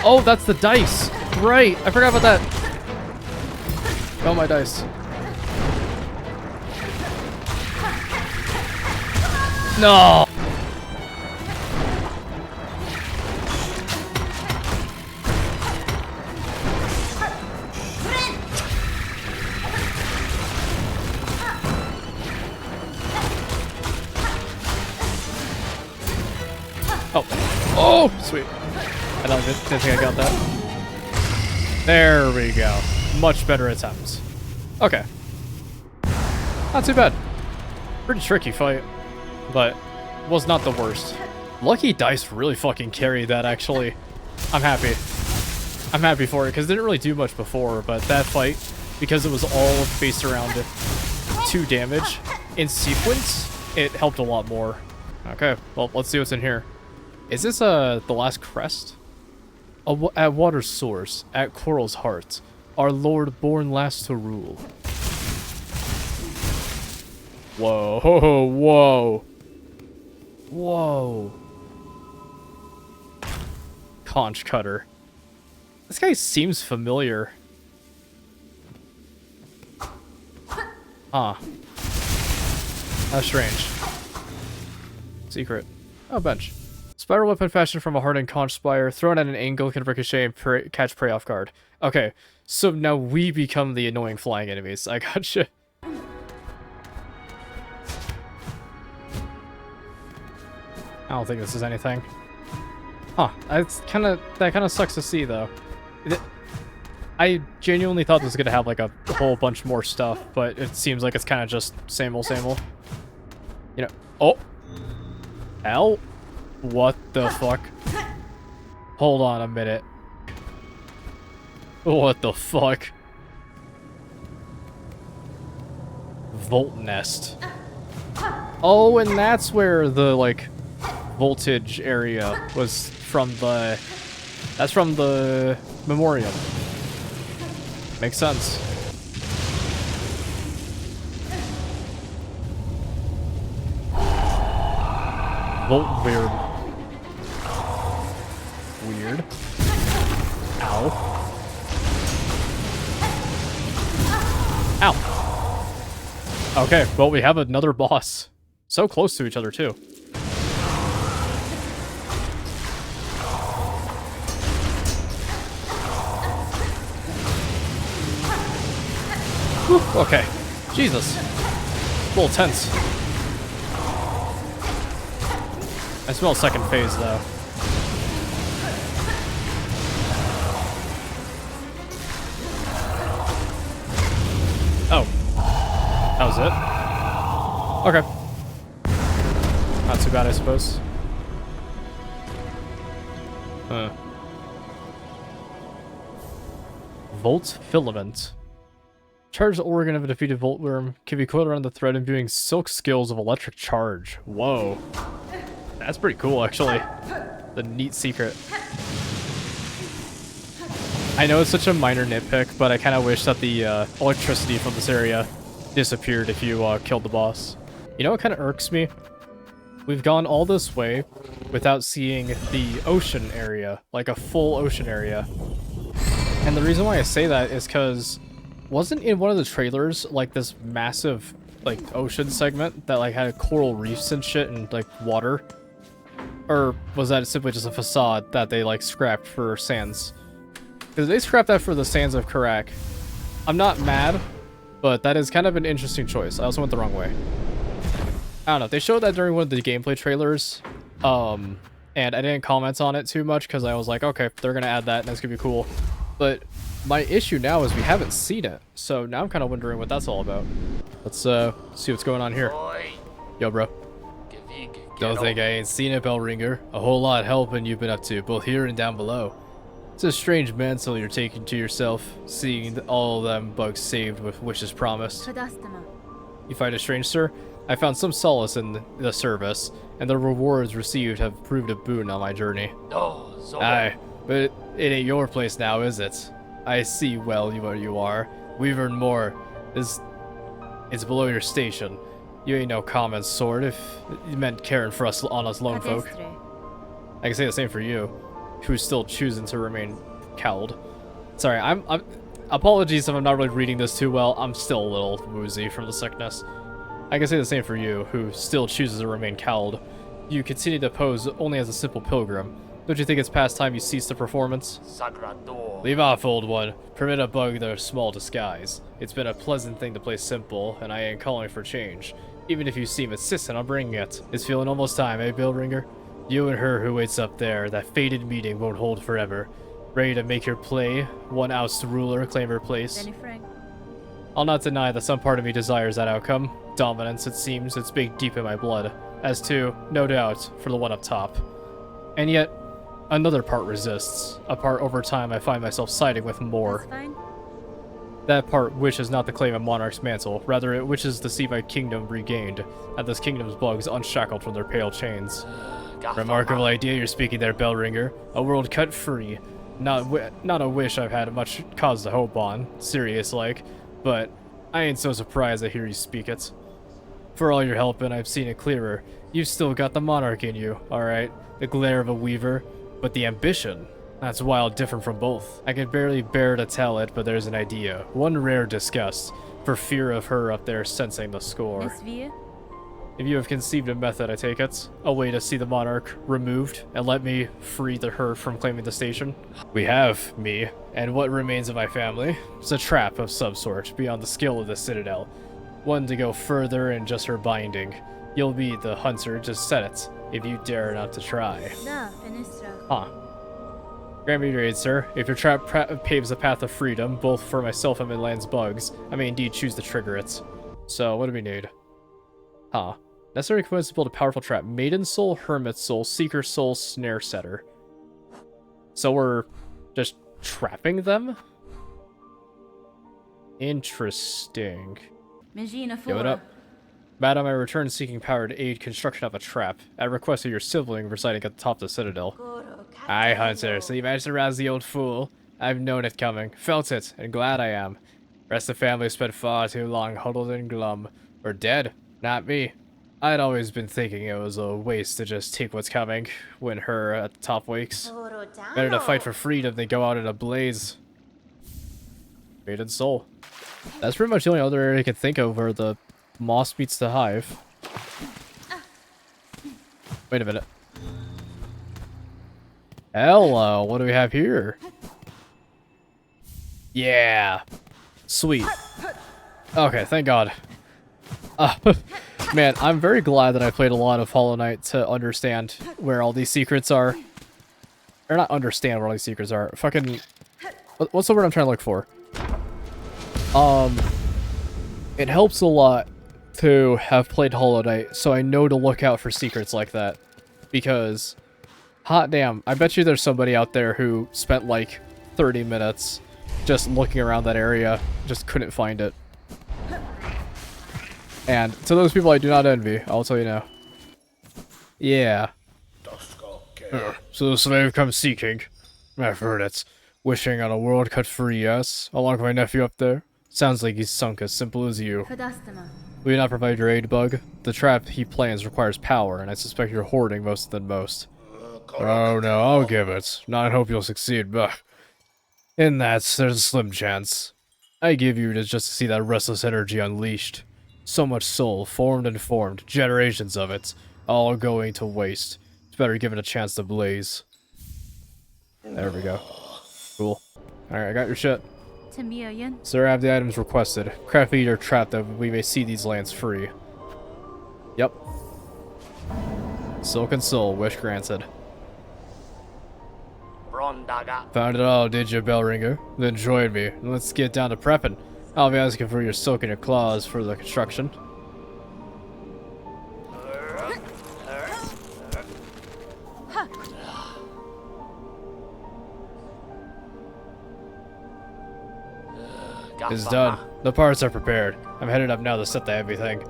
Oh, that's the dice. Right, I forgot about that. Oh, my dice. No. Oh. Oh, sweet. I didn't think I got that. There we go. Much better attempt. Okay. Not too bad. Pretty tricky fight, but was not the worst. Lucky dice really fucking carried that, actually. I'm happy. I'm happy for it, because it didn't really do much before, but that fight, because it was all based around 2 damage in sequence, it helped a lot more. Okay, well, let's see what's in here. Is this the last crest? At water's source, at Coral's heart, our lord born last to rule. Whoa, whoa, whoa. Conch cutter. This guy seems familiar. Huh. How strange. Secret. Oh, bench. Spiral weapon fashioned from a hardened conch spire, thrown at an angle, can ricochet and catch prey off guard. Okay, so now we become the annoying flying enemies. I gotcha. I don't think this is anything. Huh. That kind of sucks to see, though. I genuinely thought this was gonna have like a whole bunch more stuff, but it seems like it's kind of just same old, same old. You know. Oh. Ow. What the fuck? Hold on a minute. What the fuck? Volt nest. Oh, and that's where the like voltage area was from the. That's from the memoriam. Makes sense. Volt weird. Weird. Ow. Ow. Okay, well, we have another boss. So close to each other, too. Whew, okay. Jesus. A little tense. I smell second phase, though. Oh. That was it? Okay. Not too bad, I suppose. Huh. Volt filament. Charged organ of a defeated Voltworm can be coiled around the thread imbuing silk skills of electric charge. Whoa. That's pretty cool, actually. The neat secret. I know it's such a minor nitpick, but I kind of wish that the electricity from this area disappeared if you killed the boss. You know what kind of irks me? We've gone all this way without seeing the ocean area, like a full ocean area. And the reason why I say that is because wasn't in one of the trailers like this massive like ocean segment that like had coral reefs and shit and like water? Or was that simply just a facade that they like scrapped for sands? Because they scrapped that for the sands of Karak. I'm not mad, but that is kind of an interesting choice. I also went the wrong way. I don't know. They showed that during one of the gameplay trailers, and I didn't comment on it too much because I was like, okay, they're gonna add that and that's gonna be cool. But my issue now is we haven't seen it, so now I'm kind of wondering what that's all about. Let's see what's going on here. Yo, bro. Don't think I ain't seen it, Bellringer. A whole lot helping you've been up to, both here and down below. It's a strange mantle you're taking to yourself, seeing all them bugs saved with wishes promised. You find it strange, sir? I found some solace in the service, and the rewards received have proved a boon on my journey. Aye, but it ain't your place now, is it? I see well where you are. We've earned more. It's below your station. You ain't no common sort if you meant caring for us on us lone folk. I can say the same for you, who's still choosing to remain cowled. Sorry, I'm apologies if I'm not really reading this too well. I'm still a little woozy from the sickness. I can say the same for you, who still chooses to remain cowled. You continue to pose only as a simple pilgrim. Don't you think it's past time you cease the performance? Leave off, old one. Permit a bug their small disguise. It's been a pleasant thing to play simple, and I ain't calling for change. Even if you seem insistent on bringing it. It's feeling almost time, eh, Billringer? You and her who waits up there, that fated meeting won't hold forever. Ready to make your play, one oust the ruler, claim her place. Benny Frank. I'll not deny that some part of me desires that outcome. Dominance, it seems, it's baked deep in my blood. As to, no doubt, for the one up top. And yet, another part resists. A part over time I find myself siding with more. That's fine. That part wishes not to claim a monarch's mantle, rather it wishes to see my kingdom regained, and this kingdom's bugs unshackled from their pale chains. Remarkable idea you're speaking there, Bellringer. A world cut free. Not a wish I've had much cause to hope on, serious-like, but I ain't so surprised to hear you speak it. For all your help, and I've seen it clearer, you've still got the monarch in you, alright? The glare of a weaver, but the ambition, that's wild different from both. I can barely bear to tell it, but there's an idea, one rare disgust, for fear of her up there sensing the score. Miss Via? If you have conceived a method, I take it, a way to see the monarch removed, and let me free her from claiming the station. We have me, and what remains of my family. It's a trap of some sort, beyond the skill of the Citadel. One to go further in just her binding. You'll be the hunter, just set it, if you dare not to try. Da, Fenistra. Huh. Grant me your aid, sir. If your trap paves a path of freedom, both for myself and Midland's bugs, I may indeed choose to trigger it. So, what do we need? Huh. Necessary components to build a powerful trap. Maiden Soul, Hermit Soul, Seeker Soul, Snare Setter. So we're just trapping them? Interesting. Megina Give it up. Madam, I return seeking power to aid construction of a trap, at request of your sibling residing at the top of the Citadel. Aye, Hunter, so you managed to rouse the old fool. I've known it coming, felt it, and glad I am. Rest of the family spent far too long huddled and glum. Or dead. Not me. I'd always been thinking it was a waste to just take what's coming when her at the top wakes. Better to fight for freedom than go out in a blaze. Maiden Soul. That's pretty much the only other area I can think of where the moss meets the hive. Wait a minute. Hello, what do we have here? Yeah. Sweet. Okay, thank God. Man, I'm very glad that I played a lot of Hollow Knight to understand where all these secrets are. Or not understand where all these secrets are. Fucking... What's the word I'm trying to look for? It helps a lot to have played Hollow Knight, so I know to look out for secrets like that. Because, hot damn, I bet you there's somebody out there who spent like 30 minutes just looking around that area, just couldn't find it. And to those people I do not envy, I'll tell you now. Yeah. So the slave comes seeking. I've heard it. Wishing on a world cut free, yes? Along with my nephew up there. Sounds like he's sunk as simple as you. Will you not provide your aid, Bug? The trap he plans requires power, and I suspect you're hoarding most than most. Oh no, I'll give it. Not in hope you'll succeed, but... In that, there's a slim chance. I give you just to see that restless energy unleashed. So much soul, formed and formed, generations of it, all going to waste. It's better give it a chance to blaze. There we go. Cool. Alright, I got your shit. Sir, I have the items requested. Craft your trap that we may see these lands free. Yep. Silk and Soul, wish granted. Found it all, did you, Bellringer? Then join me. Let's get down to prepping. I'll be asking for your silk and your claws for the construction. It's done. The parts are prepared. I'm headed up now to set the heavy thing.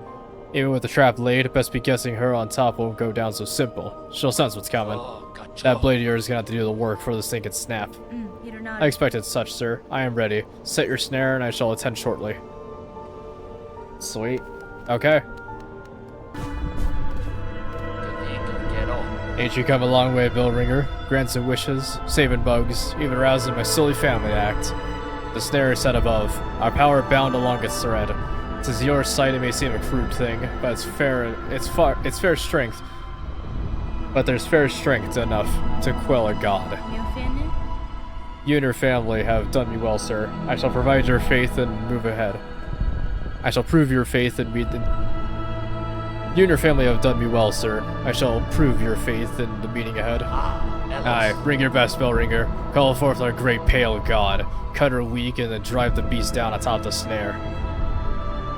Even with the trap laid, best be guessing her on top won't go down so simple. She'll sense what's coming. That blade of yours is gonna have to do the work for this thing can snap. I expected such, sir. I am ready. Set your snare and I shall attend shortly. Sweet. Okay. Ain't you come a long way, Billringer? Grants and wishes, saving bugs, even rousing my silly family to act. The snare is set above, our power bound along its thread. To your sight it may seem a crude thing, but it's fair strength. But there's fair strength enough to quell a god. You and your family have done me well, sir. I shall provide your faith and move ahead. I shall prove your faith and meet the... You and your family have done me well, sir. I shall prove your faith in the meeting ahead. Aye, ring your best bell ringer. Call forth our great pale god. Cut her weak and then drive the beast down atop the snare.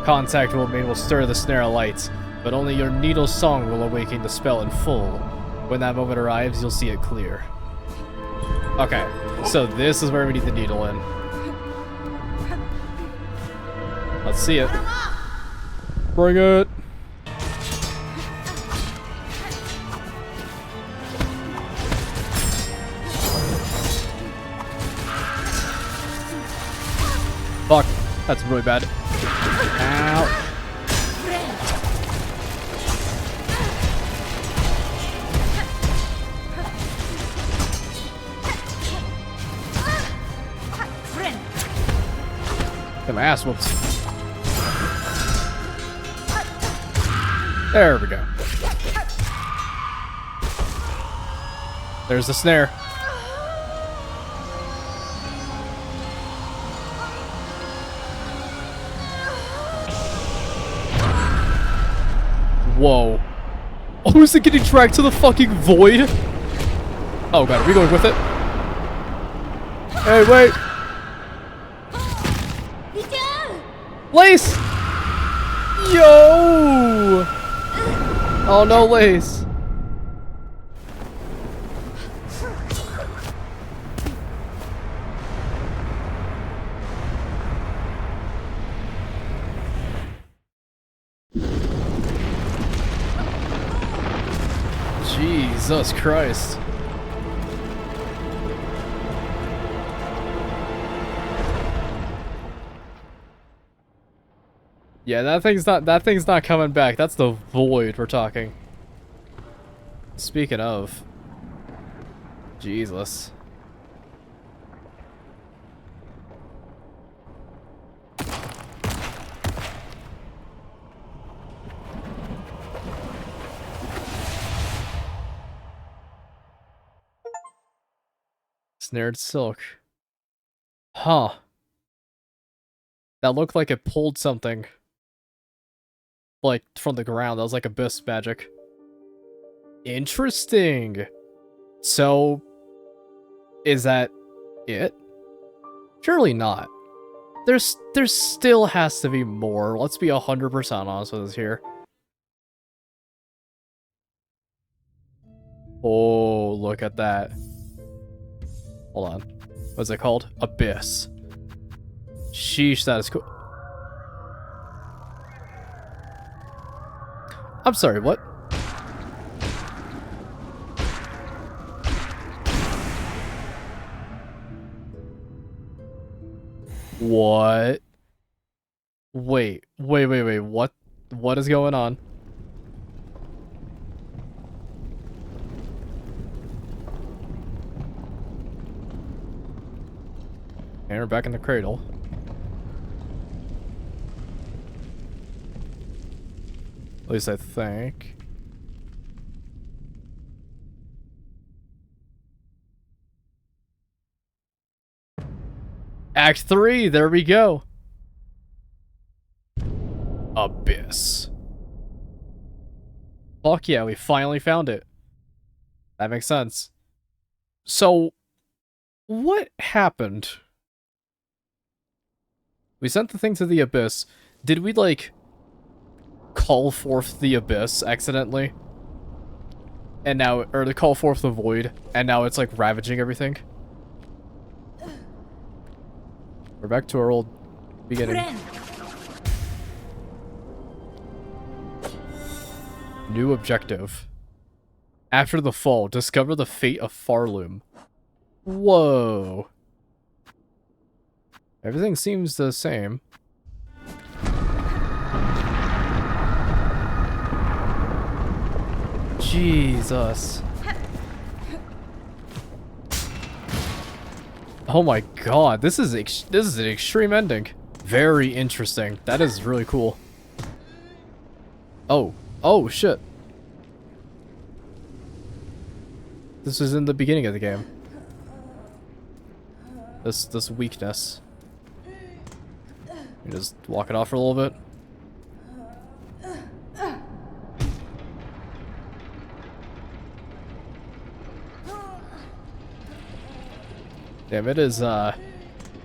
Contact will stir the snare alight, but only your needle's song will awaken the spell in full. When that moment arrives, you'll see it clear. Okay, so this is where we need the needle in. Let's see it. Bring it! Fuck, that's really bad. Ow. Get my ass whooped. There we go. There's the snare. Whoa. Oh, is it getting dragged to the fucking void? Oh god, are we going with it? Hey, wait! Lace! Yo! Oh no, Lace. Jesus Christ. Yeah, that thing's not coming back. That's the void we're talking. Speaking of. Jesus. Snared silk. Huh. That looked like it pulled something. Like, from the ground. That was like abyss magic. Interesting. So, is that it? Surely not. There still has to be more. Let's be 100% honest with us here. Oh, look at that. Hold on. What's it called? Abyss. Sheesh, that is cool. I'm sorry, what? What? Wait, what is going on? And we're back in the cradle. At least I think. Act 3, there we go. Abyss. Fuck yeah, we finally found it. That makes sense. So, what happened? We sent the thing to the Abyss. Did we, like, call forth the Abyss accidentally? And now, or to call forth the Void, and now it's, like, ravaging everything? We're back to our old beginning. New objective. After the fall, discover the fate of Farloom. Whoa. Everything seems the same. Jesus. Oh my god, this is an extreme ending. Very interesting. That is really cool. Oh shit. This is in the beginning of the game. This weakness. You just walk it off for a little bit. Damn, it is, not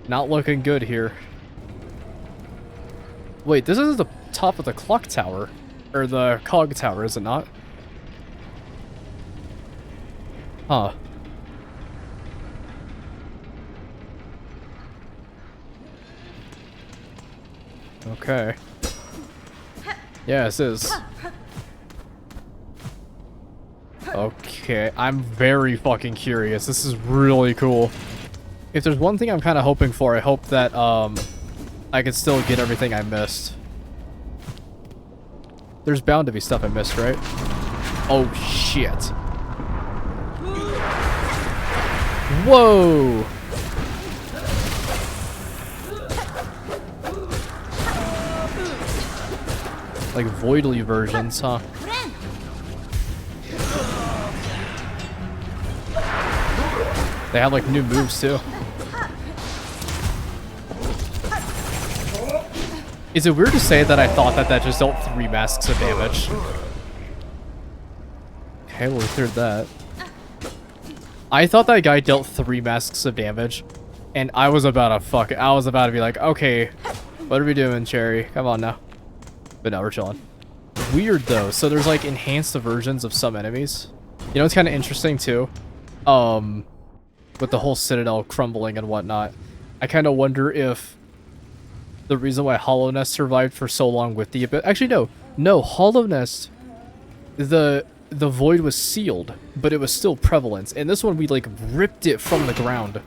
looking good here. Wait, this is the top of the clock tower. Or the cog tower, is it not? Huh. Okay. Yeah, this is. Okay, I'm very fucking curious. This is really cool. If there's one thing I'm kind of hoping for, I hope that, I can still get everything I missed. There's bound to be stuff I missed, right? Oh, shit. Whoa! Like Voidly versions, huh? They have like new moves too. Is it weird to say that I thought that just dealt 3 masks of damage? Okay, well, we cleared that. I thought that guy dealt 3 masks of damage, and I was about to be like, okay, what are we doing, Cherry? Come on now. But no, we're chilling. Weird though, so there's like enhanced versions of some enemies. You know, it's kind of interesting too. With the whole Citadel crumbling and whatnot. I kind of wonder if the reason why Hollow Nest survived for so long with the Abyss... Actually, no, Hollow Nest, the void was sealed, but it was still prevalent. And this one, we like ripped it from the ground.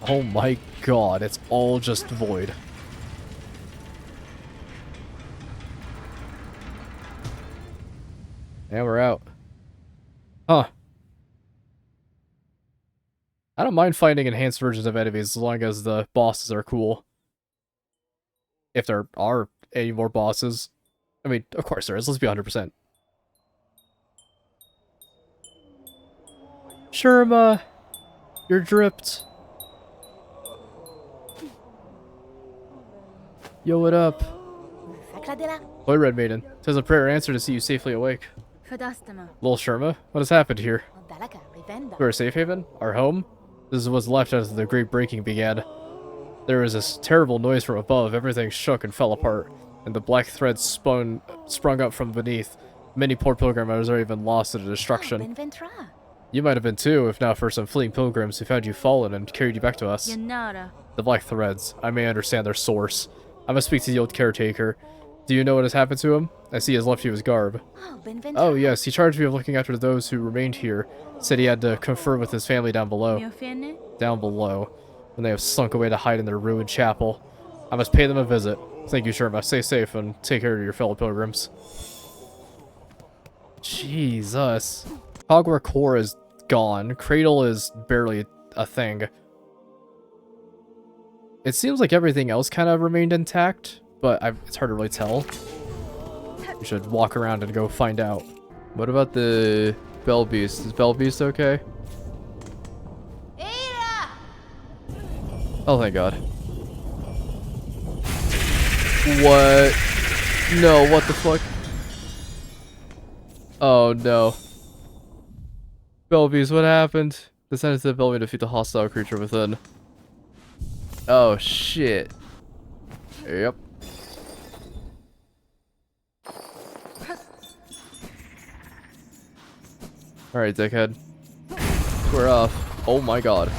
Oh my god, it's all just void. Yeah, we're out. Huh. I don't mind finding enhanced versions of enemies as long as the bosses are cool. If there are any more bosses. I mean, of course there is. Let's be 100%. Sherma, you're dripped. Yo, what up? Boy, Red Maiden. Says a prayer answered to see you safely awake. Lil Sherma, what has happened here? We're a safe haven? Our home? This is what's left as the Great Breaking began. There was this terrible noise from above, everything shook and fell apart, and the black threads sprung up from beneath. Many poor pilgrims are even lost to the destruction. You might have been too, if not for some fleeing pilgrims who found you fallen and carried you back to us. The black threads. I may understand their source. I must speak to the old caretaker. Do you know what has happened to him? I see he has left you his garb. Oh yes, he charged me with looking after those who remained here. Said he had to confer with his family down below. Down below. When they have slunk away to hide in their ruined chapel. I must pay them a visit. Thank you, Sherma. Stay safe and take care of your fellow pilgrims. Jesus. Hogwarts core is gone. Cradle is barely a thing. It seems like everything else kind of remained intact, but it's hard to really tell. We should walk around and go find out. What about the Bell Beast? Is Bell Beast okay? Oh, thank God. What? No, what the fuck? Oh, no. Bell Beast, what happened? Descend into the Bell Beast to defeat the hostile creature within. Oh, shit. Yep. Alright, dickhead. We're off. Oh my god.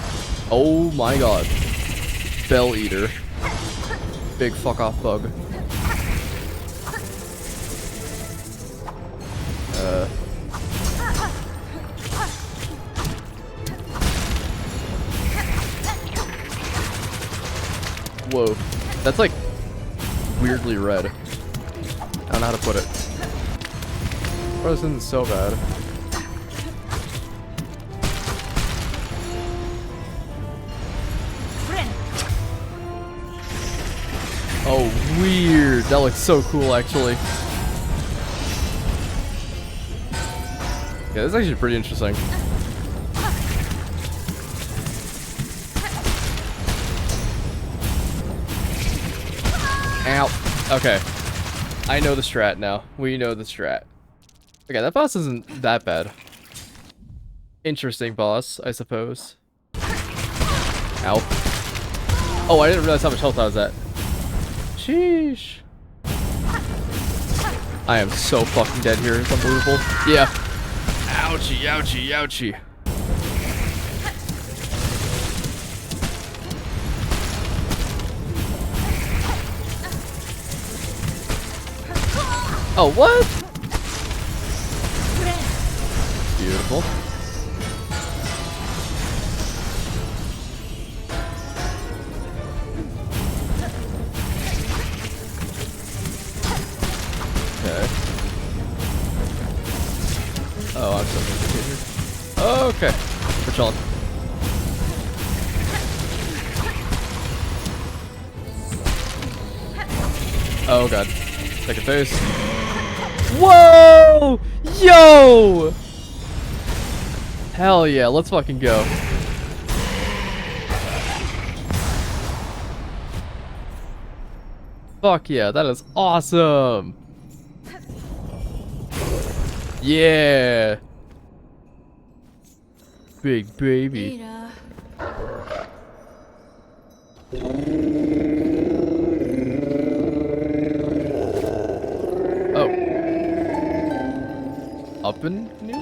Oh my god. Bell Eater. Big fuck off bug. Whoa. That's like weirdly red. I don't know how to put it. Oh, this isn't so bad. Oh, weird. That looks so cool, actually. Yeah, this is actually pretty interesting. Ow. Okay. I know the strat now. We know the strat. Okay, that boss isn't that bad. Interesting boss, I suppose. Ow. Oh, I didn't realize how much health I was at. Sheesh. I am so fucking dead here. It's unbelievable. Yeah. Ouchie, ouchie, ouchie. Oh, what? Beautiful. Okay. Oh, I'm so confused. Okay. We're chilling. Oh god. Second phase. Whoa! Yo! Hell yeah, let's fucking go. Fuck yeah, that is awesome. Yeah. Big baby. Oh. Up and new?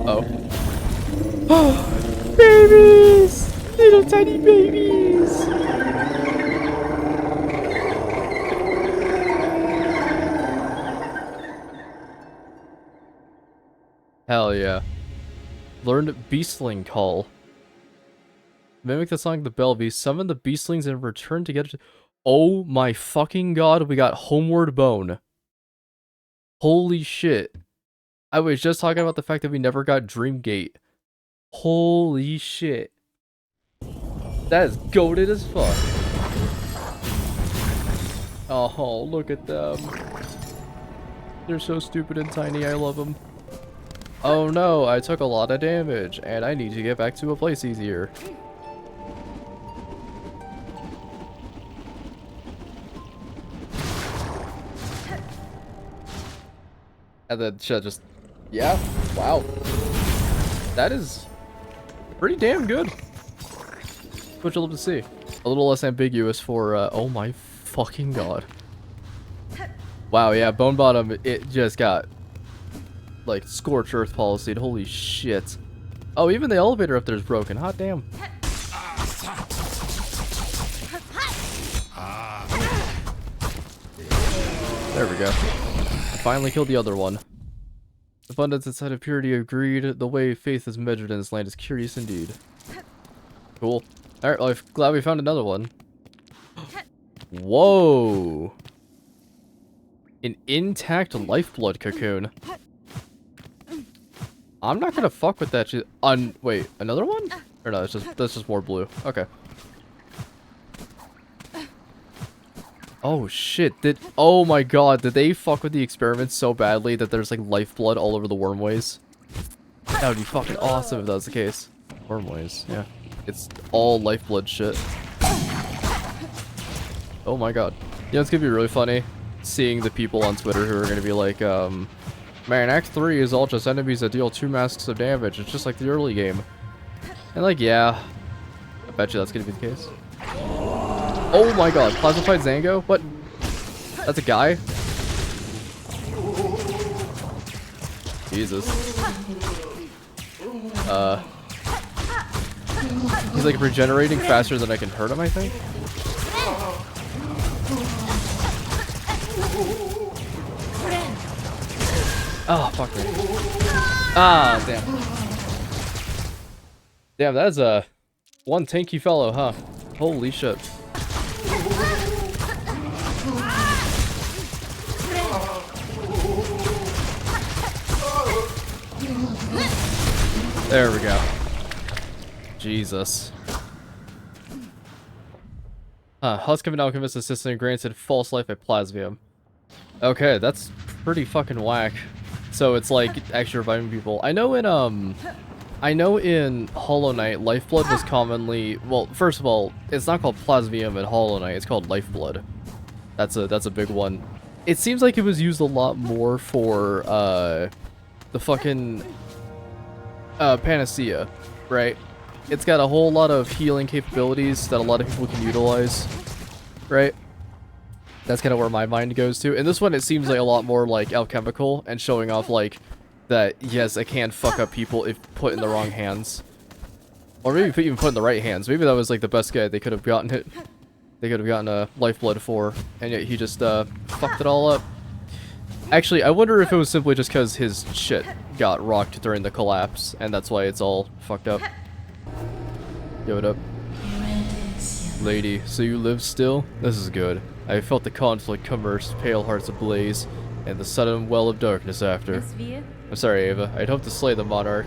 Oh. Babies! Little tiny babies! Hell yeah. Learned Beastling Call. Mimic the song of the Bellevue, summon the Beastlings and return together. Oh my fucking god, we got Homeward Bone. Holy shit. I was just talking about the fact that we never got Dreamgate. Holy shit. That is goated as fuck. Oh, look at them. They're so stupid and tiny, I love them. Oh no, I took a lot of damage, and I need to get back to a place easier. And then just, yeah, wow. That is pretty damn good. What you love to see. A little less ambiguous for, oh my fucking god. Wow, yeah, Bone Bottom, it just got, like, scorched earth policy. Holy shit. Oh, even the elevator up there is broken. Hot damn. There we go. I finally killed the other one. Abundance inside of purity of greed. The way faith is measured in this land is curious indeed. Cool. Alright, well, I'm glad we found another one. Whoa. An intact lifeblood cocoon. I'm not gonna fuck with that shit. Wait, another one? Or no, that's just more blue. Okay. Oh shit, oh my god, did they fuck with the experiment so badly that there's like lifeblood all over the wormways? That would be fucking awesome if that was the case. Wormways, yeah. It's all lifeblood shit. Oh my god. You know, it's gonna be really funny seeing the people on Twitter who are gonna be like, man, Act 3 is all just enemies that deal 2 masks of damage. It's just like the early game. And like, yeah. I bet you that's gonna be the case. Oh my god, Plasmified Zango? What? That's a guy? Jesus. He's like regenerating faster than I can hurt him, I think? Oh, fuck me. Ah, damn. Damn, that is a one tanky fellow, huh? Holy shit. There we go. Jesus. Huskevin Alchemist Assistant granted false life at Plasmium. Okay, that's pretty fucking whack. So it's like actually reviving people. I know in Hollow Knight, Lifeblood was commonly, well, first of all, it's not called Plasmium in Hollow Knight, it's called Lifeblood. That's a big one. It seems like it was used a lot more for the fucking Panacea, right? It's got a whole lot of healing capabilities that a lot of people can utilize, right? That's kind of where my mind goes to. And this one, it seems like a lot more like alchemical and showing off like that, yes, it can fuck up people if put in the wrong hands. Or maybe even put in the right hands. Maybe that was like the best guy they could have gotten it. They could have gotten a lifeblood for, and yet he just fucked it all up. Actually, I wonder if it was simply just because his shit got rocked during the collapse, and that's why it's all fucked up. Yo, what up? Lady, so you live still? This is good. I felt the conflict commerce, pale hearts ablaze, and the sudden well of darkness after. I'm sorry, Ava. I'd hoped to slay the monarch,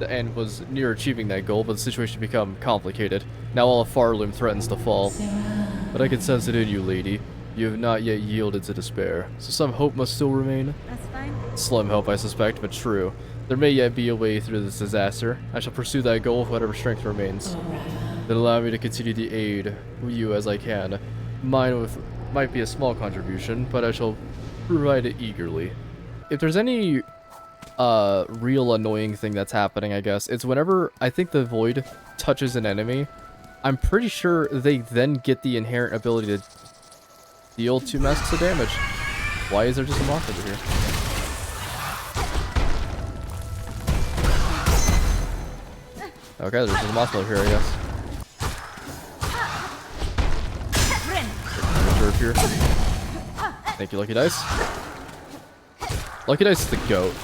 and was near achieving that goal, but the situation became complicated. Now all of Farloom threatens to fall. But I can sense it in you, lady. You have not yet yielded to despair, so some hope must still remain. That's fine. Slim hope, I suspect, but true. There may yet be a way through this disaster. I shall pursue that goal with whatever strength remains. Then allow me to continue to aid you as I can. Mine might be a small contribution, but I shall provide it eagerly. If there's any real annoying thing that's happening, I guess, it's whenever I think the void touches an enemy, I'm pretty sure they then get the inherent ability to deal 2 masks of damage. Why is there just a moth over here? Okay, there's just a moth over here, I guess. Reserve here. Thank you, Lucky Dice. Lucky Dice is the goat.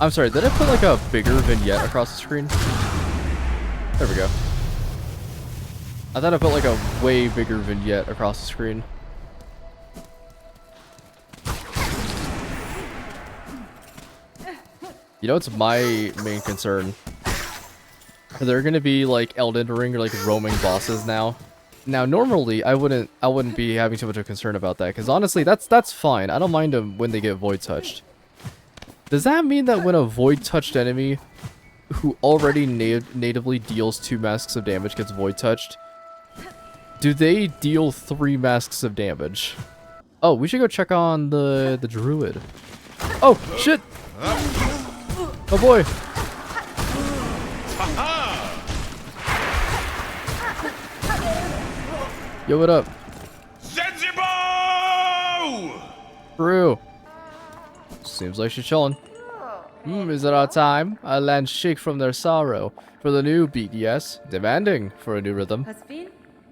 I'm sorry, did I put like a bigger vignette across the screen? There we go. I thought I put like a way bigger vignette across the screen. You know what's my main concern? Are there gonna be like Elden Ring or like roaming bosses now? Now normally I wouldn't be having too much of a concern about that, because honestly that's fine. I don't mind them when they get void touched. Does that mean that when a void touched enemy who already natively deals 2 masks of damage gets void touched, do they deal 3 masks of damage? Oh, we should go check on the druid. Oh shit! Oh boy! Yo, what up? True. Seems like she's chilling. Is it our time? Our lands shake from their sorrow. For the new beat, yes. Demanding for a new rhythm.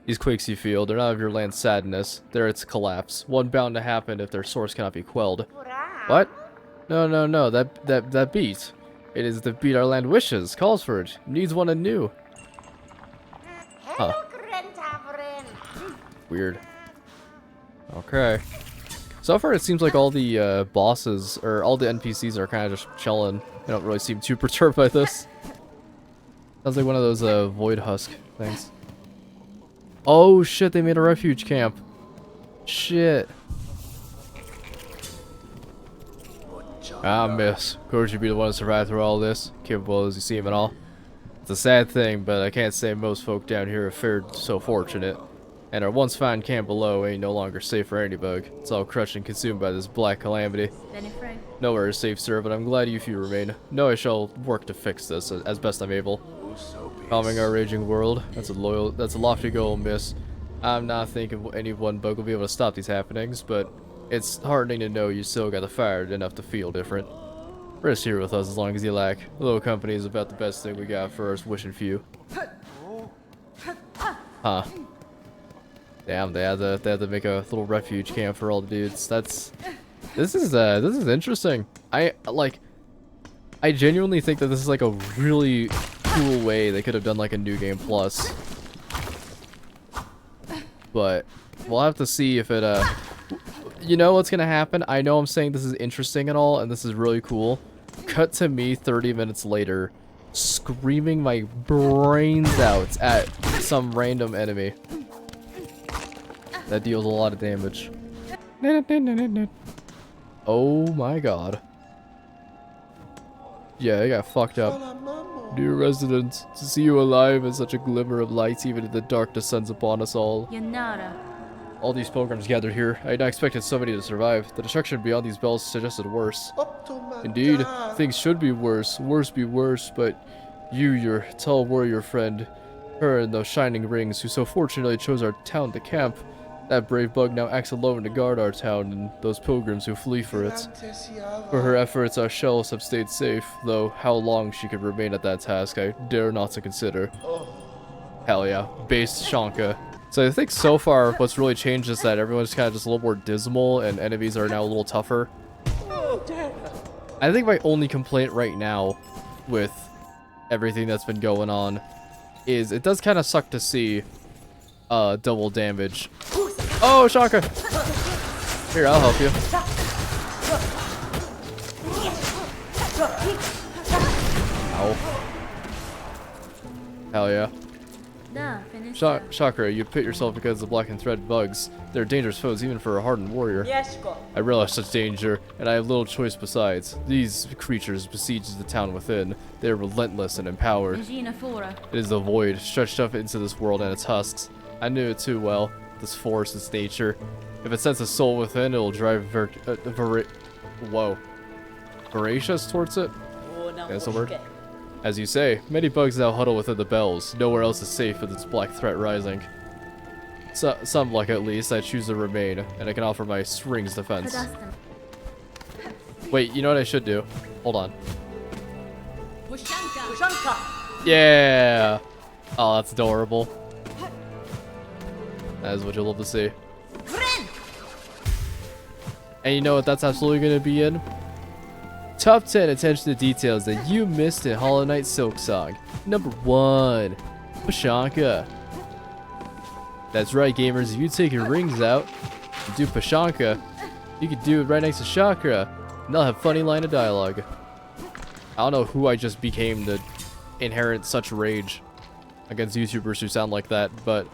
These quakes you feel, they're not of your land's sadness. They're its collapse. One bound to happen if their source cannot be quelled. What? No. That beat. It is the beat our land wishes, calls for it, needs one anew. Huh. Weird. Okay. So far, it seems like all the bosses, or all the NPCs are kind of just chilling. They don't really seem too perturbed by this. Sounds like one of those Void Husk things. Oh shit, they made a refuge camp. Shit. Ah, miss. Courage should be the one to survive through all this, capable as you seem and all. It's a sad thing, but I can't say most folk down here have fared so fortunate. And our once fine camp below ain't no longer safe for any bug. It's all crushed and consumed by this black calamity. Nowhere is safe, sir, but I'm glad you few remain. No, I shall work to fix this as best I'm able. Calming our raging world. That's a lofty goal, miss. I'm not thinking any one bug will be able to stop these happenings, but it's heartening to know you still got the fire enough to feel different. Rest here with us as long as you like. A little company is about the best thing we got for us wishing few. Huh. Damn, they had to make a little refuge camp for all the dudes. This is interesting. I genuinely think that this is like a really cool way they could have done like a new game plus. But we'll have to see if it you know what's gonna happen? I know I'm saying this is interesting and all, and this is really cool. Cut to me 30 minutes later, screaming my brains out at some random enemy. That deals a lot of damage. Oh my god. Yeah, they got fucked up. Dear resident, to see you alive and such a glimmer of light even in the dark descends upon us all. Yanara. All these pilgrims gathered here. I had not expected so many to survive. The destruction beyond these bells suggested worse. Indeed, things should be worse. Worse be worse, but you, your tall warrior friend, her and those shining rings who so fortunately chose our town to camp. That brave bug now acts alone to guard our town and those pilgrims who flee for it. For her efforts, our shells have stayed safe, though how long she could remain at that task, I dare not to consider. Hell yeah, based Shanka. So I think so far, what's really changed is that everyone's kind of just a little more dismal, and enemies are now a little tougher. I think my only complaint right now with everything that's been going on is it does kind of suck to see double damage. Oh, Shaka! Here, I'll help you. Ow. Hell yeah. Chakra, you pit yourself because of black and thread bugs. They're dangerous foes even for a hardened warrior. I realize such danger, and I have little choice besides. These creatures besiege the town within. They are relentless and empowered. It is the void, stretched up into this world and its husks. I knew it too well, this force, its nature. If it sends a soul within, it will drive voracious towards it? That's the word. As you say, many bugs now huddle within the bells. Nowhere else is safe with its black threat rising. So, some luck at least, I choose to remain, and I can offer my rings defense. Wait, you know what I should do? Hold on. Yeah! Oh, that's adorable. That is what you'll love to see. And you know what that's absolutely going to be in? Top 10 attention to details that you missed in Hollow Knight Silksong. Number 1. Pashanka. That's right, gamers. If you take your rings out and do Pashanka, you can do it right next to Chakra, and they'll have funny line of dialogue. I don't know who I just became to inherit such rage against YouTubers who sound like that, but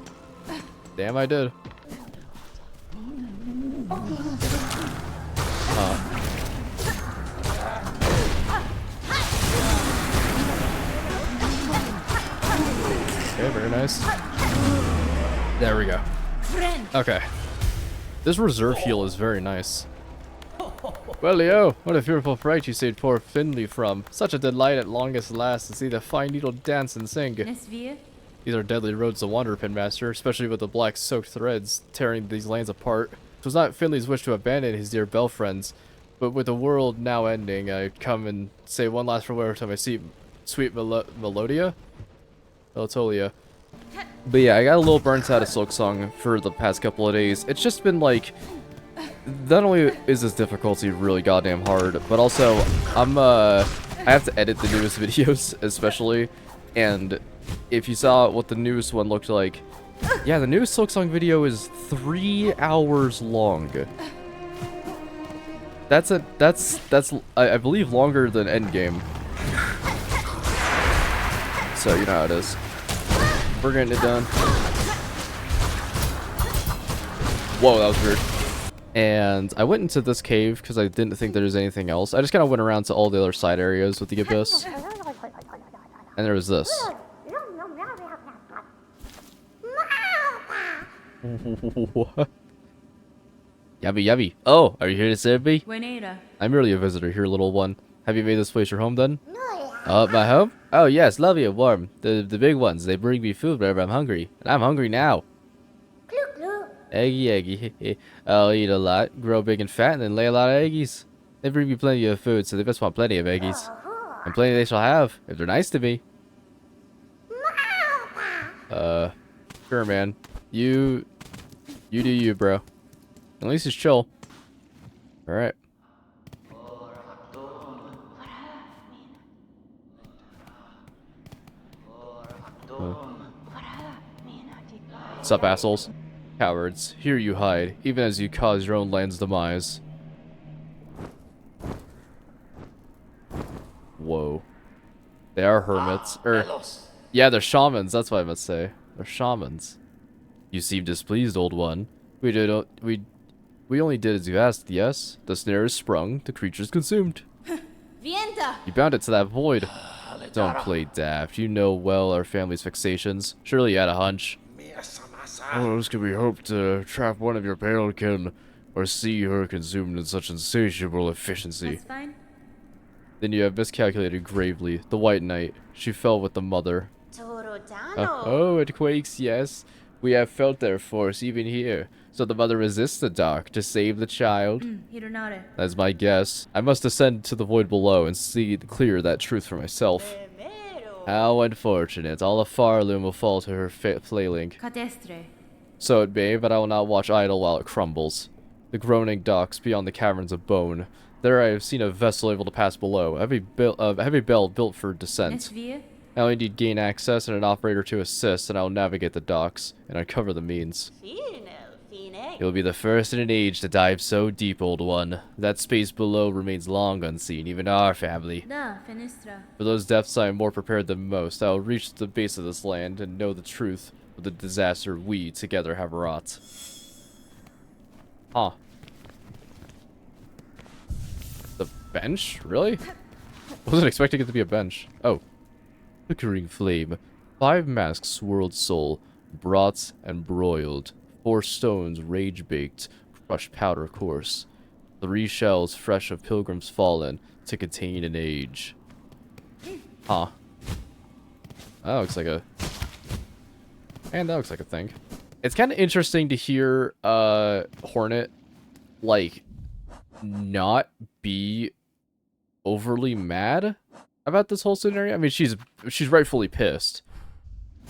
damn, I did. Okay, very nice. There we go. Okay. This reserve heal is very nice. Well, Leo, what a fearful fright you saved poor Finley from. Such a delight at longest last to see the fine needle dance and sing. These are deadly roads to wander, Pinmaster, especially with the black soaked threads tearing these lands apart. It was not Finley's wish to abandon his dear bell friends, but with the world now ending, I come and say one last farewell to my sweet Melodia? Melotolia. But yeah, I got a little burnt out of Silksong for the past couple of days. It's just been like, not only is this difficulty really goddamn hard, but also I have to edit the newest videos, especially, and if you saw what the newest one looked like, yeah, the newest Silksong video is 3 hours long. That's I believe longer than Endgame. So you know how it is. We're getting it done. Whoa, that was weird. And I went into this cave because I didn't think there was anything else. I just kind of went around to all the other side areas with the abyss. And there was this. What? Yummy, yummy. Oh, are you here to serve me? I'm merely a visitor here, little one. Have you made this place your home then? My home? Oh yes, lovely and warm. The big ones, they bring me food whenever I'm hungry. And I'm hungry now. Eggy, eggy. I'll eat a lot, grow big and fat, and then lay a lot of eggies. They bring me plenty of food, so they must want plenty of eggies. And plenty they shall have, if they're nice to me. Sure, man. You do you, bro. At least it's chill. Alright. Sup, assholes? Cowards, here you hide, even as you cause your own land's demise. Whoa. They are hermits. Yeah, they're shamans, that's what I must say. They're shamans. You seem displeased, old one. We only did as you asked, yes? The snare is sprung, the creature's consumed. Vienta! You bound it to that void. Don't play daft. You know well our family's fixations. Surely you had a hunch. How else could we hope to trap one of your pale kin, or see her consumed in such insatiable efficiency? That's fine. Then you have miscalculated gravely. The White Knight. She fell with the mother. Torodano! Oh, it quakes, yes. We have felt their force even here. So the mother resists the dark to save the child? Hironare. That's my guess. I must ascend to the void below and see clear that truth for myself. How unfortunate. All of Farloom will fall to her flailing. Catestre. So it may, but I will not watch idle while it crumbles. The groaning docks beyond the caverns of bone. There I have seen a vessel able to pass below. A heavy bell built for descent. Nesvie? I only need gain access and an operator to assist, and I will navigate the docks and uncover the means. You'll be the first in an age to dive so deep, old one. That space below remains long unseen, even our family. Da, Fenistra. For those depths I am more prepared than most. I will reach the base of this land and know the truth of the disaster we together have wrought. Huh. The bench? Really? Wasn't expecting it to be a bench. Oh. Flickering flame. 5 masks swirled soul. Brought and broiled. 4 stones rage-baked. Crushed powder coarse. 3 shells fresh of pilgrims fallen to contain an age. Huh. That looks like a... And that looks like a thing. It's kind of interesting to hear Hornet, like, not be overly mad about this whole scenario. I mean, she's rightfully pissed.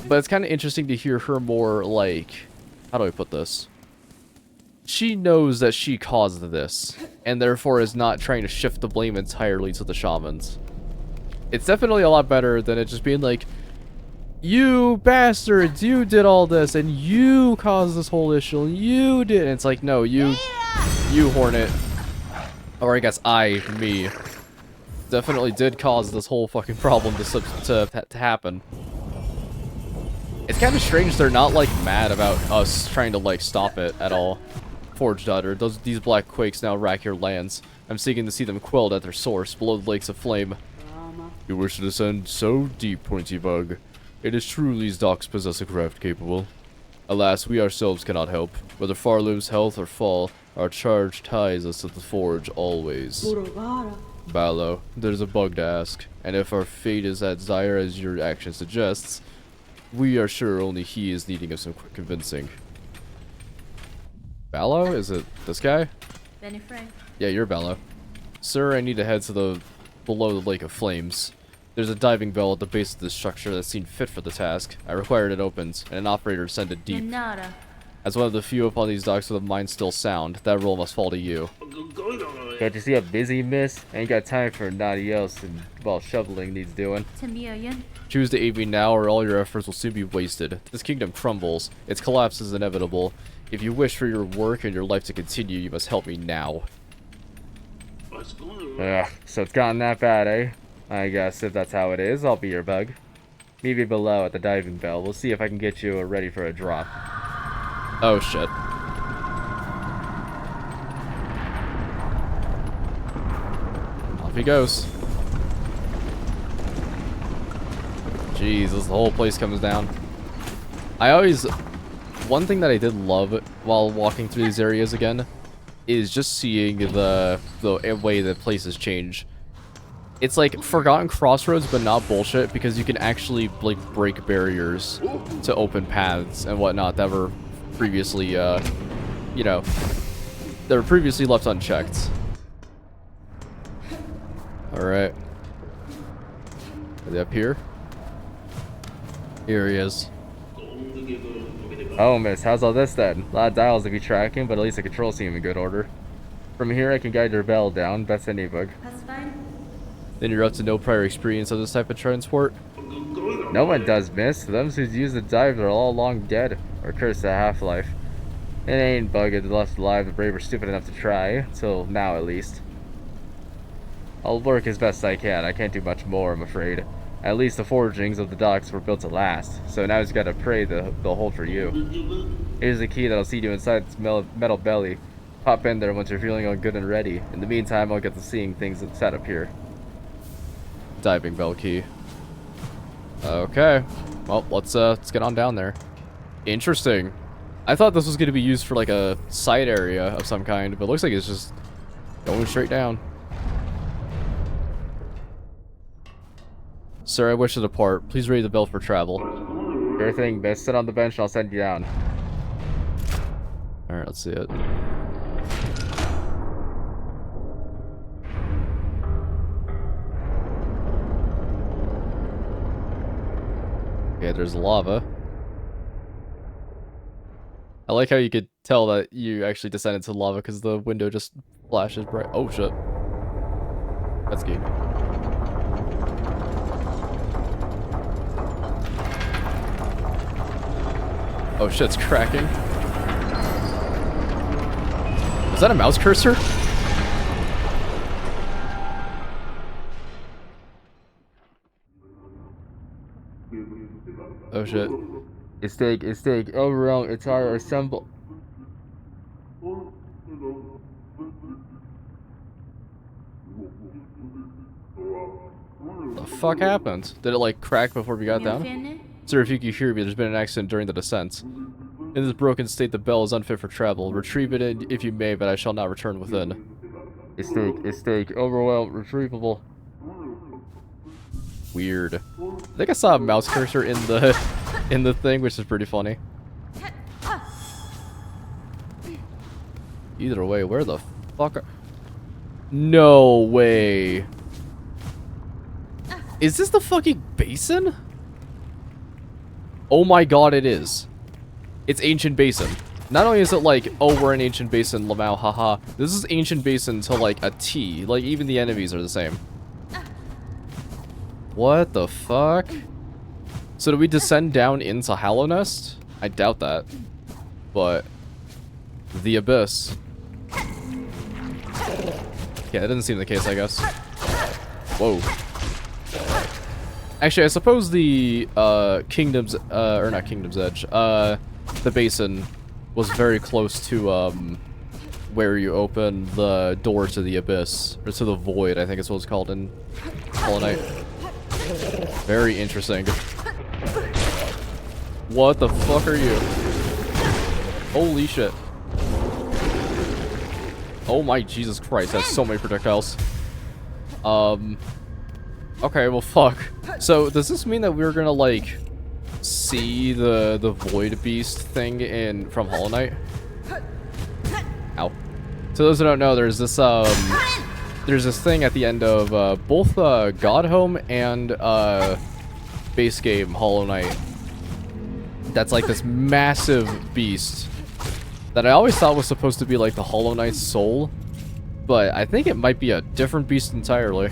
But it's kind of interesting to hear her more, like... How do I put this? She knows that she caused this, and therefore is not trying to shift the blame entirely to the shamans. It's definitely a lot better than it just being like, you bastards, you did all this, and you caused this whole issue, and you did. And it's like, no, you Hornet, or I guess me, definitely did cause this whole fucking problem to happen. It's kind of strange they're not, like, mad about us trying to, like, stop it at all. Forge daughter, these black quakes now rack your lands. I'm seeking to see them quelled at their source, below the lakes of flame. You wish to descend so deep, Pointy Bug. It is true these docks possess a craft capable. Alas, we ourselves cannot help. Whether Farloom's health or fall, our charge ties us to the forge always. Ballo, there's a bug to ask, and if our fate is as dire as your action suggests, we are sure only he is needing of some quick convincing. Ballo? Is it this guy? Benifray. Yeah, you're Ballo. Sir, I need to head to the below the Lake of Flames. There's a diving bell at the base of this structure that seemed fit for the task. I required it opened, and an operator descended deep. Nenara. As one of the few upon these docks with a mind still sound, that role must fall to you. Can't you see I'm busy, miss? Ain't got time for naughty else, and, well, shoveling needs doing. Tamiyan. Choose to aid me now, or all your efforts will soon be wasted. This kingdom crumbles. Its collapse is inevitable. If you wish for your work and your life to continue, you must help me now. So it's gotten that bad, eh? I guess if that's how it is, I'll be your bug. Meet me below at the diving bell. We'll see if I can get you ready for a drop. Oh, shit. Off he goes. Jeez, this whole place comes down. One thing that I did love while walking through these areas again is just seeing the way that places change. It's like Forgotten Crossroads, but not bullshit, because you can actually like break barriers to open paths and whatnot that were previously, you know, that were previously left unchecked. All right, are they up here? Here he is. Oh, miss, how's all this then? A lot of dials to be tracking, but at least the controls seem in good order. From here, I can guide your bell down. That's any bug. That's fine. Then you're up to no prior experience of this type of transport? No one does, miss. Those who's used the dive are all long dead, or cursed to half-life. It ain't bugged left alive the brave or stupid enough to try, till now at least. I'll work as best I can. I can't do much more, I'm afraid. At least the forgings of the docks were built to last, so now he's gotta pray they'll hold for you. Here's the key that'll see you inside its metal belly. Pop in there once you're feeling all good and ready. In the meantime, I'll get to seeing things that's set up here. Diving bell key. Okay. Well, let's get on down there. Interesting. I thought this was going to be used for like a side area of some kind, but it looks like it's just going straight down. Sir, I wish to depart. Please raise the bell for travel. Sure thing, best sit on the bench and I'll send you down. Alright, let's see it. Okay, there's lava. I like how you could tell that you actually descended to lava because the window just flashes bright. Oh shit. That's good. Oh shit, it's cracking. Was that a mouse cursor? Oh shit. It's take overall entire assemble. The fuck happened? Did it like crack before we got down? Sir, if you can hear me, there's been an accident during the descent. In this broken state, the bell is unfit for travel. Retrieve it if you may, but I shall not return within. It's take overwhelmed, retrievable. Weird. I think I saw a mouse cursor in the thing, which is pretty funny. Either way, where the fuck are... No way. Is this the fucking basin? Oh my god, it is. It's Ancient Basin. Not only is it like, oh, we're in Ancient Basin, Lamau, haha. This is Ancient Basin to like a T. Like, even the enemies are the same. What the fuck? So do we descend down into Hallow Nest? I doubt that. But the Abyss. Yeah, that doesn't seem the case, I guess. Whoa. Actually, I suppose the Kingdom's or not Kingdom's Edge, the basin was very close to where you open the door to the Abyss, or to the Void, I think it's what it's called in Hollow Knight. Very interesting. What the fuck are you? Holy shit. Oh my Jesus Christ, that's so many projectiles. Okay, well fuck. So, does this mean that we're gonna, like, see the Void Beast thing from Hollow Knight? Ow. To those who don't know, there's this thing at the end of both Godhome and base game Hollow Knight that's like this massive beast that I always thought was supposed to be like the Hollow Knight's soul, but I think it might be a different beast entirely.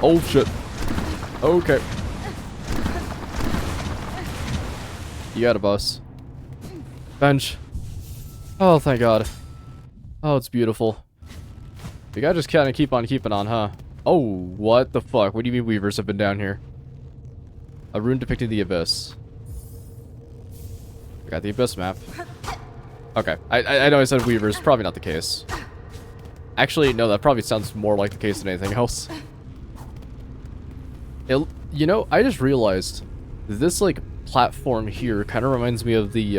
Oh shit. Okay. You got a bus. Bench. Oh, thank God. Oh, it's beautiful. You gotta just kind of keep on keeping on, huh? Oh, what the fuck? What do you mean weavers have been down here? A rune depicting the Abyss. I got the Abyss map. Okay. I know I said weavers. Probably not the case. Actually, no, that probably sounds more like the case than anything else. You know, I just realized this, like, platform here kind of reminds me of the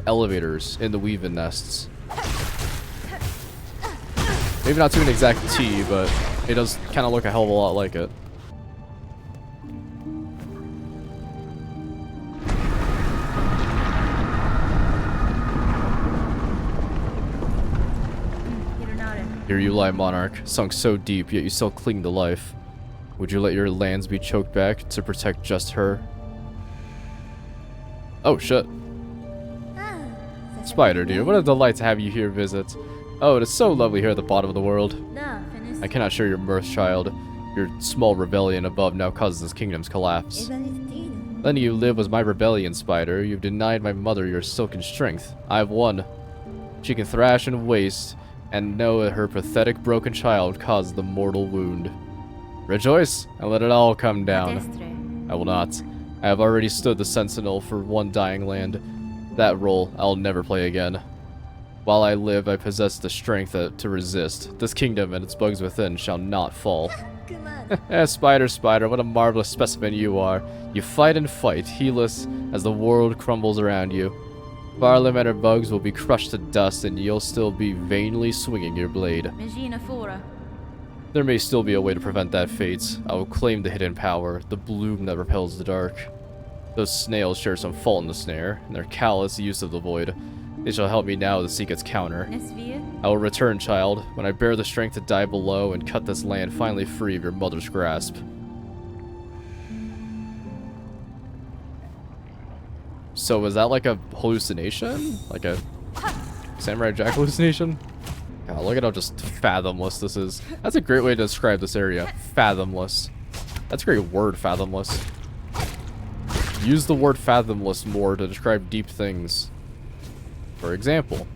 elevators in the Weaving Nests. Maybe not to an exact T, but it does kind of look a hell of a lot like it. Here you lie, monarch, sunk so deep, yet you still cling to life. Would you let your lands be choked back to protect just her? Oh, shit. Spider, dear, what a delight to have you here visit. Oh, it is so lovely here at the bottom of the world. I cannot share your mirth, child. Your small rebellion above now causes this kingdom's collapse. Letting you live was my rebellion, Spider. You've denied my mother your silken strength. I've won. She can thrash and waste, and know that her pathetic broken child caused the mortal wound. Rejoice, and let it all come down. I will not. I have already stood the sentinel for one dying land. That role I'll never play again. While I live, I possess the strength to resist. This kingdom and its bugs within shall not fall. Spider, spider, what a marvelous specimen you are. You fight and fight, heedless as the world crumbles around you. Parliament bugs will be crushed to dust, and you'll still be vainly swinging your blade. Magina fora. There may still be a way to prevent that fate. I will claim the hidden power, the bloom that repels the dark. Those snails share some fault in the snare, and their callous use of the void. They shall help me now to seek its counter. I will return, child, when I bear the strength to die below and cut this land finally free of your mother's grasp. So was that like a hallucination? Like a Samurai Jack hallucination? God, look at how just fathomless this is. That's a great way to describe this area. Fathomless. That's a great word, fathomless. Use the word fathomless more to describe deep things. For example,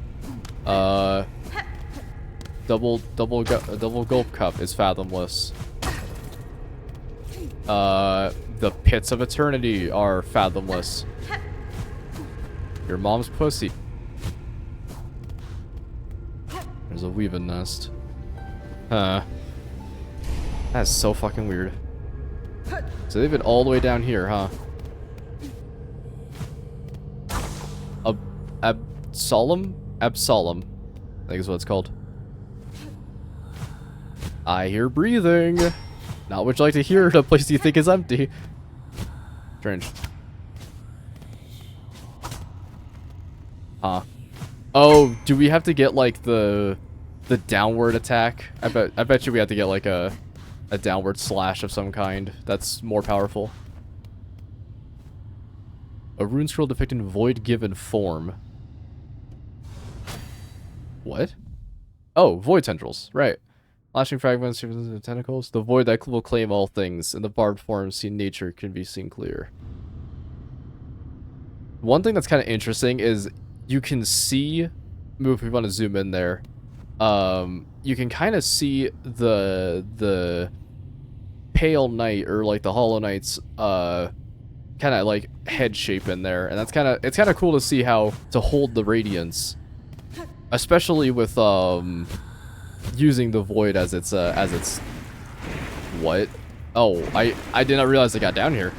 double gulp cup is fathomless. The pits of eternity are fathomless. Your mom's pussy. There's a weaving nest. Huh. That's so fucking weird. So they've been all the way down here, huh? Absolum, I think is what it's called. I hear breathing. Not what you like to hear at a place you think is empty. Strange. Huh. Oh, do we have to get like the downward attack? I bet you we have to get like a downward slash of some kind. That's more powerful. A rune scroll depicting void given form. What? Oh, void tendrils. Right. Lashing fragments, tentacles. The void that will claim all things. In the barbed form, seen nature can be seen clear. One thing that's kind of interesting is you can see, if we want to zoom in there, you can kind of see the pale knight, or like the hollow knight's kind of like head shape in there, and that's it's kind of cool to see how to hold the radiance, especially with using the void as its what? Oh, I did not realize it got down here.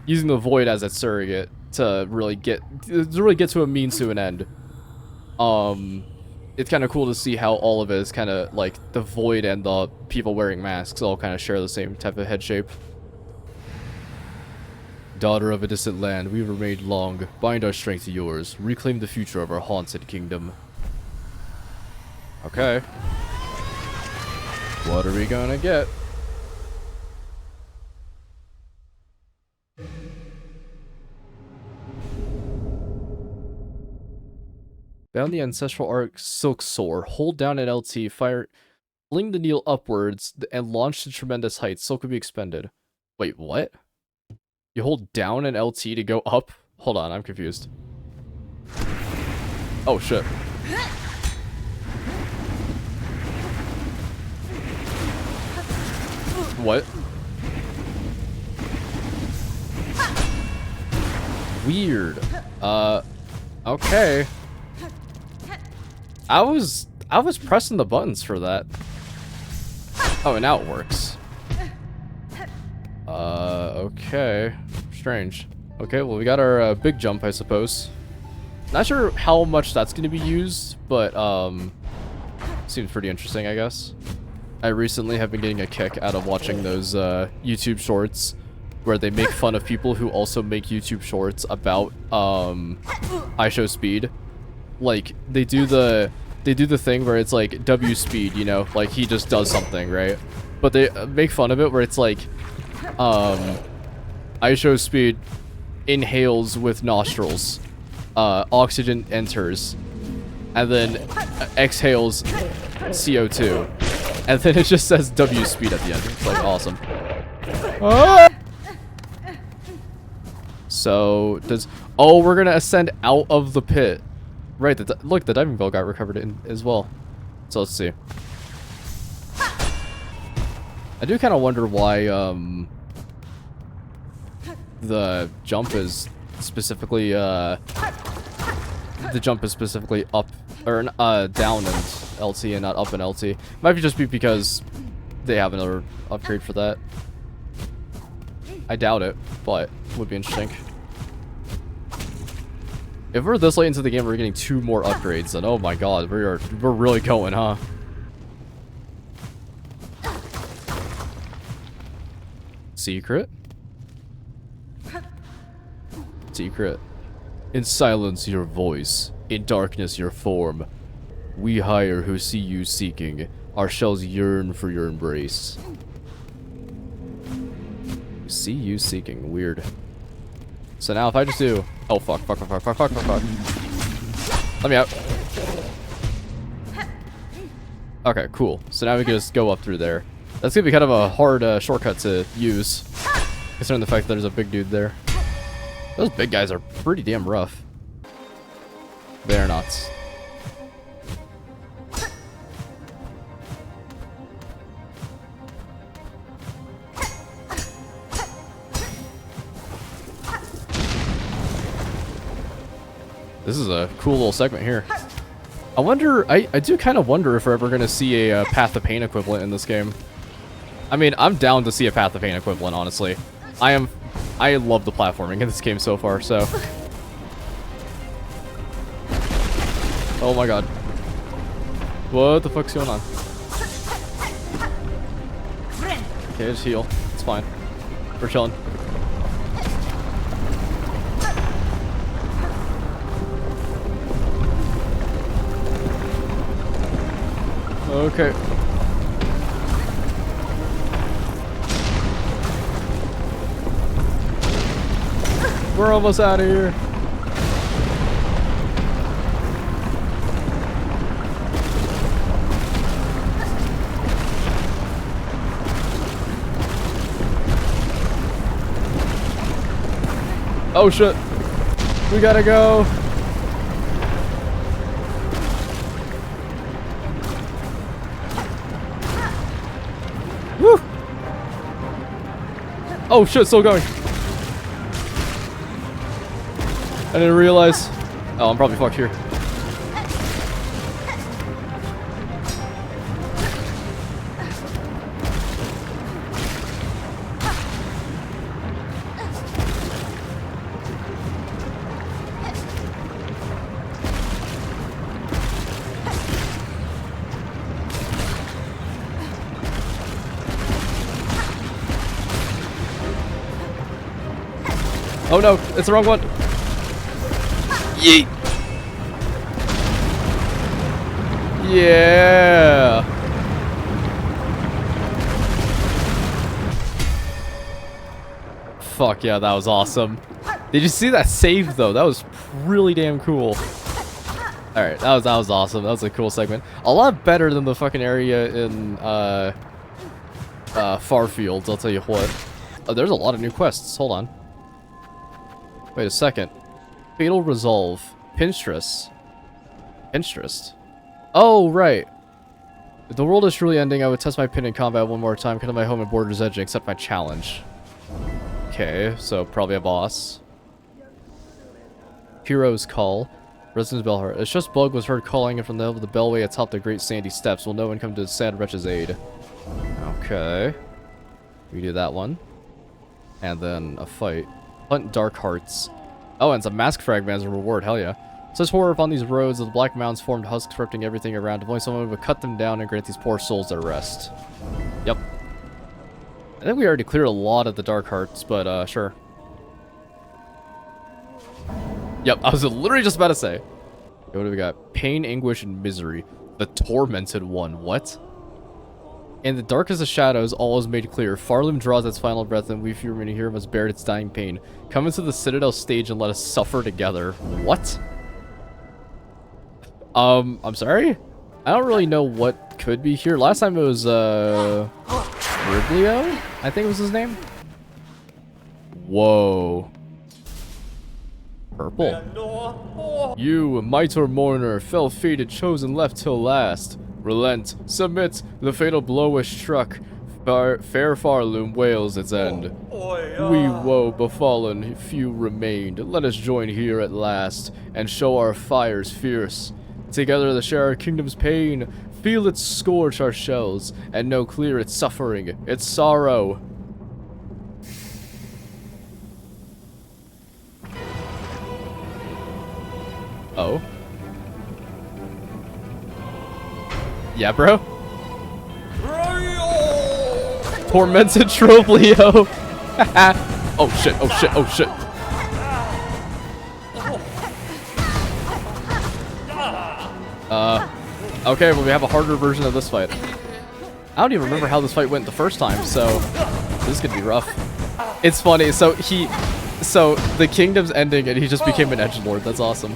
Using the void as its surrogate to really get to a means to an end. It's kind of cool to see how all of it is kind of like the void and the people wearing masks all kind of share the same type of head shape. Daughter of a distant land, we remained long. Bind our strength to yours. Reclaim the future of our haunted kingdom. Okay. What are we gonna get? Found the ancestral arc Silksong. Hold down an LT, fire, fling the needle upwards, and launch to tremendous heights. Soul can be expended. Wait, what? You hold down an LT to go up? Hold on, I'm confused. Oh shit. What? Weird. Okay. I was pressing the buttons for that. Oh, and now it works. Okay. Strange. Okay, well, we got our big jump, I suppose. Not sure how much that's going to be used, but seems pretty interesting, I guess. I recently have been getting a kick out of watching those YouTube shorts where they make fun of people who also make YouTube shorts about I show speed. Like they do the thing where it's like W speed, you know, like he just does something, right? But they make fun of it where it's like I show speed inhales with nostrils, oxygen enters, and then exhales CO2, and then it just says W speed at the end. It's like awesome. Ah! So does we're gonna ascend out of the pit. Right, look, the diving bell got recovered in as well. So let's see. I do kind of wonder why the jump is specifically the jump is specifically up or down and LT and not up and LT. Might just be because they have another upgrade for that. I doubt it, but would be interesting. If we're this late into the game, we're getting 2 more upgrades, then oh my god, we're really going, huh? Secret? Secret. In silence your voice, in darkness your form. We hire who see you seeking. Our shells yearn for your embrace. See you seeking. Weird. So now if I just do... Oh, fuck. Let me out. Okay, cool. So now we can just go up through there. That's gonna be kind of a hard shortcut to use, considering the fact that there's a big dude there. Those big guys are pretty damn rough. They're nuts. This is a cool little segment here. I wonder, I do kind of wonder if we're ever going to see a Path of Pain equivalent in this game. I mean, I'm down to see a Path of Pain equivalent, honestly. I love the platforming in this game so far, so. Oh my god. What the fuck's going on? Okay, just heal. It's fine. We're chilling. Okay. We're almost out of here. Oh shit. We gotta go. Woo! Oh shit, still going. I didn't realize. Oh, I'm probably fucked here. Oh no, it's the wrong one. Yeet. Yeah. Fuck yeah, that was awesome. Did you see that save though? That was really damn cool. Alright, that was awesome. That was a cool segment. A lot better than the fucking area in Farfields, I'll tell you what. Oh, there's a lot of new quests. Hold on. Wait a second. Fatal Resolve. Pinterest. Pinterest? Oh, right. If the world is truly ending, I would test my pin in combat one more time, come to my home at Border's Edge and accept my challenge. Okay, so probably a boss. Hero's Call. Residence Bellheart. It's just Bug was heard calling from the bellway atop the Great Sandy Steps. Will no one come to the sad wretch's aid? Okay. We do that one. And then a fight. Hunt Dark Hearts. Oh, and some mask fragment as a reward. Hell yeah. Such horror upon these roads of the Black Mountains formed husks corrupting everything around. If only someone would cut them down and grant these poor souls their rest. Yep. I think we already cleared a lot of the Dark Hearts, but sure. Yep, I was literally just about to say. Okay, what do we got? Pain, Anguish, and Misery. The Tormented One. What? In the darkest of shadows, all is made clear. Farloom draws its final breath, and we few remaining here must bear its dying pain. Come into the Citadel stage and let us suffer together. What? I'm sorry? I don't really know what could be here. Last time it was, Riblio? I think was his name? Whoa. Purple. You, Mitre Mourner, fell fated, chosen, left till last. Relent, submit, the fatal blow is struck. Fair Farloom wails its end. We woe befallen, few remained. Let us join here at last, and show our fires fierce. Together to share our kingdom's pain, feel it scorch our shells, and know clear its suffering, its sorrow. Oh? Yeah, bro? Tormented Troblio! Oh shit, oh shit, oh shit. Okay, well we have a harder version of this fight. I don't even remember how this fight went the first time, so this is gonna be rough. It's funny, so the kingdom's ending and he just became an edgelord. That's awesome.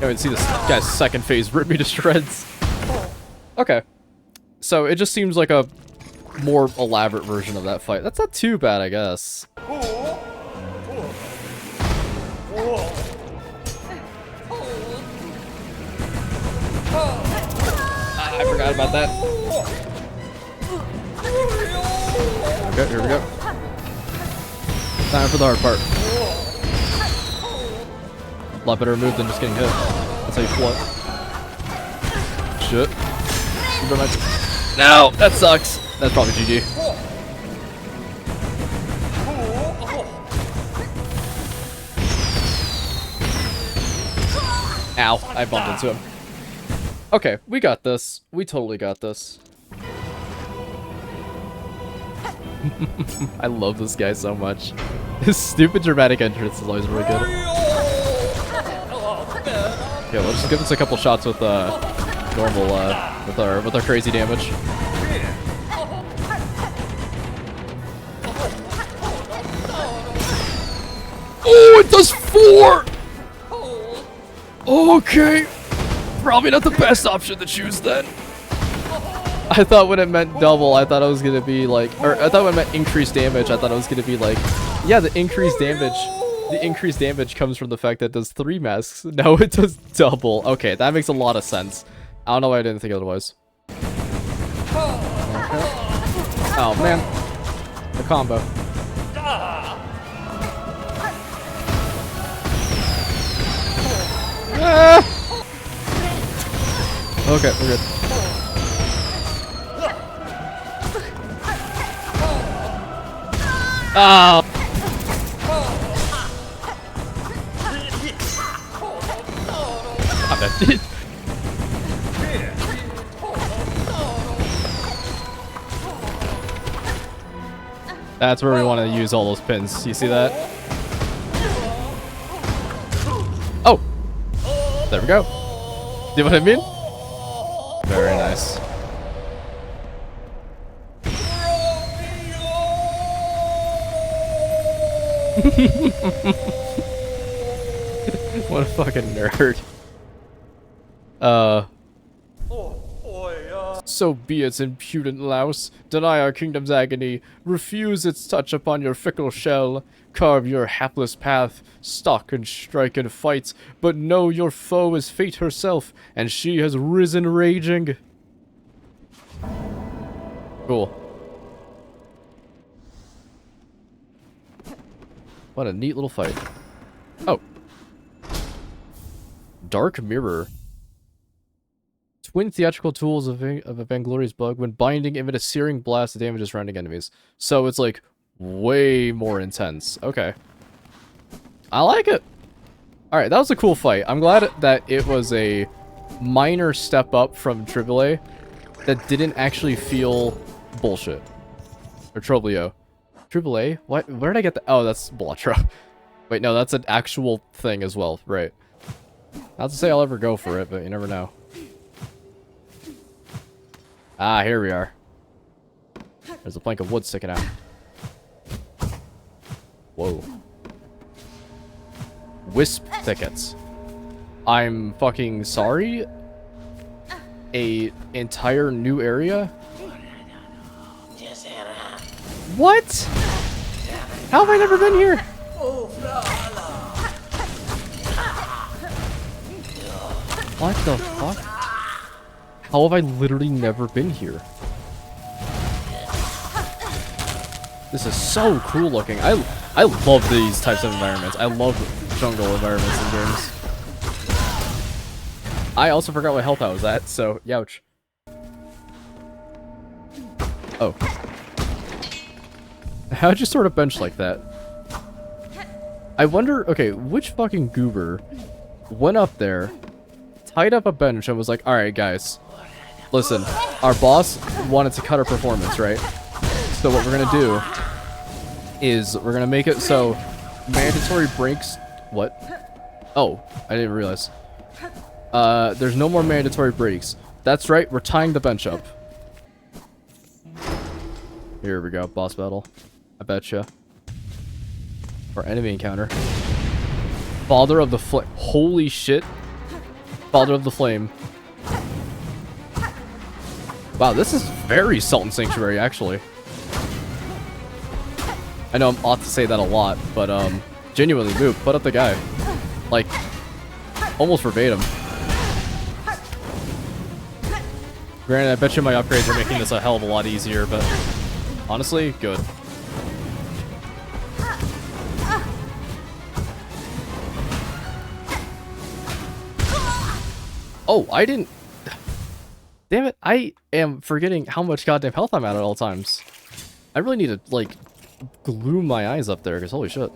I mean, see this guy's second phase rip me to shreds. Okay. So it just seems like a more elaborate version of that fight. That's not too bad, I guess. I forgot about that. Okay, here we go. Time for the hard part. A lot better move than just getting hit. That's how you float. Shit. No, that sucks. That's probably GG. Ow, I bumped into him. Okay, we got this. We totally got this. I love this guy so much. His stupid dramatic entrance is always really good. Yeah, let's just give us a couple shots with normal with our crazy damage. Oh, it does 4! Okay. Probably not the best option to choose then. I thought when it meant double, I thought it was gonna be like, or I thought when it meant increased damage, I thought it was gonna be like, yeah, the increased damage comes from the fact that it does 3 masks. No, it does double. Okay, that makes a lot of sense. I don't know why I didn't think otherwise. Okay. Oh man, the combo. Ah! Okay, we're good. Oh. That's where we want to use all those pins. You see that? Oh! There we go. See what I mean? Very nice. What a fucking nerd. So be it, impudent louse. Deny our kingdom's agony. Refuse its touch upon your fickle shell. Carve your hapless path. Stalk and strike and fight. But know your foe is fate herself, and she has risen raging. Cool. What a neat little fight. Oh. Dark Mirror. Twin theatrical tools of a vainglorious bug. When binding, emit a searing blast that damages surrounding enemies. So it's like way more intense. Okay. I like it. Alright, that was a cool fight. I'm glad that it was a minor step up from Tribble that didn't actually feel bullshit. Or Troblio. Tribble? What? Where did I get that? Oh, that's Blatro. Wait, no, that's an actual thing as well. Right. Not to say I'll ever go for it, but you never know. Ah, here we are. There's a plank of wood sticking out. Whoa. Wisp thickets. I'm fucking sorry? A entire new area? What? How have I never been here? What the fuck? How have I literally never been here? This is so cool looking. I love these types of environments. I love jungle environments in games. I also forgot what health I was at, so youch. Oh. How'd you sort of bench like that? I wonder, okay, which fucking goober went up there, tied up a bench, and was like, alright guys, listen, our boss wanted to cut our performance, right? So what we're gonna do is we're gonna make it so mandatory breaks... What? Oh, I didn't realize. There's no more mandatory breaks. That's right, we're tying the bench up. Here we go, boss battle. I betcha. Or enemy encounter. Father of the Flame. Holy shit. Father of the Flame. Wow, this is very Sultan Sanctuary, actually. I know I'm ought to say that a lot, but, genuinely, Moop, put up the guy. Like, almost verbatim. Granted, I bet you my upgrades are making this a hell of a lot easier, but honestly, good. Oh, I didn't... Damn it, I am forgetting how much goddamn health I'm at all times. I really need to, like, glue my eyes up there, because holy shit.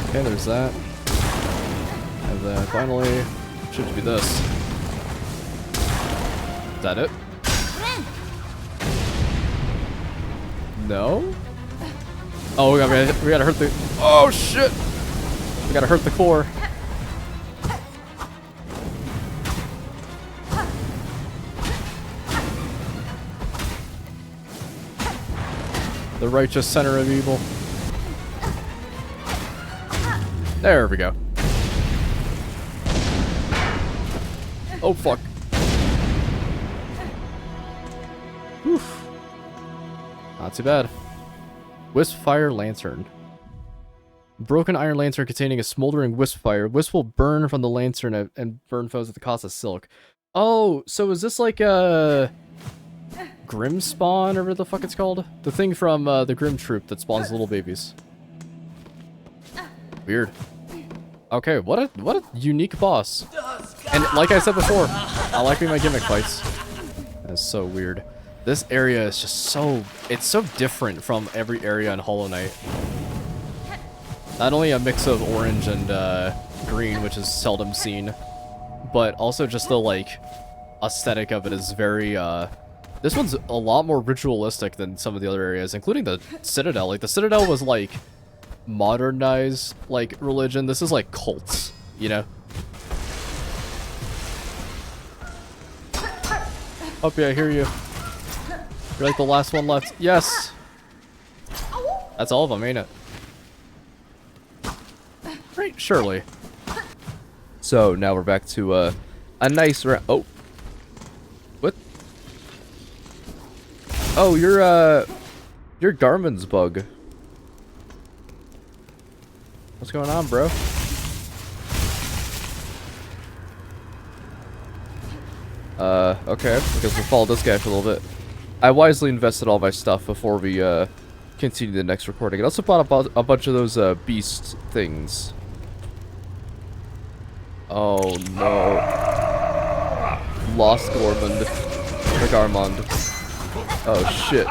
Okay, there's that. And then finally, should be this. Is that it? No? Oh, we gotta hurt the... Oh, shit! We gotta hurt the core. The righteous center of evil. There we go. Oh, fuck. Oof. Not too bad. Wisp Fire Lantern. Broken iron lantern containing a smoldering wisp fire. Wisp will burn from the lantern and burn foes at the cost of silk. Oh, so is this like a Grim Spawn, or whatever the fuck it's called? The thing from the Grim Troop that spawns little babies. Weird. Okay, what a unique boss. And like I said before, I like doing my gimmick fights. That's so weird. This area is just so... It's so different from every area in Hollow Knight. Not only a mix of orange and green, which is seldom seen, but also just the, like, aesthetic of it is very, this one's a lot more ritualistic than some of the other areas, including the Citadel. Like, the Citadel was, like, modernized, like, religion. This is, like, cults, you know? Oh, yeah, I hear you. You're, like, the last one left. Yes! That's all of them, ain't it? Right, surely. So now we're back to a nice oh, what? Oh, you're Garmin's bug. What's going on, bro? Okay. I guess we'll follow this guy for a little bit. I wisely invested all my stuff before we continue the next recording. I also bought a bunch of those beast things. Oh no. Lost Gormand. Or Garmond. Oh shit.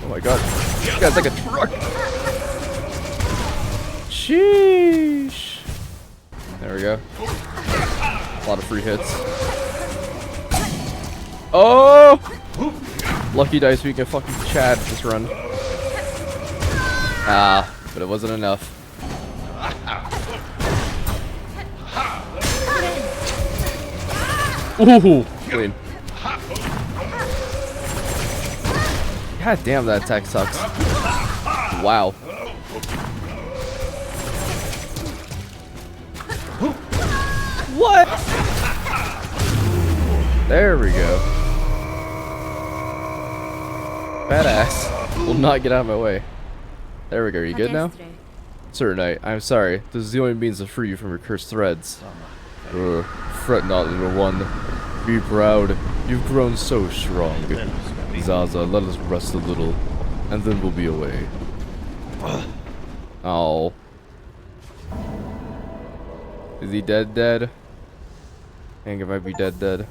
Oh my god. This guy's like a truck. Sheesh. There we go. A lot of free hits. Oh! Lucky dice we can fucking Chad this run. Ah, but it wasn't enough. Ooh, clean. God damn, that attack sucks. Wow. What? There we go. Badass. Will not get out of my way. There we go. Are you good now? Adestre. Sir Knight, I'm sorry. This is the only means to free you from your cursed threads. Fret not, little one. Be proud. You've grown so strong. Zaza, let us rest a little, and then we'll be away. Oh. Is he dead? I think it might be dead.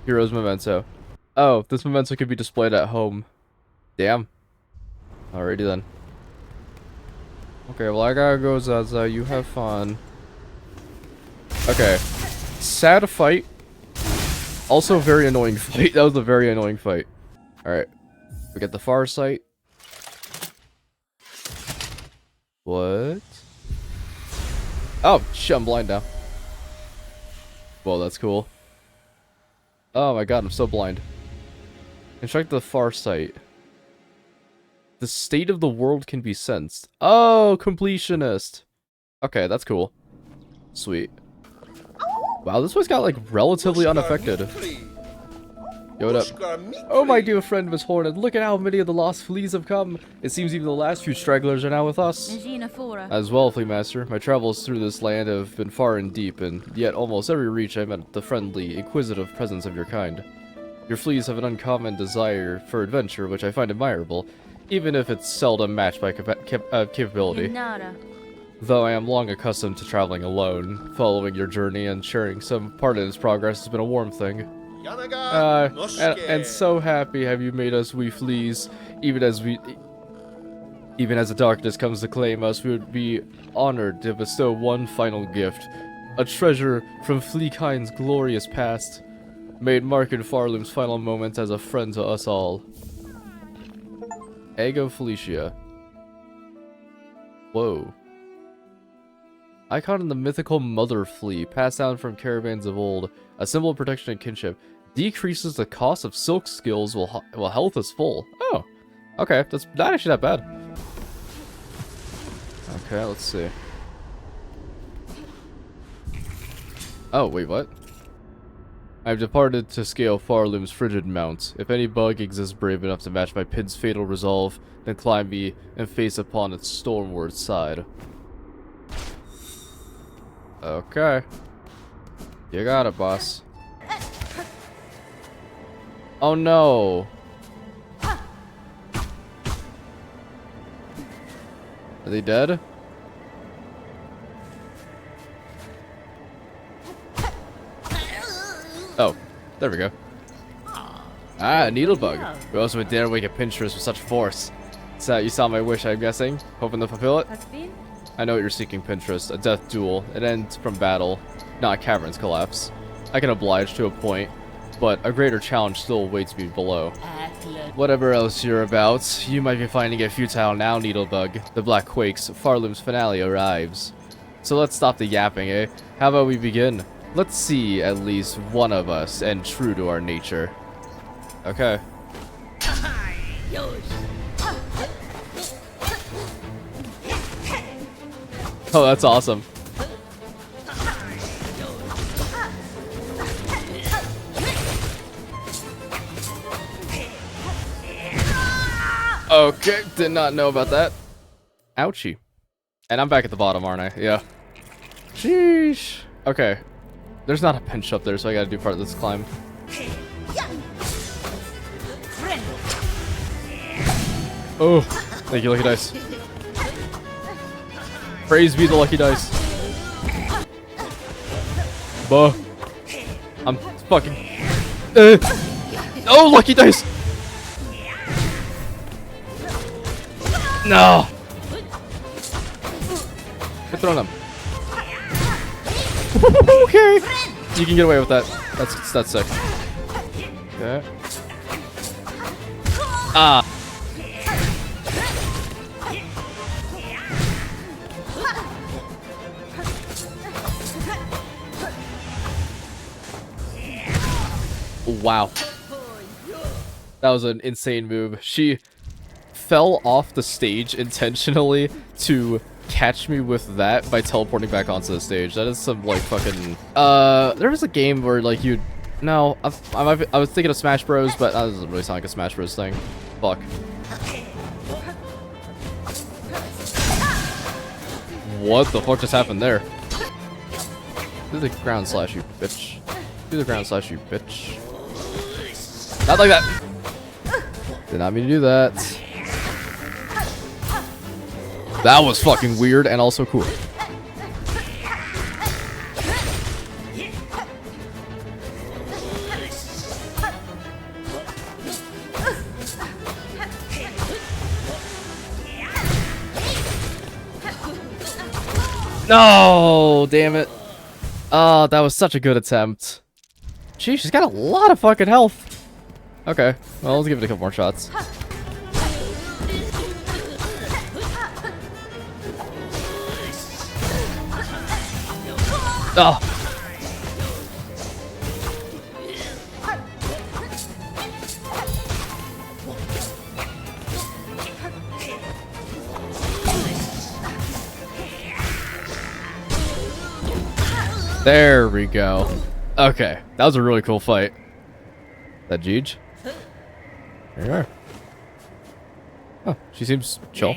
Hero's memento. Oh, this memento could be displayed at home. Damn. Alrighty then. Okay, well I gotta go, Zaza. You have fun. Okay. Sad fight. Also very annoying fight. That was a very annoying fight. Alright. We get the far sight. What? Oh, shit, I'm blind now. Whoa, that's cool. Oh my god, I'm so blind. Instruct the far sight. The state of the world can be sensed. Oh, completionist. Okay, that's cool. Sweet. Wow, this one's got like relatively unaffected. Yo, what up? Oh, my dear friend, Miss Hornet, look at how many of the lost fleas have come. It seems even the last few stragglers are now with us. Regina Fora. As well, Flea Master, my travels through this land have been far and deep, and yet almost every reach I met the friendly, inquisitive presence of your kind. Your fleas have an uncommon desire for adventure, which I find admirable, even if it's seldom matched by capability. Inara. Though I am long accustomed to traveling alone, following your journey and sharing some part in its progress has been a warm thing. And so happy have you made us, we fleas. Even as the darkness comes to claim us, we would be honored to bestow one final gift. A treasure from Fleakind's glorious past. May it mark in Farloom's final moments as a friend to us all. Egg of Felicia. Whoa. Icon in the mythical mother flea, passed down from caravans of old. A symbol of protection and kinship. Decreases the cost of silk skills while health is full. Oh. Okay, that's not actually that bad. Okay, let's see. Oh, wait, what? I've departed to scale Farloom's frigid mount. If any bug exists brave enough to match my pin's fatal resolve, then climb me and face upon its stormward side. Okay. You got it, boss. Oh no. Are they dead? Oh, there we go. Ah, needlebug. We also would dare wake a Pinterest with such force. So you saw my wish, I'm guessing, hoping to fulfill it. I know what you're seeking, Pinterest. A death duel. It ends from battle, not cavern's collapse. I can oblige to a point, but a greater challenge still awaits me below. Whatever else you're about, you might be finding it futile now, Needlebug. The Black Quakes, Farloom's finale arrives. So let's stop the yapping, eh? How about we begin? Let's see at least one of us and true to our nature. Okay. Oh, that's awesome. Okay, did not know about that. Ouchie. And I'm back at the bottom, aren't I? Yeah. Sheesh. Okay. There's not a pinch up there, so I gotta do part of this climb. Oh, thank you, Lucky Dice. Praise be the Lucky Dice. Buh. I'm fucking... Oh, Lucky Dice! No! Quit throwing them. Okay! You can get away with that. That's sick. Okay. Ah! Wow. That was an insane move. She fell off the stage intentionally to catch me with that by teleporting back onto the stage. That is some, like, fucking... there was a game where, like, you'd No, I was thinking of Smash Bros, but that doesn't really sound like a Smash Bros thing. Fuck. What the fuck just happened there? Do the ground slash, you bitch. Do the ground slash, you bitch. Not like that! Did not mean to do that. That was fucking weird and also cool. No, damn it. Oh, that was such a good attempt. Gee, she's got a lot of fucking health. Okay, well, let's give it a couple more shots. Oh. There we go. Okay, that was a really cool fight. That Jeej? There you are. Oh, she seems chill.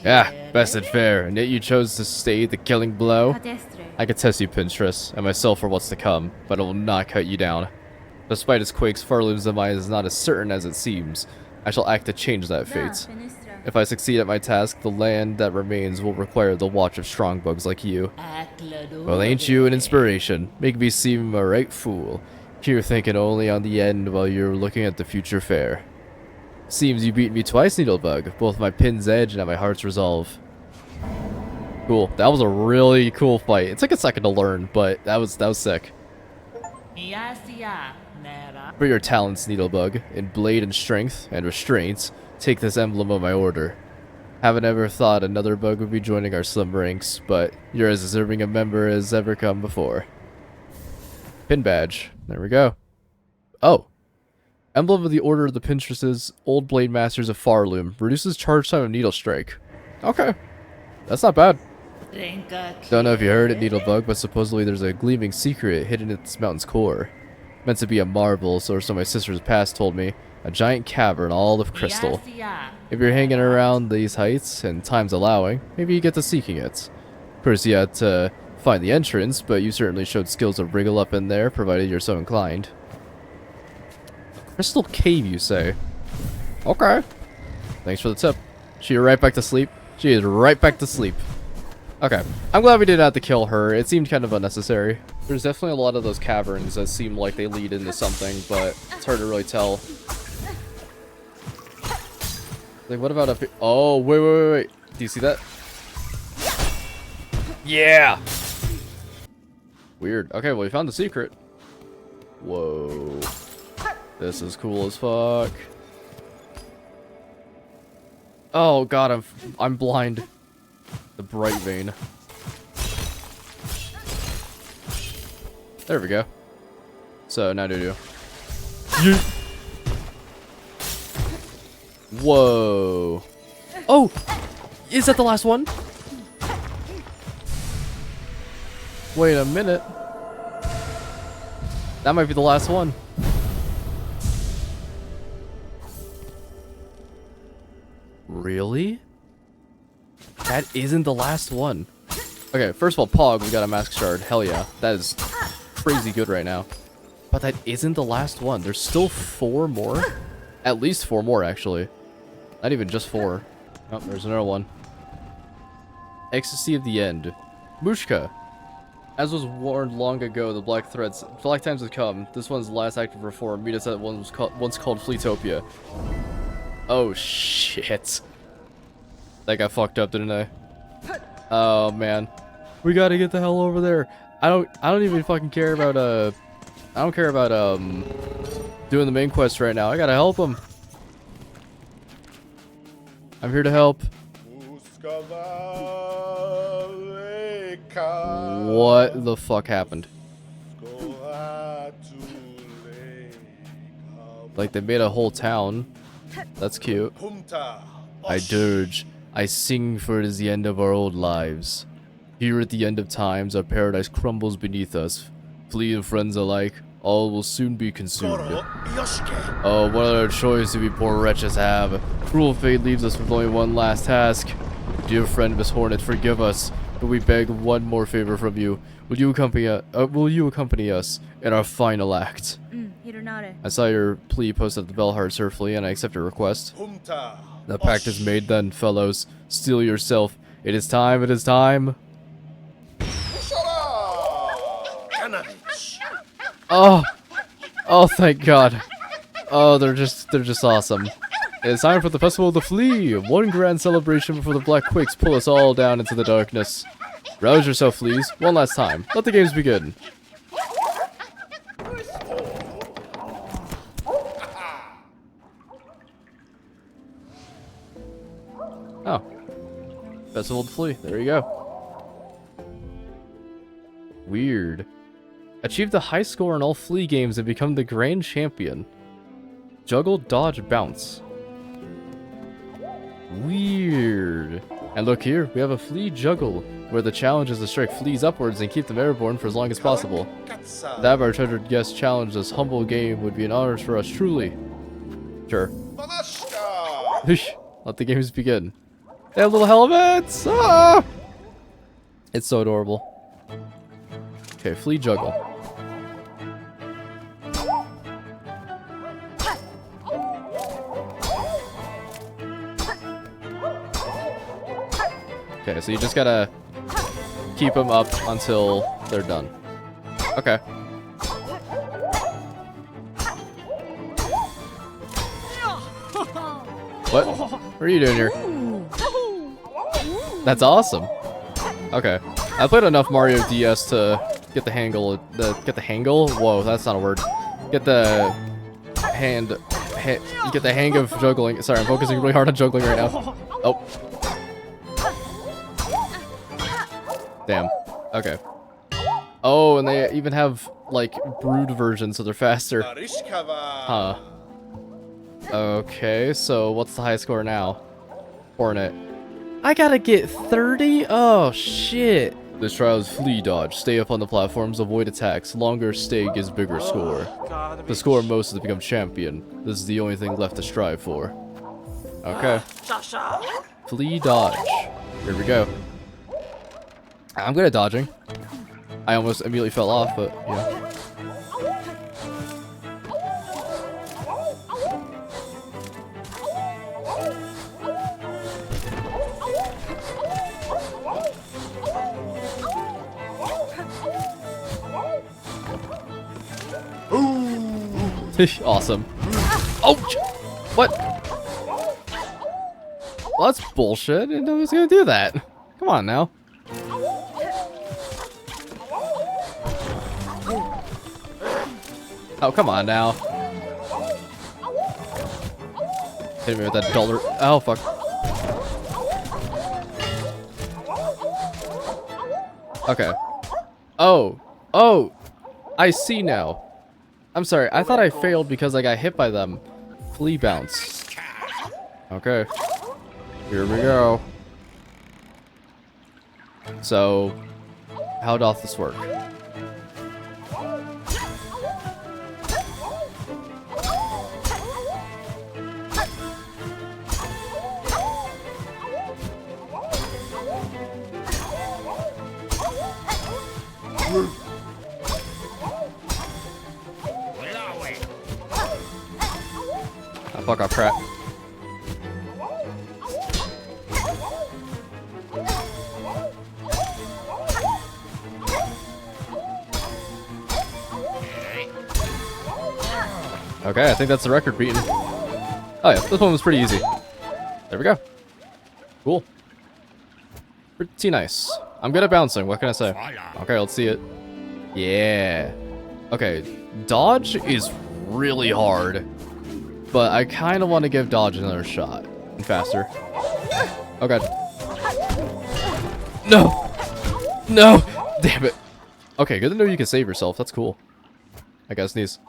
Yeah, best and fair, and yet you chose to stay the killing blow. I could test you, Pinterest, and myself for what's to come, but it will not cut you down. Despite its quakes, Farloom's demise is not as certain as it seems. I shall act to change that fate. If I succeed at my task, the land that remains will require the watch of strong bugs like you. Well, ain't you an inspiration? Make me seem a right fool. Here thinking only on the end while you're looking at the future fair. Seems you beat me twice, Needlebug, both my pin's edge and at my heart's resolve. Cool. That was a really cool fight. It took a second to learn, but that was sick. For your talents, Needlebug, in blade and strength and restraints, take this emblem of my order. Haven't ever thought another bug would be joining our slim ranks, but you're as deserving a member as ever come before. Pin badge. There we go. Oh. Emblem of the Order of the Pinterests, Old Blade Masters of Farloom. Reduces charge time of Needle Strike. Okay. That's not bad. Don't know if you heard it, Needlebug, but supposedly there's a gleaming secret hidden in this mountain's core. Meant to be a marvel, so my sister's past told me. A giant cavern all of crystal. If you're hanging around these heights, and time's allowing, maybe you get to seeking it. First you had to find the entrance, but you certainly showed skills to wriggle up in there, provided you're so inclined. Crystal cave, you say? Okay. Thanks for the tip. She right back to sleep? She is right back to sleep. Okay. I'm glad we didn't have to kill her. It seemed kind of unnecessary. There's definitely a lot of those caverns that seem like they lead into something, but it's hard to really tell. Like, what about up here? Oh, wait. Do you see that? Yeah! Weird. Okay, well, we found the secret. Whoa. This is cool as fuck. Oh god, I'm blind. The bright vein. There we go. So now do. Whoa. Oh! Is that the last one? Wait a minute. That might be the last one. Really? That isn't the last one. Okay, first of all, Pog, we got a mask shard. Hell yeah. That is crazy good right now. But that isn't the last one. There's still 4 more. At least 4 more, actually. Not even just 4. Oh, there's another one. Ecstasy of the End. Mushka. As was warned long ago, the black times have come. This one's the last active reform. Meet us at what was once called Fleetopia. Oh shit. That got fucked up, didn't I? Oh man. We gotta get the hell over there. I don't even fucking care about I don't care about doing the main quest right now. I gotta help him. I'm here to help. What the fuck happened? Like they made a whole town. That's cute. I dirge. I sing, for it is the end of our old lives. Here at the end of times, our paradise crumbles beneath us. Fleeing friends alike, all will soon be consumed. Goro Yoshike. Oh, what other choice do we poor wretches have? Cruel fate leaves us with only one last task. Dear friend Miss Hornet, forgive us, but we beg one more favor from you. Will you accompany us in our final act? Hironare. I saw your plea posted at the Bellheart Surfly, and I accept your request. Humta. The pact is made then, fellows. Steel yourself. It is time, it is time. Kanavich. Oh! Oh, thank God. Oh, they're just awesome. It's time for the Festival of the Flea! One grand celebration before the Black Quakes pull us all down into the darkness. Rouse yourself, fleas. One last time. Let the games begin. Oh. Festival of the Flea. There you go. Weird. Achieve the high score in all Flea games and become the grand champion. Juggle, dodge, bounce. Weird. And look here, we have a Flea juggle, where the challenge is to strike fleas upwards and keep them airborne for as long as possible. That our treasured guest challenge, this humble game would be an honor for us truly. Sure. Let the games begin. They have little helmets! Ah! It's so adorable. Okay, Flea juggle. Okay, so you just gotta keep them up until they're done. Okay. What are you doing here? That's awesome. Okay. I played enough Mario DS to get the hangle. Get the hangle? Whoa, that's not a word. Get the get the hang of juggling. Sorry, I'm focusing really hard on juggling right now. Oh. Damn. Okay. Oh, and they even have, like, brood versions, so they're faster. Huh. Okay, so what's the high score now? Hornet. I gotta get 30? Oh, shit. This trial is Flea dodge. Stay up on the platforms, avoid attacks. Longer stay gives bigger score. The score most is to become champion. This is the only thing left to strive for. Okay. Flea dodge. Here we go. I'm good at dodging. I almost immediately fell off, but yeah. Awesome. Oh! What? Well, that's bullshit. I didn't know I was gonna do that. Come on now. Oh, come on now. Hit me with that dollar. Oh, fuck. Okay. Oh. Oh. I see now. I'm sorry. I thought I failed because I got hit by them. Flea bounce. Okay. Here we go. So, how doth this work? Oh, fuck off, crap. Okay, I think that's the record beaten. Oh yeah, this one was pretty easy. There we go. Cool. Pretty nice. I'm good at bouncing, what can I say? Okay, let's see it. Yeah. Okay, dodge is really hard. But I kind of want to give dodge another shot. And faster. Oh god. No! No! Damn it. Okay, good to know you can save yourself. That's cool. I gotta sneeze.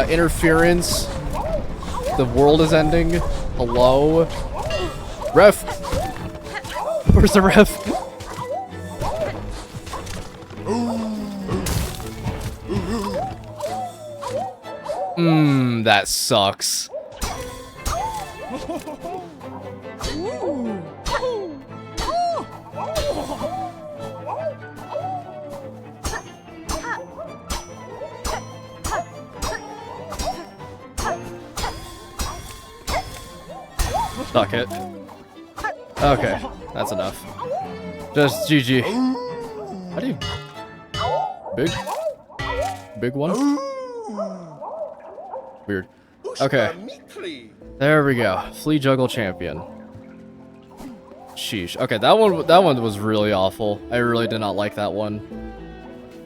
Interference. The world is ending. Hello? Ref! Where's the ref? That sucks. Suck it. Okay, that's enough. Just GG. How do you... Big one? Weird. Okay. There we go. Flea Juggle Champion. Sheesh. Okay, that one was really awful. I really did not like that one.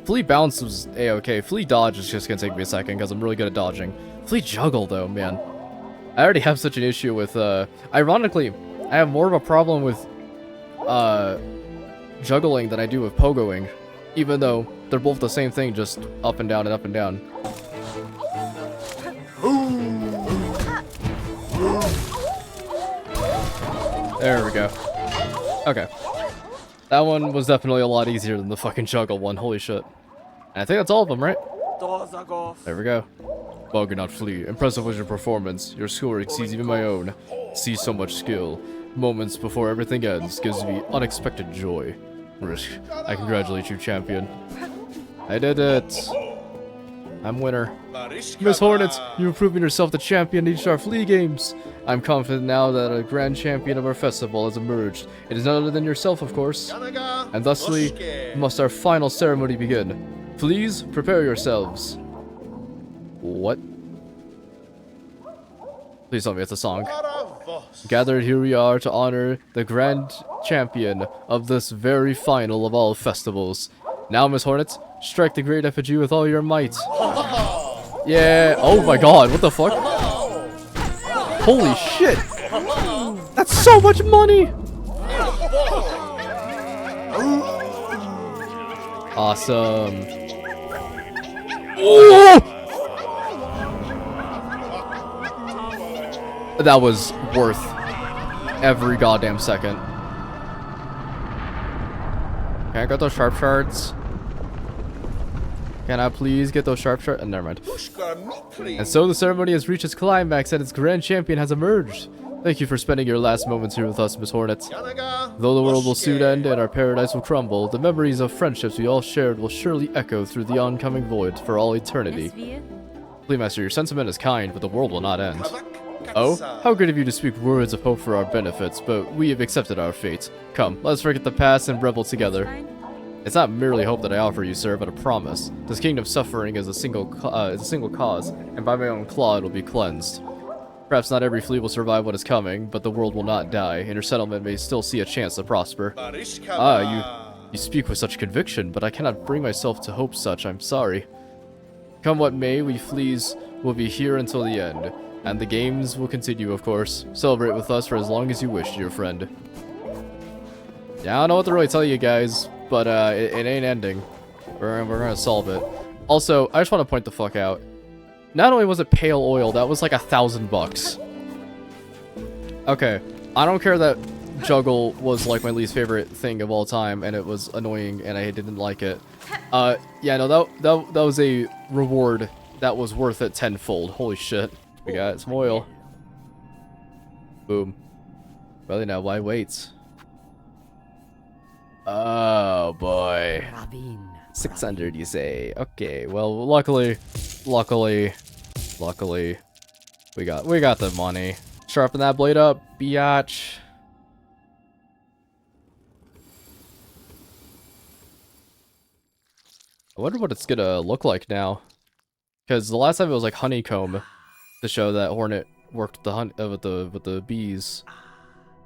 Flea Bounce was a-okay. Flea Dodge is just gonna take me a second because I'm really good at dodging. Flea Juggle though, man. I already have such an issue with, ironically, I have more of a problem with, juggling than I do with pogoing. Even though they're both the same thing, just up and down and up and down. There we go. Okay. That one was definitely a lot easier than the fucking juggle one, holy shit. And I think that's all of them, right? There we go. Buggernaut Flea, impressive was your performance. Your score exceeds even my own. See so much skill. Moments before everything ends gives me unexpected joy. Risk, I congratulate you, champion. I did it. I'm winner. Miss Hornet, you've proven yourself the champion in each of our Flea games. I'm confident now that a grand champion of our festival has emerged. It is none other than yourself, of course. And thusly, must our final ceremony begin. Please, prepare yourselves. What? Please tell me it's a song. Gathered here we are to honor the grand champion of this very final of all festivals. Now, Miss Hornet, strike the great effigy with all your might. Yeah. Oh my god, what the fuck? Holy shit. That's so much money. Awesome. Oh! That was worth every goddamn second. Can I get those sharp shards? Can I please get those sharp shards? Never mind. And so the ceremony has reached its climax and its grand champion has emerged. Thank you for spending your last moments here with us, Miss Hornet. Though the world will soon end and our paradise will crumble, the memories of friendships we all shared will surely echo through the oncoming void for all eternity. Fleamaster, your sentiment is kind, but the world will not end. Oh, how good of you to speak words of hope for our benefits, but we have accepted our fate. Come, let's forget the past and revel together. It's not merely hope that I offer you, sir, but a promise. This kingdom's suffering is a single cause, and by my own claw it will be cleansed. Perhaps not every flea will survive what is coming, but the world will not die, and your settlement may still see a chance to prosper. You speak with such conviction, but I cannot bring myself to hope such, I'm sorry. Come what may, we fleas will be here until the end. And the games will continue, of course. Celebrate with us for as long as you wish, dear friend. Yeah, I don't know what to really tell you guys, but it ain't ending. We're gonna solve it. Also, I just want to point the fuck out. Not only was it pale oil, that was like $1,000. Okay, I don't care that juggle was like my least favorite thing of all time, and it was annoying, and I didn't like it. Yeah, no, that was a reward that was worth it tenfold. Holy shit. We got some oil. Boom. Well, now why wait? Oh boy. 600, you say? Okay. Well, luckily, we got the money. Sharpen that blade up, biatch. I wonder what it's gonna look like now, because the last time it was like honeycomb. To show that Hornet worked the hunt with the bees,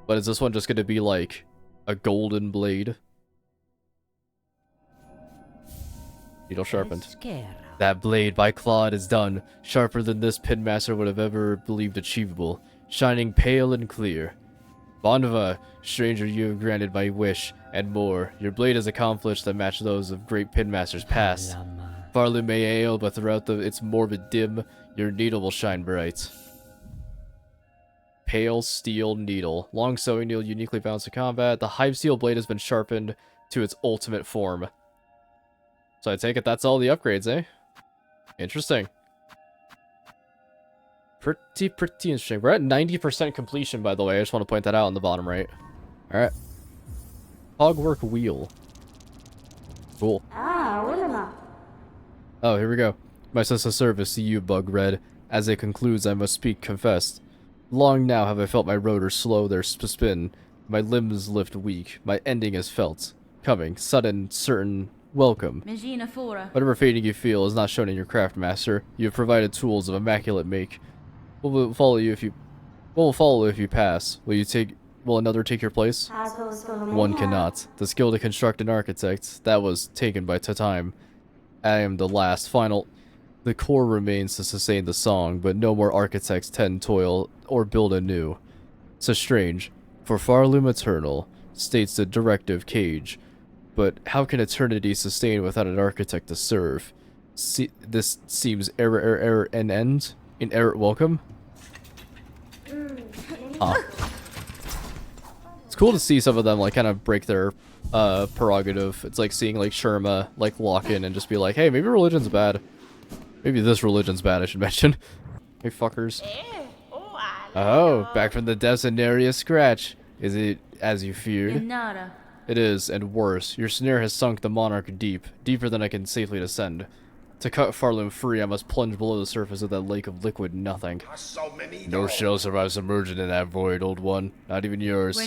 but is this one just gonna be like a golden blade? Needle sharpened. That blade by Claude is done, sharper than this pinmaster would have ever believed achievable, shining pale and clear. Bondva, stranger, you have granted my wish, and more. Your blade has accomplished that match those of great pinmasters past. Farley may ail, but throughout its morbid dim, your needle will shine bright. Pale steel needle. Long sewing needle uniquely balanced to combat. The hive steel blade has been sharpened to its ultimate form. So I take it that's all the upgrades, eh? Interesting. Pretty interesting. We're at 90% completion, by the way. I just want to point that out on the bottom right. Alright. Hogwork wheel. Cool. Oh, here we go. My sense of service to you, Bug Red. As it concludes, I must speak confessed. Long now have I felt my rotors slow their spin. My limbs lift weak. My ending is felt. Coming. Sudden, certain, welcome. Whatever fading you feel is not shown in your craft, master. You have provided tools of immaculate make. What will follow you if you pass? Will another take your place? One cannot. The skill to construct an architect, that was taken by time. I am the last, final. The core remains to sustain the song, but no more architects tend toil or build anew. So strange, for Farloom eternal, states the directive cage. But how can eternity sustain without an architect to serve? This seems error and end? In error welcome? It's cool to see some of them like kind of break their prerogative. It's like seeing like Sherma like lock in and just be like, hey, maybe religion's bad. Maybe this religion's bad, I should mention. Hey fuckers. Oh, back from the depths and nary a scratch. Is it as you feared? It is, and worse. Your snare has sunk the monarch deep, deeper than I can safely descend. To cut Farloom free, I must plunge below the surface of that lake of liquid nothing. No shell survives submerged in that void, old one. Not even yours.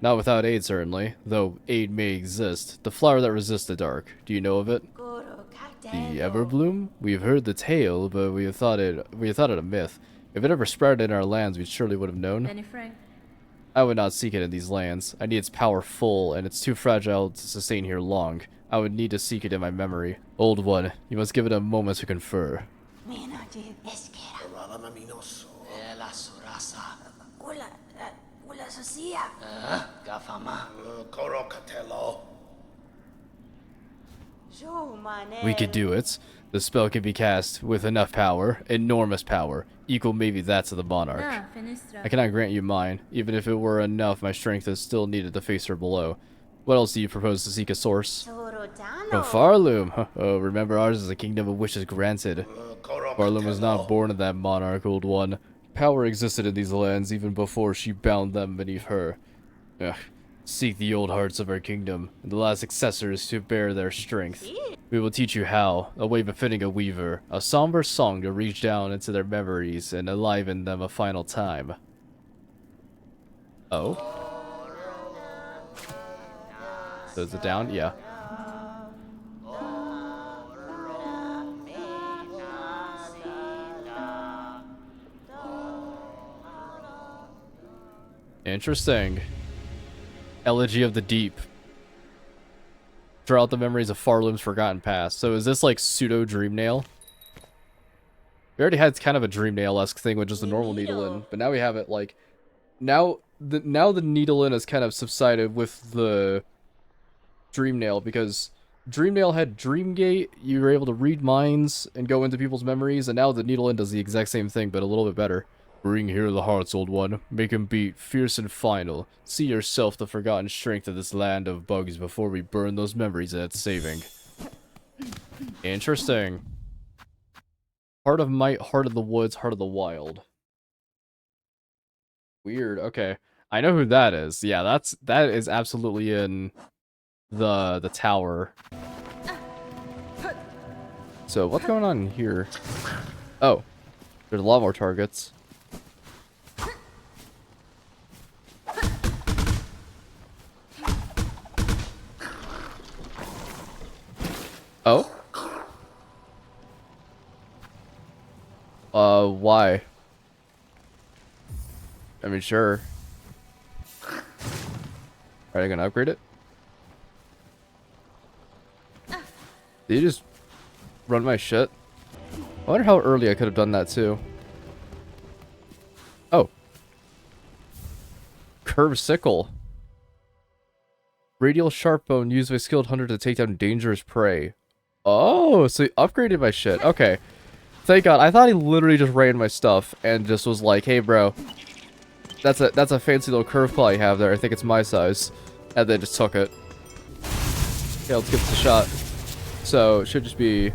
Not without aid, certainly, though aid may exist. The flower that resists the dark. Do you know of it? The Everbloom? We've heard the tale, but we thought it a myth. If it ever sprouted in our lands, we surely would have known. I would not seek it in these lands. I need its power full, and it's too fragile to sustain here long. I would need to seek it in my memory. Old one, you must give it a moment to confer. We could do it. The spell can be cast with enough power, enormous power, equal maybe that to the monarch. I cannot grant you mine. Even if it were enough, my strength is still needed to face her below. What else do you propose to seek a source? From Farloom. Oh, remember ours is a kingdom of wishes granted. Farloom was not born of that monarch, old one. Power existed in these lands even before she bound them beneath her. Ugh. Seek the old hearts of our kingdom, and the last successors to bear their strength. We will teach you how, a way befitting a weaver, a somber song to reach down into their memories and enliven them a final time. Oh? So is it down? Yeah. Interesting. Elegy of the Deep. Draw out the memories of Farloom's forgotten past. So is this like pseudo Dreamnail? We already had kind of a Dreamnail-esque thing with just a normal needle in, but now we have it like now the needle in has kind of subsided with the Dreamnail, because Dreamnail had Dreamgate, you were able to read minds and go into people's memories, and now the needle in does the exact same thing, but a little bit better. Bring here the hearts, old one. Make 'em beat, fierce and final. See yourself the forgotten strength of this land of bugs before we burn those memories that it's saving. Interesting. Heart of might, heart of the woods, heart of the wild. Weird, okay. I know who that is. Yeah, that is absolutely in the tower. So, what's going on here? Oh. There's a lot more targets. Oh? Why? I mean, sure. Are you gonna upgrade it? Did you just run my shit? I wonder how early I could have done that too. Oh. curved sickle. Radial sharp bone used by skilled hunter to take down dangerous prey. Oh, so he upgraded my shit. Okay. Thank God. I thought he literally just ran my stuff and just was like, hey, bro. That's a fancy little curve claw you have there. I think it's my size. And then just took it. Okay, let's give this a shot. So, it should just be...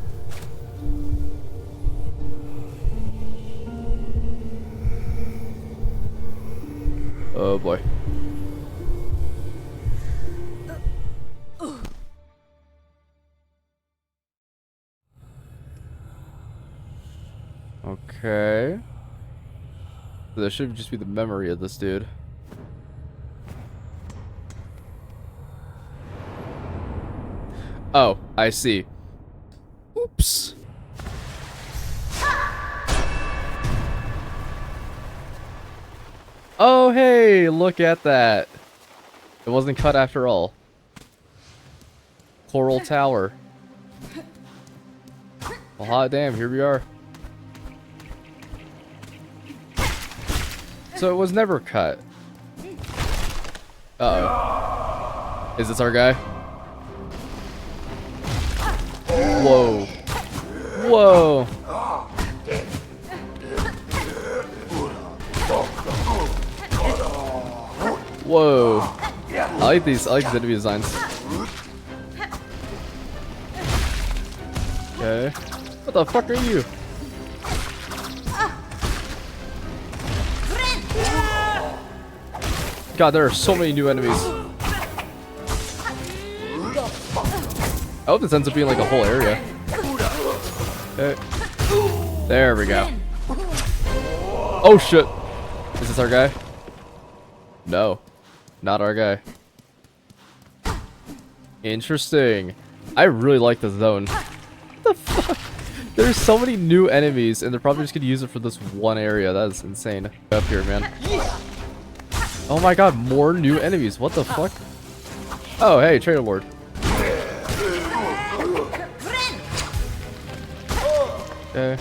Oh boy. Okay. So that should just be the memory of this dude. Oh, I see. Oops. Oh, hey, look at that. It wasn't cut after all. Coral Tower. Well, hot damn, here we are. So it was never cut. Uh-oh. Is this our guy? Whoa. Whoa. Whoa. I like these enemy designs. Okay. What the fuck are you? God, there are so many new enemies. I hope this ends up being like a whole area. Okay. There we go. Oh shit. Is this our guy? No. Not our guy. Interesting. I really like this zone. What the fuck? There's so many new enemies and they're probably just gonna use it for this one area. That is insane. Up here, man. Oh my god, more new enemies. What the fuck? Oh, hey, Trader Lord. Okay.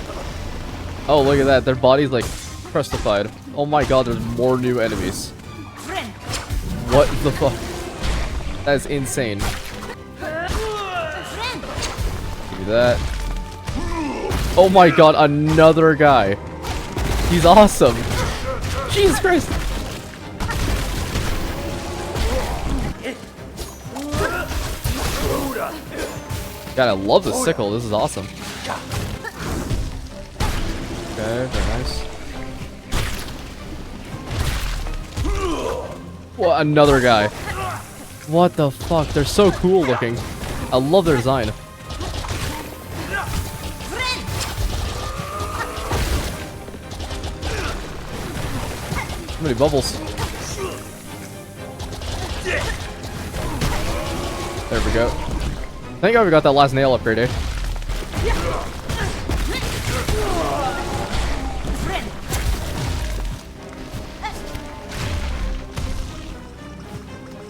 Oh, look at that. Their body's like crustified. Oh my god, there's more new enemies. What the fuck? That is insane. Give me that. Oh my god, another guy. He's awesome. Jesus Christ. God, I love the sickle. This is awesome. Okay, very nice. What, another guy. What the fuck? They're so cool looking. I love their design. Too many bubbles. There we go. Thank God we got that last nail upgrade, eh?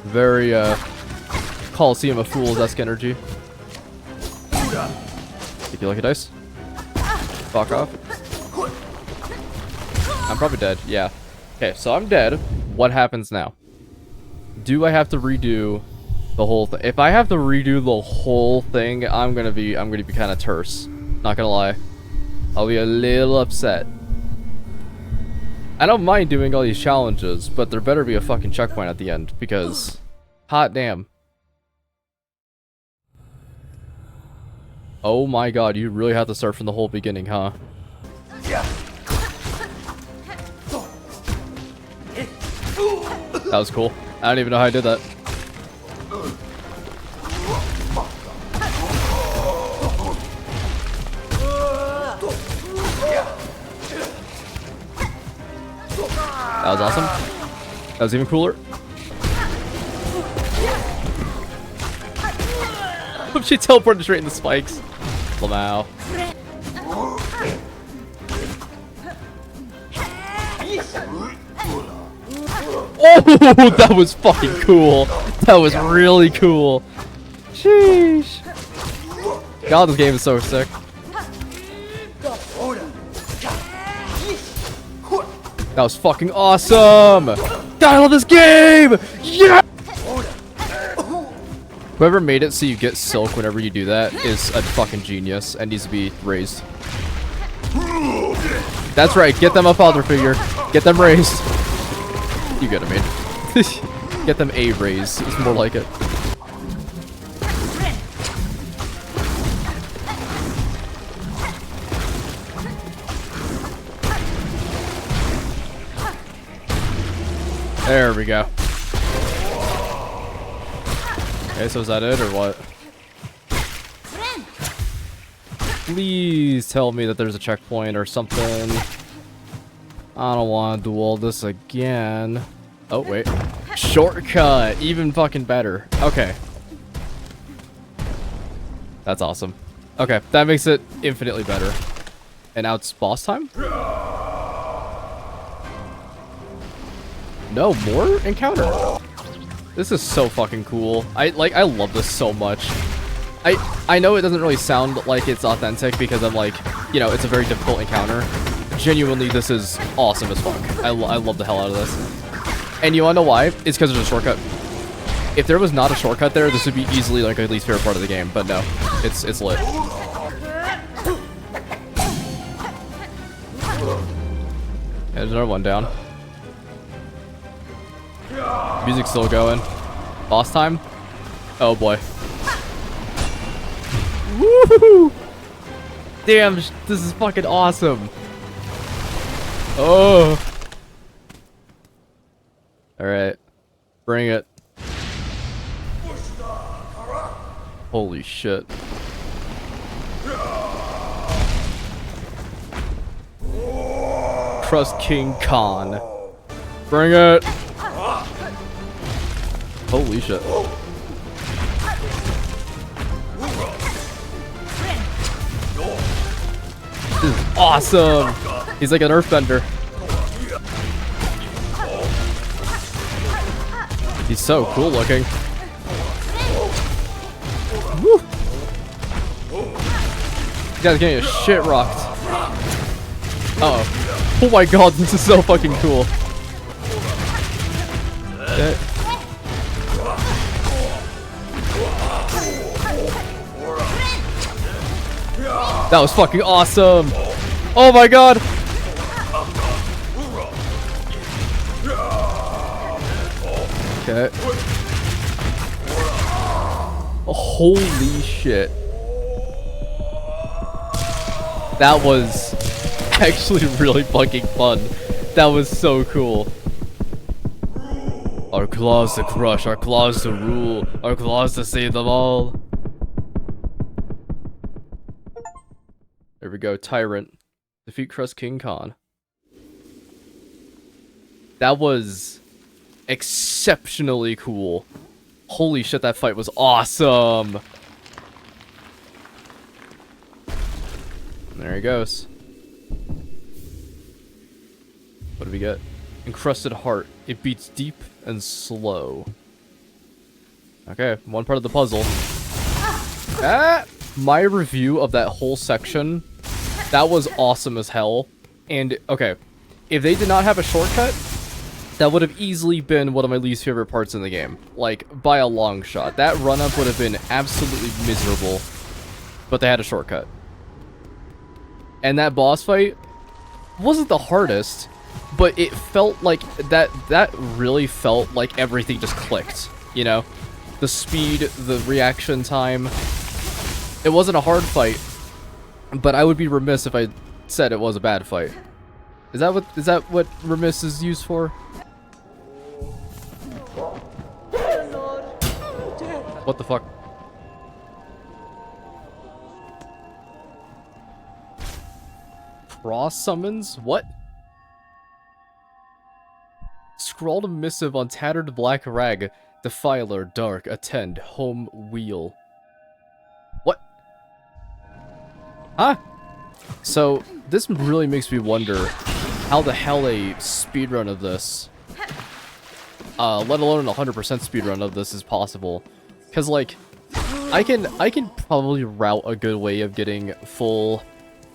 Very, Coliseum of Fools-esque energy. Take your lucky dice. Fuck off. I'm probably dead, yeah. Okay, so I'm dead. What happens now? Do I have to redo the whole thing? If I have to redo the whole thing, I'm gonna be kind of terse. Not gonna lie. I'll be a little upset. I don't mind doing all these challenges, but there better be a fucking checkpoint at the end, because hot damn. Oh my god, you really have to start from the whole beginning, huh? That was cool. I don't even know how I did that. That was awesome. That was even cooler. She teleported straight in the spikes. Lamau. Oh, that was fucking cool. That was really cool. Sheesh. God, this game is so sick. That was fucking awesome. God, I love this game! Yeah! Whoever made it so you get silk whenever you do that is a fucking genius and needs to be raised. That's right, get them a father figure. Get them raised. You get what I mean. Get them a raise. It's more like it. There we go. Okay, so is that it or what? Please tell me that there's a checkpoint or something. I don't want to do all this again. Oh, wait. Shortcut! Even fucking better. Okay. That's awesome. Okay, that makes it infinitely better. And now it's boss time? No, more encounter. This is so fucking cool. I love this so much. I know it doesn't really sound like it's authentic because I'm like, you know, it's a very difficult encounter. Genuinely, this is awesome as fuck. I love the hell out of this. And you wanna know why? It's because there's a shortcut. If there was not a shortcut there, this would be easily like my least favorite part of the game. But no, it's lit. There's another one down. Music's still going. Boss time? Oh boy. Woohoo! Damn, this is fucking awesome. Oh. Alright. Bring it. Holy shit. Trust King Khan. Bring it. Holy shit. This is awesome. He's like an earthbender. He's so cool looking. Woo. This guy's getting his shit rocked. Uh-oh. Oh my god, this is so fucking cool. Okay. That was fucking awesome. Oh my god. Okay. Oh, holy shit. That was actually really fucking fun. That was so cool. Our claws to crush, our claws to rule, our claws to save them all. There we go, Tyrant. Defeat Crust King Khan. That was exceptionally cool. Holy shit, that fight was awesome. There he goes. What do we get? Encrusted Heart. It beats deep and slow. Okay, one part of the puzzle. My review of that whole section, that was awesome as hell. And, okay, if they did not have a shortcut, that would have easily been one of my least favorite parts in the game. Like, by a long shot. That run-up would have been absolutely miserable, but they had a shortcut. And that boss fight wasn't the hardest, but it felt like that really felt like everything just clicked, you know? The speed, the reaction time. It wasn't a hard fight, but I would be remiss if I said it was a bad fight. Is that what remiss is used for? What the fuck? Cross summons? What? Scrawled a missive on tattered black rag. Defiler, dark, attend, home, wheel. What? Huh? So, this really makes me wonder how the hell a speedrun of this, let alone a 100% speedrun of this is possible. Because, like, I can probably route a good way of getting full,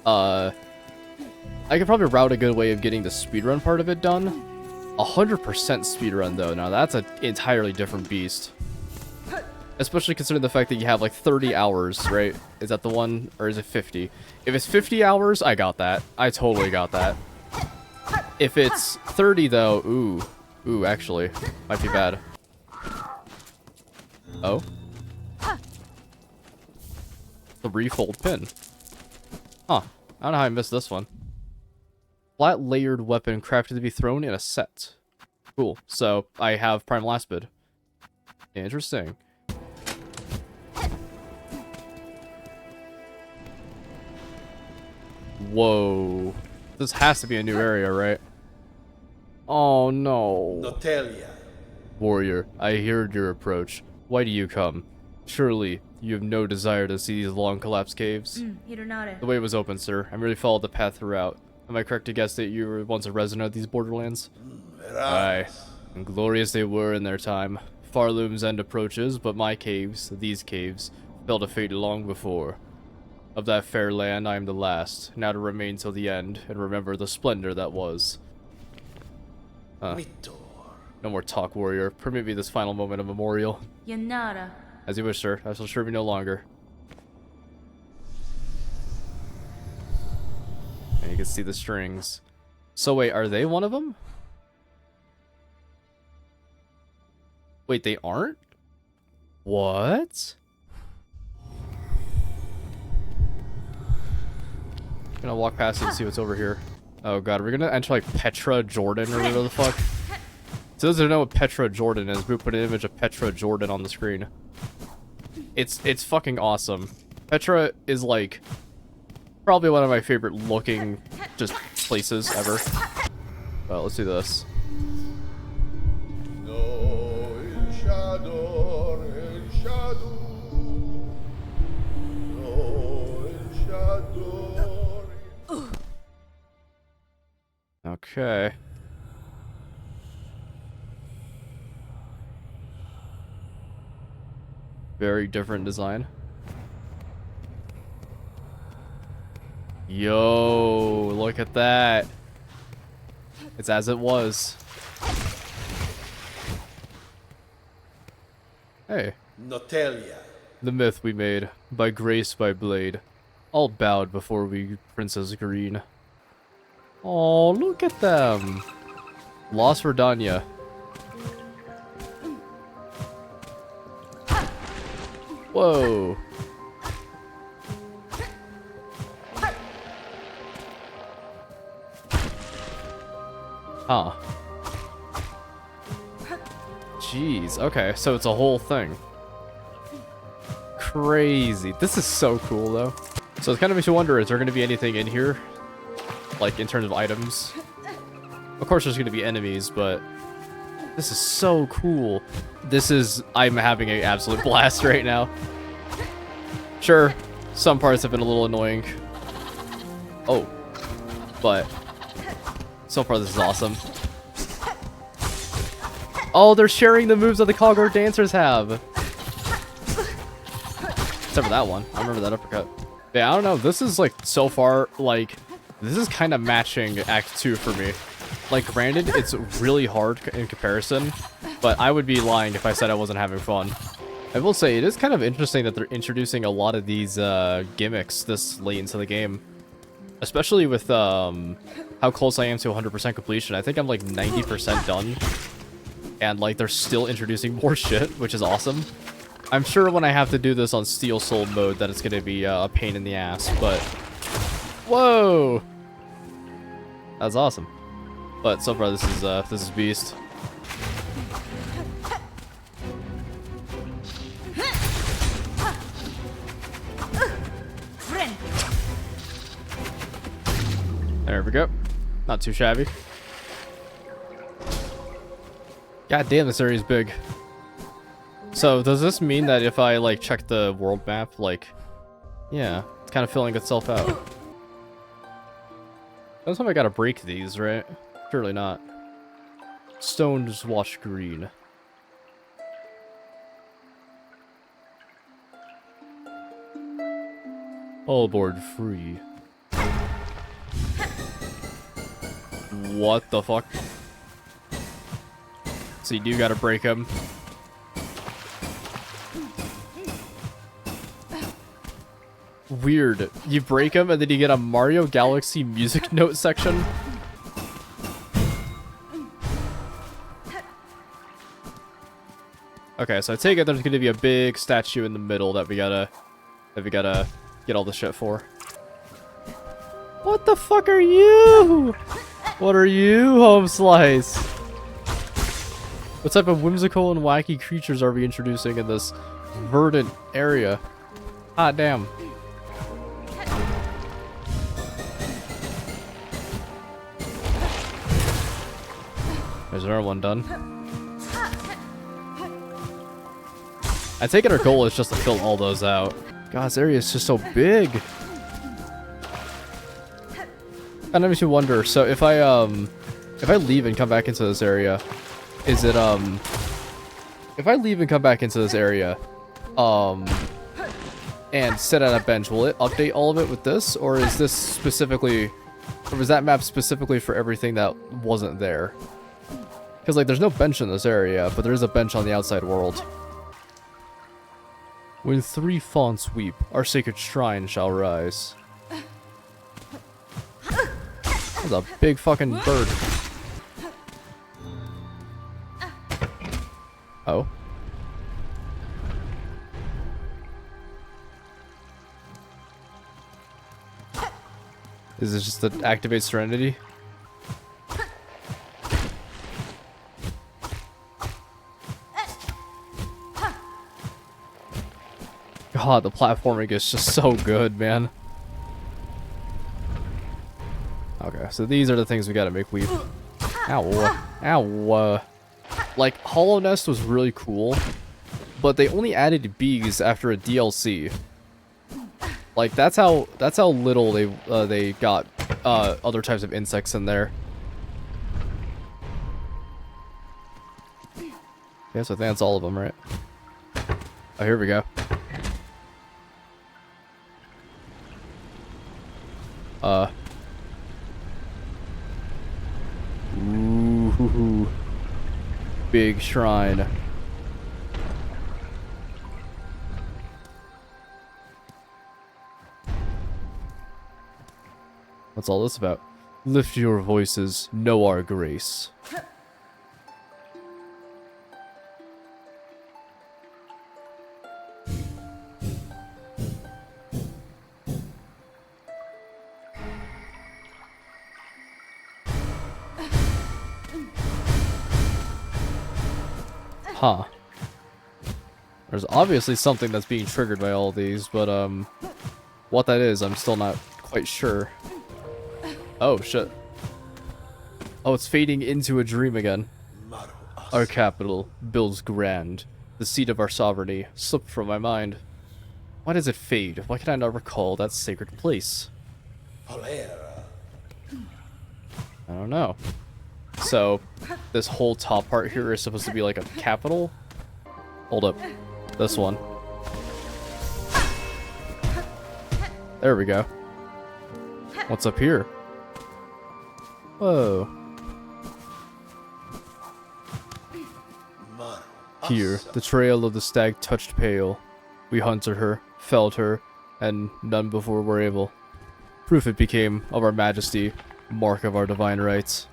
I could probably route a good way of getting the speedrun part of it done. 100% speedrun though. Now that's an entirely different beast. Especially considering the fact that you have like 30 hours, right? Is that the one, or is it 50? If it's 50 hours, I got that. I totally got that. If it's 30 though, ooh, actually, might be bad. Oh? The refold pin. Huh. I don't know how I missed this one. Flat layered weapon crafted to be thrown in a set. Cool. So I have Primal Aspid. Interesting. Whoa. This has to be a new area, right? Oh no. Notelia. Warrior, I heard your approach. Why do you come? Surely, you have no desire to see these long collapsed caves? Hironare. The way was open, sir. I merely followed the path throughout. Am I correct to guess that you were once a resident of these borderlands? Aye. And glorious they were in their time. Far looms and approaches, but my caves, these caves, fell to fate long before. Of that fair land I am the last, now to remain till the end, and remember the splendor that was. No more talk, warrior. Permit me this final moment of memorial. Yanara. As you wish, sir. I shall serve you no longer. And you can see the strings. So wait, are they one of them? Wait, they aren't? What? I'm gonna walk past it and see what's over here. Oh god, we're gonna enter like Petra Jordan or whatever the fuck. So those who don't know what Petra Jordan is, we put an image of Petra Jordan on the screen. It's fucking awesome. Petra is like probably one of my favorite looking just places ever. Well, let's do this. Okay. Very different design. Yo, look at that. It's as it was. Hey. Notelia. The myth we made, by grace, by blade. All bowed before we, Princess Green. Oh, look at them. Lost Verdania. Whoa. Huh. Jeez, okay, so it's a whole thing. Crazy. This is so cool, though. So it kind of makes you wonder, is there going to be anything in here? Like, in terms of items? Of course there's going to be enemies, but... This is so cool. I'm having an absolute blast right now. Sure, some parts have been a little annoying. Oh. But... So far this is awesome. Oh, they're sharing the moves that the Cogor dancers have. Except for that one. I remember that uppercut. Yeah, I don't know. This is like, so far, like... This is kind of matching Act 2 for me. Like, granted, it's really hard in comparison, but I would be lying if I said I wasn't having fun. I will say, it is kind of interesting that they're introducing a lot of these gimmicks this late into the game. Especially with how close I am to 100% completion. I think I'm like 90% done. And like, they're still introducing more shit, which is awesome. I'm sure when I have to do this on Steel Soul mode that it's going to be a pain in the ass, but... Whoa! That's awesome. But so far, this is beast. There we go. Not too shabby. God damn, this area is big. So does this mean that if I like check the world map, like, yeah, it's kind of filling itself out? Don't tell me I gotta break these, right? Surely not. Stones wash green. All aboard free. What the fuck? So you do gotta break them. Weird. You break them and then you get a Mario Galaxy music note section. Okay, so I take it there's gonna be a big statue in the middle that we gotta get all the shit for. What the fuck are you? What are you, Home Slice? What type of whimsical and wacky creatures are we introducing in this verdant area? Hot damn. There's another one done. I take it our goal is just to fill all those out. God, this area is just so big. That makes me wonder, so if I leave and come back into this area, is it, if I leave and come back into this area, and sit at a bench, will it update all of it with this? Or is this specifically, or was that map specifically for everything that wasn't there? Because, like, there's no bench in this area, but there is a bench on the outside world. When 3 fonts weep, our sacred shrine shall rise. That's a big fucking bird. Oh. Is this just to activate Serenity? God, the platforming is just so good, man. Okay, so these are the things we gotta make weep. Ow. Ow. Like, Hollow Nest was really cool, but they only added bees after a DLC. Like, that's how little they got other types of insects in there. Yeah, so I think that's all of them, right? Oh, here we go. Ooh, big shrine. What's all this about? Lift your voices, know our grace. Huh. There's obviously something that's being triggered by all these, but what that is, I'm still not quite sure. Oh shit. Oh, it's fading into a dream again. Our capital, Bill's grand, the seat of our sovereignty, slipped from my mind. Why does it fade? Why can I not recall that sacred place? I don't know. So, this whole top part here is supposed to be like a capital? Hold up. This one. There we go. What's up here? Whoa. Here, the trail of the stag touched pale. We hunted her, felled her, and none before were able. Proof it became of our majesty, mark of our divine rights.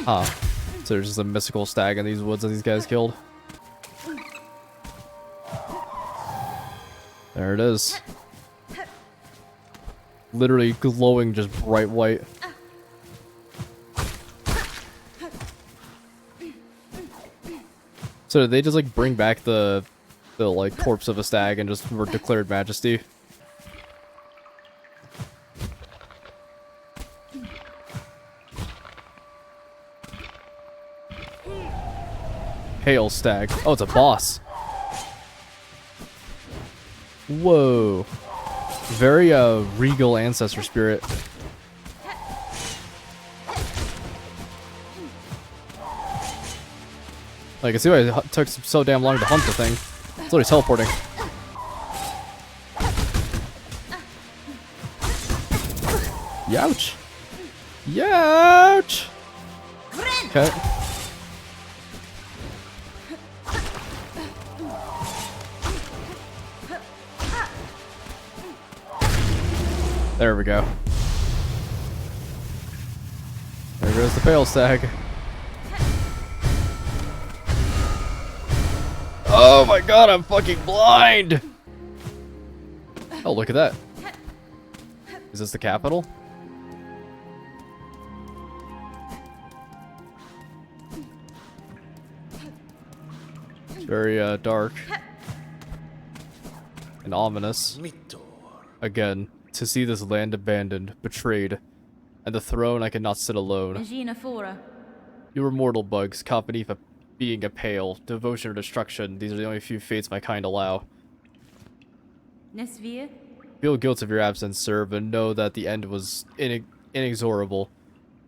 Huh. So there's just a mystical stag in these woods that these guys killed. There it is. Literally glowing just bright white. So did they just like bring back the like corpse of a stag and just were declared majesty? Hail stag. Oh, it's a boss. Whoa. Very regal ancestor spirit. Like, I can see why it took so damn long to hunt the thing. It's literally teleporting. Youch. Ouch! Okay. There we go. There goes the fail stag. Oh my god, I'm fucking blind! Oh, look at that. Is this the capital? It's very, dark. And ominous. Again, to see this land abandoned, betrayed, and the throne I cannot sit alone. Regina Fora. You were mortal bugs, caught beneath a being a pale, devotion or destruction. These are the only few fates my kind allow. Nesvir. Feel guilt of your absence, sir, but know that the end was inexorable.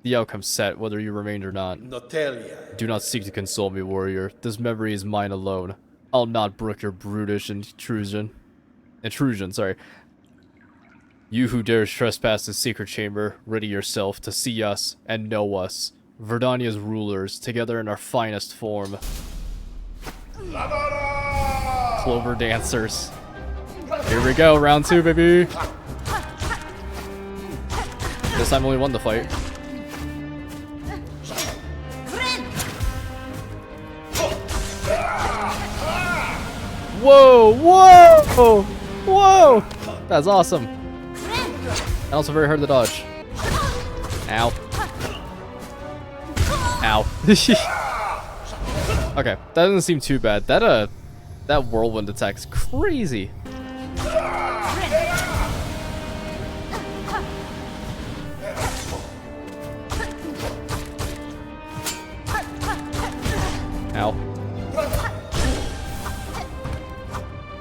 The outcome set, whether you remained or not. Notelia. Do not seek to console me, warrior. This memory is mine alone. I'll not brook your brutish intrusion, sorry. You who dares trespass the secret chamber, ready yourself to see us and know us. Verdania's rulers, together in our finest form. Clover dancers. Here we go, round 2, baby. This time only won the fight. Whoa, whoa, whoa! That's awesome. And also very hard to dodge. Ow. Ow. Okay, that doesn't seem too bad. That whirlwind attack's crazy. Ow.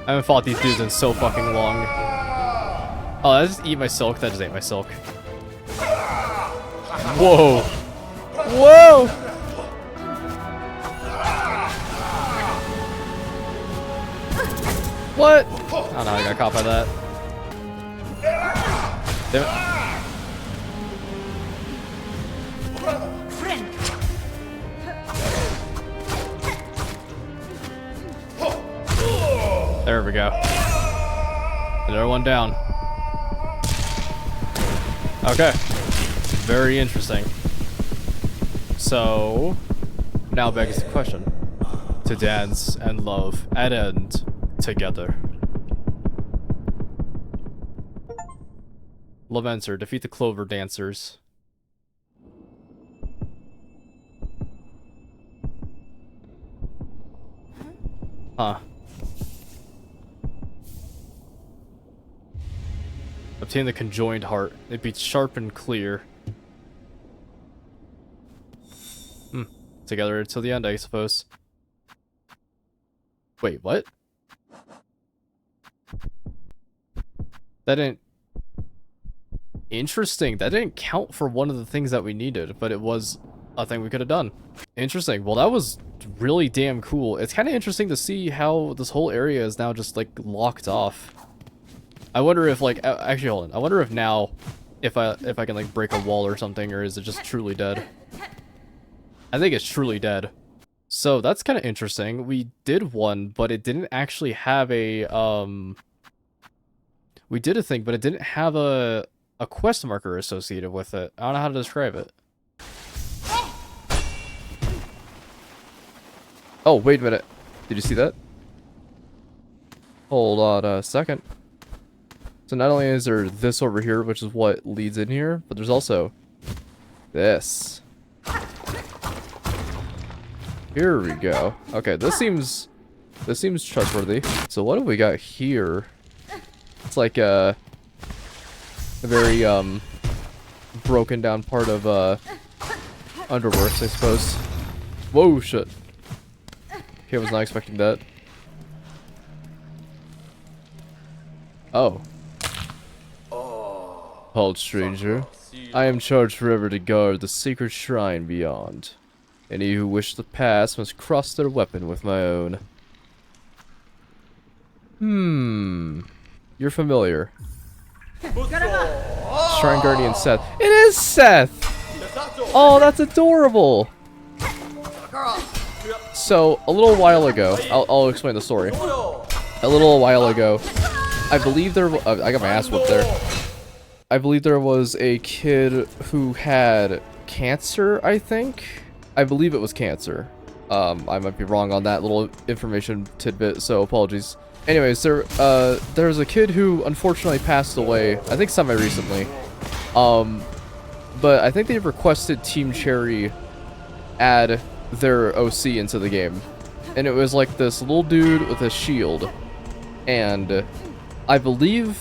I haven't fought these dudes in so fucking long. Oh, I just eat my silk? That just ate my silk. Whoa. Whoa! What? Oh no, I got caught by that. Damn it. There we go. Another one down. Okay. Very interesting. So, now begs the question. To dance and love and end together. Lamenter, defeat the Clover Dancers. Huh. Obtain the conjoined heart. It beats sharp and clear. Together until the end, I suppose. Wait, what? That didn't... Interesting. That didn't count for one of the things that we needed, but it was a thing we could have done. Interesting. Well, that was really damn cool. It's kind of interesting to see how this whole area is now just, like, locked off. I wonder if, like... Actually, hold on. I wonder if now... If I can, like, break a wall or something, or is it just truly dead? I think it's truly dead. So that's kind of interesting. We did one, but it didn't actually have a, we did a thing, but it didn't have a quest marker associated with it. I don't know how to describe it. Oh, wait a minute. Did you see that? Hold on a second. So not only is there this over here, which is what leads in here, but there's also this. Here we go. Okay, this seems trustworthy. So what do we got here? It's like a very broken down part of Underworks, I suppose. Whoa, shit. Okay, I was not expecting that. Oh. Halt, stranger. I am charged forever to guard the sacred shrine beyond. Any who wish to pass must cross their weapon with my own. You're familiar. Shrine Guardian Seth. It is Seth! Oh, that's adorable! So, a little while ago, I'll explain the story. A little while ago, I believe there I got my ass whooped there. I believe there was a kid who had cancer, I think? I believe it was cancer. I might be wrong on that little information tidbit, so apologies. Anyways, there's a kid who unfortunately passed away, I think semi-recently. But I think they requested Team Cherry add their OC into the game. And it was like this little dude with a shield. And I believe...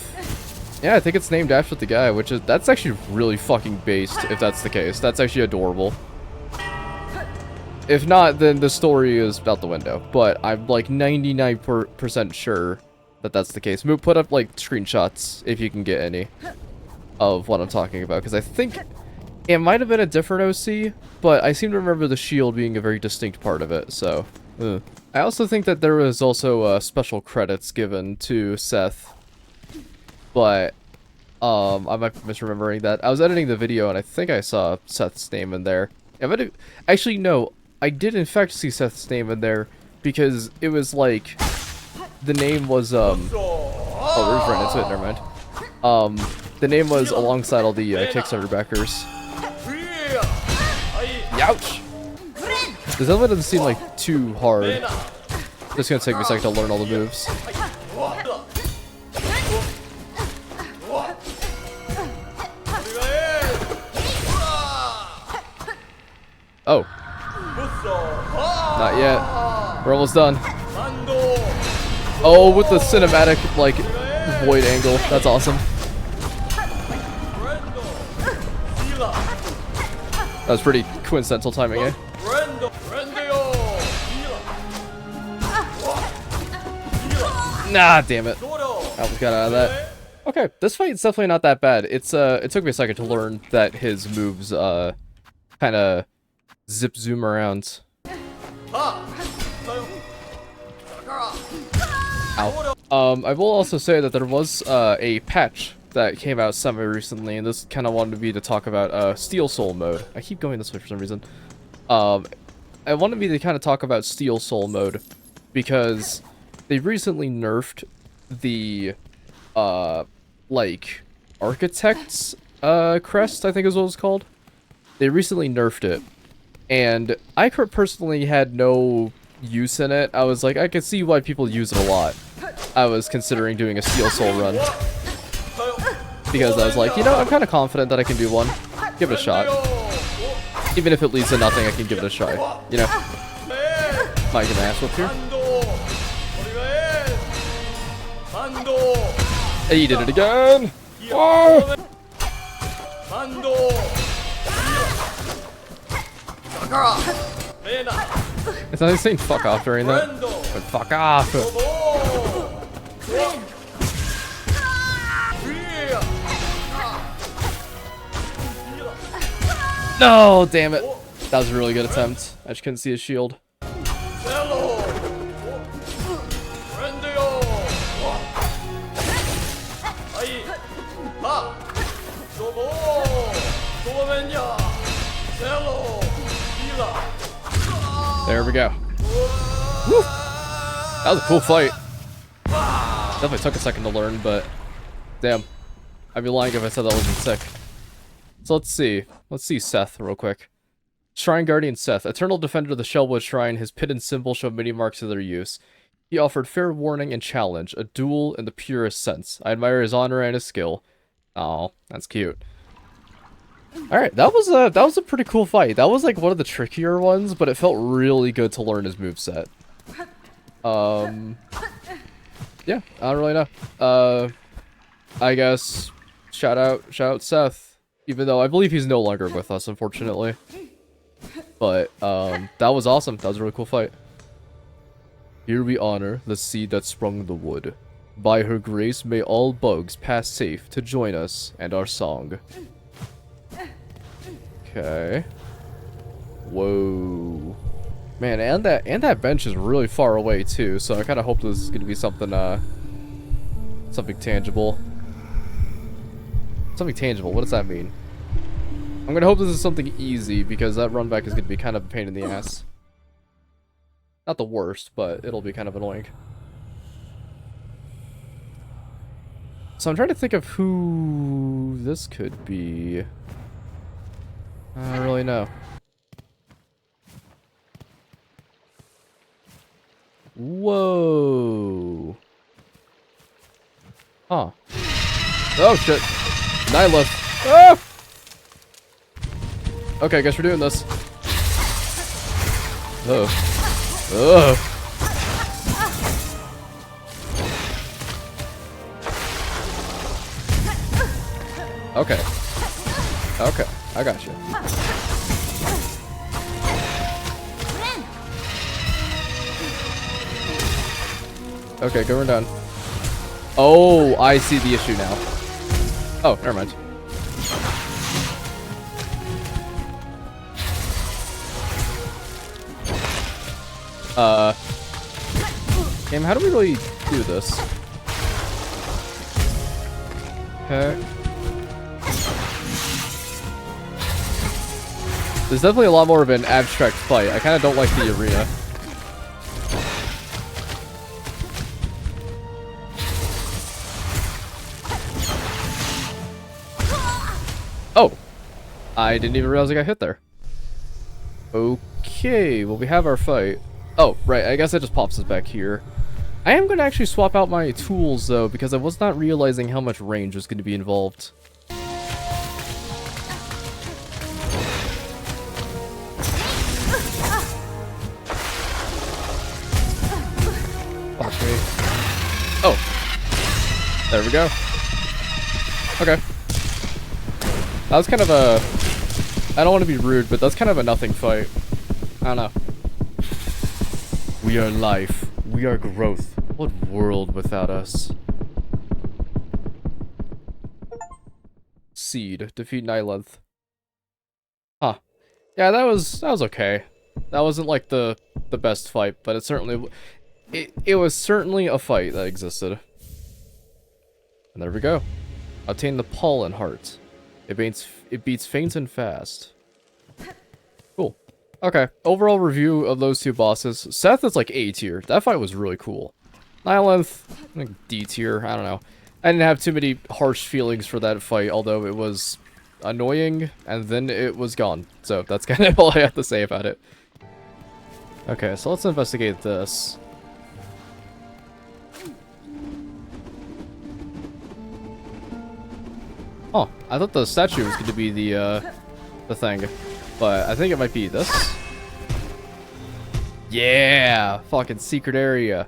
yeah, I think it's named after the guy, which is... that's actually really fucking based, if that's the case. That's actually adorable. If not, then the story is out the window. But I'm like 99% sure that that's the case. Moop, put up like screenshots, if you can get any, of what I'm talking about. Because I think it might have been a different OC, but I seem to remember the shield being a very distinct part of it, so... I also think that there was also special credits given to Seth, but I might be misremembering that. I was editing the video and I think I saw Seth's name in there. Actually, no, I did in fact see Seth's name in there because it was like the name was oh, we're just running into it. Never mind. The name was alongside all the Kickstarter backers. Youch! This element doesn't seem like too hard. It's gonna take me a second to learn all the moves. Oh. Not yet. We're almost done. Oh, with the cinematic, like, void angle. That's awesome. That was pretty coincidental timing, eh? Nah, damn it. Almost got out of that. Okay, this fight is definitely not that bad. It's it took me a second to learn that his moves kind of zip zoom around. Ow. I will also say that there was a patch that came out semi-recently, and this kind of wanted to be to talk about Steel Soul mode. I keep going this way for some reason. I wanted me to kind of talk about Steel Soul mode because they recently nerfed the like Architect's crest, I think is what it's called. They recently nerfed it, and I personally had no use in it. I was like, I could see why people use it a lot. I was considering doing a Steel Soul run because I was like, you know, I'm kind of confident that I can do one. Give it a shot. Even if it leads to nothing, I can give it a try. You know? Might get my ass whooped here. Hey, he did it again! Oh! It's not saying fuck off during that. But fuck off! No, damn it. That was a really good attempt. I just couldn't see his shield. There we go. Woo! That was a cool fight. Definitely took a second to learn, but damn. I'd be lying if I said that wasn't sick. So let's see. Let's see Seth real quick. Shrine Guardian Seth. Eternal Defender of the Shellwood Shrine. His pit and symbol show many marks of their use. He offered fair warning and challenge. A duel in the purest sense. I admire his honor and his skill. Oh, that's cute. Alright, that was a pretty cool fight. That was like one of the trickier ones, but it felt really good to learn his moveset. Yeah, I don't really know. I guess shout out Seth. Even though I believe he's no longer with us, unfortunately. But that was awesome. That was a really cool fight. Here we honor the seed that sprung the wood. By her grace may all bugs pass safe to join us and our song. Okay. Whoa. Man, and that bench is really far away too, so I kind of hope this is going to be something something tangible. Something tangible, what does that mean? I'm I'm gonna hope this is something easy, because that run back is gonna be kind of a pain in the ass. Not the worst, but it'll be kind of annoying. So I'm trying to think of who this could be. I don't really know. Whoa. Huh. Oh shit. Nyla. Ah! Okay, I guess we're doing this. Oh. Oh. Okay. Okay, I got you. Okay, going down. Oh, I see the issue now. Oh, never mind. Game, how do we really do this? Okay. There's definitely a lot more of an abstract fight. I kind of don't like the arena. Oh! I didn't even realize I got hit there. Okay, well we have our fight. Oh, right, I guess it just pops us back here. I am going to actually swap out my tools, though, because I was not realizing how much range was going to be involved. Fuck me. Oh. There we go. Okay. That was kind of a... I don't want to be rude, but that's kind of a nothing fight. I don't know. We are life. We are growth. What world without us? Seed. Defeat Nyleth. Huh. Yeah, that was okay. That wasn't like the best fight, but it certainly... It was certainly a fight that existed. And there we go. Obtain the Pollen Heart. It beats faint and fast. Cool. Okay, overall review of those two bosses. Seth is like A tier. That fight was really cool. Nyleth, like D tier. I don't know. I didn't have too many harsh feelings for that fight, although it was annoying, and then it was gone. So that's kind of all I have to say about it. Okay, so let's investigate this. Oh, I thought the statue was going to be the thing. But I think it might be this. Yeah! Fucking secret area.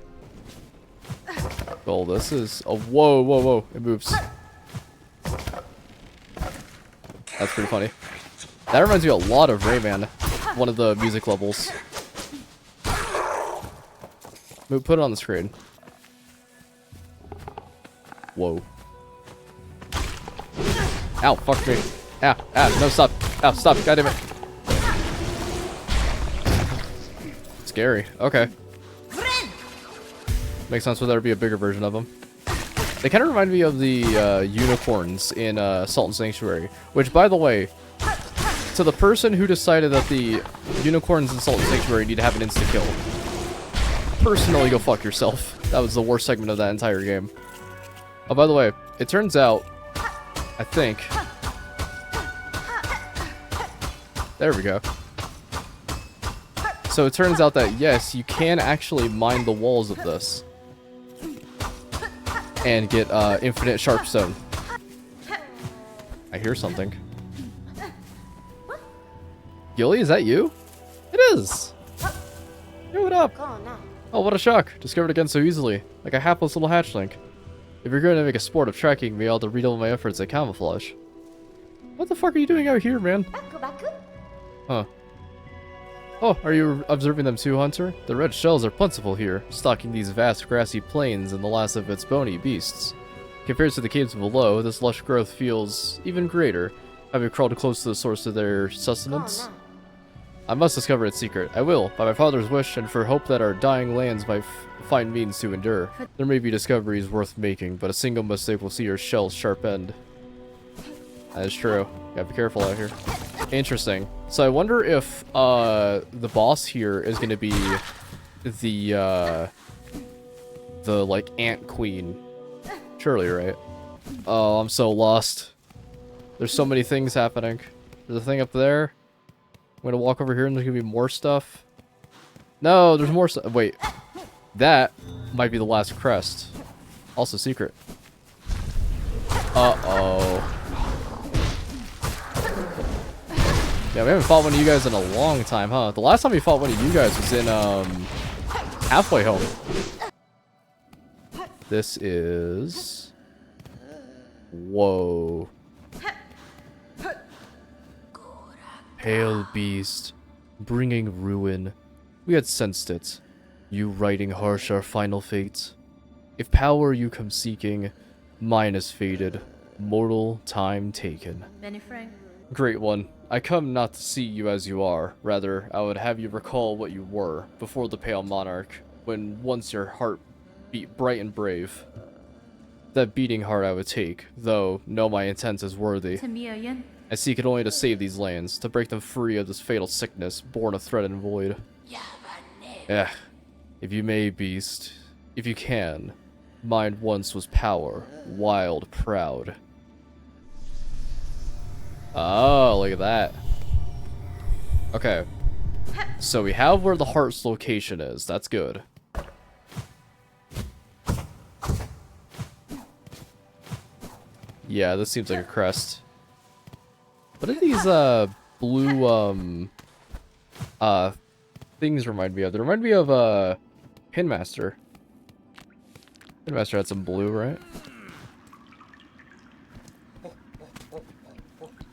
Oh, this is... Oh, whoa, whoa, whoa. It moves. That's pretty funny. That reminds me a lot of Rayman. One of the music levels. Moop, put it on the screen. Whoa. Ow, fuck me. Ah, no, stop. Ow, stop, goddammit. Scary. Okay. Makes sense for there to be a bigger version of them. They kind of remind me of the unicorns in Salt and Sanctuary. Which, by the way, to the person who decided that the unicorns in Salt and Sanctuary need to have an insta-kill, personally go fuck yourself. That was the worst segment of that entire game. Oh, by the way, it turns out, I think... There we go. So it turns out that, yes, you can actually mine the walls of this. And get infinite sharpstone. I hear something. Gilly, is that you? It is! Hey, what up? Oh, what a shock. Discovered again so easily. Like a hapless little hatchling. If you're going to make a sport of tracking me, I'll have to redouble my efforts at camouflage. What the fuck are you doing out here, man? Huh. Oh, are you observing them too, Hunter? The red shells are plentiful here, stalking these vast grassy plains and the last of its bony beasts. Compared to the caves below, this lush growth feels even greater. Have you crawled close to the source of their sustenance? I must discover its secret. I will, by my father's wish and for hope that our dying lands might find means to endure. There may be discoveries worth making, but a single mistake will see your shell's sharp end. That is true. Gotta be careful out here. Interesting. So I wonder if the boss here is gonna be the like ant queen. Surely, right? Oh, I'm so lost. There's so many things happening. There's a thing up there. I'm gonna walk over here and there's gonna be more stuff. No, there's more stuff. Wait. That might be the last crest. Also secret. Uh-oh. Yeah, we haven't fought one of you guys in a long time, huh? The last time we fought one of you guys was in, Halfway Home. This is... Whoa. Pale beast, bringing ruin. We had sensed it. You writing harsh our final fate. If power you come seeking, mine is faded. Mortal time taken. Benny Frank. Great one. I come not to see you as you are. Rather, I would have you recall what you were before the Pale Monarch, when once your heart beat bright and brave. That beating heart I would take, though know my intent is worthy. I seek it only to save these lands, to break them free of this fatal sickness, born of threat and void. Eh, if you may, beast, if you can, mine once was power, wild, proud. Oh, look at that. Okay. So we have where the heart's location is. That's good. Yeah, this seems like a crest. What do these, blue, things remind me of? They remind me of, Pinmaster. Pinmaster had some blue, right?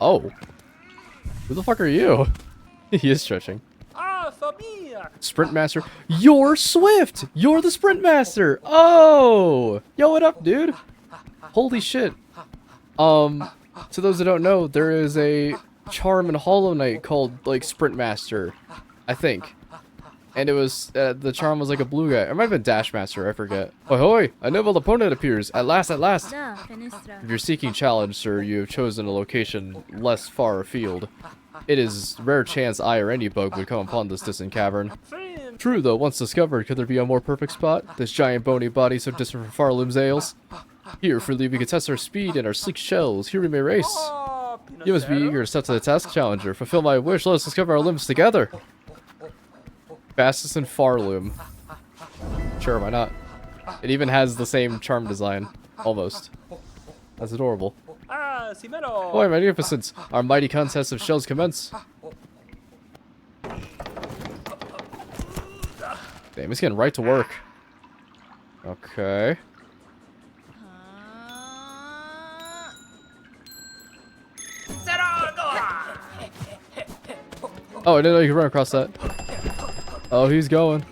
Oh. Who the fuck are you? He is stretching. Sprint Master. You're Swift! You're the Sprint Master! Oh! Yo, what up, dude? Holy shit. To those that don't know, there is a charm in Hollow Knight called, like, Sprint Master. I think. And it was, the charm was like a blue guy. It might have been Dash Master, I forget. Ahoy! A noble opponent appears! At last, at last! If you're seeking challenge, sir, you have chosen a location less far afield. It is rare chance I or any bug would come upon this distant cavern. True, though, once discovered, could there be a more perfect spot? This giant bony body so distant from Farloom's ales? Here, freely we can test our speed and our sleek shells. Here we may race. You must be eager to step to the task, challenger. Fulfill my wish, let us discover our limbs together. Fastest in Farloom. Sure, why not? It even has the same charm design. Almost. That's adorable. Boy, magnificent! Our mighty contest of shells commence. Damn, he's getting right to work. Okay. Oh, I didn't know you could run across that. Oh, he's going.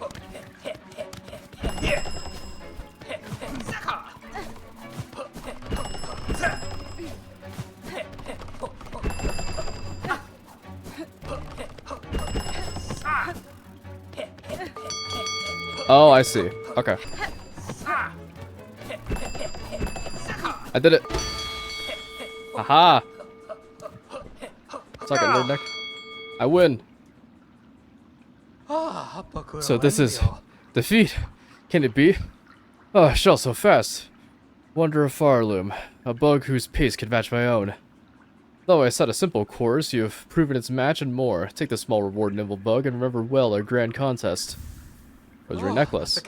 Oh, I see. Okay. I did it. Aha! Suck it, nerd neck. I win. So this is defeat. Can it be? Oh, shell so fast. Wonder of Farloom. A bug whose pace could match my own. Though I set a simple course, you have proven its match and more. Take the small reward, nimble bug, and remember well our grand contest. Rosary necklace.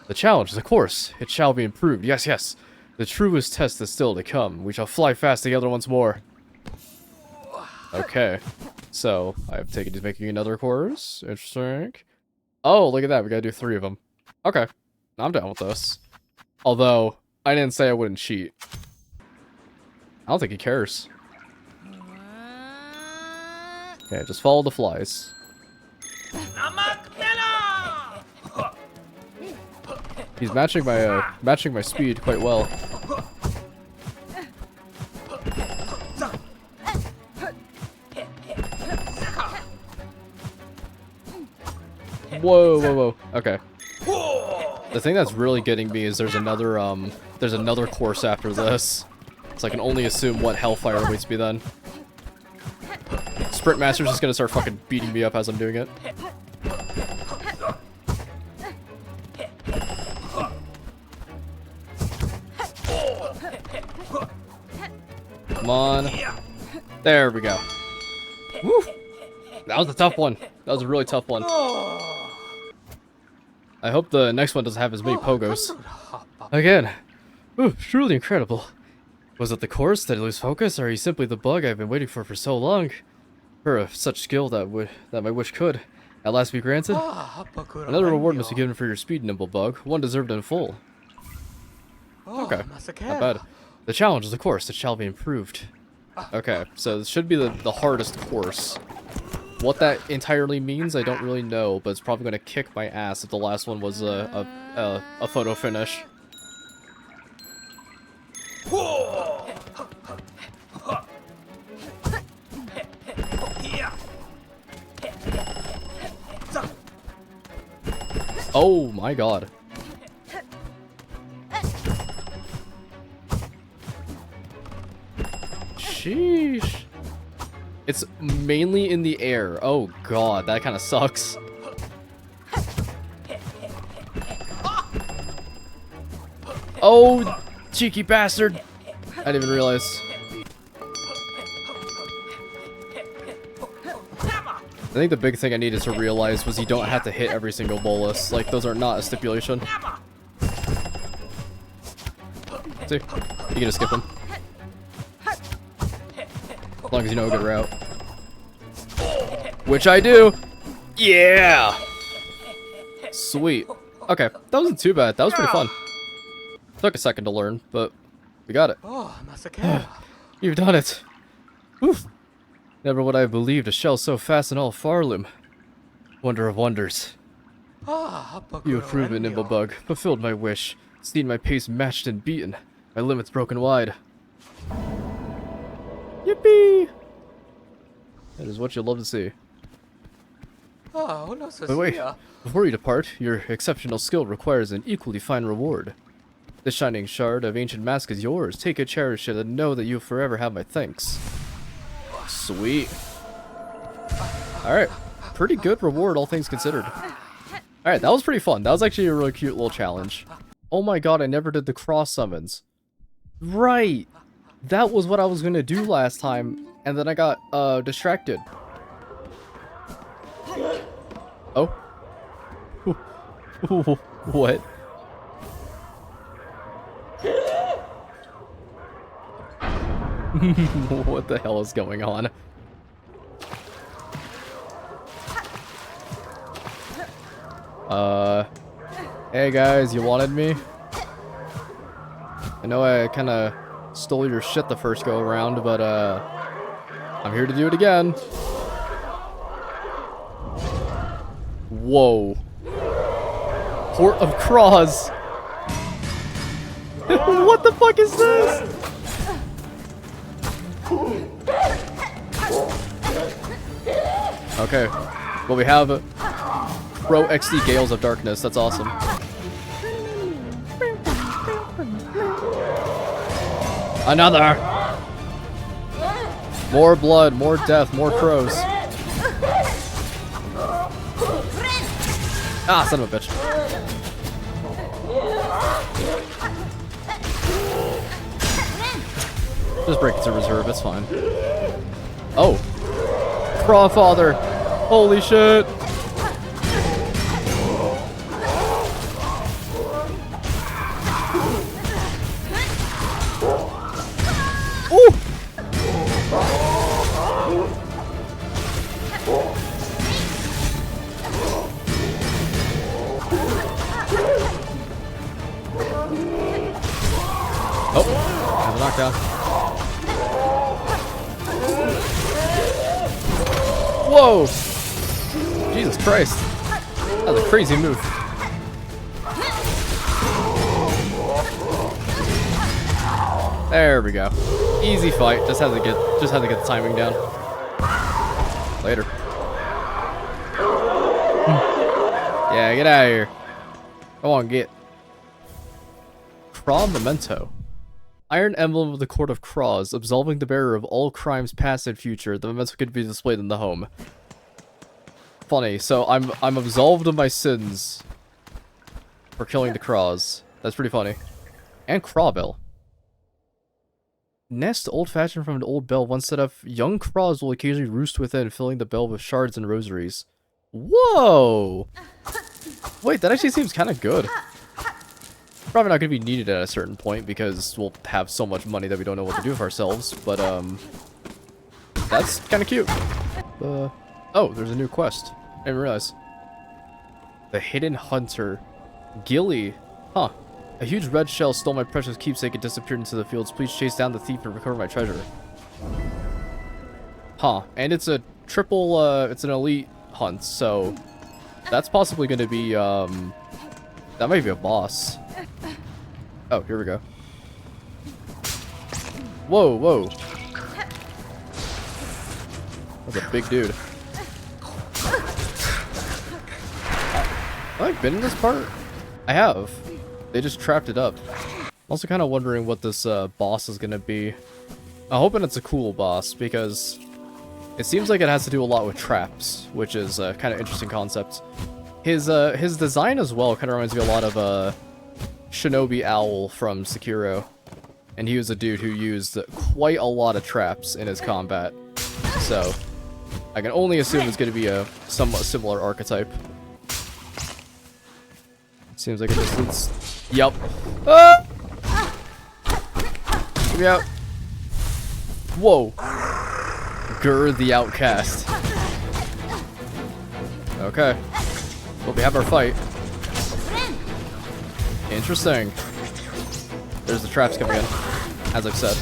The challenge, the course. It shall be improved. Yes, yes. The truest test is still to come. We shall fly fast together once more. Okay. So, I've taken to making another course. Interesting. Oh, look at that. We gotta do 3 of them. Okay. I'm down with this. Although, I didn't say I wouldn't cheat. I don't think he cares. Okay, just follow the flies. He's matching my speed quite well. Whoa, whoa, whoa. Okay. The thing that's really getting me is there's another course after this. So I can only assume what hellfire awaits me then. Sprint Master's just gonna start fucking beating me up as I'm doing it. Come on. There we go. Woo! That was a tough one. That was a really tough one. I hope the next one doesn't have as many pogos. Again. Ooh, truly incredible. Was it the course? Did I lose focus? Or are you simply the bug I've been waiting for so long? For such skill that my wish could at last be granted? Another reward must be given for your speed, nimble bug. One deserved in full. Okay, not bad. The challenge is the course. It shall be improved. Okay, so this should be the hardest course. What that entirely means, I don't really know, but it's probably going to kick my ass if the last one was a photo finish. Oh my god. Sheesh. It's mainly in the air. Oh god, that kind of sucks. Oh, cheeky bastard. I didn't even realize. I think the big thing I needed to realize was you don't have to hit every single bolus. Like, those are not a stipulation. See? You can just skip them. As long as you know a good route. Which I do! Yeah! Sweet. Okay, that wasn't too bad. That was pretty fun. Took a second to learn, but we got it. You've done it. Oof. Never would I have believed a shell so fast in all Farlim. Wonder of wonders. You have proven, Nimblebug, fulfilled my wish, seen my pace matched and beaten, my limits broken wide. Yippee! That is what you'll love to see. But wait, before you depart, your exceptional skill requires an equally fine reward. The shining shard of ancient mask is yours. Take it, cherish it, and know that you forever have my thanks. Sweet. Alright. Pretty good reward, all things considered. Alright, that was pretty fun. That was actually a really cute little challenge. Oh my god, I never did the cross summons. Right! That was what I was gonna do last time, and then I got, distracted. Oh? What? What the hell is going on? Hey guys, you wanted me? I know I kinda stole your shit the first go around, but I'm here to do it again. Whoa. Port of Cross. What the fuck is this? Okay, well we have Pro XD Gales of Darkness, that's awesome. Another! More blood, more death, more crows. Ah, son of a bitch. Just break it to reserve, it's fine. Oh. Crawfather! Holy shit! Ooh! Oh, have a knockdown. Whoa! Jesus Christ. That was a crazy move. There we go. Easy fight. Just had to get the timing down. Later. Yeah, get out of here. Come on, get. Craw Memento. Iron emblem of the Court of Cross, absolving the bearer of all crimes past and future. The memento could be displayed in the home. Funny, so I'm absolved of my sins for killing the Cross. That's pretty funny. And Crawbell. Nest old-fashioned from an old bell. Once set up, young crows will occasionally roost within, filling the bell with shards and rosaries. Whoa! Wait, that actually seems kind of good. Probably not going to be needed at a certain point because we'll have so much money that we don't know what to do with ourselves, but that's kind of cute. Oh, there's a new quest. I didn't realize. The Hidden Hunter. Gilly. Huh. A huge red shell stole my precious keepsake and disappeared into the fields. Please chase down the thief and recover my treasure. Huh. And it's a triple, it's an elite hunt, so that's possibly going to be, that might be a boss. Oh, here we go. Whoa, whoa. That's a big dude. Have I been in this part? I have. They just trapped it up. I'm also kind of wondering what this boss is going to be. I'm hoping it's a cool boss, because it seems like it has to do a lot with traps, which is a kind of interesting concept. His design as well kind of reminds me a lot of Shinobi Owl from Sekiro. And he was a dude who used quite a lot of traps in his combat. So, I can only assume it's going to be a somewhat similar archetype. Seems like it just leads... Yup. Ah! Get me out. Whoa. Gur the Outcast. Okay. Well, we have our fight. Interesting. There's the traps coming in, as I've said.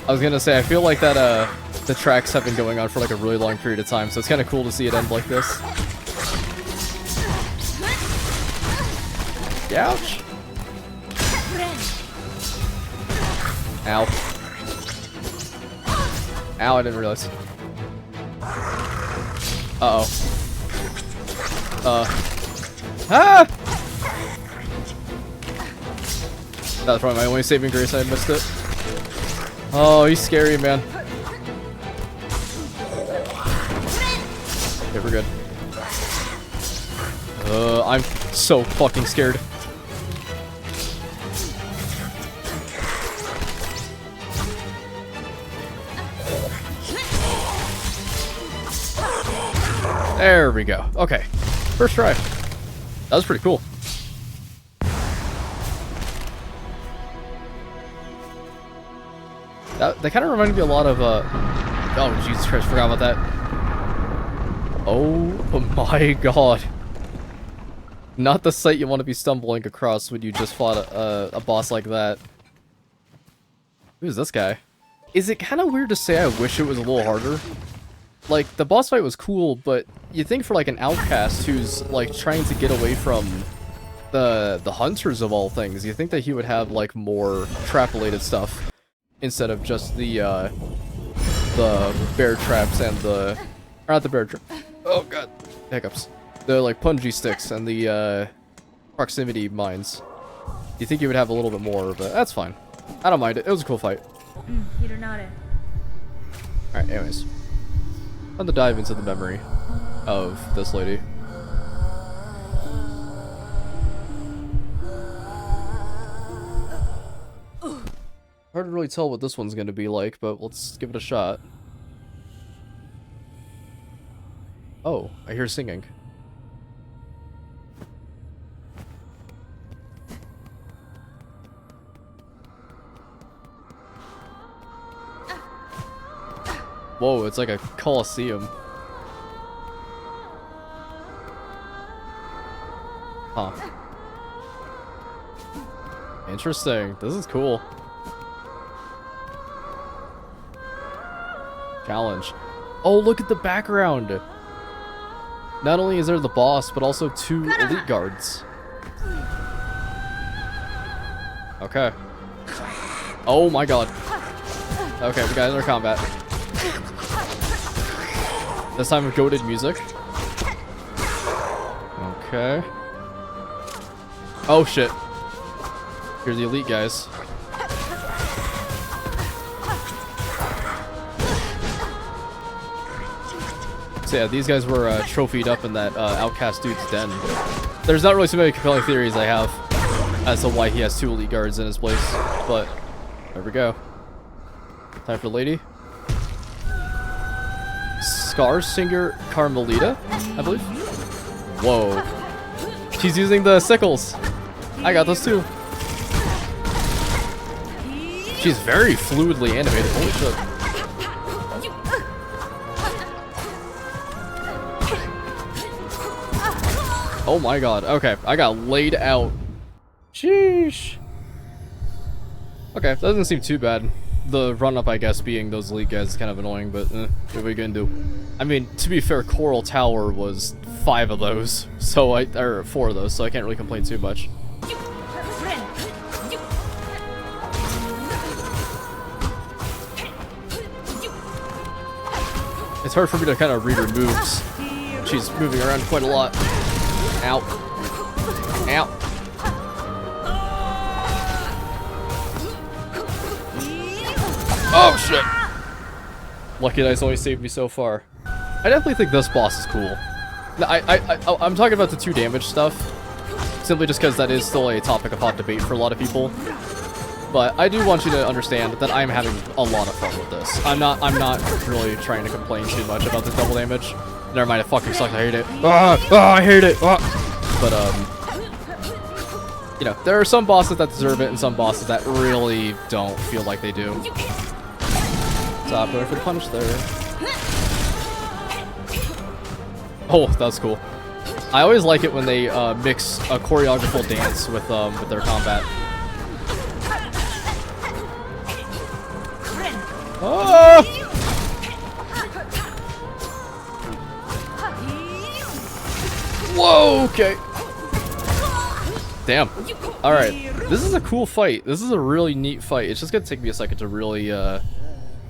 I was gonna say, I feel like that, the tracks have been going on for like a really long period of time, so it's kind of cool to see it end like this. Ouch. Ow. Ow, I didn't realize. Uh-oh. Ah! That was probably my only saving grace. I missed it. Oh, he's scary, man. Okay, we're good. I'm so fucking scared. There we go. Okay. First try. That was pretty cool. That kind of reminded me a lot of, oh, Jesus Christ, forgot about that. Oh my god. Not the sight you want to be stumbling across when you just fought a boss like that. Who's this guy? Is it kind of weird to say I wish it was a little harder? Like, the boss fight was cool, but you think for, like, an outcast who's, like, trying to get away from the hunters of all things, you think that he would have, like, more trap-related stuff instead of just the bear traps and the... Or not the bear trap. Oh, god. Hiccups. The, like, punji sticks and the, proximity mines. You think you would have a little bit more, but that's fine. I don't mind it. It was a cool fight. Alright, anyways. Time to dive into the memory of this lady. Hard to really tell what this one's gonna be like, but let's give it a shot. Oh, I hear singing. Whoa, it's like a coliseum. Huh. Interesting. This is cool. Challenge. Oh, look at the background! Not only is there the boss, but also 2 elite guards. Okay. Oh my god. Okay, we got another combat. This time with goated music. Okay. Oh shit. Here's the elite guys. So yeah, these guys were trophied up in that outcast dude's den. There's not really so many compelling theories I have as to why he has 2 elite guards in his place, but there we go. Time for the lady. Scar Singer Carmelita, I believe. Whoa. She's using the sickles. I got those too. She's very fluidly animated. Holy shit. Oh my god. Okay, I got laid out. Sheesh. Okay, that doesn't seem too bad. The run-up, I guess, being those elite guys is kind of annoying, but what are we gonna do? I mean, to be fair, Coral Tower was 5 of those, so or 4 of those, so I can't really complain too much. It's hard for me to kind of read her moves. She's moving around quite a lot. Ow. Ow. Oh shit! Lucky Dice always saved me so far. I definitely think this boss is cool. I'm talking about the 2 damage stuff, simply just because that is still a topic of hot debate for a lot of people. But I do want you to understand that I'm having a lot of fun with this. I'm not really trying to complain too much about the double damage. Never mind, it fucking sucks. I hate it. I hate it. But you know, there are some bosses that deserve it, and some bosses that really don't feel like they do. Stop going for the punish there. Oh, that's cool. I always like it when they mix a choreographical dance with their combat. Oh! Whoa, okay. Damn. Alright. This is a cool fight. This is a really neat fight. It's just gonna take me a second to really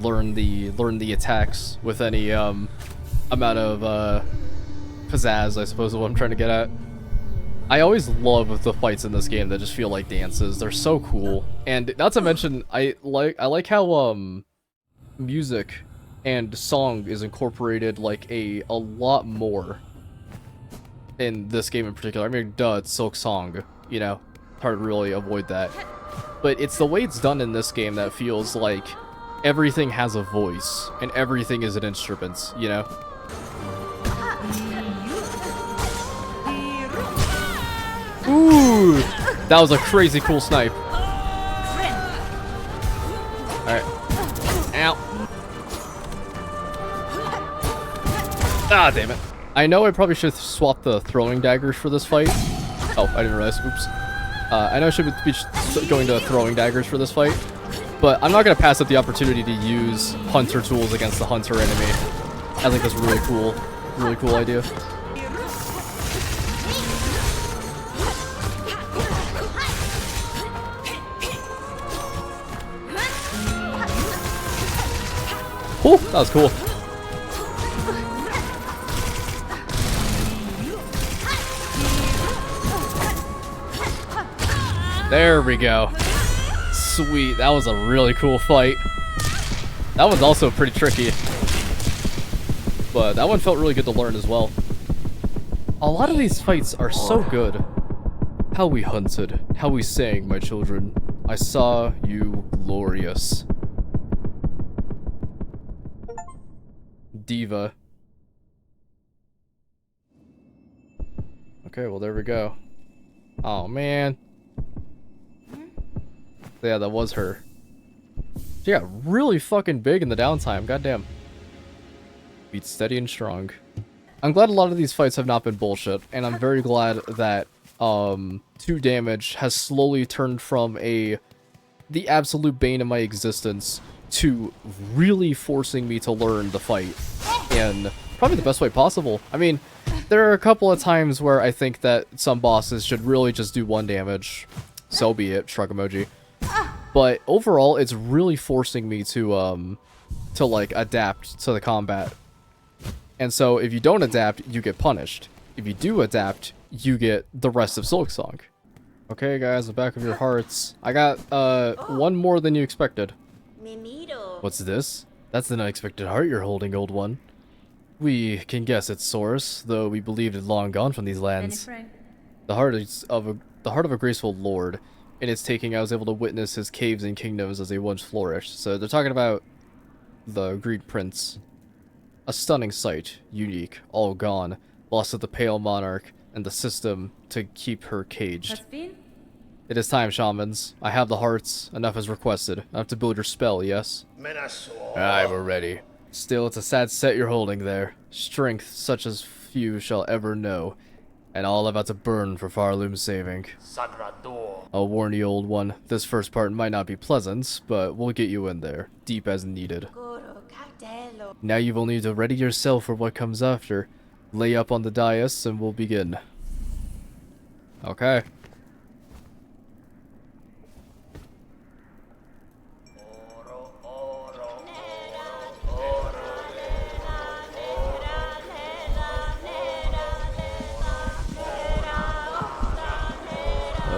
learn the attacks with any amount of pizzazz, I suppose is what I'm trying to get at. I always love the fights in this game that just feel like dances. They're so cool. And not to mention, I like how music and song is incorporated like a lot more in this game in particular. I mean, duh, it's Silksong, you know, hard to really avoid that. But it's the way it's done in this game that feels like everything has a voice and everything is an instrument, you know? Ooh, that was a crazy cool snipe. Alright. Ow. Ah, damn it. I know I probably should swap the throwing daggers for this fight. Oh, I didn't realize. Oops. I know I should be going to throwing daggers for this fight, but I'm not going to pass up the opportunity to use hunter tools against the hunter enemy. I think that's really cool idea. Ooh, that was cool. There we go. Sweet, that was a really cool fight. That one's also pretty tricky, but that one felt really good to learn as well. A lot of these fights are so good. How we hunted, how we sang, my children. I saw you glorious. Diva. Okay, well there we go. Oh man. Yeah, that was her. She got really fucking big in the downtime, goddamn. Beat steady and strong. I'm glad a lot of these fights have not been bullshit, and I'm very glad that 2 damage has slowly turned from the absolute bane of my existence to really forcing me to learn the fight in probably the best way possible. I mean, there are a couple of times where I think that some bosses should really just do 1 damage. So be it, shrug emoji. But overall, it's really forcing me to like adapt to the combat. And so if you don't adapt, you get punished. If you do adapt, you get the rest of Silksong. Okay, guys, the back of your hearts. I got 1 more than you expected. What's this? That's an unexpected heart you're holding, old one. We can guess its source, though we believed it long gone from these lands. The heart of a graceful lord. In its taking, I was able to witness his caves and kingdoms as they once flourished. So they're talking about the Greed Prince. A stunning sight, unique, all gone, lost to the Pale Monarch and the system to keep her caged. It is time, shamans. I have the hearts. Enough as requested. I have to build your spell, yes? Aye, we're ready. Still, it's a sad set you're holding there. Strength such as few shall ever know. And all about to burn for Farloom's saving. I'll warn you, old one. This first part might not be pleasant, but we'll get you in there, deep as needed. Now you've only to ready yourself for what comes after. Lay up on the dais and we'll begin. Okay.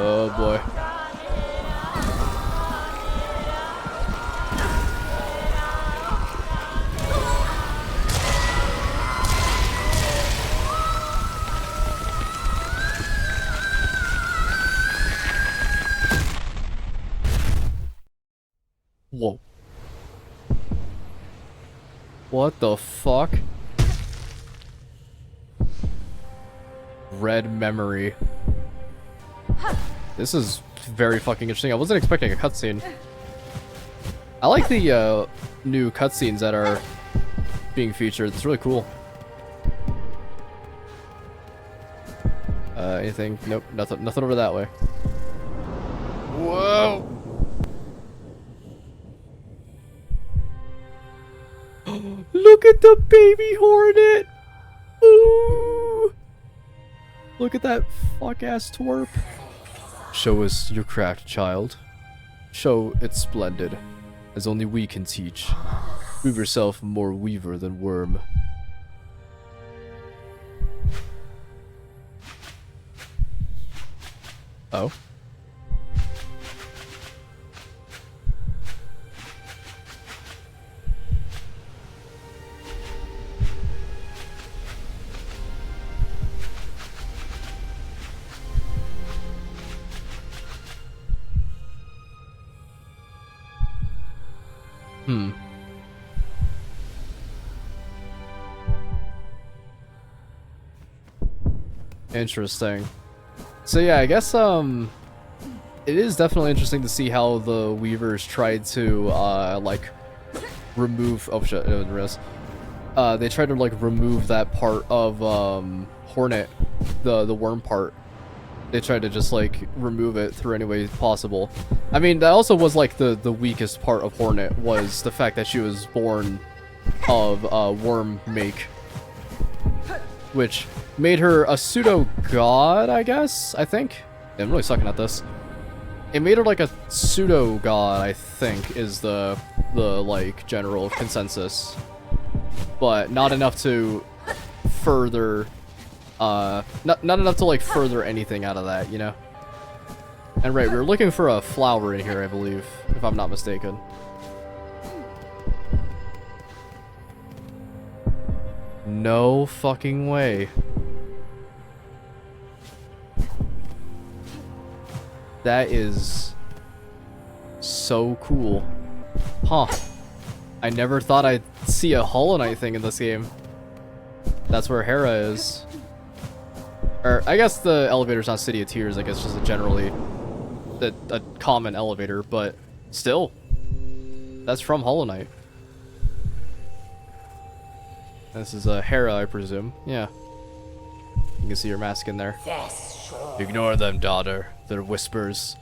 Oh boy. Whoa. What the fuck? Red memory. This is very fucking interesting. I wasn't expecting a cutscene. I like the new cutscenes that are being featured. It's really cool. Anything? Nope, nothing over that way. Whoa! Look at the baby hornet! Ooh! Look at that fuck-ass twerp. Show us your craft, child. Show it's splendid, as only we can teach. Prove yourself more weaver than worm. Oh? Interesting. So yeah, I guess it is definitely interesting to see how the Weavers tried to like remove shit, they tried to like remove that part of Hornet, the worm part. They tried to just like remove it through any way possible. I mean, that also was like the weakest part of Hornet, was the fact that she was born of worm make, which made her a pseudo god, I guess. I think. Yeah, I'm really sucking at this. It made her like a pseudo god, I think, is the like general consensus, but not enough to further. Not enough to like further anything out of that, you know. And right, we're looking for a flower in here, I believe, if I'm not mistaken. No fucking way. That is so cool. Huh. I never thought I'd see a Hollow Knight thing in this game. That's where Hera is. Or, I guess the elevator's not City of Tears, I guess just a common elevator, but still. That's from Hollow Knight. This is a Hera, I presume. Yeah. You can see your mask in there. Ignore them, daughter. They're whispers.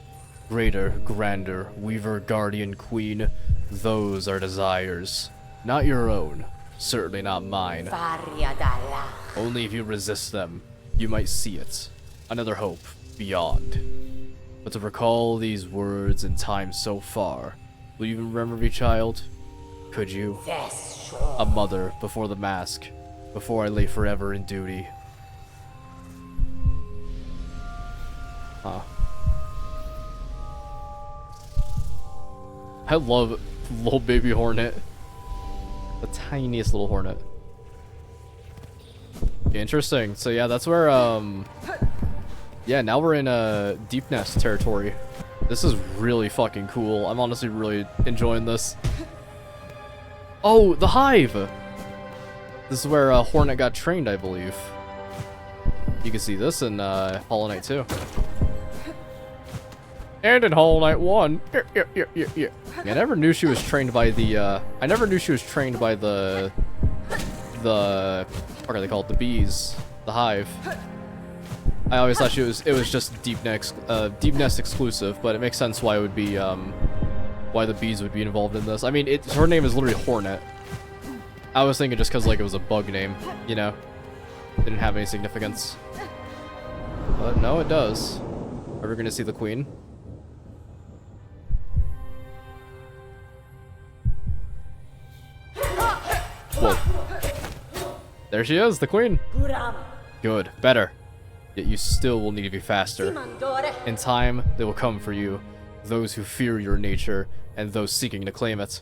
Greater, grander, Weaver, Guardian, Queen. Those are desires. Not your own. Certainly not mine. Only if you resist them, you might see it. Another hope beyond. But to recall these words in time so far, will you even remember me, child? Could you? A mother before the mask, before I lay forever in duty. Huh. I love little baby hornet. The tiniest little hornet. Interesting. So yeah, that's where yeah, now we're in Deep Nest territory. This is really fucking cool. I'm honestly really enjoying this. Oh, the Hive! This is where Hornet got trained, I believe. You can see this in Hollow Knight 2. And in Hollow Knight 1. Yeah. I never knew she was trained by the I never knew she was trained by the what are they called? The bees. The Hive. I always thought it was just Deep Nest exclusive, but it makes sense why it would be why the bees would be involved in this. I mean, her name is literally Hornet. I was thinking just because like it was a bug name, you know, didn't have any significance. But no, it does. Are we gonna see the queen? Whoa. There she is, the queen. Good, better. Yet you still will need to be faster. In time, they will come for you, those who fear your nature, and those seeking to claim it.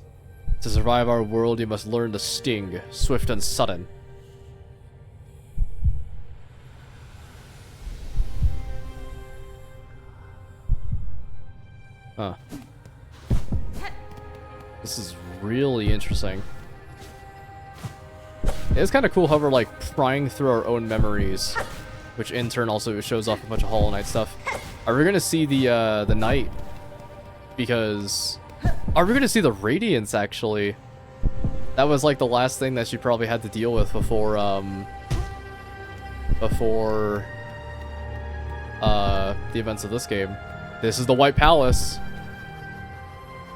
To survive our world, you must learn to sting, swift and sudden. Huh. This is really interesting. It's kind of cool how we're like prying through our own memories, which in turn also shows off a bunch of Hollow Knight stuff. Are we gonna see the knight? Because are we gonna see the Radiance actually? That was like the last thing that she probably had to deal with before the events of this game. This is the White Palace.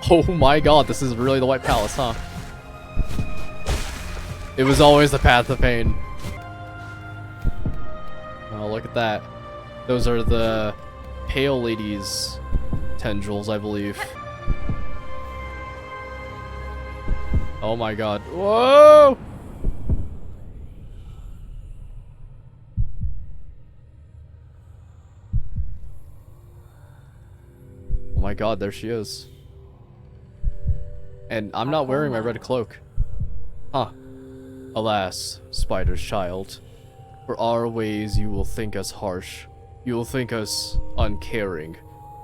Oh my god, this is really the White Palace, huh? It was always the path of pain. Oh, look at that. Those are the Pale Lady's tendrils, I believe. Oh my god. Whoa! Oh my god, there she is. And I'm not wearing my red cloak. Huh. Alas, Spider's child. For our ways you will think us harsh. You will think us uncaring,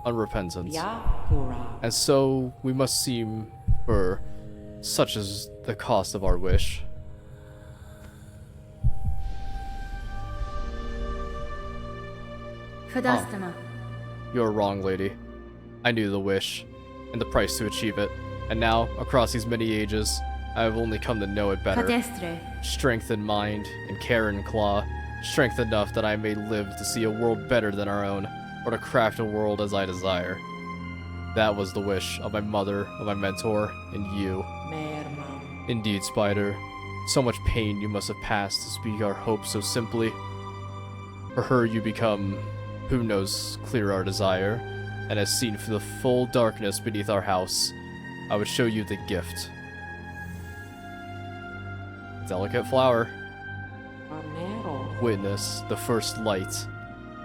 unrepentant. And so we must seem for such is the cost of our wish. Fadastana. You're wrong, lady. I knew the wish, and the price to achieve it. And now, across these many ages, I have only come to know it better. Fadestre. Strength in mind, and care in claw. Strength enough that I may live to see a world better than our own, or to craft a world as I desire. That was the wish of my mother, of my mentor, and you. Indeed, Spider. So much pain you must have passed to speak our hopes so simply. For her you become, who knows, clear our desire, and has seen through the full darkness beneath our house. I would show you the gift. Delicate flower. Witness the first light.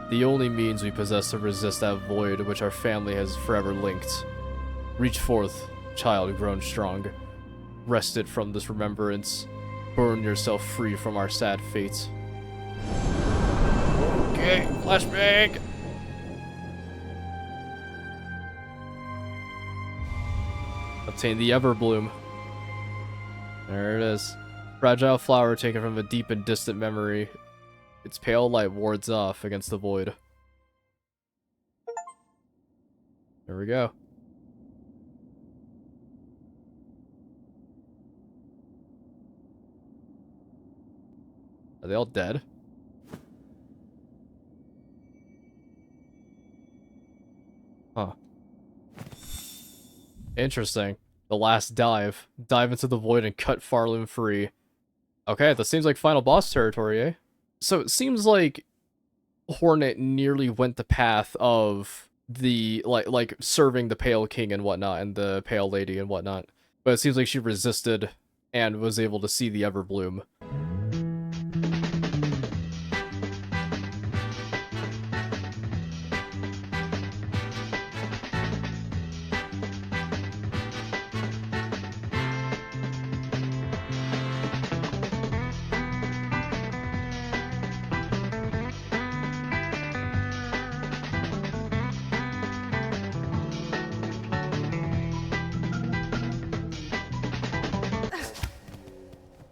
The only means we possess to resist that void which our family has forever linked. Reach forth, child grown strong. Wrest it from this remembrance. Burn yourself free from our sad fate. Okay, flashbang! Obtain the Everbloom. There it is. Fragile flower taken from a deep and distant memory. Its pale light wards off against the void. There we go. Are they all dead? Huh. Interesting. The last dive. Dive into the void and cut Farloom free. Okay, that seems like final boss territory, eh? So it seems like Hornet nearly went the path of the, like serving the Pale King and whatnot, and the Pale Lady and whatnot. But it seems like she resisted and was able to see the Everbloom.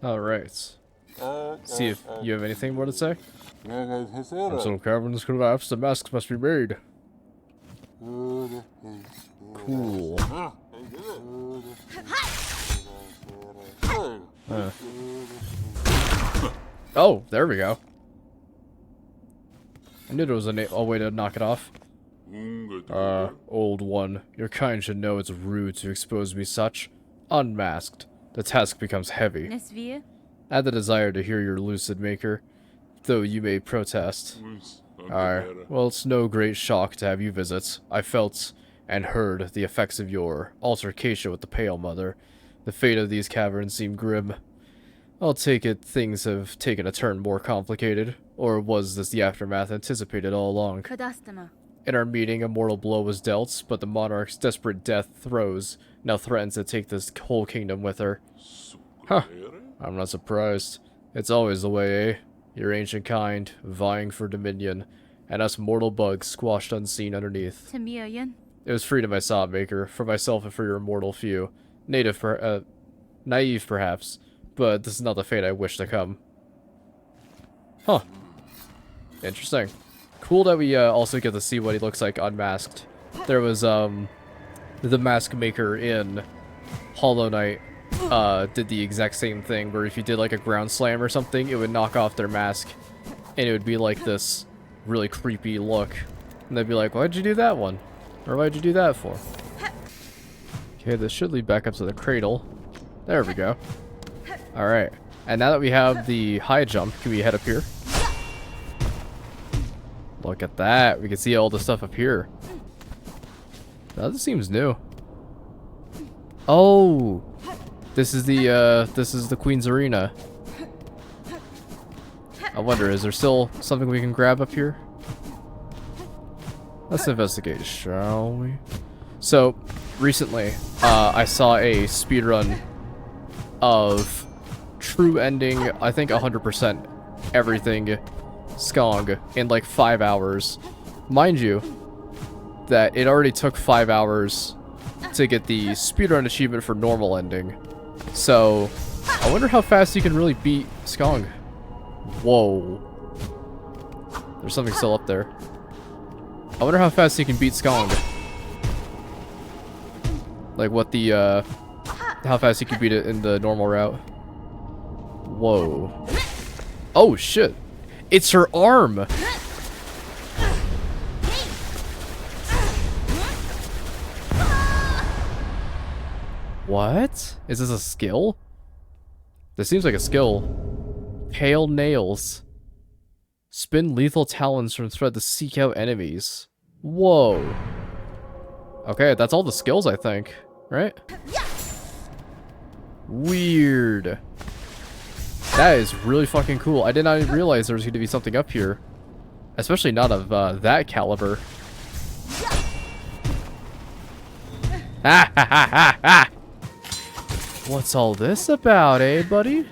Alright. See if you have anything more to say. Some caverns collapse, the masks must be made. Cool. Oh, there we go. I knew there was a way to knock it off. Old one, your kind should know it's rude to expose me such. Unmasked, the task becomes heavy. Nesvia? I had the desire to hear your lucid maker, though you may protest. Alright, well, it's no great shock to have you visit. I felt and heard the effects of your altercation with the Pale Mother. The fate of these caverns seemed grim. I'll take it things have taken a turn more complicated, or was this the aftermath anticipated all along? Kadastama. In our meeting, a mortal blow was dealt, but the monarch's desperate death throes now threatens to take this whole kingdom with her. Huh. I'm not surprised. It's always the way, eh? Your ancient kind, vying for dominion, and us mortal bugs squashed unseen underneath. Tamiyan? It was freedom I sought, Maker, for myself and for your immortal few. Naive perhaps, but this is not the fate I wish to come. Huh. Interesting. Cool that we also get to see what he looks like unmasked. There was the mask maker in Hollow Knight did the exact same thing, where if you did like a ground slam or something, it would knock off their mask, and it would be like this really creepy look. And they'd be like, why'd you do that one? Or why'd you do that for? Okay, this should lead back up to the cradle. There we go. Alright. And now that we have the high jump, can we head up here? Look at that. We can see all the stuff up here. Now this seems new. Oh! This is the Queen's Arena. I wonder, is there still something we can grab up here? Let's investigate, shall we? So, recently, I saw a speedrun of true ending, I think 100% everything Skong in like 5 hours. Mind you, that it already took 5 hours to get the speedrun achievement for normal ending. So, I wonder how fast you can really beat Skong. Whoa. There's something still up there. I wonder how fast you can beat Skong. Like what the, how fast you can beat it in the normal route. Whoa. Oh shit. It's her arm! What? Is this a skill? This seems like a skill. Pale nails. Spin lethal talons from thread to seek out enemies. Whoa. Okay, that's all the skills, I think. Right? Weird. That is really fucking cool. I did not even realize there was going to be something up here. Especially not of that caliber. Ha ha ha ha ha! What's all this about, eh, buddy?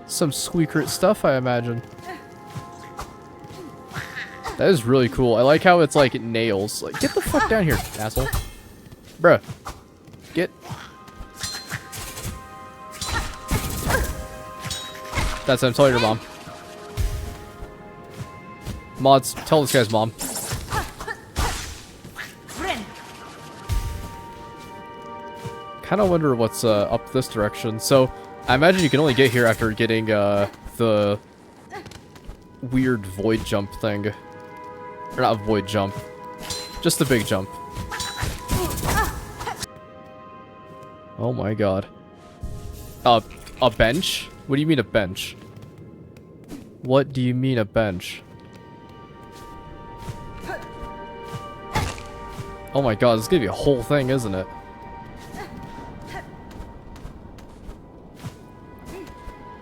Some secret stuff, I imagine. That is really cool. I like how it's like nails. Like, get the fuck down here, asshole. Bruh. Get. That's what I'm telling your mom. Mods, tell this guy's mom. Kinda wonder what's up this direction. So, I imagine you can only get here after getting the weird void jump thing. Or not void jump. Just the big jump. Oh my god. A bench? What do you mean a bench? What do you mean a bench? Oh my god, this is gonna be a whole thing, isn't it?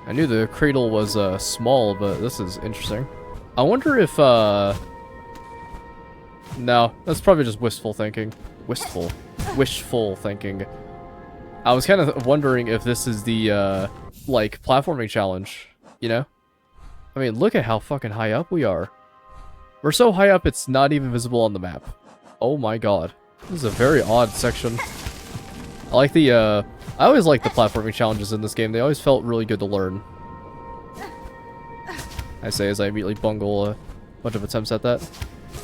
I knew the cradle was small, but this is interesting. I wonder if no, that's probably just wishful thinking. Wishful thinking. I was kind of wondering if this is the like platforming challenge, you know? I mean, look at how fucking high up we are. We're so high up it's not even visible on the map. Oh my god. This is a very odd section. I like the I always liked the platforming challenges in this game. They always felt really good to learn. I say as I immediately bungle a bunch of attempts at that.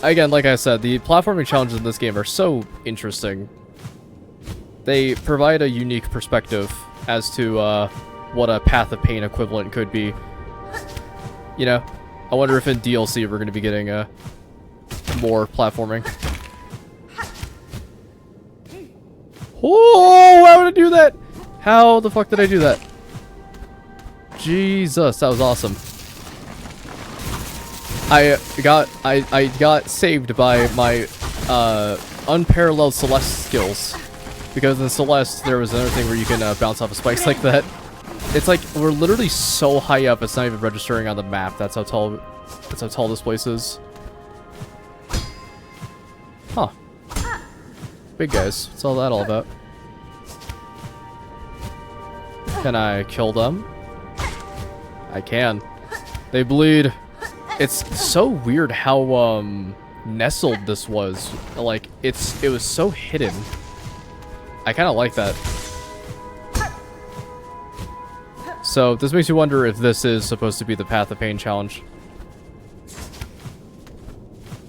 Again, like I said, the platforming challenges in this game are so interesting. They provide a unique perspective as to what a Path of Pain equivalent could be. You know, I wonder if in DLC we're going to be getting more platforming. Oh, why would I do that? How the fuck did I do that? Jesus, that was awesome. I got saved by my unparalleled Celeste skills, because in Celeste there was another thing where you can bounce off of spikes like that. It's like we're literally so high up it's not even registering on the map. That's how tall this place is. Huh. Big guys. What's all that all about? Can I kill them? I can. They bleed. It's so weird how nestled this was. Like it was so hidden. I kind of like that. So this makes you wonder if this is supposed to be the Path of Pain challenge.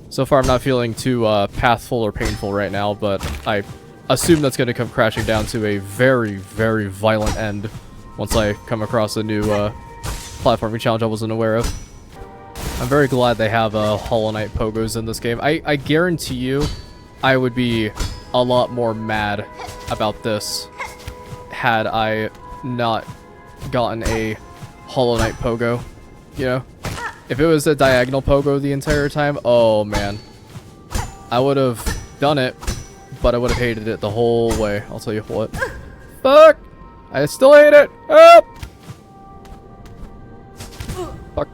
So far I'm not feeling too pathful or painful right now, but I assume that's going to come crashing down to a very, very violent end once I come across a new platforming challenge I wasn't aware of. I'm very glad they have Hollow Knight pogos in this game. I guarantee you I would be a lot more mad about this had I not gotten a Hollow Knight pogo. You know? If it was a diagonal pogo the entire time, oh man. I would have done it, but I would have hated it the whole way. I'll tell you what. Fuck! I still hate it! Oh! Fuck.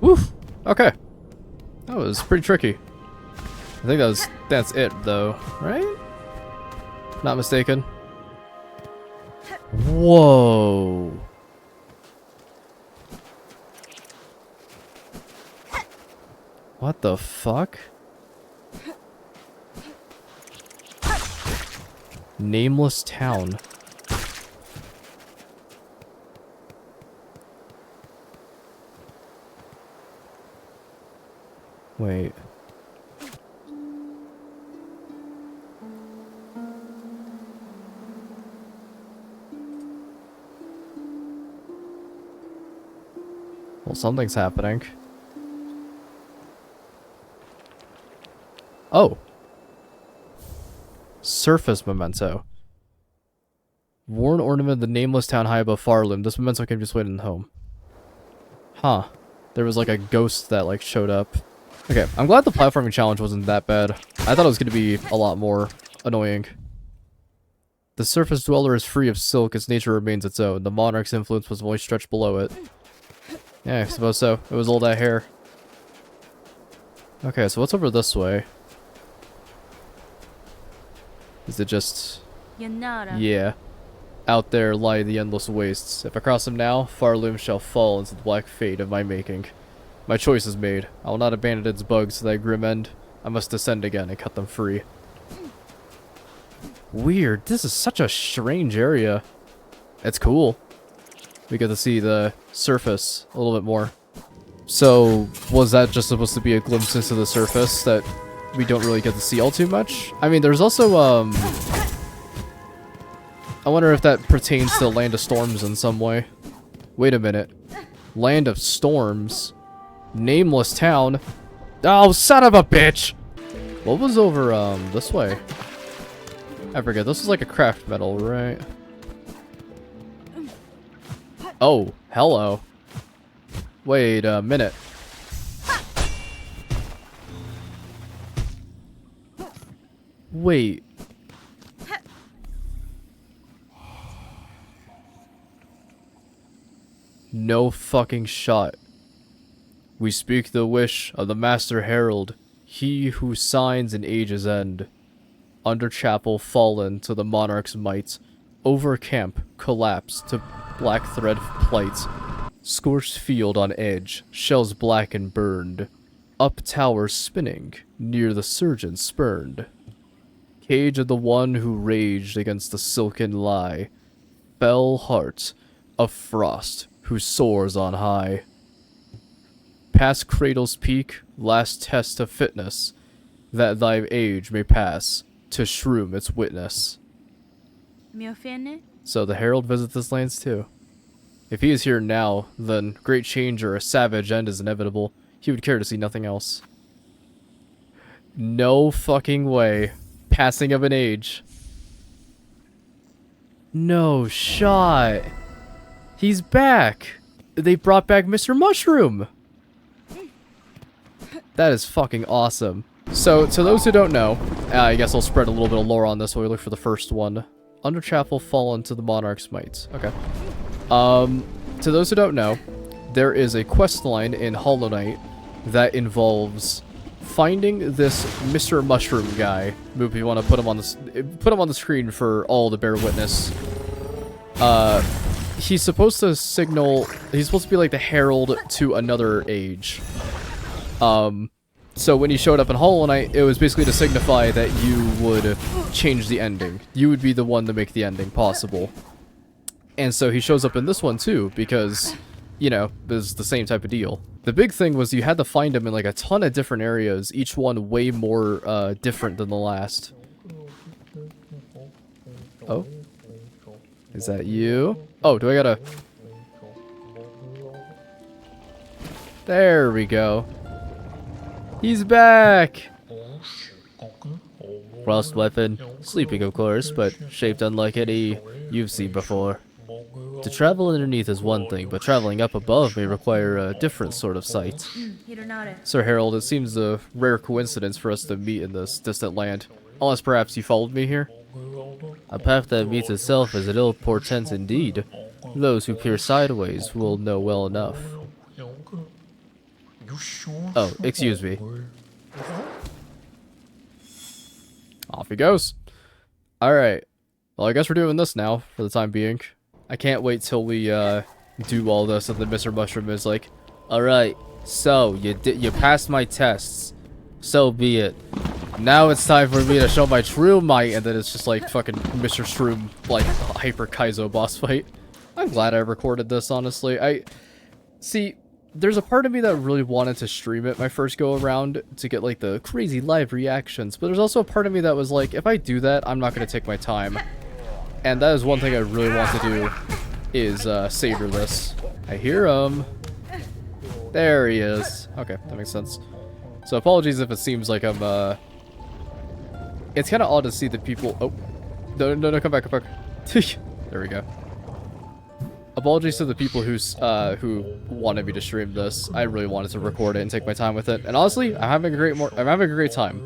Woof. Okay. That was pretty tricky. I think that's it though, right? Not mistaken. Whoa. What the fuck? Nameless town. Wait. Well, something's happening. Oh. Surface memento. Worn ornament of the nameless town high above Farloom. This memento can be displayed in the home. Huh. There was like a ghost that like showed up. Okay, I'm glad the platforming challenge wasn't that bad. I thought it was going to be a lot more annoying. The surface dweller is free of silk, its nature remains its own. The monarch's influence was only stretched below it. Yeah, I suppose so. It was all that hair. Okay, so what's over this way? Is it just... Yanara. Yeah. Out there lie the endless wastes. If I cross them now, Farloom shall fall into the black fate of my making. My choice is made. I will not abandon its bugs to that grim end. I must descend again and cut them free. Weird. This is such a strange area. It's cool. We get to see the surface a little bit more. So, was that just supposed to be a glimpse into the surface that we don't really get to see all too much? I mean, there's also, I wonder if that pertains to Land of Storms in some way. Wait a minute. Land of Storms? Nameless town? Oh, son of a bitch! What was over, this way? I forget, this is like a craft metal, right? Oh, hello. Wait a minute. Wait. No fucking shot. We speak the wish of the Master Herald, he who signs an age's end. Under chapel fallen to the monarch's might, over camp collapsed to black thread plight. Scorched field on edge, shells black and burned. Up tower spinning, near the surgeon spurned. Cage of the one who raged against the silken lie. Fell heart of frost who soars on high. Past cradle's peak, last test of fitness, that thy age may pass to shroom its witness. So the Herald visits this lands too. If he is here now, then great change or a savage end is inevitable. He would care to see nothing else. No fucking way. Passing of an age. No shot. He's back. They brought back Mr. Mushroom. That is fucking awesome. So, to those who don't know, I guess I'll spread a little bit of lore on this while we look for the first one. Under chapel fallen to the monarch's might. Okay. To those who don't know, there is a quest line in Hollow Knight that involves finding this Mr. Mushroom guy. Moop, you want to put him on the screen for all to bear witness. He's supposed to signal. He's supposed to be like the herald to another age. So when he showed up in Hollow Knight, it was basically to signify that you would change the ending. You would be the one to make the ending possible. And so he shows up in this one too, because, you know, it's the same type of deal. The big thing was you had to find him in like a ton of different areas, each one way more different than the last. Oh? Is that you? Oh, do I gotta... There we go. He's back! Frost weapon. Sleeping, of course, but shaped unlike any you've seen before. To travel underneath is one thing, but traveling up above may require a different sort of sight. Sir Harold, it seems a rare coincidence for us to meet in this distant land. Unless perhaps you followed me here? A path that meets itself is an ill portent indeed. Those who peer sideways will know well enough. Oh, excuse me. Off he goes. Alright. Well, I guess we're doing this now, for the time being. I can't wait till we, do all this, and then Mr. Mushroom is like, alright, so, you passed my tests. So be it. Now it's time for me to show my true might, and then it's just like fucking Mr. Shroom, like, Hyper Kaizo boss fight. I'm glad I recorded this, honestly. See, there's a part of me that really wanted to stream it my first go around to get like the crazy live reactions, but there's also a part of me that was like, if I do that, I'm not going to take my time. And that is one thing I really want to do, is savor this. I hear him. There he is. Okay, that makes sense. So apologies if it seems like I'm, it's kind of odd to see the people... Oh, no, come back. There we go. Apologies to the people who wanted me to stream this. I really wanted to record it and take my time with it. And honestly, I'm having a great time.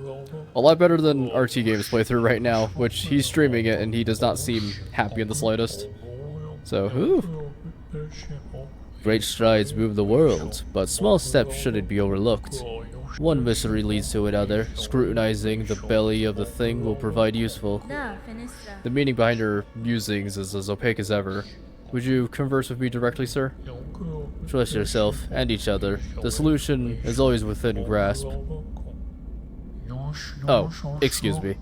A lot better than RT Games playthrough right now, which he's streaming it and he does not seem happy in the slightest. So, whew. Great strides move the world, but small steps shouldn't be overlooked. One mystery leads to another. Scrutinizing the belly of the thing will provide useful. The meaning behind your musings is as opaque as ever. Would you converse with me directly, sir? Trust yourself and each other. The solution is always within grasp. Oh, excuse me.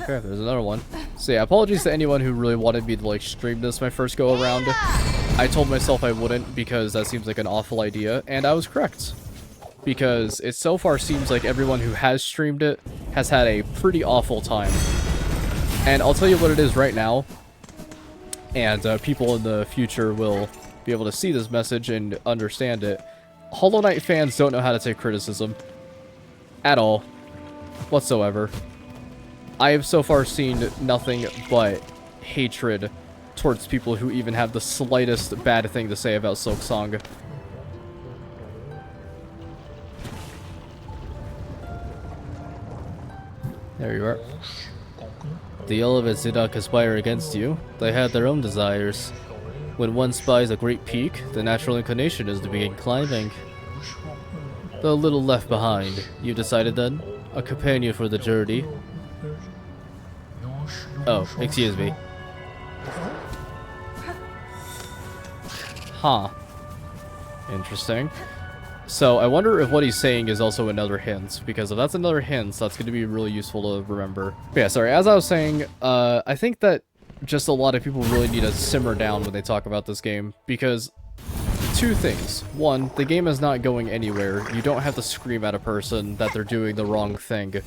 Okay, there's another one. So yeah, apologies to anyone who really wanted me to like stream this my first go around. I told myself I wouldn't because that seems like an awful idea, and I was correct. Because it so far seems like everyone who has streamed it has had a pretty awful time. And I'll tell you what it is right now, and people in the future will be able to see this message and understand it. Hollow Knight fans don't know how to take criticism. At all. whatsoever. I have so far seen nothing but hatred towards people who even have the slightest bad thing to say about Silksong. There you are. The elements did not conspire against you. They had their own desires. When one spies a great peak, the natural inclination is to begin climbing. The little left behind, you decided then? A companion for the journey. Oh, excuse me. Huh. Interesting. So, I wonder if what he's saying is also another hint, because if that's another hint, that's going to be really useful to remember. But yeah, sorry, as I was saying, I think that just a lot of people really need to simmer down when they talk about this game, because two things. One, the game is not going anywhere. You don't have to scream at a person that they're doing the wrong thing.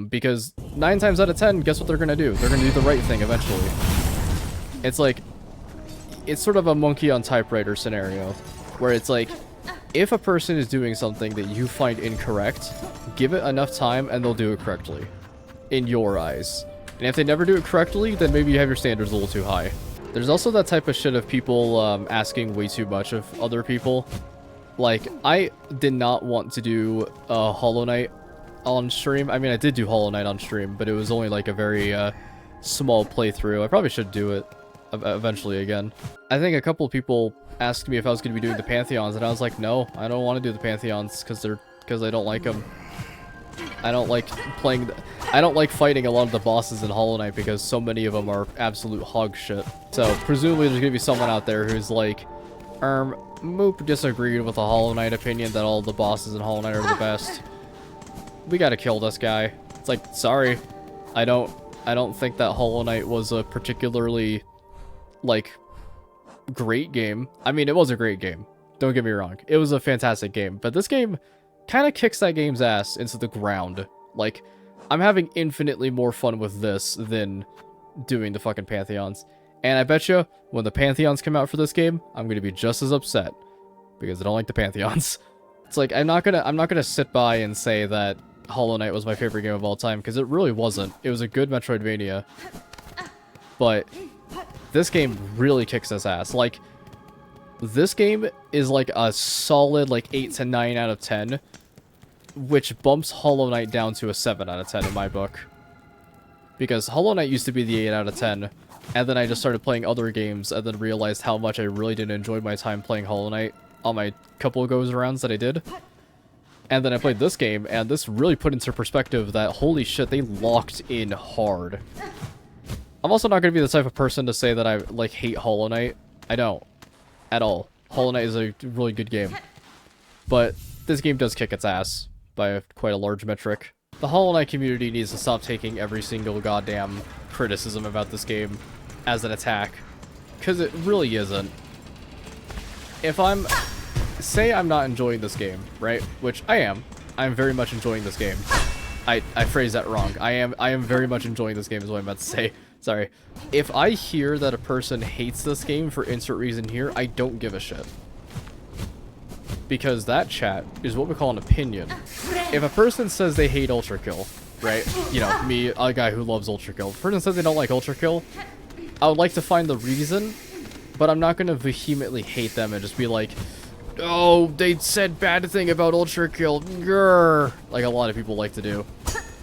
Because 9 times out of 10, guess what they're going to do? They're going to do the right thing eventually. It's like, it's sort of a monkey on typewriter scenario, where it's like, if a person is doing something that you find incorrect, give it enough time and they'll do it correctly. In your eyes. And if they never do it correctly, then maybe you have your standards a little too high. There's also that type of shit of people asking way too much of other people. Like, I did not want to do Hollow Knight on stream. I mean, I did do Hollow Knight on stream, but it was only like a very small playthrough. I probably should do it eventually again. I think a couple of people asked me if I was going to be doing the Pantheons, and I was like, no, I don't want to do the Pantheons because I don't like them. I don't like I don't like fighting a lot of the bosses in Hollow Knight because so many of them are absolute hog shit. So presumably there's going to be someone out there who's like, Moop disagreed with the Hollow Knight opinion that all the bosses in Hollow Knight are the best. We gotta kill this guy. It's like, sorry, I don't think that Hollow Knight was a particularly, like, great game. I mean, it was a great game. Don't get me wrong. It was a fantastic game. But this game kind of kicks that game's ass into the ground. Like, I'm having infinitely more fun with this than doing the fucking Pantheons. And I bet you, when the Pantheons come out for this game, I'm gonna be just as upset. Because I don't like the Pantheons. It's like, I'm not gonna sit by and say that Hollow Knight was my favorite game of all time, because it really wasn't. It was a good Metroidvania. But this game really kicks its ass. Like, this game is like a solid like 8 to 9 out of 10, which bumps Hollow Knight down to a 7 out of 10 in my book. Because Hollow Knight used to be the 8 out of 10, and then I just started playing other games, and then realized how much I really didn't enjoy my time playing Hollow Knight on my couple of goes-arounds that I did. And then I played this game, and this really put into perspective that, holy shit, they locked in hard. I'm also not going to be the type of person to say that I, like, hate Hollow Knight. I don't. At all. Hollow Knight is a really good game. But this game does kick its ass by quite a large metric. The Hollow Knight community needs to stop taking every single goddamn criticism about this game as an attack. Because it really isn't. If say I'm not enjoying this game, right? Which I am. I'm very much enjoying this game. I phrased that wrong. I am very much enjoying this game is what I meant to say. Sorry. If I hear that a person hates this game for insert reason here, I don't give a shit. Because that, chat, is what we call an opinion. If a person says they hate Ultra Kill, right? You know, me, a guy who loves Ultra Kill. If a person says they don't like Ultra Kill, I would like to find the reason, but I'm not going to vehemently hate them and just be like, oh, they said bad thing about Ultra Kill, grrr, like a lot of people like to do.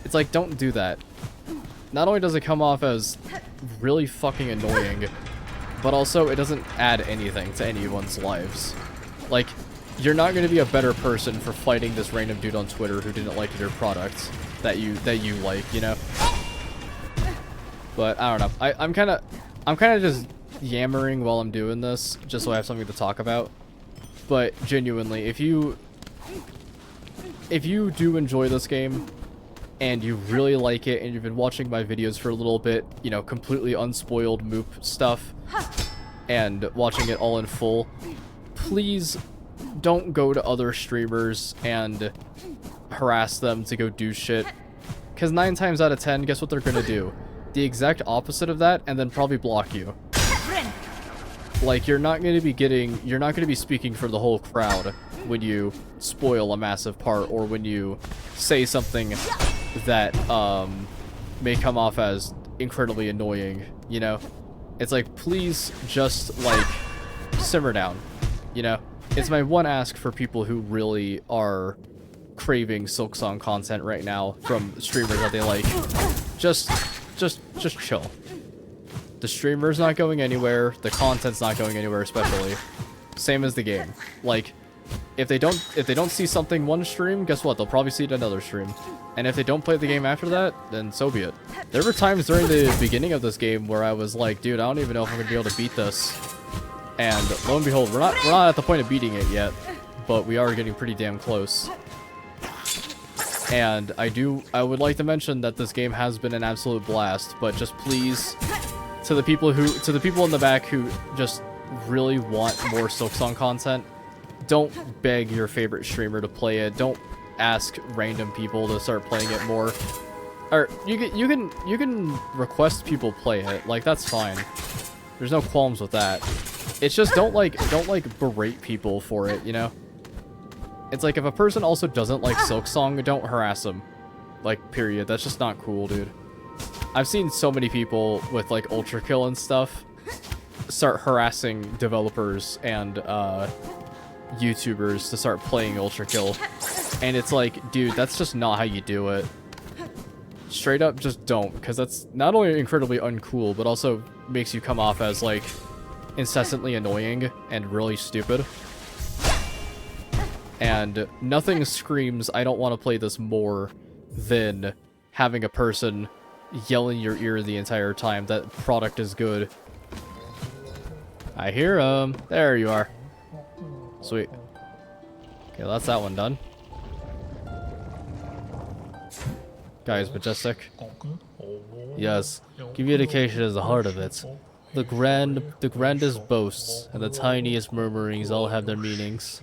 It's like, don't do that. Not only does it come off as really fucking annoying, but also it doesn't add anything to anyone's lives. Like, you're not going to be a better person for fighting this random dude on Twitter who didn't like your product that you like, you know? But I don't know. I'm kind of just yammering while I'm doing this, just so I have something to talk about. But genuinely, if you do enjoy this game, and you really like it, and you've been watching my videos for a little bit, you know, completely unspoiled Moop stuff, and watching it all in full, please don't go to other streamers and harass them to go do shit. Because 9 times out of 10, guess what they're gonna do? The exact opposite of that, and then probably block you. Like, you're not gonna be speaking for the whole crowd when you spoil a massive part or when you say something that may come off as incredibly annoying, you know? It's like, please just, like, simmer down, you know? It's my one ask for people who really are craving Silksong content right now from streamers that they like. Just chill. The streamer's not going anywhere, the content's not going anywhere especially. Same as the game. Like, if they don't see something one stream, guess what? They'll probably see it another stream. And if they don't play the game after that, then so be it. There were times during the beginning of this game where I was like, dude, I don't even know if I'm gonna be able to beat this. And lo and behold, we're not at the point of beating it yet, but we are getting pretty damn close. And I would like to mention that this game has been an absolute blast, but just please, to the people in the back who just really want more Silksong content, don't beg your favorite streamer to play it. Don't ask random people to start playing it more. Or you can request people play it. Like, that's fine. There's no qualms with that. It's just don't berate people for it, you know? It's like, if a person also doesn't like Silksong, don't harass them. Like, period. That's just not cool, dude. I've seen so many people with, like, Ultra Kill and stuff start harassing developers and, YouTubers to start playing Ultra Kill. And it's like, dude, that's just not how you do it. Straight up, just don't. Because that's not only incredibly uncool, but also makes you come off as, like, incessantly annoying and really stupid. And nothing screams, I don't want to play this more, than having a person yell in your ear the entire time that product is good. I hear him. There you are. Sweet. Okay, that's that one done. Guys, majestic. Yes, communication is the heart of it. The grandest boasts and the tiniest murmurings all have their meanings.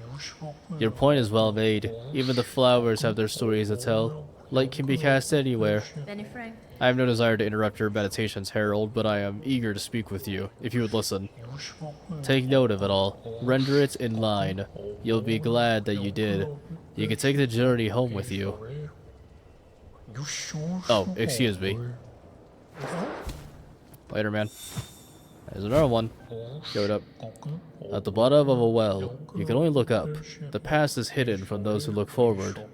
Your point is well made. Even the flowers have their stories to tell. Light can be cast anywhere. Benny Frank. I have no desire to interrupt your meditations, Harold, but I am eager to speak with you, if you would listen. Take note of it all. Render it in line. You'll be glad that you did. You can take the journey home with you. Oh, excuse me. Later, man. There's another one. Go it up. At the bottom of a well, you can only look up. The past is hidden from those who look forward.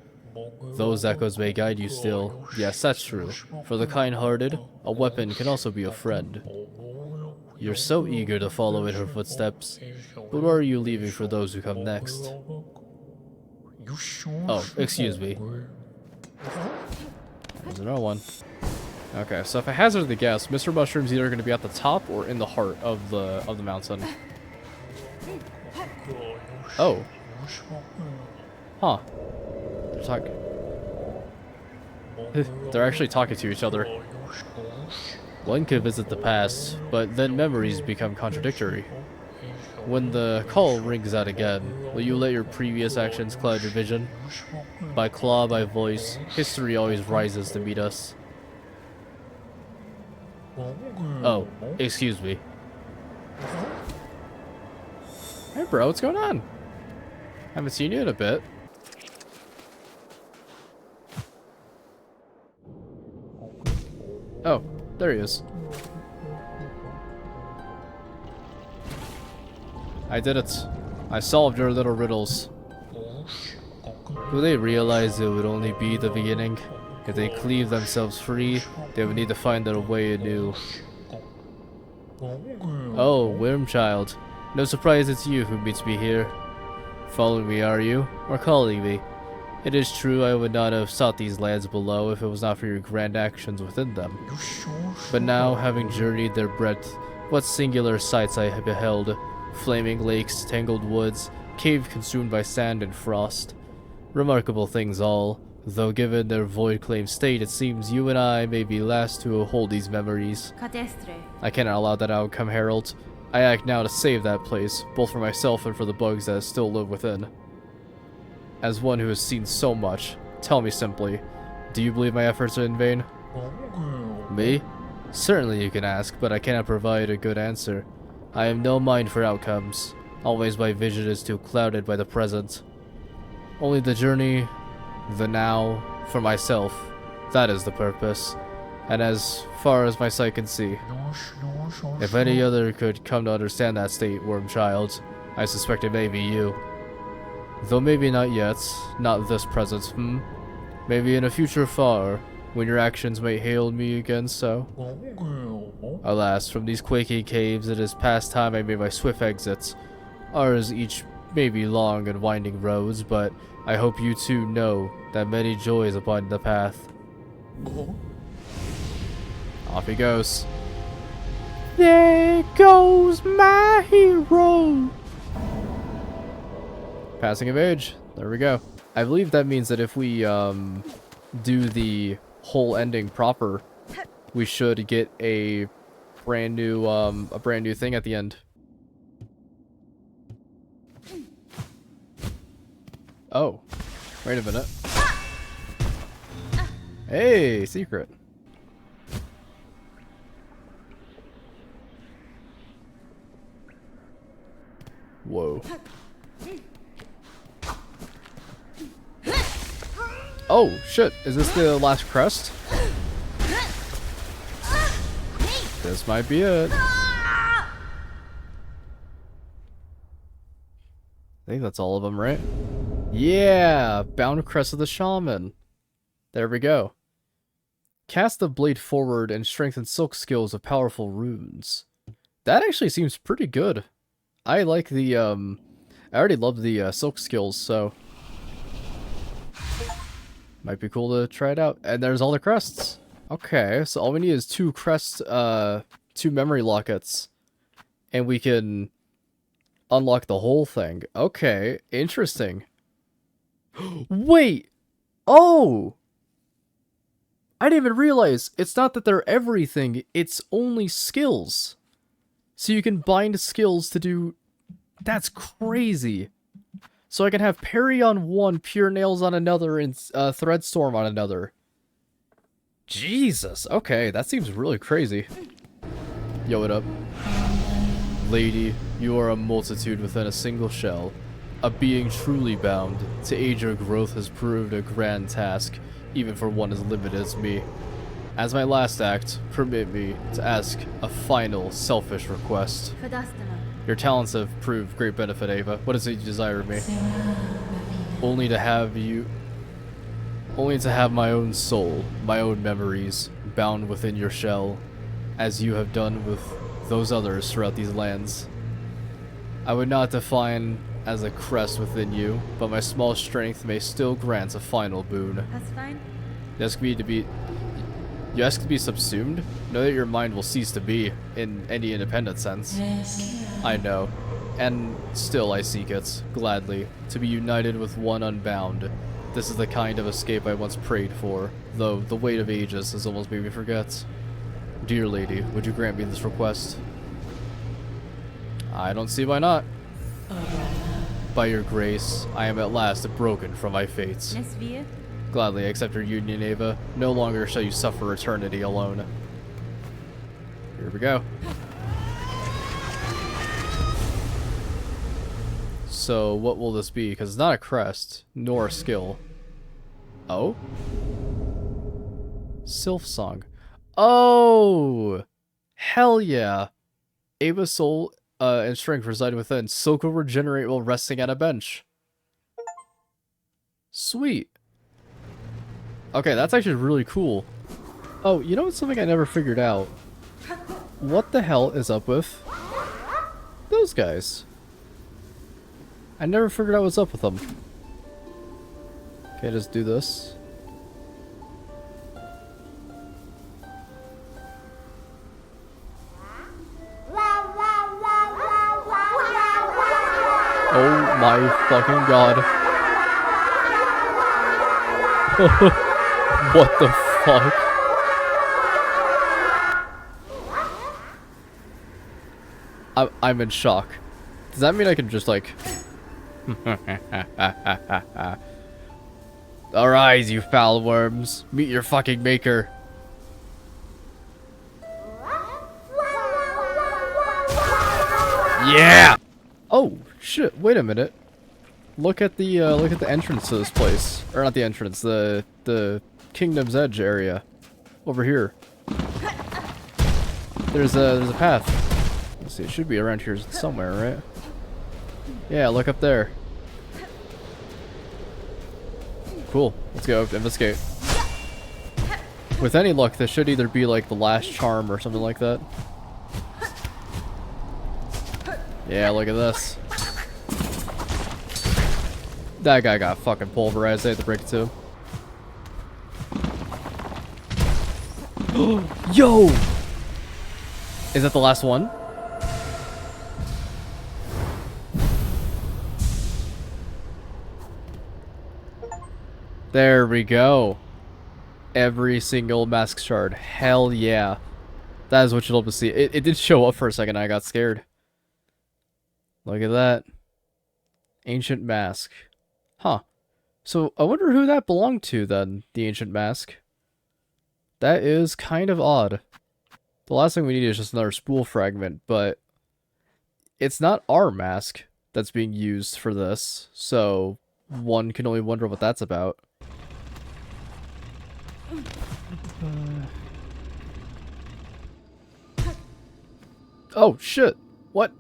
Those echoes may guide you still. Yes, that's true. For the kind-hearted, a weapon can also be a friend. You're so eager to follow in her footsteps. But where are you leaving for those who come next? Oh, excuse me. There's another one. Okay, so if I hazard the guess, Mr. Mushroom's either going to be at the top or in the heart of the mountain. Oh. Huh. They're actually talking to each other. One could visit the past, but then memories become contradictory. When the call rings out again, will you let your previous actions cloud your vision? By claw, by voice, history always rises to meet us. Oh, excuse me. Hey bro, what's going on? Haven't seen you in a bit. Oh, there he is. I did it. I solved your little riddles. Do they realize it would only be the beginning? If they cleave themselves free, they would need to find their way anew. Oh, Wormchild. No surprise it's you who meets me here. Following me, are you? Or calling me? It is true I would not have sought these lands below if it was not for your grand actions within them. But now, having journeyed their breadth, what singular sights I have beheld. Flaming lakes, tangled woods, cave consumed by sand and frost. Remarkable things all, though given their void-claimed state, it seems you and I may be last to hold these memories. Cadestre. I cannot allow that outcome, Harold. I act now to save that place, both for myself and for the bugs that still live within. As one who has seen so much, tell me simply, do you believe my efforts are in vain? Me? Certainly you can ask, but I cannot provide a good answer. I have no mind for outcomes. Always my vision is too clouded by the present. Only the journey, the now, for myself. That is the purpose. And as far as my sight can see, if any other could come to understand that state, worm child, I suspect it may be you. Though maybe not yet, not this present, Maybe in a future far, when your actions may hail me again so. Alas, from these quaking caves it is past time I made my swift exits. Ours each may be long and winding roads, but I hope you too know that many joys abide the path. Off he goes. There goes my hero! Passing of age. There we go. I believe that means that if we do the whole ending proper, we should get a brand new thing at the end. Oh, wait a minute. Hey, secret. Whoa. Oh, shit. Is this the last crest? This might be it. I think that's all of them, right? Yeah! Bound Crest of the Shaman. There we go. Cast the blade forward and strengthen silk skills of powerful runes. That actually seems pretty good. I like the, I already love the silk skills, so might be cool to try it out. And there's all the crests. Okay, so all we need is 2 crests, 2 memory lockets, and we can unlock the whole thing. Okay, interesting. Wait! Oh! I didn't even realize it's not that they're everything, it's only skills. So you can bind skills to do... That's crazy. So I can have Parry on one, Pure Nails on another, and Threadstorm on another. Jesus, okay, that seems really crazy. Yo, what up? Lady, you are a multitude within a single shell. A being truly bound. To aid your growth has proved a grand task, even for one as limited as me. As my last act, permit me to ask a final, selfish request. Your talents have proved great benefit, Ava. What is it you desire of me? Only to have my own soul, my own memories, bound within your shell, as you have done with those others throughout these lands. I would not define as a crest within you, but my small strength may still grant a final boon. That's fine. You ask to be subsumed? Know that your mind will cease to be, in any independent sense. I know. And still I seek it, gladly, to be united with one unbound. This is the kind of escape I once prayed for, though the weight of ages has almost made me forget. Dear lady, would you grant me this request? I don't see why not. By your grace, I am at last broken from my fates. Gladly I accept your union, Ava. No longer shall you suffer eternity alone. Here we go. So, what will this be? Because it's not a crest, nor a skill. Oh? Silksong. Oh! Hell yeah! Ava's soul and strength reside within. Silk will regenerate while resting at a bench. Sweet. Okay, that's actually really cool. Oh, you know what's something I never figured out? What the hell is up with those guys? I never figured out what's up with them. Okay, just do this. Oh my fucking god. What the fuck? I'm in shock. Does that mean I can just like... Arise, you foul worms. Meet your fucking maker. Yeah! Oh, shit, wait a minute. look at the entrance to this place, or not the entrance, the Kingdom's Edge area, over here. There's a path. Let's see, it should be around here somewhere, right? Yeah, look up there. Cool. Let's go investigate. With any luck, this should either be like the last charm or something like that. Yeah, look at this. That guy got fucking pulverized. I had to break it to him. Yo! Is that the last one? There we go. Every single mask shard. Hell yeah. That is what you'd love to see. It did show up for a second. I got scared. Look at that. Ancient mask. Huh. So I wonder who that belonged to then, the ancient mask. That is kind of odd. The last thing we need is just another spool fragment, but it's not our mask that's being used for this, so one can only wonder what that's about. Oh shit. What?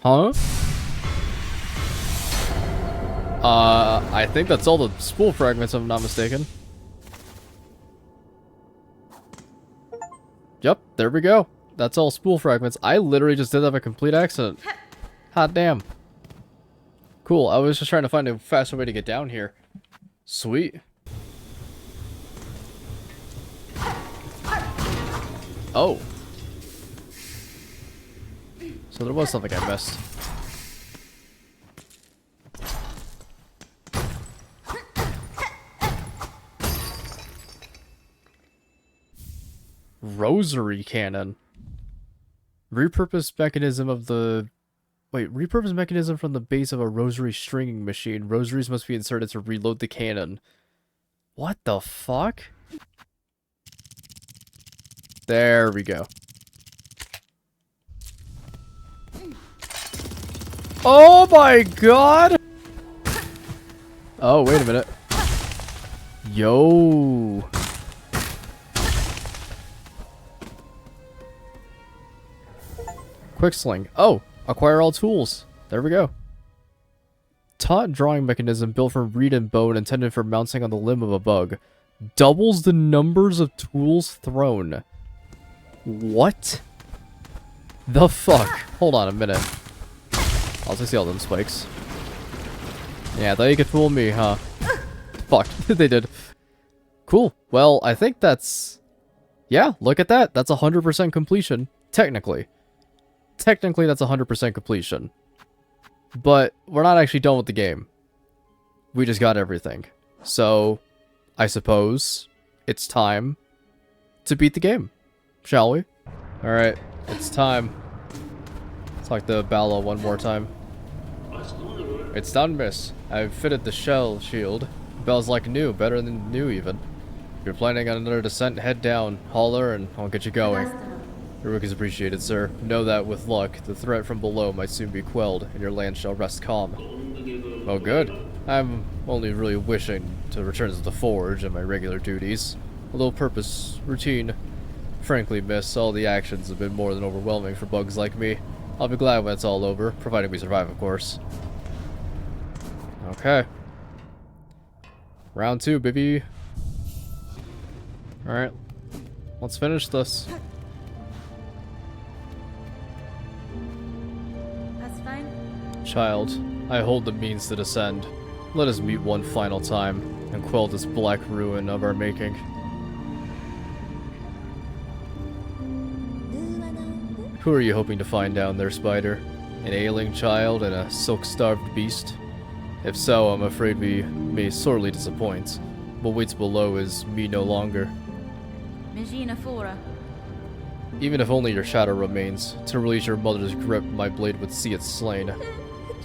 Huh? I think that's all the spool fragments if I'm not mistaken. Yep, there we go. That's all spool fragments. I literally just did that by complete accident. Hot damn. Cool, I was just trying to find a faster way to get down here. Sweet. Oh. So there was something I missed. Rosary cannon. Repurposed mechanism of the... Wait, repurposed mechanism from the base of a rosary stringing machine. Rosaries must be inserted to reload the cannon. What the fuck? There we go. Oh my god! Oh, wait a minute. Yo. Quick sling. Oh, acquire all tools. There we go. Taut drawing mechanism built from reed and bone intended for mounting on the limb of a bug. Doubles the numbers of tools thrown. What? The fuck? Hold on a minute. I'll just see all them spikes. Yeah, thought you could fool me, huh? Fuck, they did. Cool. Well, I think that's... Yeah, look at that. That's 100% completion. Technically. Technically, that's 100% completion. But we're not actually done with the game. We just got everything. So, I suppose it's time to beat the game. Shall we? Alright, it's time. Let's talk to Bala one more time. It's done, miss. I've fitted the shell shield. Bell's like new, better than new even. If you're planning on another descent, head down, holler, and I'll get you going. Your work is appreciated, sir. Know that with luck, the threat from below might soon be quelled, and your land shall rest calm. Oh good. I'm only really wishing to return to the forge and my regular duties. A little purpose, routine. Frankly, miss, all the actions have been more than overwhelming for bugs like me. I'll be glad when it's all over, providing we survive, of course. Okay. Round 2, baby. Alright. Let's finish this. That's fine. Child, I hold the means to descend. Let us meet one final time and quell this black ruin of our making. Who are you hoping to find down there, Spider? An ailing child and a silk-starved beast? If so, I'm afraid we may sorely disappoint. What waits below is me no longer. Magina Fora. Even if only your shadow remains, to release your mother's grip, my blade would see it slain.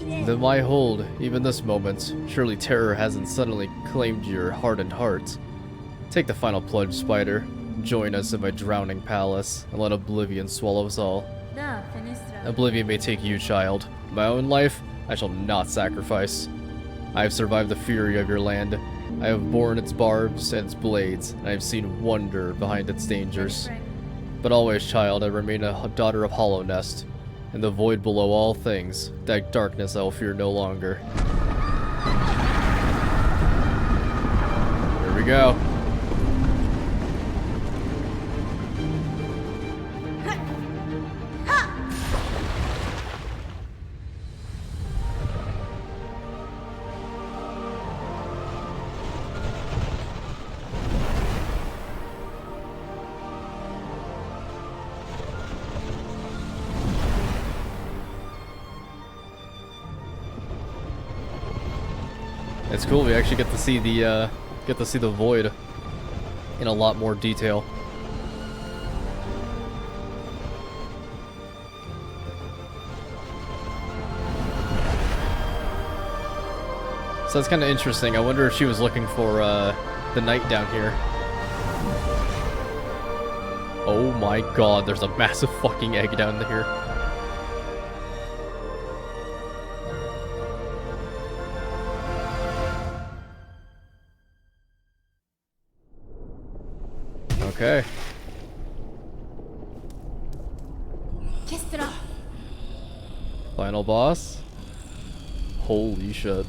Then why hold, even this moment? Surely terror hasn't suddenly claimed your hardened heart. Take the final plunge, Spider. Join us in my drowning palace, and let oblivion swallow us all. Da, Finistra. Oblivion may take you, child. My own life, I shall not sacrifice. I have survived the fury of your land. I have borne its barbs and its blades, and I have seen wonder behind its dangers. But always, child, I remain a daughter of Hollow Nest. In the void below all things, that darkness I will fear no longer. Here we go. It's cool. We actually get to see the void in a lot more detail. So that's kind of interesting. I wonder if she was looking for the knight down here. Oh my god, there's a massive fucking egg down here. Okay. Final boss. Holy shit.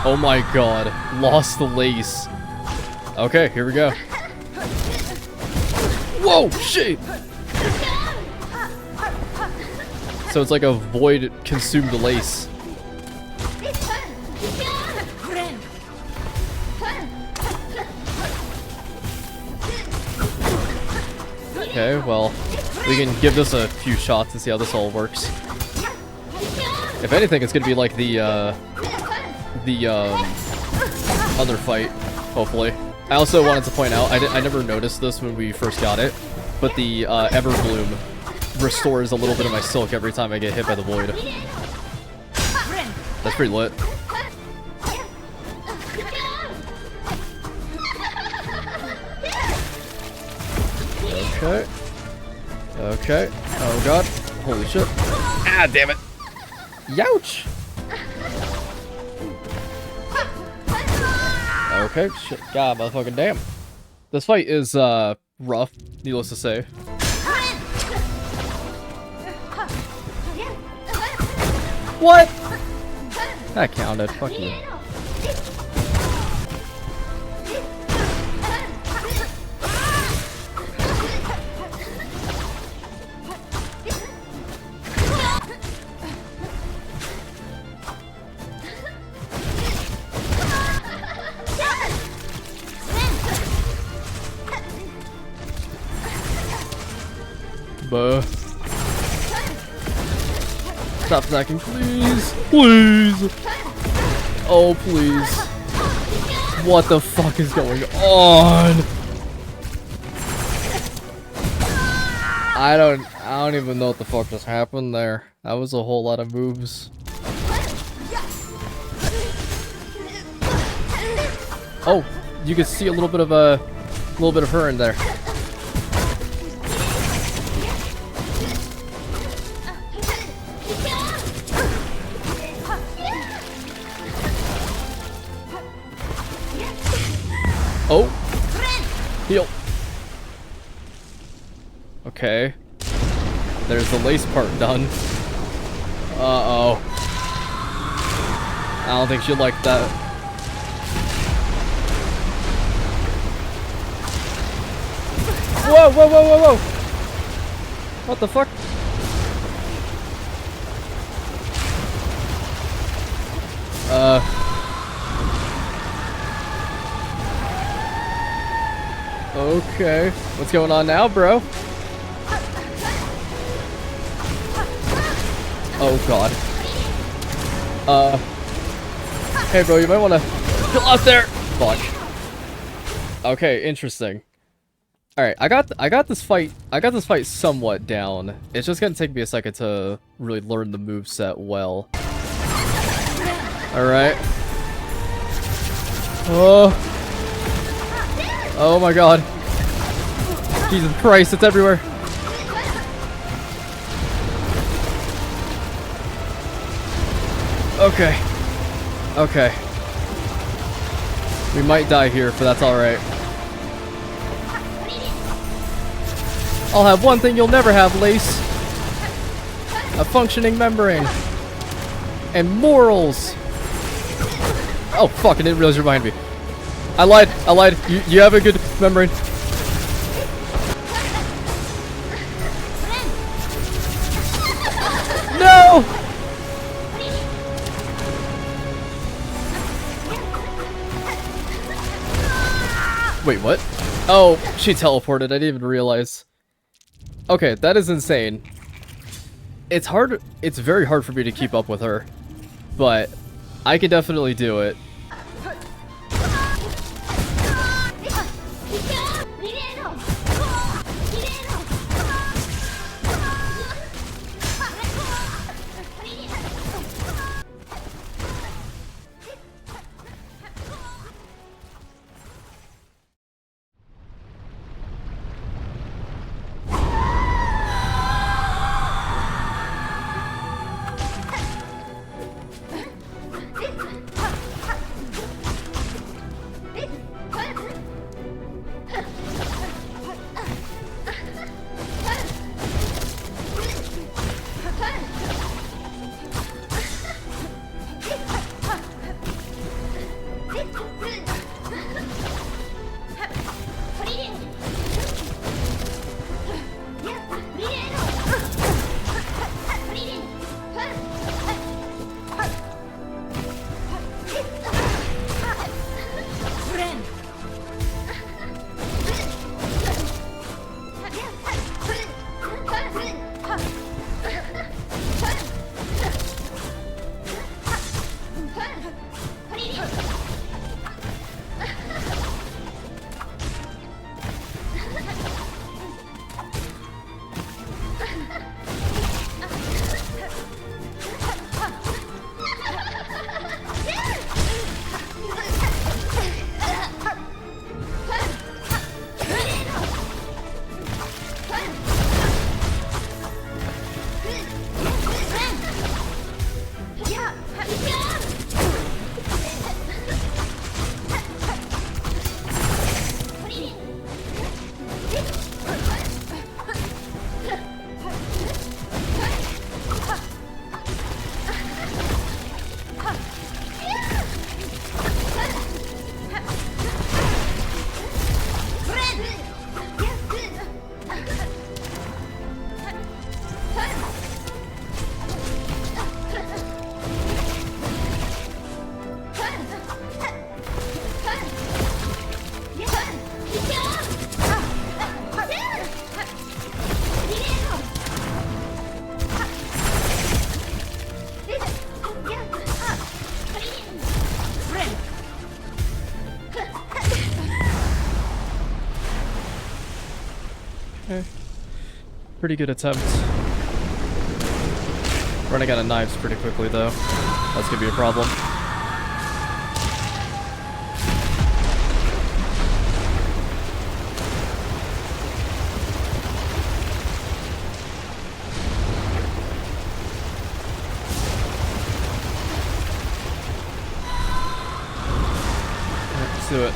Oh my god. Lost the lace. Okay, here we go. Whoa, shit! So it's like a void consumed lace. Okay, well, we can give this a few shots and see how this all works. If anything, it's gonna be like the other fight, hopefully. I also wanted to point out, I never noticed this when we first got it, but the Everbloom restores a little bit of my silk every time I get hit by the void. That's pretty lit. Okay. Okay. Oh god. Holy shit. Ah, damn it. Youch! Okay, shit. God, motherfucking damn. This fight is, rough, needless to say. What? That counted. Fuck you. Buh. Stop snacking, please. Please. Oh, please. What the fuck is going on? I don't even know what the fuck just happened there. That was a whole lot of moves. Oh, you can see a little bit of her in there. Oh! Heal! Okay. There's the lace part done. Uh-oh. I don't think she'd like that. Whoa, whoa, whoa, whoa, whoa! What the fuck? Okay, what's going on now, bro? Oh god. Hey bro, you might wanna get out there! Fuck. Okay, interesting. Alright, I got this fight somewhat down. It's just gonna take me a second to really learn the moveset well. Alright. Oh. Oh my god. Jesus Christ, it's everywhere. Okay. Okay. We might die here, but that's alright. I'll have one thing you'll never have, Lace. A functioning membrane. And morals. Oh fuck, I didn't realize you were behind me. I lied. I lied. You have a good membrane. No! Wait, what? Oh, she teleported. I didn't even realize. Okay, that is insane. It's hard. It's very hard for me to keep up with her, but I can definitely do it. Pretty good attempt. Running out of knives pretty quickly though. That's gonna be a problem. Let's do it.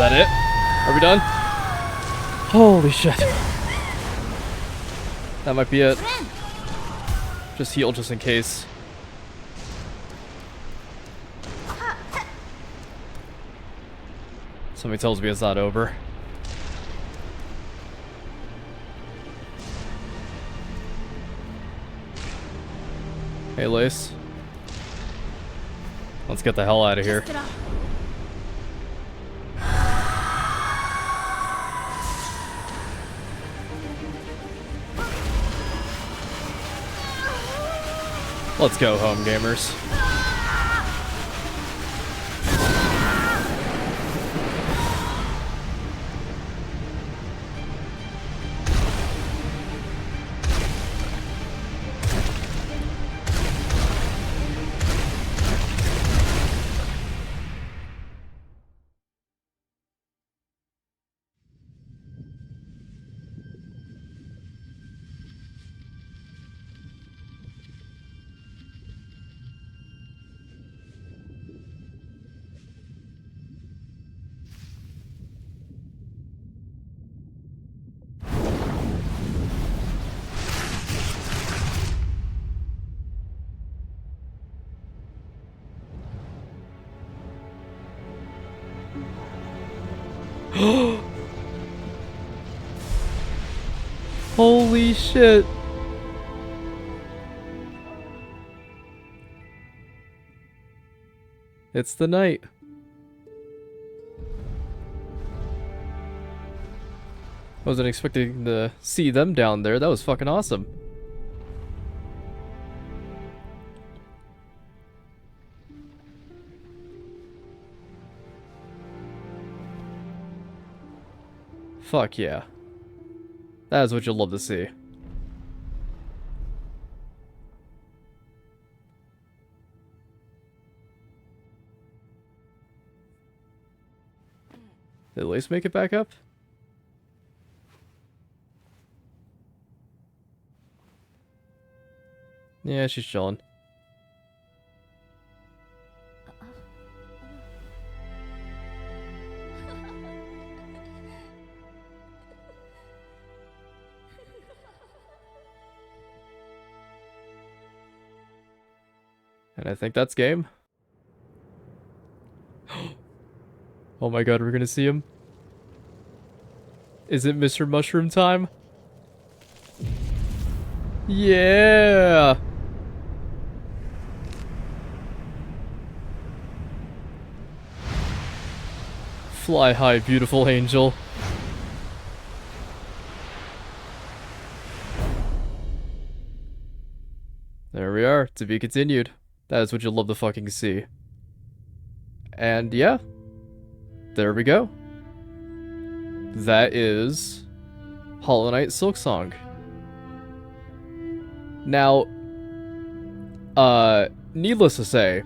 that it? Are we done? Holy shit. That might be it. Just heal just in case. Somebody tells me it's not over. Hey, Lace. Let's get the hell out of here. Let's go home, gamers. Holy shit. It's the night. Wasn't expecting to see them down there. That was fucking awesome. Fuck yeah. That is what you'll love to see. Did Lace make it back up? Yeah, she's chilling. And I think that's game. Oh my god, we're gonna see him. Is it Mr. Mushroom time? Yeah! Fly high, beautiful angel. There we are, to be continued. That is what you'll love to fucking see. And yeah, there we go. That is Hollow Knight Silksong. Now, needless to say,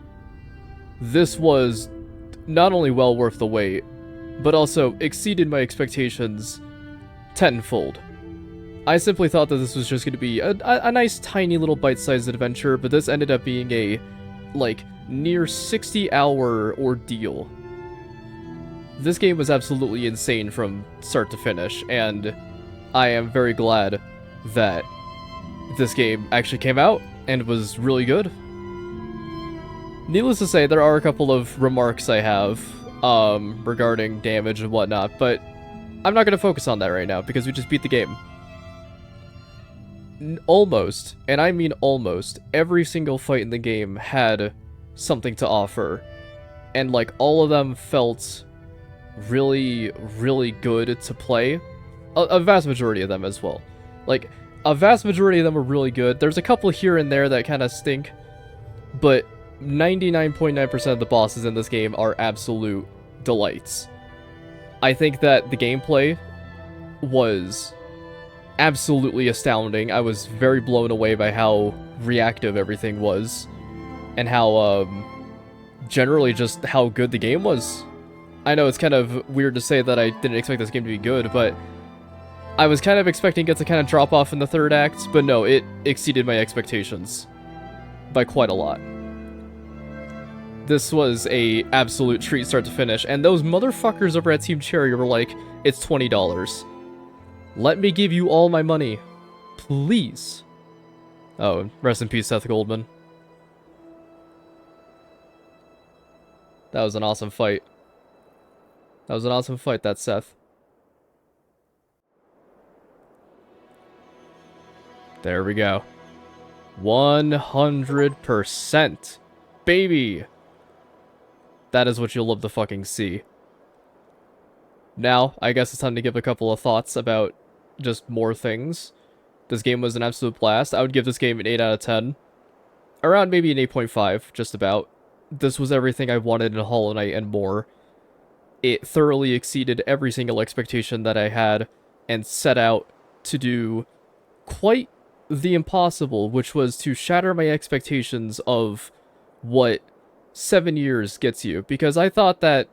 this was not only well worth the wait, but also exceeded my expectations tenfold. I simply thought that this was just going to be a nice tiny little bite-sized adventure, but this ended up being a, like, near 60-hour ordeal. This game was absolutely insane from start to finish, and I am very glad that this game actually came out and was really good. Needless to say, there are a couple of remarks I have regarding damage and whatnot, but I'm not going to focus on that right now because we just beat the game. Almost, and I mean almost, every single fight in the game had something to offer, and like all of them felt really, really good to play. A vast majority of them as well. Like, a vast majority of them are really good. There's a couple here and there that kind of stink, but 99.9% of the bosses in this game are absolute delights. I think that the gameplay was absolutely astounding. I was very blown away by how reactive everything was, and how, generally just how good the game was. I know it's kind of weird to say that I didn't expect this game to be good, but I was kind of expecting it to kind of drop off in the third act, but no, it exceeded my expectations by quite a lot. This was a absolute treat start to finish, and those motherfuckers over at Team Cherry were like, it's $20. Let me give you all my money. Please. Oh, rest in peace, Seth Goldman. That was an awesome fight. That was an awesome fight, that Seth. There we go. 100%. Baby! That is what you'll love to fucking see. Now, I guess it's time to give a couple of thoughts about just more things. This game was an absolute blast. I would give this game an 8 out of 10. Around maybe an 8.5, just about. This was everything I wanted in Hollow Knight and more. It thoroughly exceeded every single expectation that I had, and set out to do quite the impossible, which was to shatter my expectations of what 7 years gets you. Because I thought that,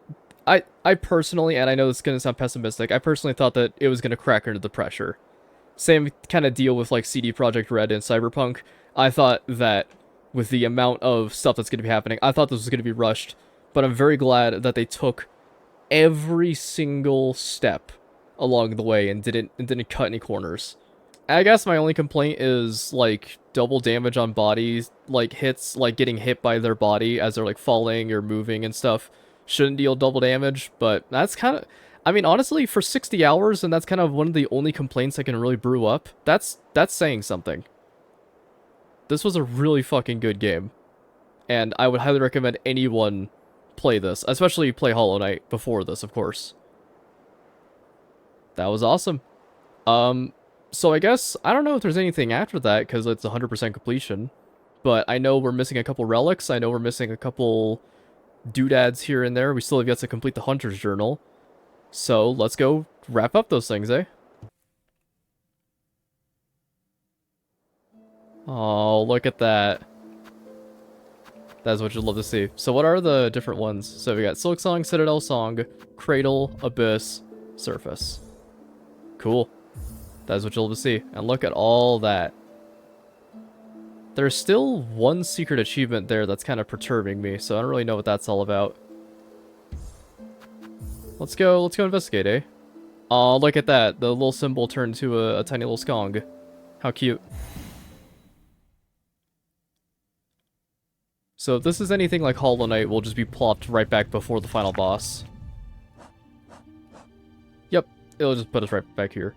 I personally, and I know this is going to sound pessimistic, I personally thought that it was going to crack under the pressure. Same kind of deal with like CD Projekt Red and Cyberpunk. I thought that with the amount of stuff that's going to be happening, I thought this was going to be rushed. But I'm very glad that they took every single step along the way and didn't cut any corners. I guess my only complaint is like double damage on bodies, like hits, like getting hit by their body as they're like falling or moving and stuff. Shouldn't deal double damage, but that's kind of, I mean, honestly, for 60 hours, and that's kind of one of the only complaints I can really brew up, that's saying something. This was a really fucking good game, and I would highly recommend anyone play this, especially play Hollow Knight before this, of course. That was awesome. So I guess, I don't know if there's anything after that, because it's 100% completion, but I know we're missing a couple relics, I know we're missing a couple doodads here and there. We still have yet to complete the Hunter's Journal. So, let's go wrap up those things, eh? Oh, look at that. That's what you'd love to see. So what are the different ones? So we got Silksong, Citadel Song, Cradle, Abyss, Surface. Cool. That's what you'll love to see. And look at all that. There's still one secret achievement there that's kind of perturbing me, so I don't really know what that's all about. Let's go investigate, eh? Oh, look at that. The little symbol turned to a tiny little skong. How cute. So if this is anything like Hollow Knight, we'll just be plopped right back before the final boss. Yep, it'll just put us right back here.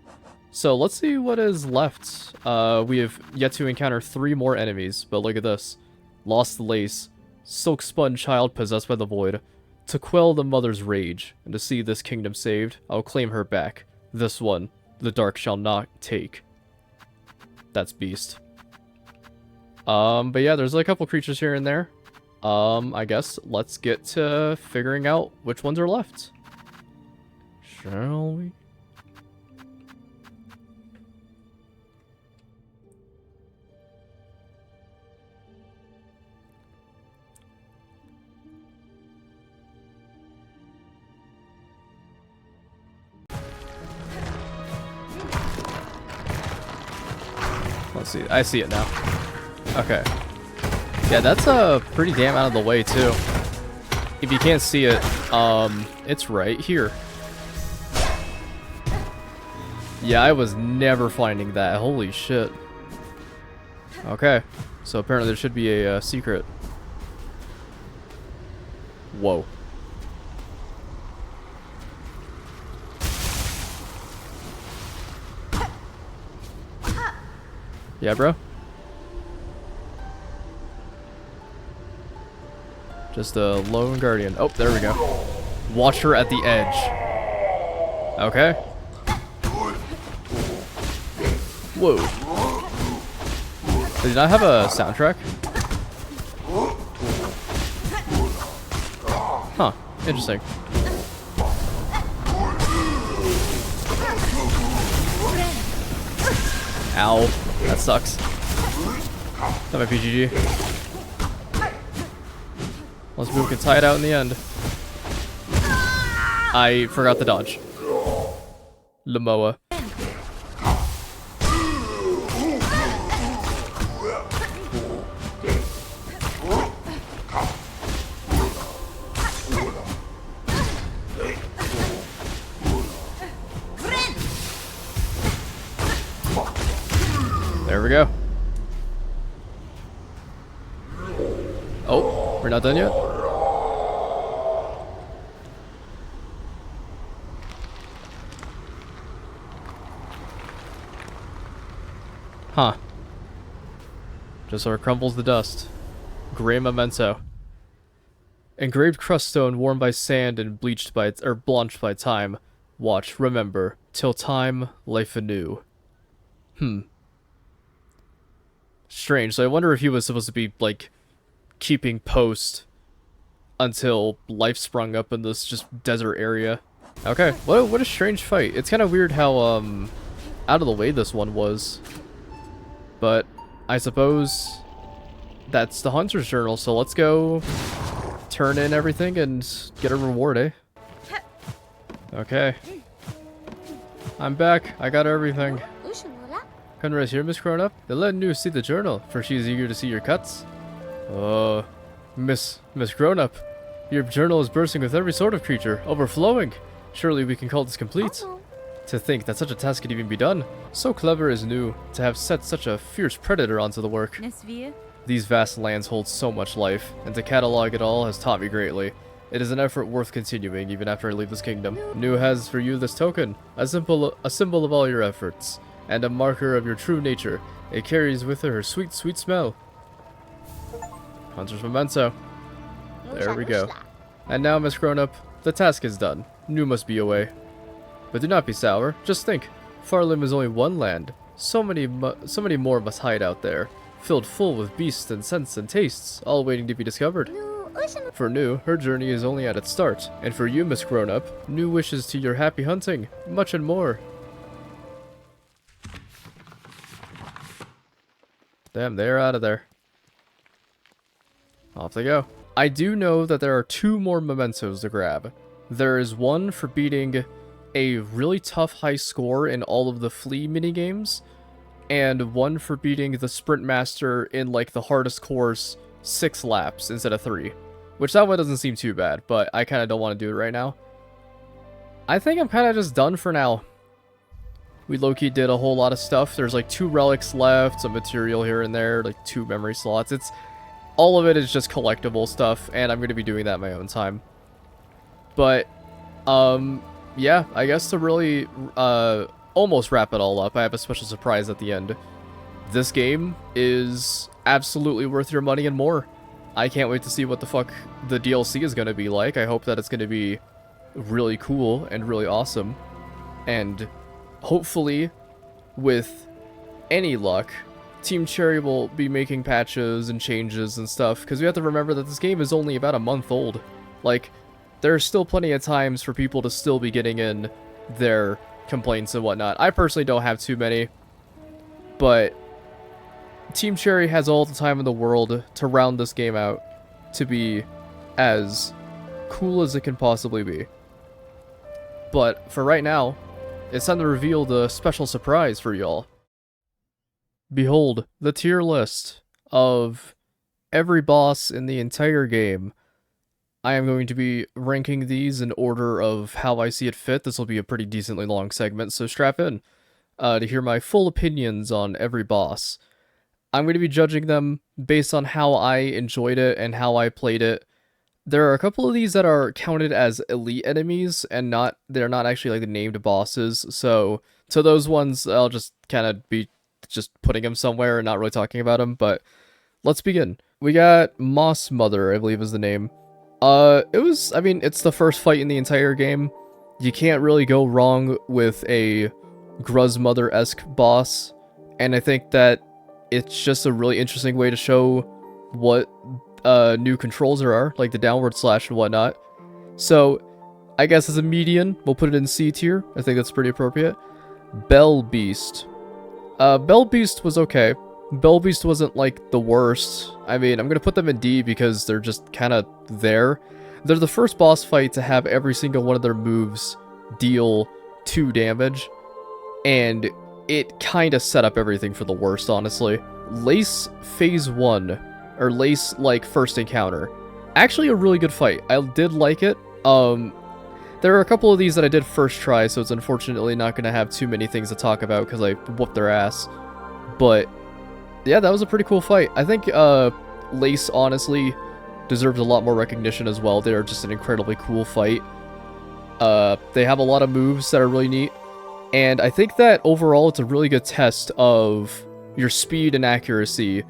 So let's see what is left. We have yet to encounter 3 more enemies, but look at this. Lost Lace, Silk Spun Child possessed by the Void. To quell the mother's rage, and to see this kingdom saved, I'll claim her back. This one, the dark shall not take. That's Beast. But yeah, there's a couple creatures here and there. I guess let's get to figuring out which ones are left. Shall we? Let's see. I see it now. Okay. Yeah, that's pretty damn out of the way too. If you can't see it, it's right here. Yeah, I was never finding that. Holy shit. Okay. So apparently there should be a secret. Whoa. Yeah, bro? Just a lone guardian. Oh, there we go. Watch her at the edge. Okay. Whoa. Did I have a soundtrack? Huh. Interesting. Ow. That sucks. That might be GG. Unless Moop can tie it out in the end. I forgot the dodge. Lamoa. Oh, we're not done yet? Huh. Just so it crumbles the dust. Gray memento. Engraved crust stone worn by sand and bleached by blanched by time. Watch, remember, till time, life anew. Strange. So I wonder if he was supposed to be, like, keeping post until life sprung up in this just desert area. Okay, what a strange fight. It's kind of weird how, out of the way this one was. But I suppose that's the Hunter's Journal, so let's go turn in everything and get a reward, eh? Okay. I'm back. I got everything. Conrad's here, Miss Grown-Up. They're letting you see the journal, for she's eager to see your cuts. Oh, Miss Grown-Up, your journal is bursting with every sort of creature, overflowing. Surely we can call this complete. To think that such a task could even be done. So clever is new, to have set such a fierce predator onto the work. These vast lands hold so much life, and to catalog it all has taught me greatly. It is an effort worth continuing even after I leave this kingdom. Nu has for you this token, a symbol of all your efforts, and a marker of your true nature. It carries with her sweet, sweet smell. Hunter's memento. There we go. And now, Miss Grown-Up, the task is done. Nu must be away. But do not be sour. Just think, Farlim is only one land. So many more must hide out there, filled full with beasts and scents and tastes, all waiting to be discovered. For Nu, her journey is only at its start, and for you, Miss Grown-Up, Nu wishes to your happy hunting, much and more. Damn, they're out of there. Off they go. I do know that there are 2 more mementos to grab. There is one for beating a really tough high score in all of the flea minigames, and one for beating the sprint master in like the hardest course 6 laps instead of 3. Which that one doesn't seem too bad, but I kind of don't want to do it right now. I think I'm kind of just done for now. We low-key did a whole lot of stuff. There's like 2 relics left, some material here and there, like 2 memory slots. All of it is just collectible stuff, and I'm going to be doing that in my own time. But, yeah, I guess to really almost wrap it all up, I have a special surprise at the end. This game is absolutely worth your money and more. I can't wait to see what the fuck the DLC is going to be like. I hope that it's going to be really cool and really awesome. And hopefully, with any luck, Team Cherry will be making patches and changes and stuff, because we have to remember that this game is only about a month old. Like, there's still plenty of times for people to still be getting in their complaints and whatnot. I personally don't have too many, but Team Cherry has all the time in the world to round this game out to be as cool as it can possibly be. But for right now, it's time to reveal the special surprise for y'all. Behold, the tier list of every boss in the entire game. I am going to be ranking these in order of how I see it fit. This will be a pretty decently long segment, so strap in to hear my full opinions on every boss. I'm going to be judging them based on how I enjoyed it and how I played it. There are a couple of these that are counted as elite enemies, and they're not actually like named bosses, so to those ones, I'll just kind of be just putting them somewhere and not really talking about them, but let's begin. We got Moss Mother, I believe is the name. It's the first fight in the entire game. You can't really go wrong with a Gruzmother-esque boss, and I think that it's just a really interesting way to show what new controls there are, like the downward slash and whatnot. So, I guess as a median, we'll put it in C tier. I think that's pretty appropriate. Bell Beast. Bell Beast was okay. Bell Beast wasn't, like, the worst. I mean, I'm gonna put them in D because they're just kind of there. They're the first boss fight to have every single one of their moves deal 2 damage, and it kind of set up everything for the worst, honestly. Lace Phase 1, or Lace, like, First Encounter. Actually a really good fight. I did like it. There are a couple of these that I did first try, so it's unfortunately not going to have too many things to talk about because I whooped their ass. But, yeah, that was a pretty cool fight. I think, Lace, honestly, deserves a lot more recognition as well. They're just an incredibly cool fight. They have a lot of moves that are really neat. And I think that overall it's a really good test of your speed and accuracy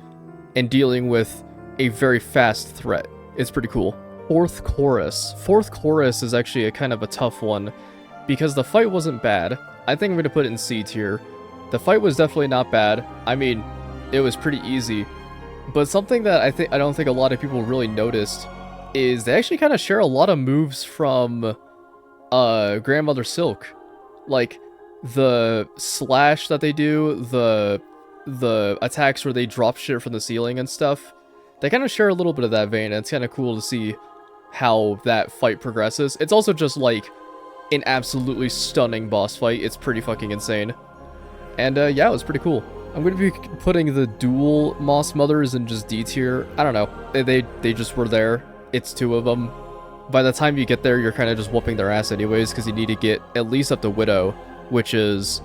in dealing with a very fast threat. It's pretty cool. Fourth chorus. Fourth chorus is actually a kind of a tough one because the fight wasn't bad. I think I'm going to put it in C tier. The fight was definitely not bad. I mean, it was pretty easy. But something that I don't think a lot of people really noticed is they actually kind of share a lot of moves from Grandmother Silk. Like the slash that they do, the attacks where they drop shit from the ceiling and stuff. They kind of share a little bit of that vein, and it's kind of cool to see how that fight progresses. It's also just like an absolutely stunning boss fight. It's pretty fucking insane. And yeah, it was pretty cool. I'm going to be putting the dual Moss Mothers in just D tier. I don't know. They just were there. It's 2 of them. By the time you get there, you're kind of just whooping their ass anyways, because you need to get at least up to Widow, which is,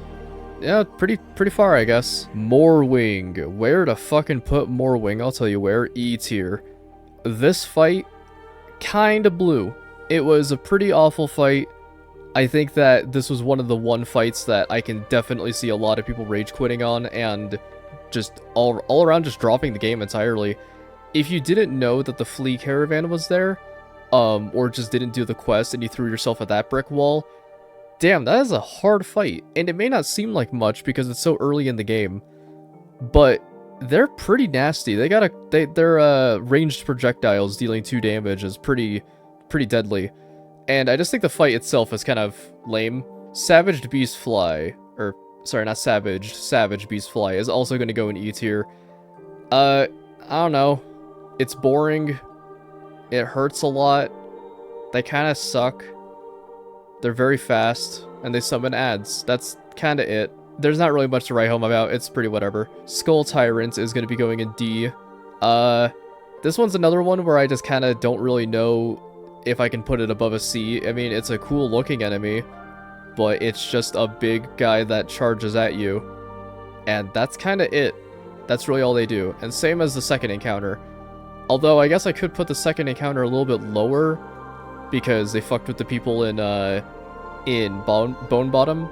yeah, pretty far, I guess. Morwing. Where to fucking put Morwing? I'll tell you where. E tier. This fight kind of blew. It was a pretty awful fight. I think that this was one of the fights that I can definitely see a lot of people rage quitting on and just all around just dropping the game entirely. If you didn't know that the flea caravan was there, or just didn't do the quest and you threw yourself at that brick wall, damn, that is a hard fight. And it may not seem like much because it's so early in the game, but they're pretty nasty. Their ranged projectiles dealing 2 damage is pretty deadly. And I just think the fight itself is kind of lame. Savaged Beastfly, or sorry, not Savaged, Savage Beastfly is also going to go in E tier. I don't know. It's boring. It hurts a lot. They kind of suck. They're very fast, and they summon ads. That's kind of it. There's not really much to write home about. It's pretty whatever. Skull Tyrant is going to be going in D. This one's another one where I just kind of don't really know if I can put it above a C. I mean, it's a cool looking enemy, but it's just a big guy that charges at you. And that's kind of it. That's really all they do. And same as the second encounter. Although, I guess I could put the second encounter a little bit lower because they fucked with the people in Bone Bottom.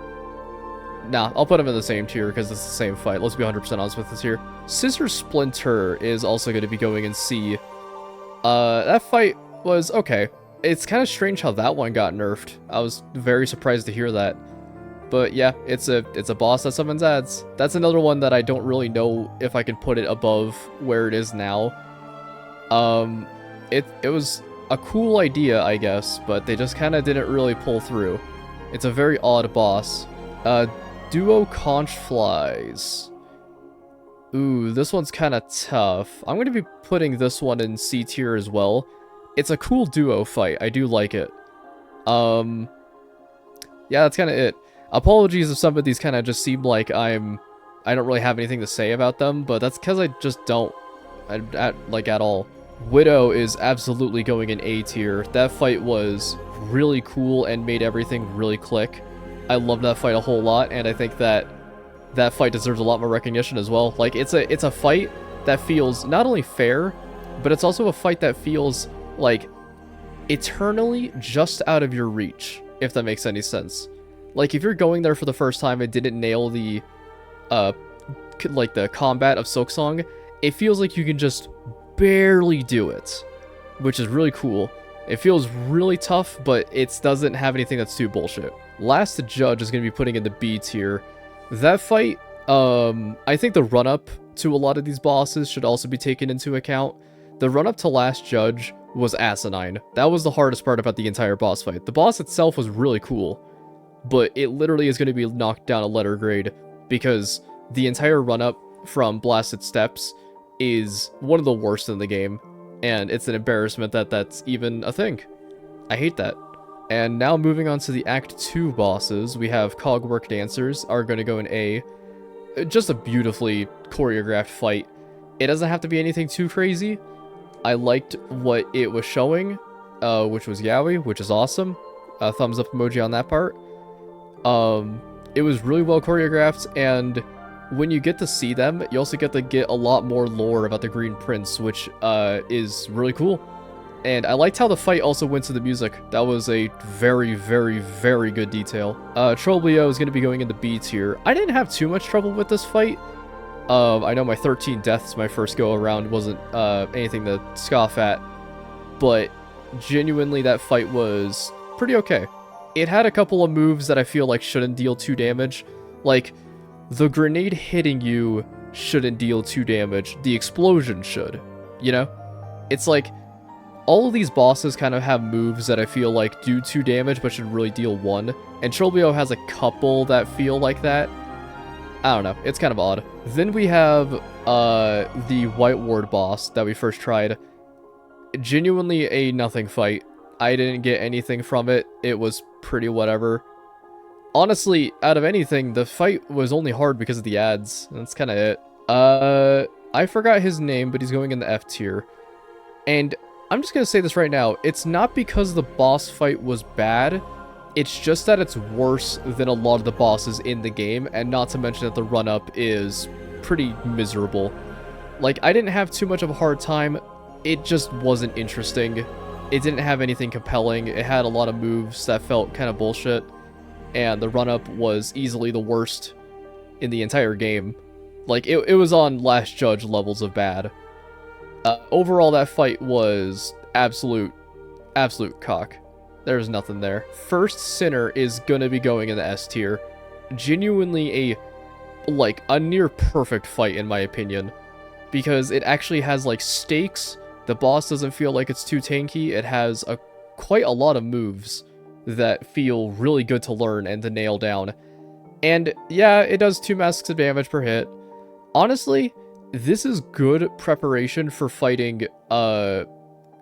Nah, I'll put them in the same tier because it's the same fight. Let's be 100% honest with this here. Scissor Splinter is also going to be going in C. That fight was okay. It's kind of strange how that one got nerfed. I was very surprised to hear that. But yeah, it's a boss that summons ads. That's another one that I don't really know if I can put it above where it is now. It was a cool idea, I guess, but they just kind of didn't really pull through. It's a very odd boss. Duo Conch Flies. Ooh, this one's kind of tough. I'm going to be putting this one in C tier as well. It's a cool duo fight. I do like it. Yeah, that's kind of it. Apologies if some of these kind of just seem like I don't really have anything to say about them, but that's because I just don't, at all. Widow is absolutely going in A tier. That fight was really cool and made everything really click. I love that fight a whole lot, and I think that that fight deserves a lot more recognition as well. Like, it's a fight that feels not only fair, but it's also a fight that feels like eternally just out of your reach, if that makes any sense. Like, if you're going there for the first time and didn't nail the the combat of Silksong, it feels like you can just barely do it, which is really cool. It feels really tough, but it doesn't have anything that's too bullshit. Last Judge is going to be putting in the B tier. That fight, I think the run-up to a lot of these bosses should also be taken into account. The run-up to Last Judge was asinine. That was the hardest part about the entire boss fight. The boss itself was really cool, but it literally is going to be knocked down a letter grade because the entire run-up from Blasted Steps is one of the worst in the game, and it's an embarrassment that that's even a thing. I hate that. And now moving on to the Act 2 bosses, we have Cogwork Dancers are going to go in A. Just a beautifully choreographed fight. It doesn't have to be anything too crazy. I liked what it was showing, which was yaoi, which is awesome. Thumbs up emoji on that part. It was really well choreographed, and when you get to see them, you also get to get a lot more lore about the Green Prince, which is really cool. And I liked how the fight also went to the music. That was a very, very, very good detail. Trollblio is going to be going into B tier. I didn't have too much trouble with this fight. I know my 13 deaths my first go around wasn't anything to scoff at, but genuinely that fight was pretty okay. It had a couple of moves that I feel like shouldn't deal 2 damage. Like, the grenade hitting you shouldn't deal 2 damage. The explosion should, you know? It's like, all of these bosses kind of have moves that I feel like do 2 damage but should really deal 1. And Trollblio has a couple that feel like that. I don't know, it's kind of odd. Then we have the White Ward boss that we first tried. Genuinely a nothing fight. I didn't get anything from it. It was pretty whatever. Honestly, out of anything, the fight was only hard because of the ads. That's kind of it. I forgot his name, but he's going in the F tier. And I'm just going to say this right now. It's not because the boss fight was bad. It's just that it's worse than a lot of the bosses in the game, and not to mention that the run-up is pretty miserable. Like, I didn't have too much of a hard time. It just wasn't interesting. It didn't have anything compelling. It had a lot of moves that felt kind of bullshit, and the run-up was easily the worst in the entire game. Like, it was on Last Judge levels of bad. Overall, that fight was absolute cock. There's nothing there. First Sinner is gonna be going in the S tier. Genuinely a near perfect fight in my opinion. Because it actually has like stakes. The boss doesn't feel like it's too tanky. It has quite a lot of moves that feel really good to learn and to nail down. And yeah, it does 2 masks of damage per hit. Honestly, this is good preparation for fighting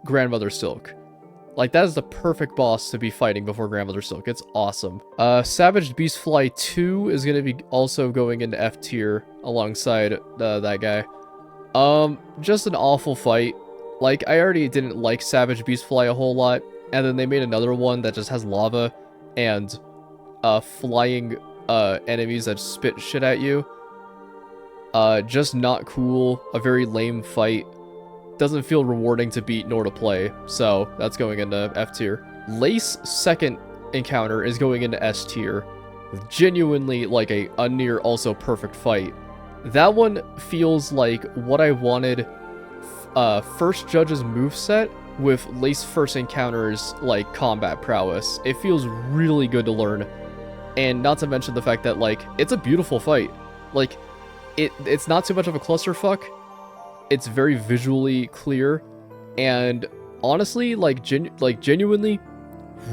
Grandmother Silk. Like, that is the perfect boss to be fighting before Grandmother Silk. It's awesome. Savage Beastfly 2 is going to be also going into F tier alongside that guy. Just an awful fight. Like, I already didn't like Savage Beastfly a whole lot, and then they made another one that just has lava and flying enemies that spit shit at you. Just not cool. A very lame fight. Doesn't feel rewarding to beat nor to play, so that's going into F tier. Lace second encounter is going into S tier. Genuinely like a near also perfect fight. That one feels like what I wanted First Judge's moveset with Lace first encounters like combat prowess. It feels really good to learn. And not to mention the fact that like it's a beautiful fight. Like it's not too much of a clusterfuck. It's very visually clear, and honestly, like genuinely,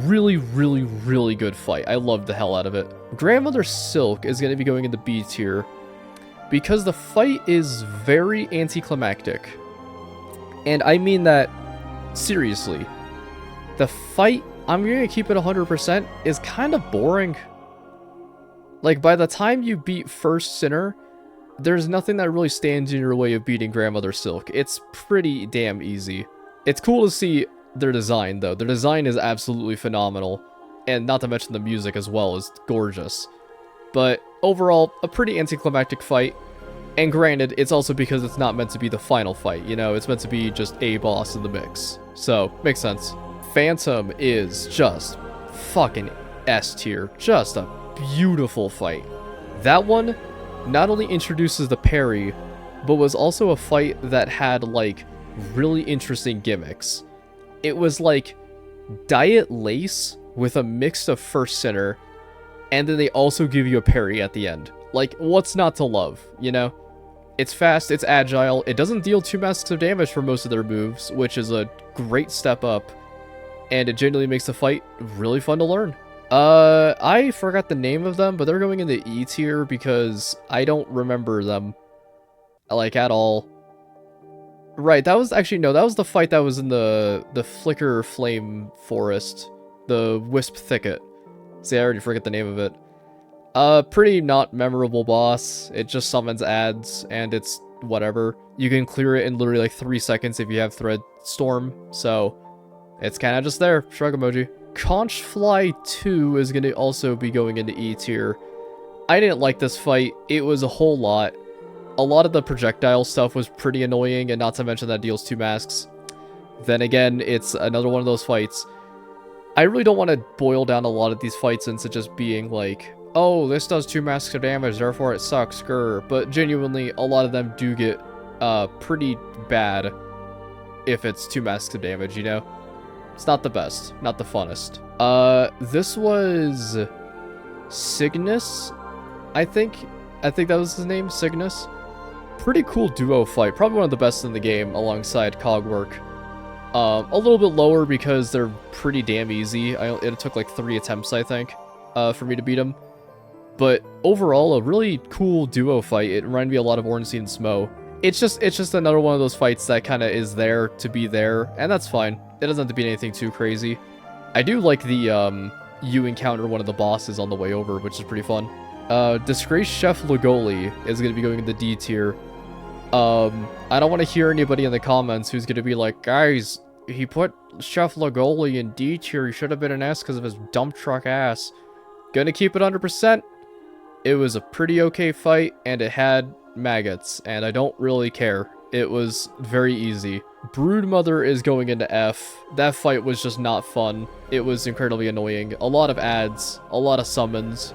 really good fight. I loved the hell out of it. Grandmother Silk is going to be going into B tier because the fight is very anticlimactic, and I mean that seriously. The fight, I'm going to keep it 100%, is kind of boring. Like, by the time you beat First Sinner, there's nothing that really stands in your way of beating Grandmother Silk. It's pretty damn easy. It's cool to see their design, though. Their design is absolutely phenomenal. And not to mention the music as well is gorgeous. But overall, a pretty anticlimactic fight. And granted, it's also because it's not meant to be the final fight, you know? It's meant to be just a boss in the mix. So, makes sense. Phantom is just fucking S tier. Just a beautiful fight. That one not only introduces the parry, but was also a fight that had, like, really interesting gimmicks. It was like Diet Lace with a mix of First Sinner, and then they also give you a parry at the end. Like, what's not to love, you know? It's fast, it's agile, it doesn't deal 2 masks of damage for most of their moves, which is a great step up, and it genuinely makes the fight really fun to learn. I forgot the name of them, but they're going in the E tier because I don't remember them, like, at all. Right, that was actually, no, that was the fight that was in the Flicker Flame Forest, the Wisp Thicket. See, I already forget the name of it. Pretty not memorable boss. It just summons ads, and it's whatever. You can clear it in literally like 3 seconds if you have Thread Storm, so it's kind of just there. Shrug emoji. Conchfly 2 is going to also be going into E tier. I didn't like this fight. It was a whole lot. A lot of the projectile stuff was pretty annoying, and not to mention that deals 2 masks. then again, it's another one of those fights. I really don't want to boil down a lot of these fights into just being like, oh, this does 2 masks of damage, therefore it sucks, grr. But genuinely, a lot of them do get pretty bad if it's 2 masks of damage, you know? It's not the best, not the funnest. This was Cygnus, I think that was his name, Cygnus. Pretty cool duo fight, probably one of the best in the game alongside Cogwork. A little bit lower because they're pretty damn easy. It took like 3 attempts, I think, for me to beat him. But overall, a really cool duo fight. It reminded me a lot of Ornstein and Smo. It's just another one of those fights that kind of is there to be there, and that's fine. It doesn't have to be anything too crazy. I do like the, you encounter one of the bosses on the way over, which is pretty fun. Disgraced Chef Lagoli is going to be going in the D tier. I don't want to hear anybody in the comments who's going to be like, guys, he put Chef Lagoli in D tier, he should have been an S because of his dump truck ass. Gonna keep it 100%. It was a pretty okay fight, and it had maggots, and I don't really care. It was very easy. Broodmother is going into F. That fight was just not fun. It was incredibly annoying. A lot of ads, a lot of summons,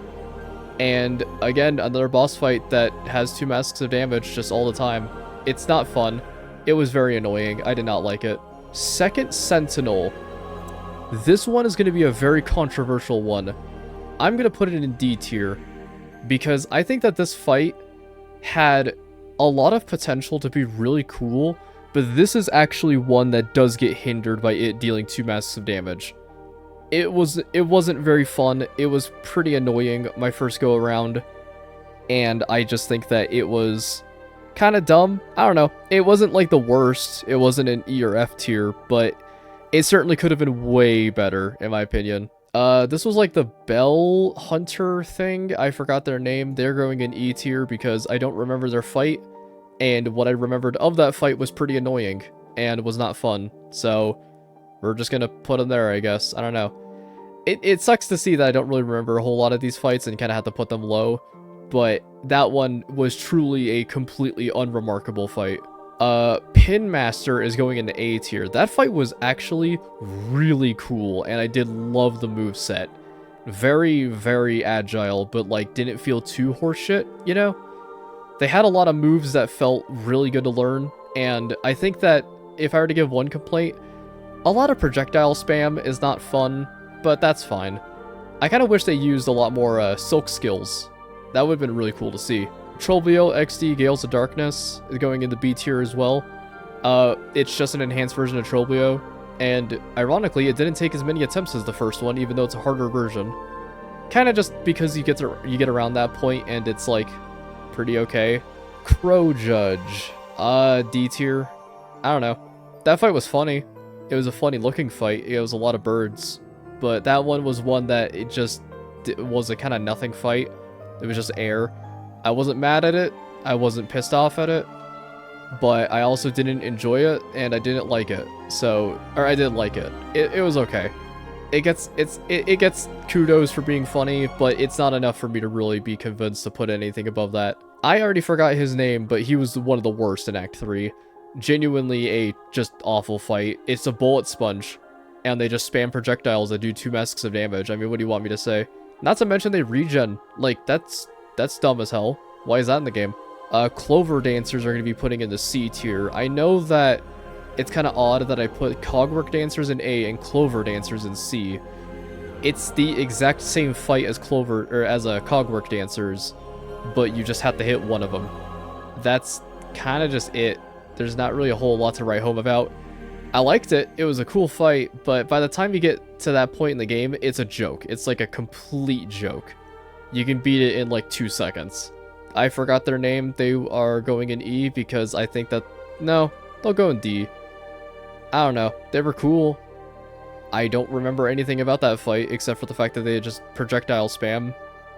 and again, another boss fight that has 2 masks of damage just all the time. It's not fun. It was very annoying. I did not like it. Second Sentinel. This one is going to be a very controversial one. I'm going to put it in D tier because I think that this fight had a lot of potential to be really cool, but this is actually one that does get hindered by it dealing 2 masks of damage. It wasn't very fun. It was pretty annoying my first go around, and I just think that it was kind of dumb. I don't know. It wasn't like the worst. It wasn't an E or F tier, but it certainly could have been way better in my opinion. This was like the Bell Hunter thing. I forgot their name. They're going in E tier because I don't remember their fight, and what I remembered of that fight was pretty annoying and was not fun. So we're just gonna put them there, I guess. I don't know. It sucks to see that I don't really remember a whole lot of these fights and kind of have to put them low, but that one was truly a completely unremarkable fight. Pinmaster is going into A tier. That fight was actually really cool, and I did love the moveset. Very, very agile, but like didn't feel too horseshit, you know? They had a lot of moves that felt really good to learn, and I think that if I were to give one complaint, a lot of projectile spam is not fun, but that's fine. I kind of wish they used a lot more silk skills. That would have been really cool to see. Trollbio XD Gales of Darkness is going into B tier as well. It's just an enhanced version of Trollbio, and ironically, it didn't take as many attempts as the first one, even though it's a harder version. Kind of just because you get around that point, and it's like pretty okay. Crow Judge, D tier. I don't know. That fight was funny. It was a funny looking fight. It was a lot of birds, but that one was one that it was a kind of nothing fight. It was just air. I wasn't mad at it. I wasn't pissed off at it, but I also didn't enjoy it, and I didn't like it. Or I did like it. It was okay. It gets kudos for being funny, but it's not enough for me to really be convinced to put anything above that. I already forgot his name, but he was one of the worst in Act 3. Genuinely a just awful fight. It's a bullet sponge, and they just spam projectiles that do 2 masks of damage. I mean, what do you want me to say? Not to mention they regen. Like, that's dumb as hell. Why is that in the game? Clover Dancers are going to be putting in the C tier. I know that it's kind of odd that I put Cogwork Dancers in A and Clover Dancers in C. It's the exact same fight as Cogwork Dancers, but you just have to hit one of them. That's kind of just it. There's not really a whole lot to write home about. I liked it. It was a cool fight, but by the time you get to that point in the game, it's a joke. It's like a complete joke. You can beat it in like 2 seconds. I forgot their name. They are going in E because I think that... No, they'll go in D. I don't know. They were cool. I don't remember anything about that fight except for the fact that they just projectile spam,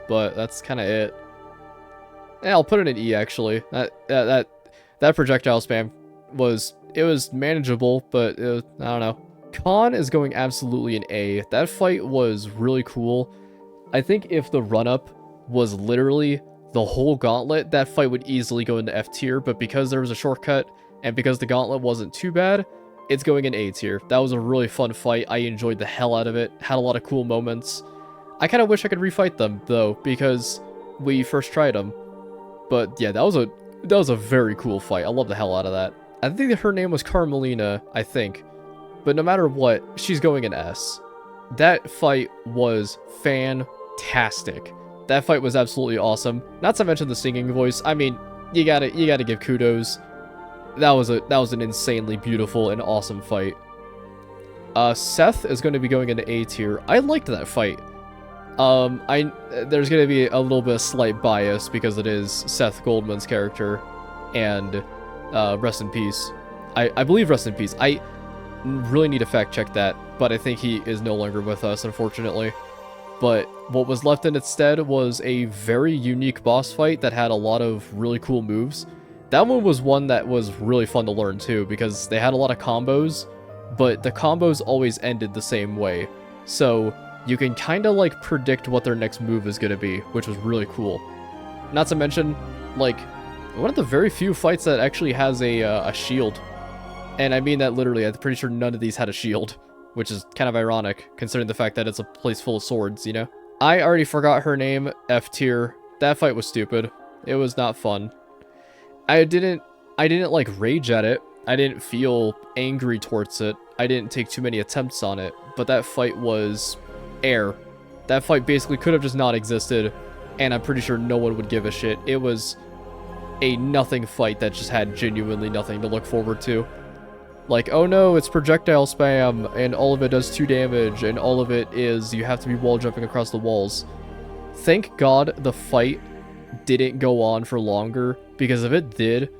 but that's kind of it. Yeah, I'll put it in E actually. That projectile spam was manageable, but I don't know. Khan is going absolutely in A. That fight was really cool. I think if the run-up was literally the whole gauntlet, that fight would easily go into F tier, but because there was a shortcut, and because the gauntlet wasn't too bad, it's going in A tier. That was a really fun fight. I enjoyed the hell out of it. Had a lot of cool moments. I kind of wish I could refight them, though, because we first tried them. But yeah, that was a very cool fight. I love the hell out of that. I think that her name was Carmelina, I think. But no matter what, she's going in S. That fight was fantastic. That fight was absolutely awesome. Not to mention the singing voice. I mean, you gotta give kudos. That was an insanely beautiful and awesome fight. Seth is going to be going into A tier. I liked that fight. There's going to be a little bit of slight bias because it is Seth Goldman's character, and rest in peace. I believe rest in peace. I really need to fact check that, but I think he is no longer with us, unfortunately. But what was left in its stead was a very unique boss fight that had a lot of really cool moves. That one was one that was really fun to learn too, because they had a lot of combos, but the combos always ended the same way. So you can kind of like predict what their next move is going to be, which was really cool. Not to mention, like, one of the very few fights that actually has a shield. And I mean that literally. I'm pretty sure none of these had a shield, which is kind of ironic, considering the fact that it's a place full of swords, you know? I already forgot her name, F tier. That fight was stupid. It was not fun. I didn't like rage at it. I didn't feel angry towards it. I didn't take too many attempts on it, but that fight was air. That fight basically could have just not existed, and I'm pretty sure no one would give a shit. It was a nothing fight that just had genuinely nothing to look forward to. Like, oh no, it's projectile spam, and all of it does 2 damage, and all of it is you have to be wall jumping across the walls. Thank God the fight didn't go on for longer, because if it did,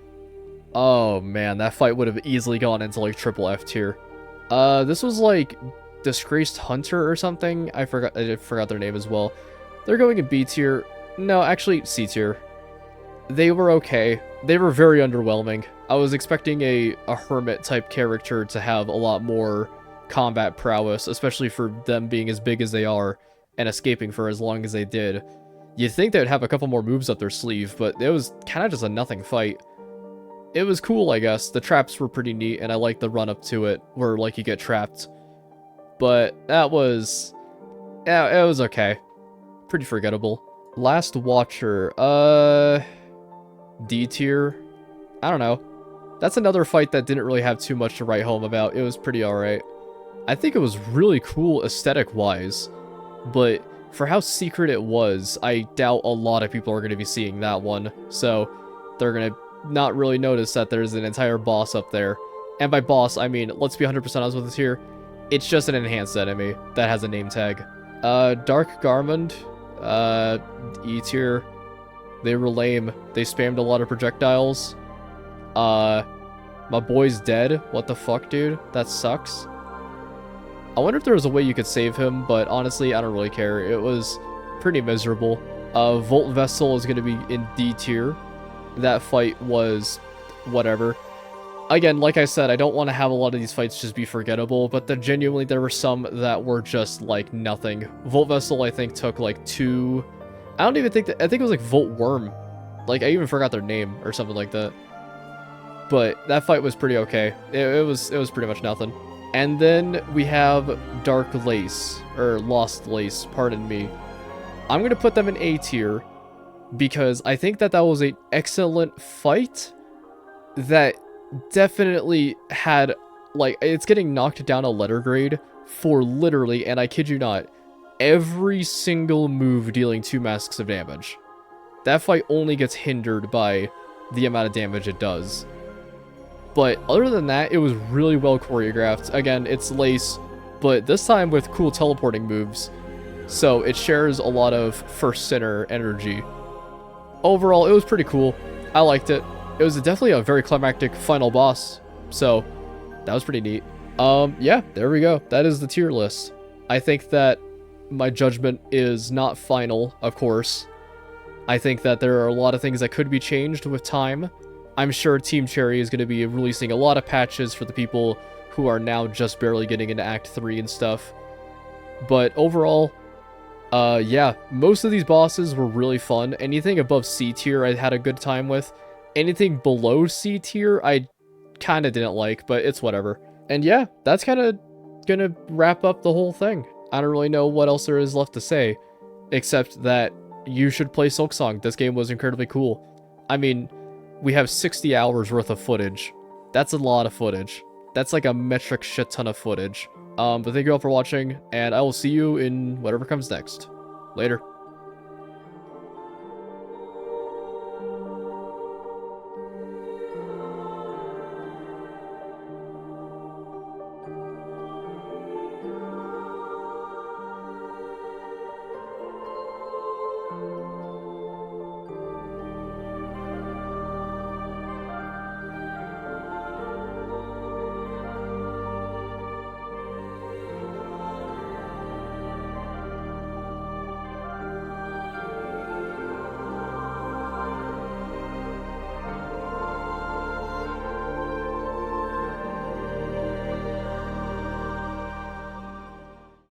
oh man, that fight would have easily gone into like triple F tier. This was like Disgraced Hunter or something. I forgot their name as well. They're going in B tier. No, actually C tier. They were okay. They were very underwhelming. I was expecting a hermit type character to have a lot more combat prowess, especially for them being as big as they are and escaping for as long as they did. You'd think they'd have a couple more moves up their sleeve, but it was kind of just a nothing fight. It was cool, I guess. The traps were pretty neat, and I liked the run up to it, where like you get trapped. But that was, yeah, it was okay. Pretty forgettable. Last Watcher, D tier. I don't know. That's another fight that didn't really have too much to write home about. It was pretty alright. I think it was really cool aesthetic-wise, but for how secret it was, I doubt a lot of people are going to be seeing that one. So they're going to not really notice that there's an entire boss up there. And by boss, I mean, let's be 100% honest with this here. It's just an enhanced enemy that has a name tag. Dark Garmund, E tier. They were lame. They spammed a lot of projectiles. My boy's dead. What the fuck, dude? That sucks. I wonder if there was a way you could save him, but honestly, I don't really care. It was pretty miserable. Volt Vessel is going to be in D tier. That fight was whatever. Again, like I said, I don't want to have a lot of these fights just be forgettable, but genuinely there were some that were just like nothing. Volt Vessel, I think, took like 2... I don't even think that... I think it was like Volt Worm. Like, I even forgot their name or something like that. But that fight was pretty okay. It was pretty much nothing. And then we have Dark Lace, or Lost Lace, pardon me. I'm going to put them in A tier because I think that was an excellent fight that definitely had, like, it's getting knocked down a letter grade for literally, and I kid you not, every single move dealing 2 masks of damage. That fight only gets hindered by the amount of damage it does. But other than that, it was really well choreographed. Again, it's Lace, but this time with cool teleporting moves. So it shares a lot of First Sinner energy. Overall, it was pretty cool. I liked it. It was definitely a very climactic final boss. So that was pretty neat. Yeah, there we go. That is the tier list. I think that my judgment is not final, of course. I think that there are a lot of things that could be changed with time. I'm sure Team Cherry is going to be releasing a lot of patches for the people who are now just barely getting into Act 3 and stuff. But overall, yeah, most of these bosses were really fun. Anything above C tier I had a good time with. Anything below C tier I kind of didn't like, but it's whatever. And yeah, that's kind of gonna wrap up the whole thing. I don't really know what else there is left to say, except that you should play Silksong. This game was incredibly cool. I mean, we have 60 hours worth of footage. That's a lot of footage. That's like a metric shit ton of footage. But thank you all for watching, and I will see you in whatever comes next. Later.